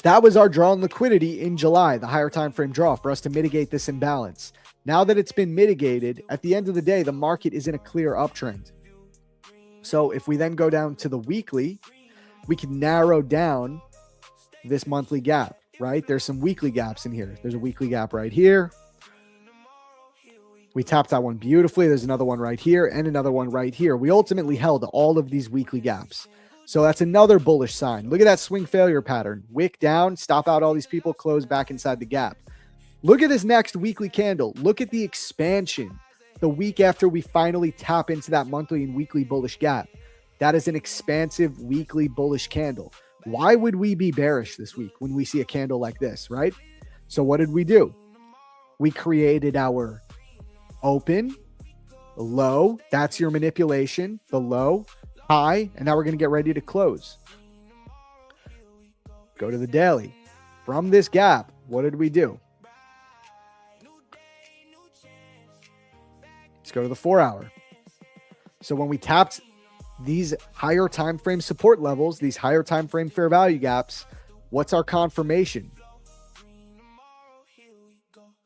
That was our draw on liquidity in July, the higher time frame draw for us to mitigate this imbalance. Now that it's been mitigated, at the end of the day, the market is in a clear uptrend. So if we then go down to the weekly, we can narrow down this monthly gap, right? There's some weekly gaps in here. There's a weekly gap right here. We tapped that one beautifully. There's another one right here and another one right here. We ultimately held all of these weekly gaps. So that's another bullish sign. Look at that swing failure pattern. Wick down, stop out all these people, close back inside the gap. Look at this next weekly candle. Look at the expansion the week after we finally tap into that monthly and weekly bullish gap. That is an expansive weekly bullish candle. Why would we be bearish this week when we see a candle like this, right? So what did we do? We created our open, low. That's your manipulation, the low, high, and now we're going to get ready to close. Go to the daily. From this gap, what did we do? Let's go to the 4-hour. So when we tapped these higher time frame support levels, these higher time frame fair value gaps, what's our confirmation?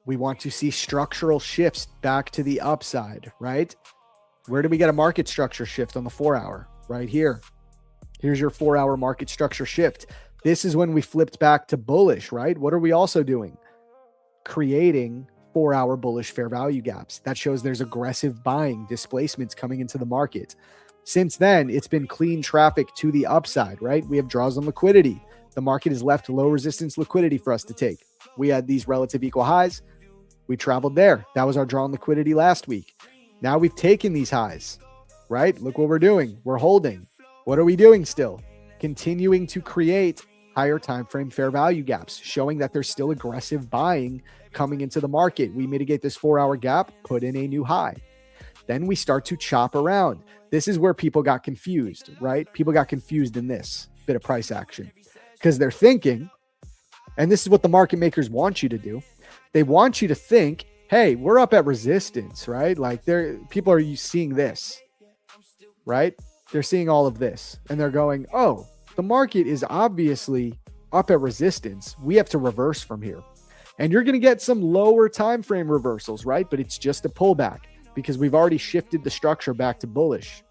We want to see structural shifts back to the upside, right? Where do we get a market structure shift on the 4-hour? Right here. Here's your 4-hour market structure shift. This is when we flipped back to bullish, right? What are we also doing? Creating 4-hour bullish fair value gaps. That shows there's aggressive buying displacements coming into the market. Since then, it's been clean traffic to the upside, right? We have draws on liquidity. The market has left low resistance liquidity for us to take. We had these relative equal highs. We traveled there. That was our draw on liquidity last week. Now we've taken these highs, right? Look what we're doing. We're holding. What are we doing still? Continuing to create higher time frame fair value gaps, showing that there's still aggressive buying coming into the market. We mitigate this 4-hour gap, put in a new high. Then we start to chop around. This is where people got confused, right? People got confused in this bit of price action because they're thinking, and this is what the market makers want you to do. They want you to think, hey, we're up at resistance, right? Like people are seeing this, right? They're seeing all of this and they're going, oh, the market is obviously up at resistance. We have to reverse from here. And you're going to get some lower time frame reversals, right? But it's just a pullback because we've already shifted the structure back to bullish.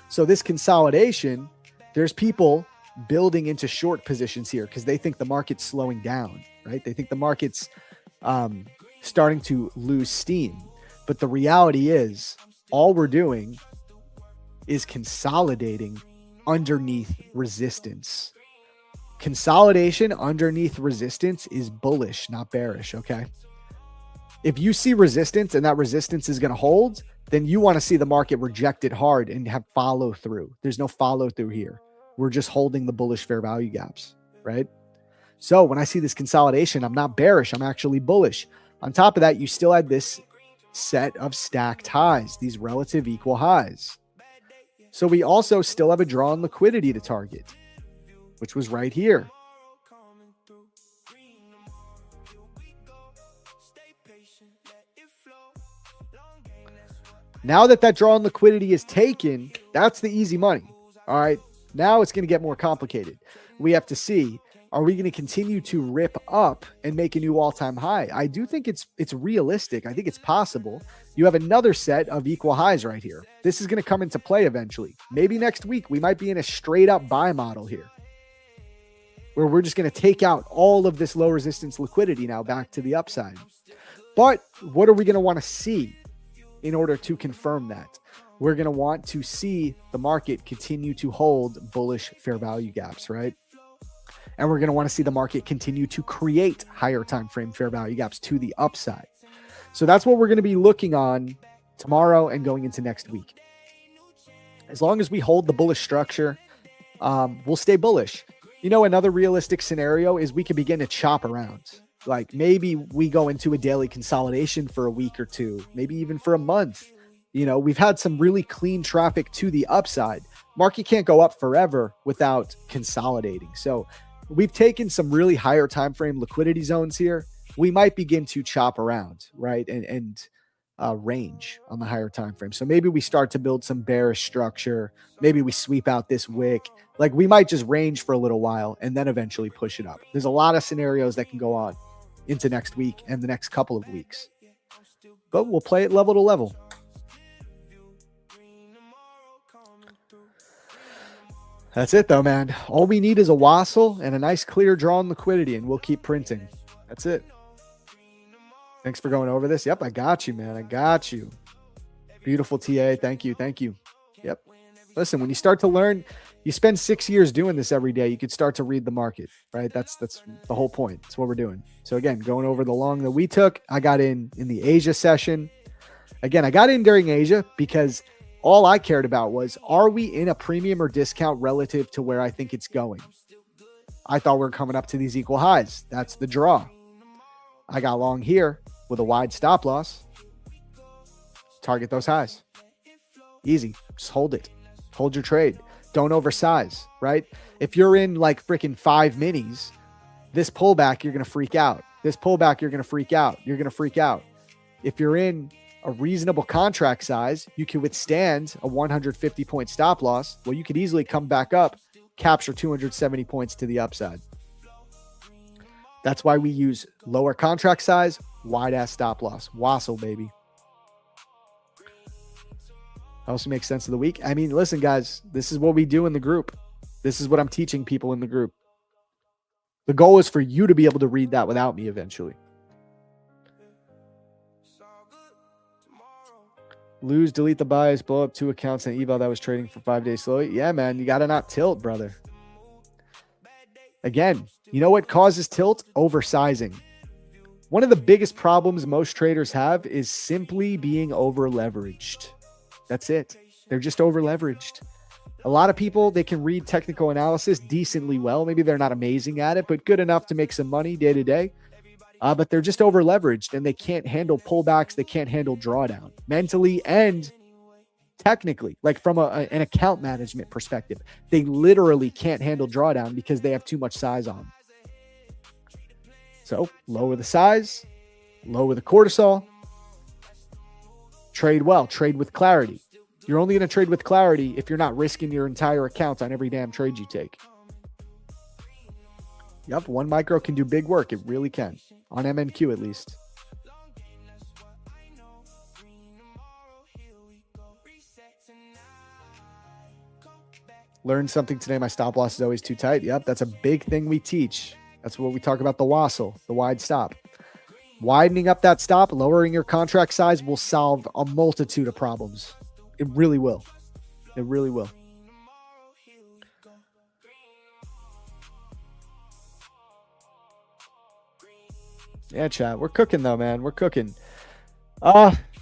So this consolidation, there's people building into short positions here because they think the market's slowing down, right? They think the market's starting to lose steam. But the reality is all we're doing is consolidating underneath resistance. Consolidation underneath resistance is bullish, not bearish, okay? If you see resistance and that resistance is going to hold, then you want to see the market reject it hard and have follow through. There's no follow through here. We're just holding the bullish fair value gaps, right? So when I see this consolidation, I'm not bearish. I'm actually bullish. On top of that, you still had this set of stacked highs, these relative equal highs. So we also still have a draw on liquidity to target, which was right here. Now that draw on liquidity is taken, that's the easy money. All right. Now it's going to get more complicated. We have to see, are we going to continue to rip up and make a new all-time high? I do think it's realistic. I think it's possible. You have another set of equal highs right here. This is going to come into play eventually. Maybe next week we might be in a straight up buy model here, where we're just going to take out all of this low resistance liquidity now back to the upside. But what are we going to want to see in order to confirm that? We're going to want to see the market continue to hold bullish fair value gaps, right? And we're going to want to see the market continue to create higher time frame fair value gaps to the upside. So that's what we're going to be looking on tomorrow and going into next week. As long as we hold the bullish structure, we'll stay bullish. You know, another realistic scenario is we could begin to chop around. Like maybe we go into a daily consolidation for a week or two, maybe even for a month. You know, we've had some really clean traffic to the upside. Market can't go up forever without consolidating. So we've taken some really higher time frame liquidity zones here. We might begin to chop around, right? And range on the higher time frame. So maybe we start to build some bearish structure. Maybe we sweep out this wick. Like we might just range for a little while and then eventually push it up. There's a lot of scenarios that can go on into next week and the next couple of weeks. But we'll play it level to level. That's it though, man. All we need is a wassail and a nice clear draw on liquidity, and we'll keep printing. That's it. Thanks for going over this. Yep, I got you, man. I got you. Beautiful TA. Thank you. Thank you. Yep. Listen, when you start to learn, you spend 6 years doing this every day, you could start to read the market, right? That's the whole point. That's what we're doing. So again, going over the long that we took, I got in the Asia session. Again, I got in during Asia because all I cared about was, are we in a premium or discount relative to where I think it's going? I thought we were coming up to these equal highs. That's the draw. I got long here with a wide stop loss. Target those highs. Easy. Just hold it. Hold your trade. Don't oversize, right? If you're in like freaking 5 minis, this pullback, you're going to freak out. This pullback, you're going to freak out. You're going to freak out. If you're in a reasonable contract size, you can withstand a 150 point stop loss. Well, you could easily come back up, capture 270 points to the upside. That's why we use lower contract size, wide ass stop loss. Wassail, baby. Also makes sense of the week. I mean, listen, guys, this is what we do in the group. This is what I'm teaching people in the group. The goal is for you to be able to read that without me eventually. Lose, delete the bias, blow up 2 accounts and eval that was trading for 5 days slowly. Yeah, man, you got to not tilt, brother. Again, you know what causes tilt? Oversizing. One of the biggest problems most traders have is simply being over leveraged. That's it. They're just over leveraged. A lot of people, they can read technical analysis decently well. Maybe they're not amazing at it, but good enough to make some money day to day. But they're just over leveraged and they can't handle pullbacks. They can't handle drawdown mentally and technically, like from an account management perspective. They literally can't handle drawdown because they have too much size on. So lower the size, lower the cortisol, trade well, trade with clarity. You're only going to trade with clarity if you're not risking your entire account on every damn trade you take. Yep, 1 micro can do big work. It really can. On MNQ at least. Learned something today. My stop loss is always too tight. Yep, that's a big thing we teach. That's what we talk about, the wassail, the wide stop. Widening up that stop, lowering your contract size will solve a multitude of problems. It really will. It really will. Yeah, chat. We're cooking though, man. We're cooking.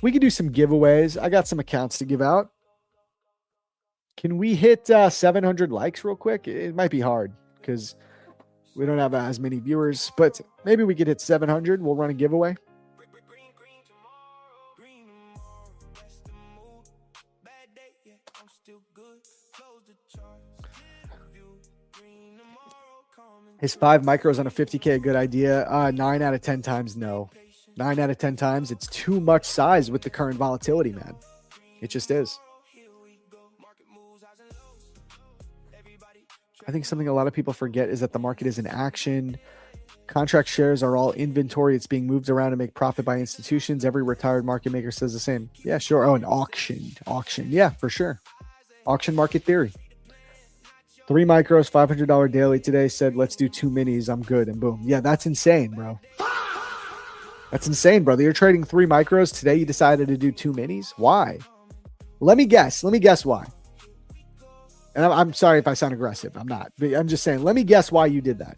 We could do some giveaways. I got some accounts to give out. Can we hit 700 likes real quick? It might be hard because we don't have as many viewers, but maybe we could hit 700. We'll run a giveaway. Is 5 micros on a 50K a good idea? 9 out of 10 times, no. 9 out of 10 times, it's too much size with the current volatility, man. It just is. I think something a lot of people forget is that the market is in action. Contract shares are all inventory. It's being moved around to make profit by institutions. Every retired market maker says the same. Yeah, sure. Oh, an auction. Auction. Yeah, for sure. Auction market theory. 3 micros, $500 daily today. Said, let's do 2 minis. I'm good. And boom. Yeah, that's insane, bro. That's insane, brother. You're trading 3 micros. Today you decided to do 2 minis. Why? Let me guess. Let me guess why. And I'm sorry if I sound aggressive. I'm not. But I'm just saying, let me guess why you did that.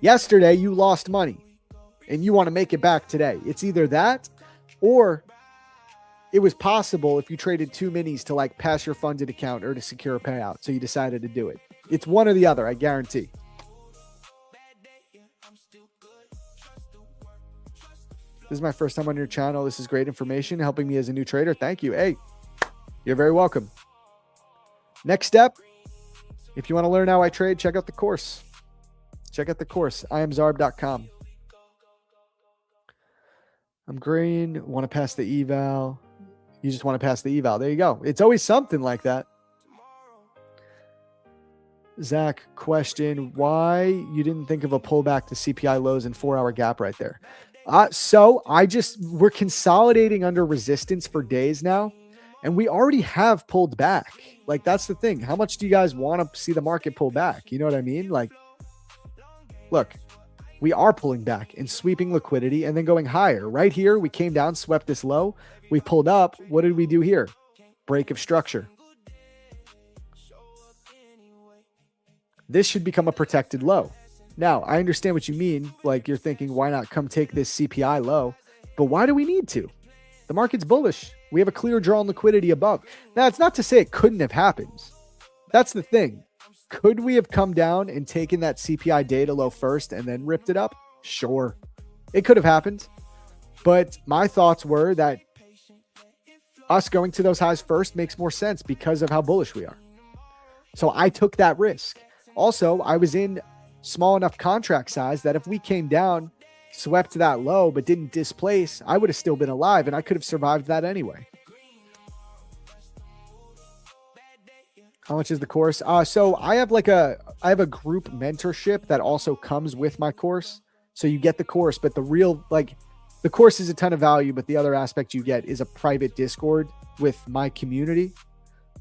Yesterday, you lost money. And you want to make it back today. It's either that or it was possible if you traded 2 minis to like pass your funded account or to secure a payout. So you decided to do it. It's one or the other, I guarantee. This is my first time on your channel. This is great information, helping me as a new trader. Thank you. Hey, you're very welcome. Next step, if you want to learn how I trade, check out the course. Check out the course, iamzarb.com. I'm green. Want to pass the eval. You just want to pass the eval. There you go. It's always something like that. Zach, question, why you didn't think of a pullback to CPI lows and 4-hour gap right there? So we're consolidating under resistance for days now, and we already have pulled back. Like, that's the thing. How much do you guys want to see the market pull back? You know what I mean? Like, look, we are pulling back and sweeping liquidity and then going higher. Right here, we came down, swept this low. We pulled up. What did we do here? Break of structure. This should become a protected low. Now, I understand what you mean. Like, you're thinking, why not come take this CPI low? But why do we need to? The market's bullish. We have a clear draw on liquidity above. Now, it's not to say it couldn't have happened. That's the thing. Could we have come down and taken that CPI data low first and then ripped it up? Sure. It could have happened. But my thoughts were that us going to those highs first makes more sense because of how bullish we are. So I took that risk. Also, I was in small enough contract size that if we came down, swept that low, but didn't displace, I would have still been alive and I could have survived that anyway. How much is the course? So I have a group mentorship that also comes with my course. So you get the course, but the course is a ton of value, but the other aspect you get is a private Discord with my community.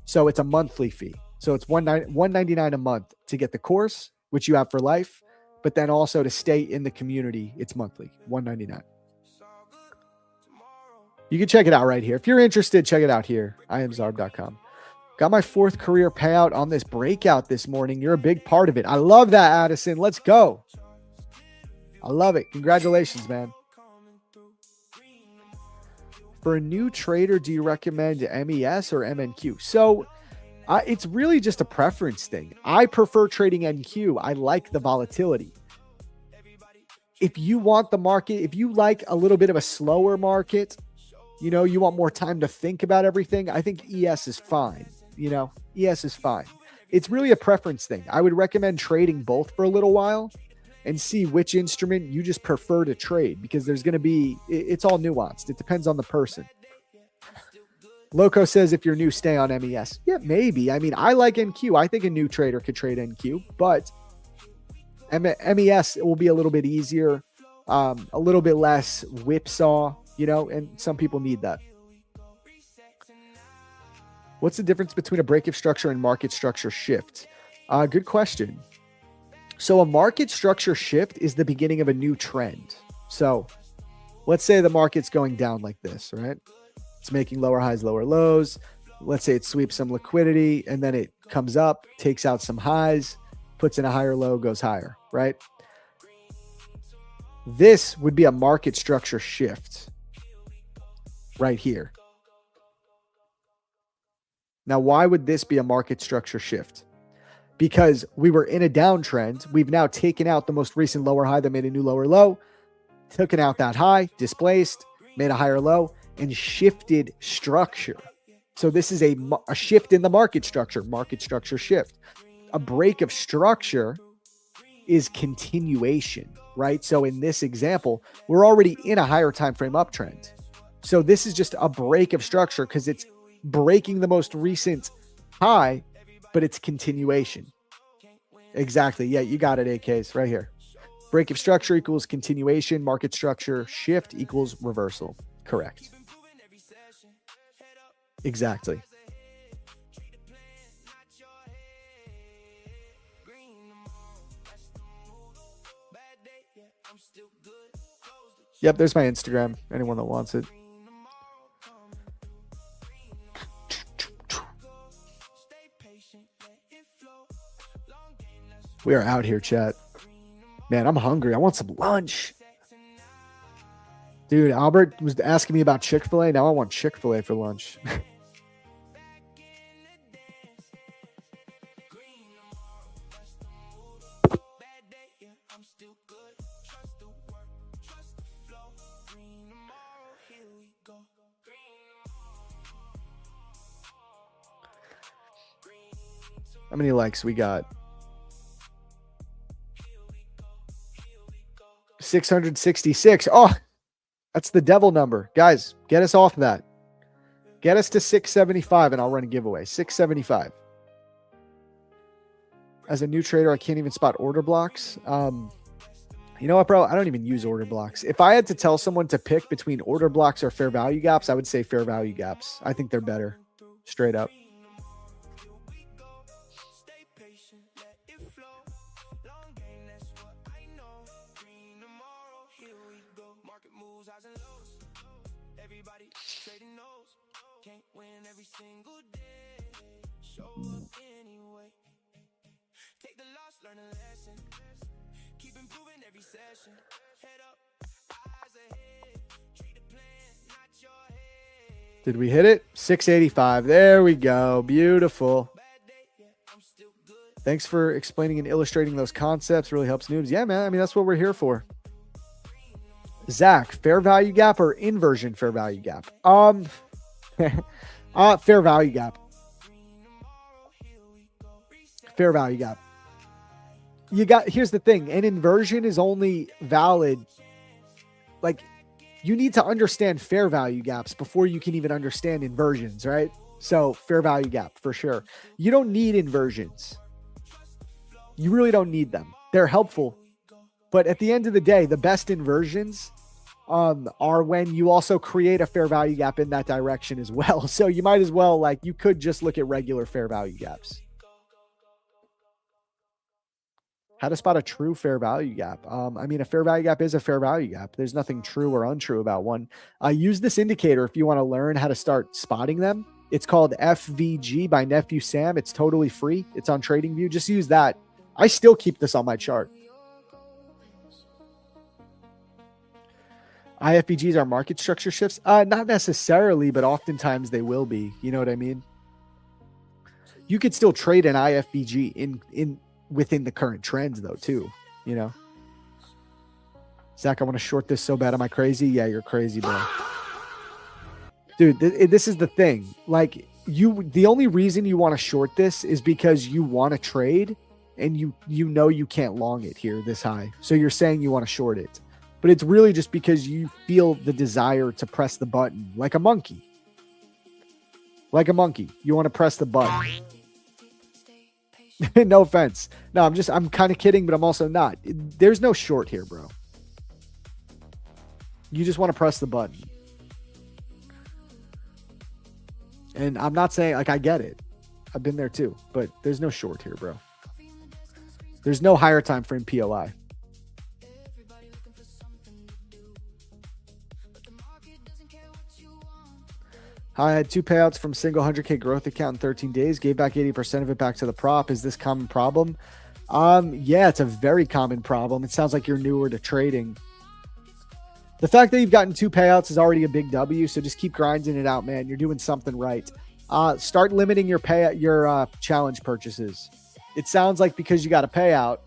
So it's a monthly fee. So it's $199 a month to get the course, which you have for life, but then also to stay in the community, it's monthly, $199. You can check it out right here. If you're interested, check it out here. IamZarb.com. Got my 4th career payout on this breakout this morning. You're a big part of it. I love that, Addison. Let's go. I love it. Congratulations, man. For a new trader, do you recommend MES or MNQ? So it's really just a preference thing. I prefer trading NQ. I like the volatility. If you want the market, if you like a little bit of a slower market, you want more time to think about everything, I think ES is fine. ES is fine. It's really a preference thing. I would recommend trading both for a little while and see which instrument you just prefer to trade, because it's all nuanced. It depends on the person. Loco says, if you're new, stay on MES. Yeah, maybe. I mean, I like NQ. I think a new trader could trade NQ, but MES will be a little bit easier, a little bit less whipsaw, and some people need that. What's the difference between a break of structure and market structure shift? Good question. So a market structure shift is the beginning of a new trend. So let's say the market's going down like this, right? It's making lower highs, lower lows. Let's say it sweeps some liquidity and then it comes up, takes out some highs, puts in a higher low, goes higher, right? This would be a market structure shift right here. Now, why would this be a market structure shift? Because we were in a downtrend. We've now taken out the most recent lower high that made a new lower low, taken out that high, displaced, made a higher low, and shifted structure. So this is a shift in the market structure shift. A break of structure is continuation, right? So in this example, we're already in a higher time frame uptrend. So this is just a break of structure because it's breaking the most recent high, but it's continuation. Exactly. Yeah, you got it, AKs, right here. Break of structure equals continuation. Market structure shift equals reversal. Correct. Exactly. Yep, there's my Instagram. Anyone that wants it. We are out here, chat. Man, I'm hungry. I want some lunch. Dude, Albert was asking me about Chick-fil-A. Now I want Chick-fil-A for lunch. How many likes we got? 666. Oh, That's the devil number. Guys, get us off that. Get us to 675 and I'll run a giveaway. 675. As a new trader, I can't even spot order blocks. You know what, bro? I don't even use order blocks. If I had to tell someone to pick between order blocks or fair value gaps, I would say fair value gaps. I think they're better. Straight up. Did we hit it? 685. There we go. Beautiful. Thanks for explaining and illustrating those concepts. Really helps noobs. Yeah, man. I mean, that's what we're here for. Zach, fair value gap or inversion fair value gap? Fair value gap. Fair value gap. Here's the thing. An inversion is only valid. Like, you need to understand fair value gaps before you can even understand inversions, right? So fair value gap for sure. You don't need inversions. You really don't need them. They're helpful. But at the end of the day, the best inversions are when you also create a fair value gap in that direction as well. So you might as well, like, you could just look at regular fair value gaps. How to spot a true fair value gap. I mean, a fair value gap is a fair value gap. There's nothing true or untrue about one. Use this indicator if you want to learn how to start spotting them. It's called FVG by Nephew Sam. It's totally free. It's on TradingView. Just use that. I still keep this on my chart. IFBGs are market structure shifts? Not necessarily, but oftentimes they will be. You know what I mean? You could still trade an IFBG within the current trends though too, you know. Zach, I want to short this so bad. Am I crazy? Yeah, you're crazy, bro. Dude, this is the thing. Like, the only reason you want to short this is because you want to trade and you know you can't long it here this high. So you're saying you want to short it. But it's really just because you feel the desire to press the button like a monkey. Like a monkey. You want to press the button. No offense. No, I'm kind of kidding, but I'm also not. There's no short here, bro. You just want to press the button. And I'm not saying, like, I get it. I've been there too, but there's no short here, bro. There's no higher time frame POI. I had 2 payouts from single 100K growth account in 13 days. Gave back 80% of it back to the prop. Is this common problem? Yeah, it's a very common problem. It sounds like you're newer to trading. The fact that you've gotten 2 payouts is already a big W. So just keep grinding it out, man. You're doing something right. Start limiting your challenge purchases. It sounds like because you got a payout,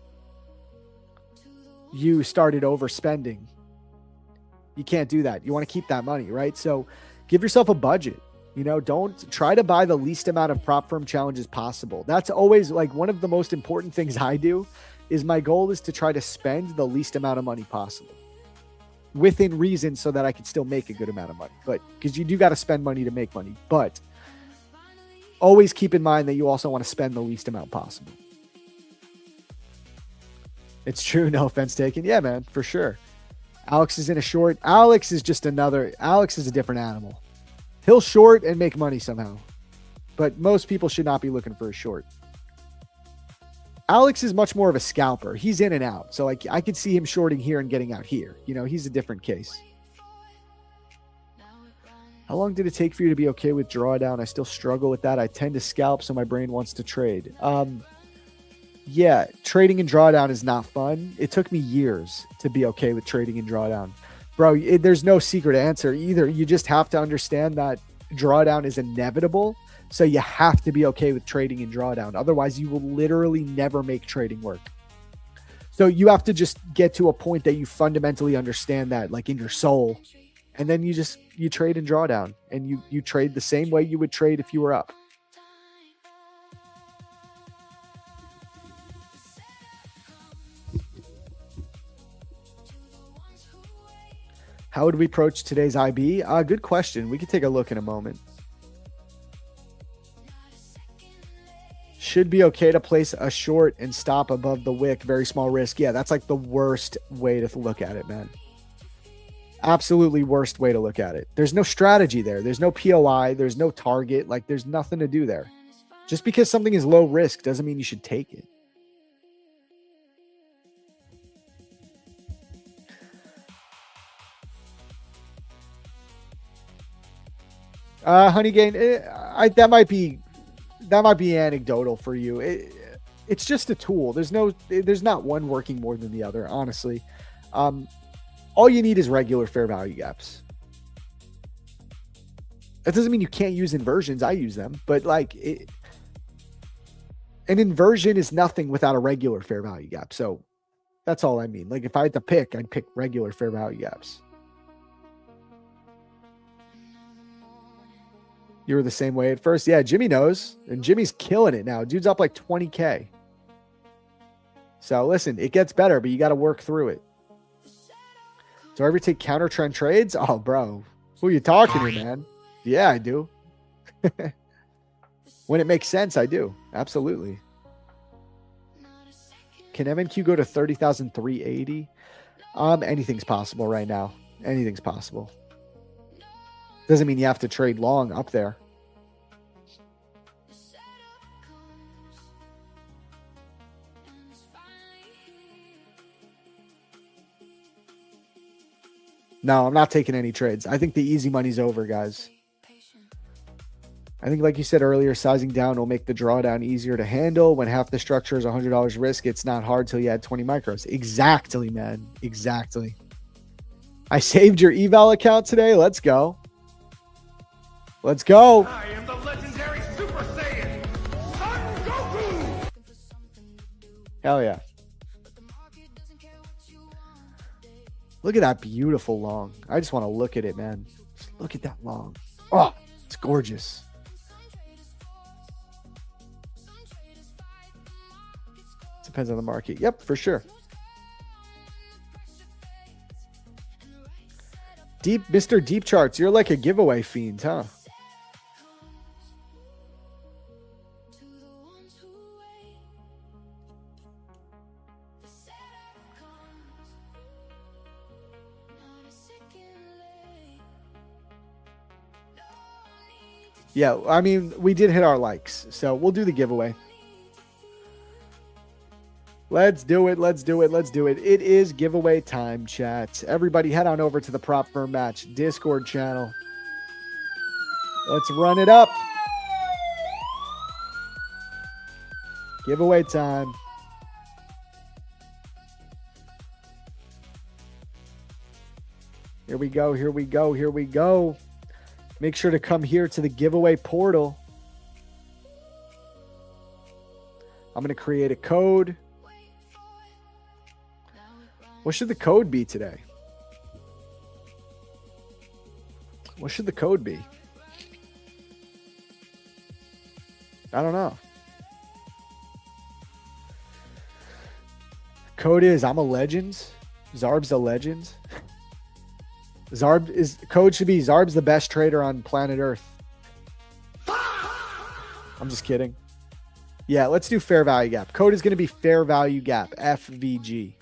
you started overspending. You can't do that. You want to keep that money, right? So give yourself a budget. You know, don't try to buy the least amount of prop firm challenges possible. That's always like one of the most important things I do. Is my goal is to try to spend the least amount of money possible within reason so that I can still make a good amount of money. But because you do got to spend money to make money, but always keep in mind that you also want to spend the least amount possible. It's true. No offense taken. Yeah, man, for sure. Alex is in a short. Alex is a different animal. He'll short and make money somehow. But most people should not be looking for a short. Alex is much more of a scalper. He's in and out. So like I could see him shorting here and getting out here. You know, he's a different case. How long did it take for you to be okay with drawdown? I still struggle with that. I tend to scalp, so my brain wants to trade. Yeah, trading in drawdown is not fun. It took me years to be okay with trading in drawdown. Bro, there's no secret answer either. You just have to understand that drawdown is inevitable. So you have to be okay with trading in drawdown. Otherwise, you will literally never make trading work. So you have to just get to a point that you fundamentally understand that, like in your soul. And then you trade in drawdown. And you trade the same way you would trade if you were up. How would we approach today's IB? Good question. We could take a look in a moment. Should be okay to place a short and stop above the wick. Very small risk. Yeah, that's like the worst way to look at it, man. Absolutely worst way to look at it. There's no strategy there. There's no POI. There's no target. Like, there's nothing to do there. Just because something is low risk doesn't mean you should take it. Honey Gain, that might be anecdotal for you. It's just a tool. There's not one working more than the other, honestly. All you need is regular fair value gaps. That doesn't mean you can't use inversions. I use them, but like an inversion is nothing without a regular fair value gap. So that's all I mean. Like if I had to pick, I'd pick regular fair value gaps. You were the same way at first. Yeah, Jimmy knows. And Jimmy's killing it now. Dude's up like 20K. So listen, it gets better, but you got to work through it. Do I ever take counter trend trades? Oh, bro. Who are you talking to, man? Yeah, I do. When it makes sense, I do. Absolutely. Can MNQ go to 30,380? Anything's possible right now. Anything's possible. Doesn't mean you have to trade long up there. No, I'm not taking any trades. I think the easy money's over, guys. I think, like you said earlier, sizing down will make the drawdown easier to handle. When half the structure is $100 risk, it's not hard till you add 20 micros. Exactly, man. Exactly. I saved your eval account today. Let's go. Let's go. I am the legendary Super Saiyan, Son Goku! Hell yeah. Look at that beautiful long. I just want to look at it, man. Just look at that long. Oh, it's gorgeous. Depends on the market. Yep, for sure. Mr. Deep Charts, you're like a giveaway fiend, huh? Yeah, I mean, we did hit our likes, so we'll do the giveaway. Let's do it. Let's do it. Let's do it. It is giveaway time, chat. Everybody head on over to the Prop Firm Match Discord channel. Let's run it up. Giveaway time. Here we go. Here we go. Here we go. Make sure to come here to the giveaway portal. I'm going to create a code. What should the code be today? What should the code be? I don't know. Code is I'm a legend. Zarb's a legend. Code should be Zarb's the best trader on planet Earth. I'm just kidding. Yeah, let's do fair value gap. Code is going to be fair value gap, FVG.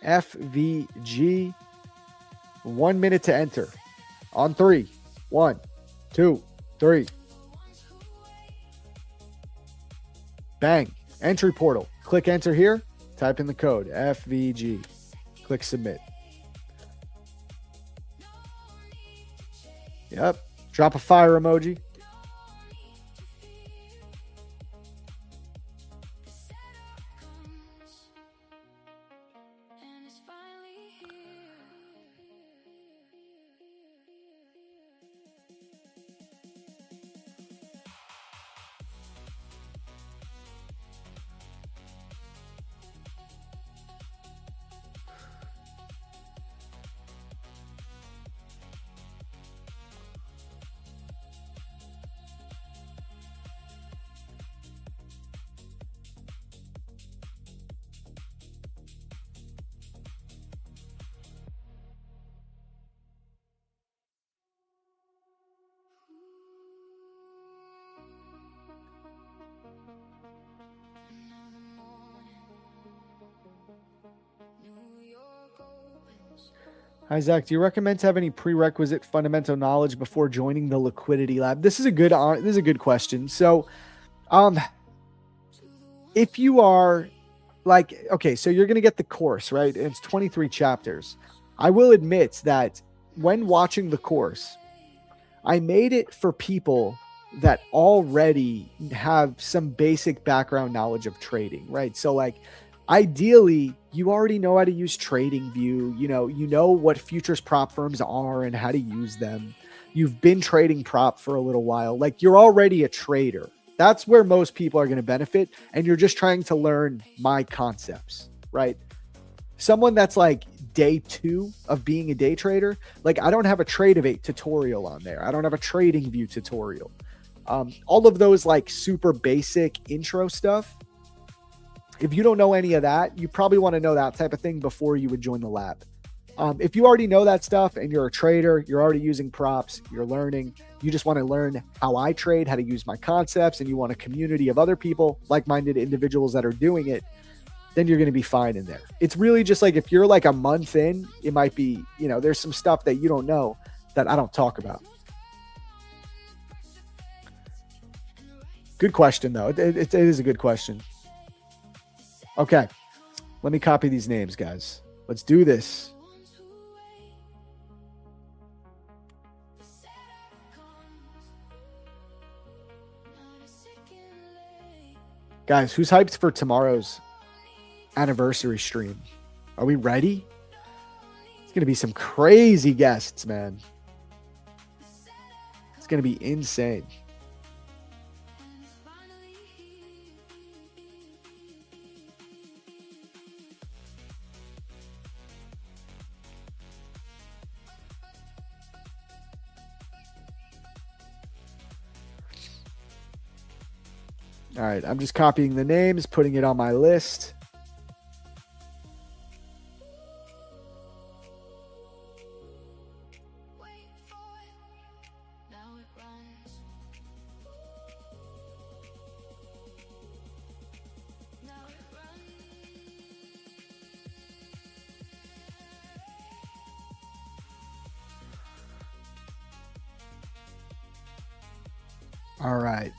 FVG. 1 minute to enter. On 3. 1, 2, 3. Bang. Entry portal. Click enter here. Type in the code, FVG. Click submit. Yep. Drop a fire emoji. Hi, Zach. Do you recommend to have any prerequisite fundamental knowledge before joining the liquidity lab? This is a good question. So, if you are like, okay, so you're going to get the course, right? It's 23 chapters. I will admit that when watching the course, I made it for people that already have some basic background knowledge of trading, right? So like, ideally, you already know how to use TradingView. You know what futures prop firms are and how to use them. You've been trading prop for a little while. Like, you're already a trader. That's where most people are going to benefit. And you're just trying to learn my concepts, right? Someone that's like day 2 of being a day trader, like, I don't have a Trade of 8 tutorial on there. I don't have a TradingView tutorial. All of those like super basic intro stuff. If you don't know any of that, you probably want to know that type of thing before you would join the lab. If you already know that stuff and you're a trader, you're already using props, you're learning, you just want to learn how I trade, how to use my concepts, and you want a community of other people, like-minded individuals that are doing it, then you're going to be fine in there. It's really just like, if you're like a month in, it might be, there's some stuff that you don't know that I don't talk about. Good question, though. It is a good question. Okay, let me copy these names, guys. Let's do this. Guys, who's hyped for tomorrow's anniversary stream? Are we ready? It's going to be some crazy guests, man. It's going to be insane. All right, I'm just copying the names, putting it on my list. All right.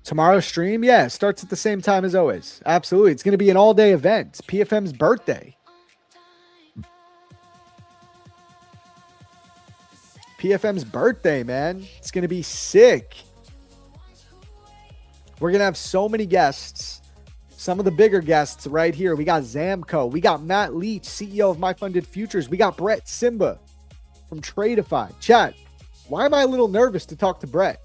Tomorrow's stream, yeah, starts at the same time as always. Absolutely. It's going to be an all-day event. It's PFM's birthday. PFM's birthday, man. It's going to be sick. We're going to have so many guests. Some of the bigger guests right here. We got Zamco. We got Matt Leach, CEO of My Funded Futures. We got Brett Simba from Tradeify. Chat, why am I a little nervous to talk to Brett?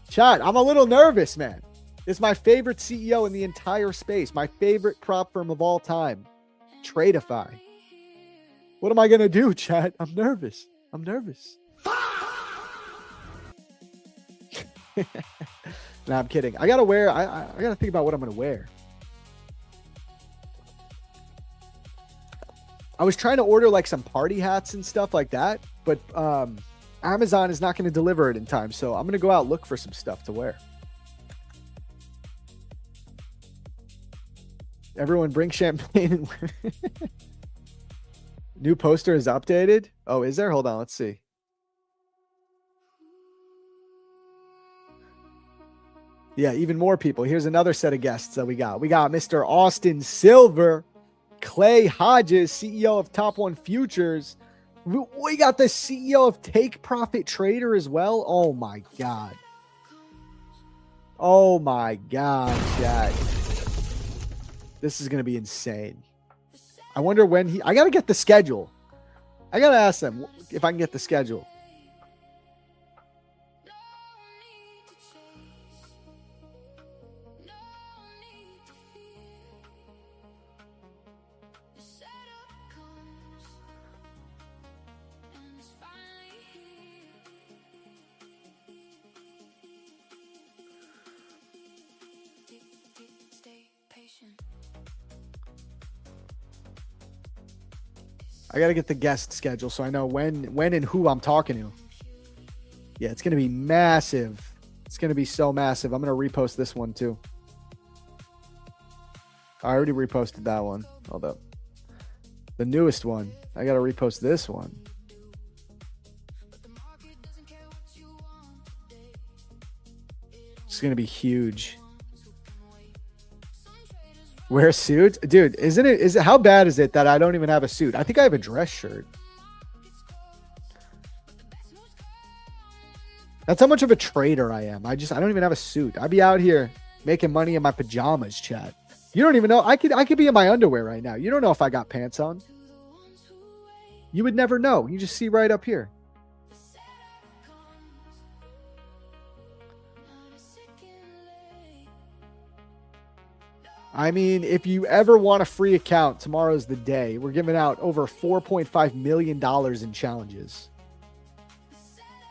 Chat, I'm a little nervous, man. It's my favorite CEO in the entire space. My favorite prop firm of all time. Tradeify. What am I going to do, chat? I'm nervous. Nah, I'm kidding. I got to wear, I got to think about what I'm going to wear. I was trying to order like some party hats and stuff like that, but Amazon is not going to deliver it in time, so I'm going to go out look for some stuff to wear. Everyone bring champagne. New poster is updated. Oh, is there? Hold on. Let's see. Yeah, even more people. Here's another set of guests that we got. We got Mr. Austin Silver, Clay Hodges, CEO of Top One Futures. We got the CEO of Take Profit Trader as well. Oh my God. Oh my God, chat. This is going to be insane. I wonder when I got to get the schedule. I got to ask them if I can get the schedule. I got to get the guest schedule so I know when and who I'm talking to. Yeah, it's going to be massive. It's going to be so massive. I'm going to repost this one too. I already reposted that one. Hold up. The newest one. I got to repost this one. It's going to be huge. Wear a suit? Dude, isn't it? Is it? How bad is it that I don't even have a suit? I think I have a dress shirt. That's how much of a trader I am. I don't even have a suit. I'd be out here making money in my pajamas, chat. You don't even know. I could be in my underwear right now. You don't know if I got pants on. You would never know. You just see right up here. I mean, if you ever want a free account, tomorrow's the day. We're giving out over $4.5 million in challenges.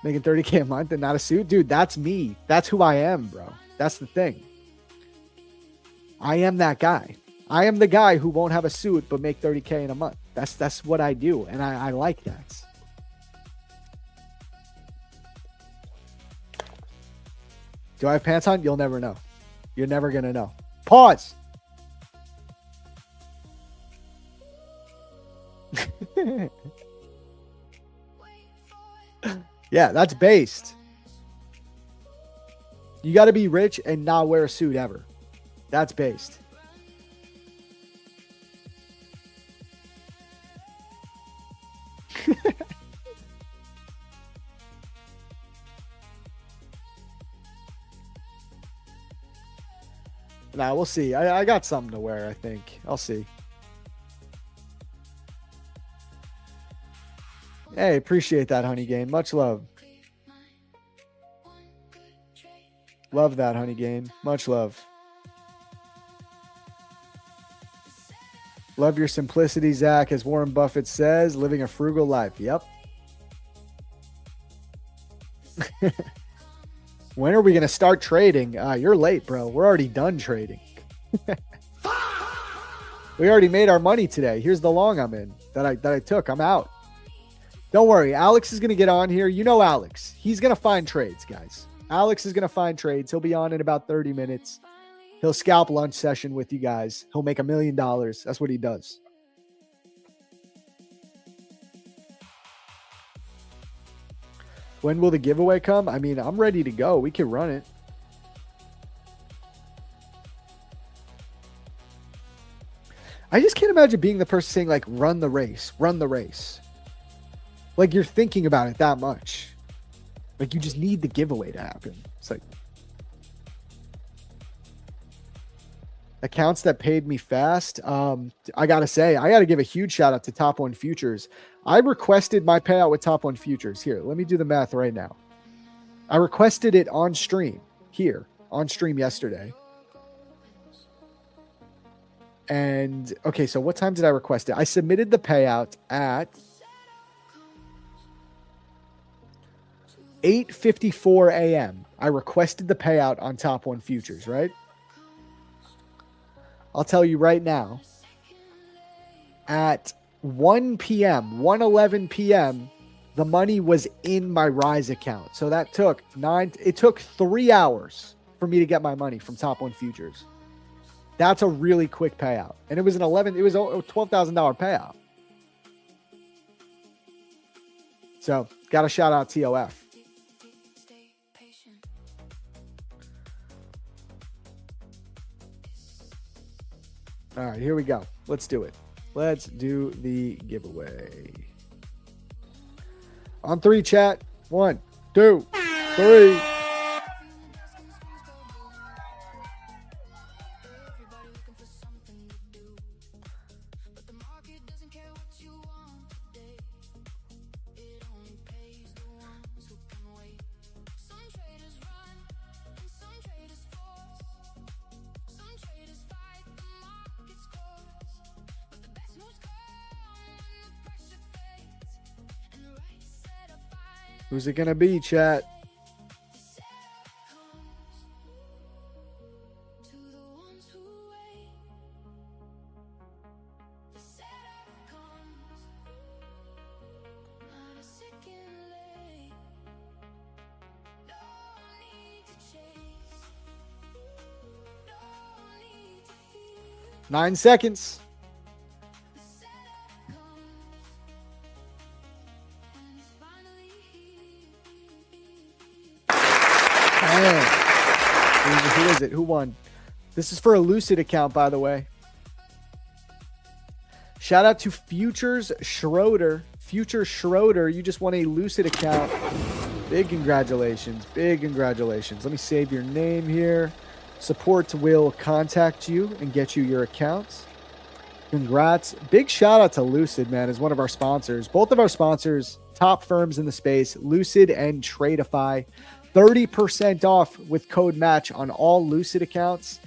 Making 30K a month and not a suit? Dude, that's me. That's who I am, bro. That's the thing. I am that guy. I am the guy who won't have a suit but make 30K in a month. That's what I do, and I like that. Do I have pants on? You'll never know. You're never going to know. Pause. Yeah, that's based. You got to be rich and not wear a suit ever. That's based. Nah, we'll see. I got something to wear, I think. I'll see. Hey, appreciate that, Honey Game. Much love. Love that, Honey Game. Much love. Love your simplicity, Zach. As Warren Buffett says, living a frugal life. Yep. When are we going to start trading? You're late, bro. We're already done trading. We already made our money today. Here's the long I'm in that I took. I'm out. Don't worry. Alex is going to get on here. You know Alex. He's going to find trades, guys. Alex is going to find trades. He'll be on in about 30 minutes. He'll scalp lunch session with you guys. He'll make $1 million. That's what he does. When will the giveaway come? I mean, I'm ready to go. We can run it. I just can't imagine being the person saying, like, run the race. Run the race. Like, you're thinking about it that much. Like, you just need the giveaway to happen. It's like, accounts that paid me fast. I got to say, I got to give a huge shout out to Top One Futures. I requested my payout with Top One Futures. Here, let me do the math right now. I requested it on stream here, on stream yesterday. And, okay, so what time did I request it? I submitted the payout at 8:54 a.m. I requested the payout on Top One Futures, right? I'll tell you right now, at 1 p.m., 1:11 p.m., the money was in my Rise account. So that took it took 3 hours for me to get my money from Top One Futures. That's a really quick payout. And it was a $12,000 payout. So got to shout out TOF. All right, here we go. Let's do it. Let's do the giveaway. On 3, chat. 1, 2, 3. Who's it going to be, chat? 9 seconds. Man. Who is it? Who won? This is for a Lucid account, by the way. Shout out to Futures Schroeder. Future Schroeder, you just won a Lucid account. Big congratulations. Big congratulations. Let me save your name here. Support will contact you and get you your accounts. Congrats. Big shout out to Lucid, man, as one of our sponsors. Both of our sponsors, top firms in the space, Lucid and Tradeify. 30% off with code match on all Lucid accounts.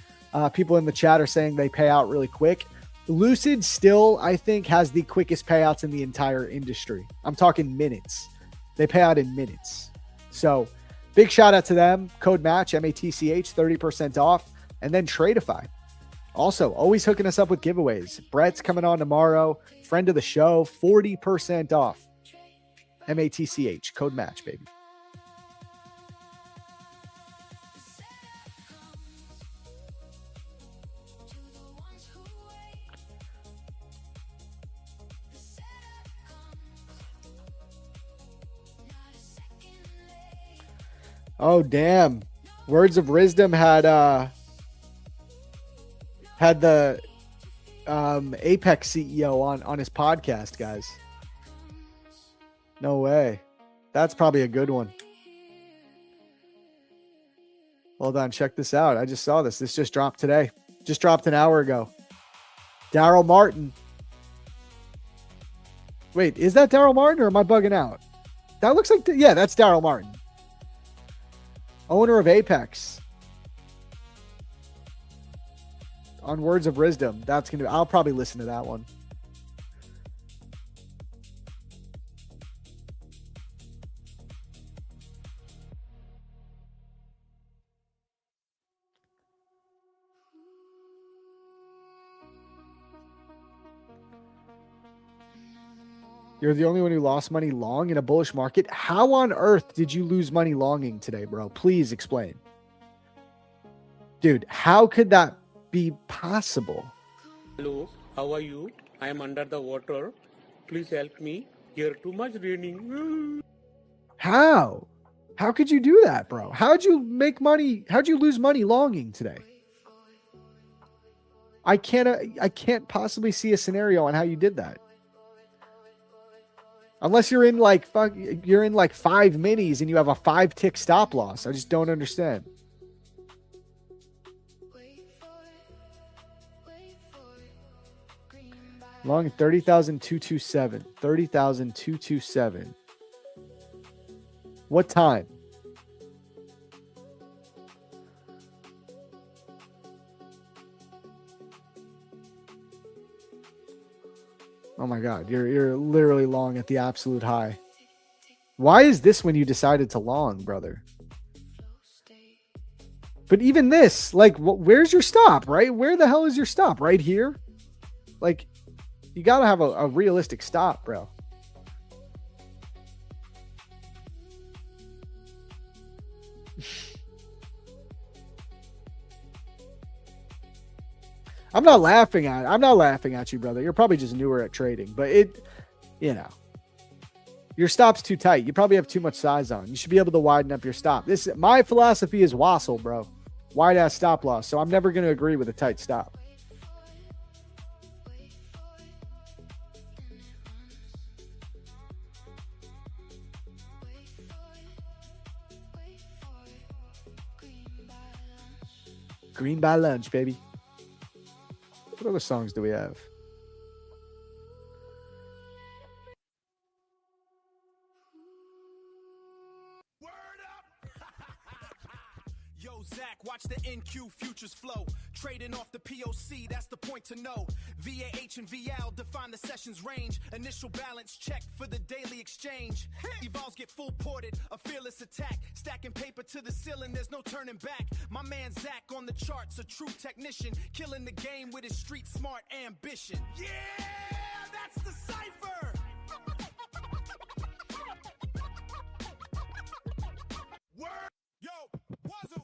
People in the chat are saying they pay out really quick. Lucid still, I think, has the quickest payouts in the entire industry. I'm talking minutes. They pay out in minutes. So big shout out to them. Code match, MATCH, 30% off. And then Tradeify. Also, always hooking us up with giveaways. Brett's coming on tomorrow. Friend of the show, 40% off. MATCH, code match, baby. Oh, damn. Words of Wisdom had the Apex CEO on his podcast, guys. No way. That's probably a good one. Hold on, check this out. I just saw this. This just dropped today. Just dropped an hour ago. Daryl Martin. Wait, is that Daryl Martin or am I bugging out? That looks like, yeah, that's Daryl Martin. Owner of Apex. On Words of Wisdom. That's going to, I'll probably listen to that one. You're the only one who lost money long in a bullish market. How on earth did you lose money longing today, bro? Please explain. Dude, how could that be possible? Hello, how are you? I am under the water. Please help me. Here too much raining. How? How could you do that, bro? How'd you make money? How'd you lose money longing today? I can't possibly see a scenario on how you did that. Unless you're in like 5 minis and you have a 5-tick stop loss. I just don't understand. Long 30,227. 30,227. What time? Oh my God, you're literally long at the absolute high. Why is this when you decided to long, brother? But even this, like, where's your stop, right? Where the hell is your stop? Right here? Like, you got to have a realistic stop, bro. I'm not laughing at you, brother. You're probably just newer at trading, but your stop's too tight. You probably have too much size on. You should be able to widen up your stop. My philosophy is wassel, bro. Wide ass stop loss. So I'm never going to agree with a tight stop. Green by lunch, baby. What other songs do we have? Yo, Zach, watch the NQ futures flow. Trading off the POC, that's the point to know. VAH and VL define the session's range. Initial balance check for the daily exchange. Evals get full ported, a fearless attack. Stacking paper to the ceiling, there's no turning back. My man Zach on the charts, a true technician. Killing the game with his street smart ambition. Yeah, that's the cipher. Word. Yo, Wazoo.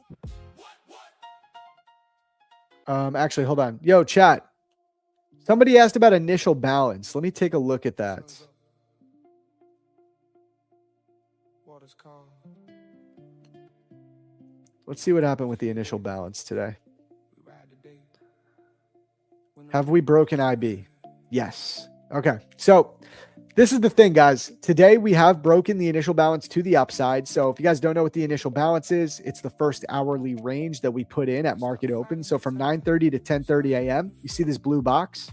Actually, hold on. Yo, chat. Somebody asked about initial balance. Let me take a look at that. Let's see what happened with the initial balance today. Have we broken IB? Yes. Okay. So this is the thing, guys. Today we have broken the initial balance to the upside. So if you guys don't know what the initial balance is, it's the first hourly range that we put in at market open. So from 9:30 to 10:30 a.m., you see this blue box?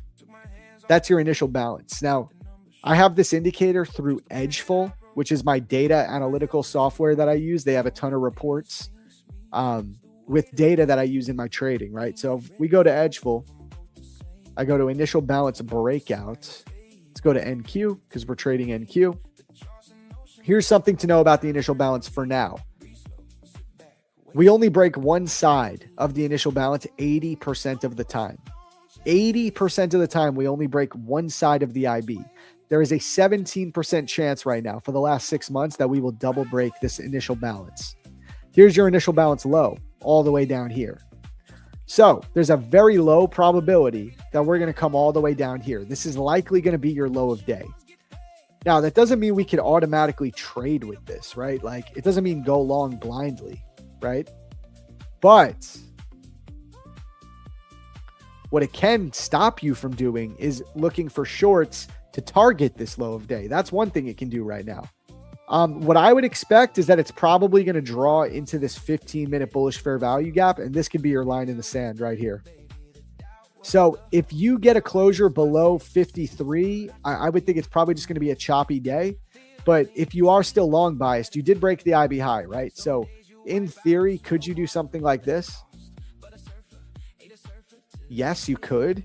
That's your initial balance. Now, I have this indicator through Edgeful, which is my data analytical software that I use. They have a ton of reports with data that I use in my trading, right? So if we go to Edgeful, I go to initial balance breakout. Let's go to NQ because we're trading NQ. Here's something to know about the initial balance for now. We only break one side of the initial balance 80% of the time. 80% of the time, we only break one side of the IB. There is a 17% chance right now for the last 6 months that we will double break this initial balance. Here's your initial balance low all the way down here. So there's a very low probability that we're going to come all the way down here. This is likely going to be your low of day. Now, that doesn't mean we can automatically trade with this, right? Like, it doesn't mean go long blindly, right? But what it can stop you from doing is looking for shorts to target this low of day. That's one thing it can do right now. What I would expect is that it's probably going to draw into this 15-minute bullish fair value gap, and this could be your line in the sand right here. So if you get a closure below 53, I would think it's probably just going to be a choppy day. But if you are still long biased, you did break the IB high, right? So in theory, could you do something like this? Yes, you could.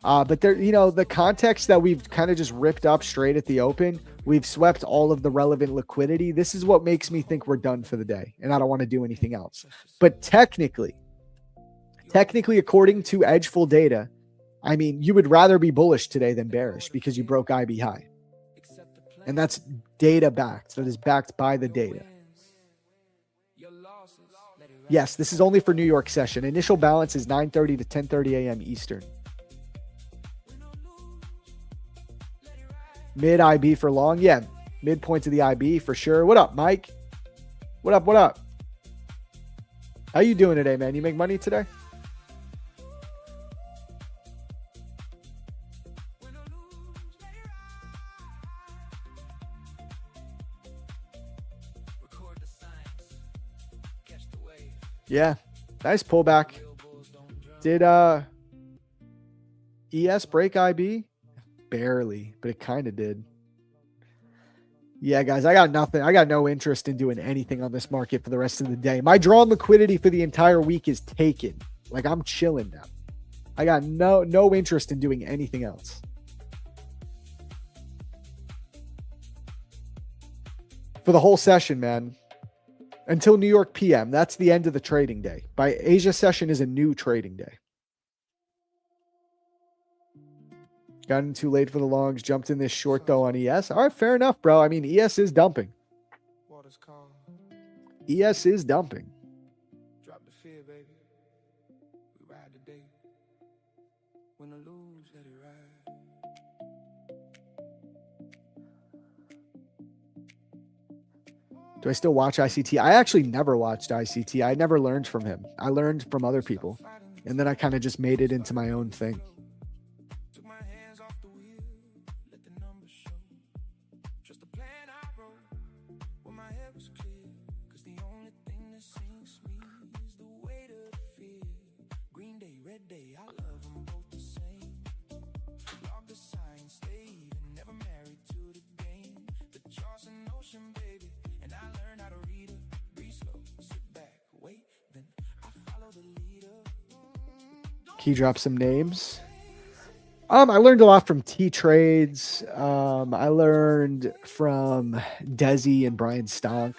But there, you know, the context that we've kind of just ripped up straight at the open, we've swept all of the relevant liquidity. This is what makes me think we're done for the day, and I don't want to do anything else. But technically, according to Edgeful data, I mean, you would rather be bullish today than bearish because you broke IB high. And that's data backed. That is backed by the data. Yes, this is only for New York session. Initial balance is 9:30 to 10:30 a.m. Eastern. Mid IB for long. Yeah, midpoint of the IB for sure. What up, Mike? What up? What up? How you doing today, man? You make money today? Yeah, nice pullback. Did ES break IB? Barely, but it kind of did. Yeah, guys, I got nothing. I got no interest in doing anything on this market for the rest of the day. My drawn liquidity for the entire week is taken. Like, I'm chilling now. I got no interest in doing anything else. For the whole session, man. Until New York PM. That's the end of the trading day. By Asia session is a new trading day. Got in too late for the longs. Jumped in this short, though, on ES. All right, fair enough, bro. I mean, ES is dumping. ES is dumping. Drop the fear, baby. We ride the day. When I lose, let it ride. Do I still watch ICT? I actually never watched ICT. I never learned from him. I learned from other people. And then I kind of just made it into my own thing. He dropped some names. I learned a lot from T-Trades. I learned from Desi and Brian Stonk.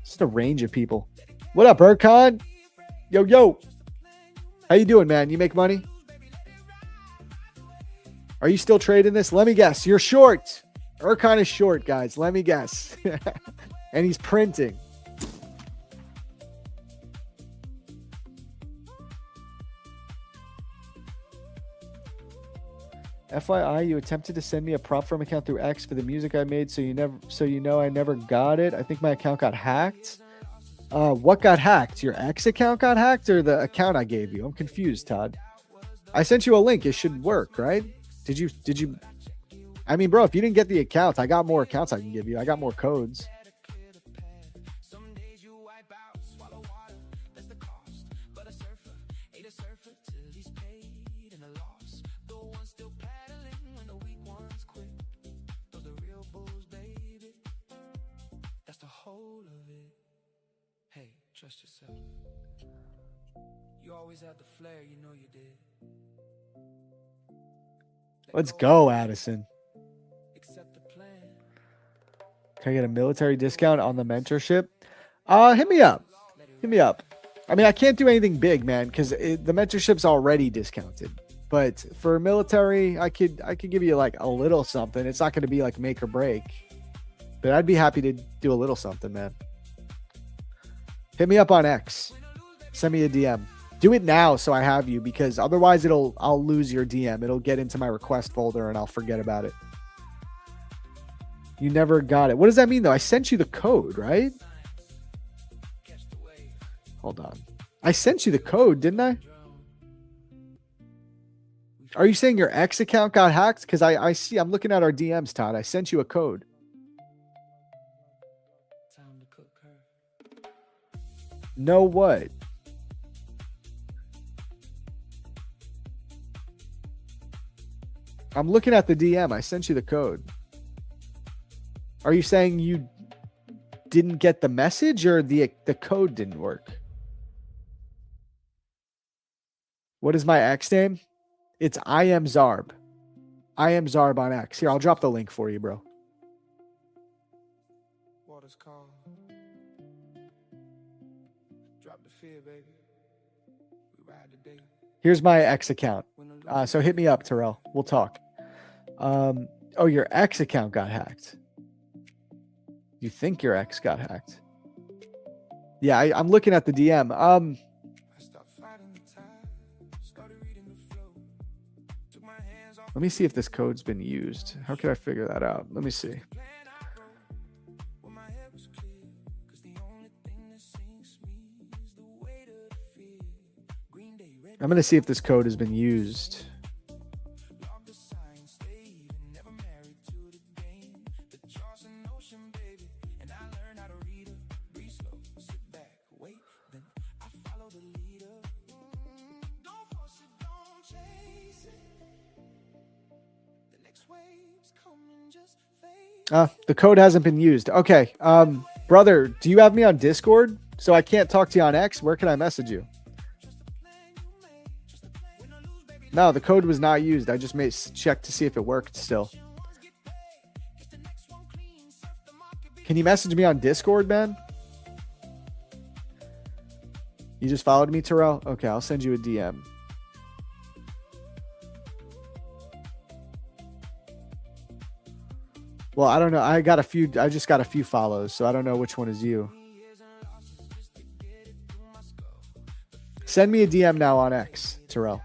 Just a range of people. What up, Erkan? Yo. How you doing, man? You make money? Are you still trading this? Let me guess. You're short. Erkan is short, guys. Let me guess. And he's printing. FYI, you attempted to send me a prop firm account through X for the music I made, so you know I never got it. I think my account got hacked. What got hacked? Your X account got hacked, or the account I gave you? I'm confused, Todd. I sent you a link. It should work, right? Did you? I mean, bro, if you didn't get the account, I got more accounts I can give you. I got more codes. Trust yourself. You always had the flair, you know you did. Let's go, Addison. Accept the plan. Can I get a military discount on the mentorship? Hit me up. Hit me up. I mean, I can't do anything big, man, because the mentorship's already discounted. But for military, I could give you like a little something. It's not going to be like make or break. But I'd be happy to do a little something, man. Hit me up on X. Send me a DM. Do it now so I have you, because otherwise I'll lose your DM. It'll get into my request folder and I'll forget about it. You never got it. What does that mean though? I sent you the code, right? Hold on. I sent you the code, didn't I? Are you saying your X account got hacked? Because I see, I'm looking at our DMs, Todd. I sent you a code. No what? I'm looking at the DM. I sent you the code. Are you saying you didn't get the message, or the code didn't work? What is my X name? It's I am Zarb. I am Zarb on X. Here, I'll drop the link for you, bro. Water's calm. Drop the fear, baby. We ride today. Here's my X account. So hit me up, Terrell. We'll talk. Oh, your X account got hacked. You think your X got hacked? Yeah, I'm looking at the DM. Let me see if this code's been used. How can I figure that out? Let me see. I'm going to see if this code has been used. The code hasn't been used. Okay. Brother, do you have me on Discord? So I can't talk to you on X. Where can I message you? No, the code was not used. I just checked to see if it worked still. Can you message me on Discord, man? You just followed me, Terrell? Okay, I'll send you a DM. Well, I don't know. I just got a few follows, so I don't know which one is you. Send me a DM now on X, Terrell.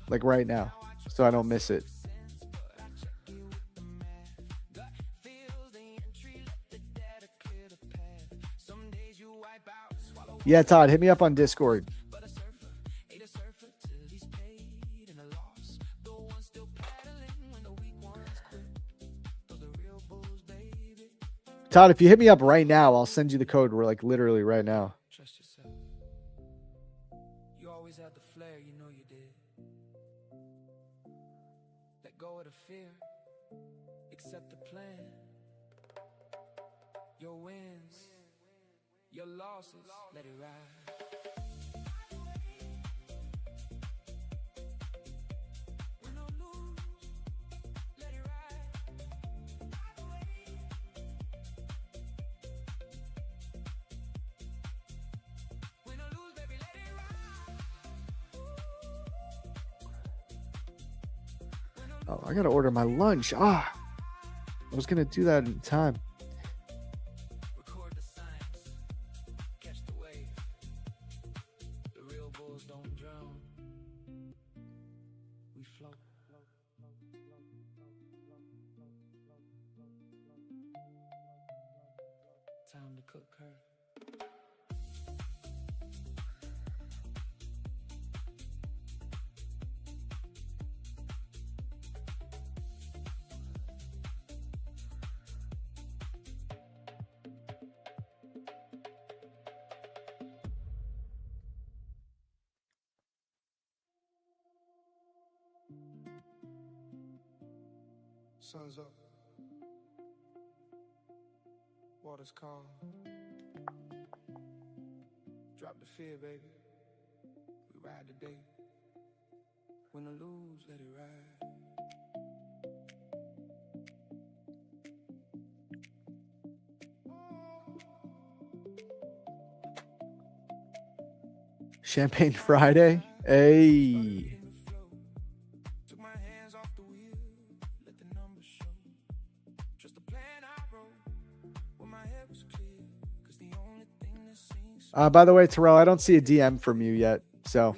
Like right now, so I don't miss it. Yeah, Todd, hit me up on Discord. Todd, if you hit me up right now, I'll send you the code. We're like literally right now. Trust yourself. You always had the flair, you know you did. Let go of the fear. Accept the plan. Your wins, your losses, let it ride. Oh, I gotta order my lunch. I was gonna do that in time. Record the signs, catch the wave. The real bulls don't drown. We float. Time to cook her. Sun's up. Water's calm. Drop the fear, baby. We ride today. Win or lose, let it ride. Champagne Friday. Hey. Took my hands off the wheel, let the numbers show. Trust the plan I wrote when my head was clear. Cause the only thing that seems By the way, Terrell, I don't see a DM from you yet. So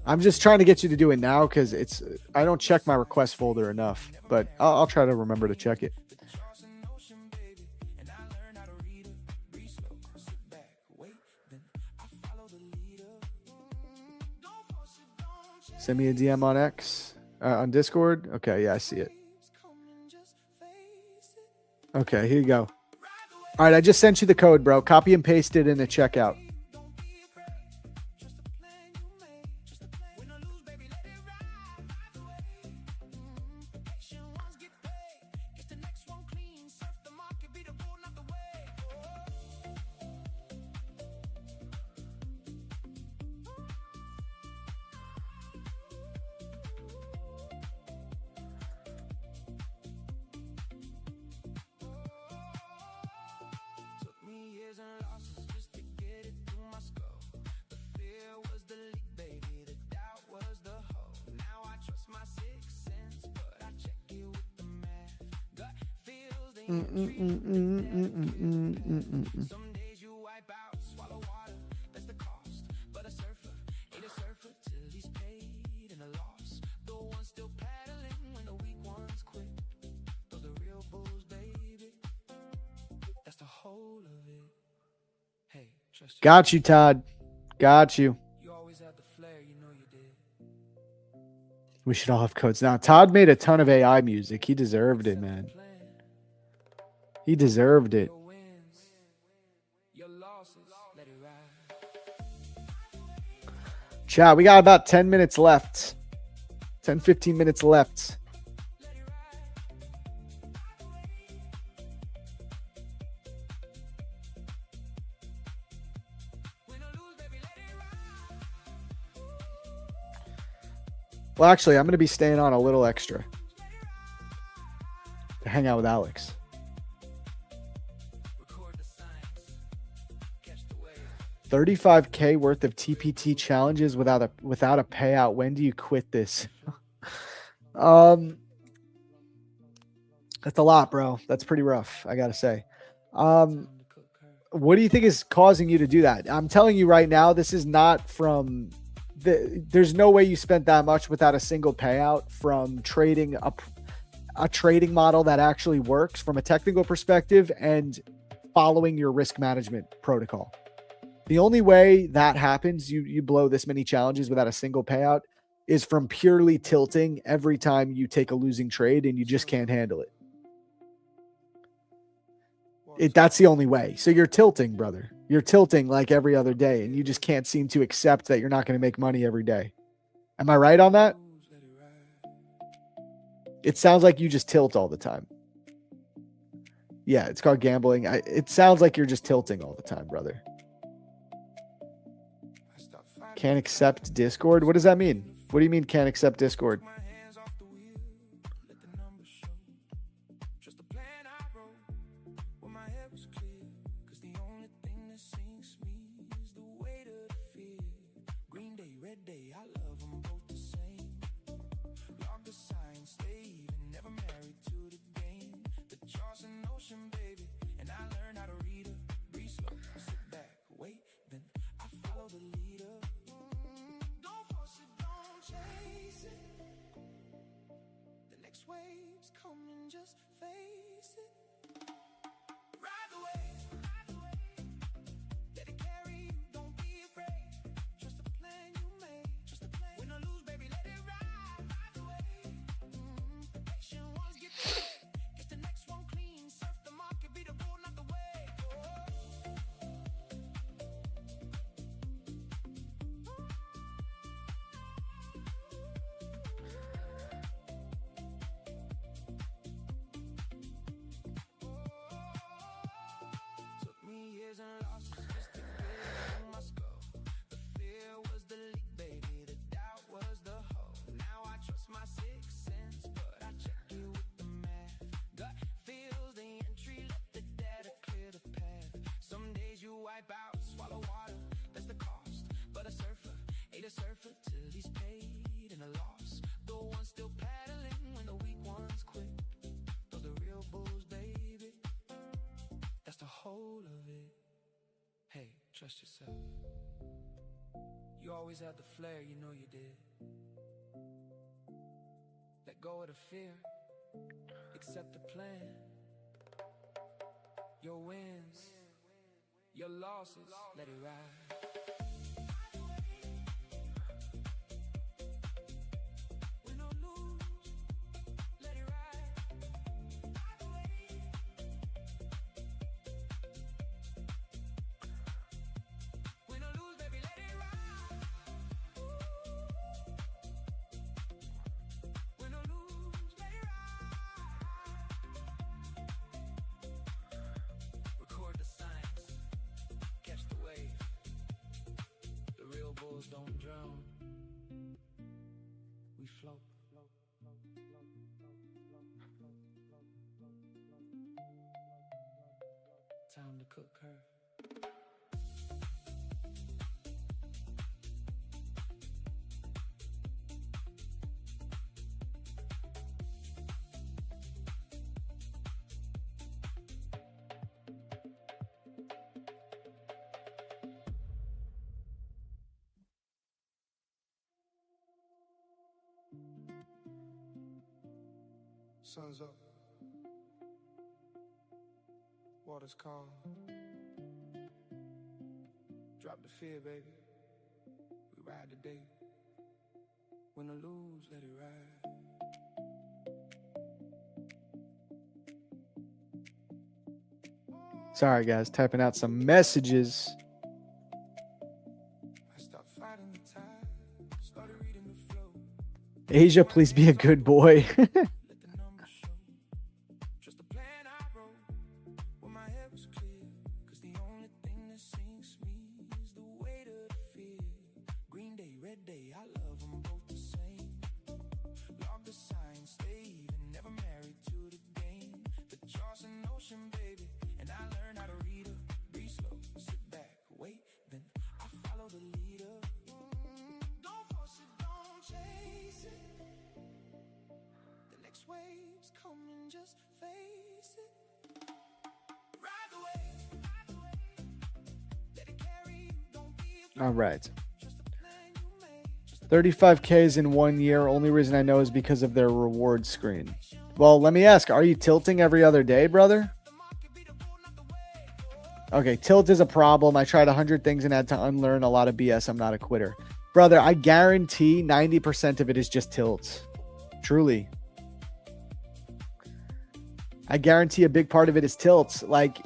I'm just trying to get you to do it now because I don't check my request folder enough. But I'll try to remember to check it. Send me a DM on X, on Discord. Okay, yeah, I see it. Okay, here you go. All right, I just sent you the code, bro. Copy and paste it in the checkout. Some days you wipe out, swallow water, that's the cost. But a surfer ain't a surfer till he's paid in a loss. The ones still paddling when the weak ones quit. Those are real bulls, baby. That's the whole of it. Hey, trust you. Got you, Todd. Got you. You always had the flair, you know you did. We should all have codes now. Todd made a ton of AI music. He deserved it, man. He deserved it. Chat, we got about 10 minutes left. 10, 15 minutes left. Well, actually, I'm going to be staying on a little extra to hang out with Alex. $35K worth of TPT challenges without a payout. When do you quit this? That's a lot, bro. That's pretty rough, I gotta say. What do you think is causing you to do that? I'm telling you right now, this is not from there's no way you spent that much without a single payout from trading a trading model that actually works from a technical perspective and following your risk management protocol. The only way that happens, you blow this many challenges without a single payout, is from purely tilting every time you take a losing trade and you just can't handle it. That's the only way. So you're tilting, brother. You're tilting like every other day, and you just can't seem to accept that you're not going to make money every day. Am I right on that? It sounds like you just tilt all the time. Yeah, it's called gambling. It sounds like you're just tilting all the time, brother. Can't accept Discord? What does that mean? What do you mean can't accept Discord? Waves coming, just face it. Ride the wave. Trust yourself. You always had the flair, you know you did. Let go of the fear. Accept the plan. Your wins, your losses, let it ride. Win or lose, let it ride. Win or lose, baby, let it ride. Win or lose, let it ride. Record the signs, catch the wave. The real bulls don't drown. We float. Time to cook her. Sun's up. Water's calm. Drop the fear, baby. We ride the day. Win or lose, let it ride. Sorry, guys, typing out some messages. I stopped fighting the tide. Started reading the flow. Asia, please be a good boy. Let the numbers show. Trust the plan I wrote when my head was clear. Cause the only thing that sinks me is the weight of the fear. Green day, red day, I love them both the same. Log the sign, stay even, never married to the game. The charts and ocean, baby. And I learned how to read her. Breathe slow, sit back, wait, then I follow the leader. Don't force it, don't chase it. The next wave's coming, just face it. Ride the wave, let it carry you, don't be afraid. All right. Trust the plan you made. 35Ks in 1 year. Only reason I know is because of their reward screen. Well, let me ask, are you tilting every other day, brother? Okay, tilt is a problem. I tried 100 things and had to unlearn a lot of BS. I'm not a quitter. Brother, I guarantee 90% of it is just tilt. Truly. I guarantee a big part of it is tilts. Like,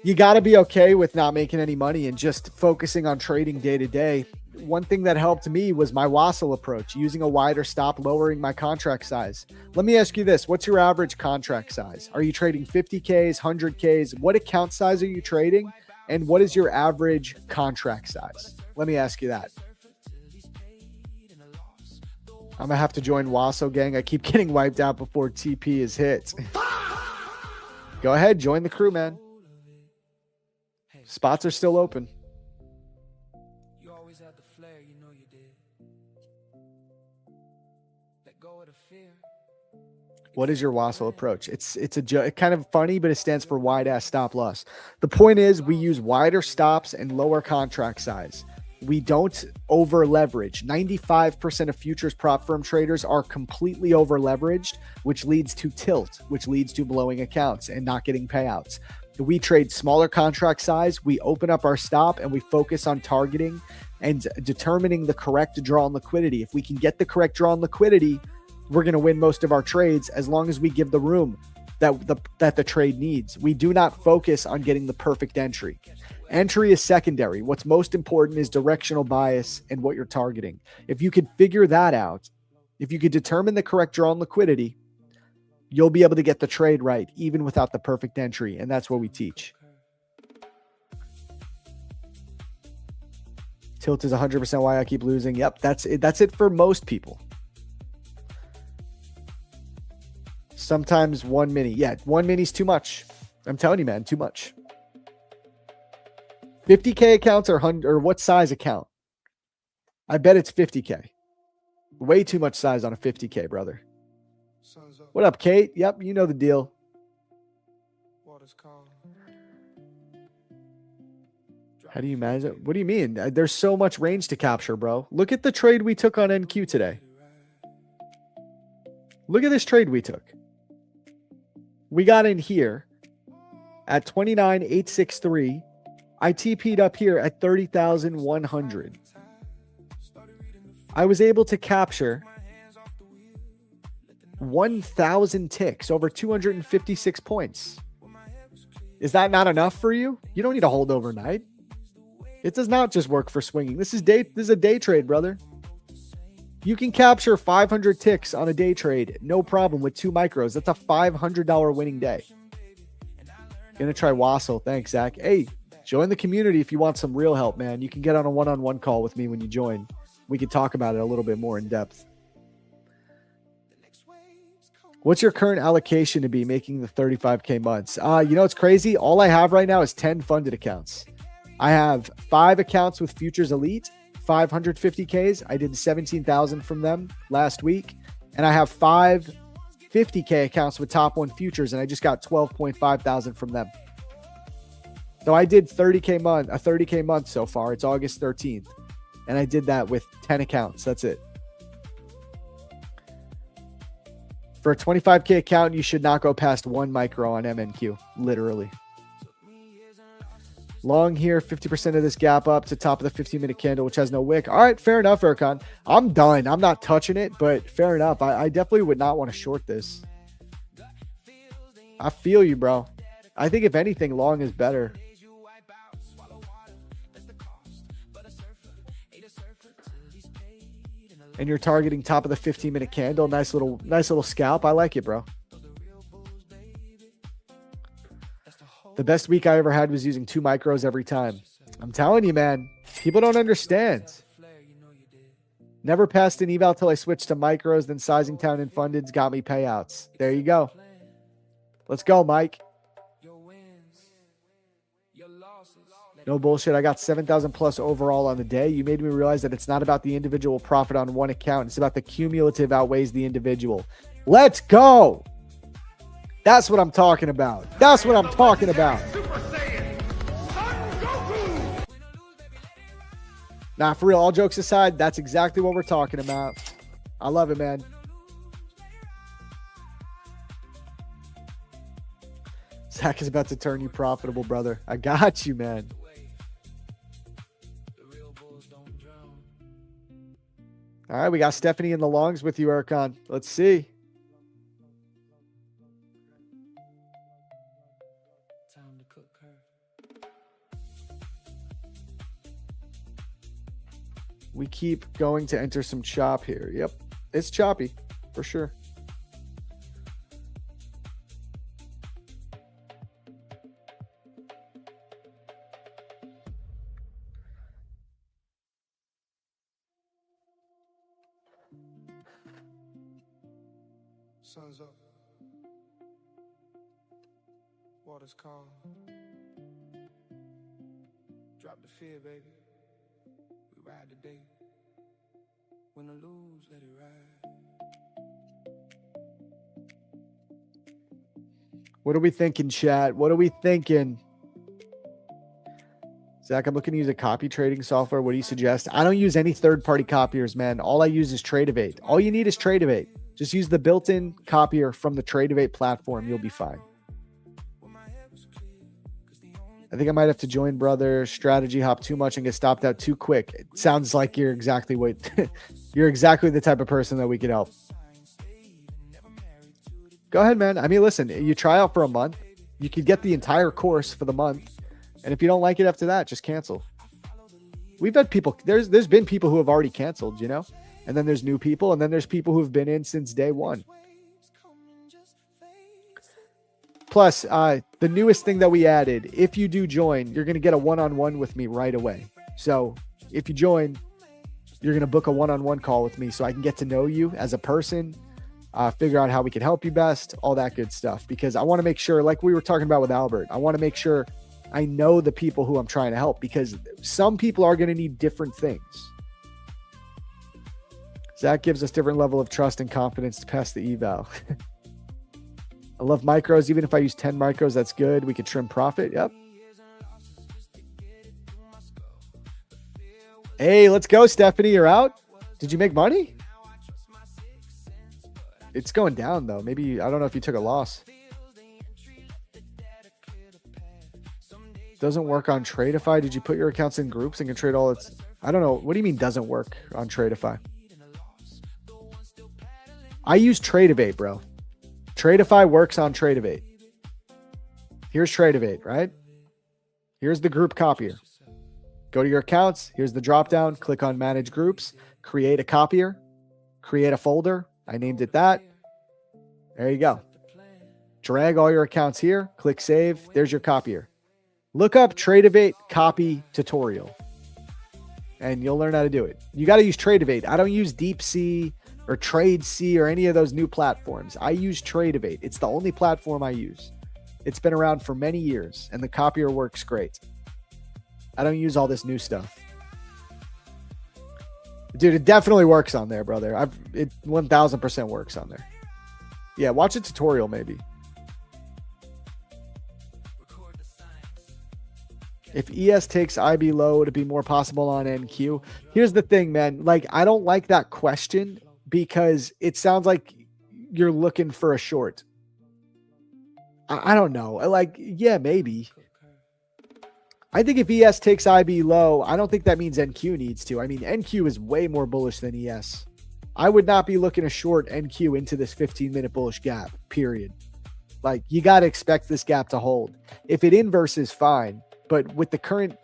you got to be okay with not making any money and just focusing on trading day to day. One thing that helped me was my Wassel approach, using a wider stop, lowering my contract size. Let me ask you this. What's your average contract size? Are you trading 50Ks, 100Ks? What account size are you trading? And what is your average contract size? Let me ask you that. I'm going to have to join Wassel, gang. I keep getting wiped out before TP is hit. Go ahead. Join the crew, man. Spots are still open. You always had the flair, you know you did. Let go of the fear. What is your Wassel approach? It's kind of funny, but it stands for wide ass stop loss. The point is we use wider stops and lower contract size. We don't over leverage. 95% of futures prop firm traders are completely over leveraged, which leads to tilt, which leads to blowing accounts and not getting payouts. We trade smaller contract size. We open up our stop and we focus on targeting and determining the correct draw on liquidity. If we can get the correct draw on liquidity, we're going to win most of our trades as long as we give the room that the trade needs. We do not focus on getting the perfect entry. Entry is secondary. What's most important is directional bias and what you're targeting. If you could figure that out, if you could determine the correct draw on liquidity, you'll be able to get the trade right, even without the perfect entry. And that's what we teach. Tilt is 100% why I keep losing. Yep, that's it. That's it for most people. Sometimes one mini. Yeah, one mini's too much. I'm telling you, man, too much. 50K accounts or 100, or what size account? I bet it's 50K. Way too much size on a 50K, brother. What up, Kate? Yep, you know the deal. Water's calm. How do you imagine? What do you mean? There's so much range to capture, bro. Look at the trade we took on NQ today. Look at this trade we took. We got in here at 29,863. I TP'd up here at 30,100. I was able to capture 1,000 ticks, over 256 points. Is that not enough for you? You don't need to hold overnight. It does not just work for swinging. This is a day trade, brother. You can capture 500 ticks on a day trade, no problem, with 2 micros. That's a $500 winning day. Gonna try Wassel. Thanks, Zach. Hey, join the community if you want some real help, man. You can get on a one-on-one call with me when you join. We can talk about it a little bit more in depth. What's your current allocation to be making the 35K months? You know, it's crazy. All I have right now is 10 funded accounts. I have 5 accounts with Futures Elite, 550Ks. I did 17,000 from them last week. And I have 5 50K accounts with Top 1 Futures, and I just got 12.5 thousand from them. So I did a 30K month so far. It's August 13th. And I did that with 10 accounts. That's it. For a 25K account, you should not go past 1 micro on MNQ, literally. Long here, 50% of this gap up to top of the 15-minute candle, which has no wick. All right, fair enough, Erkan. I'm done. I'm not touching it, but fair enough. I definitely would not want to short this. I feel you, bro. I think if anything, long is better. And you're targeting top of the 15-minute candle. Nice little scalp. I like it, bro. The best week I ever had was using 2 micros every time. I'm telling you, man. People don't understand. Never passed an eval till I switched to micros. Then Sizing Town and Fundeds got me payouts. There you go. Let's go, Mike. No bullshit. I got 7,000 plus overall on the day. You made me realize that it's not about the individual profit on one account. It's about the cumulative outweighs the individual. Let's go. That's what I'm talking about. That's what I'm talking about. Nah, for real, all jokes aside, that's exactly what we're talking about. I love it, man. Zach is about to turn you profitable, brother. I got you, man. All right, we got Stephanie in the longs with you, Erkan. Let's see. We keep going to enter some chop here. Yep, it's choppy for sure. Sun's up. Water's calm. Drop the fear, baby. We ride the day. When I lose, let it ride. What are we thinking, chat? What are we thinking? Zach, I'm looking to use a copy trading software. What do you suggest? I don't use any third-party copiers, man. All I use is Tradeovate. All you need is Tradeovate. Just use the built-in copier from the Tradeovate platform. You'll be fine. I think I might have to join, brother. Strategy hop too much and get stopped out too quick. It sounds like you're exactly you're exactly the type of person that we could help. Go ahead, man. I mean, listen, you try out for a month. You could get the entire course for the month. And if you don't like it after that, just cancel. We've had people, there's been people who have already canceled, you know? And then there's new people, and then there's people who've been in since day one. Plus, the newest thing that we added, if you do join, you're going to get a one-on-one with me right away. So if you join, you're going to book a one-on-one call with me so I can get to know you as a person, figure out how we can help you best, all that good stuff. Because I want to make sure, like we were talking about with Albert, I want to make sure I know the people who I'm trying to help, because some people are going to need different things. Zach gives us different level of trust and confidence to pass the eval. I love micros. Even if I use 10 micros, that's good. We could trim profit. Yep. Hey, let's go, Stephanie. You're out. Did you make money? It's going down though. Maybe, I don't know if you took a loss. Doesn't work on Tradeify. Did you put your accounts in groups and can trade all its? I don't know. What do you mean doesn't work on Tradeify? I use Tradeivate, bro. Tradeify works on Tradeivate. Here's Tradeivate, right? Here's the group copier. Go to your accounts. Here's the drop down. Click on manage groups. Create a copier. Create a folder. I named it that. There you go. Drag all your accounts here. Click save. There's your copier. Look up Tradeivate copy tutorial and you'll learn how to do it. You got to use Tradeivate. I don't use DeepC or TradeC or any of those new platforms. I use Tradeivate. It's the only platform I use. It's been around for many years and the copier works great. I don't use all this new stuff. Dude, it definitely works on there, brother. It 1000% works on there. Yeah, watch a tutorial maybe. If ES takes IB low, would it be more possible on NQ? Here's the thing, man. Like, I don't like that question because it sounds like you're looking for a short. I don't know. Like, yeah, maybe. I think if ES takes IB low, I don't think that means NQ needs to. I mean, NQ is way more bullish than ES. I would not be looking to short NQ into this 15-minute bullish gap, period. Like, you got to expect this gap to hold. If it inverses, fine. But with the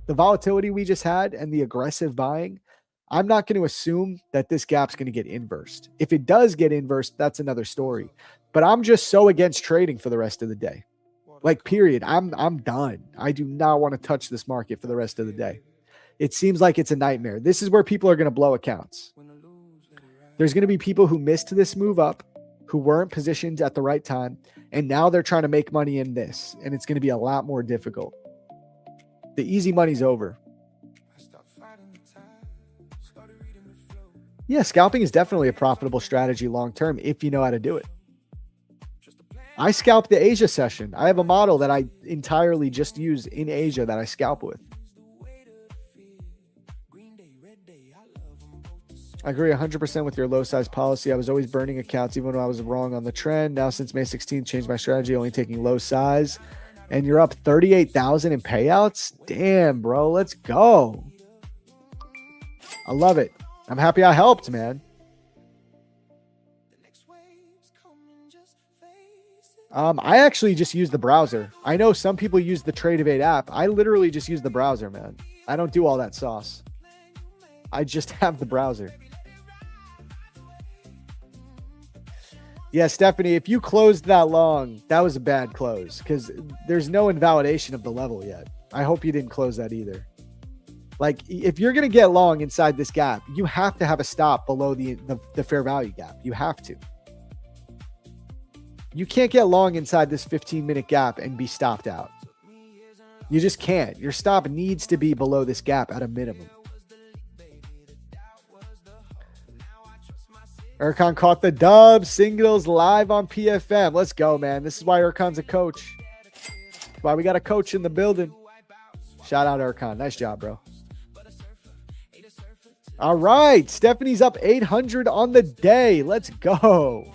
volatility we just had and the aggressive buying, I'm not going to assume that this gap's going to get inversed. If it does get inversed, that's another story. But I'm just so against trading for the rest of the day. Like, period. I'm done. I do not want to touch this market for the rest of the day. It seems like it's a nightmare. This is where people are going to blow accounts. There's going to be people who missed this move up, who weren't positioned at the right time, and now they're trying to make money in this, and it's going to be a lot more difficult. The easy money's over. Yeah, scalping is definitely a profitable strategy long-term if you know how to do it. I scalp the Asia session. I have a model that I entirely just use in Asia that I scalp with. I agree 100% with your low size policy. I was always burning accounts even when I was wrong on the trend. Now since May 16th, changed my strategy, only taking low size. And you're up 38,000 in payouts? Damn, bro. Let's go. I love it. I'm happy I helped, man. I actually just use the browser. I know some people use the Tradeivate app. I literally just use the browser, man. I don't do all that sauce. I just have the browser. Yeah, Stephanie, if you closed that long, that was a bad close because there's no invalidation of the level yet. I hope you didn't close that either. Like, if you're going to get long inside this gap, you have to have a stop below the fair value gap. You have to. You can't get long inside this 15-minute gap and be stopped out. You just can't. Your stop needs to be below this gap at a minimum. Erkan caught the dub. Singles live on PFM. Let's go, man. This is why Erkan's a coach. Why we got a coach in the building. Shout out Erkan. Nice job, bro. All right. Stephanie's up 800 on the day. Let's go.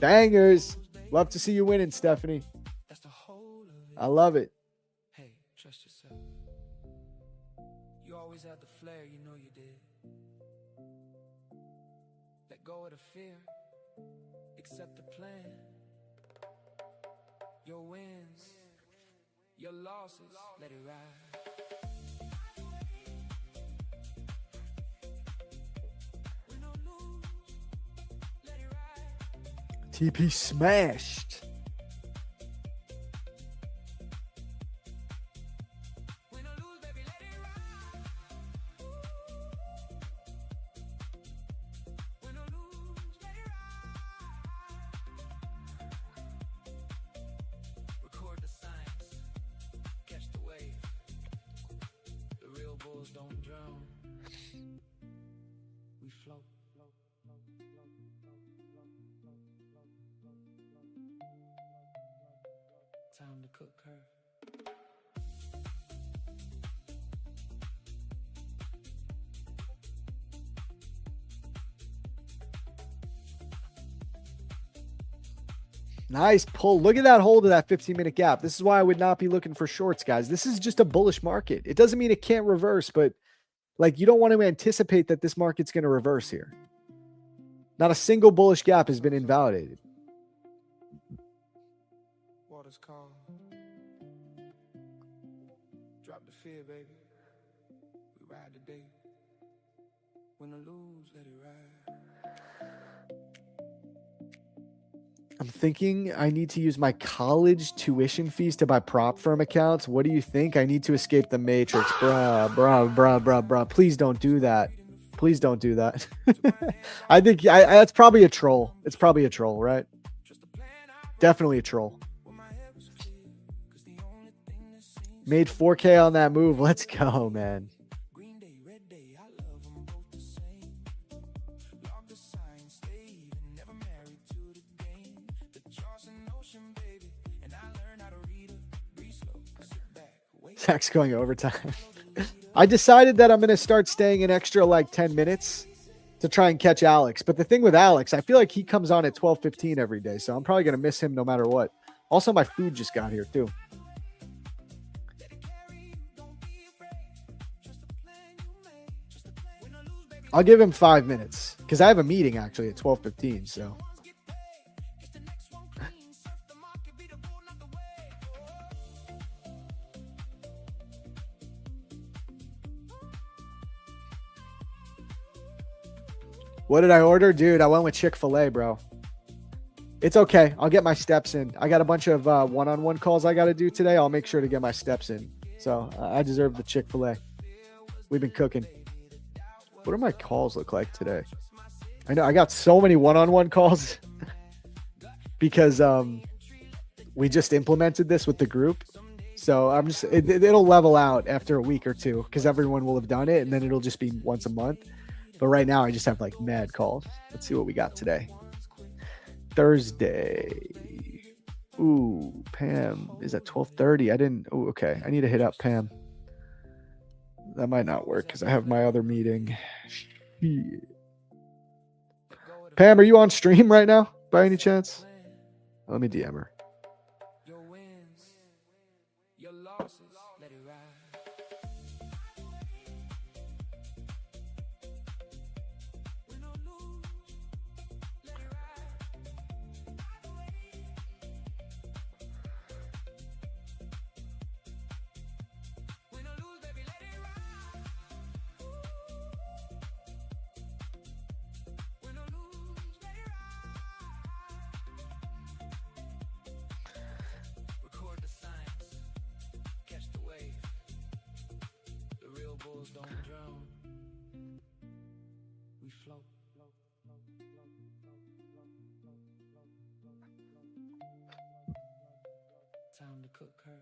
Bangers. Love to see you winning, Stephanie. I love it. Hey, trust yourself. You always had the flair, you know you did. Let go of the fear. Accept the plan. Your wins, your losses, let it ride. TP smashed. Record the signs, catch the wave. The real bulls don't drown. We float. Time to cook her. Nice pull. Look at that hold of that 15-minute gap. This is why I would not be looking for shorts, guys. This is just a bullish market. It doesn't mean it can't reverse, but like you don't want to anticipate that this market's going to reverse here. Not a single bullish gap has been invalidated. Water's calm. Drop the fear, baby. We ride the day. When I lose, let it ride. I'm thinking I need to use my college tuition fees to buy prop firm accounts. What do you think? I need to escape the matrix. Bruh. Please don't do that. Please don't do that. I think that's probably a troll. It's probably a troll, right? Definitely a troll. Made 4K on that move. Let's go, man. Zach's going overtime. I decided that I'm going to start staying an extra like 10 minutes to try and catch Alex. But the thing with Alex, I feel like he comes on at 12:15 every day. So I'm probably going to miss him no matter what. Also, my food just got here too. I'll give him 5 minutes because I have a meeting actually at 12:15. So. What did I order? Dude, I went with Chick-fil-A, bro. It's okay. I'll get my steps in. I got a bunch of one-on-one calls I got to do today. I'll make sure to get my steps in. So I deserve the Chick-fil-A. We've been cooking. What do my calls look like today? I know I got so many one-on-one calls because we just implemented this with the group. So I'm just, it'll level out after a week or two because everyone will have done it and then it'll just be once a month. But right now, I just have like mad calls. Let's see what we got today. Thursday. Ooh, Pam is at 12:30. I didn't. Oh, okay. I need to hit up Pam. That might not work because I have my other meeting. Shit. Pam, are you on stream right now by any chance? Let me DM her. Your wins, your losses, let it ride. Don't drown. We float. Time to cook her.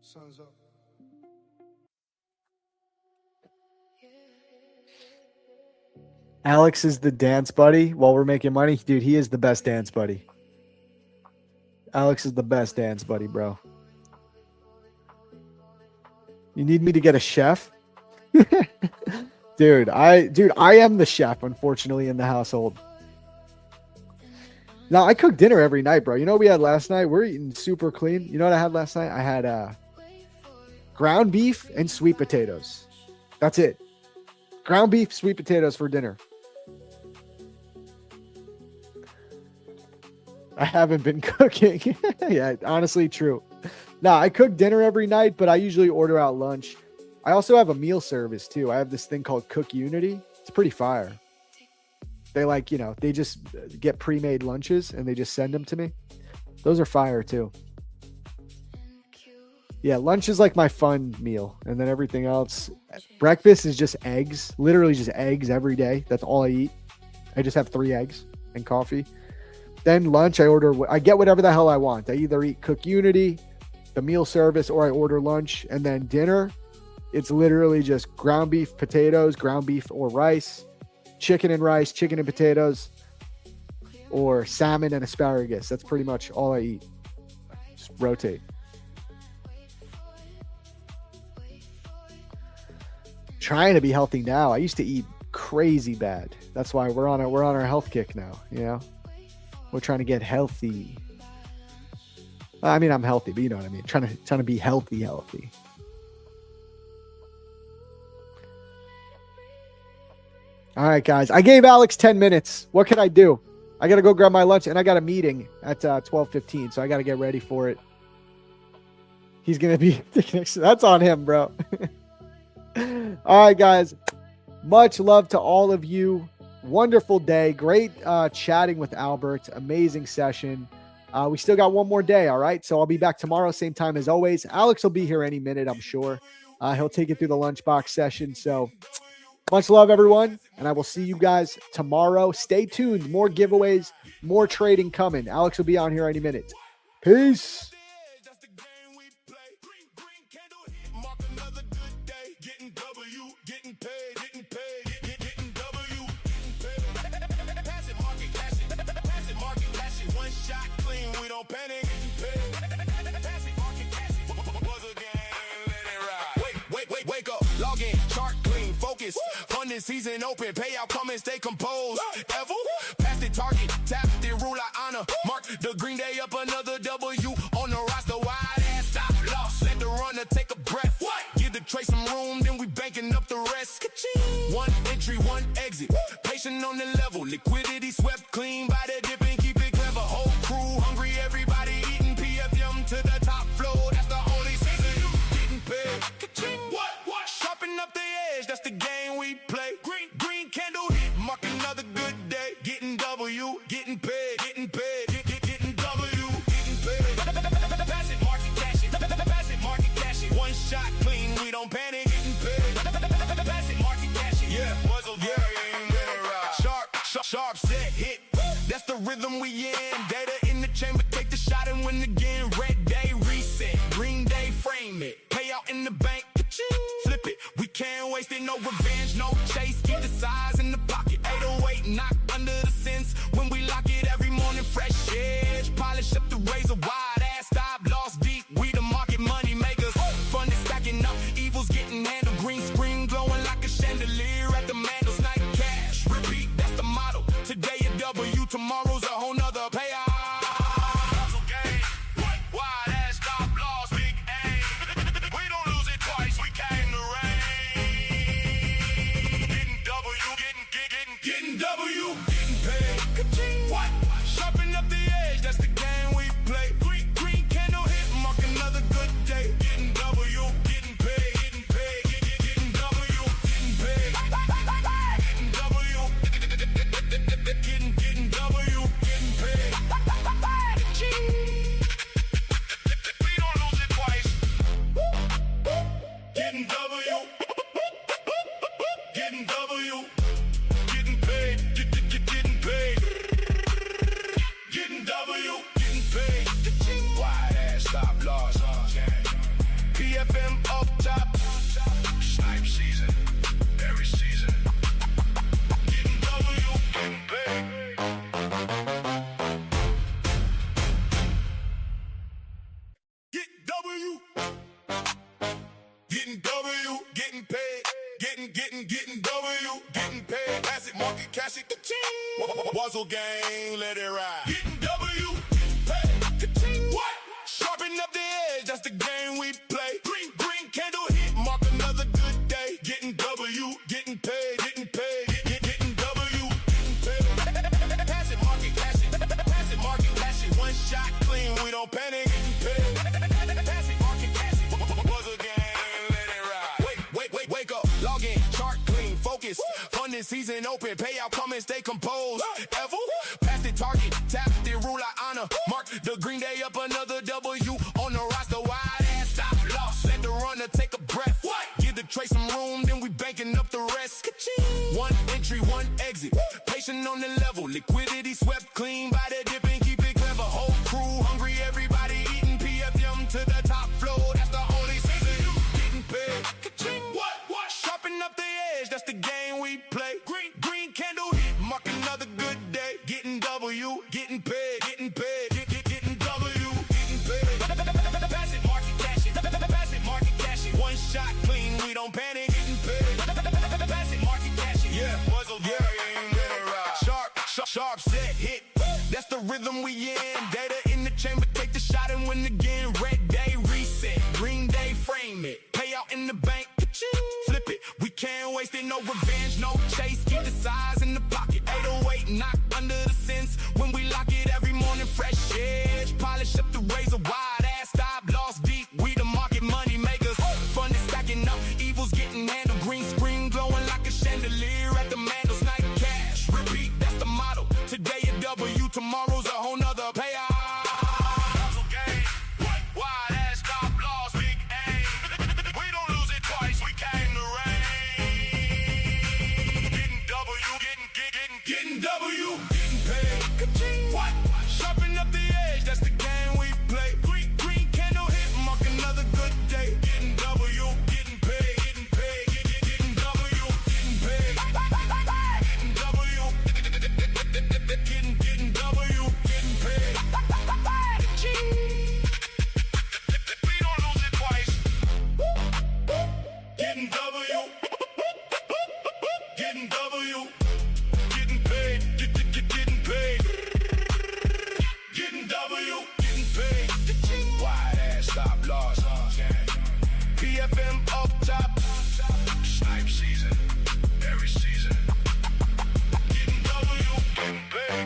Sun's up. Alex is the dance buddy while we're making money. Dude, he is the best dance buddy. Alex is the best dance buddy, bro. You need me to get a chef? Dude, I am the chef, unfortunately, in the household. Now, I cook dinner every night, bro. You know what we had last night? We're eating super clean. You know what I had last night? I had ground beef and sweet potatoes. That's it. Ground beef, sweet potatoes for dinner. I haven't been cooking. Yeah, honestly, true. Nah, I cook dinner every night, but I usually order out lunch. I also have a meal service, too. I have this thing called Cook Unity. It's pretty fire. They they just get pre-made lunches and they just send them to me. Those are fire, too. Yeah, lunch is like my fun meal. And then everything else. Breakfast is just eggs. Literally just eggs every day. That's all I eat. I just have 3 eggs and coffee. Then lunch, I get whatever the hell I want. I either eat Cook Unity, the meal service, or I order lunch. And then dinner, It's literally just ground beef, potatoes, ground beef or rice, chicken and rice, chicken and potatoes, or salmon and asparagus. That's pretty much all I eat. Just rotate. Trying to be healthy now. I used to eat crazy bad. That's why we're on our health kick now, you know? We're trying to get healthy. I mean, I'm healthy, but you know what I mean. Trying to be healthy. All right, guys. I gave Alex 10 minutes. What can I do? I got to go grab my lunch, and I got a meeting at 12:15, so I got to get ready for it. He's going to be... That's on him, bro. All right, guys. Much love to all of you. Wonderful day. Great chatting with Albert. Amazing session. We still got one more day, all right? So I'll be back tomorrow, same time as always. Alex will be here any minute, I'm sure. He'll take it through the lunchbox session. So much love, everyone, and I will see you guys tomorrow. Stay tuned. More giveaways, more trading coming. Alex will be on here any minute. Peace. Panic. Wake up, log in, chart clean, focus. Funding season open, payout coming, stay composed. Ever past the target, tap the rule I honor. Mark the green day up another W on the roster. Wide ass stop loss. Let the runner take a breath. What? Give the trade some room, then we banking up the rest. Ka-ching. One entry, one exit. Patient on the level, liquidity swept clean by the dip and keep it clever. Whole crew hungry, everybody eating PFM to the top floor. That's the only season you getting paid. Ka-ching. What? Sharpen up the edge, that's the game we play. Green candle hit, mark another good day. Getting W, getting paid, getting W, getting paid. Pass it, market cash it. Pass it, market cash it. One shot clean, we don't panic. Getting paid. Pass it, market cash it. Yeah, muzzle game, sharp set hit. That's the rhythm we in. Data in the chamber, take the shot and win again. Red day reset, green day frame it. Payout in the bank, flip it. We can't waste it, no revenge, no chase. Keep the size in the pocket. 808 knock under the sense. When we lock it every morning, fresh edge. Polish up the razor, wide ass stop, lost deep. We the market money makers. Fun is stacking up, evil's getting handled. Green screen glowing like a chandelier at the mantle. Night cash, repeat, that's the motto. Today a W, tomorrow's a whole nother payout. PFM up top. Snipe season. Every season. Getting W. Getting paid. Get W. Getting W. Getting paid. Getting W. Getting paid. Pass it, market, cash it. Ka-ching. Wuzzle gang, let it ride. Getting W. Paid. Ka-ching. What? Sharpen up the edge, that's the game we play. Green candle hit, mark another good day. Getting W, getting paid, getting W, getting paid. Pass it, market, cash it. Pass it, market, cash it. One shot clean, we don't panic. Getting paid. Pass it, market, cash it. Wuzzle gang, let it ride. Wake up, log in, chart clean, focus. Funding season open, payout coming, stay composed. Ever past the target, tap the rule I honor. Mark the green day up another W on the roster. Wide ass stop loss. Let the runner take a breath. What? Give the trade some room, then we banking up the rest. Ka-ching. One entry, one exit. Patient on the level, liquidity swept clean by the dip and keep it clever. Whole crew hungry, everybody eating PFM to the top floor. That's the only season you getting paid. Ka-ching. shot clean, we don't panic. Getting paid. Pass it, market cash it. Yeah, muzzle game, let it ride. Sharp set, hit. That's the rhythm we in. Data in the chamber, take the shot and win again. Red day, reset. Green day, frame it. Pay out in the bank, flip it. We can't waste it, no revenge, no chase. Keep the size in the pocket. 808, knock under the sense. When we lock it every morning, fresh edge. Polish up the razor, wide ass stop, lost deep. We the market money makers. Fun is stacking up, evil's getting handled. Green screen glowing like a chandelier at the mandel's night. Cash, repeat, that's the motto. Today a W, tomorrow's a whole nother payout. Getting W, getting paid. What? Sharpen up the edge, that's the game we play. Green candle hit, mark another good day. Getting W, getting paid, getting paid, getting W, getting paid. Getting W, getting W, getting paid. We don't lose it twice. Getting W, getting W. Getting paid. Getting W, getting paid. Wide ass stop loss. PFM up top. Snipe season, every season. Getting W, getting paid.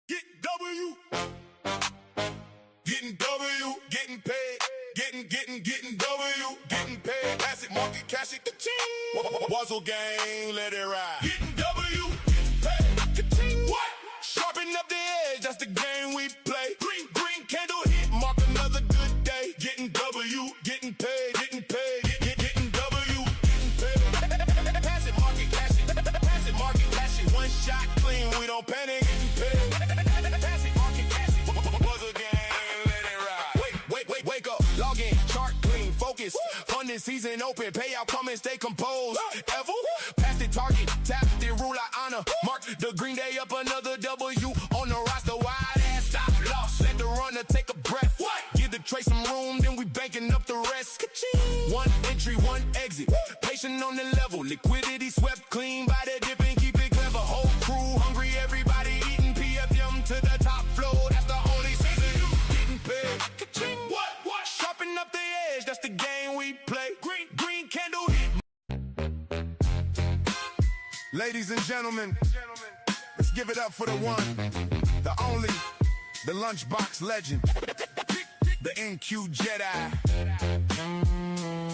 Get W. Getting W, getting paid. Getting W, getting paid. Pass it, market, cash it, ka-ching. Wuzzle gang, let it ride. Getting W, paid, ka-ching. What? Sharpen up the edge, that's the game we play. Green candle hit, mark another good day. Getting W, getting paid, getting paid. Getting W, getting paid. Pass it, market, cash it. Pass it, market, cash it. One shot clean, we don't panic. Getting paid. Pass it, market, cash it. Wuzzle gang, let it ride. Wake up, log in, chart clean, focus. Funding season open, payout coming, stay composed. Ever past the target, tap the rule I honor. Mark the green day up another W on the roster. Wide ass stop loss, let the runner take a breath. Give the trade some room, then we banking up the rest. Ka-ching. One entry, one exit. Patient on the level, liquidity swept clean by the dip and keep it clever. Whole crew hungry, everybody eating PFM to the top floor. That's the only season getting paid. Ka-ching. What? Sharpen up the edge, that's the game we play. Green candle hit. Ladies and gentlemen, let's give it up for the one, the only, the lunchbox legend, the NQ Jedi.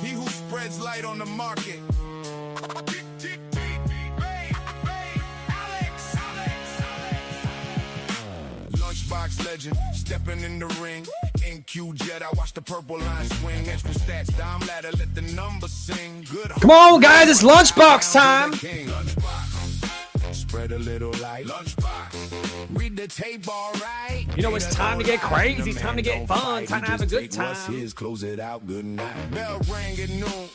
He who spreads light on the market. Lunchbox legend, stepping in the ring. NQ Jedi, watch the purple line swing. Edge for stats, dime ladder, let the numbers sing. Good. Come on, guys, it's lunchbox time. Lunchbox. Spread a little light. Lunchbox. Read the tape, all right. You know, it's time to get crazy, time to get fun, time to have a good time. What's his, close it out, good night. Bell rang at noon.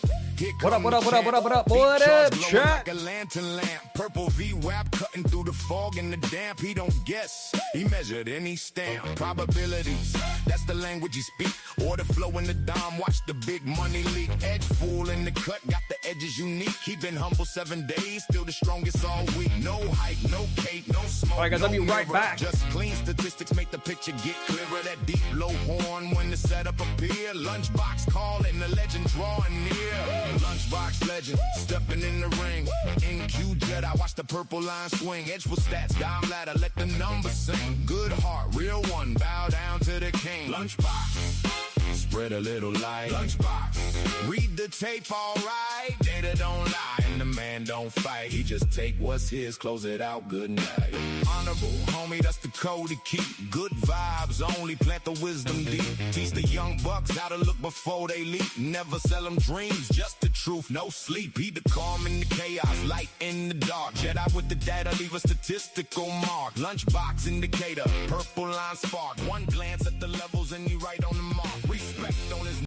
What up, chat? Like a lantern lamp, purple V-WAP cutting through the fog and the damp. He don't guess, he measured any stamp. Probabilities, that's the language he speak. Order flow in the dime, watch the big money leak. Edge full in the cut, got the edges unique. He been humble 7 days, still the strongest all week. No hype, no cape, no smoke. All right, guys, no I'll be right mirror. back. Just clean statistics make the picture get clearer. That deep low horn when the setup appear. Lunchbox calling, the legend drawing near. Lunchbox legend, stepping in the ring. NQ Jedi, watch the purple line swing. Edge for stats, dime ladder, let the numbers sing. Good heart, real one, bow down to the king. Lunchbox, spread a little light. Lunchbox, read the tape, all right. Data don't lie, and the man don't fight. He just take what's his, close it out, good night. Honorable, homie, that's the code to keep. Good vibes only, plant the wisdom deep. Teach the young bucks how to look before they leap. Never sell them dreams, just the truth, no sleep. He the calm in the chaos, light in the dark. Jedi with the data, leave a statistical mark. Lunchbox indicator, purple line spark. One glance at the levels and he right on the mark. Respect on his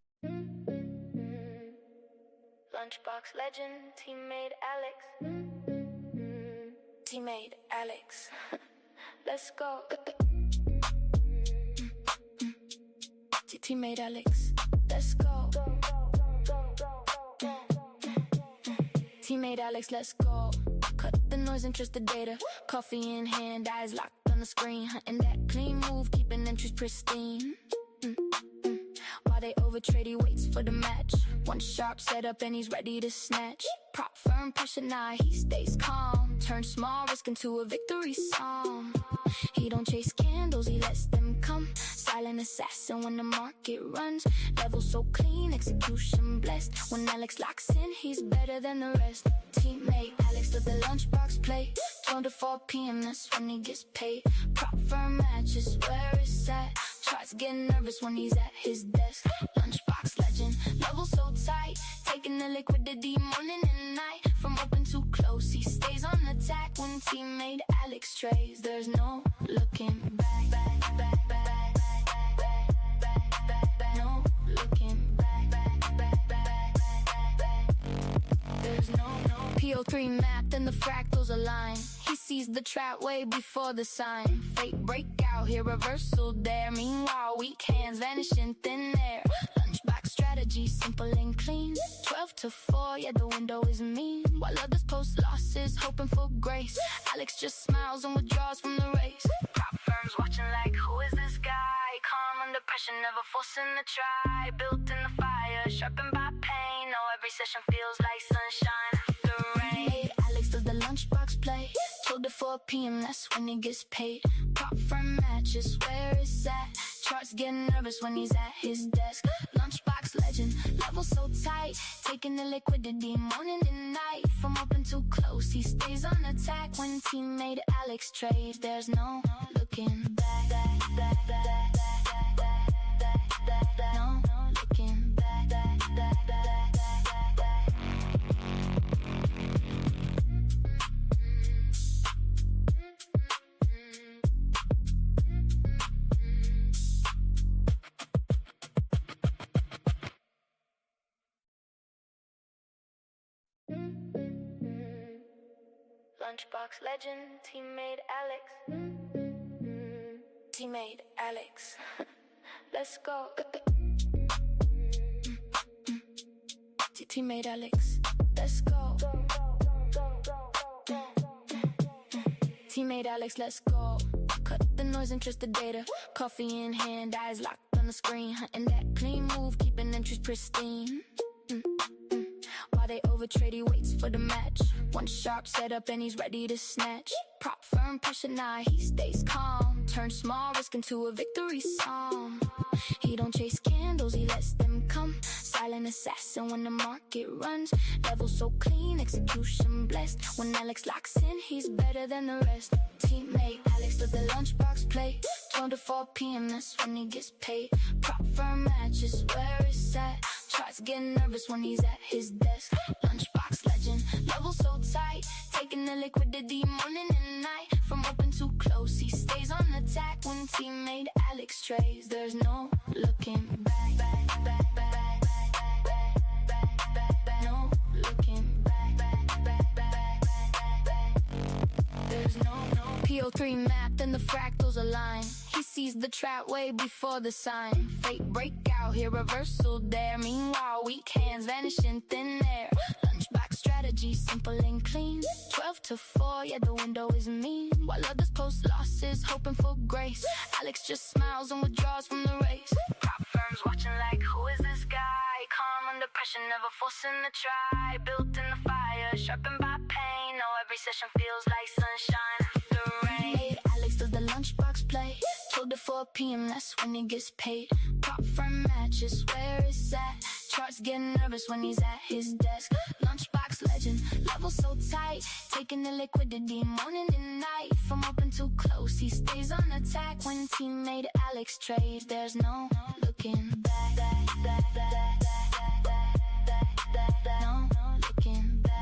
Lunchbox legend, Tmade Alex. Tmade Alex. Let's go. Tmade Alex, let's go. Tmade Alex, let's go. Cut the noise and trust the data. Coffee in hand, eyes locked on the screen. Hunting that clean move, keeping entries pristine. While they overtrade, he waits for the match. One sharp setup and he's ready to snatch. Prop firm, pressure now, he stays calm. Turn small risk into a victory song. He don't chase candles, he lets them come. Silent assassin when the market runs. Level so clean, execution blessed. When Alex locks in, he's better than the rest. Teammate Alex let the lunchbox play. 12 to 4 p.m, that's when he gets paid. Prop firm match is where it's at. Tries getting nervous when he's at his desk. Lunchbox legend, level so tight. Taking the liquidity morning and night. From open to close, he stays on attack. When Tmade Alex trades, there's no looking back. No looking back. There's no PO3 mapped and the fractals align. He sees the trap way before the sign. Fake breakout here, reversal there. Meanwhile, weak hands vanish in thin air. Lunchbox strategy, simple and clean. 12 to 4, yeah, the window is mean. While others post losses, hoping for grace. Alex just smiles and withdraws from the race. Prop firms watching like, who is this guy? Calm under pressure, never forcing the try. Built in the fire, sharpened by pain. Now every session feels like sunshine after rain. Alex does the lunchbox play. 12 to 4 p.m, that's when he gets paid. Prop firm match is where it's at. Charts getting nervous when he's at his desk. Lunchbox legend, level so tight. Taking the liquidity morning and night. From open to close, he stays on attack. When Tmade Alex trades, there's no looking back. No looking back. Lunchbox legend, Tmade Alex. Tmade Alex. Let's go. Tmade Alex. Let's go. Tmade Alex, let's go. Cut the noise and trust the data. Coffee in hand, eyes locked on the screen. Hunting that clean move, keeping entries pristine. While they overtrade, he waits for the match. One sharp setup and he's ready to snatch. Prop firm, pressure now, he stays calm. Turn small risk into a victory song. He don't chase candles, he lets them come. Silent assassin when the market runs. Level so clean, execution blessed. When Alex locks in, he's better than the rest. Teammate Alex let the lunchbox play. 12 to 4 p.m, that's when he gets paid. Prop firm match is where it's at. Tries getting nervous when he's at his desk. Lunchbox legend, level so tight. Taking the liquidity morning and night. From open to close, he stays on attack. When Tmade Alex trades, there's no looking back. No looking back. There's no PO3 mapped and the fractals align. He sees the trap way before the sign. Fake breakout here, reversal there. Meanwhile, weak hands vanish in thin air. Lunchbox strategy, simple and clean. 12 to 4, yeah, the window is mean. While others post losses, hoping for grace. Alex just smiles and withdraws from the race. Prop firms watching like, who is this guy? Calm under pressure, never forcing the try. Built in the fire, sharpened by pain. Now every session feels like sunshine after rain. Alex does the lunchbox play. 12 to 4 p.m, that's when he gets paid. Prop firm match is where it's at. Charts getting nervous when he's at his desk. Lunchbox legend, level so tight. Taking the liquidity morning and night. From open to close, he stays on attack. When Tmade Alex trades, there's no looking back. No looking back.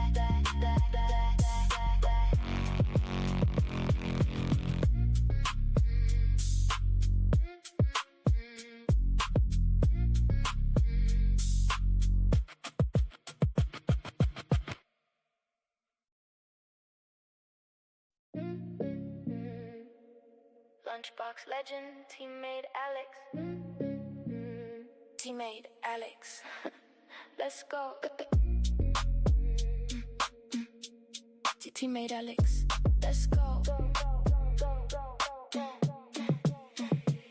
Lunchbox legend, Tmade Alex. Tmade Alex. Let's go. Tmade Alex. Let's go.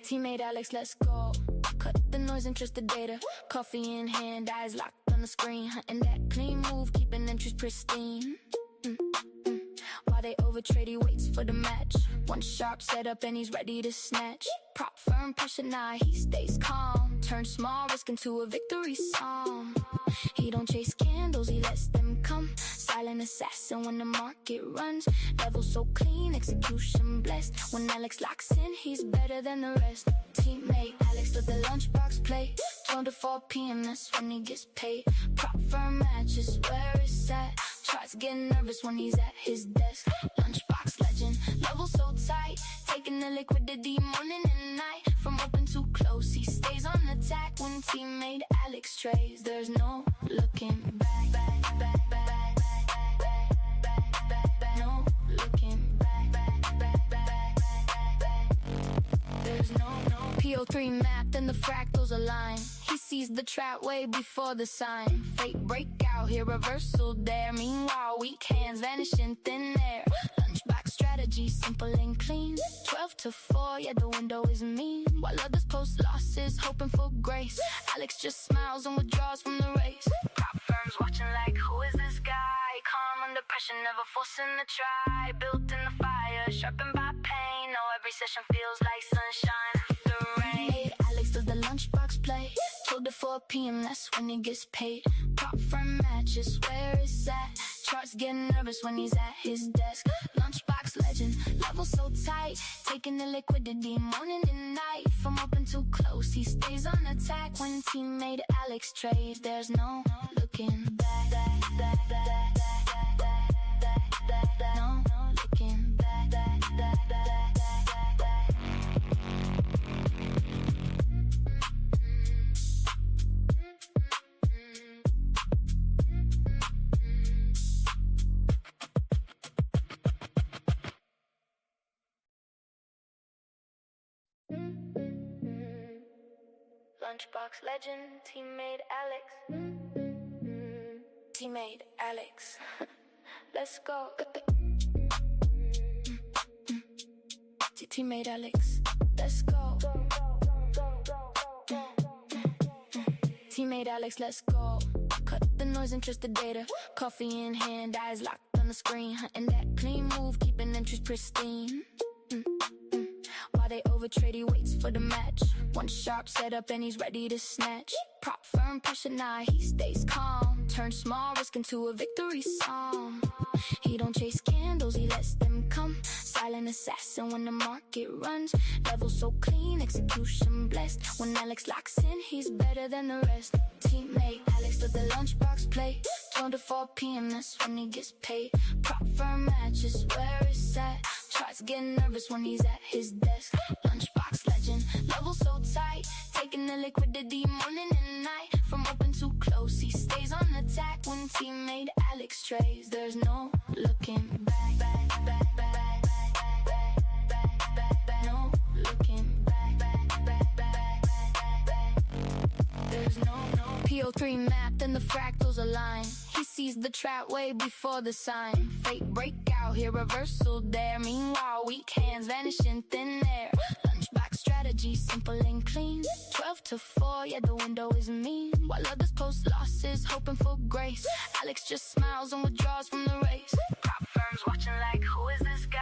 Tmade Alex, let's go. Cut the noise, interest the data. Coffee in hand, eyes locked on the screen. Hunting that clean move, keeping entries pristine. While they overtrade, he waits for the match. One sharp setup and he's ready to snatch. Prop firm, pressure now, he stays calm. Turn small risk into a victory song. He don't chase candles, he lets them come. Silent assassin when the market runs. Level so clean, execution blessed. When Alex locks in, he's better than the rest. Teammate Alex let the lunchbox play. 12 to 4 p.m., that's when he gets paid. Prop firm matches where it's at. Charts getting nervous when he's at his desk. Lunchbox legend, level so tight. Taking the liquidity morning and night. From open to close, he stays on attack. When Tmade Alex trades, there's no looking back. No looking back. There's no PO3 mapped and the fractals align. He sees the trap way before the sign. Fake breakout here, reversal there. Meanwhile, weak hands vanish in thin air. Lunchbox strategy, simple and clean. 12 to 4, yeah, the window is mean. While others post losses, hoping for grace. Alex just smiles and withdraws from the race. Prop firms watching like, who is this guy? Calm under pressure, never forcing the try. Built in the fire, sharpened by pain. Now every session feels like sunshine after rain. Alex does the lunchbox play. 12 to 4 p.m., that's when he gets paid. Prop firm matches where it's at. Charts getting nervous when he's at his desk. Lunchbox legend, level so tight. Taking the liquidity morning and night. From open to close, he stays on attack. When Tmade Alex trades, there's no looking back. No looking back. Lunchbox legend, Tmade Alex. Tmade Alex. Let's go. Tmade Alex. Let's go. Tmade Alex, let's go. Cut the noise, interest the data. Coffee in hand, eyes locked on the screen. Hunting that clean move, keeping entries pristine. While they overtrade, he waits for the match. One sharp setup and he's ready to snatch. Prop firm, pressure now, he stays calm. Turn small risk into a victory song. He don't chase candles, he lets them come. Silent assassin when the market runs. Level so clean, execution blessed. When Alex locks in, he's better than the rest. Teammate Alex let the lunchbox play. 12 to 4 p.m., that's when he gets paid. Prop firm matches where it's at. Charts getting nervous when he's at his desk. Lunchbox legend, level so tight. Taking the liquidity morning and night. From open to close, he stays on attack. When Tmade Alex trades, there's no looking back. No looking back. There's no PO3 mapped and the fractals align. He sees the trap way before the sign. Fake breakout here, reversal there. Meanwhile, weak hands vanish in thin air. Lunchbox strategy, simple and clean. 12 to 4, yeah, the window is mean. While others post losses, hoping for grace. Alex just smiles and withdraws from the race. Prop firms watching like, who is this guy?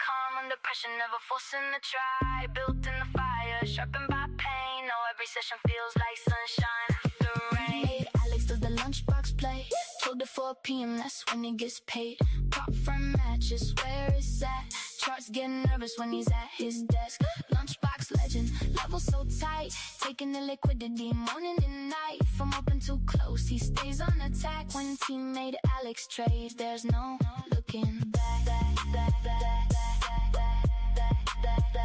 Calm under pressure, never forcing the try. Built in the fire, sharpened by pain. Now every session feels like sunshine after rain. Alex does the lunchbox play. 12 to 4 p.m., that's when he gets paid. Prop firm matches where it's at. Charts getting nervous when he's at his desk. Lunchbox legend, level so tight. Taking the liquidity morning and night. From open to close, he stays on attack. When Tmade Alex trades, there's no looking back.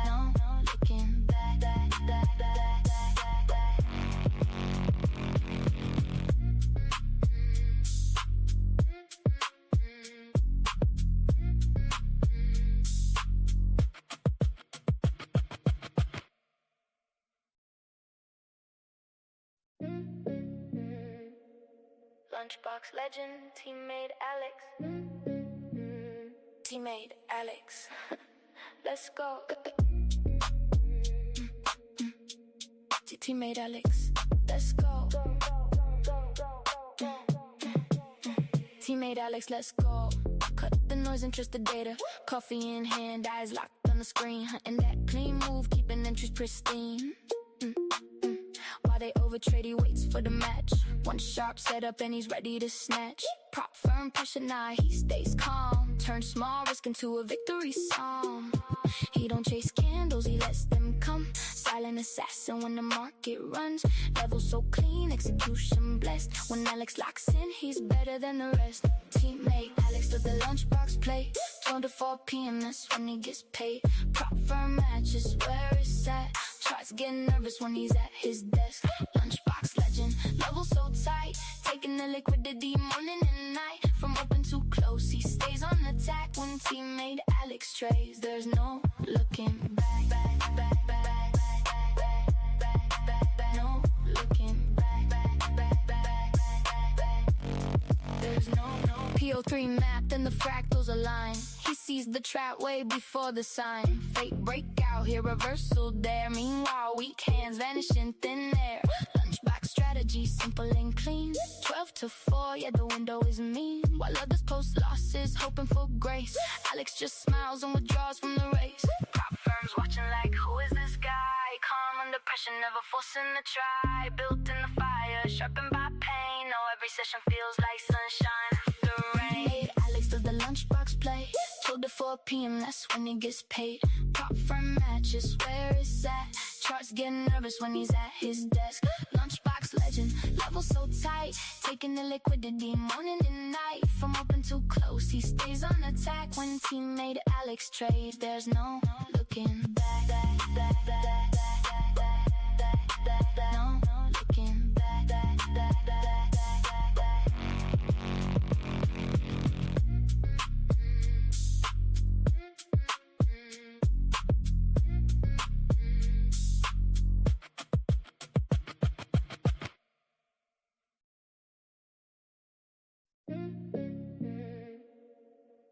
No looking back. Lunchbox legend, Tmade Alex. Tmade Alex. Let's go. Tmade Alex. Let's go. Tmade Alex, let's go. Cut the noise and trust the data. Coffee in hand, eyes locked on the screen. Hunting that clean move, keeping entries pristine. While they overtrade, he waits for the match. One sharp setup and he's ready to snatch. Prop firm, pressure now, he stays calm. Turn small risk into a victory song. He don't chase candles, he lets them come. Silent assassin when the market runs. Level so clean, execution blessed. When Alex locks in, he's better than the rest. Teammate Alex to the lunchbox play. 12 to 4 p.m., that's when he gets paid. Prop firm matches where it's at. Tries getting nervous when he's at his desk. Lunchbox legend, level so tight. Taking the liquidity morning and night. From open to close, he stays on attack. When Tmade Alex trades, there's no looking back. No looking back. There's no PO3 mapped and the fractals align. He sees the trap way before the sign. Fake breakout here, reversal there. Meanwhile, weak hands vanish in thin air. Lunchbox strategy, simple and clean. 12 to 4, yeah, the window is mean. While others post losses, hoping for grace. Alex just smiles and withdraws from the race. Prop firms watching like, who is this guy? Calm under pressure, never forcing the try. Built in the fire, sharpened by pain. Now every session feels like sunshine after rain. Made Alex does the lunchbox play. 12 to 4 p.m., that's when he gets paid. Prop firm matches where it's at. Charts getting nervous when he's at his desk. Lunchbox legend, level so tight. Taking the liquidity morning and night. From open to close, he stays on attack. When Tmade Alex trades, there's no looking back. No looking back.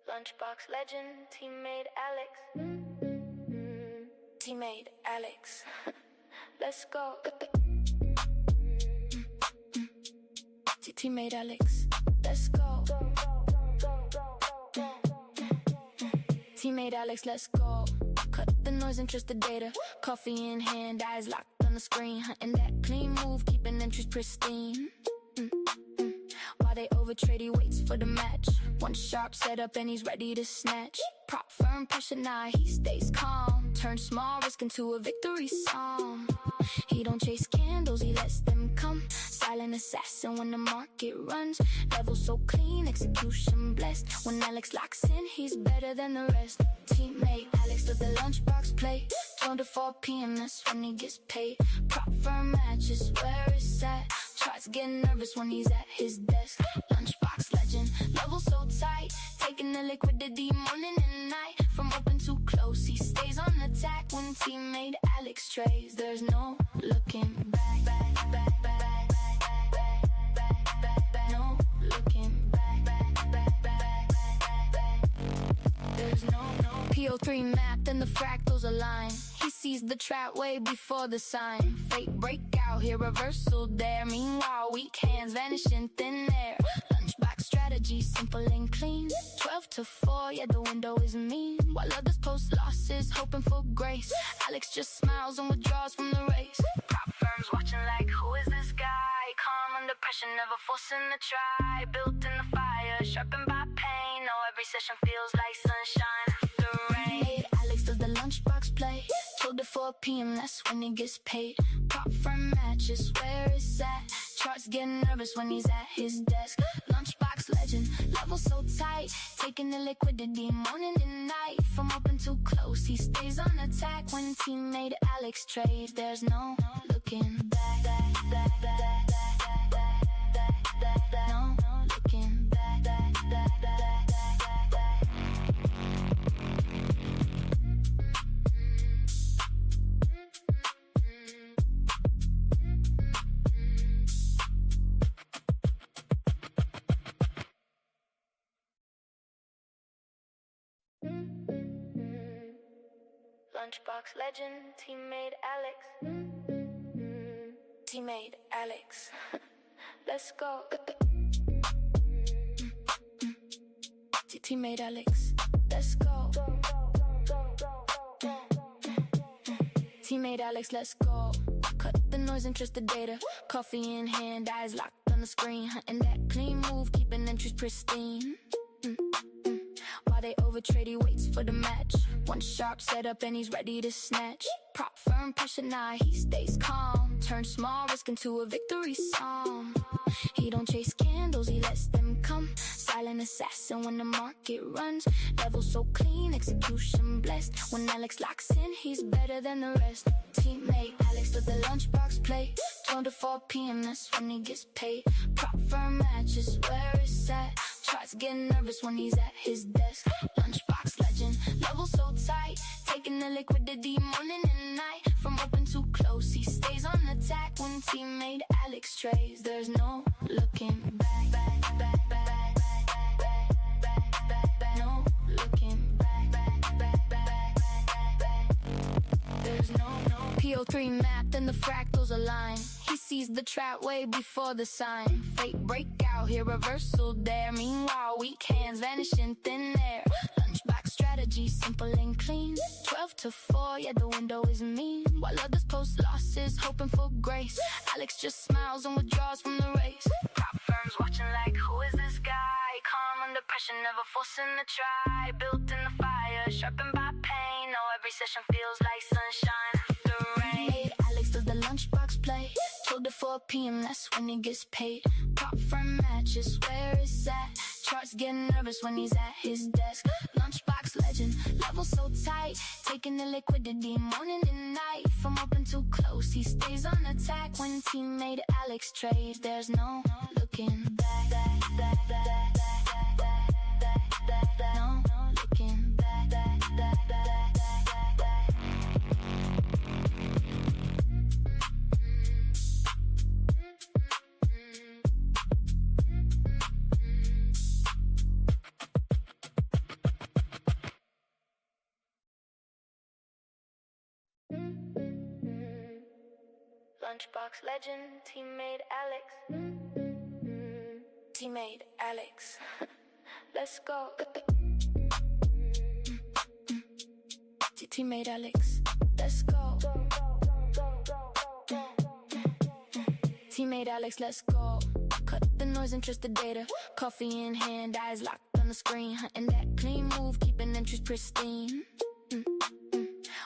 Lunchbox legend, Tmade Alex. Tmade Alex. Let's go. Tmade Alex. Let's go. Tmade Alex, let's go. Cut the noise and trust the data. Coffee in hand, eyes locked on the screen. Hunting that clean move, keeping entries pristine. While they overtrade, he waits for the match. One sharp setup and he's ready to snatch. Prop firm, pressure now, he stays calm. Turn small risk into a victory song. He don't chase candles, he lets them come. Silent assassin when the market runs. Level so clean, execution blessed. When Alex locks in, he's better than the rest. Teammate Alex to the lunchbox play. 12 to 4 p.m., that's when he gets paid. Prop firm matches where it's at. Tries getting nervous when he's at his desk. Lunchbox legend, level so tight. Taking the liquidity morning and night. From open to close, he stays on attack. When Tmade Alex trades, there's no looking back. No looking back. There's no PO3 mapped and the fractals align. He sees the trap way before the sign. Fake breakout here, reversal there. Meanwhile, weak hands vanish in thin air. Lunchbox strategy, simple and clean. 12 to 4, yeah, the window is mean. While others post losses, hoping for grace. Alex just smiles and withdraws from the race. Prop firms watching like, who is this guy? Calm under pressure, never forcing the try. Built in the fire, sharpened by pain. Now every session feels like sunshine after rain. Made Alex does the lunchbox play. 12 to 4 p.m., that's when he gets paid. Prop firm matches where it's at. Charts getting nervous when he's at his desk. Lunchbox legend, level so tight. Taking the liquidity morning and night. From open to close, he stays on attack. When Tmade Alex trades, there's no looking back. No looking back. Lunchbox legend, Tmade Alex. Tmade Alex. Let's go. Tmade Alex. Let's go. Tmade Alex, let's go. Cut the noise and trust the data. Coffee in hand, eyes locked on the screen. Hunting that clean move, keeping entries pristine. While they overtrade, he waits for the match. One sharp setup and he's ready to snatch. Prop firm, pressure now, he stays calm. Turn small risk into a victory song. He don't chase candles, he lets them come. Silent assassin when the market runs. Level so clean, execution blessed. When Alex locks in, he's better than the rest. Teammate Alex with the lunchbox play. 12 to 4 p.m., that's when he gets paid. Prop firm matches where it's at. Charts getting nervous when he's at his desk. Lunchbox legend, level so tight. Taking the liquidity morning and night. From open to close, he stays on attack. When Tmade Alex trades, there's no looking back. No looking back. There's no PO3 mapped and the fractals align. He sees the trap way before the sign. Fate breakout here, reversal there. Meanwhile, weak hands vanish in thin air. Lunchbox strategy, simple and clean. 12 to 4, yeah, the window is mean. While others post losses, hoping for grace. Alex just smiles and withdraws from the race. Prop firms watching like, who is this guy? Calm under pressure, never forcing the try. Built in the fire, sharpened by pain. No, every session feels like sunshine after rain. Alex does the lunchbox play. 12 to 4 p.m., that's when he gets paid. Prop firm matches where it's at. Charts getting nervous when he's at his desk. Lunchbox legend, level so tight. Taking the liquidity morning and night. From open to close, he stays on attack. When Tmade Alex trades, there's no looking back. No looking back. Lunchbox legend, Tmade Alex. Tmade Alex. Let's go. Tmade Alex. Let's go. Tmade Alex, let's go. Cut the noise and trust the data. Coffee in hand, eyes locked on the screen. Hunting that clean move, keeping entries pristine.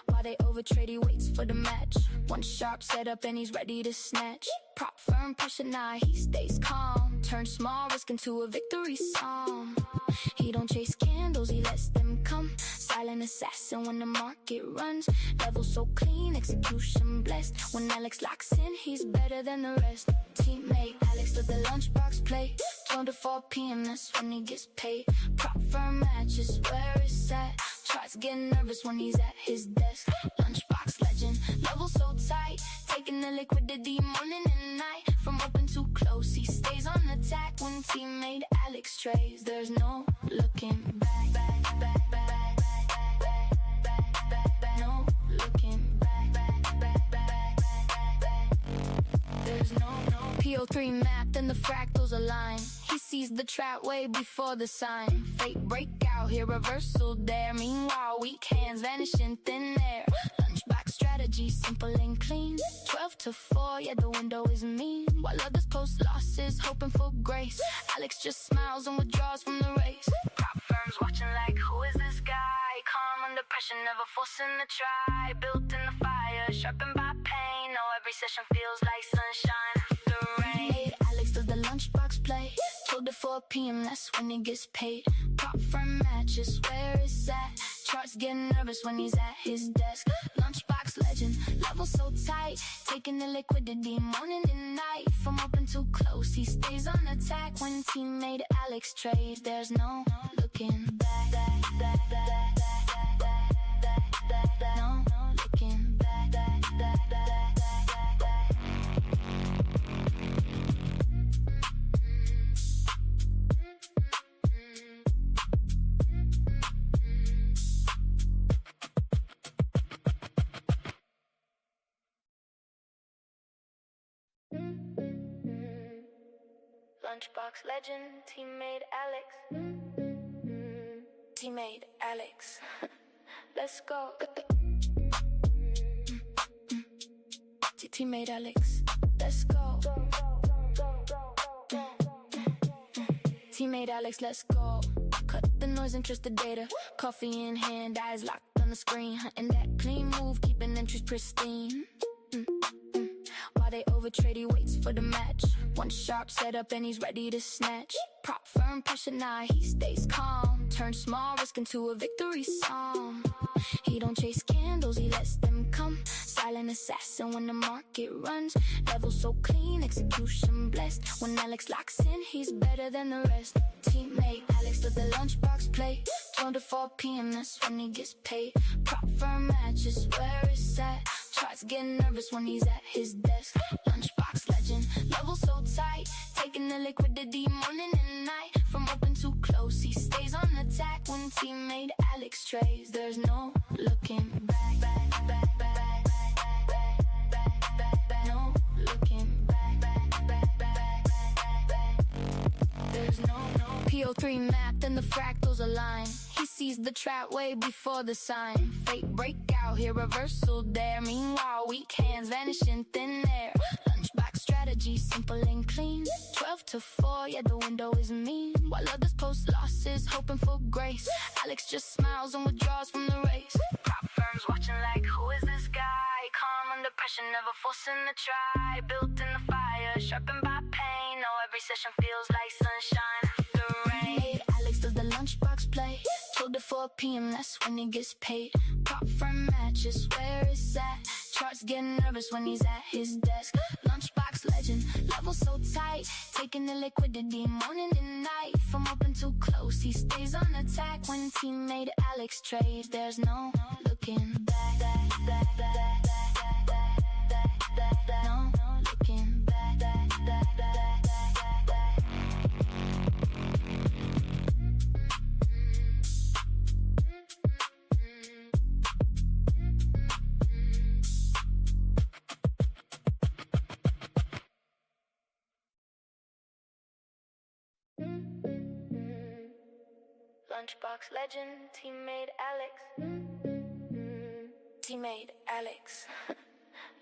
While they overtrade, he waits for the match. One sharp setup and he's ready to snatch. Prop firm, pressure now, he stays calm. Turn small risk into a victory song. He don't chase candles, he lets them come. Silent assassin when the market runs. Level so clean, execution blessed. When Alex locks in, he's better than the rest. Teammate Alex with the lunchbox play. 12 to 4 p.m., that's when he gets paid. Prop firm matches where it's at. Charts getting nervous when he's at his desk. Lunchbox legend, level so tight. Taking the liquidity morning and night. From open to close, he stays on attack. When Tmade Alex trades, there's no looking back. No looking back. There's no PO3 mapped and the fractals align. He sees the trap way before the sign. Fate breakout here, reversal there. Meanwhile, weak hands vanish in thin air. Lunchbox strategy, simple and clean. 12 to 4, yeah, the window is mean. While others post losses, hoping for grace. Alex just smiles and withdraws from the race. Prop firms watching like, who is this guy? Calm under pressure, never forcing the try. Built in the fire, sharpened by pain. No, every session feels like sunshine after rain. Alex does the lunchbox play. 12 to 4 p.m., that's when he gets paid. Prop firm matches where it's at. Charts getting nervous when he's at his desk. Lunchbox legend, level so tight. Taking the liquidity morning and night. From open to close, he stays on attack. When Tmade Alex trades, there's no looking back. No looking back. Lunchbox legend, Tmade Alex. Tmade Alex. Let's go. Tmade Alex. Let's go. Tmade Alex, let's go. Cut the noise and trust the data. Coffee in hand, eyes locked on the screen. Hunting that clean move, keeping entries pristine. While they overtrade, he waits for the match. One sharp setup and he's ready to snatch. Prop firm, pressure now, he stays calm. Turn small risk into a victory song. He don't chase candles, he lets them come. Silent assassin when the market runs. Level so clean, execution blessed. When Alex locks in, he's better than the rest. Teammate Alex does the lunchbox play. 12 to 4 p.m., that's when he gets paid. Prop firm matches where it's at. Tries getting nervous when he's at his desk. Lunchbox legend, level so tight. Taking the liquidity morning and night. From open to close, he stays on attack. When Tmade Alex trades, there's no looking back. No looking back. There's no PO3 mapped and the fractals align. He sees the trap way before the sign. Fake breakout here, reversal there. Meanwhile, weak hands vanish in thin air. Lunchbox strategy, simple and clean. 12 to 4, yeah, the window is mean. While others post losses, hoping for grace. Alex just smiles and withdraws from the race. Prop firms watching like, who is this guy? Calm under pressure, never forcing the try. Built in the fire, sharpened by pain. No, every session feels like sunshine after rain. Alex does the lunchbox play. 12 to 4 p.m., that's when he gets paid. Prop firm matches where it's at. Charts getting nervous when he's at his desk. Lunchbox legend, level so tight. Taking the liquidity morning and night. From open to close, he stays on attack. When Tmade Alex trades, there's no looking back. No looking back. Lunchbox legend, Tmade Alex. Tmade Alex.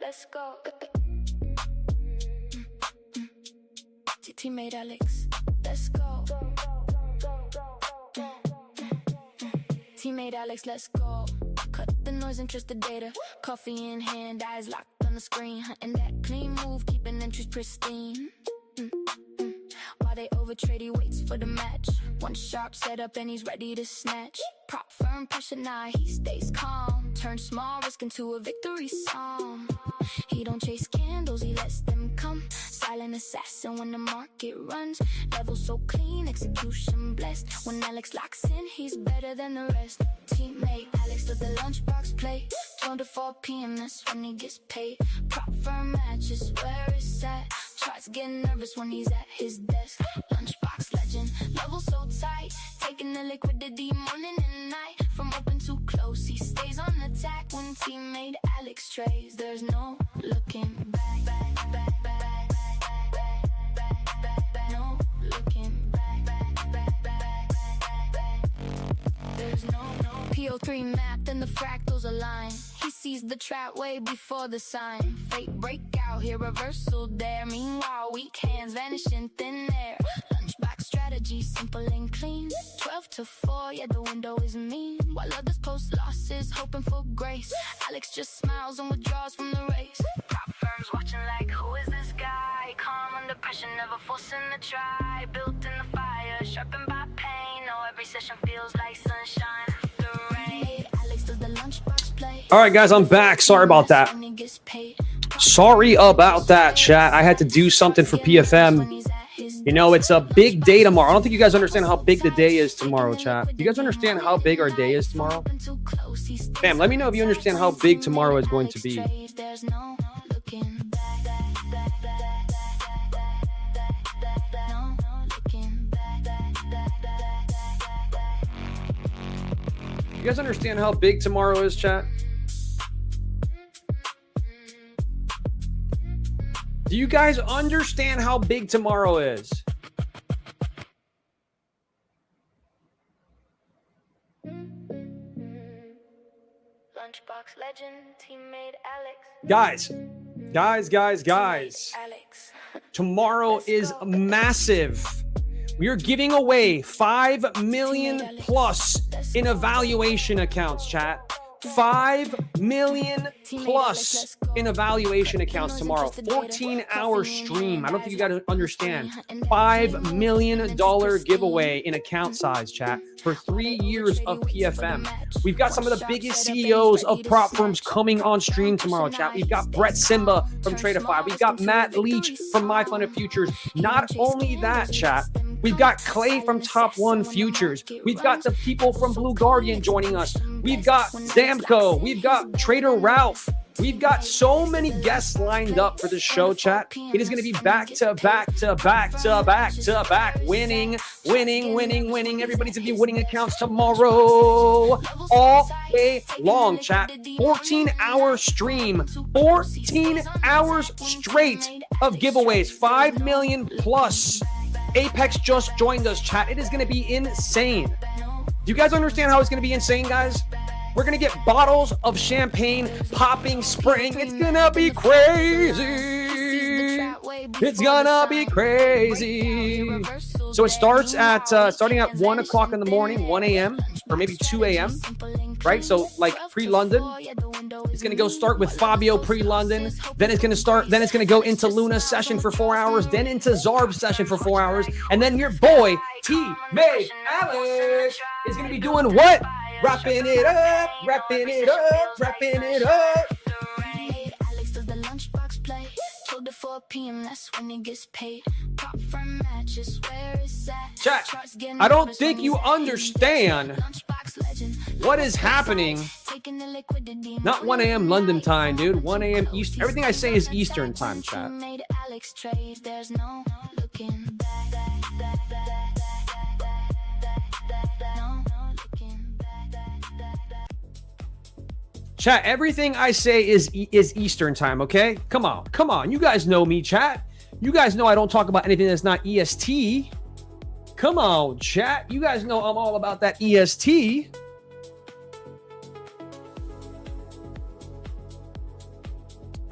Let's go. Tmade Alex. Let's go. Tmade Alex, let's go. Cut the noise and trust the data. Coffee in hand, eyes locked on the screen. Hunting that clean move, keeping entries pristine. While they overtrade, he waits for the match. One sharp setup and he's ready to snatch. Prop firm, pressure now, he stays calm. Turn small risk into a victory song. He don't chase candles, he lets them come. Silent assassin when the market runs. Level so clean, execution blessed. When Alex locks in, he's better than the rest. Teammate Alex does the lunchbox play. 12 to 4 p.m., that's when he gets paid. Prop firm matches where it's at. Tries getting nervous when he's at his desk. Lunchbox legend, level so tight. Taking the liquidity morning and night. From open to close, he stays on attack. When Tmade Alex trades, there's no looking back. No looking back. There's no PO3 mapped and the fractals align. He sees the trap way before the sign. Fake breakout here, reversal there. Meanwhile, weak hands vanish in thin air. Lunchbox strategy, simple and clean. 12 to 4, yeah, the window is mean. While others post losses, hoping for grace. Alex just smiles and withdraws from the race. Prop firms watching like, who is this guy? Calm under pressure, never forcing the try. Built in the fire, sharpened by pain. No, every session feels like sunshine after rain. Alex does the lunchbox play. All right, guys, I'm back. Sorry about that. Sorry about that, chat. I had to do something for PFM. You know, it's a big day tomorrow. I don't think you guys understand how big the day is tomorrow, chat. Do you guys understand how big our day is tomorrow? Fam, let me know if you understand how big tomorrow is going to be. You guys understand how big tomorrow is, chat? Do you guys understand how big tomorrow is? Guys. Tomorrow is massive. We are giving away 5 million plus in evaluation accounts, chat. 5 million plus in evaluation accounts tomorrow. 14-hour stream. I don't think you got to understand. $5 million giveaway in account size, chat, for 3 years of PFM. We've got some of the biggest CEOs of prop firms coming on stream tomorrow, chat. We've got Brett Simba from Tradeify. We've got Matt Leach from My Fund of Futures. Not only that, chat, we've got Clay from Top One Futures. We've got the people from Blue Guardian joining us. We've got Zamco. We've got Trader Ralph. We've got so many guests lined up for the show, chat. It is going to be back to back to back to back to back. Winning. Everybody's going to be winning accounts tomorrow. All day long, chat. 14-hour stream. 14 hours straight of giveaways. 5 million plus. Apex just joined us, chat. It is going to be insane. Do you guys understand how it's going to be insane, guys? We're going to get bottles of champagne popping, spraying. It's going to be crazy. It's going to be crazy. So it starts at starting at 1 o'clock in the morning, 1 a.m. or maybe 2 a.m., right? So like pre-London. It's going to go start with Fabio pre-London. Then it's going to go into Luna's session for 4 hours. Then into Zarb's session for 4 hours. And then your boy, Tmade Alex, is going to be doing what? Wrapping it up. Alex does the lunchbox play. 12 to 4 p.m. That's when it gets paid. Pop from matches where it's at. Chat, I don't think you understand what is happening. Not 1 a.m. London time, dude. 1 a.m. Eastern. Everything I say is Eastern time, chat. There's no looking back. Chat, everything I say is Eastern time, okay? Come on. You guys know me, chat. You guys know I don't talk about anything that's not EST. Come on, chat. You guys know I'm all about that EST.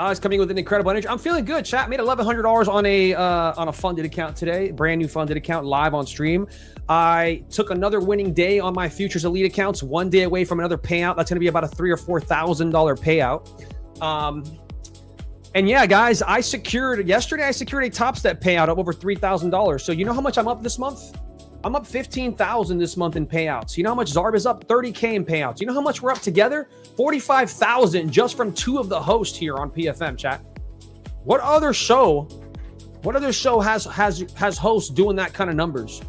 It's coming with an incredible energy. I'm feeling good, chat. Made $1,100 on a funded account today, brand new funded account live on stream. I took another winning day on my Futures Elite accounts, 1 day away from another payout. That's going to be about a $3,000 or $4,000 payout. And yeah, guys, yesterday I secured a Top Step payout of over $3,000. So you know how much I'm up this month? I'm up $15,000 this month in payouts. You know how much Zarb is up? $30K in payouts. You know how much we're up together? $45,000 just from 2 of the hosts here on PFM, chat. What other show has hosts doing that kind of numbers?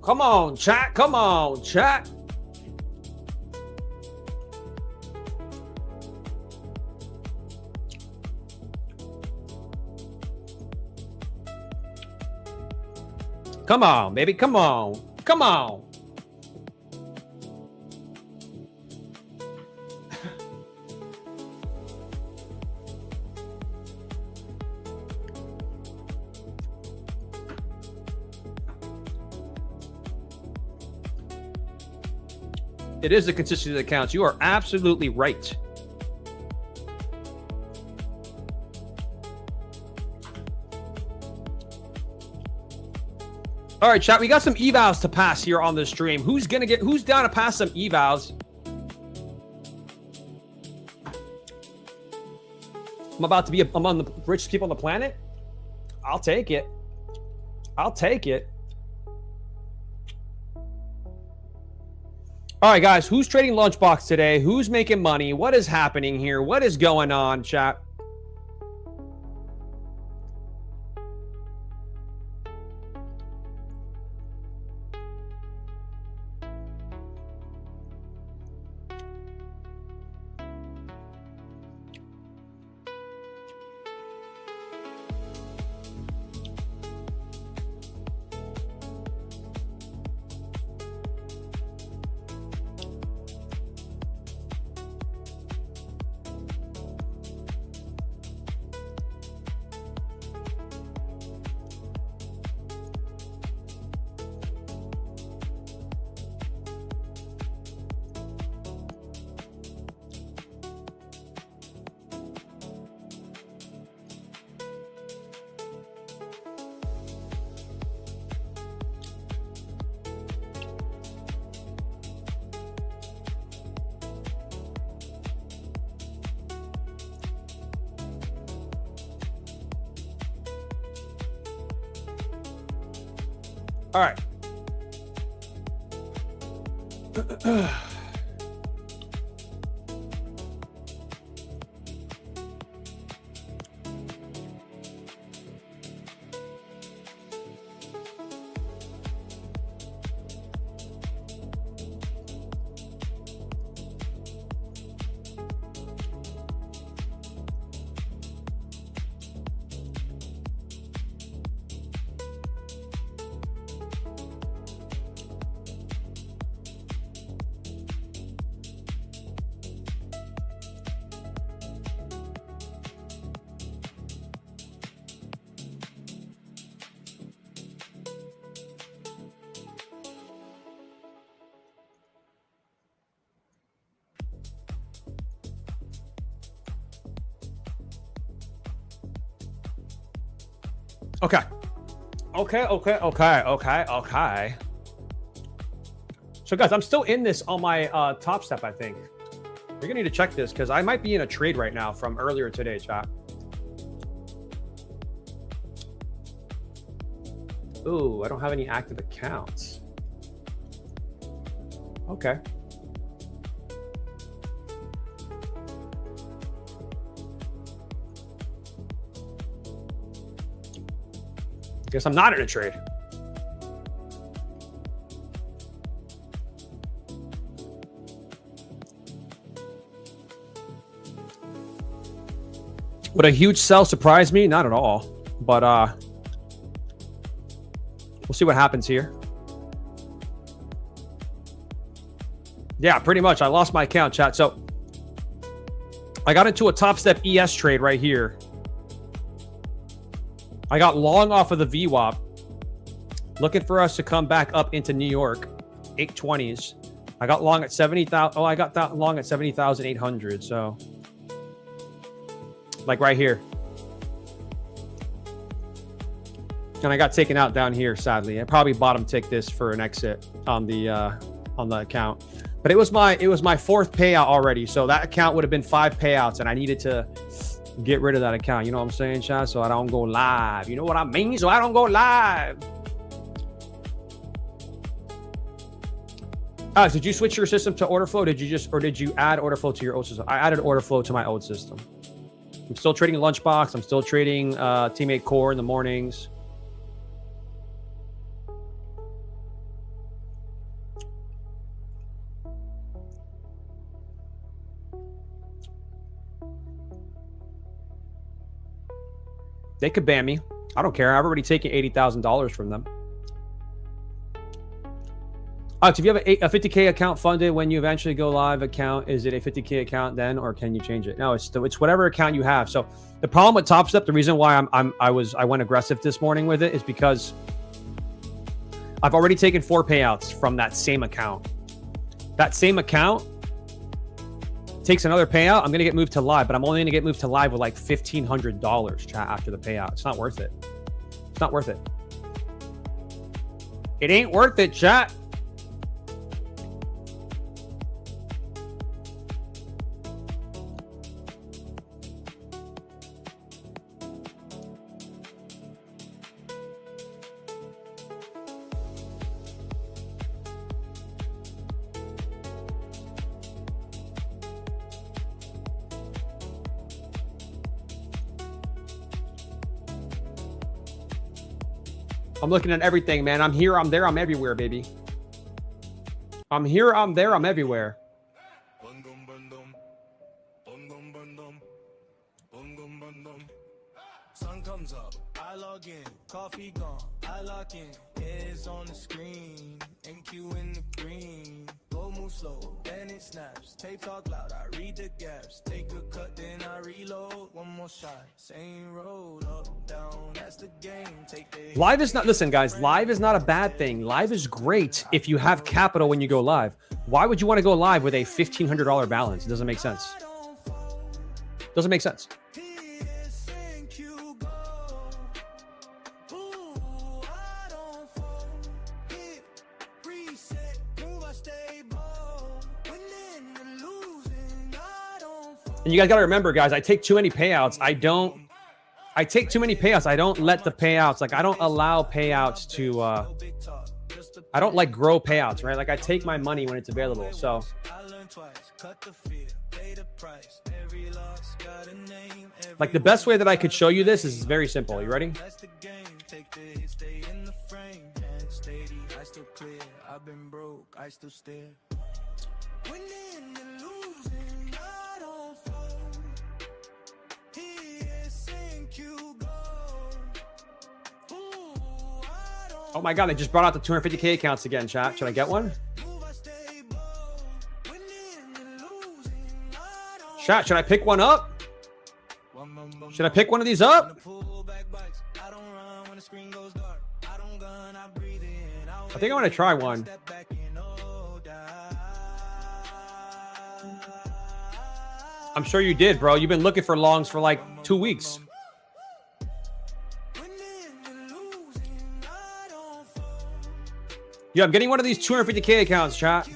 Come on, chat. Come on, baby. Come on. It is the consistency that counts. You are absolutely right. All right, chat. We got some evals to pass here on the stream. Who's down to pass some evals? I'm about to be among the richest people on the planet. I'll take it. All right, guys. Who's trading Lunchbox today? Who's making money? What is happening here? What is going on, chat? All right. Okay. Okay. So guys, I'm still in this on my Top Step, I think. You're gonna need to check this because I might be in a trade right now from earlier today, chat. Ooh, I don't have any active accounts. Okay. Guess I'm not in a trade. Would a huge sell surprise me? Not at all. But we'll see what happens here. Yeah, pretty much. I lost my account, chat. So I got into a Top Step ES trade right here. I got long off of the VWAP. Looking for us to come back up into New York. 820s. I got long at 70,000. Oh, I got that long at 70,800. So, like right here. And I got taken out down here, sadly. I probably bottom tick this for an exit on the account. But it was my fourth payout already. So that account would have been 5 payouts, and I needed to get rid of that account. You know what I'm saying, chat? So I don't go live. You know what I mean? So I don't go live. Alex, did you switch your system to order flow? Did you add order flow to your old system? I added order flow to my old system. I'm still trading Lunchbox. I'm still trading Tmade Core in the mornings. They could ban me. I don't care. I've already taken $80,000 from them. If you have a 50K account funded when you eventually go live account, is it a 50K account then, or can you change it? No, it's whatever account you have. So the problem with Top Step, the reason why I went aggressive this morning with it is because I've already taken 4 payouts from that same account. That same account takes another payout. I'm gonna get moved to live, but I'm only gonna get moved to live with like $1,500, chat, after the payout. It's not worth it. It's not worth it. It ain't worth it, chat. I'm looking at everything, man. I'm here, I'm there, I'm everywhere, baby. I'm here, I'm there, I'm everywhere. Sun comes up, I log in, coffee gone, I lock in, is on the screen, NQ in the green, go move slow, then it snaps, tape talk loud, I read the gaps, take a cut, then I reload, one more shot, same road, up, down, that's the game, take the Live is not, listen guys, live is not a bad thing. Live is great if you have capital when you go live. Why would you want to go live with a $1,500 balance? It doesn't make sense. Doesn't make sense. And you guys got to remember, guys, I take too many payouts. I take too many payouts. I don't let the payouts, like I don't allow payouts to I don't like grow payouts, right? Like I take my money when it's available. So like the best way that I could show you this is very simple. You ready? Oh my God, they just brought out the 250K accounts again, chat. Should I get one? Chat, should I pick one up? Should I pick one of these up? I think I'm gonna try one. I'm sure you did, bro. You've been looking for longs for like 2 weeks. Yeah, I'm getting one of these 250K accounts, chat.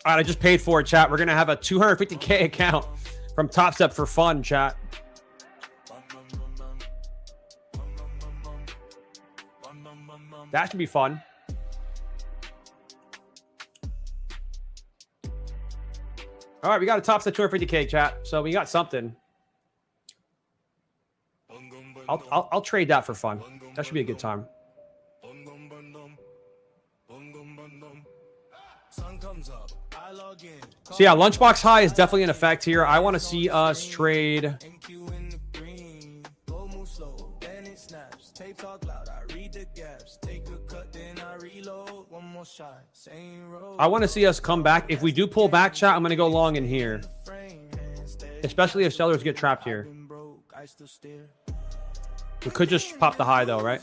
All right, I just paid for it, chat. We're going to have a 250K account from Top Step for fun, chat. That should be fun. All right, we got a Top Step 250K, chat. So we got something. I'll trade that for fun. That should be a good time. So yeah, Lunchbox High is definitely in effect here. I want to see us trade. I want to see us come back. If we do pull back, chat, I'm going to go long in here. Especially if sellers get trapped here. We could just pop the high though, right?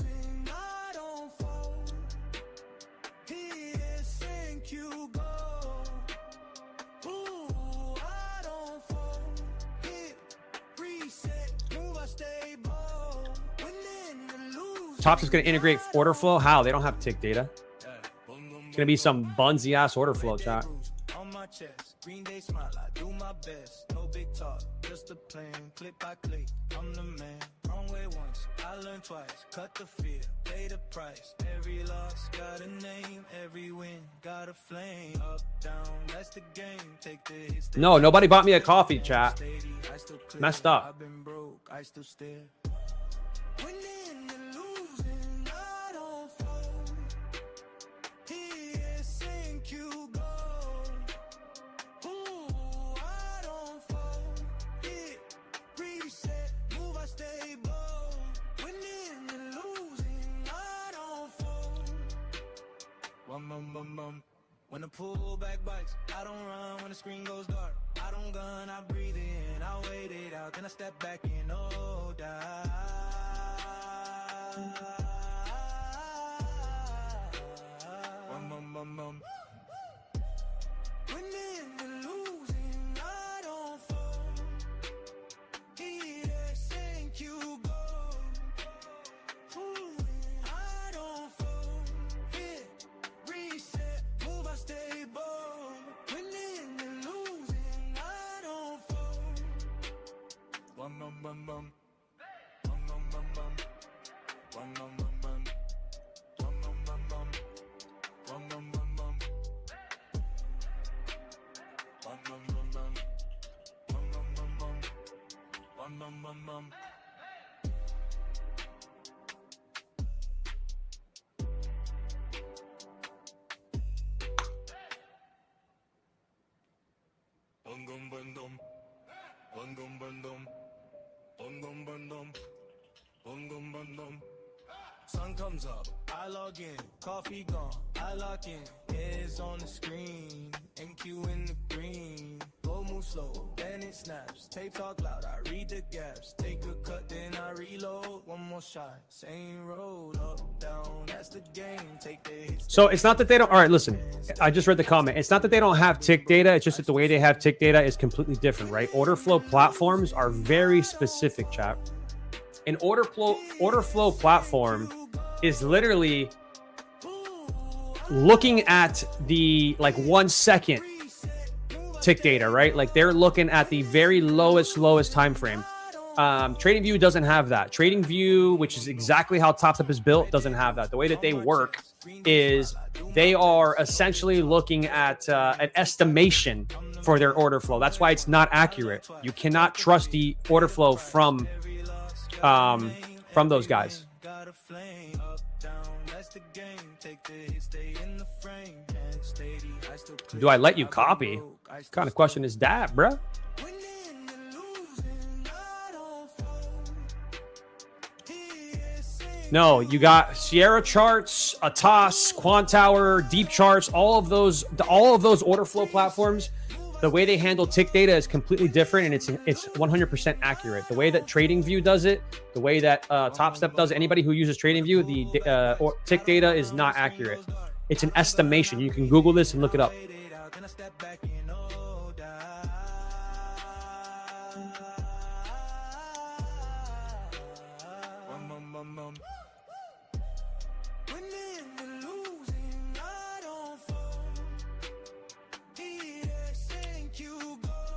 Tops is going to integrate order flow. How? They don't have tick data. It's going to be some bunsy ass order flow, chat. Green Day smile, I do my best. No big talk, just a plan. Click by click, I'm the man. Wrong way once, I learned twice. Cut the fear, pay the price. Every loss got a name, every win got a flame. Up, down, that's the game. Take the hits. No, nobody bought me a coffee, chat. Messed up. I've been broke, I still stare. When the pullback bites, I don't run. When the screen goes dark, I don't gun. I breathe in, I wait it out, then I step back in. Oh, die. Winning and losing, I don't fall. He that sink you go. I don't fall. Hit, reset, move, I stay bold. Winning and losing, I don't fall. Bum bum bum bum. Bum bum bum bum. Bum bum bum bum. Bum bum bum bum. Bum bum bum bum. Bum bum bum bum. Bum bum bum bum. Bum bum bum bum. Bungum bundum. Bungum bundum. Bungum bundum. Bungum bundum. Sun comes up, I log in, coffee gone, I lock in, heads on the screen, MQ in the green, go move slow, then it snaps, tape talk loud, I read the gaps, take a cut, then I reload, one more shot, same road, up, down, that's the game, take the hits. So it's not that they don't. All right, listen, I just read the comment. It's not that they don't have tick data. It's just that the way they have tick data is completely different, right? Order flow platforms are very specific, chat. An order flow platform is literally looking at the like 1 second tick data, right? Like they're looking at the very lowest time frame. TradingView doesn't have that. TradingView, which is exactly how TopStep is built, doesn't have that. The way that they work is they are essentially looking at an estimation for their order flow. That's why it's not accurate. You cannot trust the order flow from those guys. Do I let you copy? What kind of question is that, bruh? No, you got Sierra charts, Atas, Quant Tower, Deep Charts, all of those order flow platforms. The way they handle tick data is completely different, and it's 100% accurate. The way that TradingView does it, the way that TopStep does it, anybody who uses TradingView, the tick data is not accurate. It's an estimation. You can Google this and look it up.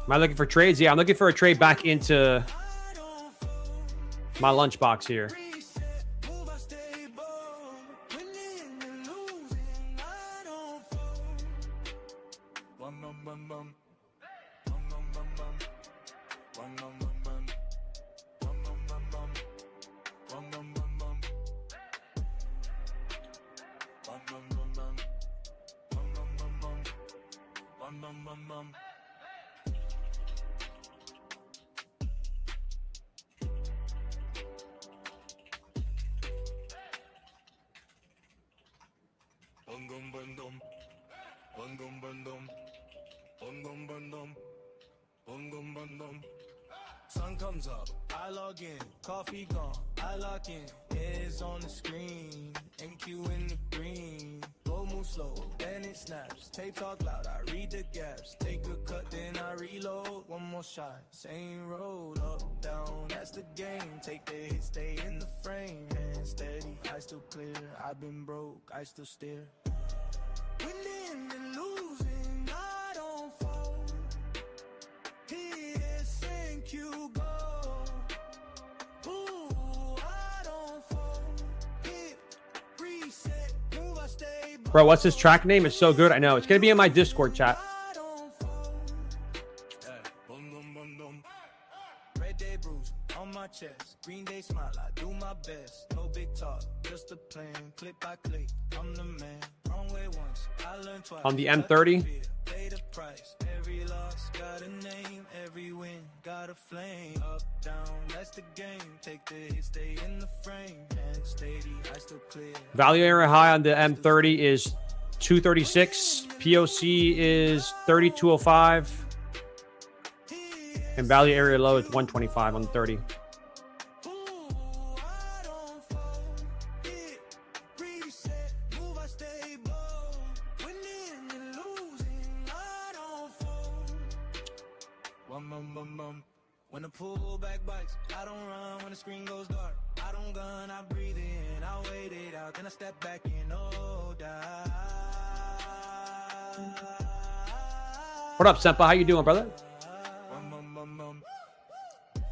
Am I looking for trades? Yeah, I'm looking for a trade back into my lunchbox here. Sun comes up, I log in, coffee gone, I lock in, is on the screen, MQ in the green, go move slow, then it snaps, tape talk loud, I read the gaps, take a cut, then I reload, one more shot, same road, up, down, that's the game, take the hit, stay in the frame, hands steady, I still clear, I've been broke, I still steer. Winning and losing, I don't fall. PSNQ go. Ooh, I don't fall. Hit, reset, move, I stay. Bro, what's this track name? It's so good. I know. It's going to be in my Discord chat. Red day bruise on my chest. Green day smile, I do my best. No big talk, just a plan. Click by click, I'm the man. Wrong way once, I learned twice. On the M30. Pay the price. Every loss got a name. Every win got a flame. Up, down, that's the game. Take the hit, stay in the frame. And steady, I still clear. Value area high on the M30 is 236. POC is 3205. And value area low is 125 on the 30. When the pull back bites, I don't run when the screen goes dark. I don't gun, I breathe in, I wait it out, then I step back in, oh, die. What up, Senpa? How you doing, brother?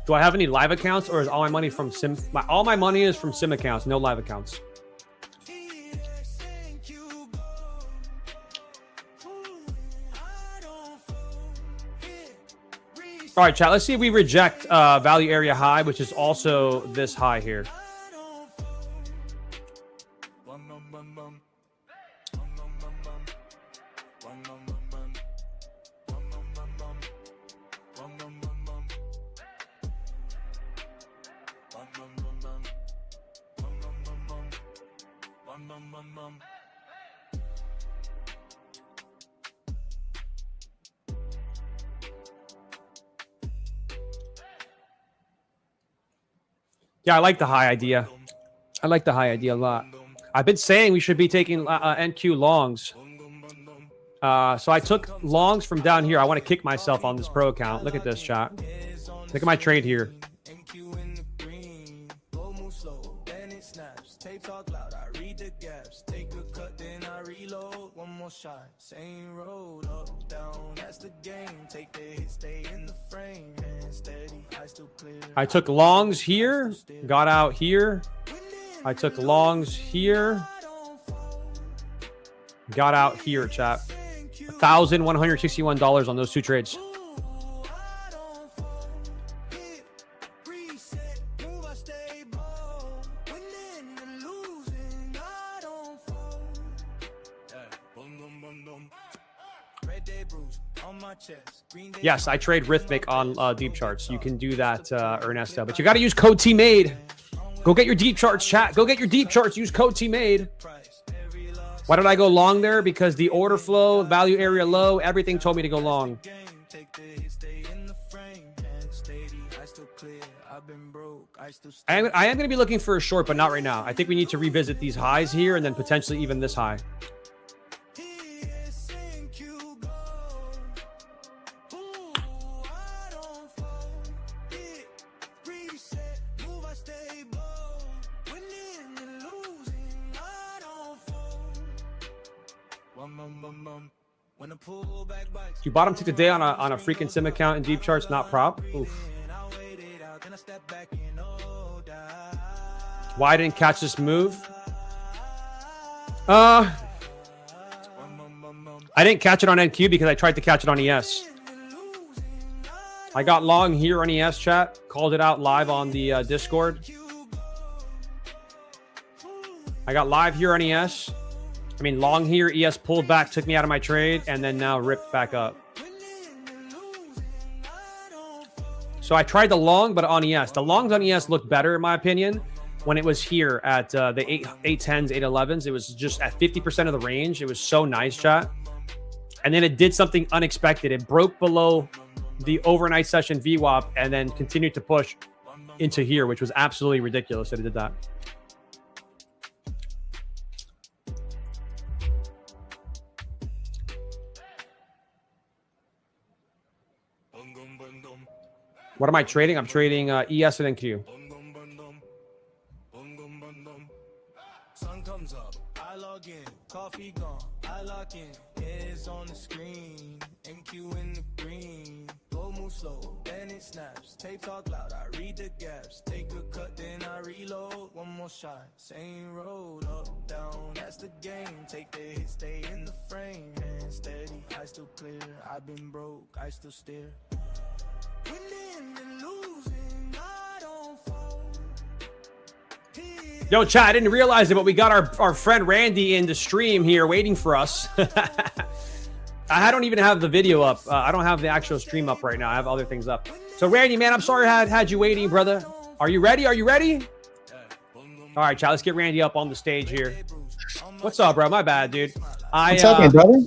Do I have any live accounts, or is all my money from sim? All my money is from sim accounts, no live accounts. All right, chat. Let's see if we reject value area high, which is also this high here. Yeah, I like the high idea. I like the high idea a lot. I've been saying we should be taking NQ longs. So I took longs from down here. I want to kick myself on this pro account. Look at this, chat. Look at my trade here. reload, one more shot, same road, up, down, that's the game. Take the hit, stay in the frame, and steady, I still clear. I took longs here, got out here. I took longs here, got out here, chat. $1,161 on those two trades. Yes, I trade Rhythmic on deep charts. You can do that, Ernesto, but you got to use code Tmade. Go get your deep charts, chat. Go get your deep charts. Use code Tmade. Why did I go long there? Because the order flow, value area low, everything told me to go long. I am going to be looking for a short, but not right now. I think we need to revisit these highs here and then potentially even this high. You bottom took the day on a freaking sim account in deep charts, not prop. Oof. Why I didn't catch this move? I didn't catch it on NQ because I tried to catch it on ES. I got long here on ES, chat. Called it out live on the Discord. I got live here on ES. I mean, long here, ES pulled back, took me out of my trade, and then now ripped back up. So I tried the long, but on ES. The longs on ES looked better, in my opinion, when it was here at the 810s, 811s. It was just at 50% of the range. It was so nice, chat. And then it did something unexpected. It broke below the overnight session VWAP and then continued to push into here, which was absolutely ridiculous that it did that. What am I trading? I'm trading ES and NQ. Sun comes up, I log in, coffee gone, I lock in, it's on the screen, NQ in the green, go move slow, then it snaps, tape talk loud, I read the gaps, take a cut, then I reload, one more shot, same road, up, down, that's the game, take the hit, stay in the frame, and steady, I still clear, I've been broke, I still steer. Winning and losing, I don't fold. Yo, chat, I didn't realize it, but we got our friend Randy in the stream here waiting for us. I don't even have the video up. I don't have the actual stream up right now. I have other things up. So, Randy, man, I'm sorry I had you waiting, brother. Are you ready? Are you ready? All right, chat, let's get Randy up on the stage here. What's up, bro? My bad, dude. What's up, brother?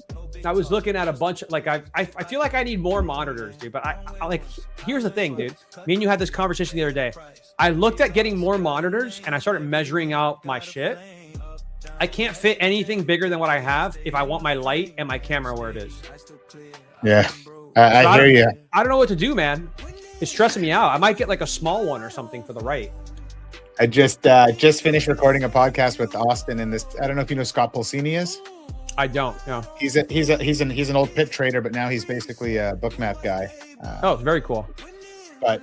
I was looking at a bunch of, like, I feel like I need more monitors, dude. But I like, here's the thing, dude. Me and you had this conversation the other day. I looked at getting more monitors and I started measuring out my shit. I can't fit anything bigger than what I have if I want my light and my camera where it is. Yeah, I hear you. I don't know what to do, man. It's stressing me out. I might get like a small one or something for the right. I just finished recording a podcast with Austin and this. I don't know if you know Scott Pulcini is. I don't. No. He's an old pit trader, but now he's basically a bookmap guy. Oh, very cool. But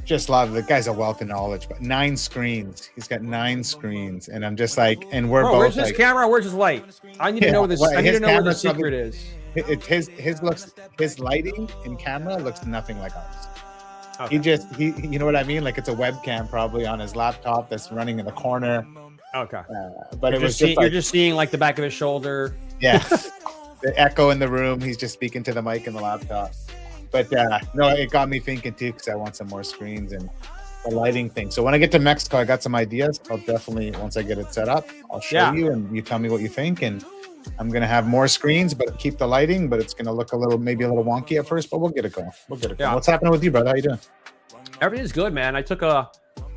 just love the guy's a wealth of knowledge. But 9 screens. He's got 9 screens, and I'm just like, and we're both. Where's his like, camera? Where's his light? I need to know this. I need to know what the secret is. His lighting in camera looks nothing like ours. Okay. He you know what I mean? Like it's a webcam probably on his laptop that's running in the corner. Okay. But you're just seeing like the back of his shoulder. Yeah. The echo in the room. He's just speaking to the mic in the laptop. But no, it got me thinking too, because I want some more screens and the lighting thing. So when I get to Mexico, I got some ideas. I'll definitely, once I get it set up, I'll show you and you tell me what you think. And I'm going to have more screens, but keep the lighting, but it's going to look maybe a little wonky at first, but we'll get it going. Yeah. What's happening with you, brother? How you doing? Everything's good, man. I took a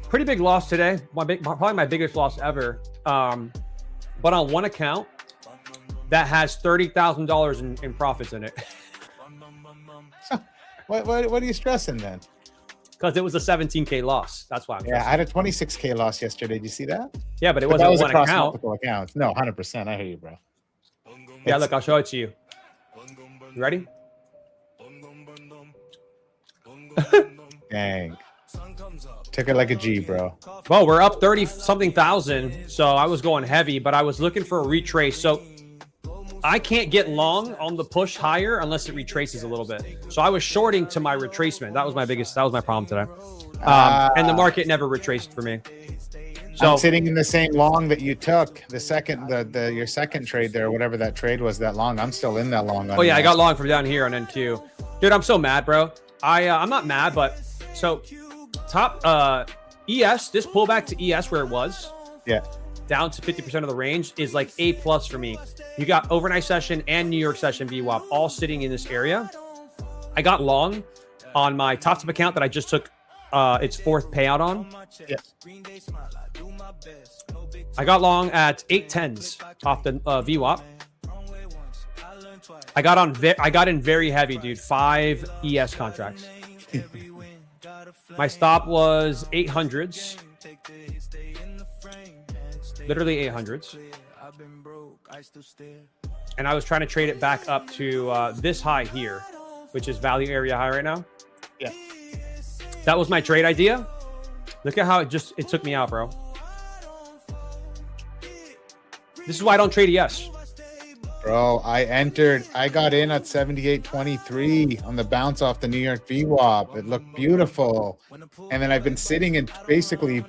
pretty big loss today. Probably my biggest loss ever. But on one account that has $30,000 in profits in it. What are you stressing then? Because it was a 17K loss. That's why I'm stressing. I had a 26K loss yesterday. Did you see that? Yeah, but it wasn't was one across account. multiple accounts. No, 100%. I hear you, bro. Yeah, look, I'll show it to you. You ready? Dang. Took it like a G, bro. Well, we're up 30-something thousand, so I was going heavy, but I was looking for a retrace. So I can't get long on the push higher unless it retraces a little bit. So I was shorting to my retracement. That was my problem today. And the market never retraced for me. So I'm sitting in the same long that you took your second trade there, whatever that trade was that long. I'm still in that long. Oh yeah, I got long from down here on NQ. Dude, I'm so mad, bro. I'm not mad, but so top ES, this pullback to ES where it was, yeah, down to 50% of the range is like A+ for me. You got overnight session and New York session VWAP all sitting in this area. I got long on my top tip account that I just took its fourth payout on. Yeah. I got long at 8/10s off the VWAP. I got in very heavy, dude. 5 ES contracts. My stop was 800s. Literally 800s. And I was trying to trade it back up to this high here, which is value area high right now. Yeah. That was my trade idea. Look at how it took me out, bro. This is why I don't trade ES. Bro, I got in at 78.23 on the bounce off the New York VWAP. It looked beautiful. And then I've been sitting in basically,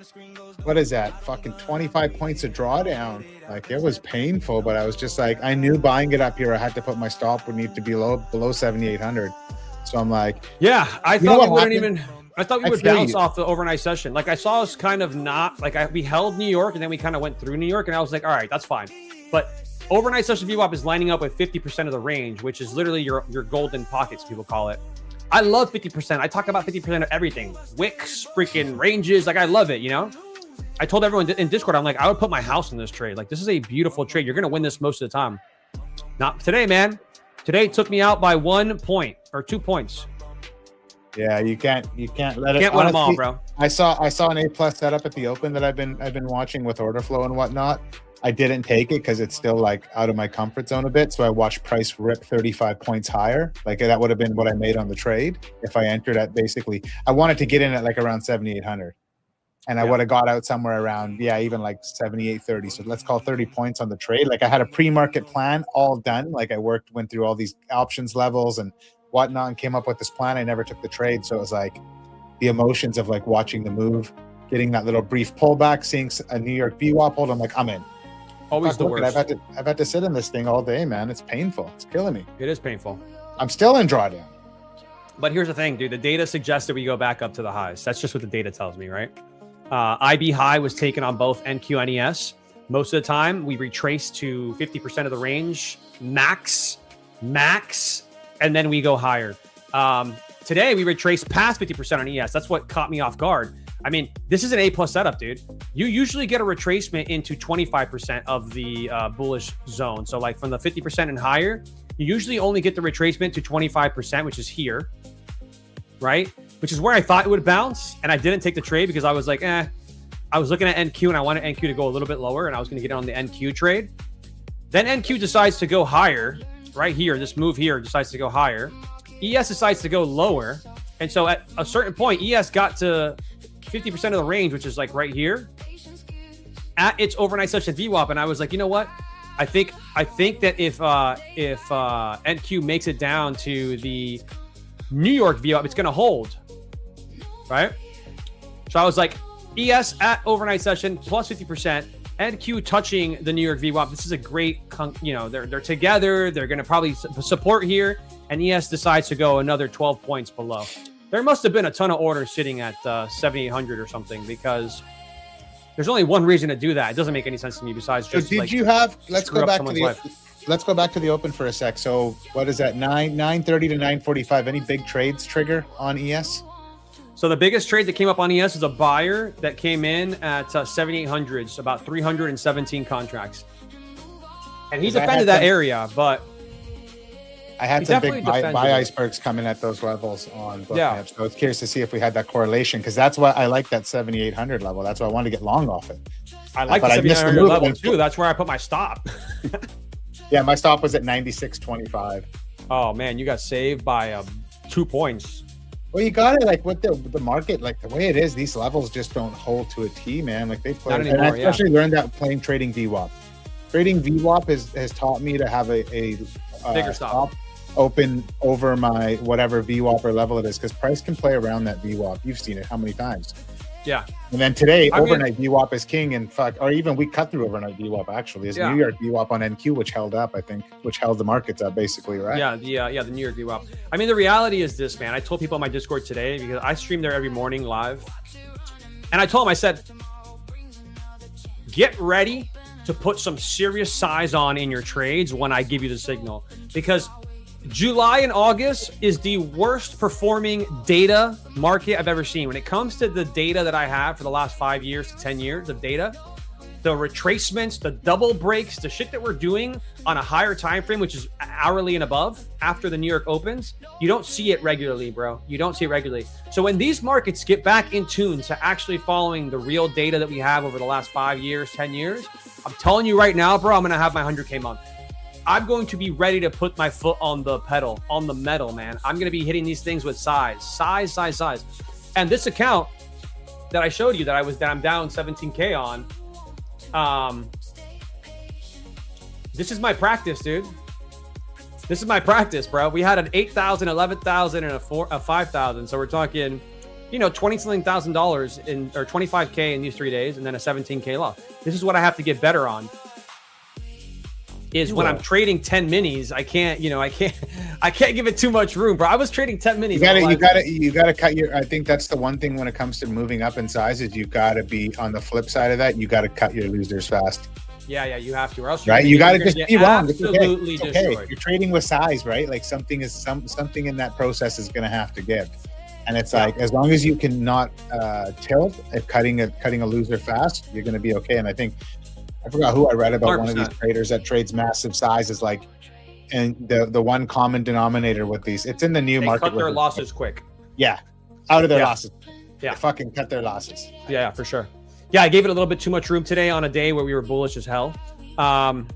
what is that? Fucking 25 points of drawdown. Like, it was painful, but I was just like, I knew buying it up here, I had to put my stop would need to be below 7,800. So I'm like, yeah, I thought we wouldn't even. I thought we would bounce you. off the overnight session. Like I saw us kind of not like we held New York and then we kind of went through New York and I was like, all right, that's fine. But overnight session VWAP is lining up with 50% of the range, which is literally your golden pockets, people call it. I love 50%. I talk about 50% of everything. Wicks, freaking ranges. Like I love it, you know? I told everyone in Discord, I'm like, I would put my house in this trade. Like this is a beautiful trade. You're going to win this most of the time. Not today, man. Today it took me out by 1 point or 2 points. Yeah, you can't let it. Can't win them all, bro. I saw an A+ setup at the Open that I've been watching with order flow and whatnot. I didn't take it because it's still like out of my comfort zone a bit. So I watched price rip 35 points higher. Like that would have been what I made on the trade if I entered at basically. I wanted to get in at like around 7,800, and I would have got out somewhere around even like 7,830. So let's call 30 points on the trade. Like I had a pre-market plan all done. Like I went through all these options levels and whatnot and came up with this plan. I never took the trade. So it was like the emotions of like watching the move, getting that little brief pullback, seeing a New York VWAP hold. I'm like, I'm in. Always the worst. I've had to sit in this thing all day, man. It's painful. It's killing me. It is painful. I'm still in drawdown. But here's the thing, dude. The data suggests that we go back up to the highs. That's just what the data tells me, right? IB high was taken on both NQ and ES. Most of the time, we retrace to 50% of the range, max, and then we go higher. Today, we retraced past 50% on ES. That's what caught me off guard. I mean, this is an A+ setup, dude. You usually get a retracement into 25% of the bullish zone. So like from the 50% and higher, you usually only get the retracement to 25%, which is here, right? Which is where I thought it would bounce. And I didn't take the trade because I was like, I was looking at NQ and I wanted NQ to go a little bit lower and I was going to get on the NQ trade. Then NQ decides to go higher right here. This move here decides to go higher. ES decides to go lower. And so at a certain point, ES got to 50% of the range, which is like right here at its overnight session VWAP. And I was like, you know what? I think that if NQ makes it down to the New York VWAP, it's going to hold, right? So I was like, ES at overnight session plus 50%, NQ touching the New York VWAP. This is a great, they're together. They're going to probably support here. And ES decides to go another 12 points below. There must have been a ton of orders sitting at 7,800 or something because there's only one reason to do that. It doesn't make any sense to me besides just. So let's go back to the Open for a sec. So what is that? 9:30 to 9:45. Any big trades trigger on ES? So the biggest trade that came up on ES is a buyer that came in at 7,800s, about 317 contracts, and he defended that area, but. I had some big buy icebergs coming at those levels on Bookmap. So I was curious to see if we had that correlation because that's why I like that 7,800 level. That's why I wanted to get long off it. I like the 7,800 level too. That's where I put my stop. Yeah, my stop was at 96.25. Oh man, you got saved by 2 points. Well, you got it. Like with the market, like the way it is, these levels just don't hold to a T, man. Like they play. Not anymore, and I especially learned that playing trading VWAP. Trading VWAP has taught me to have a bigger stop open over my whatever VWAP or level it is, because price can play around that VWAP. You've seen it how many times? Yeah. And then today, overnight VWAP is king, and or even we cut through overnight VWAP actually. It's New York VWAP on NQ, which held up, I think, which held the markets up basically, right? Yeah, the New York VWAP. I mean, the reality is this, man. I told people on my Discord today, because I stream there every morning live, and I told them, I said, get ready to put some serious size on in your trades when I give you the signal, because July and August is the worst performing data market I've ever seen. When it comes to the data that I have for the last 5 years to 10 years of data, the retracements, the double breaks, the shit that we're doing on a higher time frame, which is hourly and above after the New York opens, you don't see it regularly, bro. You don't see it regularly. So when these markets get back in tune to actually following the real data that we have over the last 5 years, 10 years, I'm telling you right now, bro, I'm going to have my 100K month. I'm going to be ready to put my foot on the pedal, on the metal, man. I'm going to be hitting these things with size. And this account that I showed you that I'm down 17K on, this is my practice, dude. This is my practice, bro. We had an 8,000, 11,000, and a 5,000. So we're talking, $20-something thousand or 25K in these 3 days, and then a 17K loss. This is what I have to get better on. Is when I'm trading 10 minis, I can't give it too much room, bro. I was trading 10 minis. You gotta cut your. I think that's the one thing when it comes to moving up in size is you gotta be on the flip side of that. You gotta cut your losers fast. Yeah, you have to. Or else right, you gotta just be wrong. It's absolutely okay. You're trading with size, right? Like something in that process is gonna have to give, and it's like as long as you can not tilt at cutting a loser fast, you're gonna be okay. And I think. I forgot who I read about 100%. One of these traders that trades massive sizes, and the one common denominator with these, it's in the new market. Cut their losses quick. Yeah, out of their losses. Yeah, they fucking cut their losses. Yeah, for sure. Yeah, I gave it a little bit too much room today on a day where we were bullish as hell. And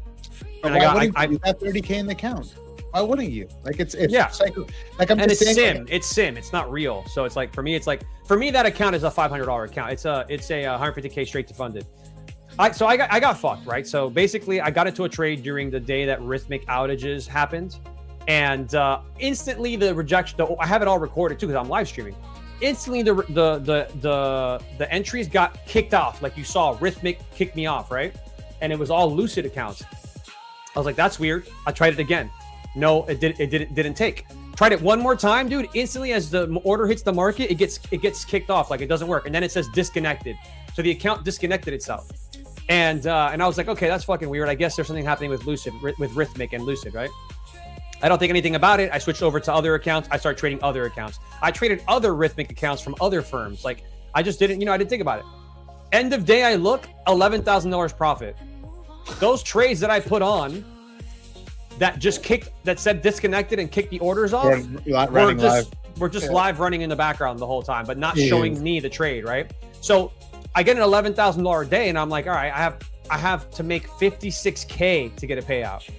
you got 30K in the account. Why wouldn't you? Like it's psycho. Like I'm and just it's saying, sim. It's sim. It's not real. So it's like for me that account is a $500 account. It's a 150K straight to funded. I got fucked, right? So basically, I got into a trade during the day that rhythmic outages happened, and instantly the rejection. I have it all recorded too because I'm live streaming. Instantly, the entries got kicked off, like you saw. Rhythmic kicked me off, right? And it was all Lucid accounts. I was like, that's weird. I tried it again. No, it didn't take. Tried it one more time, dude. Instantly, as the order hits the market, it gets kicked off, like it doesn't work, and then it says disconnected. So the account disconnected itself. And I was like, okay, that's fucking weird. I guess there's something happening with Lucid, with Rhythmic and Lucid, right? I don't think anything about it. I switched over to other accounts. I started trading other accounts. I traded other Rhythmic accounts from other firms. Like I just didn't, I didn't think about it. End of day, I look, $11,000 profit. Those trades that I put on that said disconnected and kicked the orders off, we're just live running in the background the whole time, but not showing me the trade, right? So I get an $11,000 a day, and I'm like, all right, I have to make 56K to get a payout.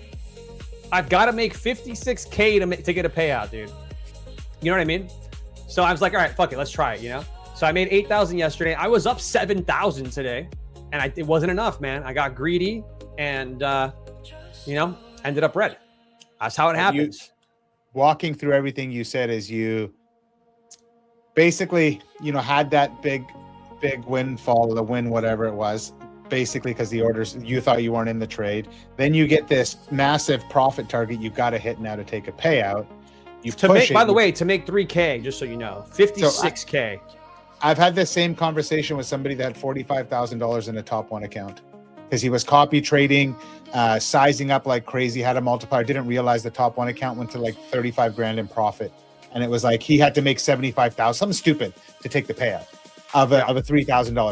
I've got to make 56K to get a payout, dude. You know what I mean? So I was like, all right, fuck it, let's try it. So I made 8,000 yesterday. I was up 7,000 today, and it wasn't enough, man. I got greedy, and ended up red. That's how it happens. Walking through everything you said is you basically, had that big windfall, the win, whatever it was, basically because the orders, you thought you weren't in the trade. Then you get this massive profit target you got to hit now to take a payout. By the way, to make 3K, just so you know, 56K. I've had this same conversation with somebody that had $45,000 in a top one account because he was copy trading, sizing up like crazy, had a multiplier, didn't realize the top one account went to like 35 grand in profit. And it was like, he had to make 75,000, something stupid to take the payout. Of a $3,000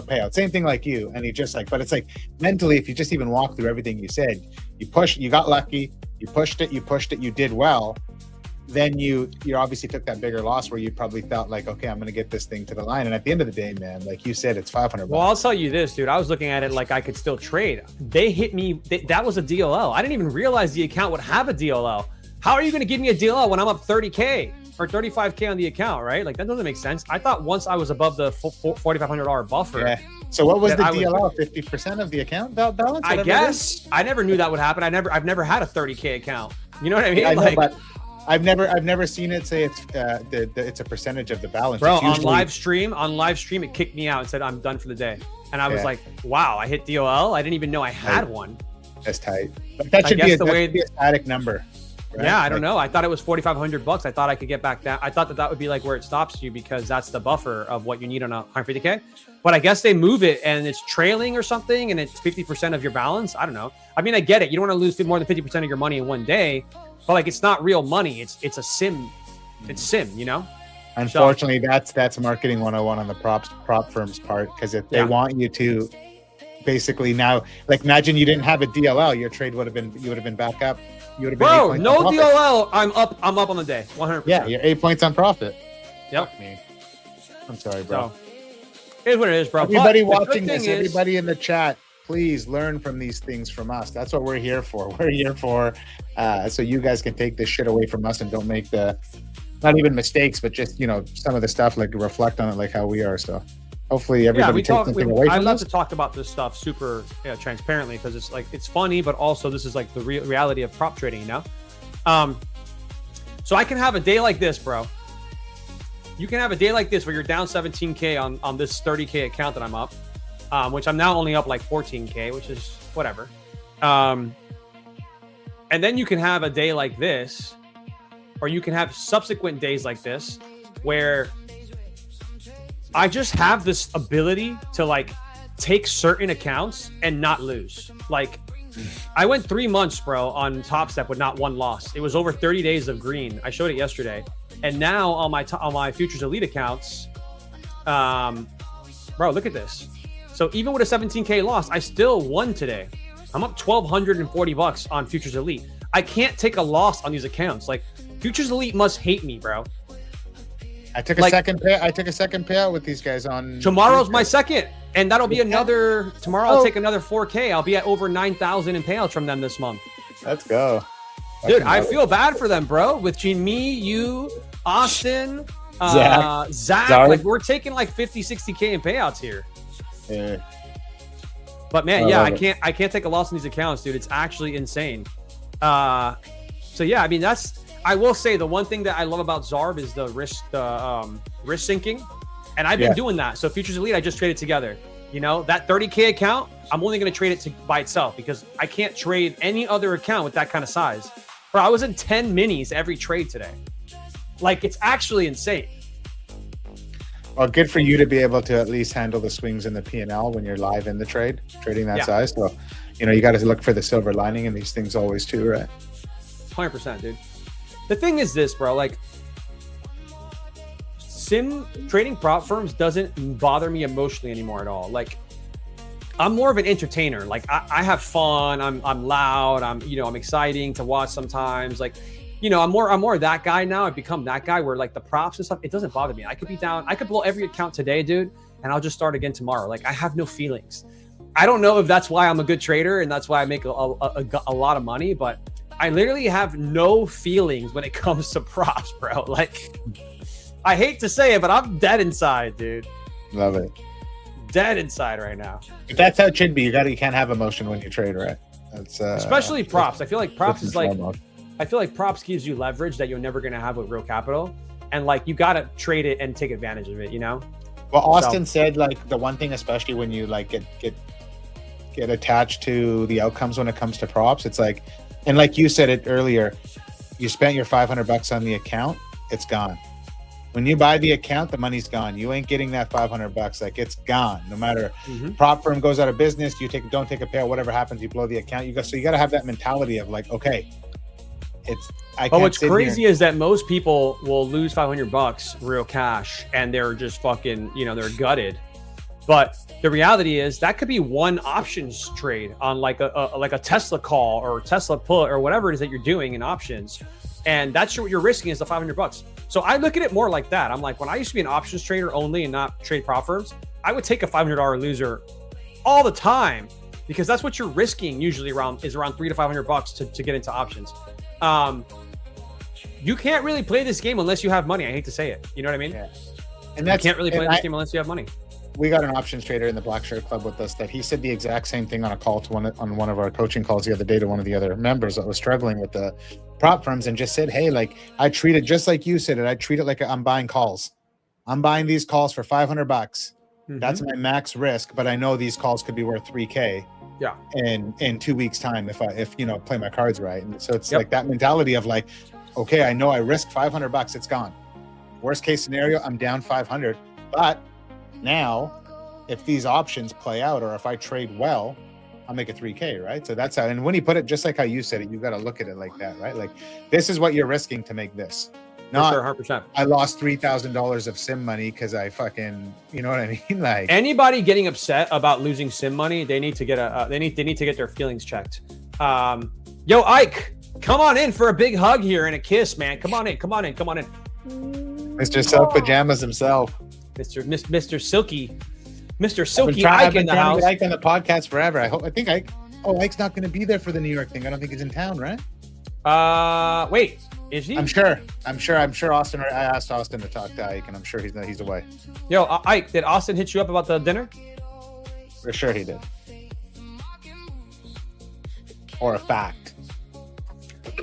payout. Same thing like you. And he just but it's like mentally, if you just even walk through everything you said, you got lucky, you pushed it, you did well. then you obviously took that bigger loss where you probably felt like, okay, I'm going to get this thing to the line. And at the end of the day, man, like you said, it's 500 bucks. Well, I'll tell you this, dude. I was looking at it like I could still trade. They hit me. That was a DLL. I didn't even realize the account would have a DLL. How are you going to give me a DLL when I'm up 30K or 35K on the account, right? Like, that doesn't make sense. I thought once I was above the $4,500 buffer. Yeah. So what was the DLL? 50% of the account balance? I guess. I never knew that would happen. I've never had a 30K account. You know what I mean? I know, like, but I've never seen it say it's a percentage of the balance. Bro, It's usually... on live stream, it kicked me out and said I'm done for the day. And I was like, wow, I hit DOL. I didn't even know I had one. That's tight. But that should be a static number. Right? Yeah, I don't know. I thought it was $4,500. I thought I could get back down. I thought that would be like where it stops you because that's the buffer of what you need on a 150K. But I guess they move it and it's trailing or something and it's 50% of your balance. I don't know. I mean, I get it. You don't want to lose more than 50% of your money in one day, but like it's not real money. It's a sim. It's sim, you know? Unfortunately, that's marketing 101 on the prop firm's part because if they want you to basically now, like imagine you didn't have a DLL, your trade would have been back up. You would have been bro, no DLL. I'm up on the day. 100%. Yeah, you're 8 points on profit. Yep. I'm sorry, bro. So, here's what it is, bro. Everybody watching this, everybody in the chat, please learn from these things from us. That's what we're here for. We're here for so you guys can take this shit away from us and don't make not even mistakes, but just some of the stuff, like reflect on it like how we are. So hopefully everybody takes something away from I love this. to talk about this stuff super transparently because it's like it's funny, but also this is like the reality of prop trading, you know? So I can have a day like this, bro. You can have a day like this where you're down 17K on this 30K account that I'm up, which I'm now only up like 14K, which is whatever. And then you can have a day like this, or you can have subsequent days like this where I just have this ability to like take certain accounts and not lose. Like I went 3 months, bro, on Top Step with not one loss. It was over 30 days of green. I showed it yesterday. And now on my Futures Elite accounts, bro, look at this. So even with a 17K loss, I still won today. I'm up $1,240 on Futures Elite. I can't take a loss on these accounts. Like Futures Elite must hate me, bro. I took a second payout with these guys on tomorrow's Tuesday. My second, and that'll be another tomorrow. I'll take another 4K. I'll be at over 9,000 in payouts from them this month. Let's go, dude. I feel bad for them, bro. With me, you, Austin, Zach, like we're taking like 50, 60K in payouts here. Yeah. But man, I can't take a loss in these accounts, dude. It's actually insane. So yeah, I mean I will say the one thing that I love about Zarb is the risk syncing, and I've been doing that. So Futures Elite, I just traded together. You know, that 30K account, I'm only going to trade it by itself because I can't trade any other account with that kind of size. Bro, I was in 10 minis every trade today. Like, it's actually insane. Well, good for you to be able to at least handle the swings in the P&L when you're live in the trading that size. So, you got to look for the silver lining in these things always too, right? 100%, dude. The thing is this, bro, like sim trading prop firms doesn't bother me emotionally anymore at all. Like I'm more of an entertainer. Like I have fun. I'm loud. I'm exciting to watch sometimes. Like, I'm more that guy now. I've become that guy where like the props and stuff, it doesn't bother me. I could be down. I could blow every account today, dude, and I'll just start again tomorrow. Like I have no feelings. I don't know if that's why I'm a good trader and that's why I make a lot of money, but I literally have no feelings when it comes to props, bro. Like, I hate to say it, but I'm dead inside, dude. Love it. Dead inside right now. But that's how it should be. You can't have emotion when you trade, right? That's especially props. I feel like props is like, I feel like props gives you leverage that you're never gonna have with real capital, and like you gotta trade it and take advantage of it. Well, Austin said like the one thing, especially when you like get attached to the outcomes when it comes to props, it's like. And like you said it earlier, you spent your $500 on the account, it's gone. When you buy the account, the money's gone. You ain't getting that $500. Like it's gone. No matter prop firm goes out of business, don't take a payout, whatever happens, you blow the account. So you got to have that mentality of like, okay, what's crazy is that most people will lose $500 real cash and they're just fucking, they're gutted. But the reality is that could be one options trade on like a Tesla call or Tesla put or whatever it is that you're doing in options. And that's what you're risking is the $500. So I look at it more like that. I'm like, when I used to be an options trader only and not trade prop firms, I would take a $500 loser all the time because that's what you're risking usually around $300 to $500 to get into options. You can't really play this game unless you have money. I hate to say it. You know what I mean? Yeah. And you can't really play this game unless you have money. We got an options trader in the Black Shirt Club with us that he said the exact same thing on a call to one of our coaching calls the other day to one of the other members that was struggling with the prop firms and just said, hey, like I treat it just like you said it. I treat it like I'm buying calls. I'm buying these calls for $500. That's my max risk, but I know these calls could be worth $3,000. Yeah. In 2 weeks time if play my cards right. And so it's like that mentality of like, okay, I know I risk $500, it's gone. Worst case scenario, I'm down 500. But now, if these options play out, or if I trade well, I'll make a $3,000, right? So that's how. And when you put it just like how you said it, you got to look at it like that, right? Like this is what you're risking to make this. Not sure, 100%. I lost $3,000 of sim money because I fucking, you know what I mean? Like anybody getting upset about losing sim money, they need to get they need to get their feelings checked. Yo, Ike, come on in for a big hug here and a kiss, man. Come on in. Mr. Silk Pajamas himself. Mr. Silky I've Ike in the house. Ike on the podcast forever. Ike's not going to be there for the New York thing. I don't think he's in town, right? Wait, is he? I'm sure. Austin. I asked Austin to talk to Ike, and I'm sure he's away. Yo, Ike, did Austin hit you up about the dinner? For sure, he did. Or a fact.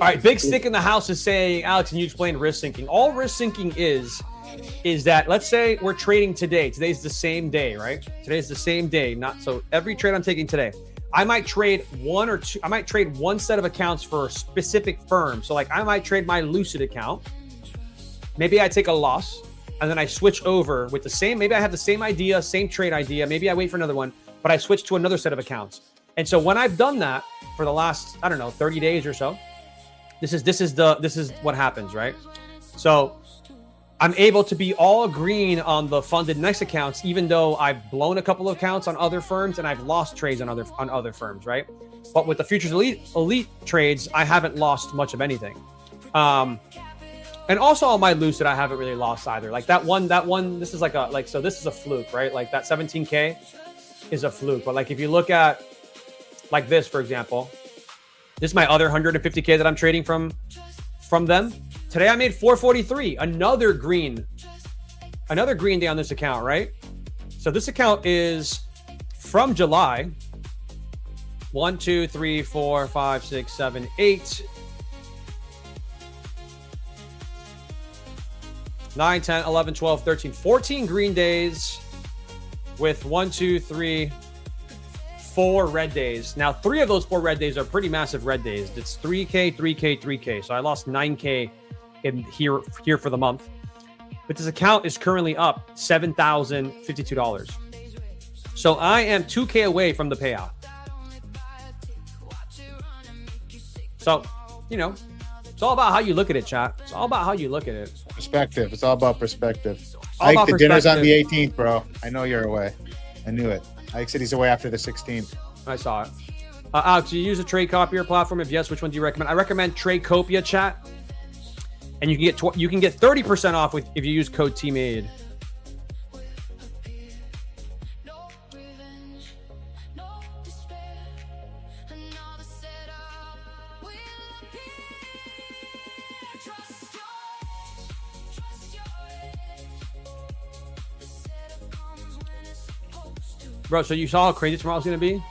All right, Big Stick in the house is saying, Alex, can you explain risk sinking? All risk sinking is that, let's say we're trading today. Today's the same day, right? Today's the same day. So every trade I'm taking today, I might trade one set of accounts for a specific firm. So like I might trade my Lucid account. Maybe I take a loss and then I switch over with the same, maybe I have the same idea, same trade idea. Maybe I wait for another one, but I switch to another set of accounts. And so when I've done that for the last, 30 days or so, this is what happens, right? So I'm able to be all green on the funded next accounts, even though I've blown a couple of accounts on other firms and I've lost trades on other firms, right? But with the Futures Elite trades, I haven't lost much of anything. And also on my Lucid, I haven't really lost either. Like that one, this is so this is a fluke, right? Like that 17K is a fluke. But like if you look at like this, for example, this is my other 150K that I'm trading from them. Today I made 443, another green day on this account, right? So this account is from July. 1, 2, 3, 4, 5, 6, 7, 8, 9, 10, 11, 12, 13, 14 green days with 1, 2, 3, 4 red days. Now, 3 of those 4 red days are pretty massive red days. It's 3K, 3K, 3K. So I lost 9K in here for the month. But this account is currently up $7,052. So I am 2K away from the payout. So, it's all about how you look at it, chat. It's all about how you look at it. Perspective. It's all about perspective. Ike, the dinner's on the 18th, bro. I know you're away. I knew it. Ike said he's away after the 16th. I saw it. Alex, do you use a Trade Copier platform? If yes, which one do you recommend? I recommend Trade Copia, chat. And you can get 30% off if you use code Tmade. Bro, so you saw how crazy tomorrow's going to be?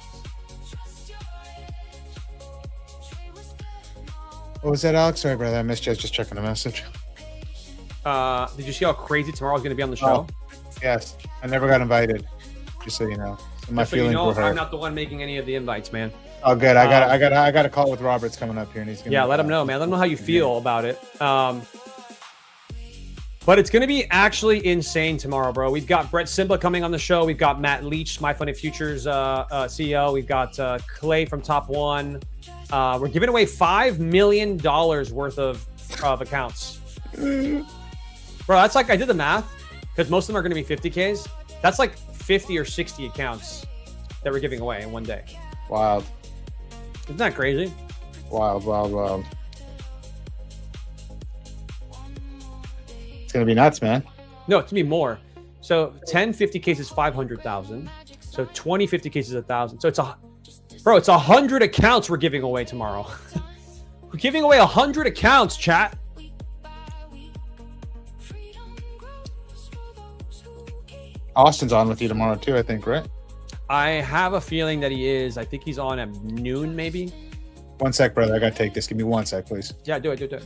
What was that, Alex? Sorry, brother. I missed you. I was just checking a message. Did you see how crazy tomorrow's going to be on the show? Yes. I never got invited, just so you know. So my feelings were hurt. I'm not the one making any of the invites, man. Oh, good. I got a call with Roberts coming up here, and he's gonna. Yeah, let him know, man. Let him know how you feel about it. But it's going to be actually insane tomorrow, bro. We've got Brett Simba coming on the show. We've got Matt Leach, My Funny Futures CEO. We've got Clay from Top One. We're giving away $5 million worth of accounts. Bro, that's like, I did the math, because most of them are going to be 50Ks. That's like 50 or 60 accounts that we're giving away in one day. Wild. Isn't that crazy? Wild. gonna be nuts, man. No, it's gonna be more. So 10 50 cases, 500,000. So 20 50 cases, 1,000. So it's it's 100 accounts we're giving away tomorrow. We're giving away 100 accounts, chat. Austin's on with you tomorrow too, I think, right? I have a feeling that he is. I think he's on at noon, maybe. 1 sec, brother. I gotta take this. Give me 1 sec, please. Yeah, do it.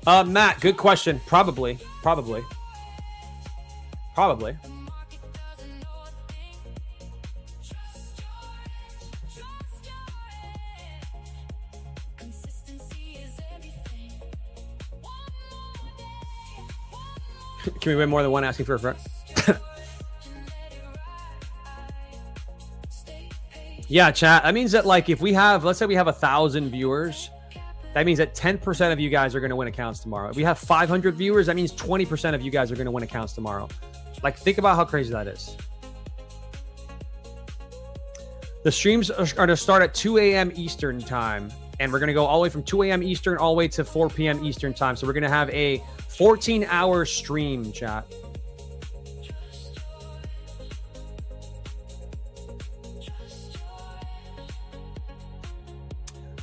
Matt, good question. Probably. Can we win more than one asking for a friend? Yeah, chat. That means that, like, if we have, let's say we have 1,000 viewers, that means that 10% of you guys are going to win accounts tomorrow. If we have 500 viewers, that means 20% of you guys are going to win accounts tomorrow. Like, think about how crazy that is. The streams are going to start at 2 a.m. Eastern time, and we're going to go all the way from 2 a.m. Eastern all the way to 4 p.m. Eastern time. So we're going to have a 14-hour stream, chat.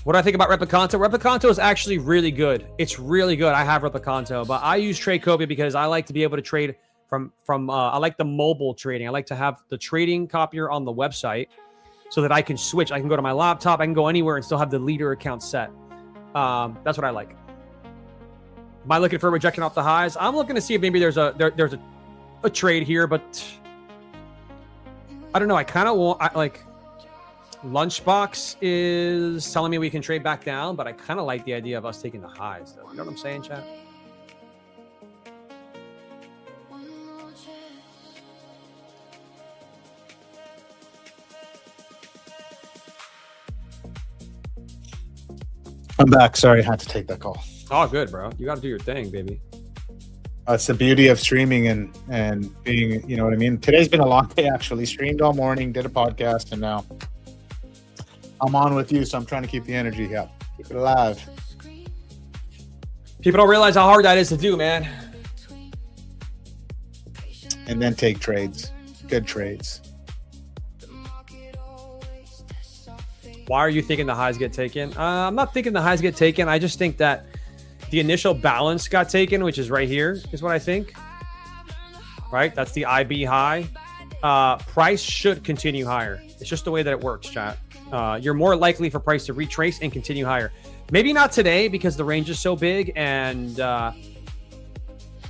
What do I think about Replicanto? Replicanto is actually really good. It's really good. I have Replicanto, but I use Tradecopia because I like to be able to trade from I like the mobile trading. I like to have the trading copier on the website so that I can switch. I can go to my laptop. I can go anywhere and still have the leader account set. That's what I like. Am I looking for rejecting off the highs? I'm looking to see if maybe there's a trade here, but I don't know. I kind of want like Lunchbox is telling me we can trade back down, but I kind of like the idea of us taking the highs, though. You know what I'm saying, chat? I'm back. Sorry, I had to take that call. Oh, good, bro. You got to do your thing, baby. It's the beauty of streaming and being, you know what I mean? Today's been a long day, actually. Streamed all morning, did a podcast, and now I'm on with you, so I'm trying to keep the energy up. Keep it alive. People don't realize how hard that is to do, man. And then take trades. Good trades. Why are you thinking the highs get taken? I'm not thinking the highs get taken. I just think that the initial balance got taken, which is right here, is what I think. Right? That's the IB high. Price should continue higher. It's just the way that it works, chat. You're more likely for price to retrace and continue higher. Maybe not today because the range is so big, and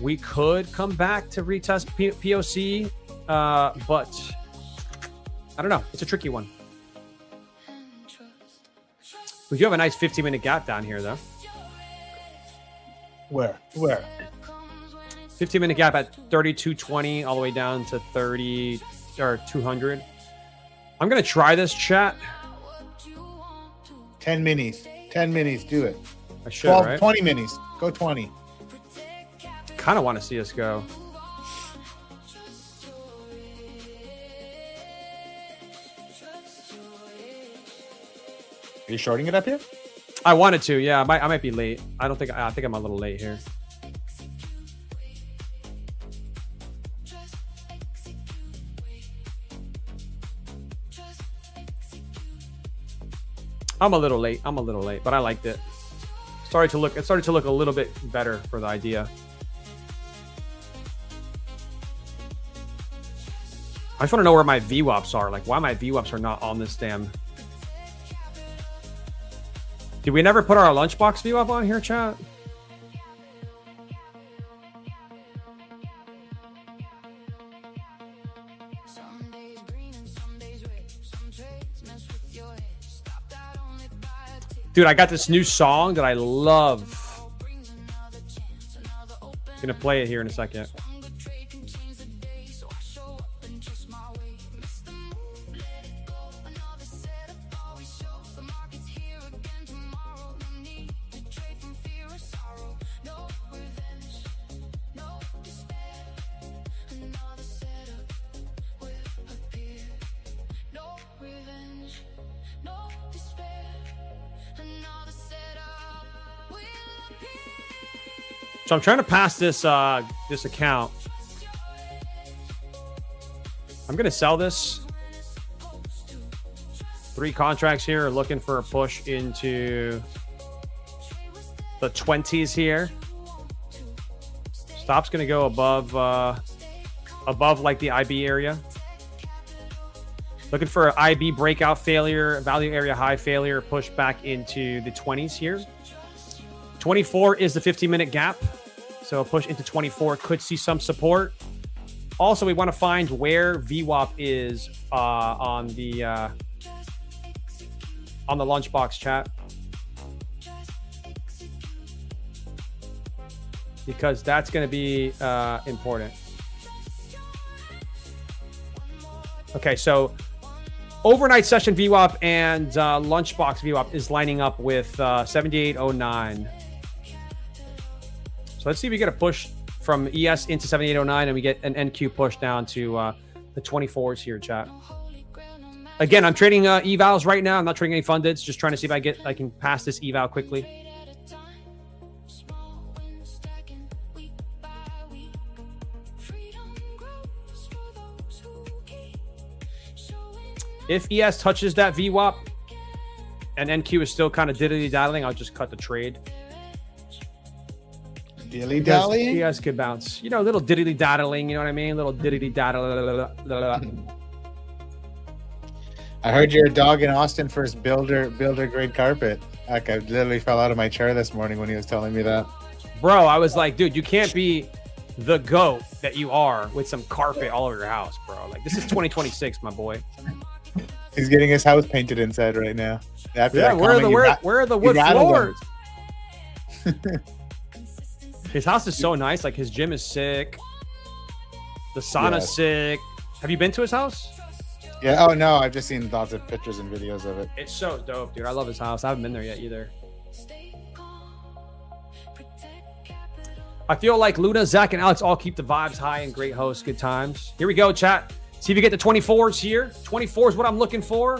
we could come back to retest POC, but I don't know. It's a tricky one. We do have a nice 15-minute gap down here, though. Where? 15-minute gap at 32.20 all the way down to 30 or 200. I'm going to try this, chat. 10 minis. 10 minis. Do it. I should, 12, right? 20 minis. Go 20. Kind of want to see us go. Are you shorting it up here? I wanted to, yeah. I might be late. I think I'm a little late here. I'm a little late, but I liked it. It started to look a little bit better for the idea. I just want to know where my VWAPs are. Like, why my VWAPs are not on this damn. Did we never put our lunchbox VWAP on here, chat? Dude, I got this new song that I love. Gonna play it here in a second. So I'm trying to pass this this account. I'm gonna sell this. 3 contracts here, looking for a push into the 20s here. Stop's gonna go above like the IB area. Looking for an IB breakout failure, value area high failure, push back into the 20s here. 24 is the 15-minute gap. So a push into 24 could see some support. Also, we want to find where VWAP is on the lunchbox chat. Because that's going to be important. Okay, so overnight session VWAP and lunchbox VWAP is lining up with 7809. So let's see if we get a push from ES into 7809 and we get an NQ push down to the 24s here, chat. Again, I'm trading evals right now. I'm not trading any fundeds. Just trying to see if I can pass this eval quickly. If ES touches that VWAP and NQ is still kind of diddly-daddling, I'll just cut the trade. Dilly-dallying? ES could bounce. You know, a little diddly-daddling, you know what I mean? A little diddly-daddle. I heard you're a dog in Austin for his builder grade carpet. Like, I literally fell out of my chair this morning when he was telling me that. Bro, I was like, dude, you can't be the GOAT that you are with some carpet all over your house, bro. Like, this is 2026, my boy. He's getting his house painted inside right now. Yeah, where are the wood floors? His house is so nice. Like, his gym is sick. The sauna's sick. Have you been to his house? Yeah. Oh, no. I've just seen lots of pictures and videos of it. It's so dope, dude. I love his house. I haven't been there yet either. I feel like Luna, Zach, and Alex all keep the vibes high and great hosts. Good times. Here we go, chat. See if you get the 24s here. 24 is what I'm looking for.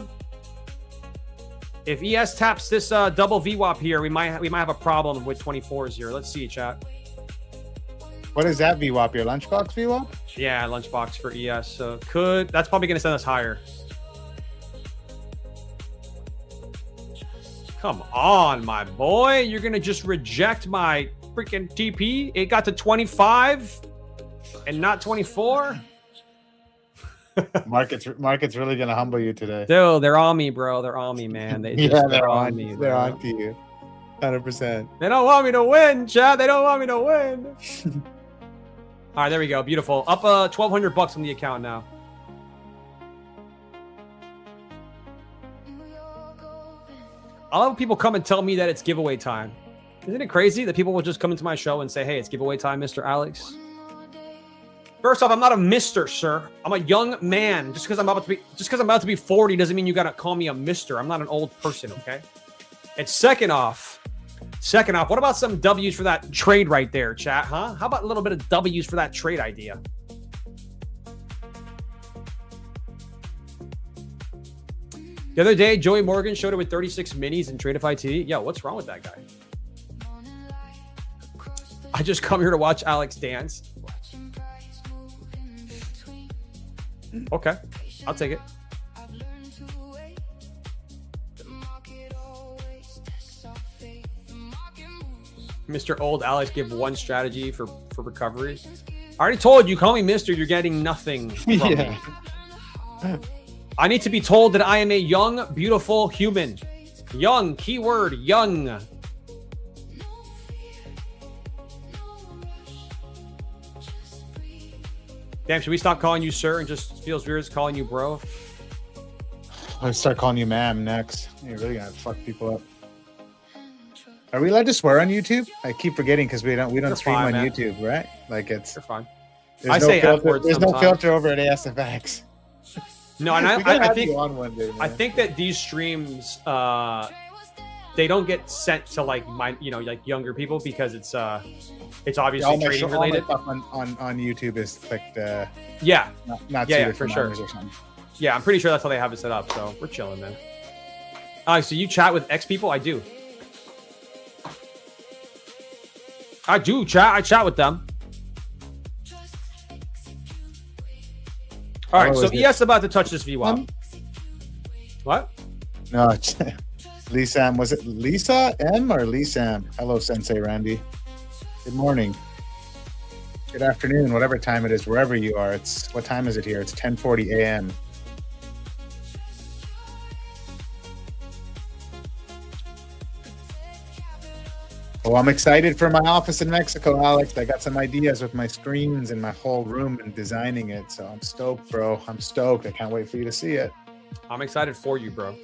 If ES taps this double VWAP here, we might have a problem with 24s here. Let's see, chat. What is that VWAP? Your lunchbox VWAP? Yeah, lunchbox for ES. So that's probably going to send us higher. Come on, my boy. You're going to just reject my freaking TP? It got to 25 and not 24? Market's really gonna humble you today. Dude, they're on me, bro. They're on me, man. They're on me. They're on to you. 100%. They don't want me to win, Chad. They don't want me to win. All right, there we go. Beautiful. Up $1,200 on the account now. I love when people come and tell me that it's giveaway time. Isn't it crazy that people will just come into my show and say, "Hey, it's giveaway time, Mr. Alex"? First off, I'm not a Mister, sir. I'm a young man. Just because I'm about to be 40 doesn't mean you gotta call me a Mister. I'm not an old person, okay? And second off, what about some W's for that trade right there, chat? Huh? How about a little bit of W's for that trade idea? The other day, Joey Morgan showed it with 36 minis in Tradeify TV. Yo, what's wrong with that guy? I just come here to watch Alex dance. Okay, I'll take it. Mr. Old Alex, give one strategy for recovery. I already told you, call me Mister. You're getting nothing from me. I need to be told that I am a young, beautiful human. Young, keyword, young. Damn, should we stop calling you sir and just feels weird calling you bro? I'll start calling you ma'am next. You're really gonna fuck people up. Are we allowed to swear on YouTube? I keep forgetting because we don't stream on YouTube, right? Like it's. You're fine. I say F-words. There's no filter over at ASFX. No, and I think on one day, I think that these streams they don't get sent to like like younger people because it's obviously trading related. All my stuff on YouTube is clicked. Yeah, not yeah, for sure. Or something. Yeah, I'm pretty sure that's how they have it set up. So we're chilling, man. So you chat with X people? I do. I do chat. I chat with them. All right, so ES about to touch this VWAP. What? No, it's Lisa M. Was it Lisa M or Lisa M? Hello, Sensei Randy. Good morning. Good afternoon, whatever time it is, wherever you are. What time is it here? It's 10:40 a.m. Oh, I'm excited for my office in Mexico, Alex. I got some ideas with my screens and my whole room and designing it. So I'm stoked, bro. I'm stoked. I can't wait for you to see it. I'm excited for you, bro.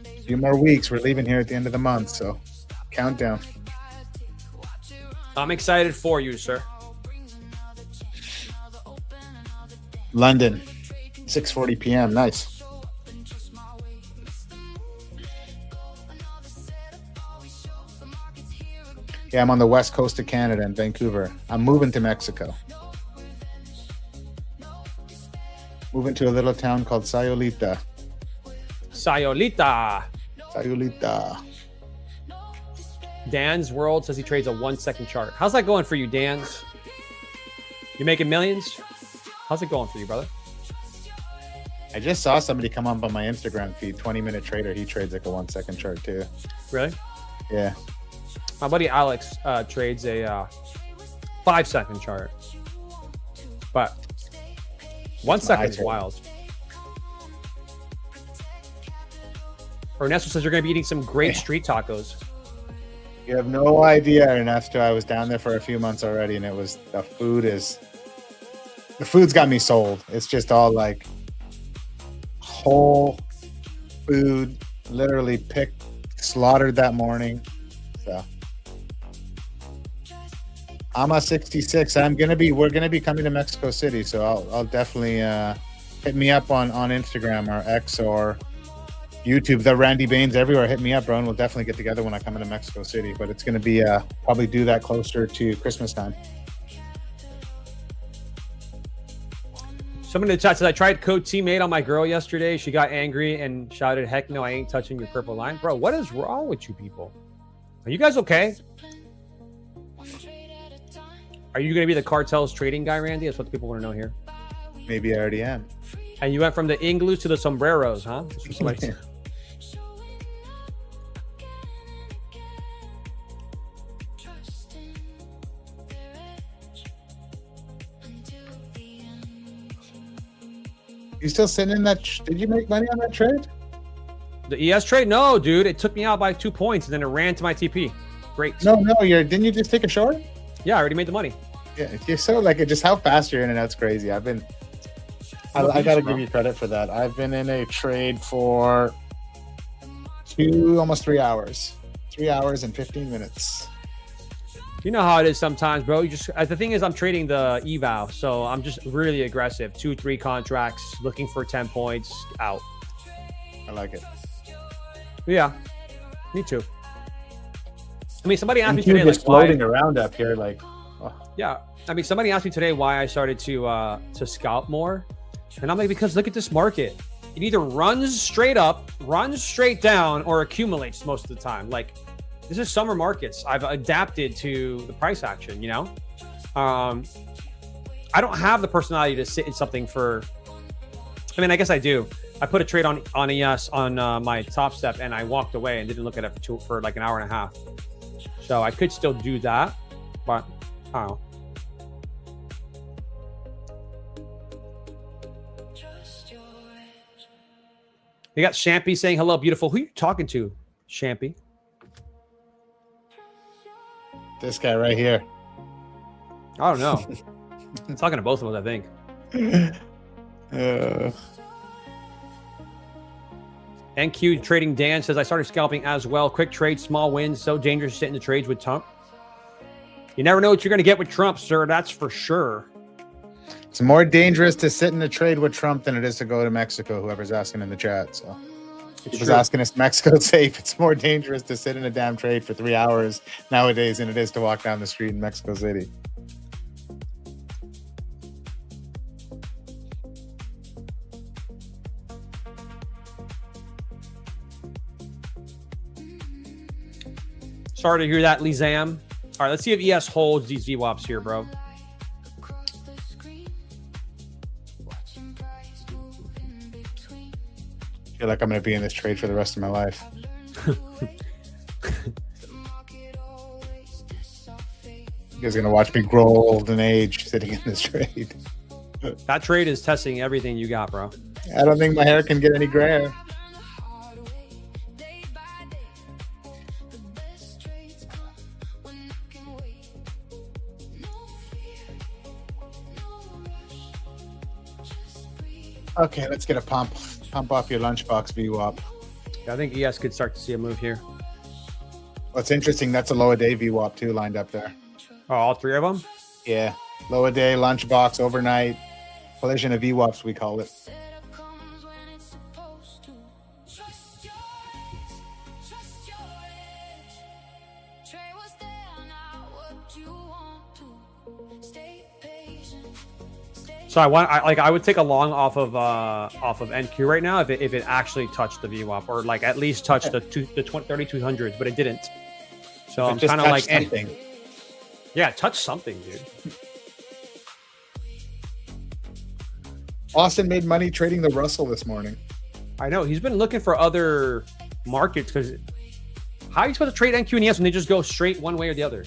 A few more weeks. We're leaving here at the end of the month. So countdown. I'm excited for you, sir. London, 6:40 p.m. Nice. Yeah, I'm on the west coast of Canada in Vancouver. I'm moving to Mexico. Moving to a little town called Sayulita. Sayulita. Sayulita. Dan's World says he trades a 1 second chart. How's that going for you, Dan's? You making millions? How's it going for you, brother? I just saw somebody come up on my Instagram feed, 20-minute trader. He trades like a 1 second chart too. Really? Yeah. My buddy Alex trades a 5 second chart. But 1 second is wild. Ernesto says you're going to be eating some great street tacos. You have no idea, Ernesto. I was down there for a few months already, and the food's got me sold. It's just all like whole food, literally picked, slaughtered that morning. So I'm a 66. We're gonna be coming to Mexico City, so I'll definitely hit me up on Instagram or X or YouTube. The Randy Baines everywhere. Hit me up, bro, and we'll definitely get together when I come into Mexico City. But it's gonna be probably do that closer to Christmas time. Someone in the chat says I tried code Tmade on my girl yesterday. She got angry and shouted, "Heck no, I ain't touching your purple line." Bro, what is wrong with you people? Are you guys okay? Are you going to be the cartel's trading guy, Randy? That's what the people want to know here. Maybe I already am. And you went from the Ingloos to the sombreros, huh? That's what somebody said. You still sitting in that? Did you make money on that trade? The ES trade? No, dude. It took me out by 2 points, and then it ran to my TP. Great. No. Didn't you just take a short? Yeah, I already made the money. Yeah, you're so like just how fast you're in and out's crazy. I got to give you credit for that. I've been in a trade for almost 3 hours. 3 hours and 15 minutes. You know how it is sometimes, bro. The thing is, I'm trading the eval, so I'm just really aggressive. 2-3 contracts, looking for 10 points, out. I like it. Yeah, me too. I mean, somebody asked me today, like, floating around up here, like. Oh. Yeah, I mean, somebody asked me today why I started to scalp more, and I'm like, because look at this market. It either runs straight up, runs straight down, or accumulates most of the time. Like, this is summer markets. I've adapted to the price action, you know? I don't have the personality to sit in something for... I mean, I guess I do. I put a trade on ES on my top step, and I walked away and didn't look at it for like an hour and a half. So I could still do that, but I don't know. You got Shampy saying hello, beautiful. Who are you talking to, Shampy? This guy right here. I don't know. I'm talking to both of us, I think. NQ Trading Dan says, I started scalping as well. Quick trade, small wins. So dangerous to sit in the trades with Trump. You never know what you're going to get with Trump, sir. That's for sure. It's more dangerous to sit in the trade with Trump than it is to go to Mexico, whoever's asking in the chat. So he was asking us Mexico safe. It's more dangerous to sit in a damn trade for 3 hours nowadays than it is to walk down the street in Mexico City. Sorry to hear that, Lizam. All right, let's see if ES holds these VWAPs here, bro. I feel like I'm going to be in this trade for the rest of my life. You guys are going to watch me grow old in age sitting in this trade. That trade is testing everything you got, bro. I don't think my hair can get any grayer. Okay, let's get a pump. Pump off your lunchbox VWAP. I think ES could start to see a move here. What's interesting, that's a lower day VWAP too lined up there. Oh, all three of them? Yeah. Lower day, lunchbox, overnight. Collision of VWAPs, we call it. So I would take a long off of NQ right now if it actually touched the VWAP or like at least touched the 3200s, but it didn't. So I'm kind of like anything. Yeah, touch something, dude. Austin made money trading the Russell this morning. I know he's been looking for other markets because how are you supposed to trade NQ and ES when they just go straight one way or the other?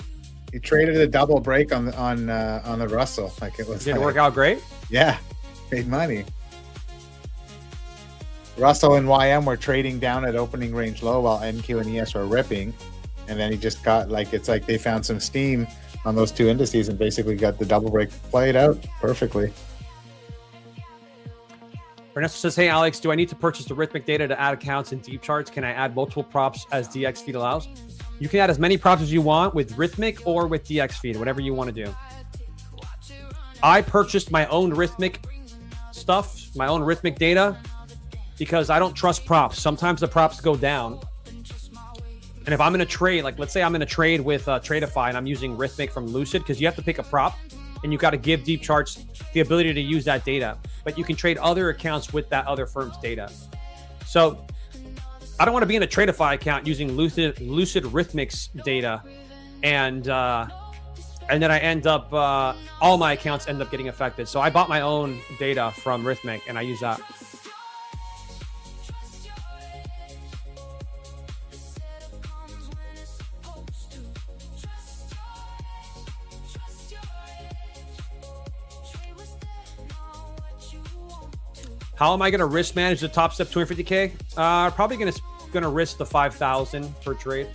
He traded a double break on the Russell. Like it was. Did it work out great? Yeah, made money. Russell and YM were trading down at opening range low while NQ and ES were ripping, and then he just got like it's like they found some steam on those two indices and basically got the double break played out perfectly. Ernesto says, "Hey Alex, do I need to purchase the Rhythmic data to add accounts in deep charts? Can I add multiple props as DX feed allows?" You can add as many props as you want with Rhythmic or with DX feed, whatever you want to do. I purchased my own Rhythmic stuff, my own Rhythmic data, because I don't trust props. Sometimes the props go down. And if I'm in a trade, like let's say I'm in a trade with Tradeify and I'm using Rhythmic from Lucid, because you have to pick a prop and you got to give deep charts the ability to use that data. But you can trade other accounts with that other firm's data. So I don't want to be in a Tradeify account using Lucid Rhythmic's data, and then I end up all my accounts end up getting affected. So I bought my own data from Rhythmic, and I use that. How am I going to risk manage the top step 250K? Probably going to risk the 5,000 per trade.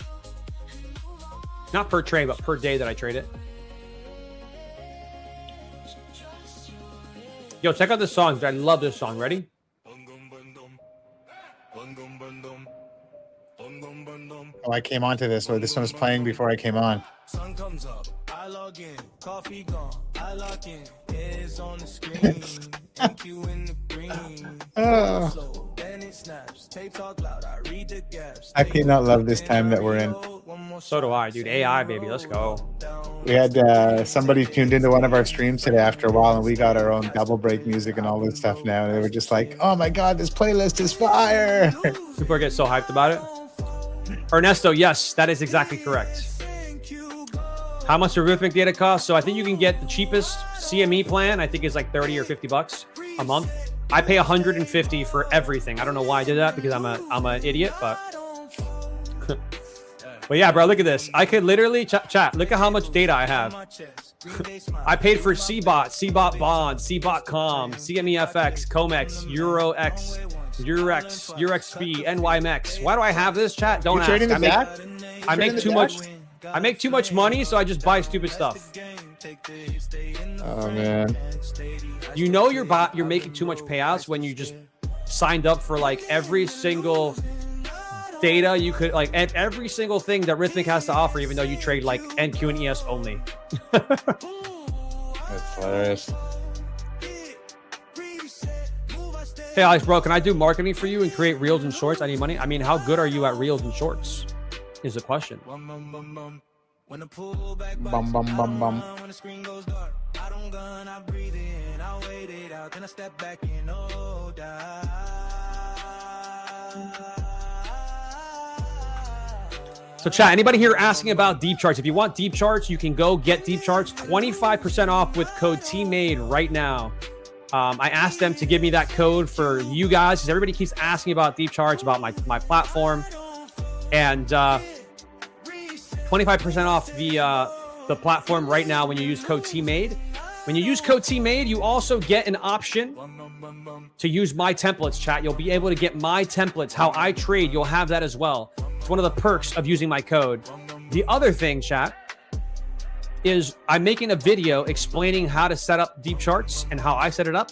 Not per trade, but per day that I trade it. Yo, check out this song. I love this song. Ready? Oh, I came onto this. Or this one was playing before I came on. Sun comes up, I log in, coffee gone, I lock in, it's on the screen, thank you in the green. Oh. Then it snaps, tape talk loud, I read the gaps. I cannot love this time that we're in. So do I, dude. AI, baby. Let's go. We had somebody tuned into one of our streams today after a while, and we got our own double break music and all this stuff now. And they were just like, oh my God, this playlist is fire. People are getting so hyped about it. Ernesto, yes, that is exactly correct. How much does Rhythmic data cost? So I think you can get the cheapest CME plan. I think is like 30 or 50 bucks a month. I pay 150 for everything. I don't know why I did that because I'm an idiot, but but yeah, bro, look at this. I could literally chat. Look at how much data I have. I paid for CBOT, CBOT Bond, CBOT Com, CMEFX, COMEX, EuroX, Eurex, EuroXB, NYMEX. Why do I have this, chat? Don't ask. I make too much. I make too much money, so I just buy stupid stuff. Oh man. You know you're making too much payouts when you just signed up for like every single data you could, like every single thing that Rhythmic has to offer, even though you trade like NQ and ES only. That's hilarious. Hey Alex, bro, can I do marketing for you and create reels and shorts? I need money. I mean, how good are you at reels and shorts? Is the question. Bum bum bum bum. When the screen goes dark, I don't gun, I breathe in, I wait it out, then I step back in, oh, die. So chat, anybody here asking about deep charts? If you want deep charts, you can go get deep charts 25% off with code Tmade right now. I asked them to give me that code for you guys because everybody keeps asking about deep charts, about my platform. And 25% off the platform right now when you use code Tmade. When you use code Tmade, you also get an option to use my templates, chat. You'll be able to get my templates, how I trade. You'll have that as well. It's one of the perks of using my code. The other thing, chat, is I'm making a video explaining how to set up deep charts and how I set it up.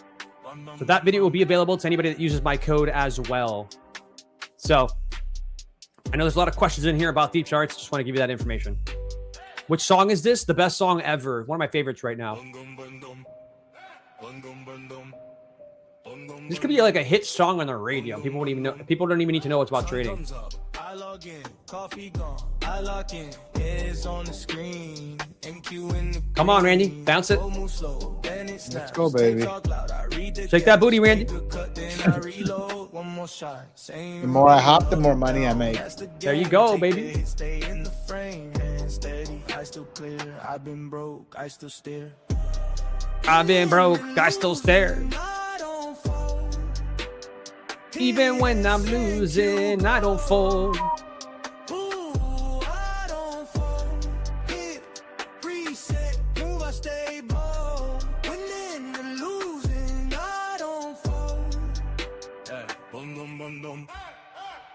So that video will be available to anybody that uses my code as well. So I know there's a lot of questions in here about deep charts. Just want to give you that information. Which song is this? The best song ever. One of my favorites right now. This could be like a hit song on the radio. People won't even know. People don't even need to know it's about trading. I log in, coffee gone. I lock in, it's on the screen. MQ in the Come on, Randy. Bounce it. Let's go, baby. Shake that booty, Randy. The more I hop, the more money I make. There you go, baby. I still clear. I've been broke, I still stare. I've been broke, I still stare. Even when I'm losing, I don't fold.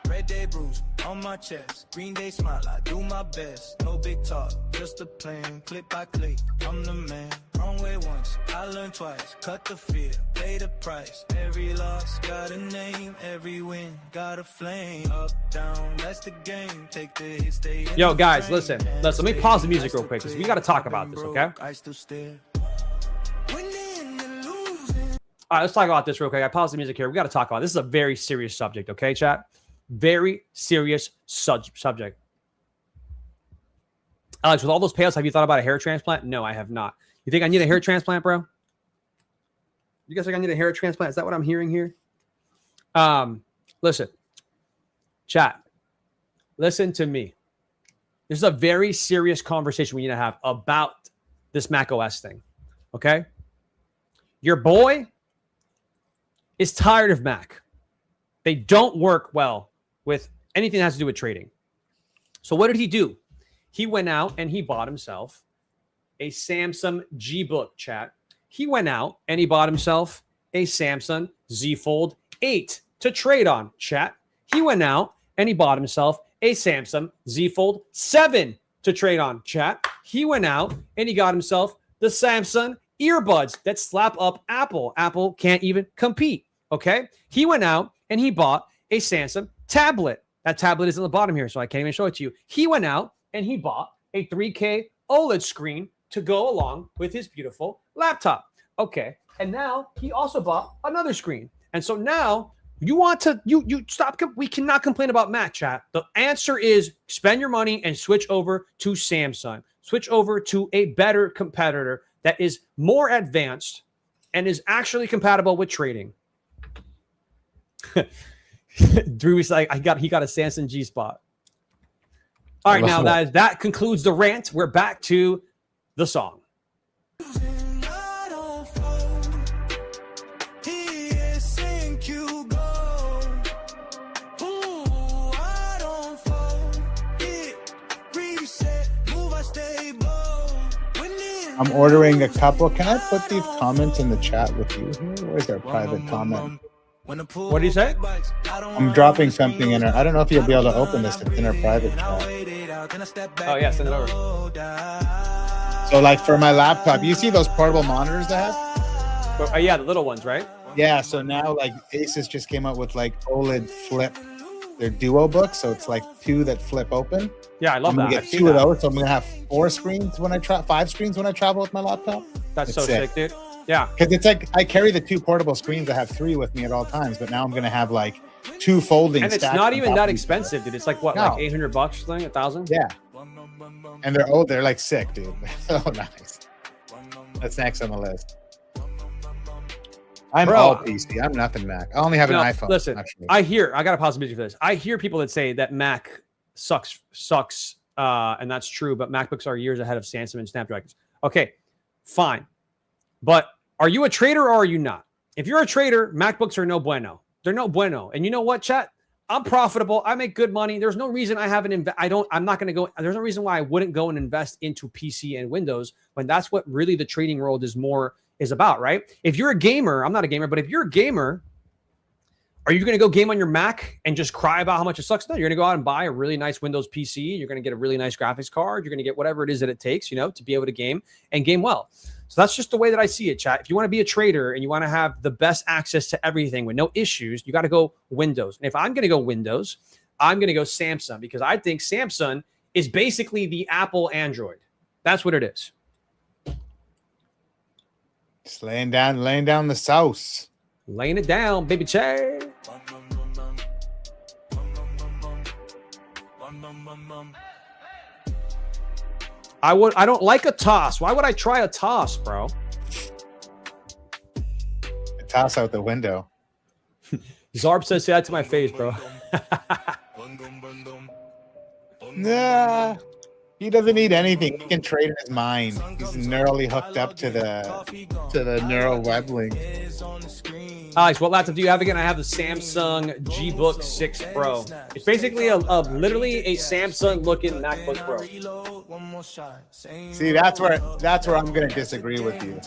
Red day bruise on my chest, green day smile, I do my best. No big talk, just a plan, clip by click, I'm the man. Wrong way once, I learned twice, cut the fear, pay the price. Every loss got a name, every win got a flame. Up, down, that's the game, take the hit, stay in Yo, the guys, frame. listen. Let me pause the music real quick because we got to talk about this, okay? I still stare. All right, let's talk about this real quick. I paused the music here. We got to talk about this. This is a very serious subject, okay, chat? Very serious subject. Alex, with all those payouts, have you thought about a hair transplant? No, I have not. You think I need a hair transplant, bro? You guys think I need a hair transplant? Is that what I'm hearing here? Listen, chat, listen to me. This is a very serious conversation we need to have about this Mac OS thing, okay? Your boy is tired of Mac. They don't work well with anything that has to do with trading. So what did he do? He went out and he bought himself a Samsung G Book, chat. He went out and he bought himself a Samsung Z Fold 8 to trade on, chat. He went out and he bought himself a Samsung Z Fold 7 to trade on, chat. He went out and he got himself the Samsung earbuds that slap up Apple. Apple can't even compete, okay? He went out and he bought a Samsung tablet. That tablet is on the bottom here, so I can't even show it to you. He went out and he bought a 3K OLED screen to go along with his beautiful laptop. Okay, and now he also bought another screen. And so now you want to, you stop, we cannot complain about Mac, chat. The answer is spend your money and switch over to Samsung. Switch over to a better competitor that is more advanced and is actually compatible with trading. Drew is like, he got a Samsung G Spot. All right, now that concludes the rant. We're back to the song. I'm ordering a couple. Can I put these comments in the chat with you here? Where's our private comment? What do you say? I'm dropping something in her. I don't know if you'll be able to open this. It's in our private chat. Oh, yeah, send it over. So, like for my laptop, you see those portable monitors I have? Oh, yeah, the little ones, right? Yeah, so now like Asus just came out with like OLED flip, their Duo books. So it's like two that flip open. Yeah, I love that. I'm gonna get two of those. So I'm gonna have 4 screens when I travel, 5 screens when I travel with my laptop. That's so sick, dude. Yeah. Because it's like I carry the 2 portable screens. I have 3 with me at all times, but now I'm gonna have like 2 folding. And it's not even that expensive, dude. It's like what, like $800 thing, 1,000? Yeah. And they're old. They're like sick, dude. So nice. That's next on the list. I'm all PC. I'm nothing Mac. I only have an iPhone. Listen, actually. I got to pause the music for this. I hear people that say that Mac sucks, and that's true. But MacBooks are years ahead of Samsung and Snapdragons. Okay, fine. But are you a trader or are you not? If you're a trader, MacBooks are no bueno. They're no bueno. And you know what, chat? I'm profitable. I make good money. There's no reason I haven't I'm not going to go. There's no reason why I wouldn't go and invest into PC and Windows when that's what really the trading world is about, right? If you're a gamer, I'm not a gamer, but if you're a gamer, are you going to go game on your Mac and just cry about how much it sucks? No, you're going to go out and buy a really nice Windows PC. You're going to get a really nice graphics card. You're going to get whatever it is that it takes, to be able to game and game well. So that's just the way that I see it, chat. If you want to be a trader and you want to have the best access to everything with no issues, you got to go Windows. And if I'm going to go Windows, I'm going to go Samsung because I think Samsung is basically the Apple Android. That's what it is. Just laying down the sauce. Laying it down, baby Che. I don't like a toss. Why would I try a toss, bro? A toss out the window. Zarb says, say that to my face, bro. Nah, he doesn't need anything. He can trade in his mind. He's neurally hooked up to the neural web link. Alex, what laptop do you have again? I have the Samsung G-Book 6 Pro. It's basically literally a Samsung looking MacBook Pro. See, that's where I'm gonna disagree with you.